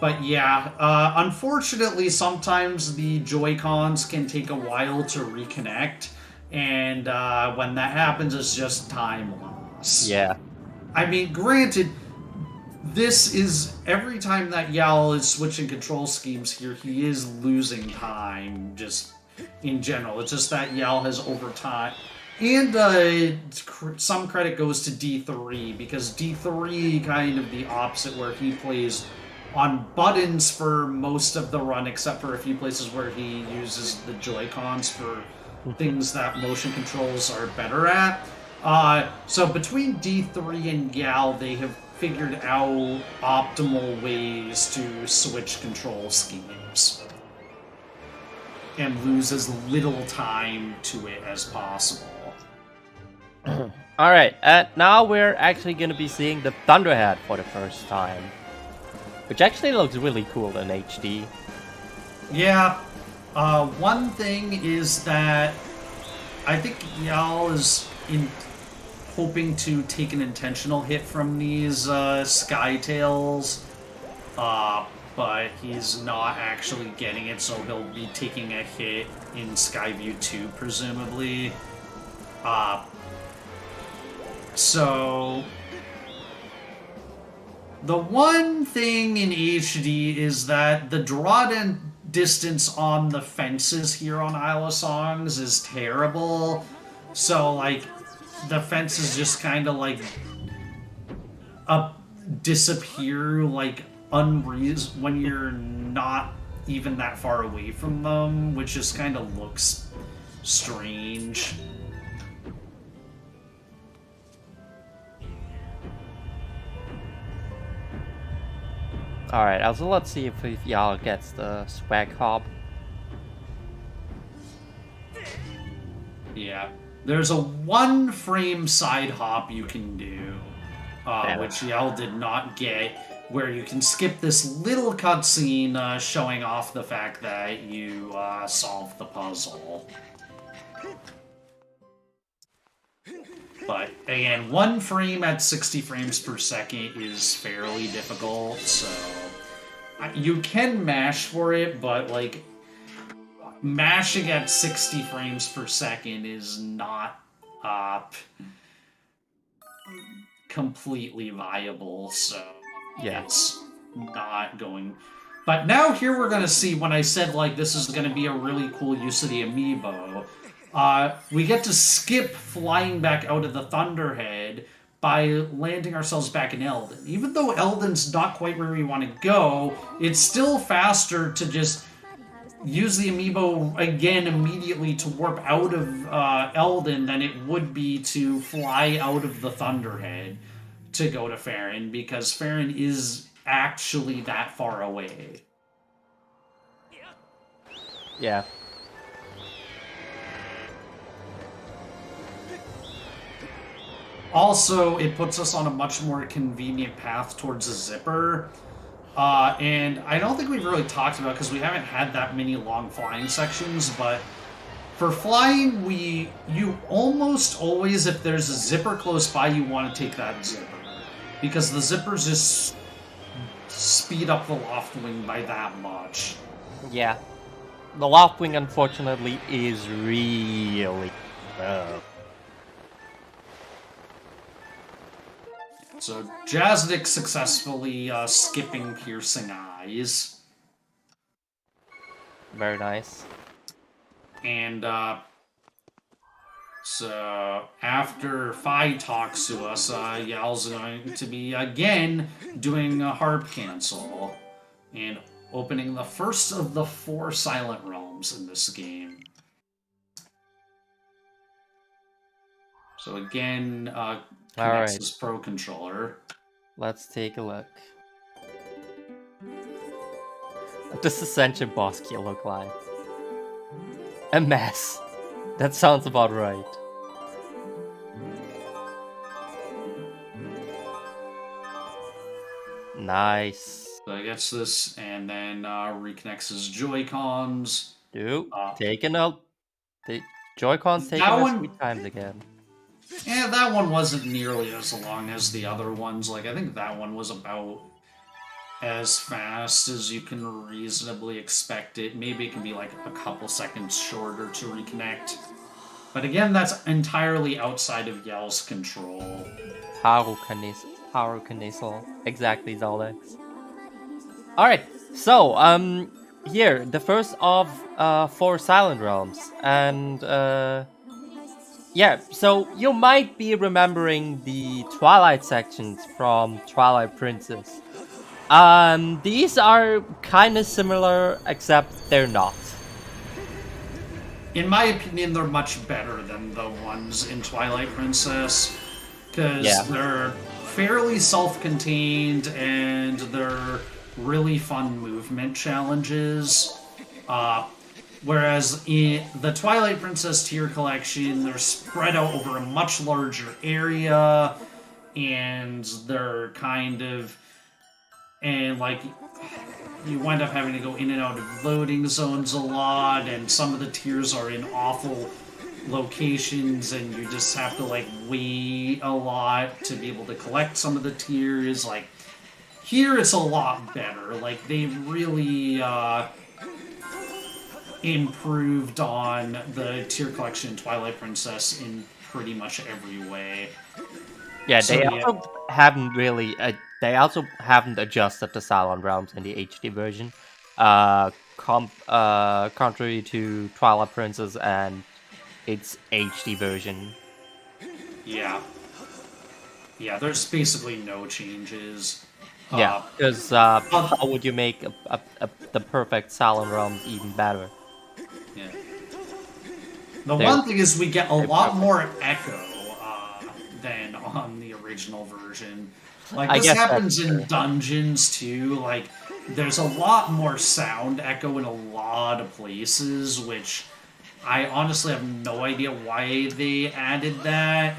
Speaker 12: But yeah, unfortunately, sometimes the Joy-Cons can take a while to reconnect, and when that happens, it's just time loss.
Speaker 11: Yeah.
Speaker 12: I mean, granted, this is every time that Yal is switching control schemes here, he is losing time, just in general. It's just that Yal has over time. And some credit goes to D3, because D3 kind of the opposite, where he plays on buttons for most of the run, except for a few places where he uses the Joy-Cons for things that motion controls are better at. So between D3 and Yal, they have figured out optimal ways to switch control schemes and lose as little time to it as possible.
Speaker 11: Alright, now we're actually going to be seeing the Thunderhead for the first time, which actually looks really cool in HD.
Speaker 12: Yeah. One thing is that I think Yal is hoping to take an intentional hit from these Skytails, but he's not actually getting it, so he'll be taking a hit in Skyview 2, presumably. So the one thing in HD is that the draw distance on the fences here on Isle of Songs is terrible. So, like, the fences just kind of, like, disappear, like, when you're not even that far away from them, which just kind of looks strange.
Speaker 11: Alright, also let's see if Yal gets the swag hop.
Speaker 12: Yeah. There's a 1 frame side hop you can do, which Yal did not get, where you can skip this little cutscene showing off the fact that you solved the puzzle. But again, 1 frame at 60 frames per second is fairly difficult, so you can mash for it, but like mashing at 60 frames per second is not completely viable, so yeah, it's not going. But now here we're going to see, when I said like this is going to be a really cool use of the amiibo, we get to skip flying back out of the Thunderhead by landing ourselves back in Eldin. Even though Eldin's not quite where we want to go, it's still faster to just use the amiibo again immediately to warp out of Eldin than it would be to fly out of the Thunderhead to go to Farron, because Farron is actually that far away.
Speaker 11: Yeah.
Speaker 12: Also, it puts us on a much more convenient path towards a zipper. And I don't think we've really talked about, because we haven't had that many long flying sections, but for flying, you almost always, if there's a zipper close by, you want to take that zipper. Because the zippers just speed up the Loftwing by that much.
Speaker 11: Yeah. The Loftwing, unfortunately, is really slow.
Speaker 12: So Jasnik successfully skipping Piercing Eyes.
Speaker 11: Very nice.
Speaker 12: And so after Fi talks to us, Yal's going to be again doing a harp cancel and opening the first of the 4 Silent Realms in this game. So again, connects his Pro Controller.
Speaker 11: Let's take a look. What does Ascension boss key look like? A mess. That sounds about right. Nice.
Speaker 12: So he gets this and then reconnects his Joy-Cons.
Speaker 11: Dude, taking out the Joy-Cons taking
Speaker 12: That
Speaker 11: us
Speaker 12: one-
Speaker 11: 3 times again.
Speaker 12: Yeah, that one wasn't nearly as long as the other ones. Like, I think that one was about as fast as you can reasonably expect it. Maybe it can be like a couple seconds shorter to reconnect. But again, that's entirely outside of Yell's control.
Speaker 11: Pyrokinesis. Exactly, Zeldex. Alright, so, here, the first of 4 Silent Realms. And, yeah, so you might be remembering the Twilight sections from Twilight Princess. These are kind of similar, except they're not.
Speaker 12: In my opinion, they're much better than the ones in Twilight Princess, because they're fairly self-contained and they're really fun movement challenges. Whereas in the Twilight Princess tier collection, they're spread out over a much larger area, and they're kind of, and like, you wind up having to go in and out of loading zones a lot, and some of the tiers are in awful locations, and you just have to like wait a lot to be able to collect some of the tiers. Like, here it's a lot better. Like, they really improved on the tier collection in Twilight Princess in pretty much every way.
Speaker 11: Yeah, they also haven't really. They also haven't adjusted the Silent Realms in the HD version, contrary to Twilight Princess and its HD version.
Speaker 12: Yeah. Yeah, there's basically no changes.
Speaker 11: Yeah, because how would you make the perfect Silent Realms even better?
Speaker 12: Yeah. The one thing is we get a lot more echo than on the original version. Like, this happens in dungeons too. Like, there's a lot more sound echo in a lot of places, which I honestly have no idea why they added that.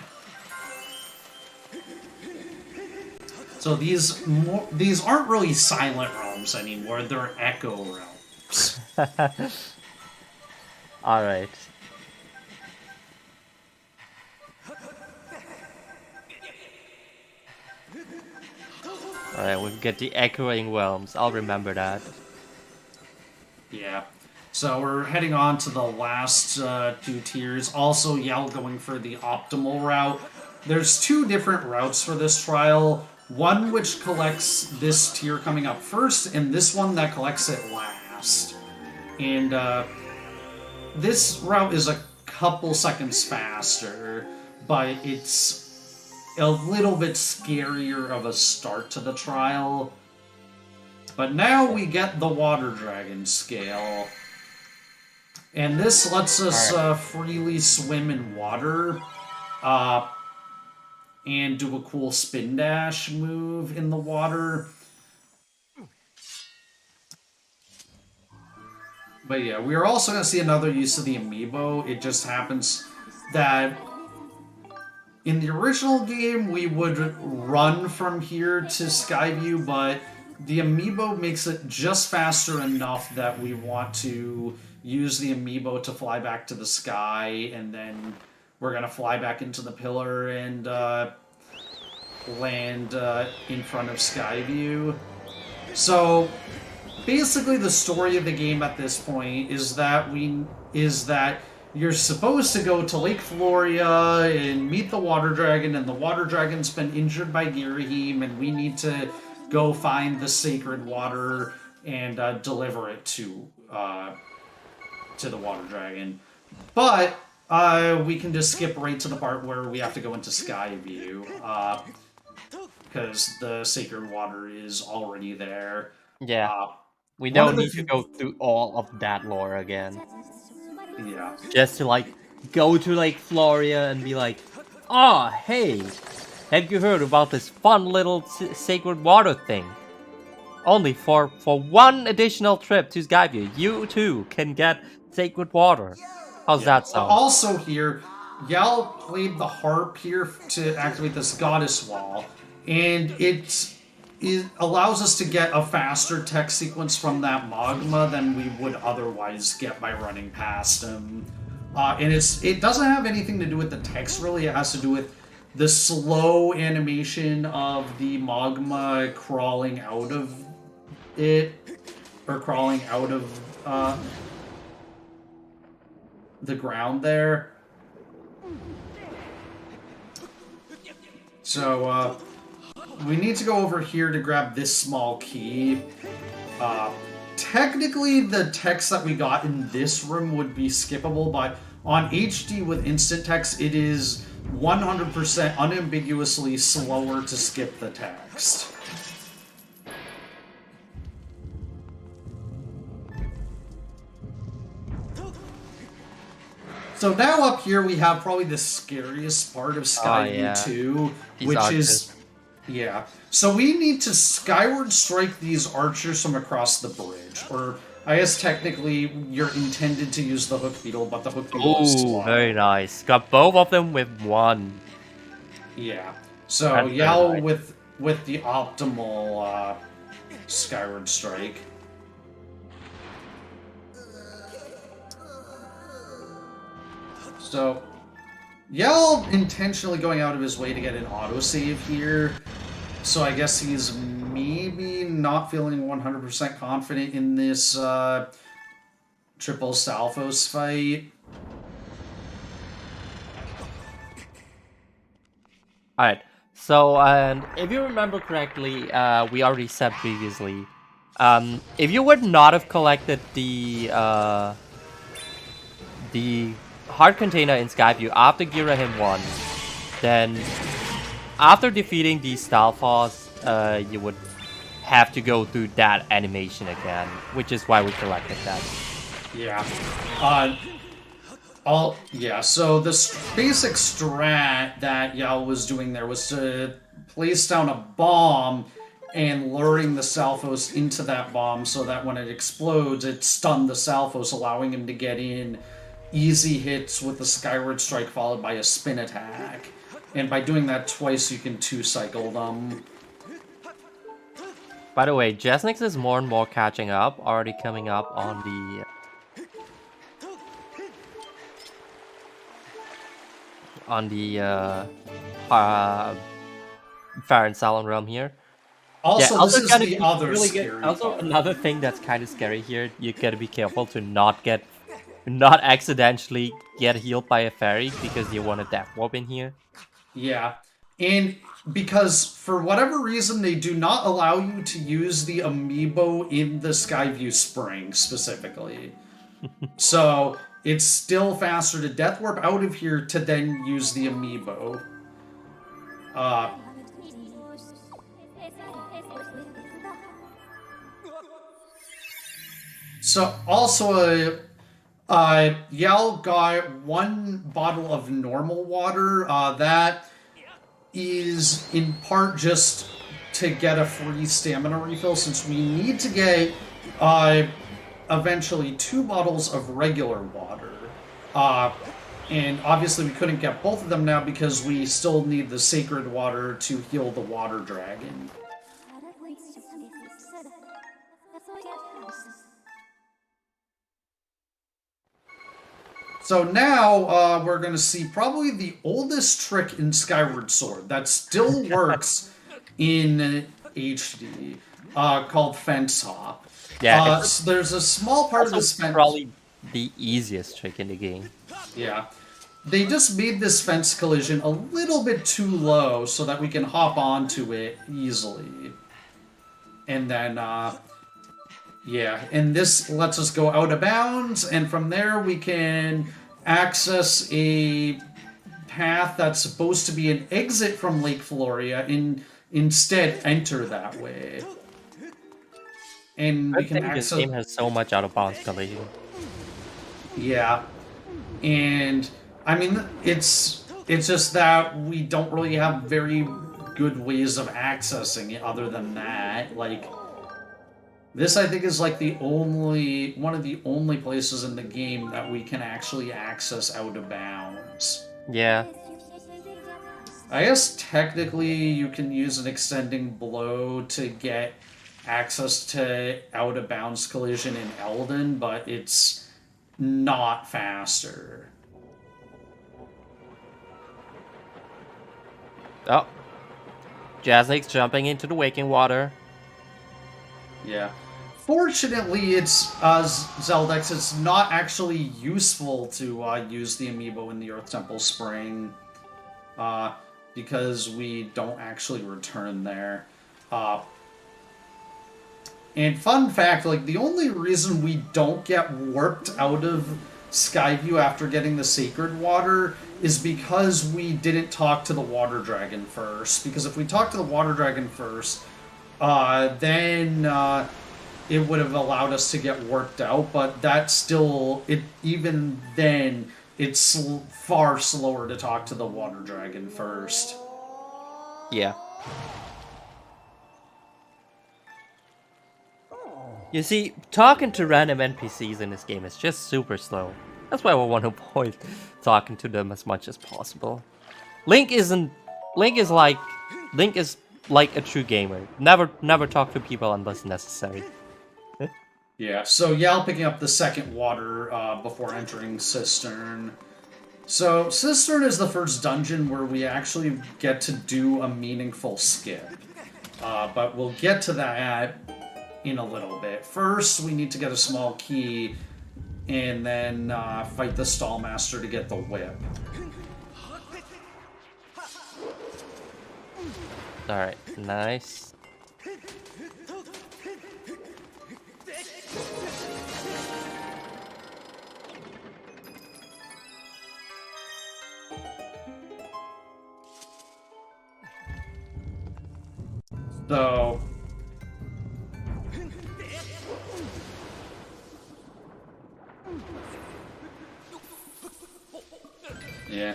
Speaker 12: So these aren't really Silent Realms anymore, they're Echo Realms.
Speaker 11: Alright. Alright, we get the Echoing Realms. I'll remember that.
Speaker 12: Yeah. So we're heading on to the last 2 tiers. Also, Yell going for the optimal route. There's 2 different routes for this trial. One which collects this tier coming up first, and this one that collects it last. And this route is a couple seconds faster, but it's a little bit scarier of a start to the trial. But now we get the Water Dragon scale. And this lets us freely swim in water and do a cool spin dash move in the water. But yeah, we are also going to see another use of the amiibo. It just happens that in the original game, we would run from here to Skyview, but the amiibo makes it just faster enough that we want to use the amiibo to fly back to the sky, and then we're going to fly back into the pillar and land in front of Skyview. So basically the story of the game at this point is that you're supposed to go to Lake Floria and meet the water dragon, and the water dragon's been injured by Girahim, and we need to go find the sacred water and deliver it to the water dragon. But we can just skip right to the part where we have to go into Skyview, because the sacred water is already there.
Speaker 11: Yeah. We don't need to go through all of that lore again.
Speaker 12: Yeah.
Speaker 11: Just to, like, go to Lake Floria and be like, oh, hey, have you heard about this fun little sacred water thing? Only for one additional trip to Skyview, you too can get sacred water. How's that sound?
Speaker 12: Also here, Yal played the harp here to activate this goddess wall, and it allows us to get a faster text sequence from that magma than we would otherwise get by running past him. And it doesn't have anything to do with the text, really. It has to do with the slow animation of the magma crawling out of it, or crawling out of the ground there. So, we need to go over here to grab this small key. Technically, the text that we got in this room would be skippable, but on HD with instant text, it is 100% unambiguously slower to skip the text. So now up here we have probably the scariest part of Skyview 2, which is... Yeah. So we need to skyward strike these archers from across the bridge. Or, I guess technically you're intended to use the hook beetle, but the hook beetle is slow.
Speaker 11: Very nice. Got both of them with one.
Speaker 12: Yeah. So Yao with the optimal skyward strike. So Yao intentionally going out of his way to get an autosave here. So I guess he's maybe not feeling 100% confident in this triple Stalfos fight.
Speaker 11: Alright, so if you remember correctly, we already said previously, if you would not have collected the heart container in Skyview after Girahim won, then after defeating the Stalfos, you would have to go through that animation again, which is why we collected that.
Speaker 12: Yeah. So the basic strat that Yao was doing there was to place down a bomb and luring the Stalfos into that bomb so that when it explodes, it stunned the Stalfos, allowing him to get in easy hits with the Skyward Strike followed by a spin attack. And by doing that twice, you can two-cycle them.
Speaker 11: By the way, Jesnix is more and more catching up, already coming up on the Farron Salon realm here.
Speaker 12: Also, this is the other scary
Speaker 11: Also,
Speaker 12: part.
Speaker 11: another thing that's kind of scary here, you gotta be careful to not accidentally get healed by a fairy because you want a death warp in here.
Speaker 12: Yeah, and because for whatever reason they do not allow you to use the amiibo in the Skyview Spring specifically. So it's still faster to death warp out of here to then use the amiibo. So also Yell got 1 bottle of normal water. That is in part just to get a free stamina refill, since we need to get eventually 2 bottles of regular water. And obviously we couldn't get both of them now because we still need the sacred water to heal the water dragon. So now we're going to see probably the oldest trick in Skyward Sword that still works in HD, called Fence Hop.
Speaker 11: Yeah,
Speaker 12: so there's a small part of this fence.
Speaker 11: Probably the easiest trick in the game.
Speaker 12: Yeah. They just made this fence collision a little bit too low so that we can hop onto it easily. And then, yeah, and this lets us go out of bounds, and from there we can access a path that's supposed to be an exit from Lake Floria and instead enter that way. And we can access...
Speaker 11: This game has so much out of bounds collision.
Speaker 12: Yeah. And, I mean, it's just that we don't really have very good ways of accessing it other than that. Like, this, I think, is like one of the only places in the game that we can actually access out of bounds.
Speaker 11: Yeah.
Speaker 12: I guess technically you can use an extending blow to get access to out of bounds collision in Elden, but it's not faster.
Speaker 11: Oh. Jazzlake's jumping into the waking water.
Speaker 12: Yeah. Fortunately, it's Zeldex. It's not actually useful to use the amiibo in the Earth Temple Spring, because we don't actually return there. And fun fact, like, the only reason we don't get warped out of Skyview after getting the Sacred Water is because we didn't talk to the Water Dragon first. Because if we talked to the Water Dragon first, then it would have allowed us to get warped out, but that's still, even then, it's far slower to talk to the Water Dragon first.
Speaker 11: Yeah. You see, talking to random NPCs in this game is just super slow. That's why we want to avoid talking to them as much as possible. Link is like a true gamer. Never talk to people unless necessary.
Speaker 12: Yeah, so Yal picking up the second water before entering Cistern. So Cistern is the first dungeon where we actually get to do a meaningful skip. But we'll get to that in a little bit. First, we need to get a small key and then fight the Stallmaster to get the whip.
Speaker 11: Alright, nice.
Speaker 12: So... yeah.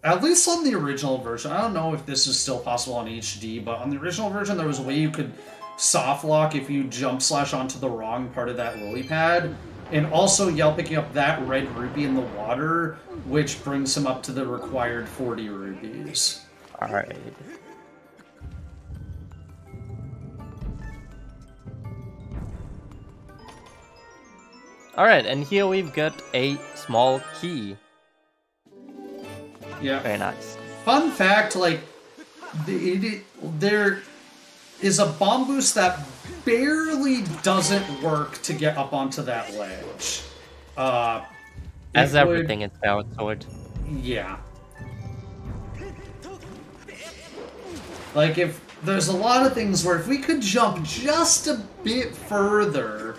Speaker 12: At least on the original version, I don't know if this is still possible on HD, but on the original version there was a way you could soft lock if you jump slash onto the wrong part of that lily pad. And also Yell picking up that red rupee in the water, which brings him up to the required 40 rupees.
Speaker 11: Alright. Alright, and here we've got a small key.
Speaker 12: Yeah.
Speaker 11: Very nice.
Speaker 12: Fun fact, like, there is a bomb boost that barely doesn't work to get up onto that ledge.
Speaker 11: As everything in Skyward Sword.
Speaker 12: Yeah. Like, if there's a lot of things where if we could jump just a bit further,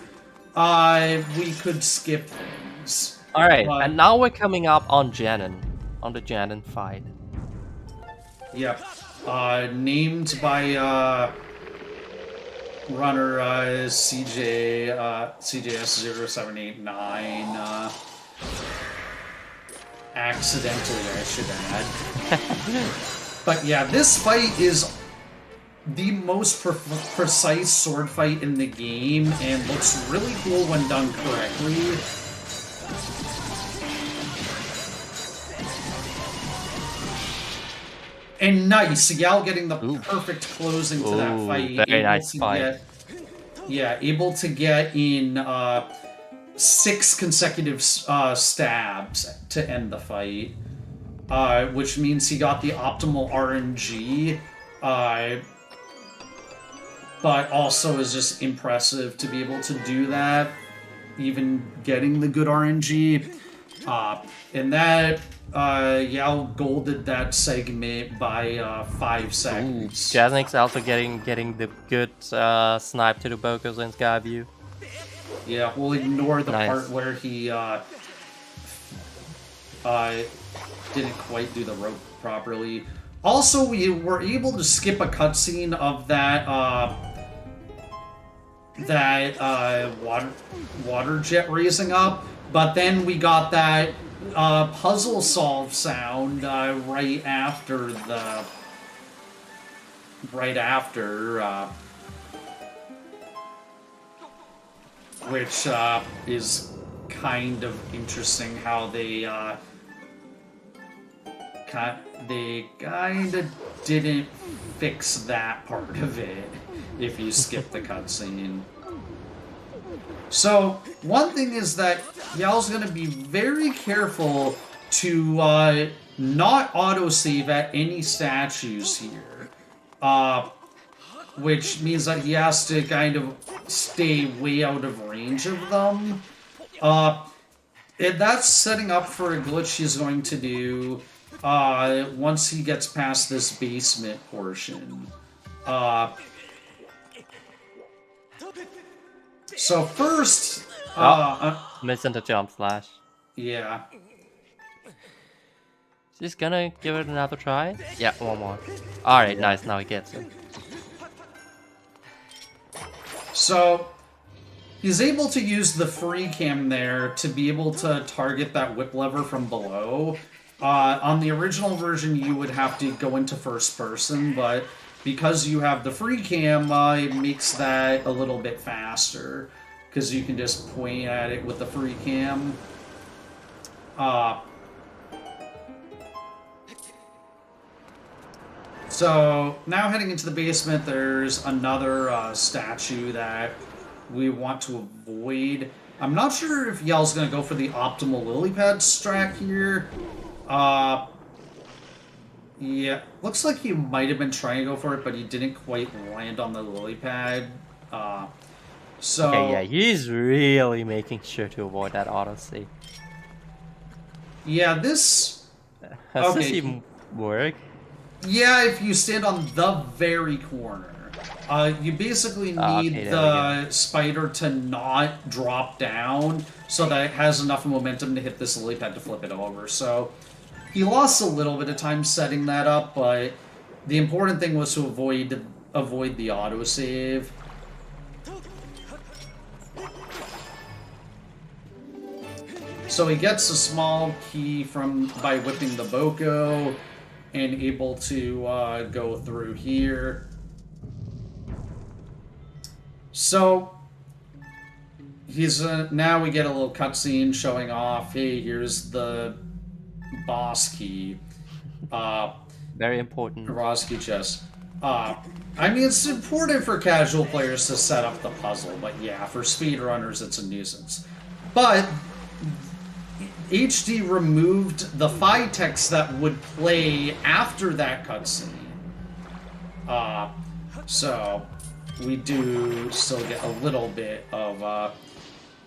Speaker 12: we could skip things.
Speaker 11: Alright, and now we're coming up on Ganon. On the Ganon fight.
Speaker 12: Yep. Named by, runner CJS0789 accidentally, I should add. But yeah, this fight is the most precise sword fight in the game and looks really cool when done correctly. And nice, Yal getting the perfect closing to that fight.
Speaker 11: Very nice fight.
Speaker 12: Able to get in 6 consecutive stabs to end the fight, which means he got the optimal RNG, but also is just impressive to be able to do that, even getting the good RNG. And that Yao golded that segment by 5 seconds.
Speaker 11: Jasnik's also getting the good snipe to the Bokos in Skyview.
Speaker 12: Yeah, we'll ignore the part where he didn't quite do the rope properly. Also, we were able to skip a cutscene of that water jet raising up, but then we got that puzzle solve sound right after, which is kind of interesting how they kind of didn't fix that part of it if you skip the cutscene. So, one thing is that Yao's going to be very careful to not autosave at any statues here. Which means that he has to kind of stay way out of range of them. And that's setting up for a glitch he's going to do once he gets past this basement portion. So first...
Speaker 11: missing the jump slash.
Speaker 12: Yeah.
Speaker 11: Just gonna give it another try? Yeah, one more. Alright, nice, now he gets it.
Speaker 12: So, he's able to use the free cam there to be able to target that whip lever from below. On the original version, you would have to go into first person, but because you have the free cam, it makes that a little bit faster, because you can just point at it with the free cam. So, now heading into the basement, there's another statue that we want to avoid. I'm not sure if Yell's going to go for the optimal lily pad strat here. Yeah, looks like he might have been trying to go for it, but he didn't quite land on the lily pad. So...
Speaker 11: Okay, yeah, he's really making sure to avoid that autosave.
Speaker 12: Yeah, this...
Speaker 11: Does this even work?
Speaker 12: Yeah, if you stand on the very corner. You basically need the spider to not drop down so that it has enough momentum to hit this lily pad to flip it over. So he lost a little bit of time setting that up, but the important thing was to avoid the autosave. So he gets a small key by whipping the Boko, and able to go through here. So he's now we get a little cutscene showing off. Hey, here's the boss key.
Speaker 11: Very important.
Speaker 12: Boss key chest. I mean, it's important for casual players to set up the puzzle, but yeah, for speedrunners, it's a nuisance. But HD removed the FI text that would play after that cutscene. So we do still get a little bit of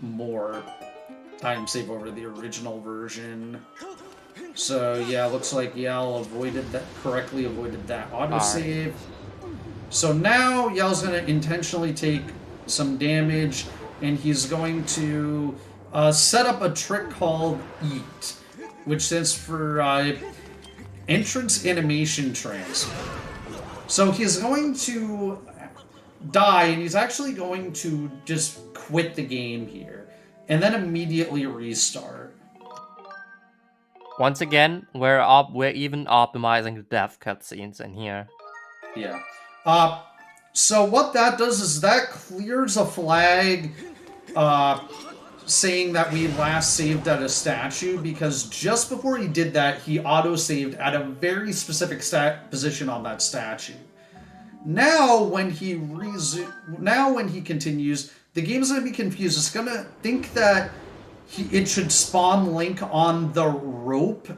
Speaker 12: more time save over the original version. So yeah, looks like Yell correctly avoided that autosave. So now Yell's going to intentionally take some damage, and he's going to set up a trick called EAT, which stands for Entrance Animation Transfer. So he's going to die, and he's actually going to just quit the game here, and then immediately restart.
Speaker 11: Once again, we're even optimizing the death cutscenes in here.
Speaker 12: Yeah. So what that does is that clears a flag, saying that we last saved at a statue, because just before he did that, he auto-saved at a very specific position on that statue. Now, when he continues, the game's gonna be confused. It's gonna think that it should spawn Link on the rope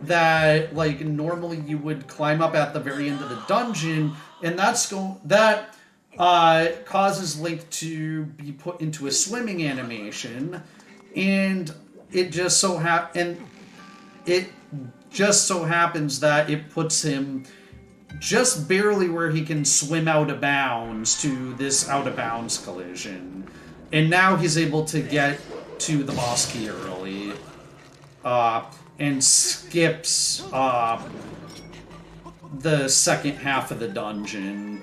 Speaker 12: that like normally you would climb up at the very end of the dungeon, and that causes Link to be put into a swimming animation, and it just so happens that it puts him just barely where he can swim out of bounds to this out of bounds collision. And now he's able to get to the boss key early, and skips the second half of the dungeon.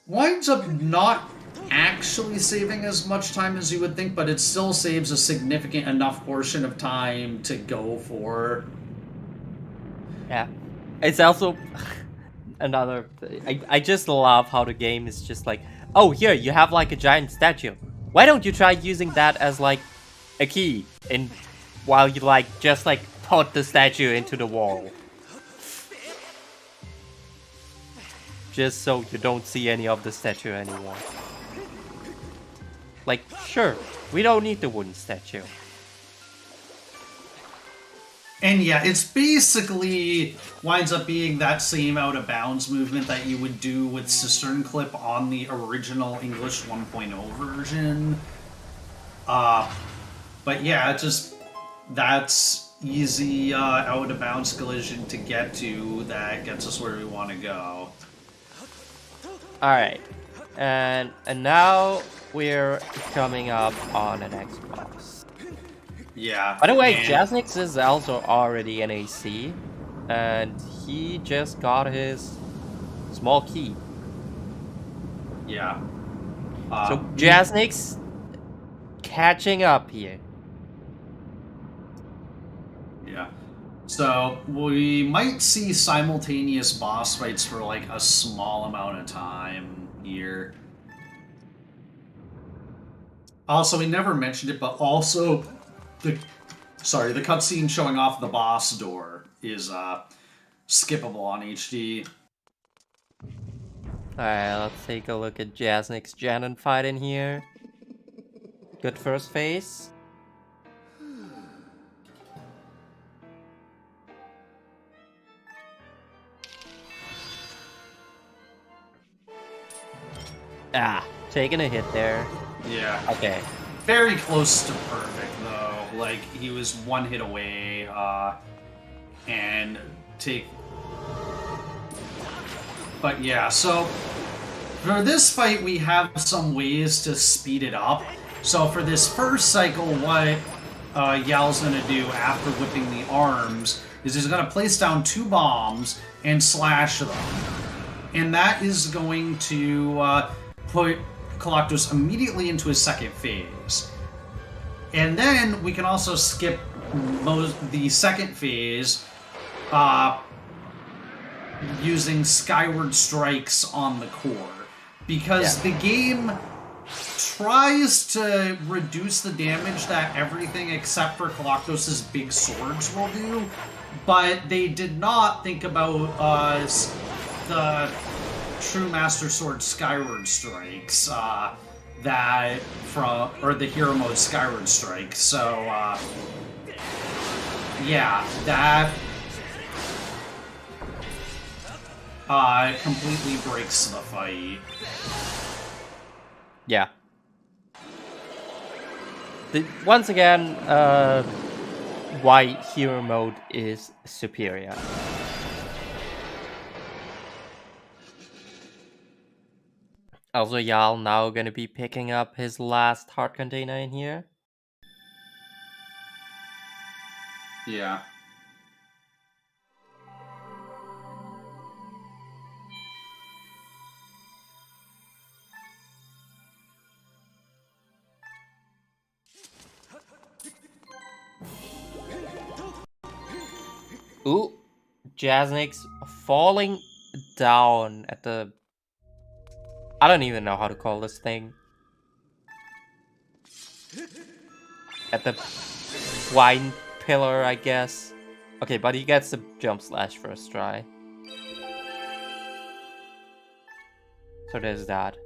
Speaker 12: Winds up not actually saving as much time as you would think, but it still saves a significant enough portion of time to go for.
Speaker 11: Yeah. It's also another... I just love how the game is just like, oh, here, you have like a giant statue. Why don't you try using that as like a key and while you like just like put the statue into the wall? Just so you don't see any of the statue anymore. Like, sure, we don't need the wooden statue.
Speaker 12: And yeah, it's basically winds up being that same out of bounds movement that you would do with Cistern Clip on the original English 1.0 version. But yeah, that's easy out of bounds collision to get to that gets us where we want to go.
Speaker 11: Alright, and now we're coming up on the next boss.
Speaker 12: Yeah.
Speaker 11: By the way, Jasnix is also already an AC, and he just got his small key.
Speaker 12: Yeah.
Speaker 11: So Jasnix catching up here.
Speaker 12: Yeah. So we might see simultaneous boss fights for like a small amount of time here. Also, we never mentioned it, but also the cutscene showing off the boss door is skippable on HD.
Speaker 11: Alright, let's take a look at Jasnix Ganon fight in here. Good first phase. Ah, taking a hit there.
Speaker 12: Yeah.
Speaker 11: Okay.
Speaker 12: Very close to perfect, though. Like, he was one hit away, and take... But yeah, so... For this fight, we have some ways to speed it up. So for this first cycle, what Yal's gonna do after whipping the arms is he's gonna place down 2 bombs and slash them. And that is going to put Galactus immediately into his second phase. And then we can also skip the second phase using Skyward Strikes on the core. Because the game tries to reduce the damage that everything except for Galactus' big swords will do, but they did not think about the True Master Sword Skyward Strikes, or the Hero Mode Skyward Strike. So, yeah, that completely breaks the fight.
Speaker 11: Yeah. Once again, why Hero Mode is superior. Also, Yal now gonna be picking up his last heart container in here.
Speaker 12: Yeah.
Speaker 11: Ooh, Jaznix falling down at the... I don't even know how to call this thing. At the wine pillar, I guess. Okay, but he gets the jump slash first try. So there's that.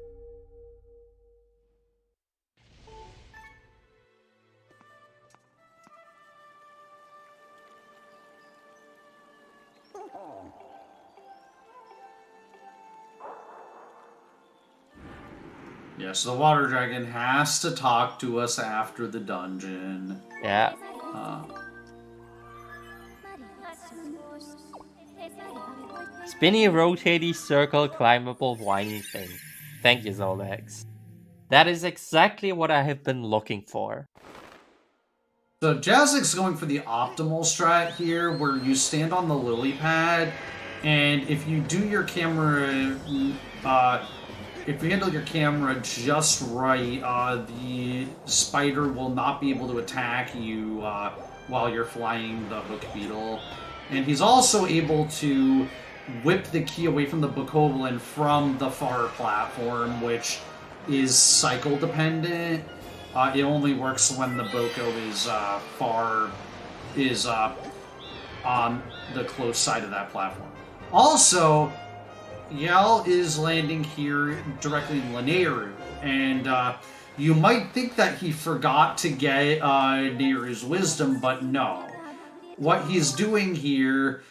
Speaker 12: Yes, the water dragon has to talk to us after the dungeon.
Speaker 11: Yeah. Spinny, rotaty, circle, climbable, whiny thing. Thank you, Zoldex. That is exactly what I have been looking for.
Speaker 12: So Jazzik's going for the optimal strat here, where you stand on the lily pad, and if you do your camera, if you handle your camera just right, the spider will not be able to attack you while you're flying the hook beetle. And he's also able to whip the key away from the bokoblin from the far platform, which is cycle dependent. It only works when the Boko is on the close side of that platform. Also, Yal is landing here directly in Lanayru, and you might think that he forgot to get Nehru's wisdom, but no. What he's doing here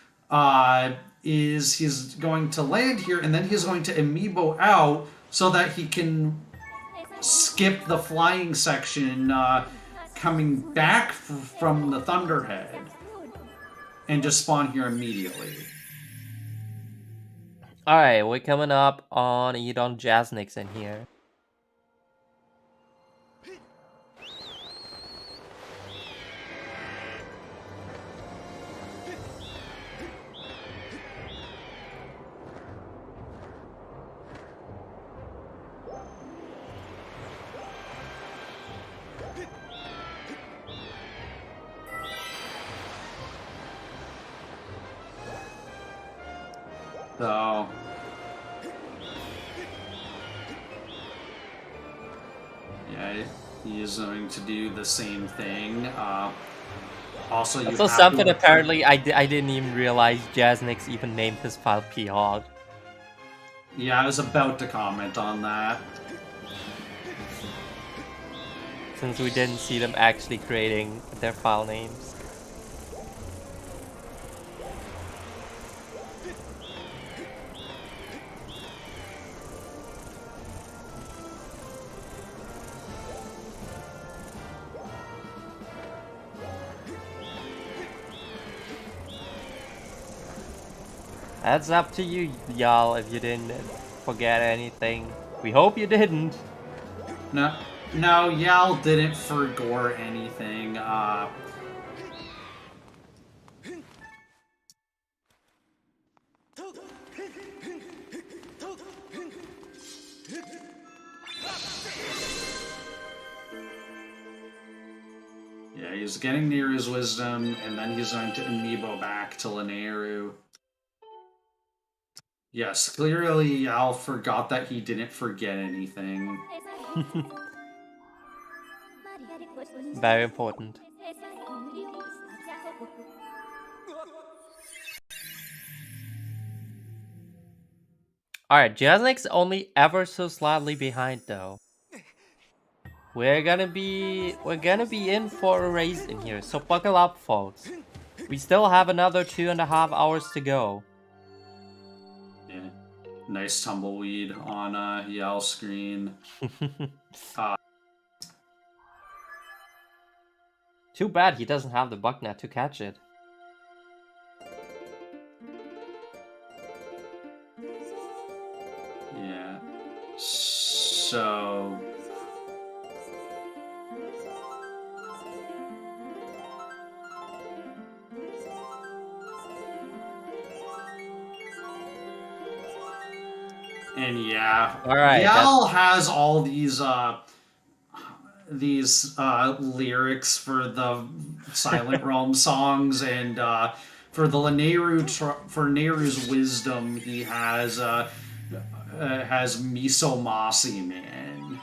Speaker 12: is he's going to land here, and then he's going to amiibo out so that he can skip the flying section coming back from the Thunderhead and just spawn here immediately.
Speaker 11: Alright, we're coming up on Edon Jaznix in here.
Speaker 12: So, yeah, he is going to do the same thing. Also, you
Speaker 11: So
Speaker 12: have
Speaker 11: something
Speaker 12: to...
Speaker 11: apparently I didn't even realize Jaznix even named his file P-Hog.
Speaker 12: Yeah, I was about to comment on that.
Speaker 11: Since we didn't see them actually creating their file names. That's up to you, y'all, if you didn't forget anything. We hope you didn't.
Speaker 12: No, Yal didn't forgore anything. Yeah, he's getting near his wisdom, and then he's going to amiibo back to Lanayru. Yes, clearly Yal forgot that he didn't forget anything.
Speaker 11: Very important. Alright, Jaznix only ever so slightly behind though. We're gonna be in for a race in here, so buckle up, folks. We still have another 2.5 hours to go.
Speaker 12: Yeah, nice tumbleweed on Yal's screen.
Speaker 11: Too bad he doesn't have the bug net to catch it.
Speaker 12: Yeah. So... And yeah,
Speaker 11: All right,
Speaker 12: Yal has all these lyrics for the Silent Realm songs, and for the for Nehru's wisdom, he has Miso Mossy Man.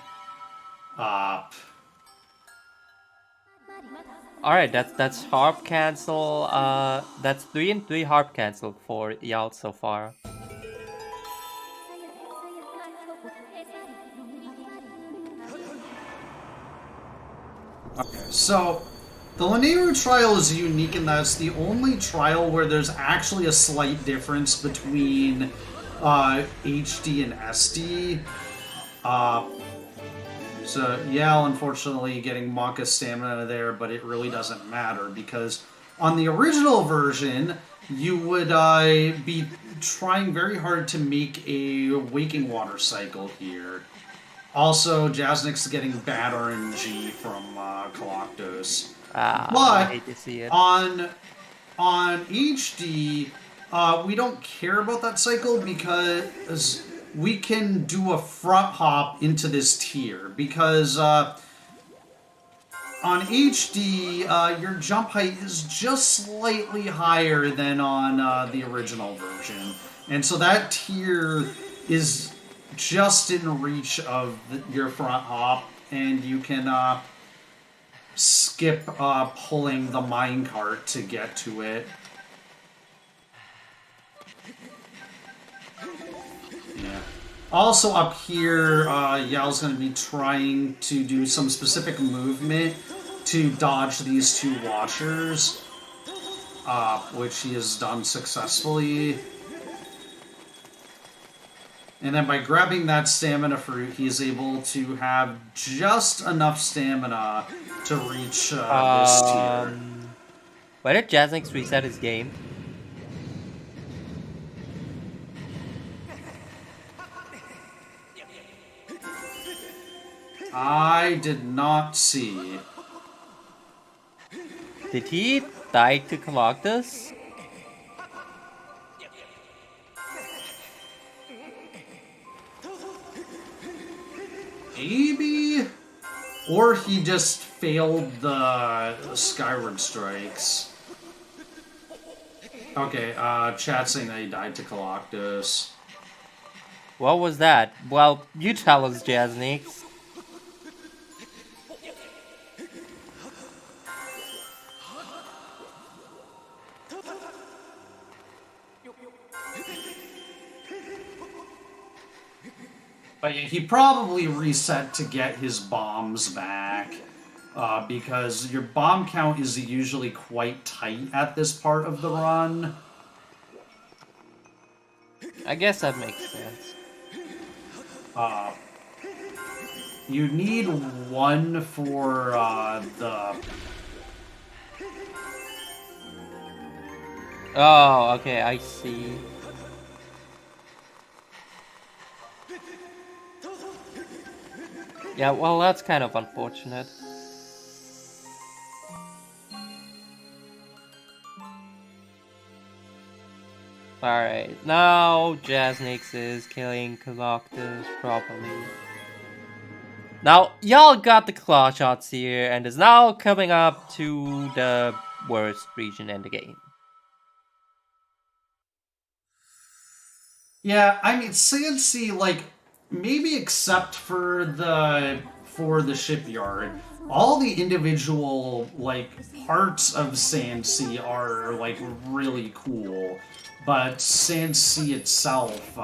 Speaker 11: All right, that's harp cancel. That's 3 and 3 harp cancel for Yal so far.
Speaker 12: Okay, so the Lanayru trial is unique in that it's the only trial where there's actually a slight difference between HD and SD. So Yal, unfortunately, getting Maka stamina there, but it really doesn't matter because on the original version, you would be trying very hard to make a Waking Water cycle here. Also, Jasnik's getting bad RNG from Coloctos. But
Speaker 11: I hate to see it.
Speaker 12: on HD, we don't care about that cycle because we can do a front hop into this tier. Because on HD, your jump height is just slightly higher than on the original version. And so that tier is just in reach of your front hop, and you can skip pulling the minecart to get to it. Yeah. Also up here, Yal's going to be trying to do some specific movement to dodge these two watchers, which he has done successfully. And then by grabbing that stamina fruit, he is able to have just enough stamina to reach this tier.
Speaker 11: Why did Jasnix reset his game?
Speaker 12: I did not see.
Speaker 11: Did he die to Coloctus?
Speaker 12: Maybe? Or he just failed the Skyward Strikes. Okay, chat saying that he died to Coloctus.
Speaker 11: What was that? Well, you tell us, Jasnix.
Speaker 12: But he probably reset to get his bombs back, because your bomb count is usually quite tight at this part of the run.
Speaker 11: I guess that makes sense.
Speaker 12: You need one for the...
Speaker 11: Oh, okay, I see. Yeah, well, that's kind of unfortunate. Alright, now Jasnix is killing Coloctus properly. Now, y'all got the claw shots here, and is now coming up to the worst region in the game.
Speaker 12: Yeah, I mean, Sandsea, like, maybe except for the shipyard, all the individual, like, parts of Sandsea are, like, really cool. But Sandsea itself,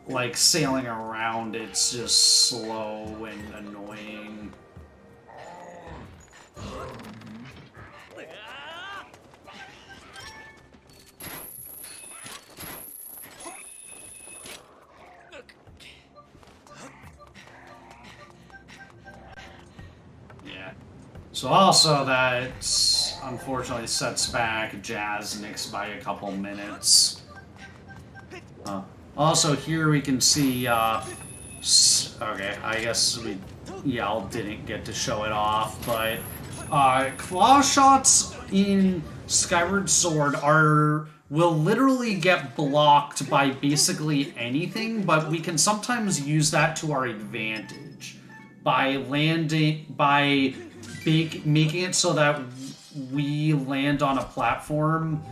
Speaker 12: like, sailing around, it's just slow and annoying. Yeah. So also that unfortunately sets back Jasnix by a couple minutes. Also here we can see, okay, I guess Yal didn't get to show it off, but claw shots in Skyward Sword are will literally get blocked by basically anything, but we can sometimes use that to our advantage by making it so that we land on a platform.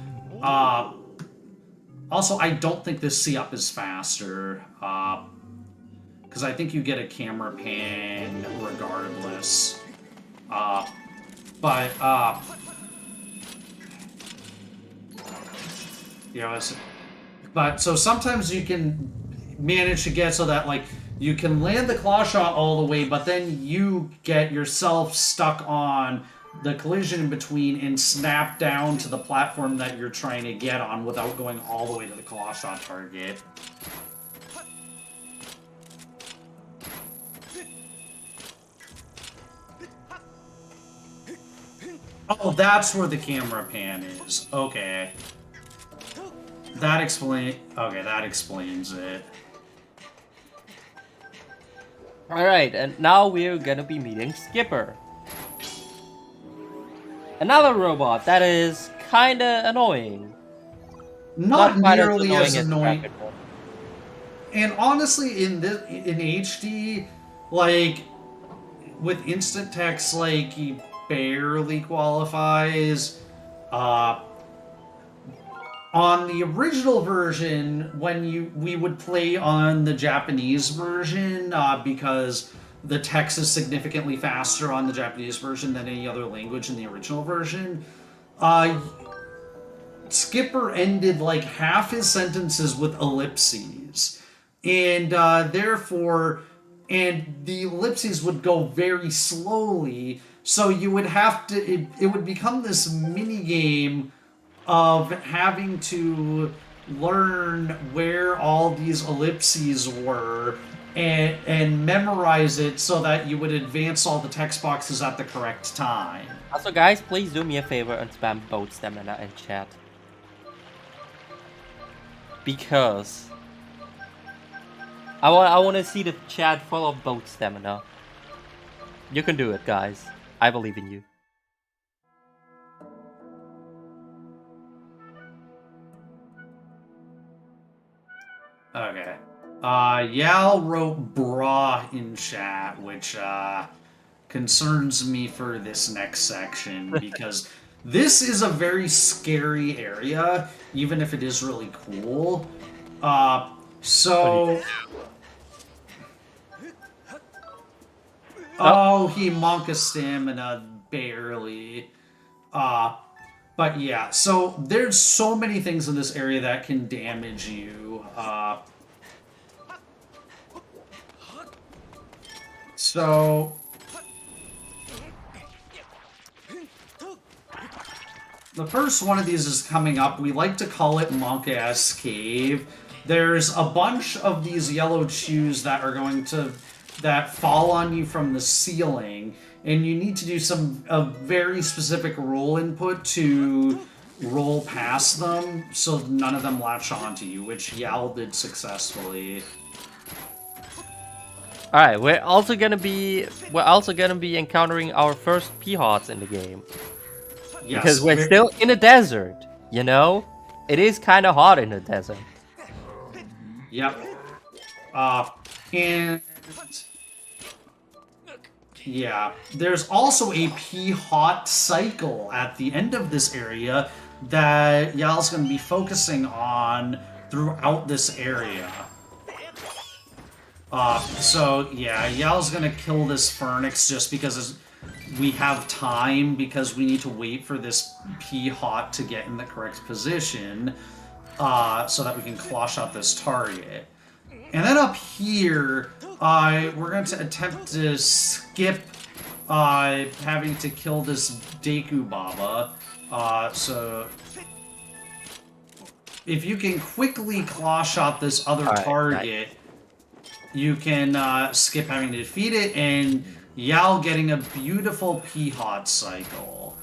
Speaker 12: Also, I don't think this C-up is faster, because I think you get a camera pan regardless. But so sometimes you can manage to get so that like you can land the claw shot all the way, but then you get yourself stuck on the collision in between and snap down to the platform that you're trying to get on without going all the way to the claw shot target. Oh, that's where the camera pan is. Okay. That explains it.
Speaker 11: Alright, and now we're gonna be meeting Skipper. Another robot that is kinda annoying.
Speaker 12: Not
Speaker 11: quite
Speaker 12: nearly as
Speaker 11: the
Speaker 12: annoying.
Speaker 11: rapid one.
Speaker 12: And honestly, in HD, like with instant text, like he barely qualifies. On the original version, when we would play on the Japanese version, because the text is significantly faster on the Japanese version than any other language in the original version, Skipper ended like half his sentences with ellipses. And therefore, the ellipses would go very slowly, so you would have to, it would become this mini game of having to learn where all these ellipses were and memorize it so that you would advance all the text boxes at the correct time.
Speaker 11: Also, guys, please do me a favor and spam boat stamina in chat. Because I want to see the chat full of boat stamina. You can do it, guys. I believe in you.
Speaker 12: Okay. Yal wrote bra in chat, which concerns me for this next section, because this is a very scary area, even if it is really cool. Oh, he monka stamina, barely. But yeah, so there's so many things in this area that can damage you. So the first one of these is coming up. We like to call it Monka-ass Cave. There's a bunch of these yellow shoes that are that fall on you from the ceiling, and you need to do a very specific roll input to roll past them so none of them latch onto you, which Yal did successfully.
Speaker 11: All right, we're also gonna be encountering our first P-Hots in the game. Yes, because we're still in a desert, you know? It is kind of hot in the desert.
Speaker 12: Yep. And yeah, there's also a P-Hot cycle at the end of this area that Yal's going to be focusing on throughout this area. So yeah, Yal's going to kill this Phoenix just because we have time, because we need to wait for this P-Hot to get in the correct position, so that we can claw shot this target. And then up here, we're going to attempt to skip having to kill this Deku Baba. So if you can quickly claw shot this other target, you can skip having to defeat it, and Yal getting a beautiful P-Hot cycle.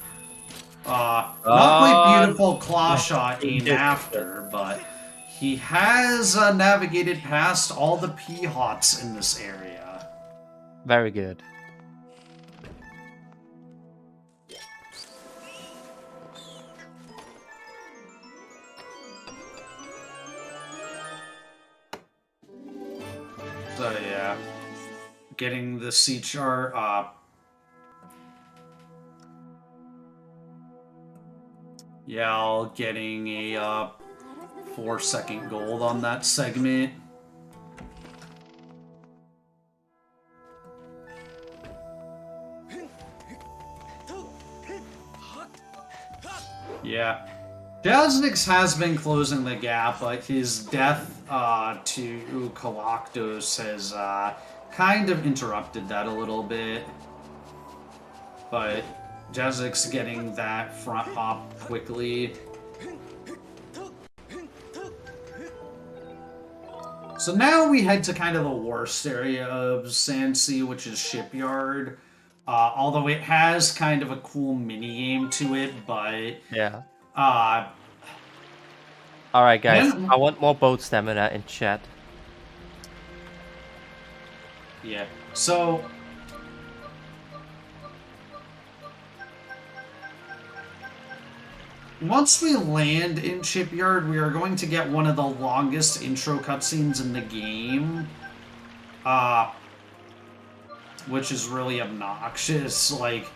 Speaker 12: Not quite beautiful claw shot aim after, but he has navigated past all the P-Hots in this area.
Speaker 11: Very good.
Speaker 12: So yeah, getting the C chart up. Yal getting a 4-second gold on that segment. Yeah. Jasnix has been closing the gap, but his death to Kalaktos has kind of interrupted that a little bit. But Jasnix getting that front hop quickly. So now we head to kind of the worst area of Sandsea, which is Shipyard. Although it has kind of a cool mini-game to it, but...
Speaker 11: Yeah.
Speaker 12: Uh,
Speaker 11: Alright, guys.
Speaker 12: then-
Speaker 11: I want more boat stamina in chat.
Speaker 12: Yeah. So... Once we land in Shipyard, we are going to get one of the longest intro cutscenes in the game. Which is really obnoxious, like...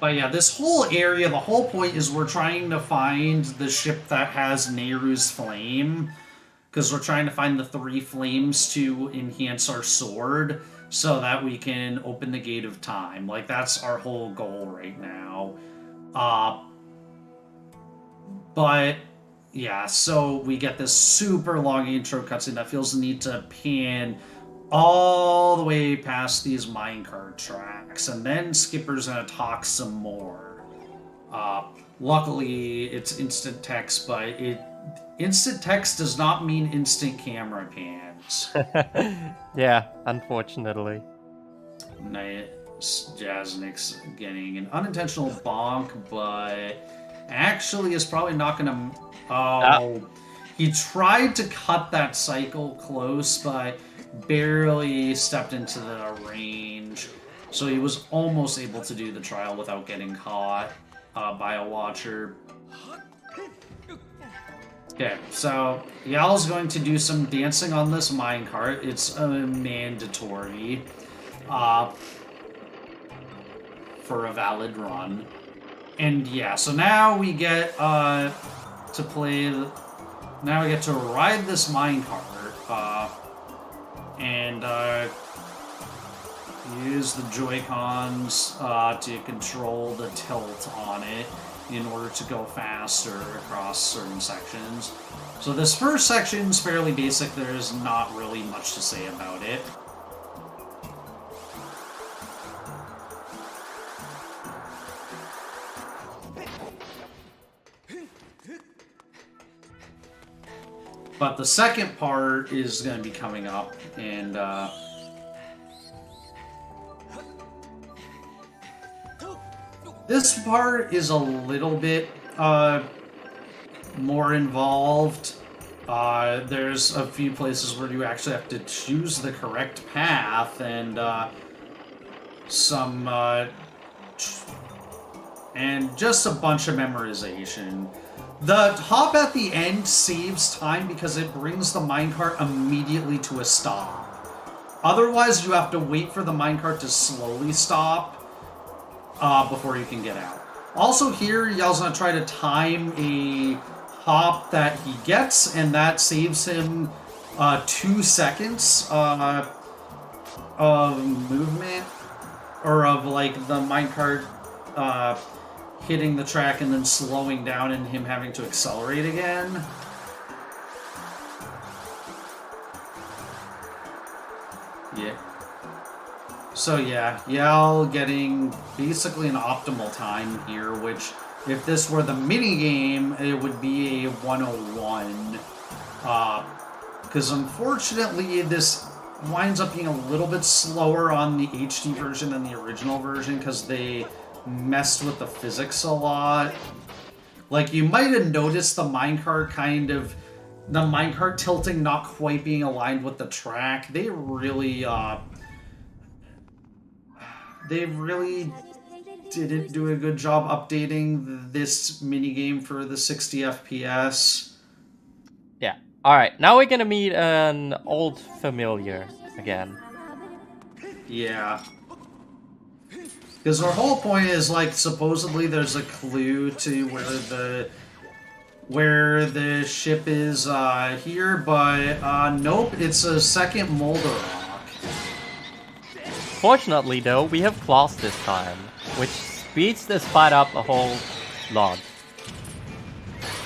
Speaker 12: But yeah, this whole area, the whole point is we're trying to find the ship that has Nehru's flame. Because we're trying to find the 3 flames to enhance our sword so that we can open the Gate of Time. Like, that's our whole goal right now. But, yeah, so we get this super long intro cutscene that feels the need to pan all the way past these minecart tracks, and then Skipper's gonna talk some more. Luckily, it's instant text, but instant text does not mean instant camera pans.
Speaker 11: Yeah, unfortunately.
Speaker 12: Jasnix getting an unintentional bonk, but actually is probably not gonna... Oh, he tried to cut that cycle close, but barely stepped into the range. So he was almost able to do the trial without getting caught by a watcher. Okay, so Yal's going to do some dancing on this minecart. It's mandatory for a valid run. And yeah, so now we get to play... Now we get to ride this minecart and use the Joy-Cons to control the tilt on it in order to go faster across certain sections. So this first section is fairly basic. There's not really much to say about it. But the second part is going to be coming up, and this part is a little bit more involved. There's a few places where you actually have to choose the correct path, and and just a bunch of memorization. The hop at the end saves time because it brings the minecart immediately to a stop. Otherwise, you have to wait for the minecart to slowly stop before you can get out. Also here, Yal's gonna try to time a hop that he gets, and that saves him 2 seconds of movement, or of like the minecart hitting the track and then slowing down and him having to accelerate again. Yeah. So yeah, Yal getting basically an optimal time here, which if this were the mini game, it would be a 101. Because unfortunately, this winds up being a little bit slower on the HD version than the original version because they messed with the physics a lot. Like, you might have noticed the minecart tilting not quite being aligned with the track. They really they really didn't do a good job updating this minigame for the 60 FPS.
Speaker 11: Yeah. Alright, now we're gonna meet an old familiar again.
Speaker 12: Yeah. Because our whole point is, like, supposedly there's a clue to where the ship is here, but nope, it's a second Molder Rock.
Speaker 11: Fortunately, though, we have claws this time, which speeds this fight up a whole lot.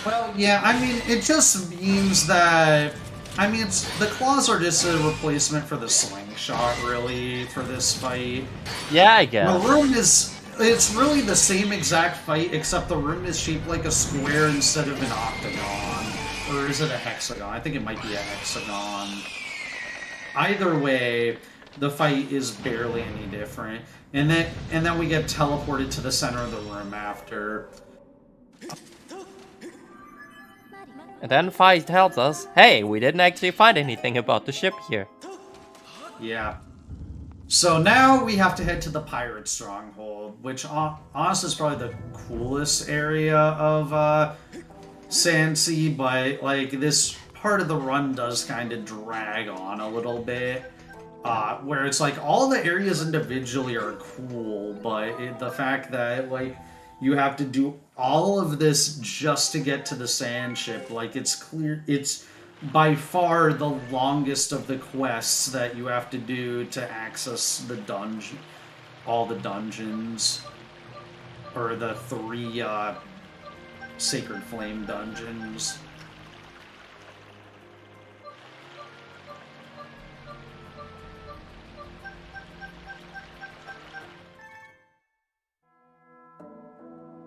Speaker 12: Well, yeah, I mean, it just means that... I mean, the claws are just a replacement for the slingshot, really, for this fight.
Speaker 11: Yeah, I guess.
Speaker 12: The room is... It's really the same exact fight, except the room is shaped like a square instead of an octagon. Or is it a hexagon? I think it might be a hexagon. Either way, the fight is barely any different. And then we get teleported to the center of the room after.
Speaker 11: And then Fi tells us, hey, we didn't actually find anything about the ship here.
Speaker 12: Yeah. So now we have to head to the pirate stronghold, which honestly is probably the coolest area of Sandsea, but like this part of the run does kind of drag on a little bit. Where it's like all the areas individually are cool, but the fact that like you have to do all of this just to get to the sand ship, like it's clear it's by far the longest of the quests that you have to do to access the dungeon, all the dungeons, or the 3 Sacred Flame dungeons.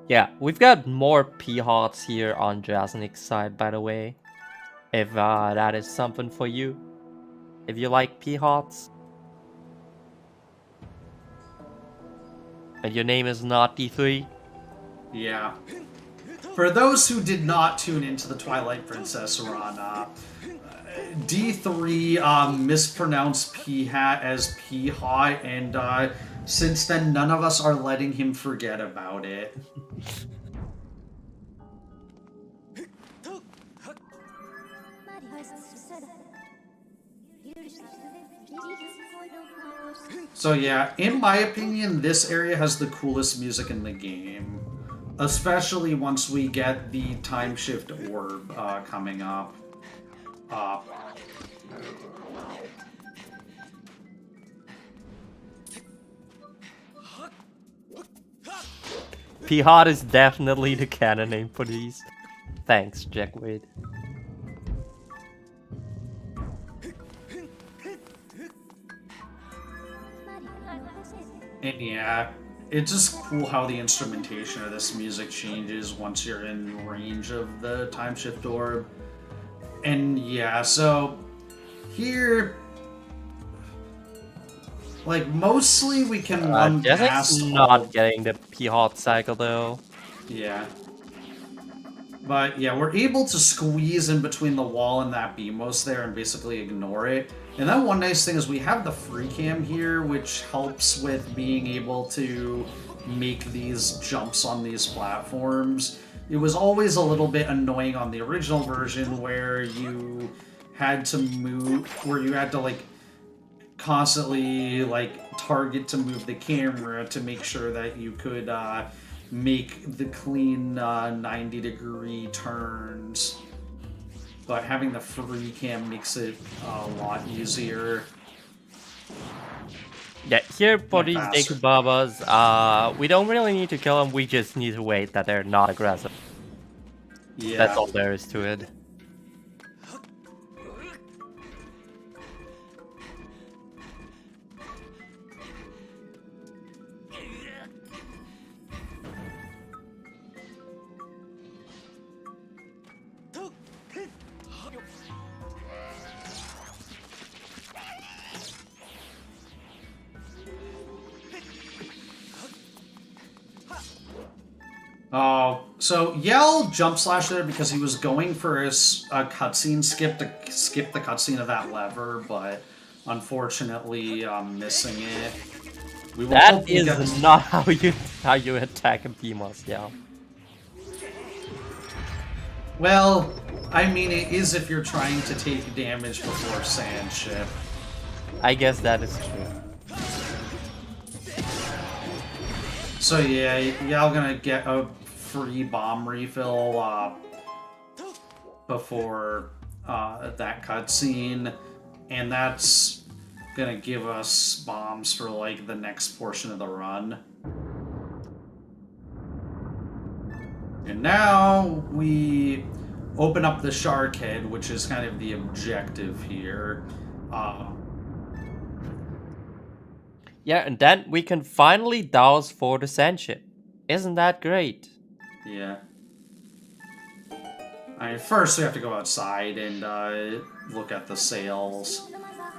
Speaker 11: Yeah, we've got more P-Hots here on Jasnik's side, by the way. If that is something for you. If you like P-Hots. And your name is not D3.
Speaker 12: Yeah. For those who did not tune into the Twilight Princess run, D3 mispronounced P-Hat as P-Hot, and since then none of us are letting him forget about it. So yeah, in my opinion, this area has the coolest music in the game. Especially once we get the time shift orb coming up.
Speaker 11: P-Hot is definitely the canon name for these. Thanks, Jack Wade.
Speaker 12: And yeah, it's just cool how the instrumentation of this music changes once you're in range of the time shift orb. And yeah, so here, like mostly we can run past.
Speaker 11: Not getting the P-Hot cycle though.
Speaker 12: Yeah. But yeah, we're able to squeeze in between the wall and that BMOS there and basically ignore it. And then one nice thing is we have the free cam here, which helps with being able to make these jumps on these platforms. It was always a little bit annoying on the original version where you had to move, where you had to like constantly like target to move the camera to make sure that you could make the clean 90-degree turns. But having the free cam makes it a lot easier.
Speaker 11: Yeah, here for these Dekubabas, we don't really need to kill them, we just need to wait that they're not aggressive.
Speaker 12: Yeah.
Speaker 11: That's all there is to it.
Speaker 12: So Yell jump slash there because he was going for a cutscene skip to skip the cutscene of that lever, but unfortunately missing it. We will
Speaker 11: That
Speaker 12: hopefully
Speaker 11: is
Speaker 12: get this-
Speaker 11: not how you attack a PMOS, yeah.
Speaker 12: Well, I mean, it is if you're trying to take damage before Sand Ship.
Speaker 11: I guess that is true.
Speaker 12: So yeah, y'all gonna get a free bomb refill before that cutscene, and that's gonna give us bombs for like the next portion of the run. And now we open up the shark head, which is kind of the objective here.
Speaker 11: Yeah, and then we can finally douse for the sand ship. Isn't that great?
Speaker 12: Yeah. I mean, first we have to go outside and look at the sails.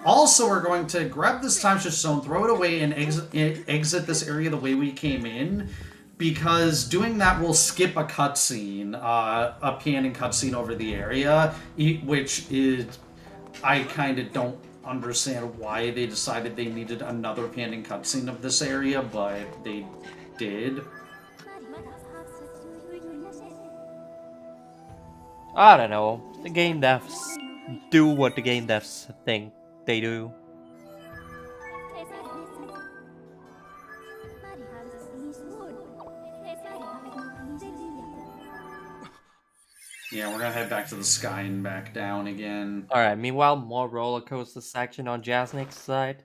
Speaker 12: Also, we're going to grab this time shift stone, throw it away, and exit this area the way we came in, because doing that will skip a cutscene, a panning cutscene over the area, which is, I kind of don't understand why they decided they needed another panning cutscene of this area, but they did.
Speaker 11: I don't know. The game devs do what the game devs think they do.
Speaker 12: Yeah, we're gonna head back to the sky and back down again.
Speaker 11: Alright, meanwhile, more roller coaster section on Jasnik's side.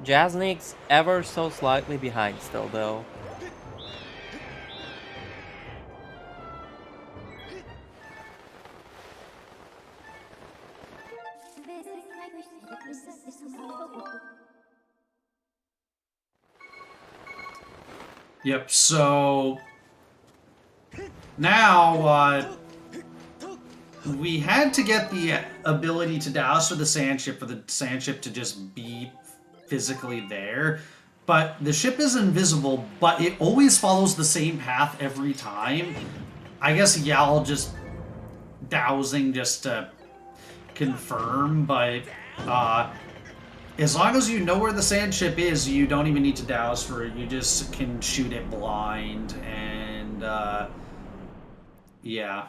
Speaker 11: Jasnik's ever so slightly behind still, though.
Speaker 12: Yep, so now we had to get the ability to douse for the sand ship to just be physically there, but the ship is invisible, but it always follows the same path every time. I guess y'all just dowsing just to confirm, but as long as you know where the sand ship is, you don't even need to douse for it. You just can shoot it blind, and yeah.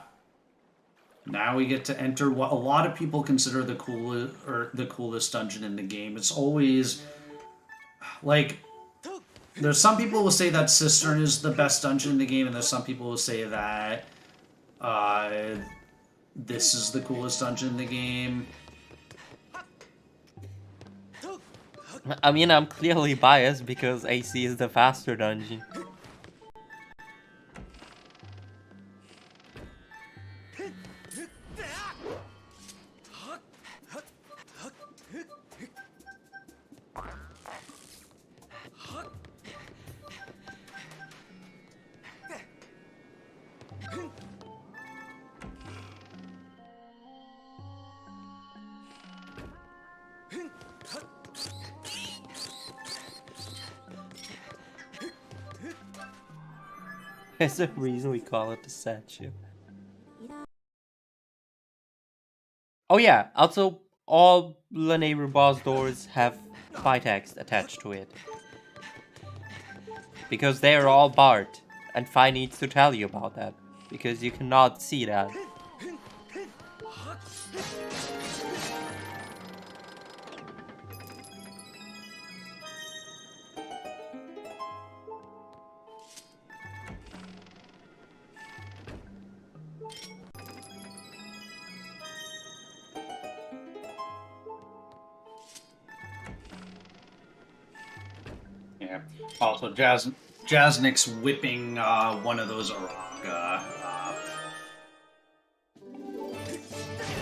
Speaker 12: Now we get to enter what a lot of people consider the coolest dungeon in the game. It's always like there's some people who say that Cistern is the best dungeon in the game, and there's some people who say that this is the coolest dungeon in the game.
Speaker 11: I mean, I'm clearly biased because AC is the faster dungeon. There's a reason we call it the sad ship. Oh yeah, also all Lanayru boss doors have fight text attached to it. Because they are all barred, and Fi needs to tell you about that, because you cannot see that.
Speaker 12: Yeah. Also, Jasnik's whipping one of those Aranga.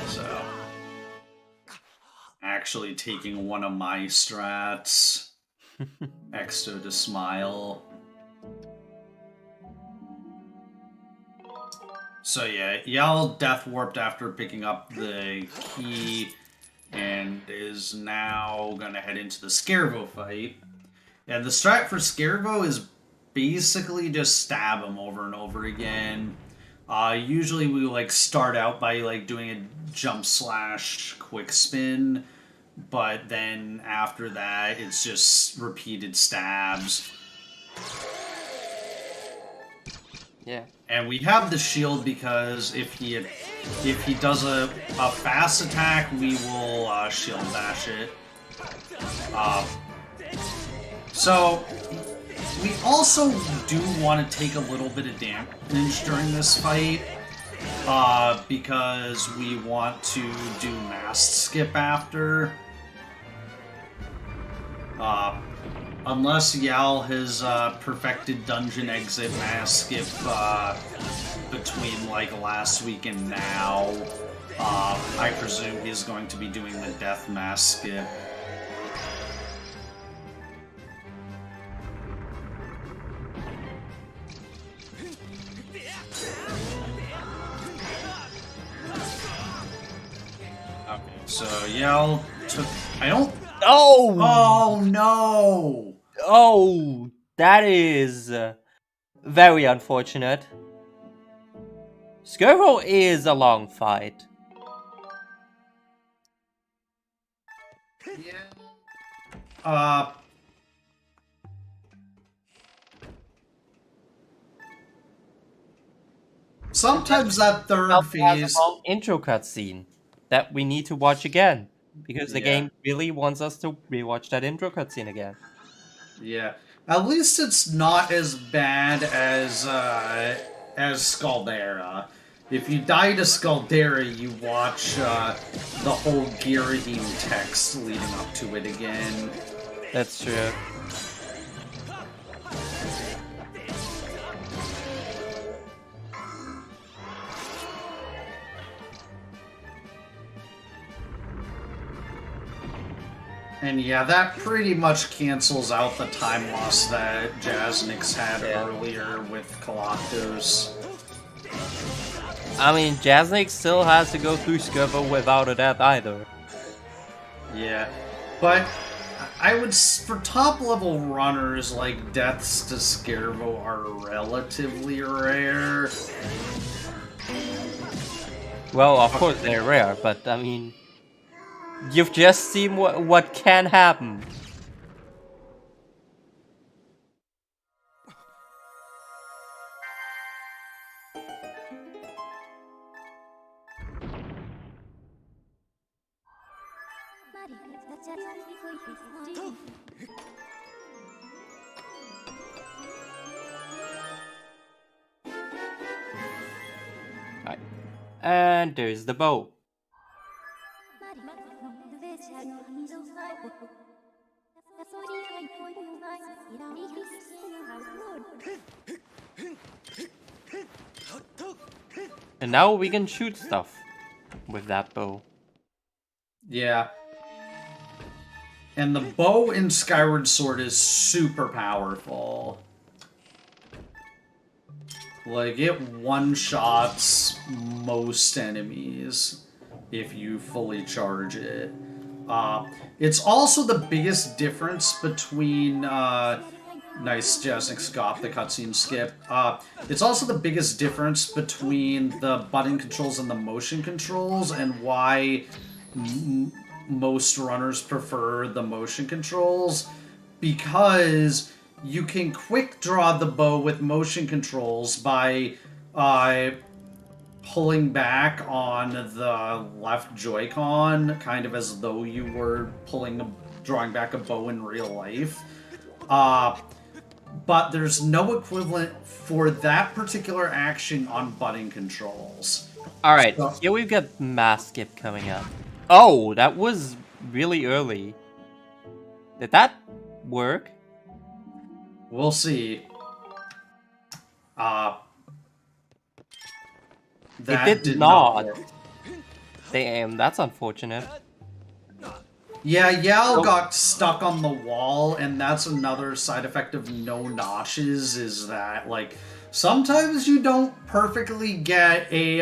Speaker 12: So, actually taking one of my strats. Extra to smile. So yeah, y'all death warped after picking up the key and is now gonna head into the Scarvo fight. And the strat for Scarvo is basically just stab him over and over again. Usually we like start out by like doing a jump slash quick spin, but then after that it's just repeated stabs.
Speaker 11: Yeah.
Speaker 12: And we have the shield because if he does a fast attack, we will shield bash it. So we also do want to take a little bit of damage during this fight because we want to do mask skip after. Unless Yal has perfected dungeon exit mask skip between like last week and now, I presume he's going to be doing the death mask skip. Okay, so Yal took. I don't.
Speaker 11: Oh!
Speaker 12: Oh no!
Speaker 11: Oh, that is very unfortunate. Skirbo is a long fight.
Speaker 12: Yeah. Sometimes that third
Speaker 11: Has
Speaker 12: phase.
Speaker 11: a long intro cutscene that we need to watch again because the
Speaker 12: Yeah.
Speaker 11: game really wants us to rewatch that intro cutscene again.
Speaker 12: Yeah. At least it's not as bad as Scaldera. If you die to Scaldera, you watch the whole Girahim text leading up to it again.
Speaker 11: That's true.
Speaker 12: And yeah, that pretty much cancels out the time loss that Jaznix had earlier with Galactus.
Speaker 11: I mean, Jaznix still has to go through Skirbo without a death either.
Speaker 12: Yeah, but I would, for top level runners, like deaths to Skirbo are relatively rare.
Speaker 11: Well, of course they're rare, but I mean, you've just seen what can happen. Right. And there's the bow. And now we can shoot stuff with that bow.
Speaker 12: Yeah. And the bow in Skyward Sword is super powerful. Like, it one-shots most enemies if you fully charge it. It's also the biggest difference between... nice, Jaznix got the cutscene skip. It's also the biggest difference between the button controls and the motion controls, and why most runners prefer the motion controls, because you can quick draw the bow with motion controls by pulling back on the left Joy-Con, kind of as though you were drawing back a bow in real life. But there's no equivalent for that particular action on button controls.
Speaker 11: Alright, here we've got mask skip coming up. Oh, that was really early. Did that work?
Speaker 12: We'll see. That
Speaker 11: it did not.
Speaker 12: Work.
Speaker 11: Damn, that's unfortunate.
Speaker 12: Yeah, Yal got stuck on the wall, and that's another side effect of no notches, is that, like, sometimes you don't perfectly get a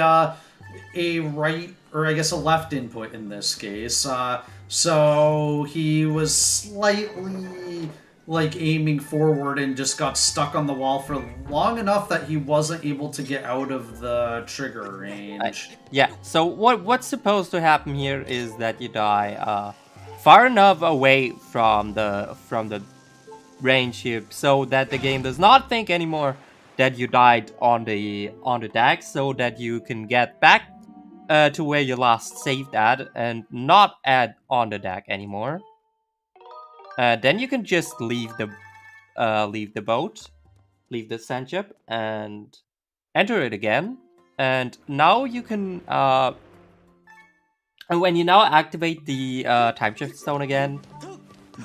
Speaker 12: right, or I guess a left input in this case. So he was slightly like aiming forward and just got stuck on the wall for long enough that he wasn't able to get out of the trigger range.
Speaker 11: Yeah, so what's supposed to happen here is that you die far enough away from the range here so that the game does not think anymore that you died on the deck, so that you can get back to where you last saved at and not add on the deck anymore. Then you can just leave the boat, leave the sand ship, and enter it again. And now you can, and when you now activate the time shift stone again,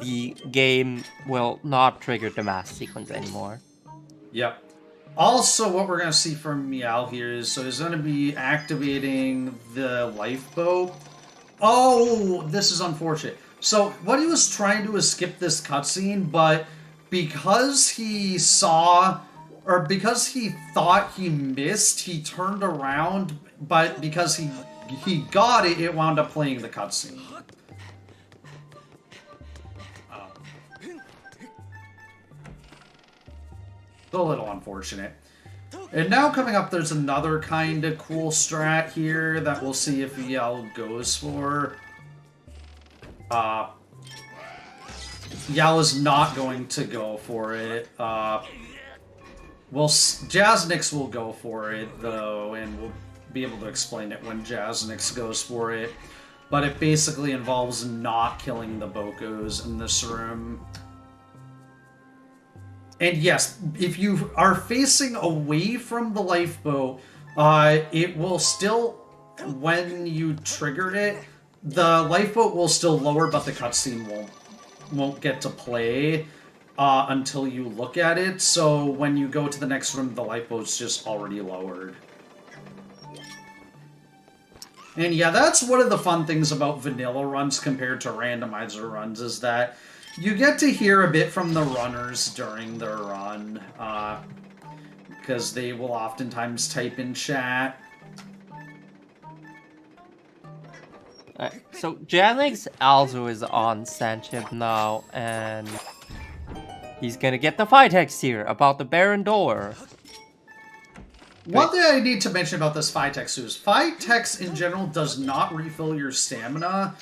Speaker 11: the game will not trigger the mass sequence anymore.
Speaker 12: Yep. Also, what we're going to see from Meow here is, so he's going to be activating the lifeboat. Oh, this is unfortunate. So what he was trying to do is skip this cutscene, but because he saw, or because he thought he missed, he turned around, but because he got it, it wound up playing the cutscene. A little unfortunate. And now coming up, there's another kind of cool strat here that we'll see if Yell goes for. Yell is not going to go for it. Jaznix will go for it, though, and we'll be able to explain it when Jaznix goes for it. But it basically involves not killing the Bokos in this room. And yes, if you are facing away from the lifeboat, it will still, when you trigger it, the lifeboat will still lower, but the cutscene won't get to play until you look at it. So when you go to the next room, the lifeboat's just already lowered. And yeah, that's one of the fun things about vanilla runs compared to randomizer runs, is that you get to hear a bit from the runners during their run, because they will oftentimes type in chat.
Speaker 11: So Janix also is on Sandship now, and he's gonna get the fight text here about the Baron Door.
Speaker 12: One thing I need to mention about this fight text is fight text in general does not refill your stamina,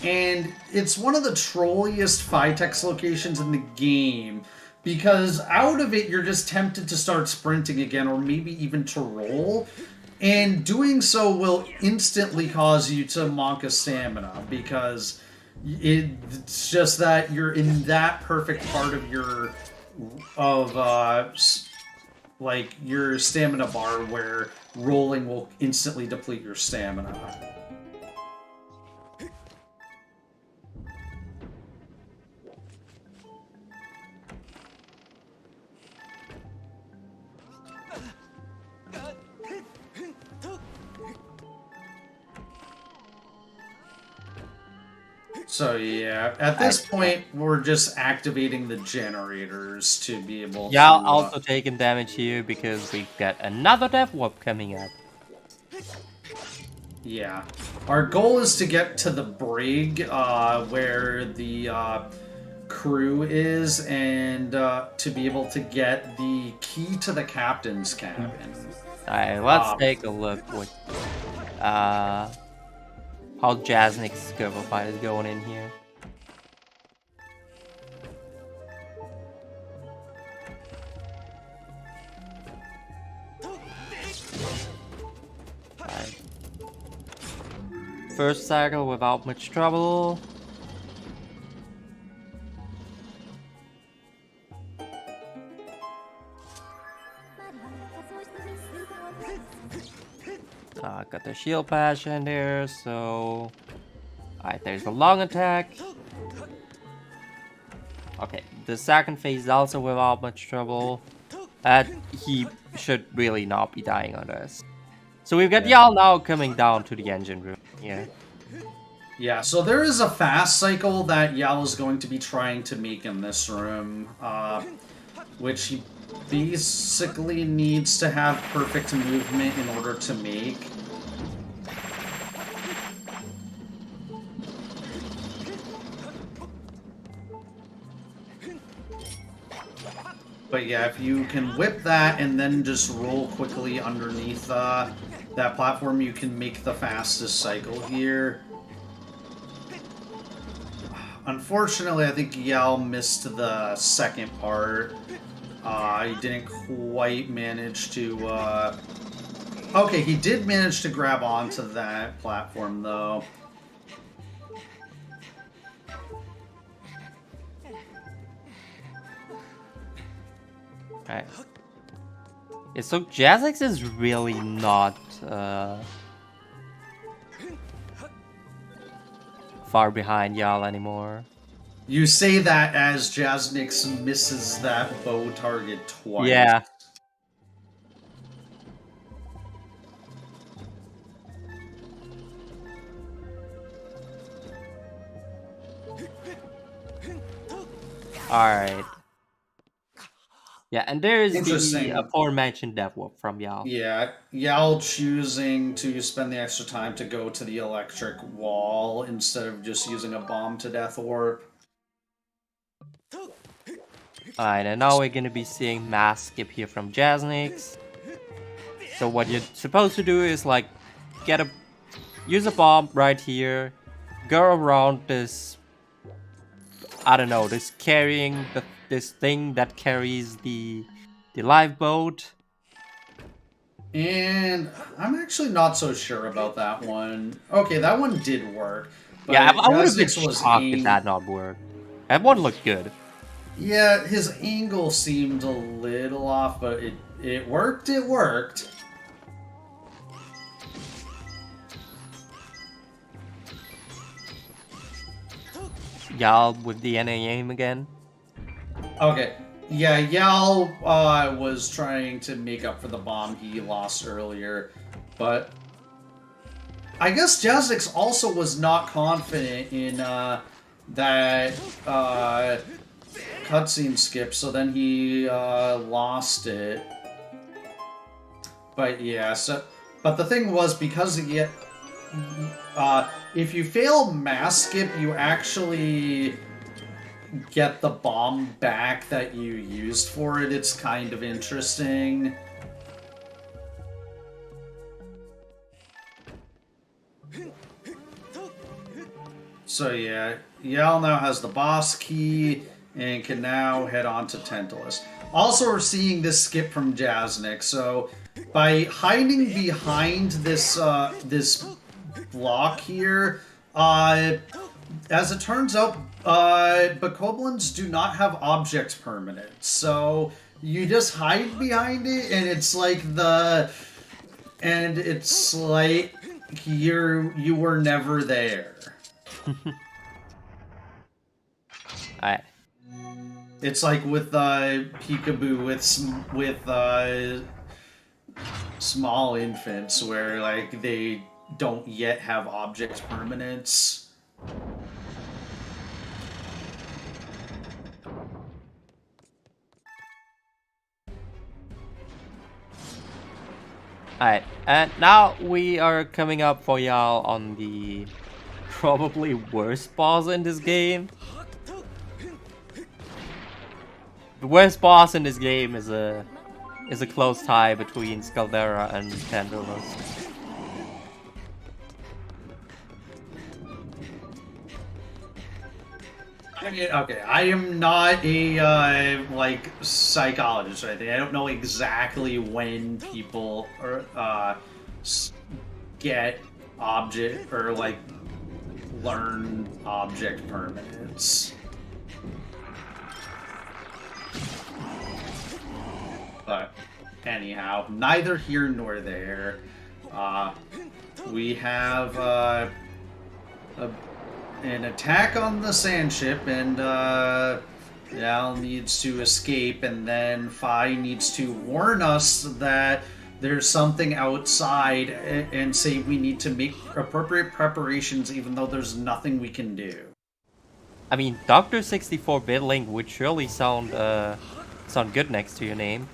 Speaker 12: and it's one of the trolliest fight text locations in the game, because out of it you're just tempted to start sprinting again, or maybe even to roll, and doing so will instantly cause you to monk a stamina, because it's just that you're in that perfect part of your like your stamina bar where rolling will instantly deplete your stamina. So yeah, at this point, we're just activating the generators to be able to...
Speaker 11: Yeah, also taking damage here because we've got another death warp coming up.
Speaker 12: Yeah. Our goal is to get to the brig, where the crew is, and to be able to get the key to the captain's cabin.
Speaker 11: Alright, let's take a look what how Jazznik's Scuba fight is going in here. Right. First cycle without much trouble. Got the shield patch in there, so... Alright, there's the long attack. Okay, the second phase is also without much trouble. He should really not be dying on this. So we've got Yal now coming down to the engine room here.
Speaker 12: Yeah, so there is a fast cycle that Yal is going to be trying to make in this room, which he basically needs to have perfect movement in order to make. But yeah, if you can whip that and then just roll quickly underneath that platform, you can make the fastest cycle here. Unfortunately, I think Yal missed the second part. He didn't quite manage to... Okay, he did manage to grab onto that platform, though.
Speaker 11: Okay. Yeah, so Jazzix is really not far behind y'all anymore.
Speaker 12: You say that as Jasnix misses that bow target twice.
Speaker 11: Yeah. Alright. Yeah, and there's the aforementioned death warp from Yao.
Speaker 12: Yeah, Yao choosing to spend the extra time to go to the electric wall instead of just using a bomb to death warp.
Speaker 11: Alright, and now we're gonna be seeing mass skip here from Jaznix. So what you're supposed to do is like use a bomb right here, go around this, I don't know, this thing that carries the lifeboat.
Speaker 12: And I'm actually not so sure about that one. Okay, that one did work. But
Speaker 11: Yeah, I would have been
Speaker 12: Jasnix
Speaker 11: shocked if that not worked. That one looked good.
Speaker 12: Yeah, his angle seemed a little off, but it worked, it worked.
Speaker 11: Y'all with the NA aim again?
Speaker 12: Okay. Yeah, Yal was trying to make up for the bomb he lost earlier, but I guess Jazzix also was not confident in that cutscene skip, so then he lost it. But yeah, but the thing was, because if you fail mass skip, you actually get the bomb back that you used for it. It's kind of interesting. So yeah, Yal now has the boss key and can now head on to Tantalus. Also, we're seeing this skip from Jazznik. So by hiding behind this this block here, as it turns out, Bokoblins do not have object permanence. So you just hide behind it, and it's like you were never there.
Speaker 11: Alright.
Speaker 12: It's like with Peekaboo with small infants, where like they don't yet have object permanence.
Speaker 11: Alright, and now we are coming up for y'all on the probably worst boss in this game. The worst boss in this game is a close tie between Scaldera and Tantalus.
Speaker 12: Okay, I am not a like psychologist or anything. I don't know exactly when people get object or like learn object permanence. But anyhow, neither here nor there. We have an attack on the sand ship, and Yal needs to escape, and then Fi needs to warn us that there's something outside and say we need to make appropriate preparations even though there's nothing we can do.
Speaker 11: I mean, Dr. 64-bit Link would surely sound good next to your name.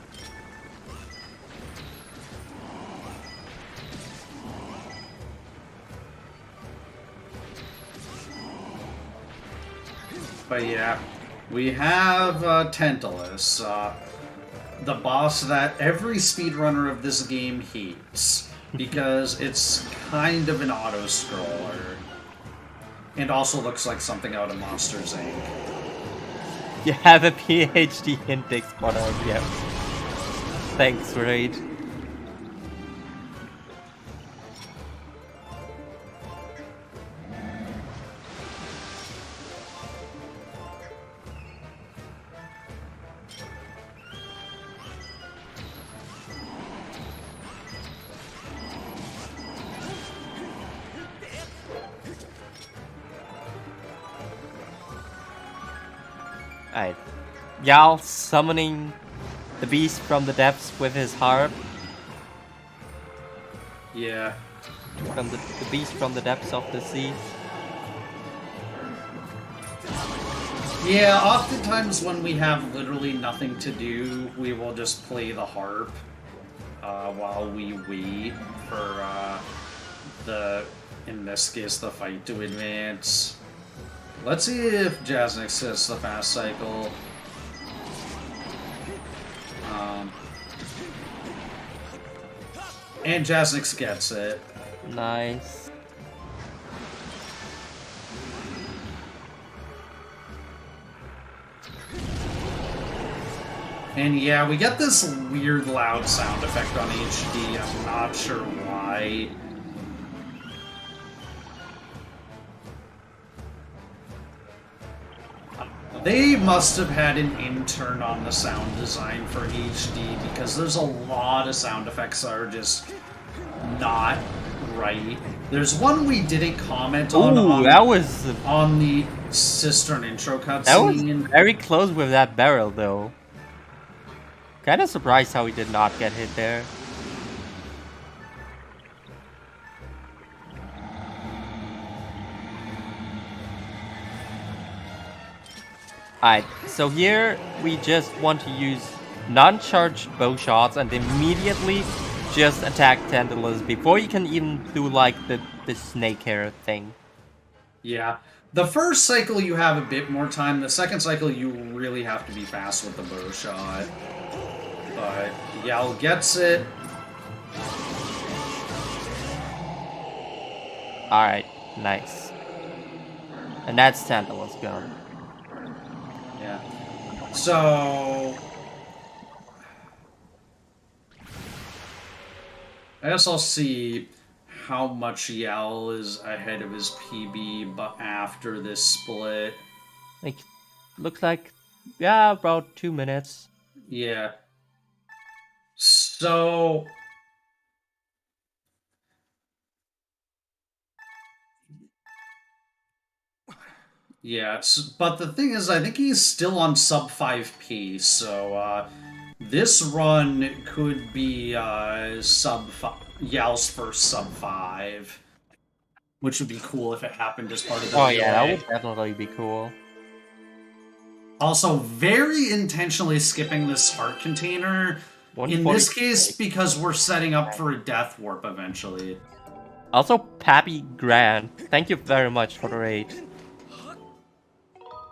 Speaker 12: But yeah, we have Tantalus. the boss that every speedrunner of this game hates, because it's kind of an auto-scroller, and also looks like something out of Monsters, Inc.
Speaker 11: You have a PhD in Dick Spotter, yeah. Thanks, Raid. Alright. Yal summoning the beast from the depths with his harp.
Speaker 12: Yeah.
Speaker 11: From the beast from the depths of the sea.
Speaker 12: Yeah, oftentimes when we have literally nothing to do, we will just play the harp while we wait for in this case, the fight to advance. Let's see if Jasnix hits the fast cycle. And Jasnix gets it.
Speaker 11: Nice.
Speaker 12: And yeah, we get this weird loud sound effect on HD. I'm not sure why. They must have had an intern on the sound design for HD, because there's a lot of sound effects that are just not right. There's one we didn't comment on.
Speaker 11: Ooh, that was
Speaker 12: on the Cistern intro cutscene.
Speaker 11: That was very close with that barrel, though. Kind of surprised how he did not get hit there. Alright, so here we just want to use non-charged bow shots and immediately just attack Tantalus before you can even do like the snake hair thing.
Speaker 12: Yeah. The first cycle you have a bit more time. The second cycle you really have to be fast with the bow shot. But Yal gets it.
Speaker 11: Alright, nice. And that's Tantalus gone.
Speaker 12: Yeah. So I guess I'll see how much Yal is ahead of his PB, but after this split.
Speaker 11: Like, looks like, yeah, about 2 minutes.
Speaker 12: Yeah. So yeah, but the thing is, I think he's still on sub 5p, so this run could be Yal's first sub 5, which would be cool if it happened as part of the
Speaker 11: relay. Yeah, that would definitely be cool.
Speaker 12: Also, very intentionally skipping this heart container, in this case, because we're setting up for a death warp eventually.
Speaker 11: Also, Pappy Grand, thank you very much for the raid.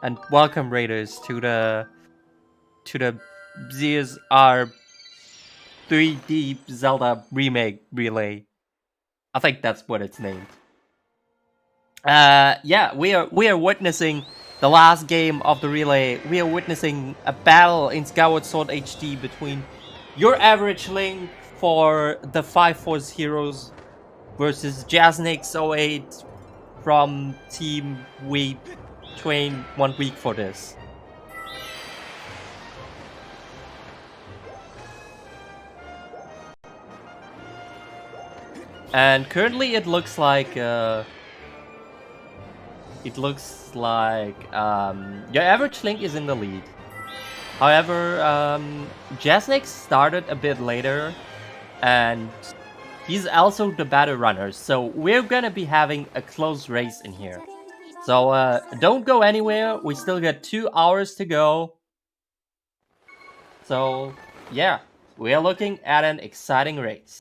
Speaker 11: And welcome, raiders, to the ZSR 3D Zelda Remake Relay. I think that's what it's named. Yeah, we are witnessing the last game of the relay. We are witnessing a battle in Skyward Sword HD between your average Link for the 5 Force Heroes versus Jasnix 08 from Team We Train 1 week for this. And currently it looks like your average Link is in the lead. However, Jasnix started a bit later, and he's also the better runner, so we're gonna be having a close race in here. So don't go anywhere, we still got 2 hours to go. So yeah, we are looking at an exciting race.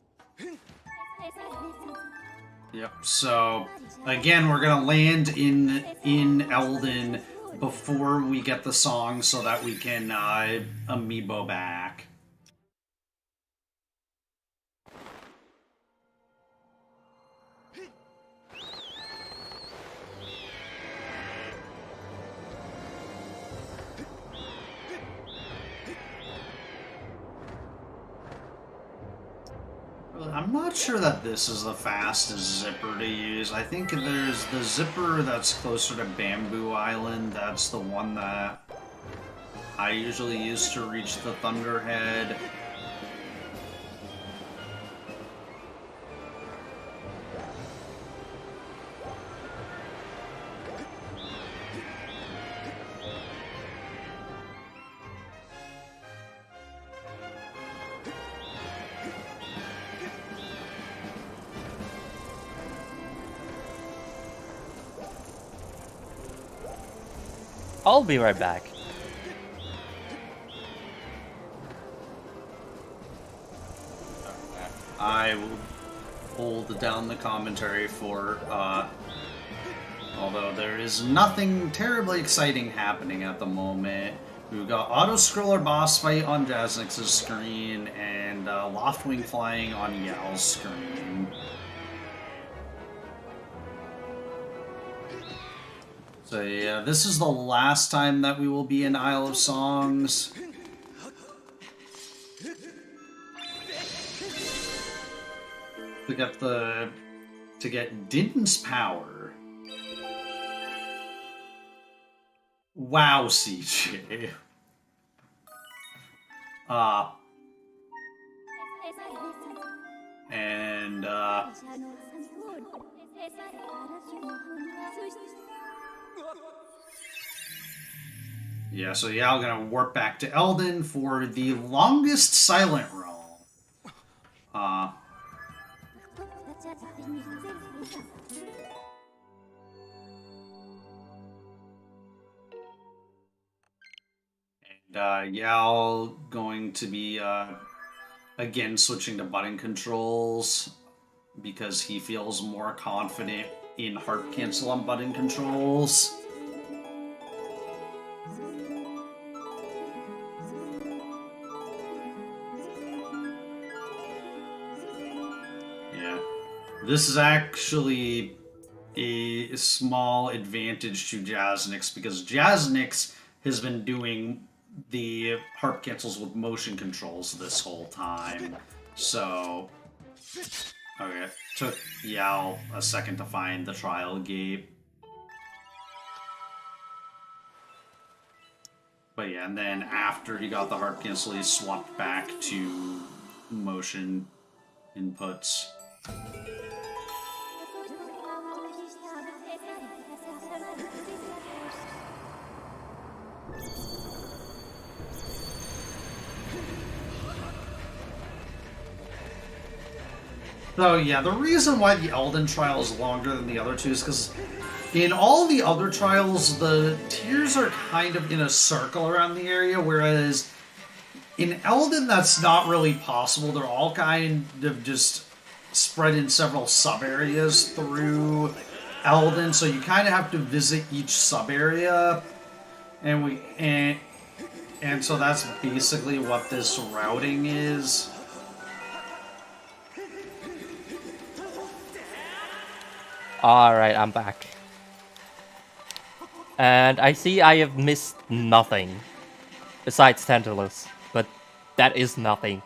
Speaker 12: Yep, so again, we're gonna land in Eldin before we get the song so that we can amiibo back. I'm not sure that this is the fastest zipper to use. I think there's the zipper that's closer to Bamboo Island. That's the one that I usually use to reach the Thunderhead.
Speaker 11: I'll be right back.
Speaker 12: I will hold down the commentary for, although there is nothing terribly exciting happening at the moment. We've got auto-scroller boss fight on Jaznix's screen and Loftwing flying on Yal's screen. So yeah, this is the last time that we will be in Isle of Songs. To get Din's power. Wow, CJ. And yeah, so yeah, I'm gonna warp back to Eldin for the longest silent realm. And Yal going to be again switching to button controls because he feels more confident in harp cancel on button controls. Yeah, this is actually a small advantage to Jaznix because Jaznix has been doing the harp cancels with motion controls this whole time. So, okay, it took Yal a second to find the trial gate. But yeah, and then after he got the harp cancel, he swapped back to motion inputs. So yeah, the reason why the Elden trial is longer than the other two is because in all the other trials, the tiers are kind of in a circle around the area, whereas in Elden, that's not really possible. They're all kind of just spread in several sub-areas through Elden, so you kind of have to visit each sub-area, and so that's basically what this routing is.
Speaker 11: Alright, I'm back. And I see I have missed nothing. Besides Tantalus. But that is nothing.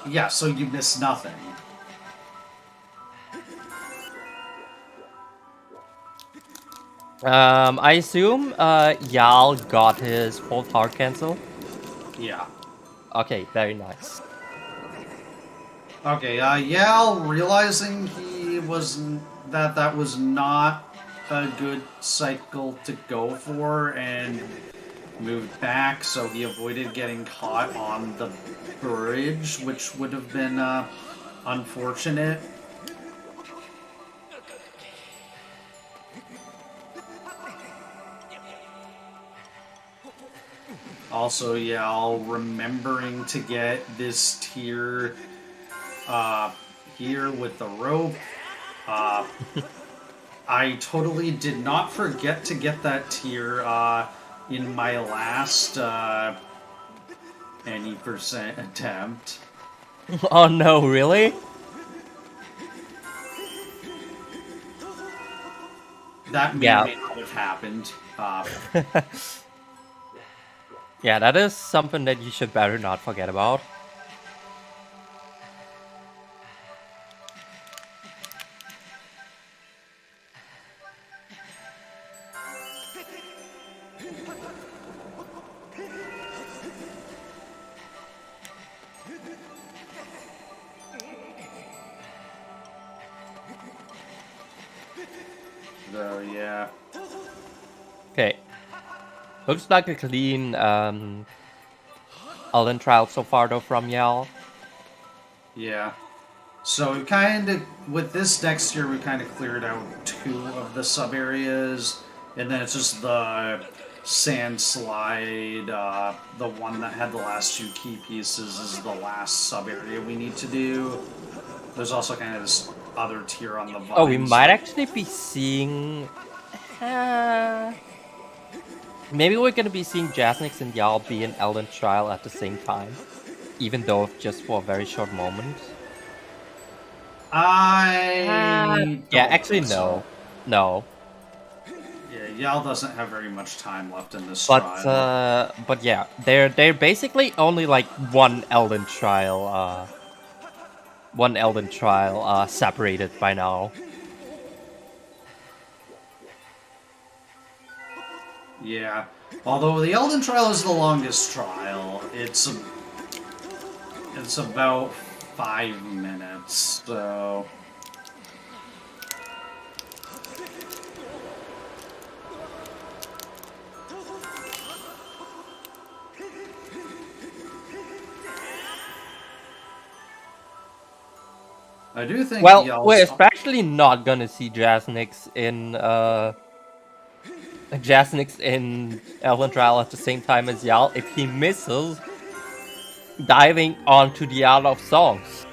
Speaker 12: Yeah, so you missed nothing.
Speaker 11: I assume Yal got his full hard cancel?
Speaker 12: Yeah.
Speaker 11: Okay, very nice.
Speaker 12: Okay, Yal realizing that was not a good cycle to go for and moved back, so he avoided getting caught on the bridge, which would have been unfortunate. Also, Yal remembering to get this tier here with the rope. I totally did not forget to get that tier in my last any percent attempt.
Speaker 11: Oh no, really?
Speaker 12: That may not have happened.
Speaker 11: Yeah, that is something that you should better not forget about.
Speaker 12: So yeah.
Speaker 11: Okay. Looks like a clean Elden trial so far though from y'all.
Speaker 12: Yeah. So we kind of, with this next year, we kind of cleared out 2 of the sub areas, and then it's just the sand slide. The one that had the last 2 key pieces is the last sub area we need to do. There's also kind of this other tier on the vines.
Speaker 11: Oh, we might actually be seeing. Maybe we're gonna be seeing Jasnix and y'all be in Elden Trial at the same time, even though just for a very short moment. Yeah, actually no. No.
Speaker 12: Yeah, Yal doesn't have very much time left in this
Speaker 11: But
Speaker 12: trial.
Speaker 11: but yeah, they're basically only like one Elden Trial separated by now.
Speaker 12: Yeah. Although the Elden Trial is the longest trial, it's about 5 minutes, so... I do think
Speaker 11: Well,
Speaker 12: Yal's...
Speaker 11: we're especially not gonna see Jasnix in Elden Trial at the same time as Yal if he misses diving onto the Isle of Songs.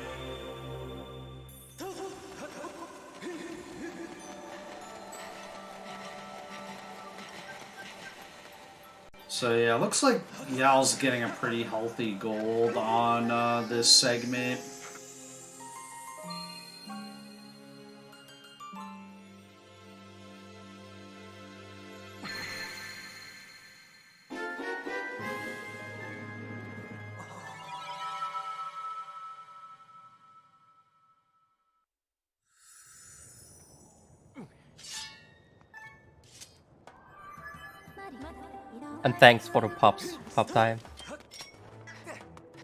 Speaker 12: So yeah, looks like Yal's getting a pretty healthy gold on this segment.
Speaker 11: And thanks for the pop time.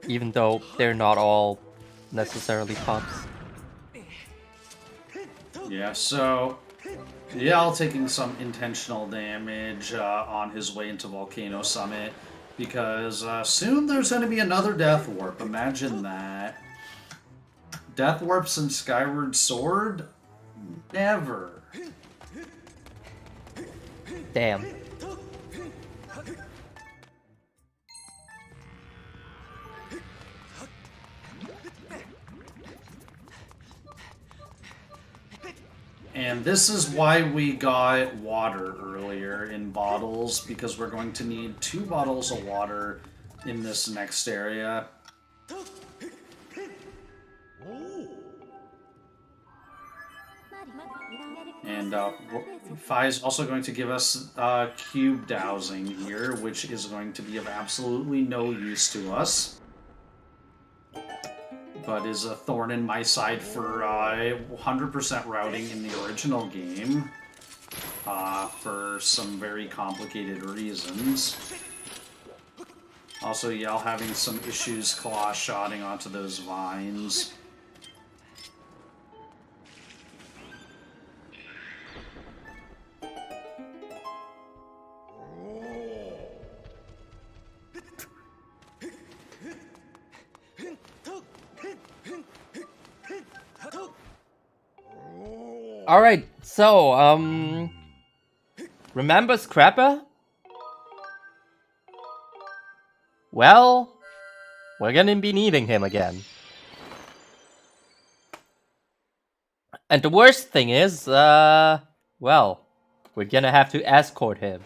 Speaker 11: Even though they're not all necessarily pops.
Speaker 12: Yeah, so Yal taking some intentional damage on his way into Volcano Summit because soon there's going to be another Death Warp. Imagine that. Death Warps in Skyward Sword? Never.
Speaker 11: Damn.
Speaker 12: And this is why we got water earlier in bottles, because we're going to need 2 bottles of water in this next area. And Fi's also going to give us cube dowsing here, which is going to be of absolutely no use to us, but is a thorn in my side for 100% routing in the original game for some very complicated reasons. Also, Yal having some issues claw-shotting onto those vines.
Speaker 11: Alright, so, remember Scrapper? Well, we're gonna be needing him again. And the worst thing is, well, we're gonna have to escort him.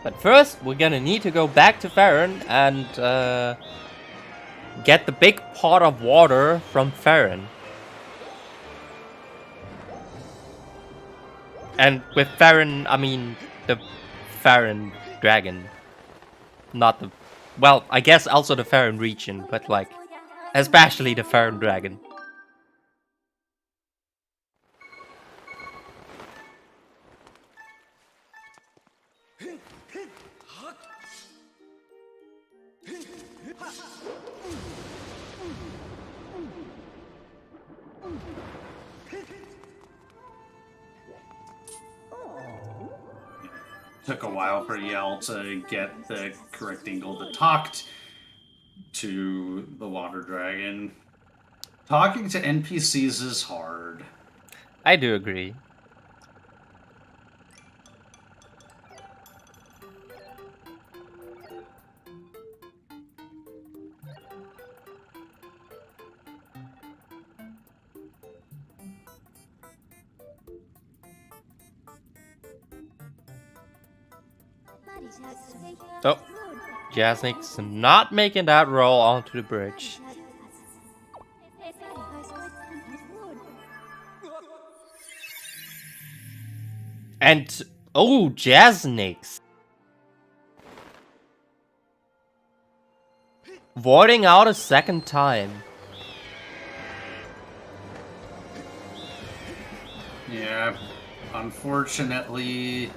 Speaker 11: But first, we're gonna need to go back to Farron and get the big pot of water from Farron. And with Farron, I mean the Farron dragon, not the Well, I guess also the Farron region, but like, especially the Farron dragon.
Speaker 12: Took a while for Yell to get the correct angle to talk to the water dragon. Talking to NPCs is hard.
Speaker 11: I do agree. Oh, Jasnick's not making that roll onto the bridge. And, oh, Jasnick's warding out a second time.
Speaker 12: Yeah, unfortunately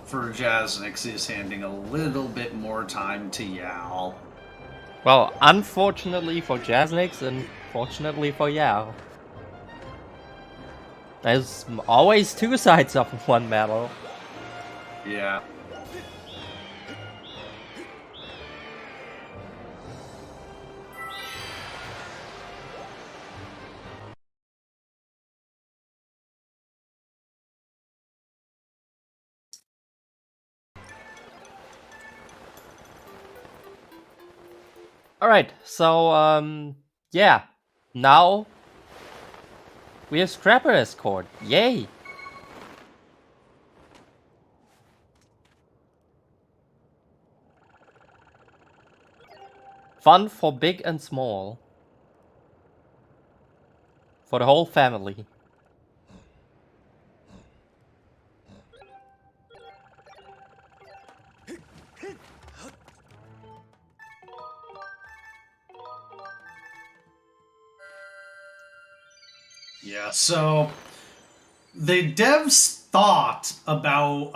Speaker 12: for Jasnix, he's handing a little bit more time to Yao.
Speaker 11: Well, unfortunately for Jasnick's and fortunately for Yao. There's always two sides of one medal.
Speaker 12: Yeah.
Speaker 11: Alright, so, yeah. Now, we have Scrapper Escort. Yay! Fun for big and small. For the whole family.
Speaker 12: Yeah, so the devs thought about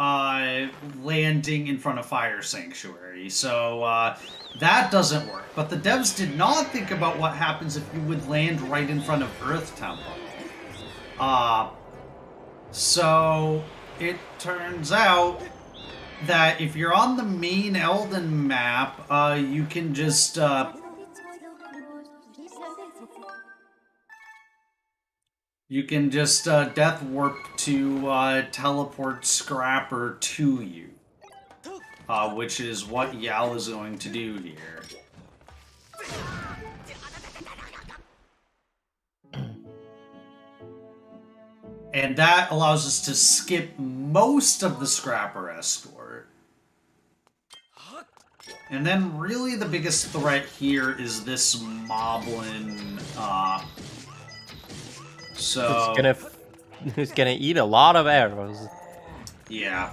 Speaker 12: landing in front of Fire Sanctuary, so that doesn't work. But the devs did not think about what happens if you would land right in front of Earth Temple. So it turns out that if you're on the main Elden map, you can just death warp to teleport Scrapper to you, which is what Yao is going to do here. And that allows us to skip most of the Scrapper escort. And then really the biggest threat here is this Moblin, so...
Speaker 11: Who's gonna eat a lot of arrows.
Speaker 12: Yeah.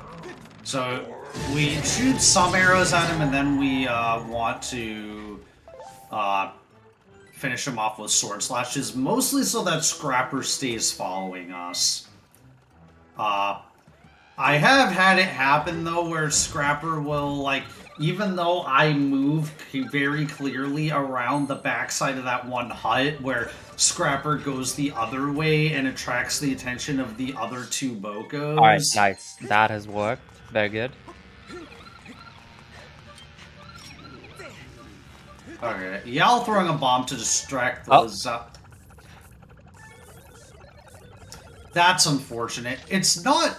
Speaker 12: So we shoot some arrows at him, and then we want to finish him off with sword slashes, mostly so that Scrapper stays following us. I have had it happen though, where Scrapper will, like, even though I move very clearly around the backside of that one hut, where Scrapper goes the other way and attracts the attention of the other two Bokos.
Speaker 11: Alright, nice. That has worked. Very good.
Speaker 12: Okay, Yao throwing a bomb to distract those. That's unfortunate. It's not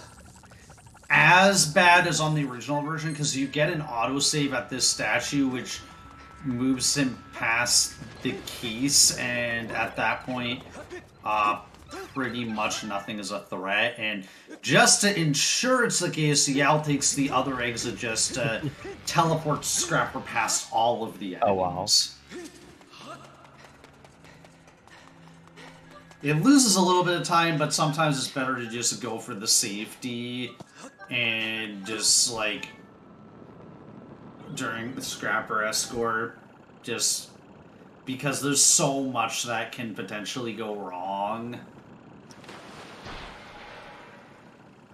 Speaker 12: as bad as on the original version, because you get an autosave at this statue, which moves him past the keys, and at that point, pretty much nothing is a threat. And just to ensure it's the case, Yao takes the other exit just to teleport Scrapper past all of the enemies.
Speaker 11: Oh, wow.
Speaker 12: It loses a little bit of time, but sometimes it's better to just go for the safety and just, like, during the Scrapper Escort, just because there's so much that can potentially go wrong.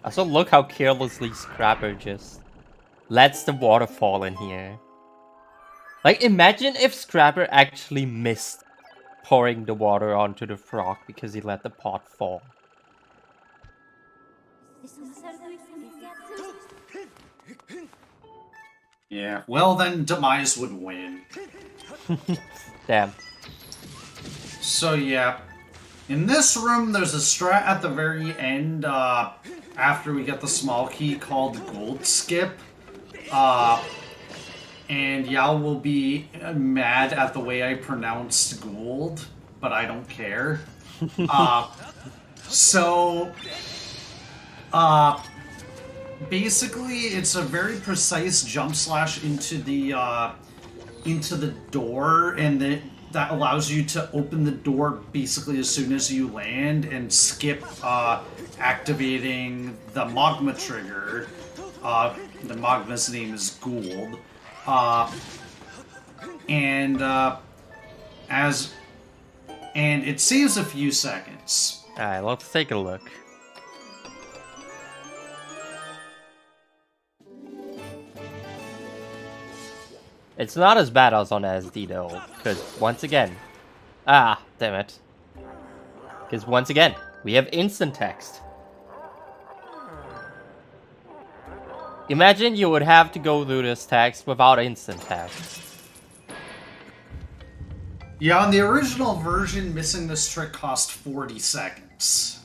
Speaker 11: Also, look how carelessly Scrapper just lets the water fall in here. Like, imagine if Scrapper actually missed pouring the water onto the frog because he let the pot fall.
Speaker 12: Yeah, well then Demise would win.
Speaker 11: Damn.
Speaker 12: So yeah, in this room there's a strat at the very end, after we get the small key called Gold Skip. And Yao will be mad at the way I pronounced gold, but I don't care. Basically, it's a very precise jump slash into the door, and that allows you to open the door basically as soon as you land and skip activating the magma trigger. The magma's name is Gould. And it saves a few seconds.
Speaker 11: Alright, let's take a look. It's not as bad as on SD though, because once again... Ah, damn it. Because once again, we have instant text. Imagine you would have to go through this text without instant text.
Speaker 12: Yeah, on the original version, missing this trick cost 40 seconds.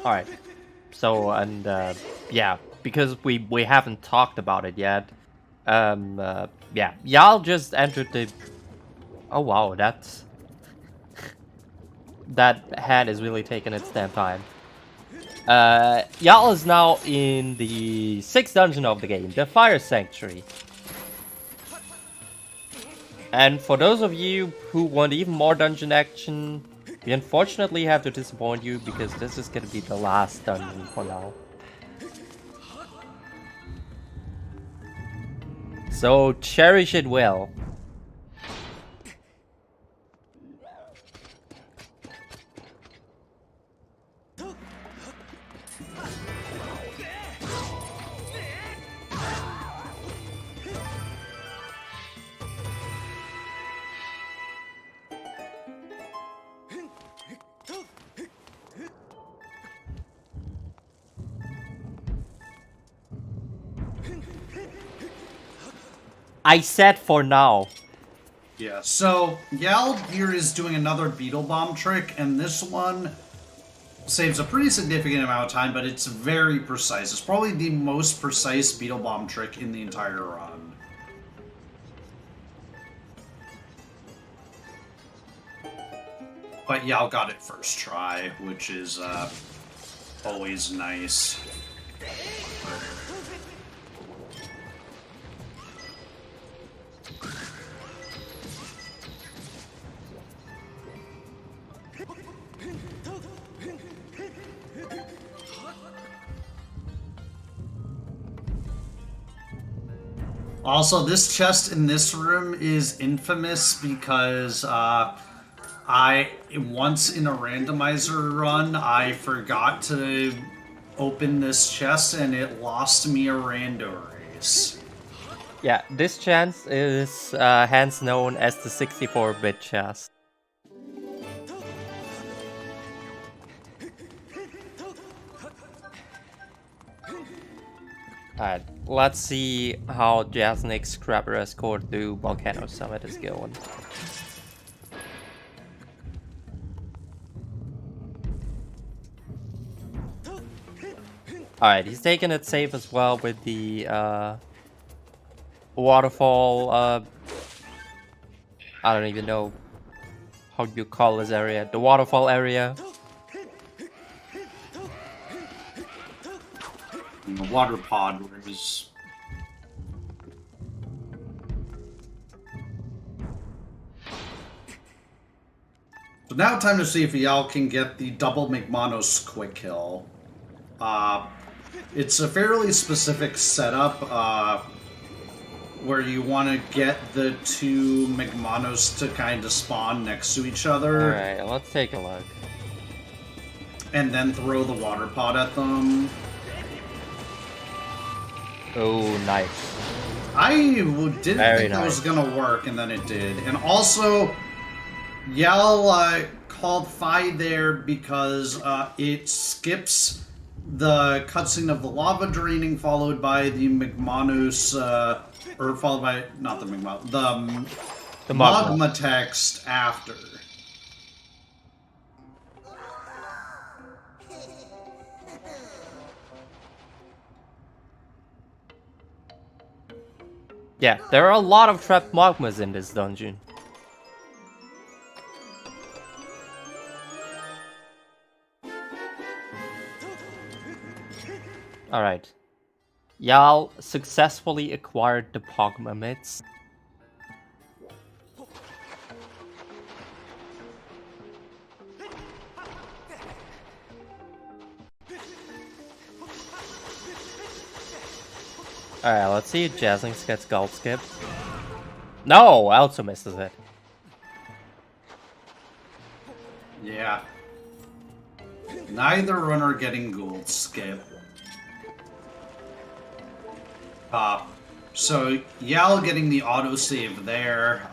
Speaker 11: Alright, so, and, yeah, because we haven't talked about it yet, yeah, y'all just entered the... Oh wow, that's... that hand is really taking its damn time. Y'all is now in the 6th dungeon of the game, the Fire Sanctuary. And for those of you who want even more dungeon action, we unfortunately have to disappoint you because this is gonna be the last dungeon for now. So cherish it well. I said for now.
Speaker 12: Yeah, so Yal here is doing another Beetle Bomb trick, and this one saves a pretty significant amount of time, but it's very precise. It's probably the most precise Beetle Bomb trick in the entire run. But Yal got it first try, which is always nice. Also, this chest in this room is infamous because once in a randomizer run, I forgot to open this chest and it lost me a rando race.
Speaker 11: Yeah, this chest is hence known as the 64-bit chest. Alright, let's see how Jasnick's Scrapper Escort through Volcano Summit is going. Alright, he's taking it safe as well with the waterfall, I don't even know how do you call this area? The waterfall area.
Speaker 12: The water pod where it was. So now time to see if y'all can get the double McManos quick kill. It's a fairly specific setup where you want to get the two McManos to kind of spawn next to each other.
Speaker 11: Alright, let's take a look.
Speaker 12: And then throw the water pod at them.
Speaker 11: Oh, nice.
Speaker 12: I didn't
Speaker 11: Very
Speaker 12: think that was
Speaker 11: nice.
Speaker 12: gonna work, and then it did. And also, Yell called Fi there because it skips the cutscene of the lava draining, followed by the McManus, or followed by, not the McManus, the magma text after.
Speaker 11: Yeah, there are a lot of trapped magmas in this dungeon. Alright. Y'all successfully acquired the Pogma Mitts. Alright, let's see if Jazzlings gets gold skip. No, also misses it.
Speaker 12: Yeah. Neither runner getting gold skip. So Yal getting the autosave there.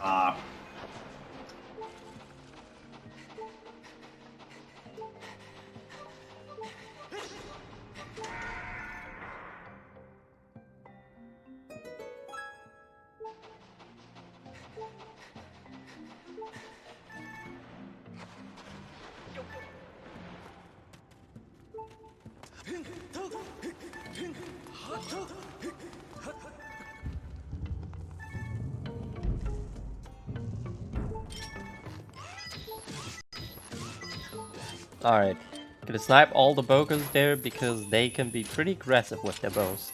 Speaker 11: Alright. Gonna snipe all the bokers there because they can be pretty aggressive with their bows.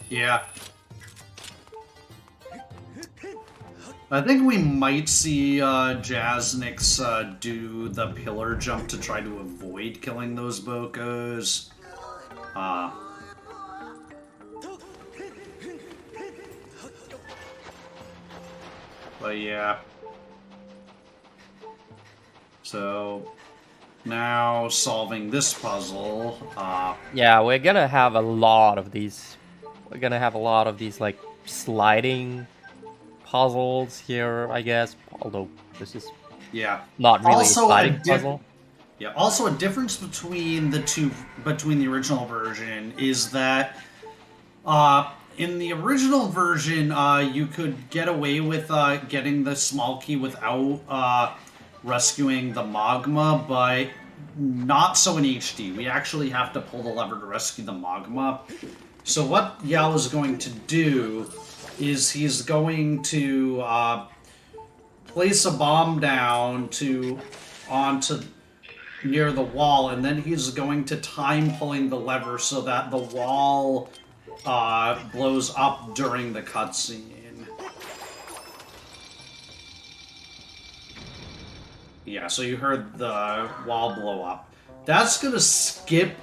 Speaker 12: Yeah. I think we might see Jaznix do the pillar jump to try to avoid killing those bokos. But yeah. So now solving this puzzle.
Speaker 11: Yeah, we're gonna have a lot of these. We're gonna have a lot of these like sliding puzzles here, I guess. Although this is not really
Speaker 12: Also
Speaker 11: a sliding puzzle.
Speaker 12: Yeah. Also, a difference between the original version is that in the original version, you could get away with getting the small key without rescuing the magma, but not so in HD. We actually have to pull the lever to rescue the magma. So what Yao is going to do is he's going to place a bomb down onto near the wall, and then he's going to time pulling the lever so that the wall blows up during the cutscene. Yeah, so you heard the wall blow up. That's gonna skip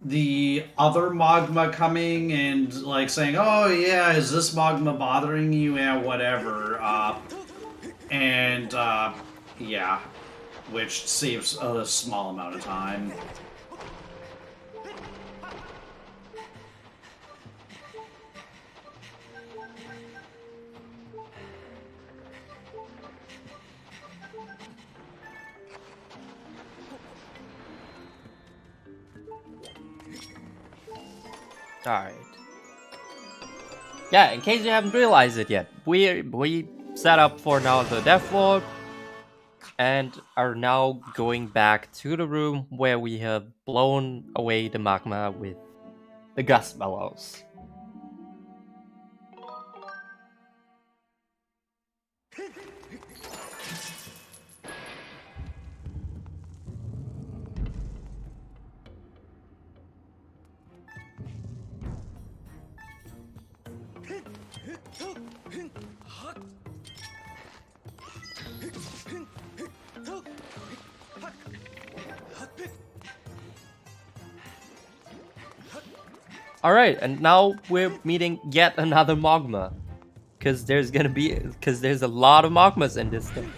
Speaker 12: the other magma coming and like saying, "Oh yeah, is this magma bothering you?" Yeah, whatever. Yeah, which saves a small amount of time.
Speaker 11: Alright. Yeah, in case you haven't realized it yet, we set up for now the death floor and are now going back to the room where we have blown away the magma with the gust bellows. Alright, and now we're meeting yet another Magma. Because there's a lot of Magmas in this thing.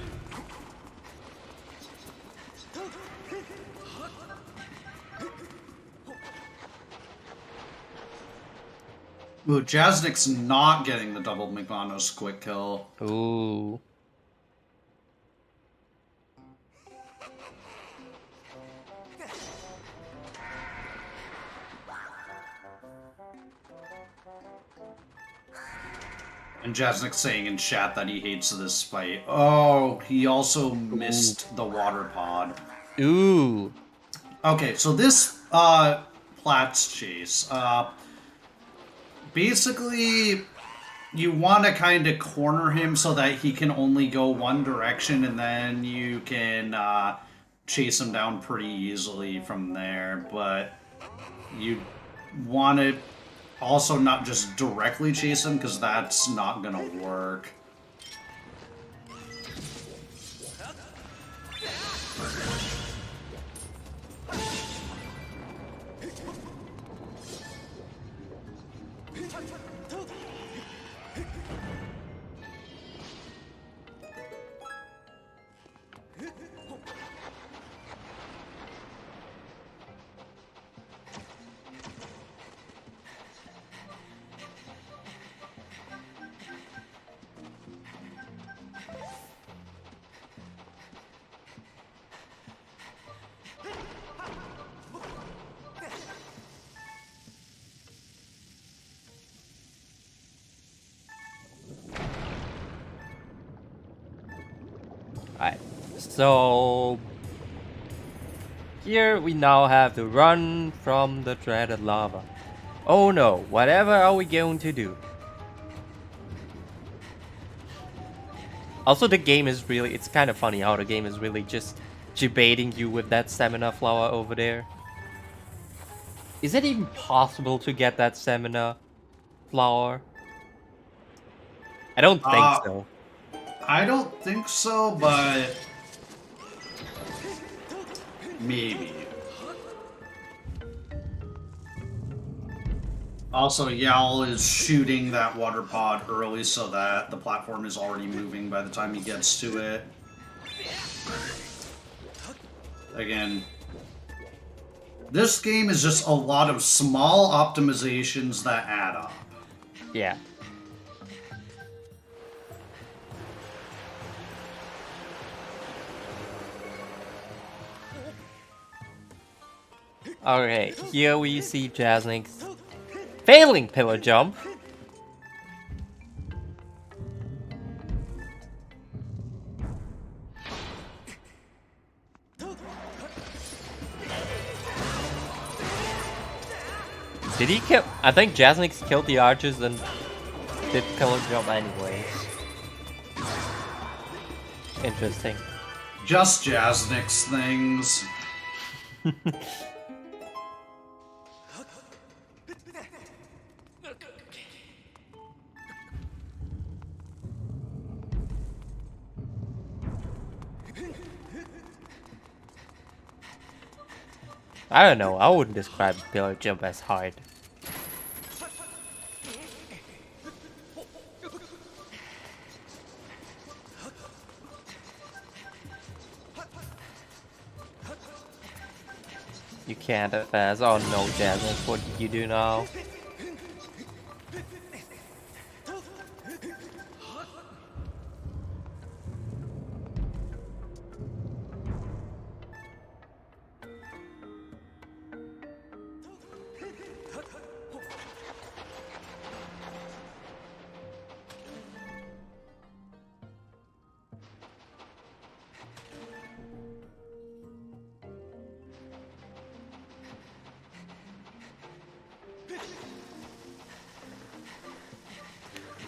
Speaker 12: Ooh, Jasnik's not getting the double Magmanos quick kill.
Speaker 11: Ooh.
Speaker 12: And Jasnik's saying in chat that he hates this fight. Oh, he also missed the water pod.
Speaker 11: Ooh.
Speaker 12: Okay, so this Platts chase, basically you want to kind of corner him so that he can only go one direction, and then you can chase him down pretty easily from there. But you want to also not just directly chase him, because that's not gonna work.
Speaker 11: Alright, so here we now have to run from the dreaded lava. Oh no, whatever are we going to do? Also, the game is really, it's kind of funny how the game is really just debating you with that stamina flower over there. Is it even possible to get that stamina flower? I don't think so.
Speaker 12: I don't think so, but maybe. Also, Yal is shooting that water pod early so that the platform is already moving by the time he gets to it. Again, this game is just a lot of small optimizations that add up.
Speaker 11: Yeah. Okay, here we see Jasnik's failing pillar jump. Did he kill? I think Jasnik's killed the archers and did pillar jump anyways. Interesting.
Speaker 12: Just Jasnik's things.
Speaker 11: I don't know, I wouldn't describe pillar jump as hard. You can't advance. Oh no, Jasmine, what did you do now?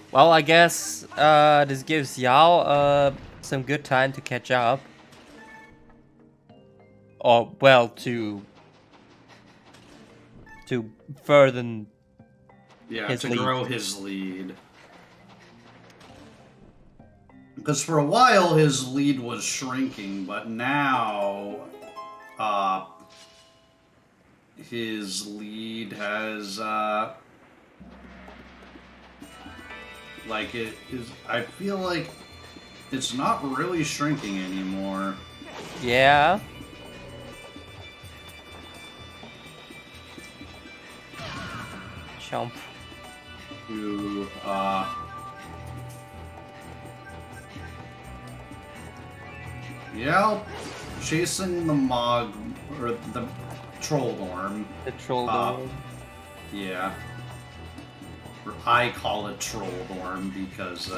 Speaker 11: Well, I guess this gives Yao some good time to catch up. Or, well, to further his
Speaker 12: to
Speaker 11: lead.
Speaker 12: grow his lead. Because for a while his lead was shrinking, but now his lead has, like, it is, I feel like it's not really shrinking anymore.
Speaker 11: Yeah. Jump.
Speaker 12: Who, yeah, chasing the Mog, or the Trolldorm.
Speaker 11: The Trolldorm.
Speaker 12: Yeah. Or I call it Trolldorm because,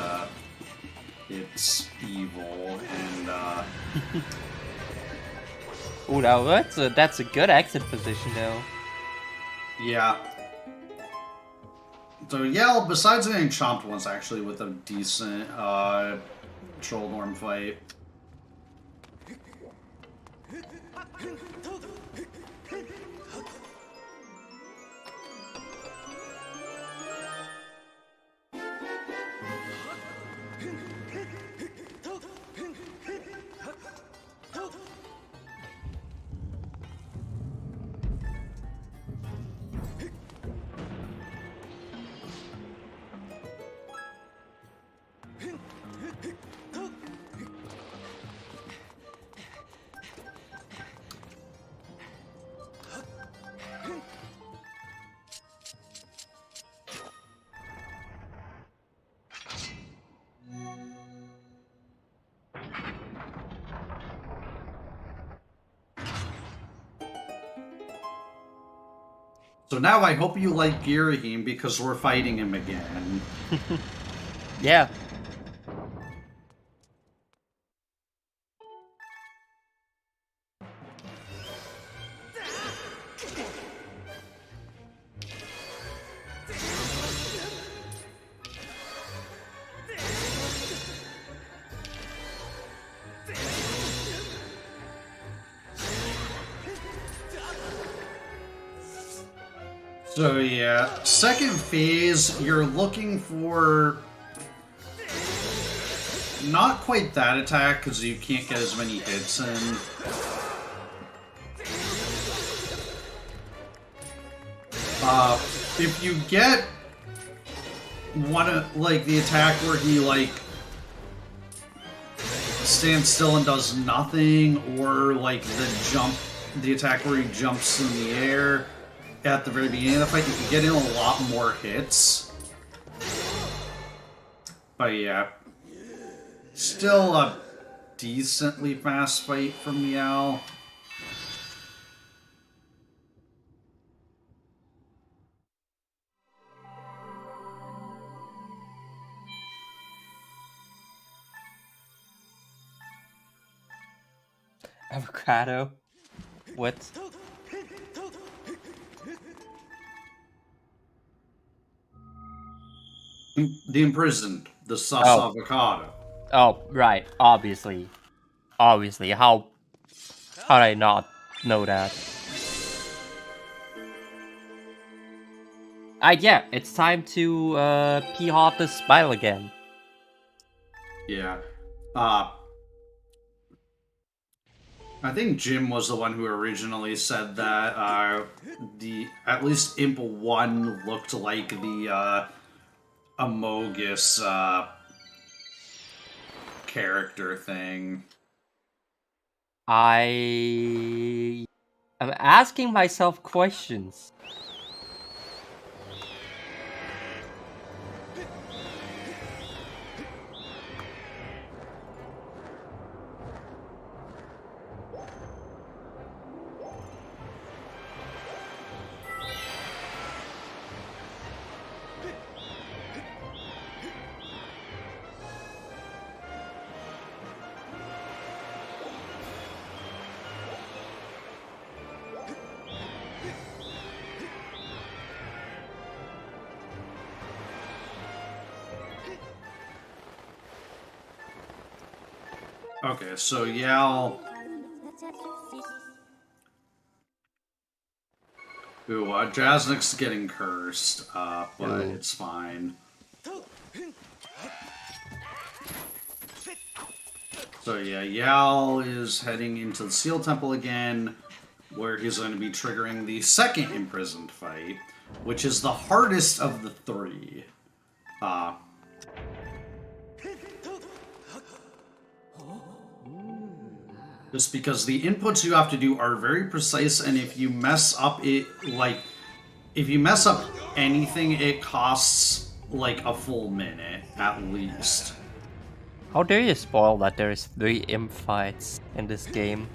Speaker 12: it's evil, and,
Speaker 11: Oh, now that's a good exit position, though.
Speaker 12: yeah. So, yeah, besides getting chomped once, actually, with a decent, Trolldorm fight. So now I hope you like Girahim because we're fighting him again.
Speaker 11: Yeah.
Speaker 12: So yeah, second phase, you're looking for not quite that attack because you can't get as many hits in. If you get one of, like, the attack where he, like, stands still and does nothing, or, like, the attack where he jumps in the air at the very beginning of the fight, you can get in a lot more hits. But yeah, still a decently fast fight from Meow.
Speaker 11: Avocado. What?
Speaker 12: The imprisoned, the sus avocado.
Speaker 11: Oh, right. Obviously. Obviously. How did I not know that? Yeah, it's time to pee off the smile again.
Speaker 12: Yeah. I think Jim was the one who originally said that at least Imp 1 looked like the Amogus character thing.
Speaker 11: I am asking myself questions.
Speaker 12: Okay, so Yao... Ooh, Jasnik's getting cursed, but it's fine. So yeah, Yao is heading into the Seal Temple again. where he's going to be triggering the second imprisoned fight, which is the hardest of the three. Just because the inputs you have to do are very precise, and if you mess up if you mess up anything, it costs like a full minute at least.
Speaker 11: How dare you spoil that there is 3 imp fights in this game?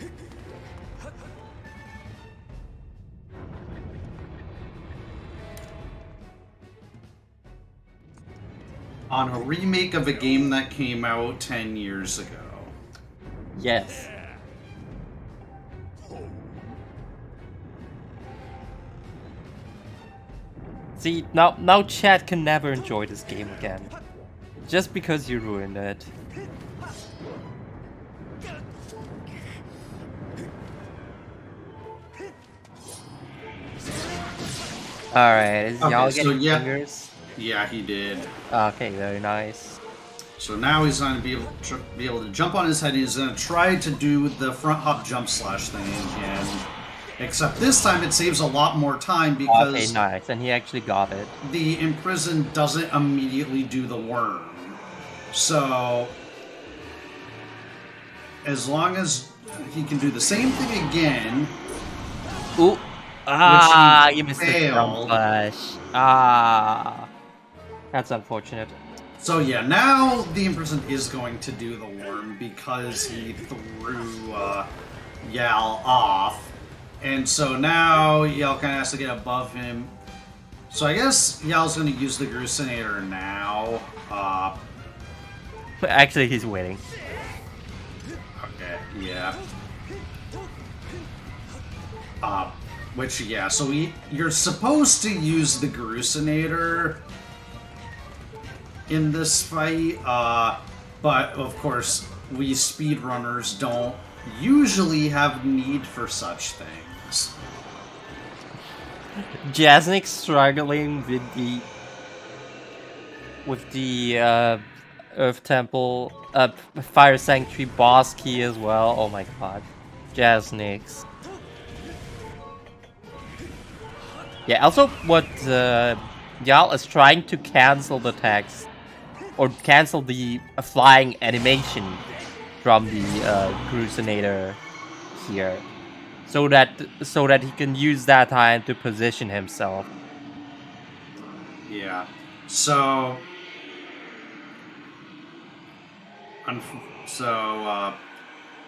Speaker 12: On a remake of a game that came out 10 years ago.
Speaker 11: Yes. See, now Chad can never enjoy this game again. Just because you ruined it. Alright, is y'all getting fingers?
Speaker 12: Yeah, he did.
Speaker 11: Okay, very nice.
Speaker 12: So now he's going to be able to jump on his head. He's going to try to do the front hop jump slash thing again. Except this time it saves a lot more time because...
Speaker 11: Okay, nice. And he actually got it.
Speaker 12: The imprisoned doesn't immediately do the worm. So... as long as he can do the same thing again...
Speaker 11: Ooh! Ah! You missed the jump slash. Ah! That's unfortunate.
Speaker 12: So yeah, now the imprisoned is going to do the worm because he threw Yal off. And so now Yal kind of has to get above him. So I guess Yal's going to use the Grusinator now.
Speaker 11: Actually, he's waiting.
Speaker 12: Okay, yeah. Which, yeah, so you're supposed to use the Grusinator in this fight, but of course, we speedrunners don't usually have need for such things.
Speaker 11: Jasnik struggling with the Earth Temple, Fire Sanctuary boss key as well. Oh my god, Jasnix. Yeah, also what Yal is trying to cancel the text or cancel the flying animation from the Grusinator here, so that he can use that time to position himself.
Speaker 12: Yeah. So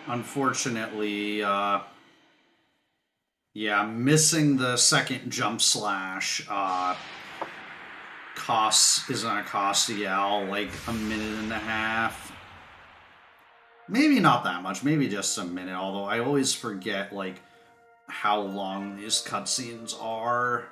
Speaker 12: unfortunately, yeah, missing the second jump slash is gonna cost Yal like a minute and a half. Maybe not that much, maybe just a minute, although I always forget like how long these cutscenes are.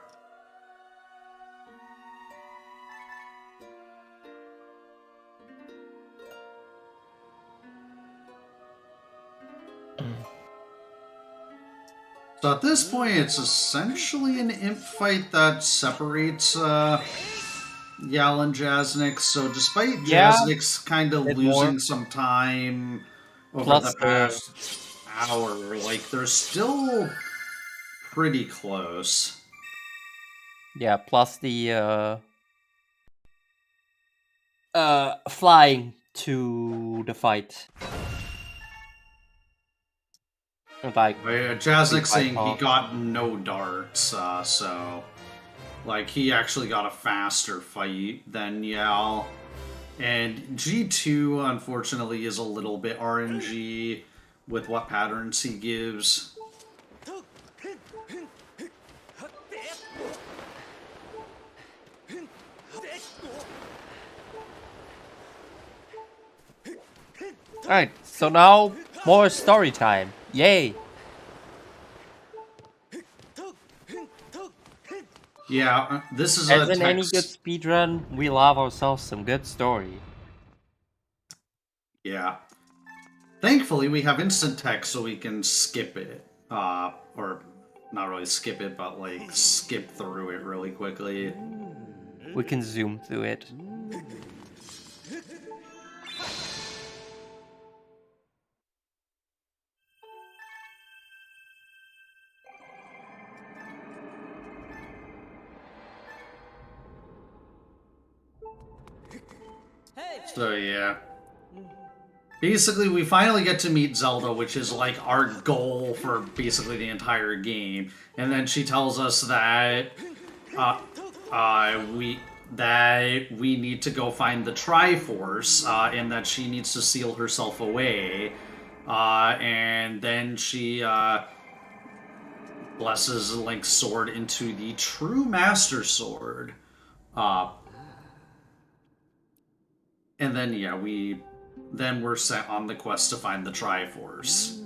Speaker 12: So at this point, it's essentially an imp fight that separates Yal and Jasnik. So despite Jasnik's kind of losing some time over the past hour, like they're still pretty close.
Speaker 11: Yeah, plus the flying to the fight. Like
Speaker 12: Jasnik saying he got no darts, so like he actually got a faster fight than Yal. And G2 unfortunately is a little bit RNG with what patterns he gives.
Speaker 11: Alright, so now more story time. Yay!
Speaker 12: Yeah, this is
Speaker 11: as in any good speedrun, we love ourselves some good story.
Speaker 12: Yeah. Thankfully, we have instant text so we can skip it. Or not really skip it, but like skip through it really quickly.
Speaker 11: We can zoom through it.
Speaker 12: So yeah. Basically, we finally get to meet Zelda, which is like our goal for basically the entire game. And then she tells us that we need to go find the Triforce, and that she needs to seal herself away. And then she blesses Link's sword into the true Master Sword. And then yeah, we're sent on the quest to find the Triforce.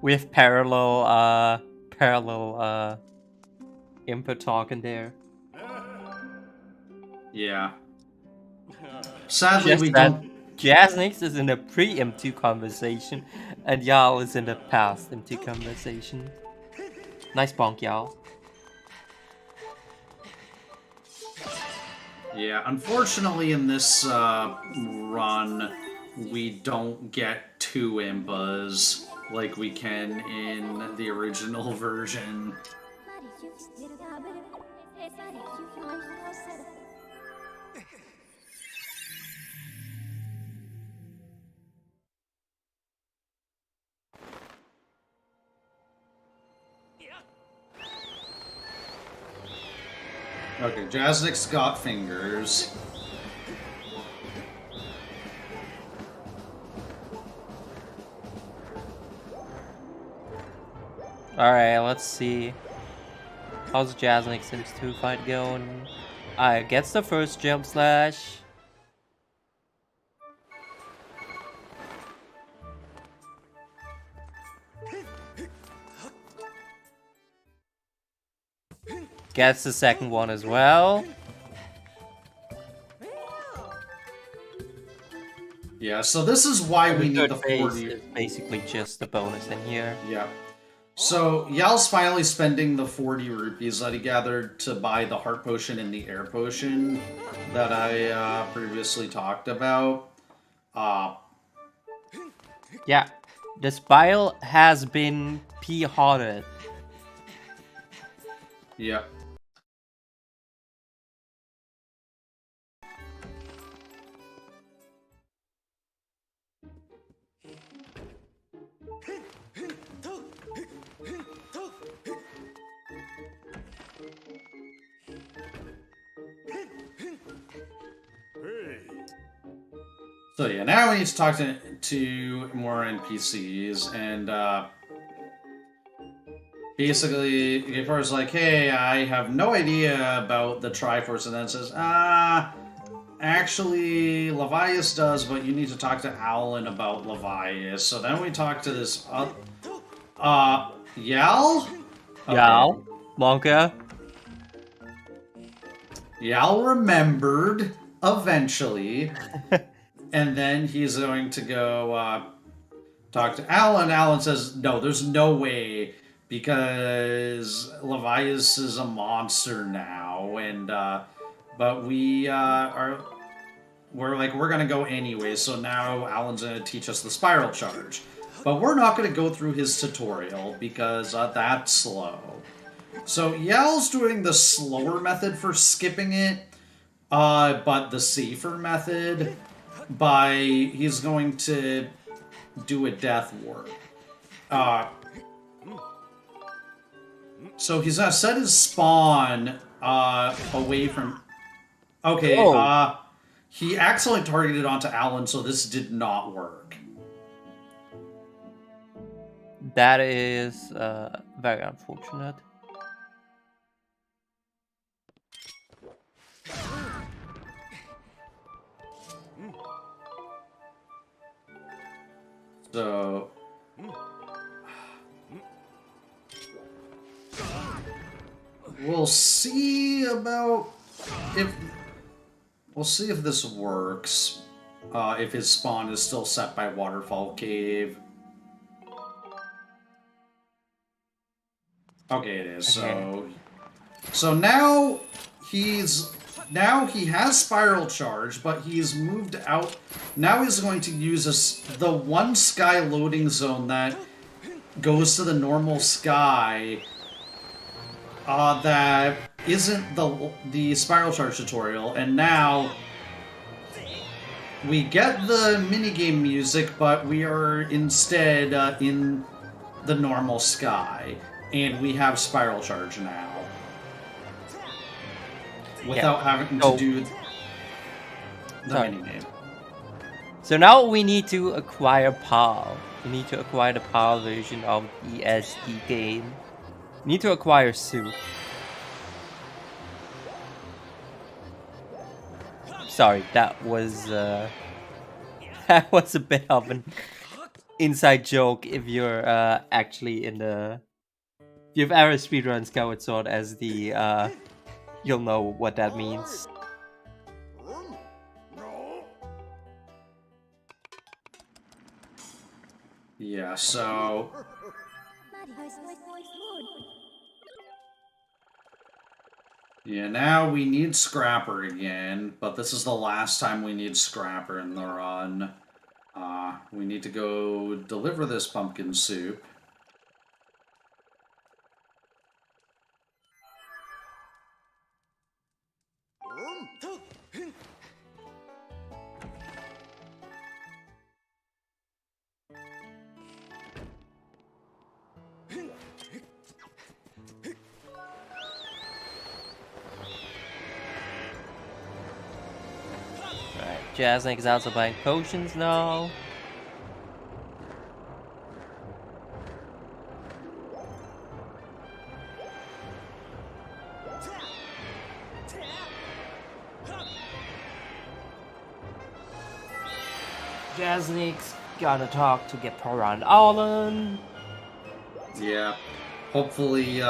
Speaker 11: With parallel input talking there.
Speaker 12: Yeah. Sadly,
Speaker 11: Just
Speaker 12: we
Speaker 11: that
Speaker 12: don't.
Speaker 11: Jasnix is in a pre-empty conversation, and Jarl is in the past empty conversation. Nice bonk, Jarl.
Speaker 12: Yeah, unfortunately, in this run, we don't get 2 Impas like we can in the original version. Okay, Jasnik's got fingers.
Speaker 11: Alright, let's see. How's Jasnik Sims 2 fight going? Alright, gets the first jump slash. Gets the second one as well.
Speaker 12: Yeah, so this is why we need the 40.
Speaker 11: Is basically just the bonus in here.
Speaker 12: Yeah. So Yal's finally spending the 40 rupees that he gathered to buy the heart potion and the air potion that I previously talked about.
Speaker 11: Yeah, the spile has been p-hearted.
Speaker 12: Yeah. So yeah, now we need to talk to more NPCs, and basically, Gafor's like, hey, I have no idea about the Triforce, and then says, actually, Levias does, but you need to talk to Alan about Levias. So then we talk to this, Yal? Okay.
Speaker 11: Yal? Monka?
Speaker 12: Yal remembered, eventually. And then he's going to go talk to Alan. Alan says, no, there's no way, because Levias is a monster now, and but we're gonna go anyway. So now Alan's gonna teach us the spiral charge, but we're not gonna go through his tutorial because that's slow. So Yal's doing the slower method for skipping it, but the safer method he's going to do a death ward. So he's gonna set his spawn away from. Okay, he accidentally targeted onto Alan, so this did not work.
Speaker 11: That is very unfortunate.
Speaker 12: So we'll see if this works. If his spawn is still set by Waterfall Cave. Okay, it is.
Speaker 11: Okay.
Speaker 12: So now he has Spiral Charge, but he's moved out. Now he's going to use the one sky loading zone that goes to the normal sky that isn't the Spiral Charge tutorial, and now we get the minigame music, but we are instead in the normal sky, and we have Spiral Charge now. Without having to do the minigame.
Speaker 11: So now we need to acquire PAL. We need to acquire the PAL version of the SD game. We need to acquire Soup. Sorry, that was that was a bit of an inside joke if you're actually in the... If you've ever speedrun Skyward Sword as the you'll know what that means.
Speaker 12: Yeah, so... Yeah, now we need Scrapper again, but this is the last time we need Scrapper in the run. We need to go deliver this pumpkin soup.
Speaker 11: Jasnik is also buying potions now. Jasnik's gotta talk to get Poran Alan.
Speaker 12: Yeah. Hopefully,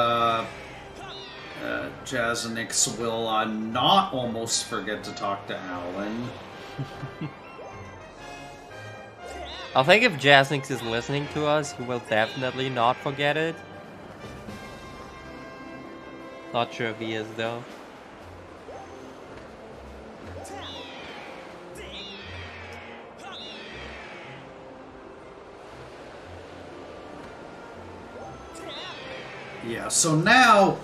Speaker 12: Jasnix will not almost forget to talk to Alan.
Speaker 11: I think if Jasnix is listening to us, he will definitely not forget it. Not sure if he is though.
Speaker 12: Yeah, so now,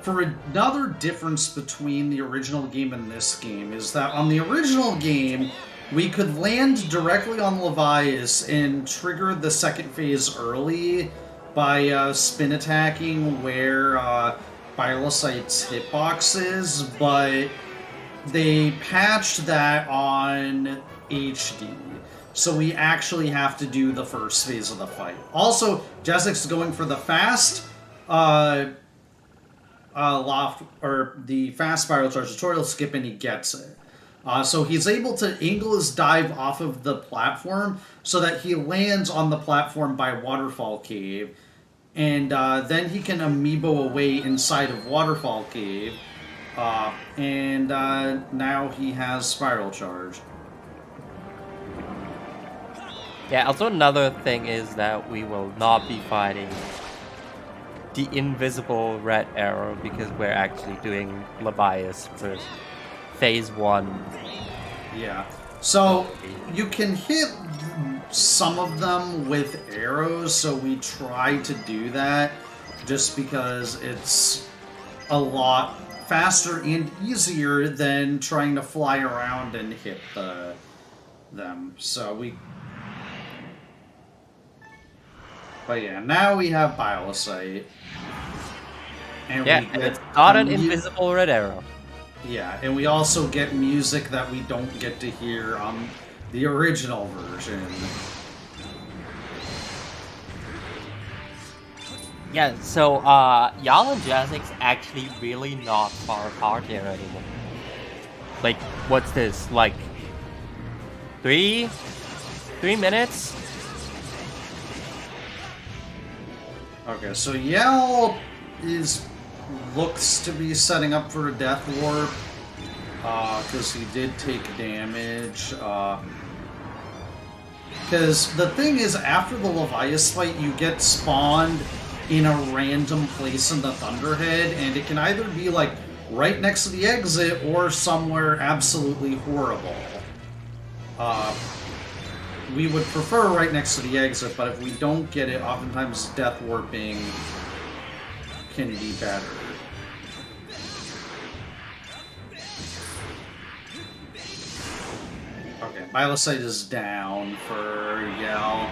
Speaker 12: for another difference between the original game and this game, is that on the original game, we could land directly on Levias and trigger the second phase early by spin attacking where Bylosite's hitbox is, but they patched that on HD. So we actually have to do the first phase of the fight. Also, Jasnik's going for the fast loft, or the fast Spiral Charge tutorial skip, and he gets it. So he's able to angle his dive off of the platform so that he lands on the platform by Waterfall Cave, and then he can amiibo away inside of Waterfall Cave, and now he has Spiral Charge.
Speaker 11: Yeah, also another thing is that we will not be fighting the invisible red arrow because we're actually doing Levias for phase 1.
Speaker 12: Yeah. So you can hit some of them with arrows, so we try to do that just because it's a lot faster and easier than trying to fly around and hit them. So we... But yeah, now we have Bylosite. And
Speaker 11: yeah, and it's not an invisible red arrow.
Speaker 12: Yeah, and we also get music that we don't get to hear on the original version.
Speaker 11: Yeah, so Yal and Jasnik's actually really not far apart here anymore. Like, what's this? Like 3 minutes?
Speaker 12: Okay, so Yal looks to be setting up for a death warp, because he did take damage. Because the thing is, after the Levias fight, you get spawned in a random place in the Thunderhead, and it can either be like right next to the exit or somewhere absolutely horrible. We would prefer right next to the exit, but if we don't get it, oftentimes death warping can be better. Okay, Bylosite is down for Yell.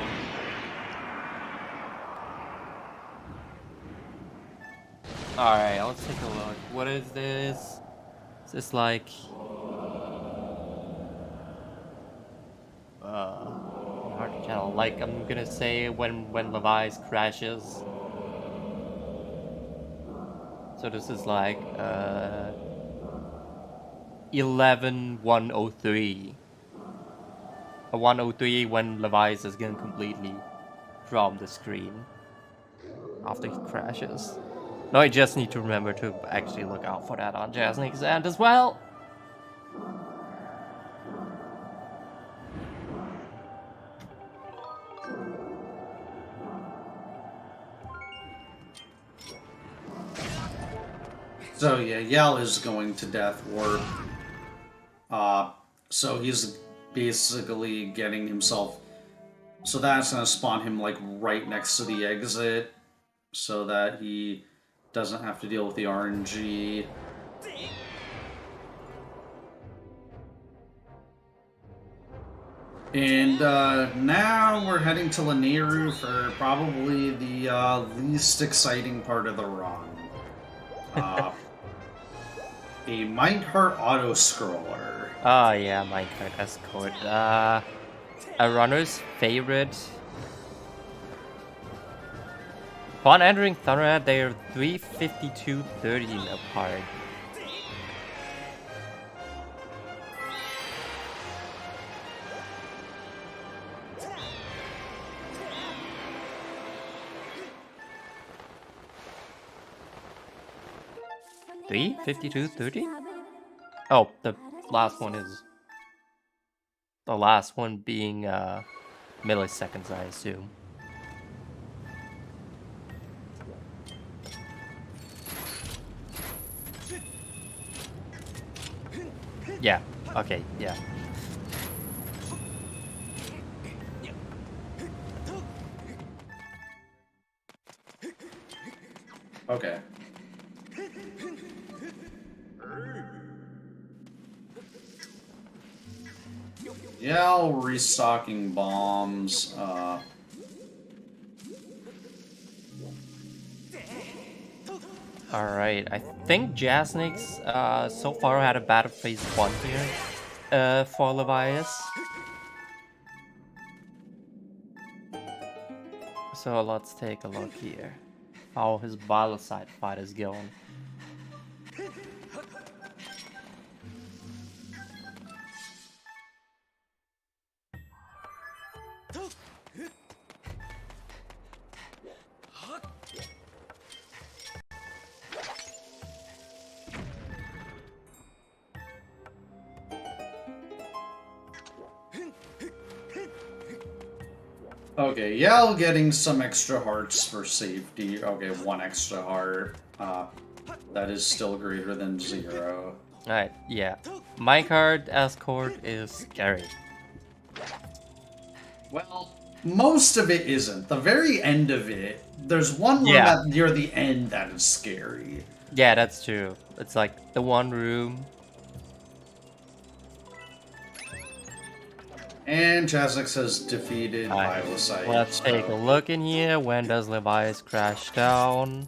Speaker 11: Alright, let's take a look. What is this? Is this like... hard to tell. Like, I'm gonna say when Levi's crashes. So this is like, 11:103. A 103 when Levi's is gonna completely from the screen after he crashes. No, I just need to remember to actually look out for that on Jasnick's end as well.
Speaker 12: So yeah, Yell is going to Death Warp. So he's basically getting himself... So that's going to spawn him like right next to the exit, so that he doesn't have to deal with the RNG. And now we're heading to Lanayru for probably the least exciting part of the run. A minecart auto-scroller.
Speaker 11: Oh yeah, minecart escort. A runner's favorite. Upon entering Thunderhead, they are 3:52:30 apart. Three 52:30. Oh, the last one is the last one being milliseconds, I assume. Yeah. Okay. Yeah.
Speaker 12: Okay. Yell restocking bombs.
Speaker 11: Alright, I think Jasnick's so far had a battle phase 1 here for Levias. So let's take a look here. How his Bylosite fight is going.
Speaker 12: Okay, Yell getting some extra hearts for safety. Okay, 1 extra heart. That is still greater than 0.
Speaker 11: Alright, yeah. Minecart escort is scary.
Speaker 12: Well, most of it isn't. The very end of it, there's one room near the end that is scary.
Speaker 11: Yeah, that's true. It's like the one room.
Speaker 12: And Chazix has defeated Bylosite.
Speaker 11: Let's take a look in here. When does Levi's crash down?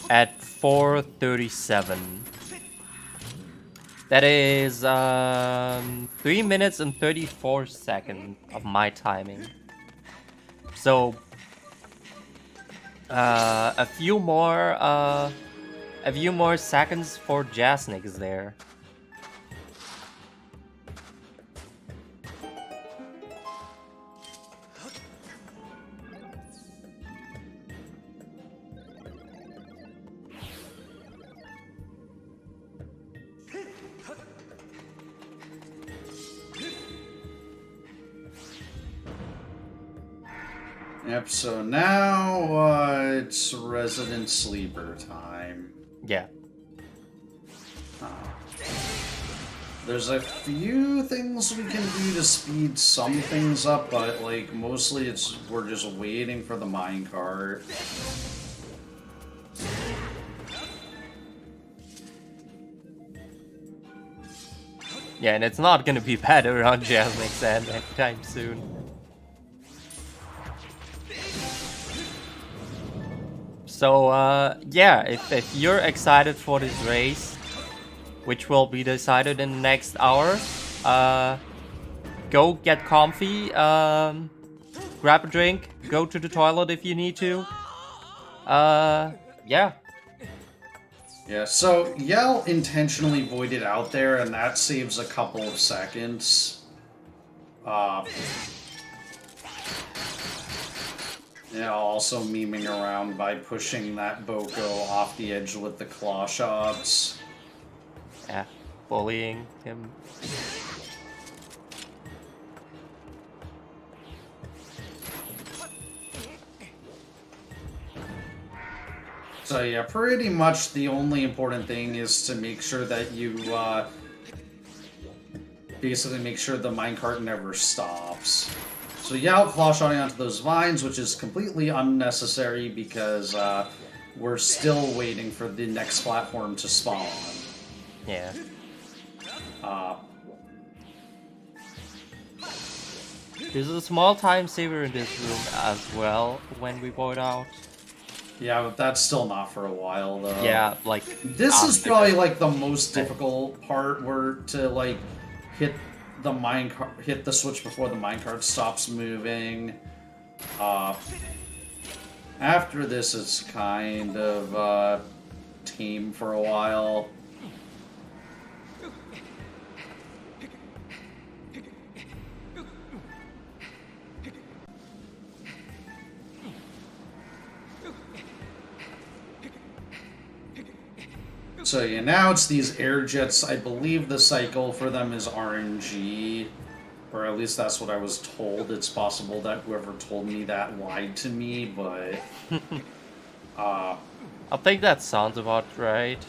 Speaker 11: At 4:37. That is 3 minutes and 34 seconds of my timing. So a few more seconds for Jasnick is there.
Speaker 12: Yep, so now it's resident sleeper time.
Speaker 11: Yeah.
Speaker 12: There's a few things we can do to speed some things up, but like mostly we're just waiting for the minecart.
Speaker 11: Yeah, and it's not gonna be better on Jasmine's end anytime soon. So, yeah, if you're excited for this race, which will be decided in the next hour, go get comfy, grab a drink, go to the toilet if you need to. Yeah.
Speaker 12: Yeah, so Yell intentionally voided out there, and that saves a couple of seconds. Yeah, also memeing around by pushing that Boko off the edge with the claw shots.
Speaker 11: Yeah, bullying him.
Speaker 12: So yeah, pretty much the only important thing is to make sure that you, basically make sure the minecart never stops. So yeah, claw-shotting onto those vines, which is completely unnecessary because, we're still waiting for the next platform to spawn.
Speaker 11: Yeah. There's a small time saver in this room as well when we void out.
Speaker 12: Yeah, but that's still not for a while, though.
Speaker 11: Yeah, like...
Speaker 12: This is probably, like, the most difficult part, where to, like, hit the switch before the minecart stops moving. After this, it's kind of, tame for a while. So yeah, now it's these air jets. I believe the cycle for them is RNG, or at least that's what I was told. It's possible that whoever told me that lied to me, but
Speaker 11: I think that sounds about right.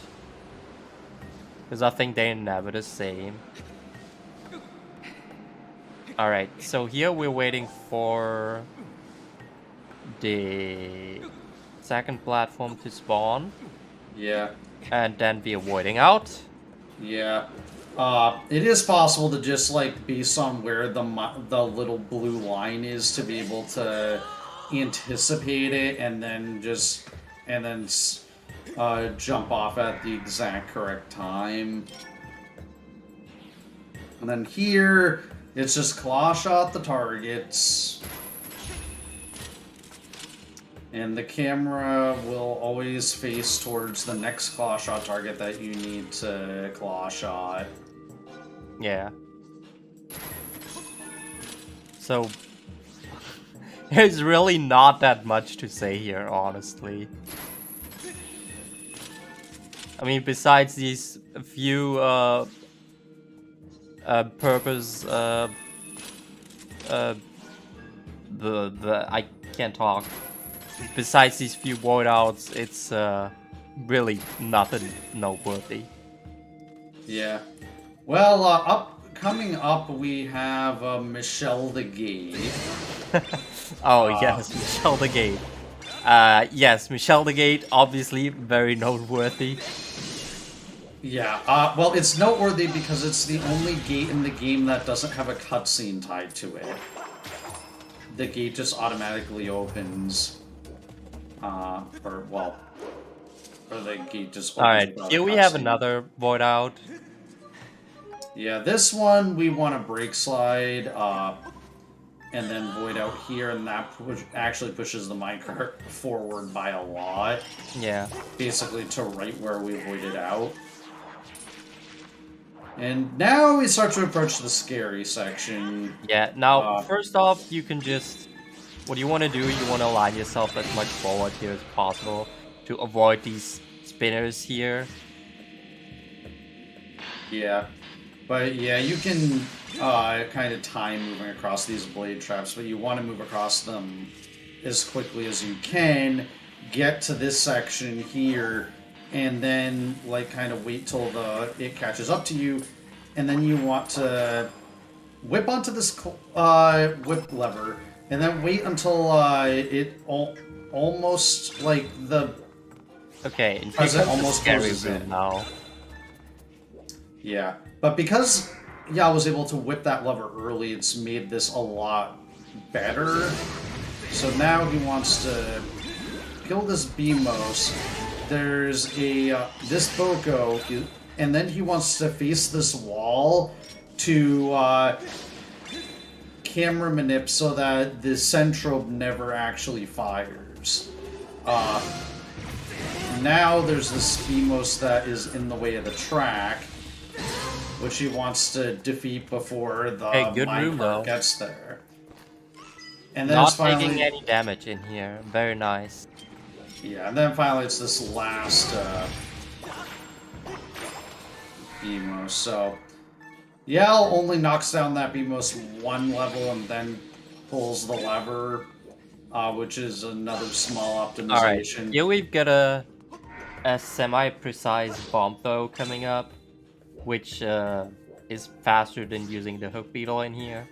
Speaker 11: Because I think they're never the same. Alright, so here we're waiting for the second platform to spawn.
Speaker 12: yeah.
Speaker 11: And then be avoiding out.
Speaker 12: Yeah. It is possible to just, like, based on where the little blue line is, to be able to anticipate it and then jump off at the exact correct time. And then here, it's just claw shot the targets. And the camera will always face towards the next claw shot target that you need to claw shot.
Speaker 11: Yeah. So, there's really not that much to say here, honestly. I mean, besides these few, purpose, I can't talk. Besides these few void outs, it's really nothing noteworthy.
Speaker 12: Yeah. Well, coming up, we have Michelle the Gate.
Speaker 11: Oh, yes, Michelle the Gate. Yes, Michelle the Gate, obviously very noteworthy.
Speaker 12: Yeah, well, it's noteworthy because it's the only gate in the game that doesn't have a cutscene tied to it. The gate just automatically opens. Or the gate just opens.
Speaker 11: Alright, here we have another void out.
Speaker 12: Yeah, this one we want to brake slide, and then void out here, and that actually pushes the minecart forward by a lot.
Speaker 11: Yeah.
Speaker 12: Basically to right where we voided out. And now we start to approach the scary section.
Speaker 11: Yeah, now, first off, you can just... What you want to do, you want to align yourself as much forward here as possible to avoid these spinners here.
Speaker 12: Yeah. But yeah, you can kind of time moving across these blade traps, but you want to move across them as quickly as you can, get to this section here, and then like kind of wait till it catches up to you, and then you want to whip onto this whip lever, and then wait until it almost like the
Speaker 11: okay,
Speaker 12: present almost closes in
Speaker 11: now.
Speaker 12: Yeah, but because Yao was able to whip that lever early, it's made this a lot better. So now he wants to kill this Beamos. There's a this Boko, and then he wants to face this wall to camera manip so that the Centrobe never actually fires. Now there's this Beamos that is in the way of the track, which he wants to defeat before the minecart gets there. And then
Speaker 11: Not
Speaker 12: it's finally
Speaker 11: taking any damage in here. Very nice.
Speaker 12: Yeah, and then finally it's this last Beamos. So Yao only knocks down that Beamos one level and then pulls the lever, which is another small optimization.
Speaker 11: Alright, here we've got a semi-precise bomb throw coming up, which is faster than using the hook beetle in here.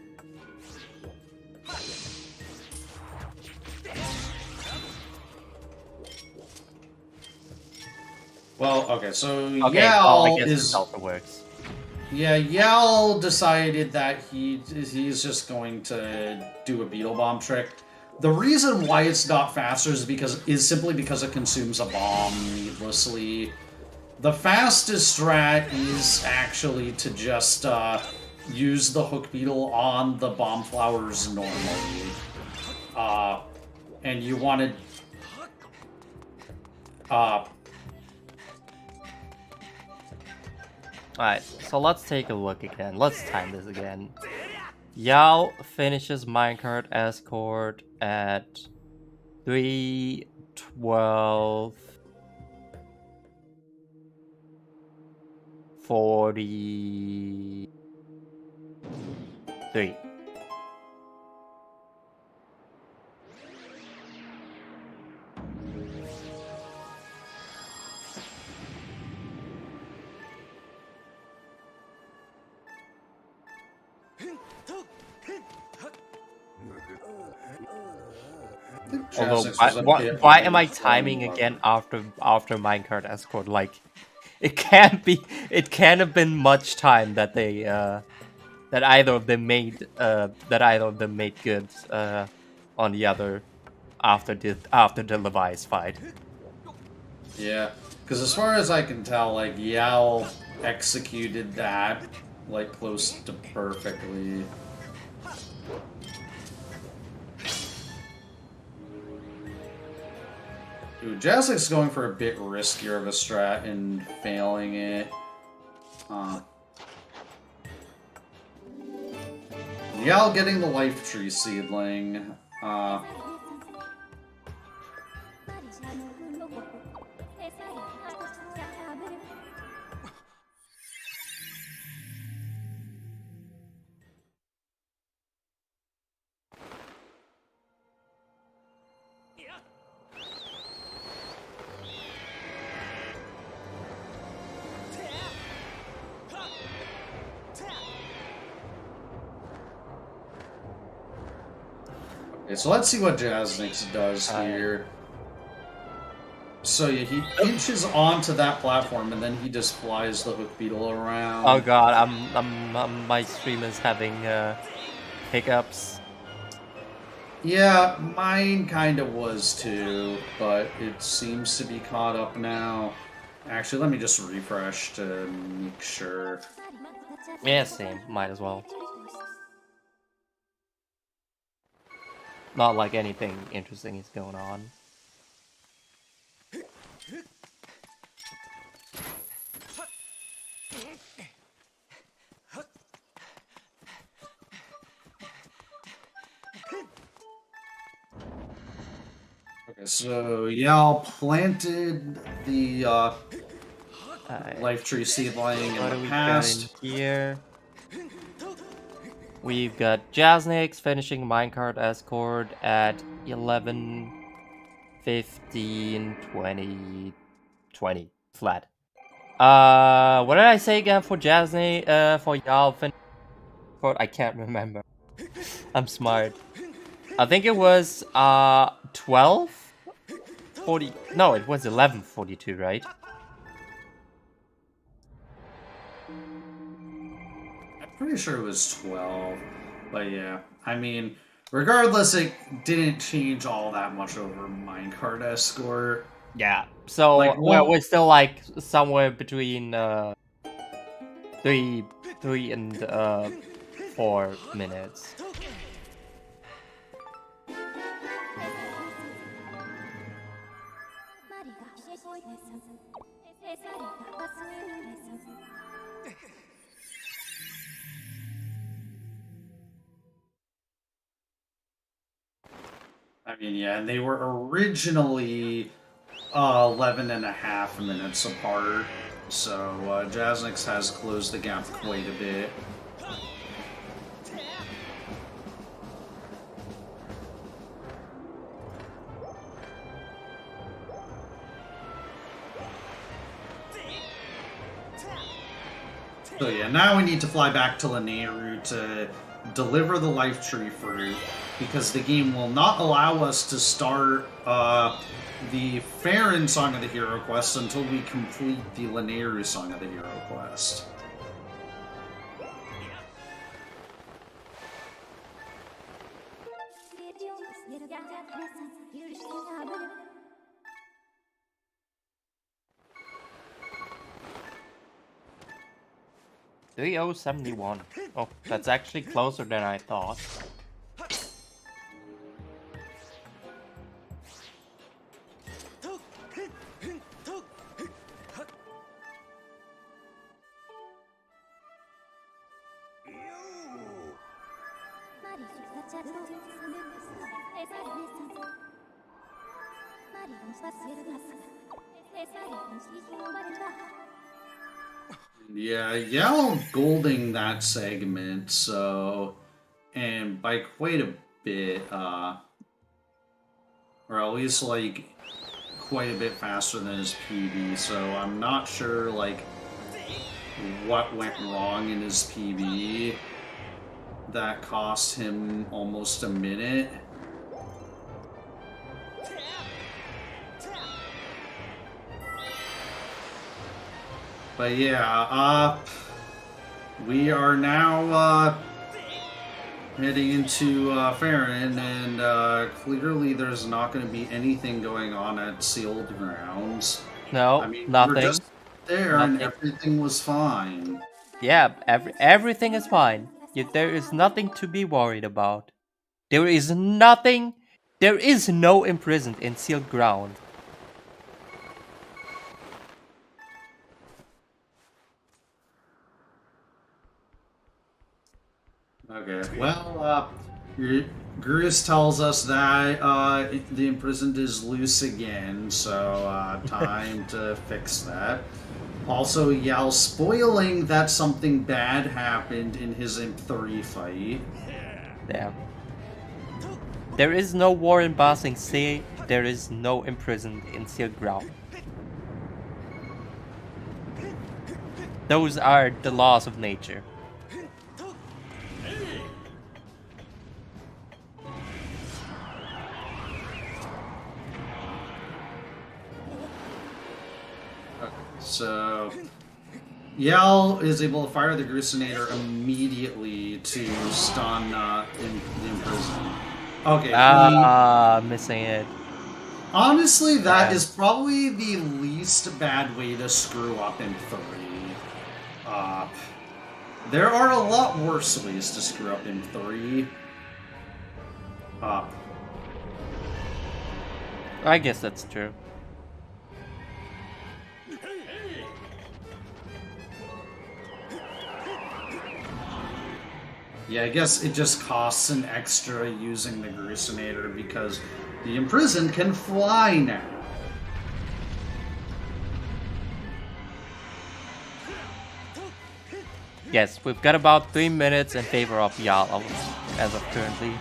Speaker 12: Well, okay, so
Speaker 11: Okay,
Speaker 12: Yao
Speaker 11: I guess
Speaker 12: is...
Speaker 11: it also works.
Speaker 12: Yeah, Yao decided that he's just going to do a beetle bomb trick. The reason why it's not faster is simply because it consumes a bomb needlessly. The fastest strat is actually to just use the hook beetle on the bomb flowers normally. And you wanted...
Speaker 11: Alright, so let's take a look again. Let's time this again. Yao finishes minecart escort at 3:12:43. Although, why am I timing again after minecart escort? Like, it can't have been much time that they that either of them made good on the other after the Levi's fight.
Speaker 12: Yeah, because as far as I can tell, like, Yao executed that like close to perfectly. Ooh, Jazzik's going for a bit riskier of a strat and failing it. Yao getting the life tree seedling. Okay, so let's see what Jaznix does here. So yeah, he inches onto that platform and then he just flies the hook beetle around.
Speaker 11: Oh god, my stream is having hiccups.
Speaker 12: Yeah, mine kind of was too, but it seems to be caught up now. Actually, let me just refresh to make sure.
Speaker 11: Yeah, same. Might as well. Not like anything interesting is going on.
Speaker 12: Okay, so Yao planted the life tree seedling in the past.
Speaker 11: Here we've got Jaznix finishing minecart escort at 11:15:20 flat. What did I say again for Jaznix? For Yao I can't remember. I'm smart. I think it was 12:40. No, it was 11:42, right?
Speaker 12: pretty sure it was 12. But yeah, I mean, regardless, it didn't change all that much over Minecart Escort.
Speaker 11: Yeah. So
Speaker 12: Like,
Speaker 11: we're still like somewhere between 3 and 4 minutes.
Speaker 12: I mean, yeah, and they were originally 11 and a half minutes apart, so Jasnix has closed the gap quite a bit. So yeah, now we need to fly back to Lanayru to deliver the Life Tree Fruit, because the game will not allow us to start the Farron Song of the Hero quest until we complete the Lanayru Song of the Hero quest.
Speaker 11: $3,071. Oh, that's actually closer than I thought.
Speaker 12: Yeah, Yao golding that segment, so, and by quite a bit, or at least like quite a bit faster than his PB, so I'm not sure like what went wrong in his PB that cost him almost a minute. But yeah, we are now heading into Farron, and clearly there's not going to be anything going on at Sealed Grounds.
Speaker 11: No,
Speaker 12: I mean,
Speaker 11: nothing.
Speaker 12: We're just there, and
Speaker 11: Nothing.
Speaker 12: everything was fine.
Speaker 11: Yeah, everything is fine. Yet there is nothing to be worried about. There is nothing. There is no imprisoned in sealed ground.
Speaker 12: Okay, well, Grus tells us that the imprisoned is loose again, so time to fix that. Also, Yao spoiling that something bad happened in his Imp 3 fight.
Speaker 11: Damn. There is no war in Bossing Sea. There is no imprisoned in sealed ground. Those are the laws of nature.
Speaker 12: So, Yao is able to fire the Grusinator immediately to stun the imprisoned. Okay.
Speaker 11: Missing it.
Speaker 12: Honestly, that is probably the least bad way to screw up in 3. There are a lot worse ways to screw up in 3.
Speaker 11: I guess that's true.
Speaker 12: Yeah, I guess it just costs an extra using the Grusinator because the imprisoned can fly now.
Speaker 11: Yes, we've got about 3 minutes in favor of Yao as of currently.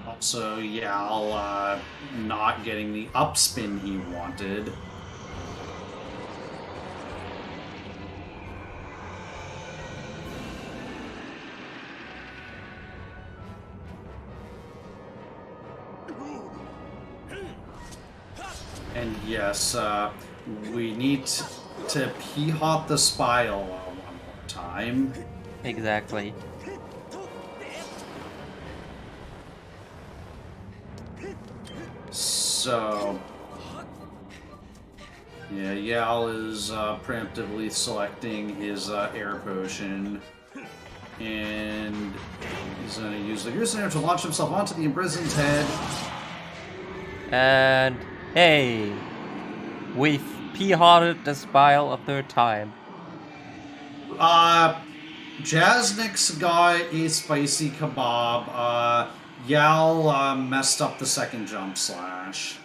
Speaker 12: Also, Yao not getting the upspin he wanted. And yes, we need to P-hop the Spile one more time.
Speaker 11: Exactly.
Speaker 12: So, yeah, Yal is preemptively selecting his air potion, and he's going to use the Goose to launch himself onto the imprisoned head.
Speaker 11: And hey, we've p-hearted the spile a third time.
Speaker 12: Jasnik's got a spicy kebab. Yal messed up the second jump slash.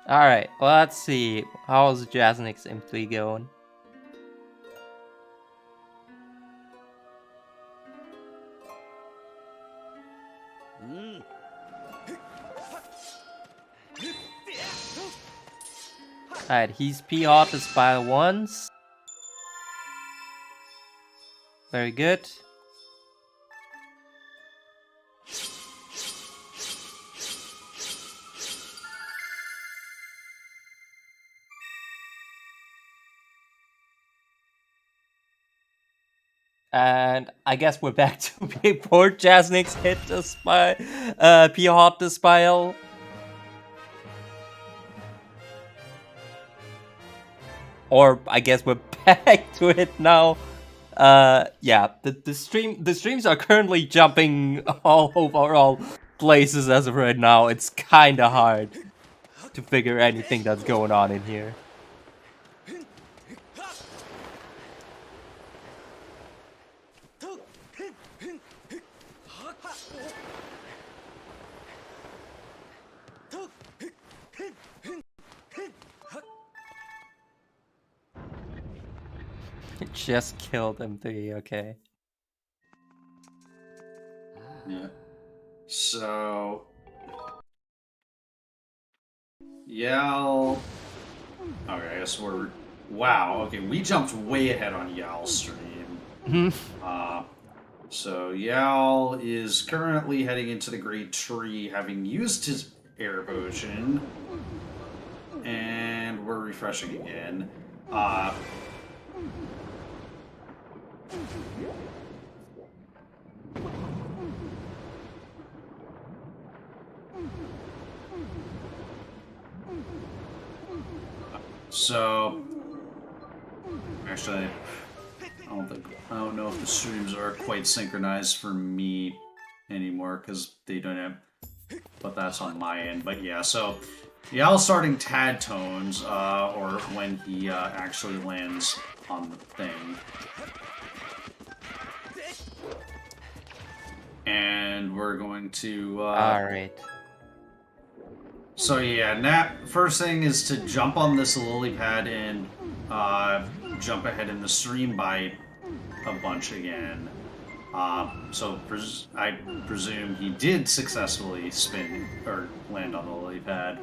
Speaker 11: Alright, let's see. How's Jasnik's M3 going? Alright, he's p-heart the spire once. Very good. And I guess we're back to before Jasnik's hit the p-heart the spile. Or I guess we're back to it now. Yeah, the streams are currently jumping all over all places as of right now. It's kinda hard to figure anything that's going on in here. It just killed M3, okay.
Speaker 12: Yeah. So, Yal. Okay, I guess we're. Wow. Okay, we jumped way ahead on Yal's stream. So Yal is currently heading into the Great Tree, having used his air potion, and we're refreshing again. So, actually, I don't know if the streams are quite synchronized for me anymore because they don't have, but that's on my end. But yeah, so Yal starting tad tones, or when he actually lands on the thing. And we're going to
Speaker 11: Alright.
Speaker 12: So yeah, first thing is to jump on this lily pad and jump ahead in the stream by a bunch again. So I presume he did successfully spin or land on the lily pad.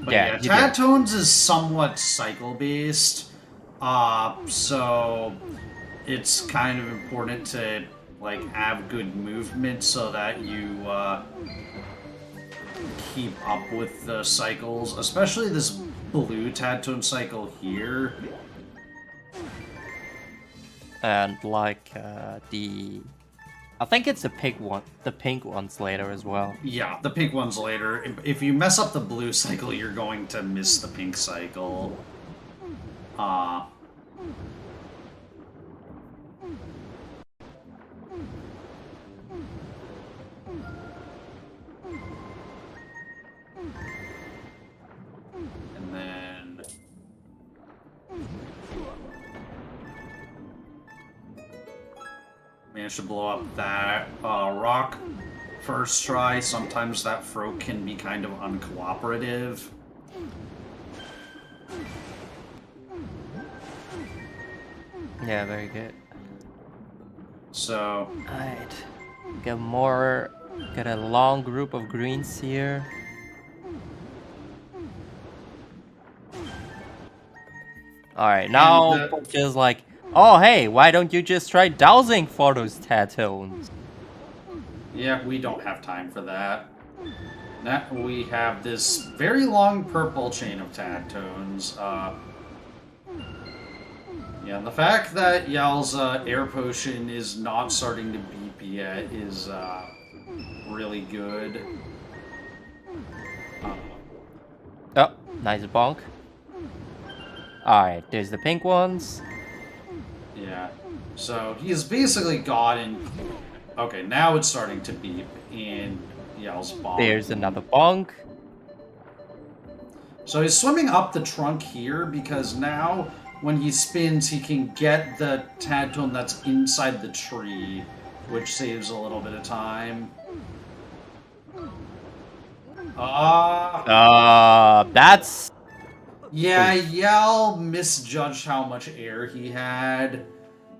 Speaker 12: But yeah, tad tones is somewhat cycle based, so it's kind of important to like have good movement so that you keep up with the cycles, especially this blue tad tone cycle here.
Speaker 11: And like I think it's the pink ones later as well.
Speaker 12: Yeah, the pink ones later. If you mess up the blue cycle, you're going to miss the pink cycle. And then managed to blow up that rock first try. Sometimes that throw can be kind of uncooperative.
Speaker 11: Yeah, very good.
Speaker 12: So
Speaker 11: Alright. Get a long group of greens here. Alright, now
Speaker 12: And,
Speaker 11: feels like, oh hey, why don't you just try dowsing for those tattoos?
Speaker 12: Yeah, we don't have time for that. That we have this very long purple chain of Tadtones. Yeah, the fact that Yal's air potion is not starting to beep yet is really good.
Speaker 11: Oh, nice bonk. Alright, there's the pink ones.
Speaker 12: Yeah, so he's basically gotten. Okay, now it's starting to beep in Yal's bonk.
Speaker 11: There's another bonk.
Speaker 12: So he's swimming up the trunk here because now when he spins, he can get the Tadtone that's inside the tree, which saves a little bit of time.
Speaker 11: That's...
Speaker 12: Yeah, Yal misjudged how much air he had.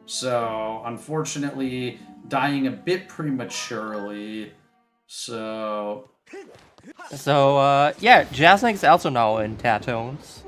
Speaker 12: So, unfortunately, dying a bit prematurely. So...
Speaker 11: yeah, Jasnick's also now in Tatones.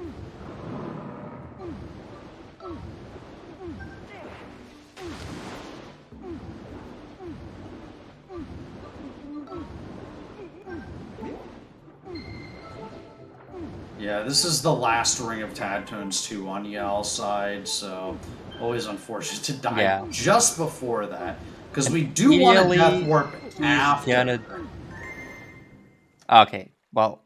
Speaker 12: Yeah, this is the last ring of Tadtones too on Yal's side, so always unfortunate to die just before that. Because we do want to death warp after.
Speaker 11: Okay, well.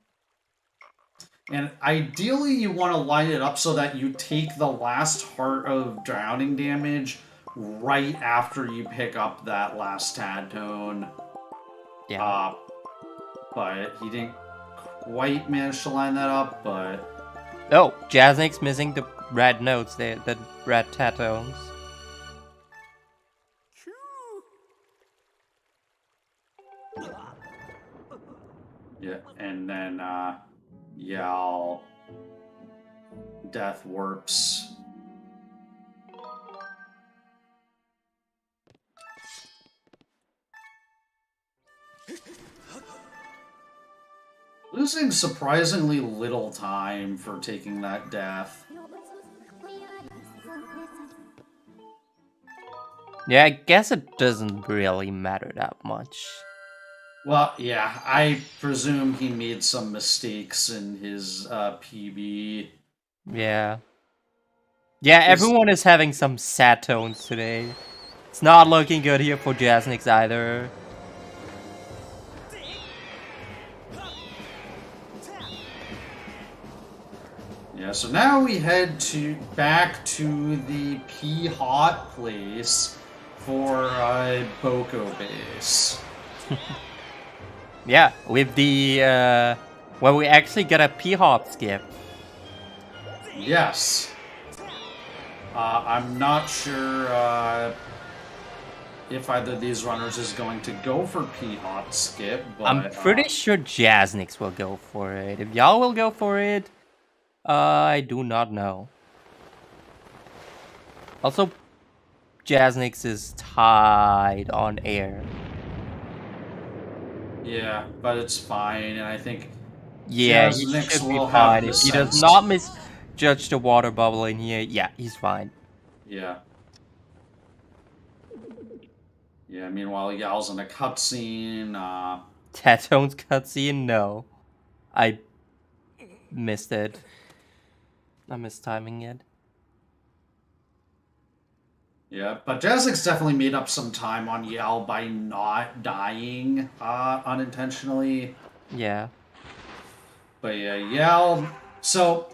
Speaker 12: And ideally you want to line it up so that you take the last heart of drowning damage right after you pick up that last Tadtone.
Speaker 11: Yeah.
Speaker 12: But he didn't quite manage to line that up, but...
Speaker 11: Oh, Jasnick's missing the red notes, the red Tatones.
Speaker 12: Yeah, and then, Yal... Death warps. Losing surprisingly little time for taking that death.
Speaker 11: Yeah, I guess it doesn't really matter that much.
Speaker 12: Well, yeah, I presume he made some mistakes in his PB.
Speaker 11: Yeah. Yeah, everyone is having some sad tones today. It's not looking good here for Jasnick's either.
Speaker 12: Yeah, so now we head back to the P-Hot place for Boko base.
Speaker 11: Yeah, with the well, we actually got a P-Hop skip.
Speaker 12: Yes. I'm not sure if either of these runners is going to go for P-Hop skip, but...
Speaker 11: I'm pretty sure Jasnick's will go for it. If y'all will go for it, I do not know. Also, Jasnick's is tied on air.
Speaker 12: Yeah, but it's fine, and I think
Speaker 11: yeah,
Speaker 12: Jasnick's
Speaker 11: he should be
Speaker 12: will
Speaker 11: fine.
Speaker 12: have
Speaker 11: If he does not misjudge the water bubble in here, yeah, he's fine.
Speaker 12: Yeah. Yeah, meanwhile, Yal's in a cutscene.
Speaker 11: Tatone's cutscene? No. I missed it. I missed timing it.
Speaker 12: Yeah, but Jasnick's definitely made up some time on Yal by not dying unintentionally.
Speaker 11: Yeah.
Speaker 12: But yeah, Yal... So,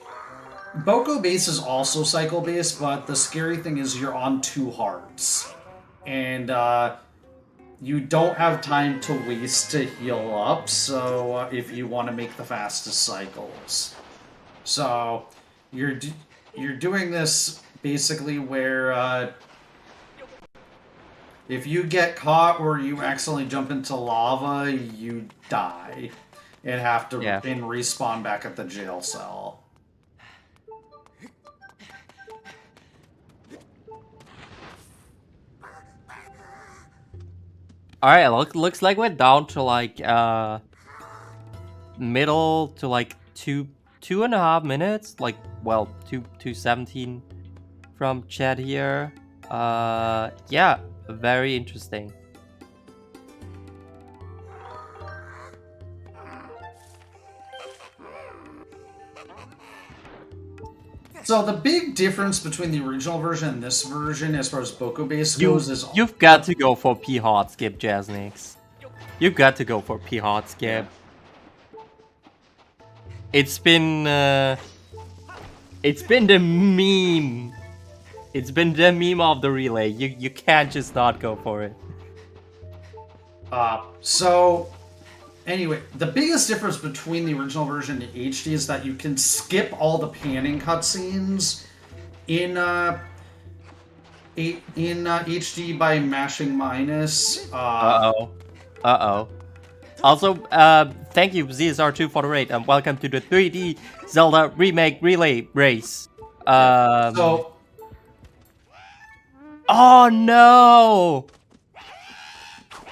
Speaker 12: Boko base is also cycle based, but the scary thing is you're on 2 hearts. And you don't have time to waste to heal up, so if you want to make the fastest cycles. So, you're doing this basically where... if you get caught or you accidentally jump into lava, you die. And have to and respawn back at the jail cell.
Speaker 11: Alright, looks like we're down to like middle to like 2 2.5 minutes. Like, well, 2:17 from chat here. Yeah, very interesting.
Speaker 12: So the big difference between the original version and this version, as far as Boko base goes, is
Speaker 11: You've got to go for P hard skip, Jasnix. You've got to go for P hard skip. It's been the meme. It's been the meme of the relay. You can't just not go for it.
Speaker 12: So anyway, the biggest difference between the original version and HD is that you can skip all the panning cutscenes in HD by mashing minus.
Speaker 11: Uh-oh. Also, thank you, ZSR2 for the raid, and welcome to the 3D Zelda Remake Relay Race.
Speaker 12: So...
Speaker 11: Oh no!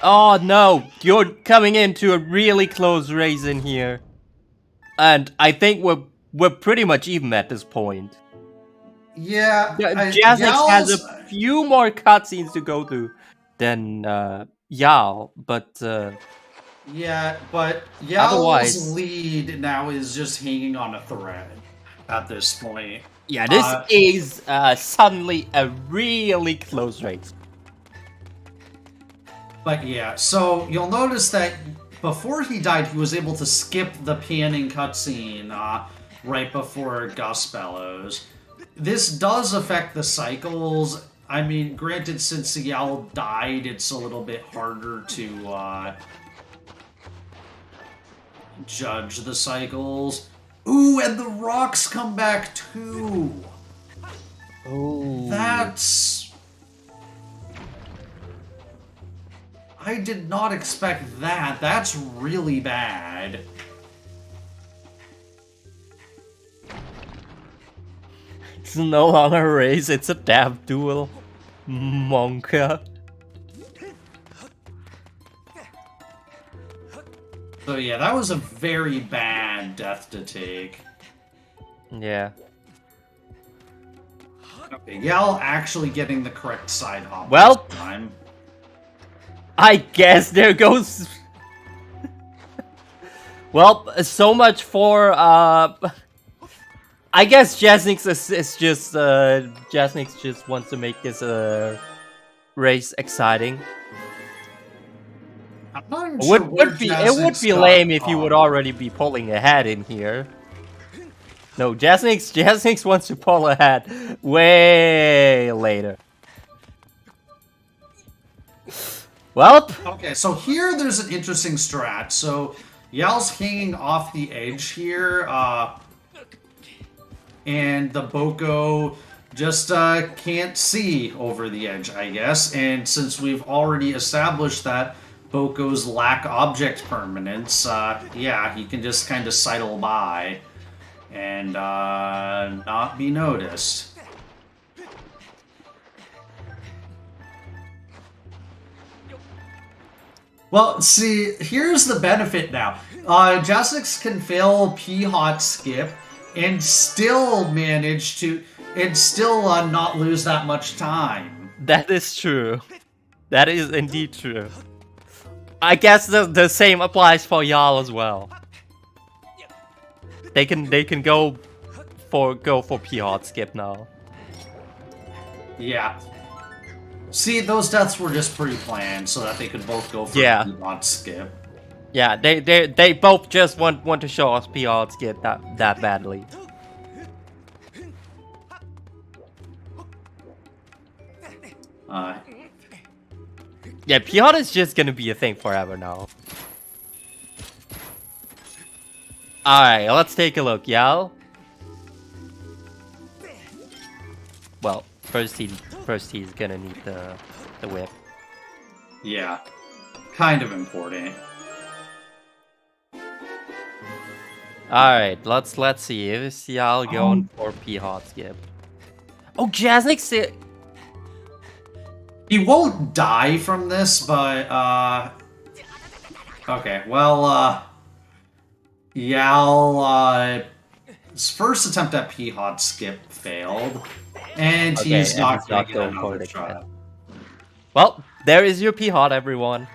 Speaker 11: Oh no! You're coming into a really close race in here. And I think we're pretty much even at this point.
Speaker 12: Yeah,
Speaker 11: Jasnix has a few more cutscenes to go through than Yal, but
Speaker 12: yeah, but
Speaker 11: otherwise,
Speaker 12: Yal's lead now is just hanging on a thread at this point.
Speaker 11: Yeah, this is suddenly a really close race.
Speaker 12: But yeah, so you'll notice that before he died, he was able to skip the panning cutscene right before Gus bellows. This does affect the cycles. I mean, granted, since Yal died, it's a little bit harder to judge the cycles. Ooh, and the rocks come back too.
Speaker 11: Oh,
Speaker 12: that's... I did not expect that. That's really bad.
Speaker 11: It's no longer a race, it's a dab duel. Monka.
Speaker 12: So yeah, that was a very bad death to take.
Speaker 11: Yeah.
Speaker 12: Okay, Yal actually getting the correct side hop
Speaker 11: Well,
Speaker 12: this time.
Speaker 11: I guess there goes... Well, so much for, I guess Jasnix is just, Jasnix just wants to make this, race exciting. It would be lame if you would already be pulling ahead in here. No, Jasnix wants to pull ahead way later. Well,
Speaker 12: okay, so here there's an interesting strat. So Yal's hanging off the edge here, and the Boko just can't see over the edge, I guess. And since we've already established that Boko's lack object permanence, yeah, he can just kind of sidle by and not be noticed. Well, see, here's the benefit now. Jasnix can fail P-Hot Skip and still manage to, and still not lose that much time.
Speaker 11: That is true. That is indeed true. I guess the same applies for Yal as well. They can go for P-Hot Skip now.
Speaker 12: Yeah. See, those deaths were just pre-planned so that they could both go for P-Hot Skip.
Speaker 11: Yeah, they both just want to show us P-Hot Skip that badly. Yeah, P-Hot is just gonna be a thing forever now. Alright, let's take a look, Yal. Well, first he's gonna need the whip.
Speaker 12: Yeah. Kind of important.
Speaker 11: Alright, let's see. Is Yal going for P-Hot Skip? Oh, Jasnix!
Speaker 12: He won't die from this, but, okay, well, Yal, his first attempt at P-Hot skip failed, and
Speaker 11: Okay,
Speaker 12: he's
Speaker 11: and
Speaker 12: not
Speaker 11: he's
Speaker 12: going
Speaker 11: not
Speaker 12: to get
Speaker 11: going for
Speaker 12: another
Speaker 11: it
Speaker 12: try.
Speaker 11: again. Well, there is your P-Hot, everyone.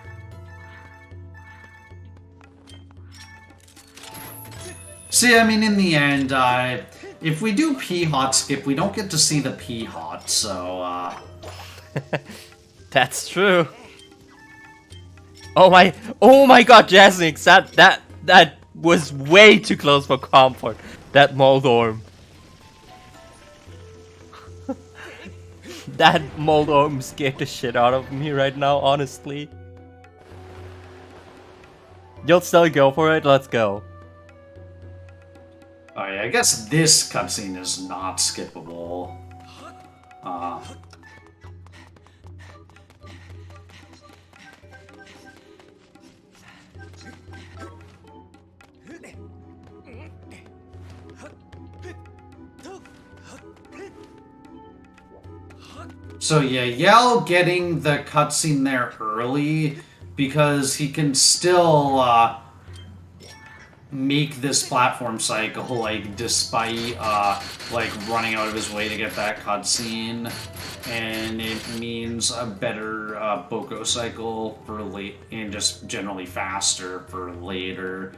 Speaker 12: See, I mean, in the end, if we do P-Hot skip, we don't get to see the P-Hot, so,
Speaker 11: That's true. Oh my god, Jazzix, that was way too close for comfort. That Moldorm. That Moldorm scared the shit out of me right now, honestly. You'll still go for it? Let's go.
Speaker 12: Oh yeah, I guess this cutscene is not skippable. So yeah, Yell getting the cutscene there early because he can still make this platform cycle, like, despite like running out of his way to get that cutscene, and it means a better Boko cycle for late, and just generally faster for later.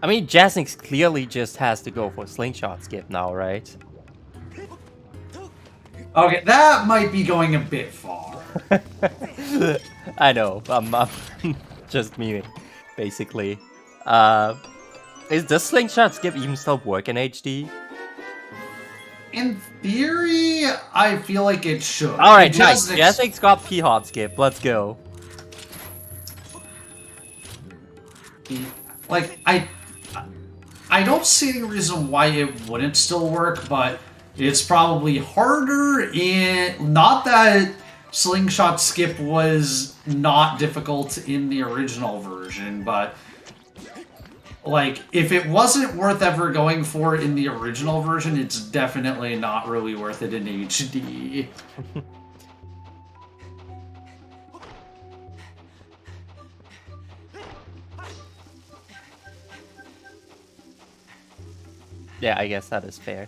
Speaker 11: I mean, Jazzix clearly just has to go for slingshot skip now, right?
Speaker 12: Okay, that might be going a bit far.
Speaker 11: I know, I'm just memeing, basically. Does slingshot skip even still work in HD?
Speaker 12: In theory, I feel like it should.
Speaker 11: Alright, nice. Jazzix got P-Hot skip, let's go.
Speaker 12: Like, I don't see any reason why it wouldn't still work, but it's probably harder in... Not that slingshot skip was not difficult in the original version, but... Like, if it wasn't worth ever going for in the original version, it's definitely not really worth it in HD.
Speaker 11: Yeah, I guess that is fair.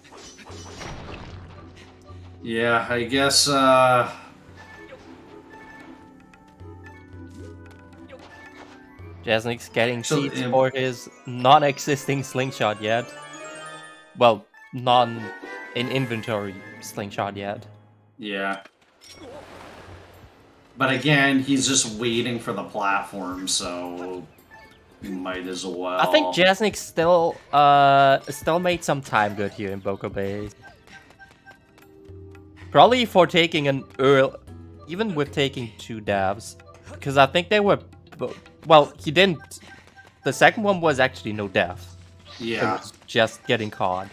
Speaker 12: Yeah, I guess,
Speaker 11: Jazzix getting seeds for his non-existing slingshot yet. Well, non-in-inventory slingshot yet.
Speaker 12: Yeah. But again, he's just waiting for the platform, so... might as well.
Speaker 11: I think Jazzix still made some time good here in Boko Bay. Probably for taking an early... Even with taking 2 devs. Because I think they were... Well, he didn't... The second one was actually no dev.
Speaker 12: Yeah.
Speaker 11: It was just getting caught.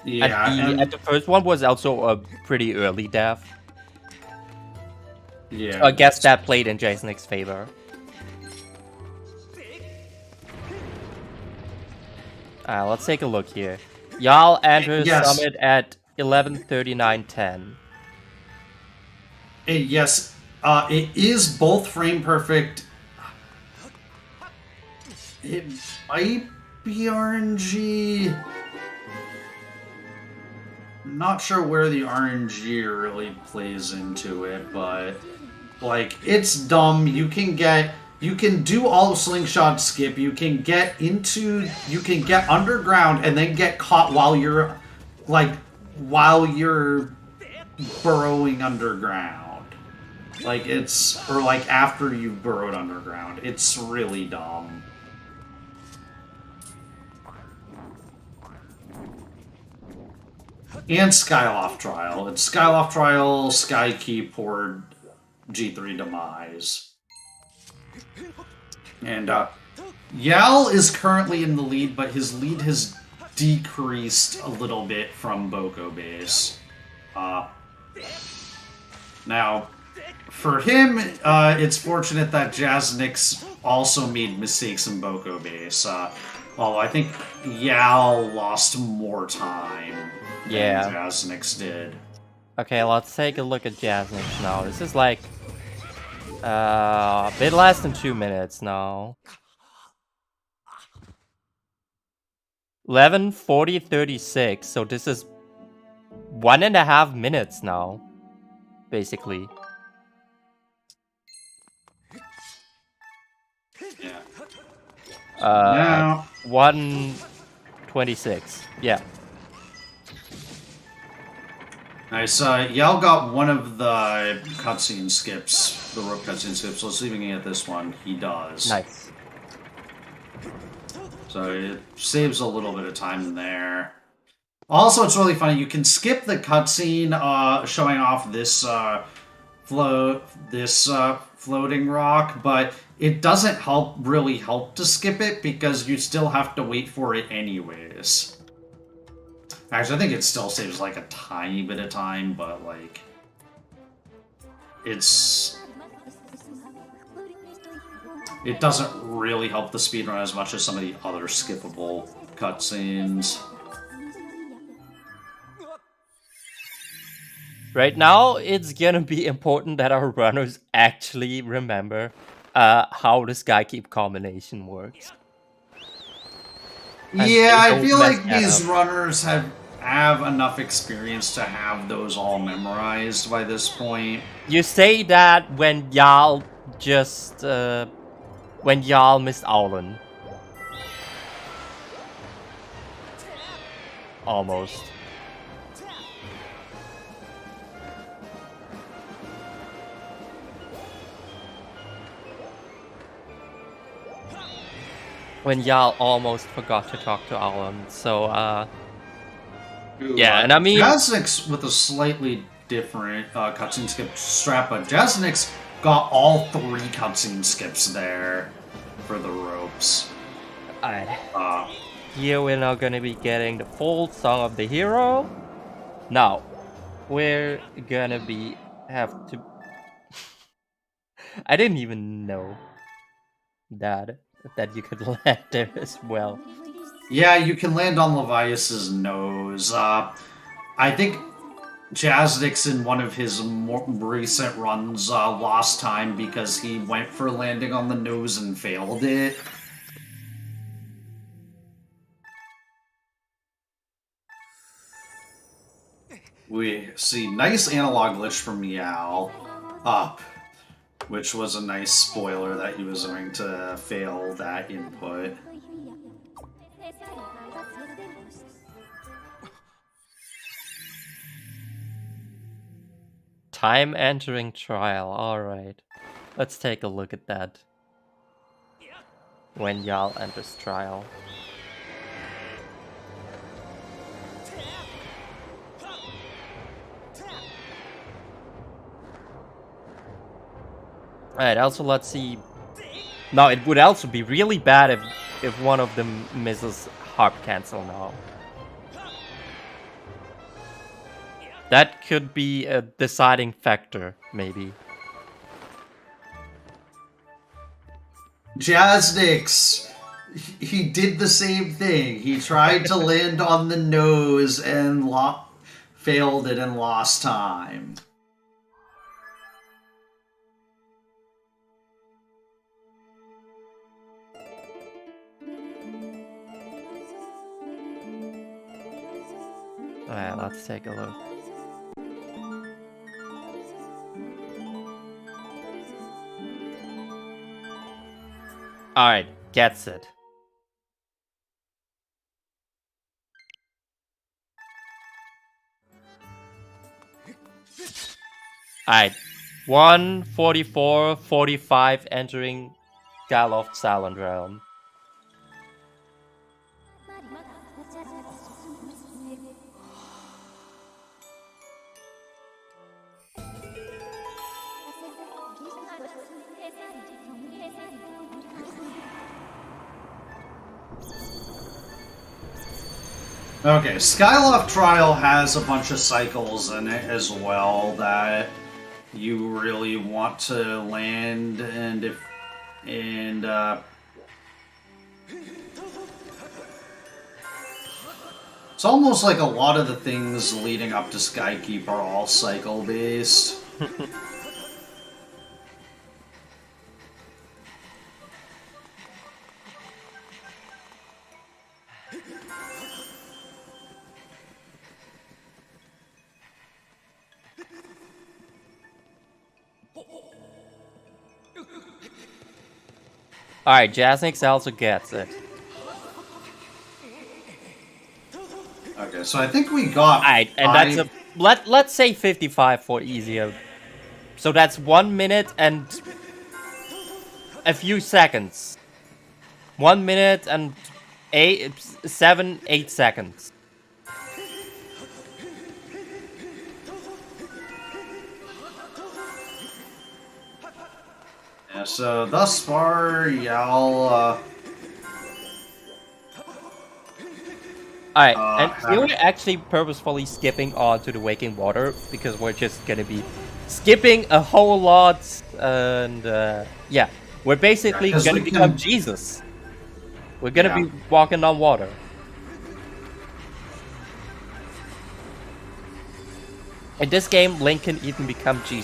Speaker 12: Yeah.
Speaker 11: And the first one was also a pretty early dev.
Speaker 12: Yeah.
Speaker 11: So I guess that played in Jazzix's favor. Let's take a look here. Y'all enters Summit at 11:39:10.
Speaker 12: Yes, it is both frame perfect. It might be RNG. I'm not sure where the RNG really plays into it, but like, it's dumb. You can do all slingshot skip. You can get underground and then get caught while you're burrowing underground. Like, or like after you've burrowed underground. It's really dumb. And Skyloft Trial. It's Skyloft Trial, Sky Keyboard, G3 Demise. And Yal is currently in the lead, but his lead has decreased a little bit from Boko Base. Now, for him, it's fortunate that Jazzix also made mistakes in Boko Base. Although I think Yal lost more time than Jazzix did.
Speaker 11: Okay, let's take a look at Jazzix now. This is like a bit less than 2 minutes now. 11:40, 36. So this is 1.5 minutes now, basically.
Speaker 12: Yeah.
Speaker 11: 1:26. Yeah.
Speaker 12: Nice. Yao got one of the cutscene skips, the rope cutscene skips. Let's see if we can get this one. He does.
Speaker 11: Nice.
Speaker 12: So it saves a little bit of time there. Also, it's really funny. You can skip the cutscene showing off this floating rock, but it doesn't really help to skip it because you still have to wait for it anyways. Actually, I think it still saves like a tiny bit of time, but like it doesn't really help the speedrun as much as some of the other skippable cutscenes.
Speaker 11: Right now, it's gonna be important that our runners actually remember how the Skykeep combination works.
Speaker 12: Yeah, I feel like these runners have enough experience to have those all memorized by this point.
Speaker 11: You say that when y'all just when y'all missed Aulen. Almost. When y'all almost forgot to talk to Aulen, so yeah, and I mean
Speaker 12: Jasnik's with a slightly different cutscene skip strap, but Jasnik's got all 3 cutscene skips there for the ropes.
Speaker 11: Here we're now gonna be getting the full Song of the Hero. Now, we're gonna have to... I didn't even know that you could land there as well.
Speaker 12: Yeah, you can land on Levias's nose. I think Jasnik's in one of his more recent runs lost time because he went for landing on the nose and failed it. We see nice analog glitch from Meow up, which was a nice spoiler that he was going to fail that input.
Speaker 11: Time entering trial, alright. Let's take a look at that. When y'all enters trial. Alright, also let's see. Now it would also be really bad if one of them misses harp cancel now. That could be a deciding factor, maybe.
Speaker 12: Jasnix, he did the same thing. He tried to land on the nose and failed it and lost time.
Speaker 11: Alright, let's take a look. Alright, gets it. Alright, 1:44:45 entering Galoft Silent Realm.
Speaker 12: Okay, Skyloft Trial has a bunch of cycles in it as well that you really want to land, and it's almost like a lot of the things leading up to Skykeep are all cycle based.
Speaker 11: Alright, Jazzix also gets it.
Speaker 12: Okay, so I think we got.
Speaker 11: Alright, and that's a let's say 55 for easier. So that's 1 minute and a few seconds. 1 minute and 8 seconds.
Speaker 12: Yeah, so thus far, y'all.
Speaker 11: Alright, and we're actually purposefully skipping on to the Waking Water because we're just gonna be skipping a whole lot, and yeah, we're basically gonna become Jesus. We're gonna be walking on water. In this game, Link can even become Jesus.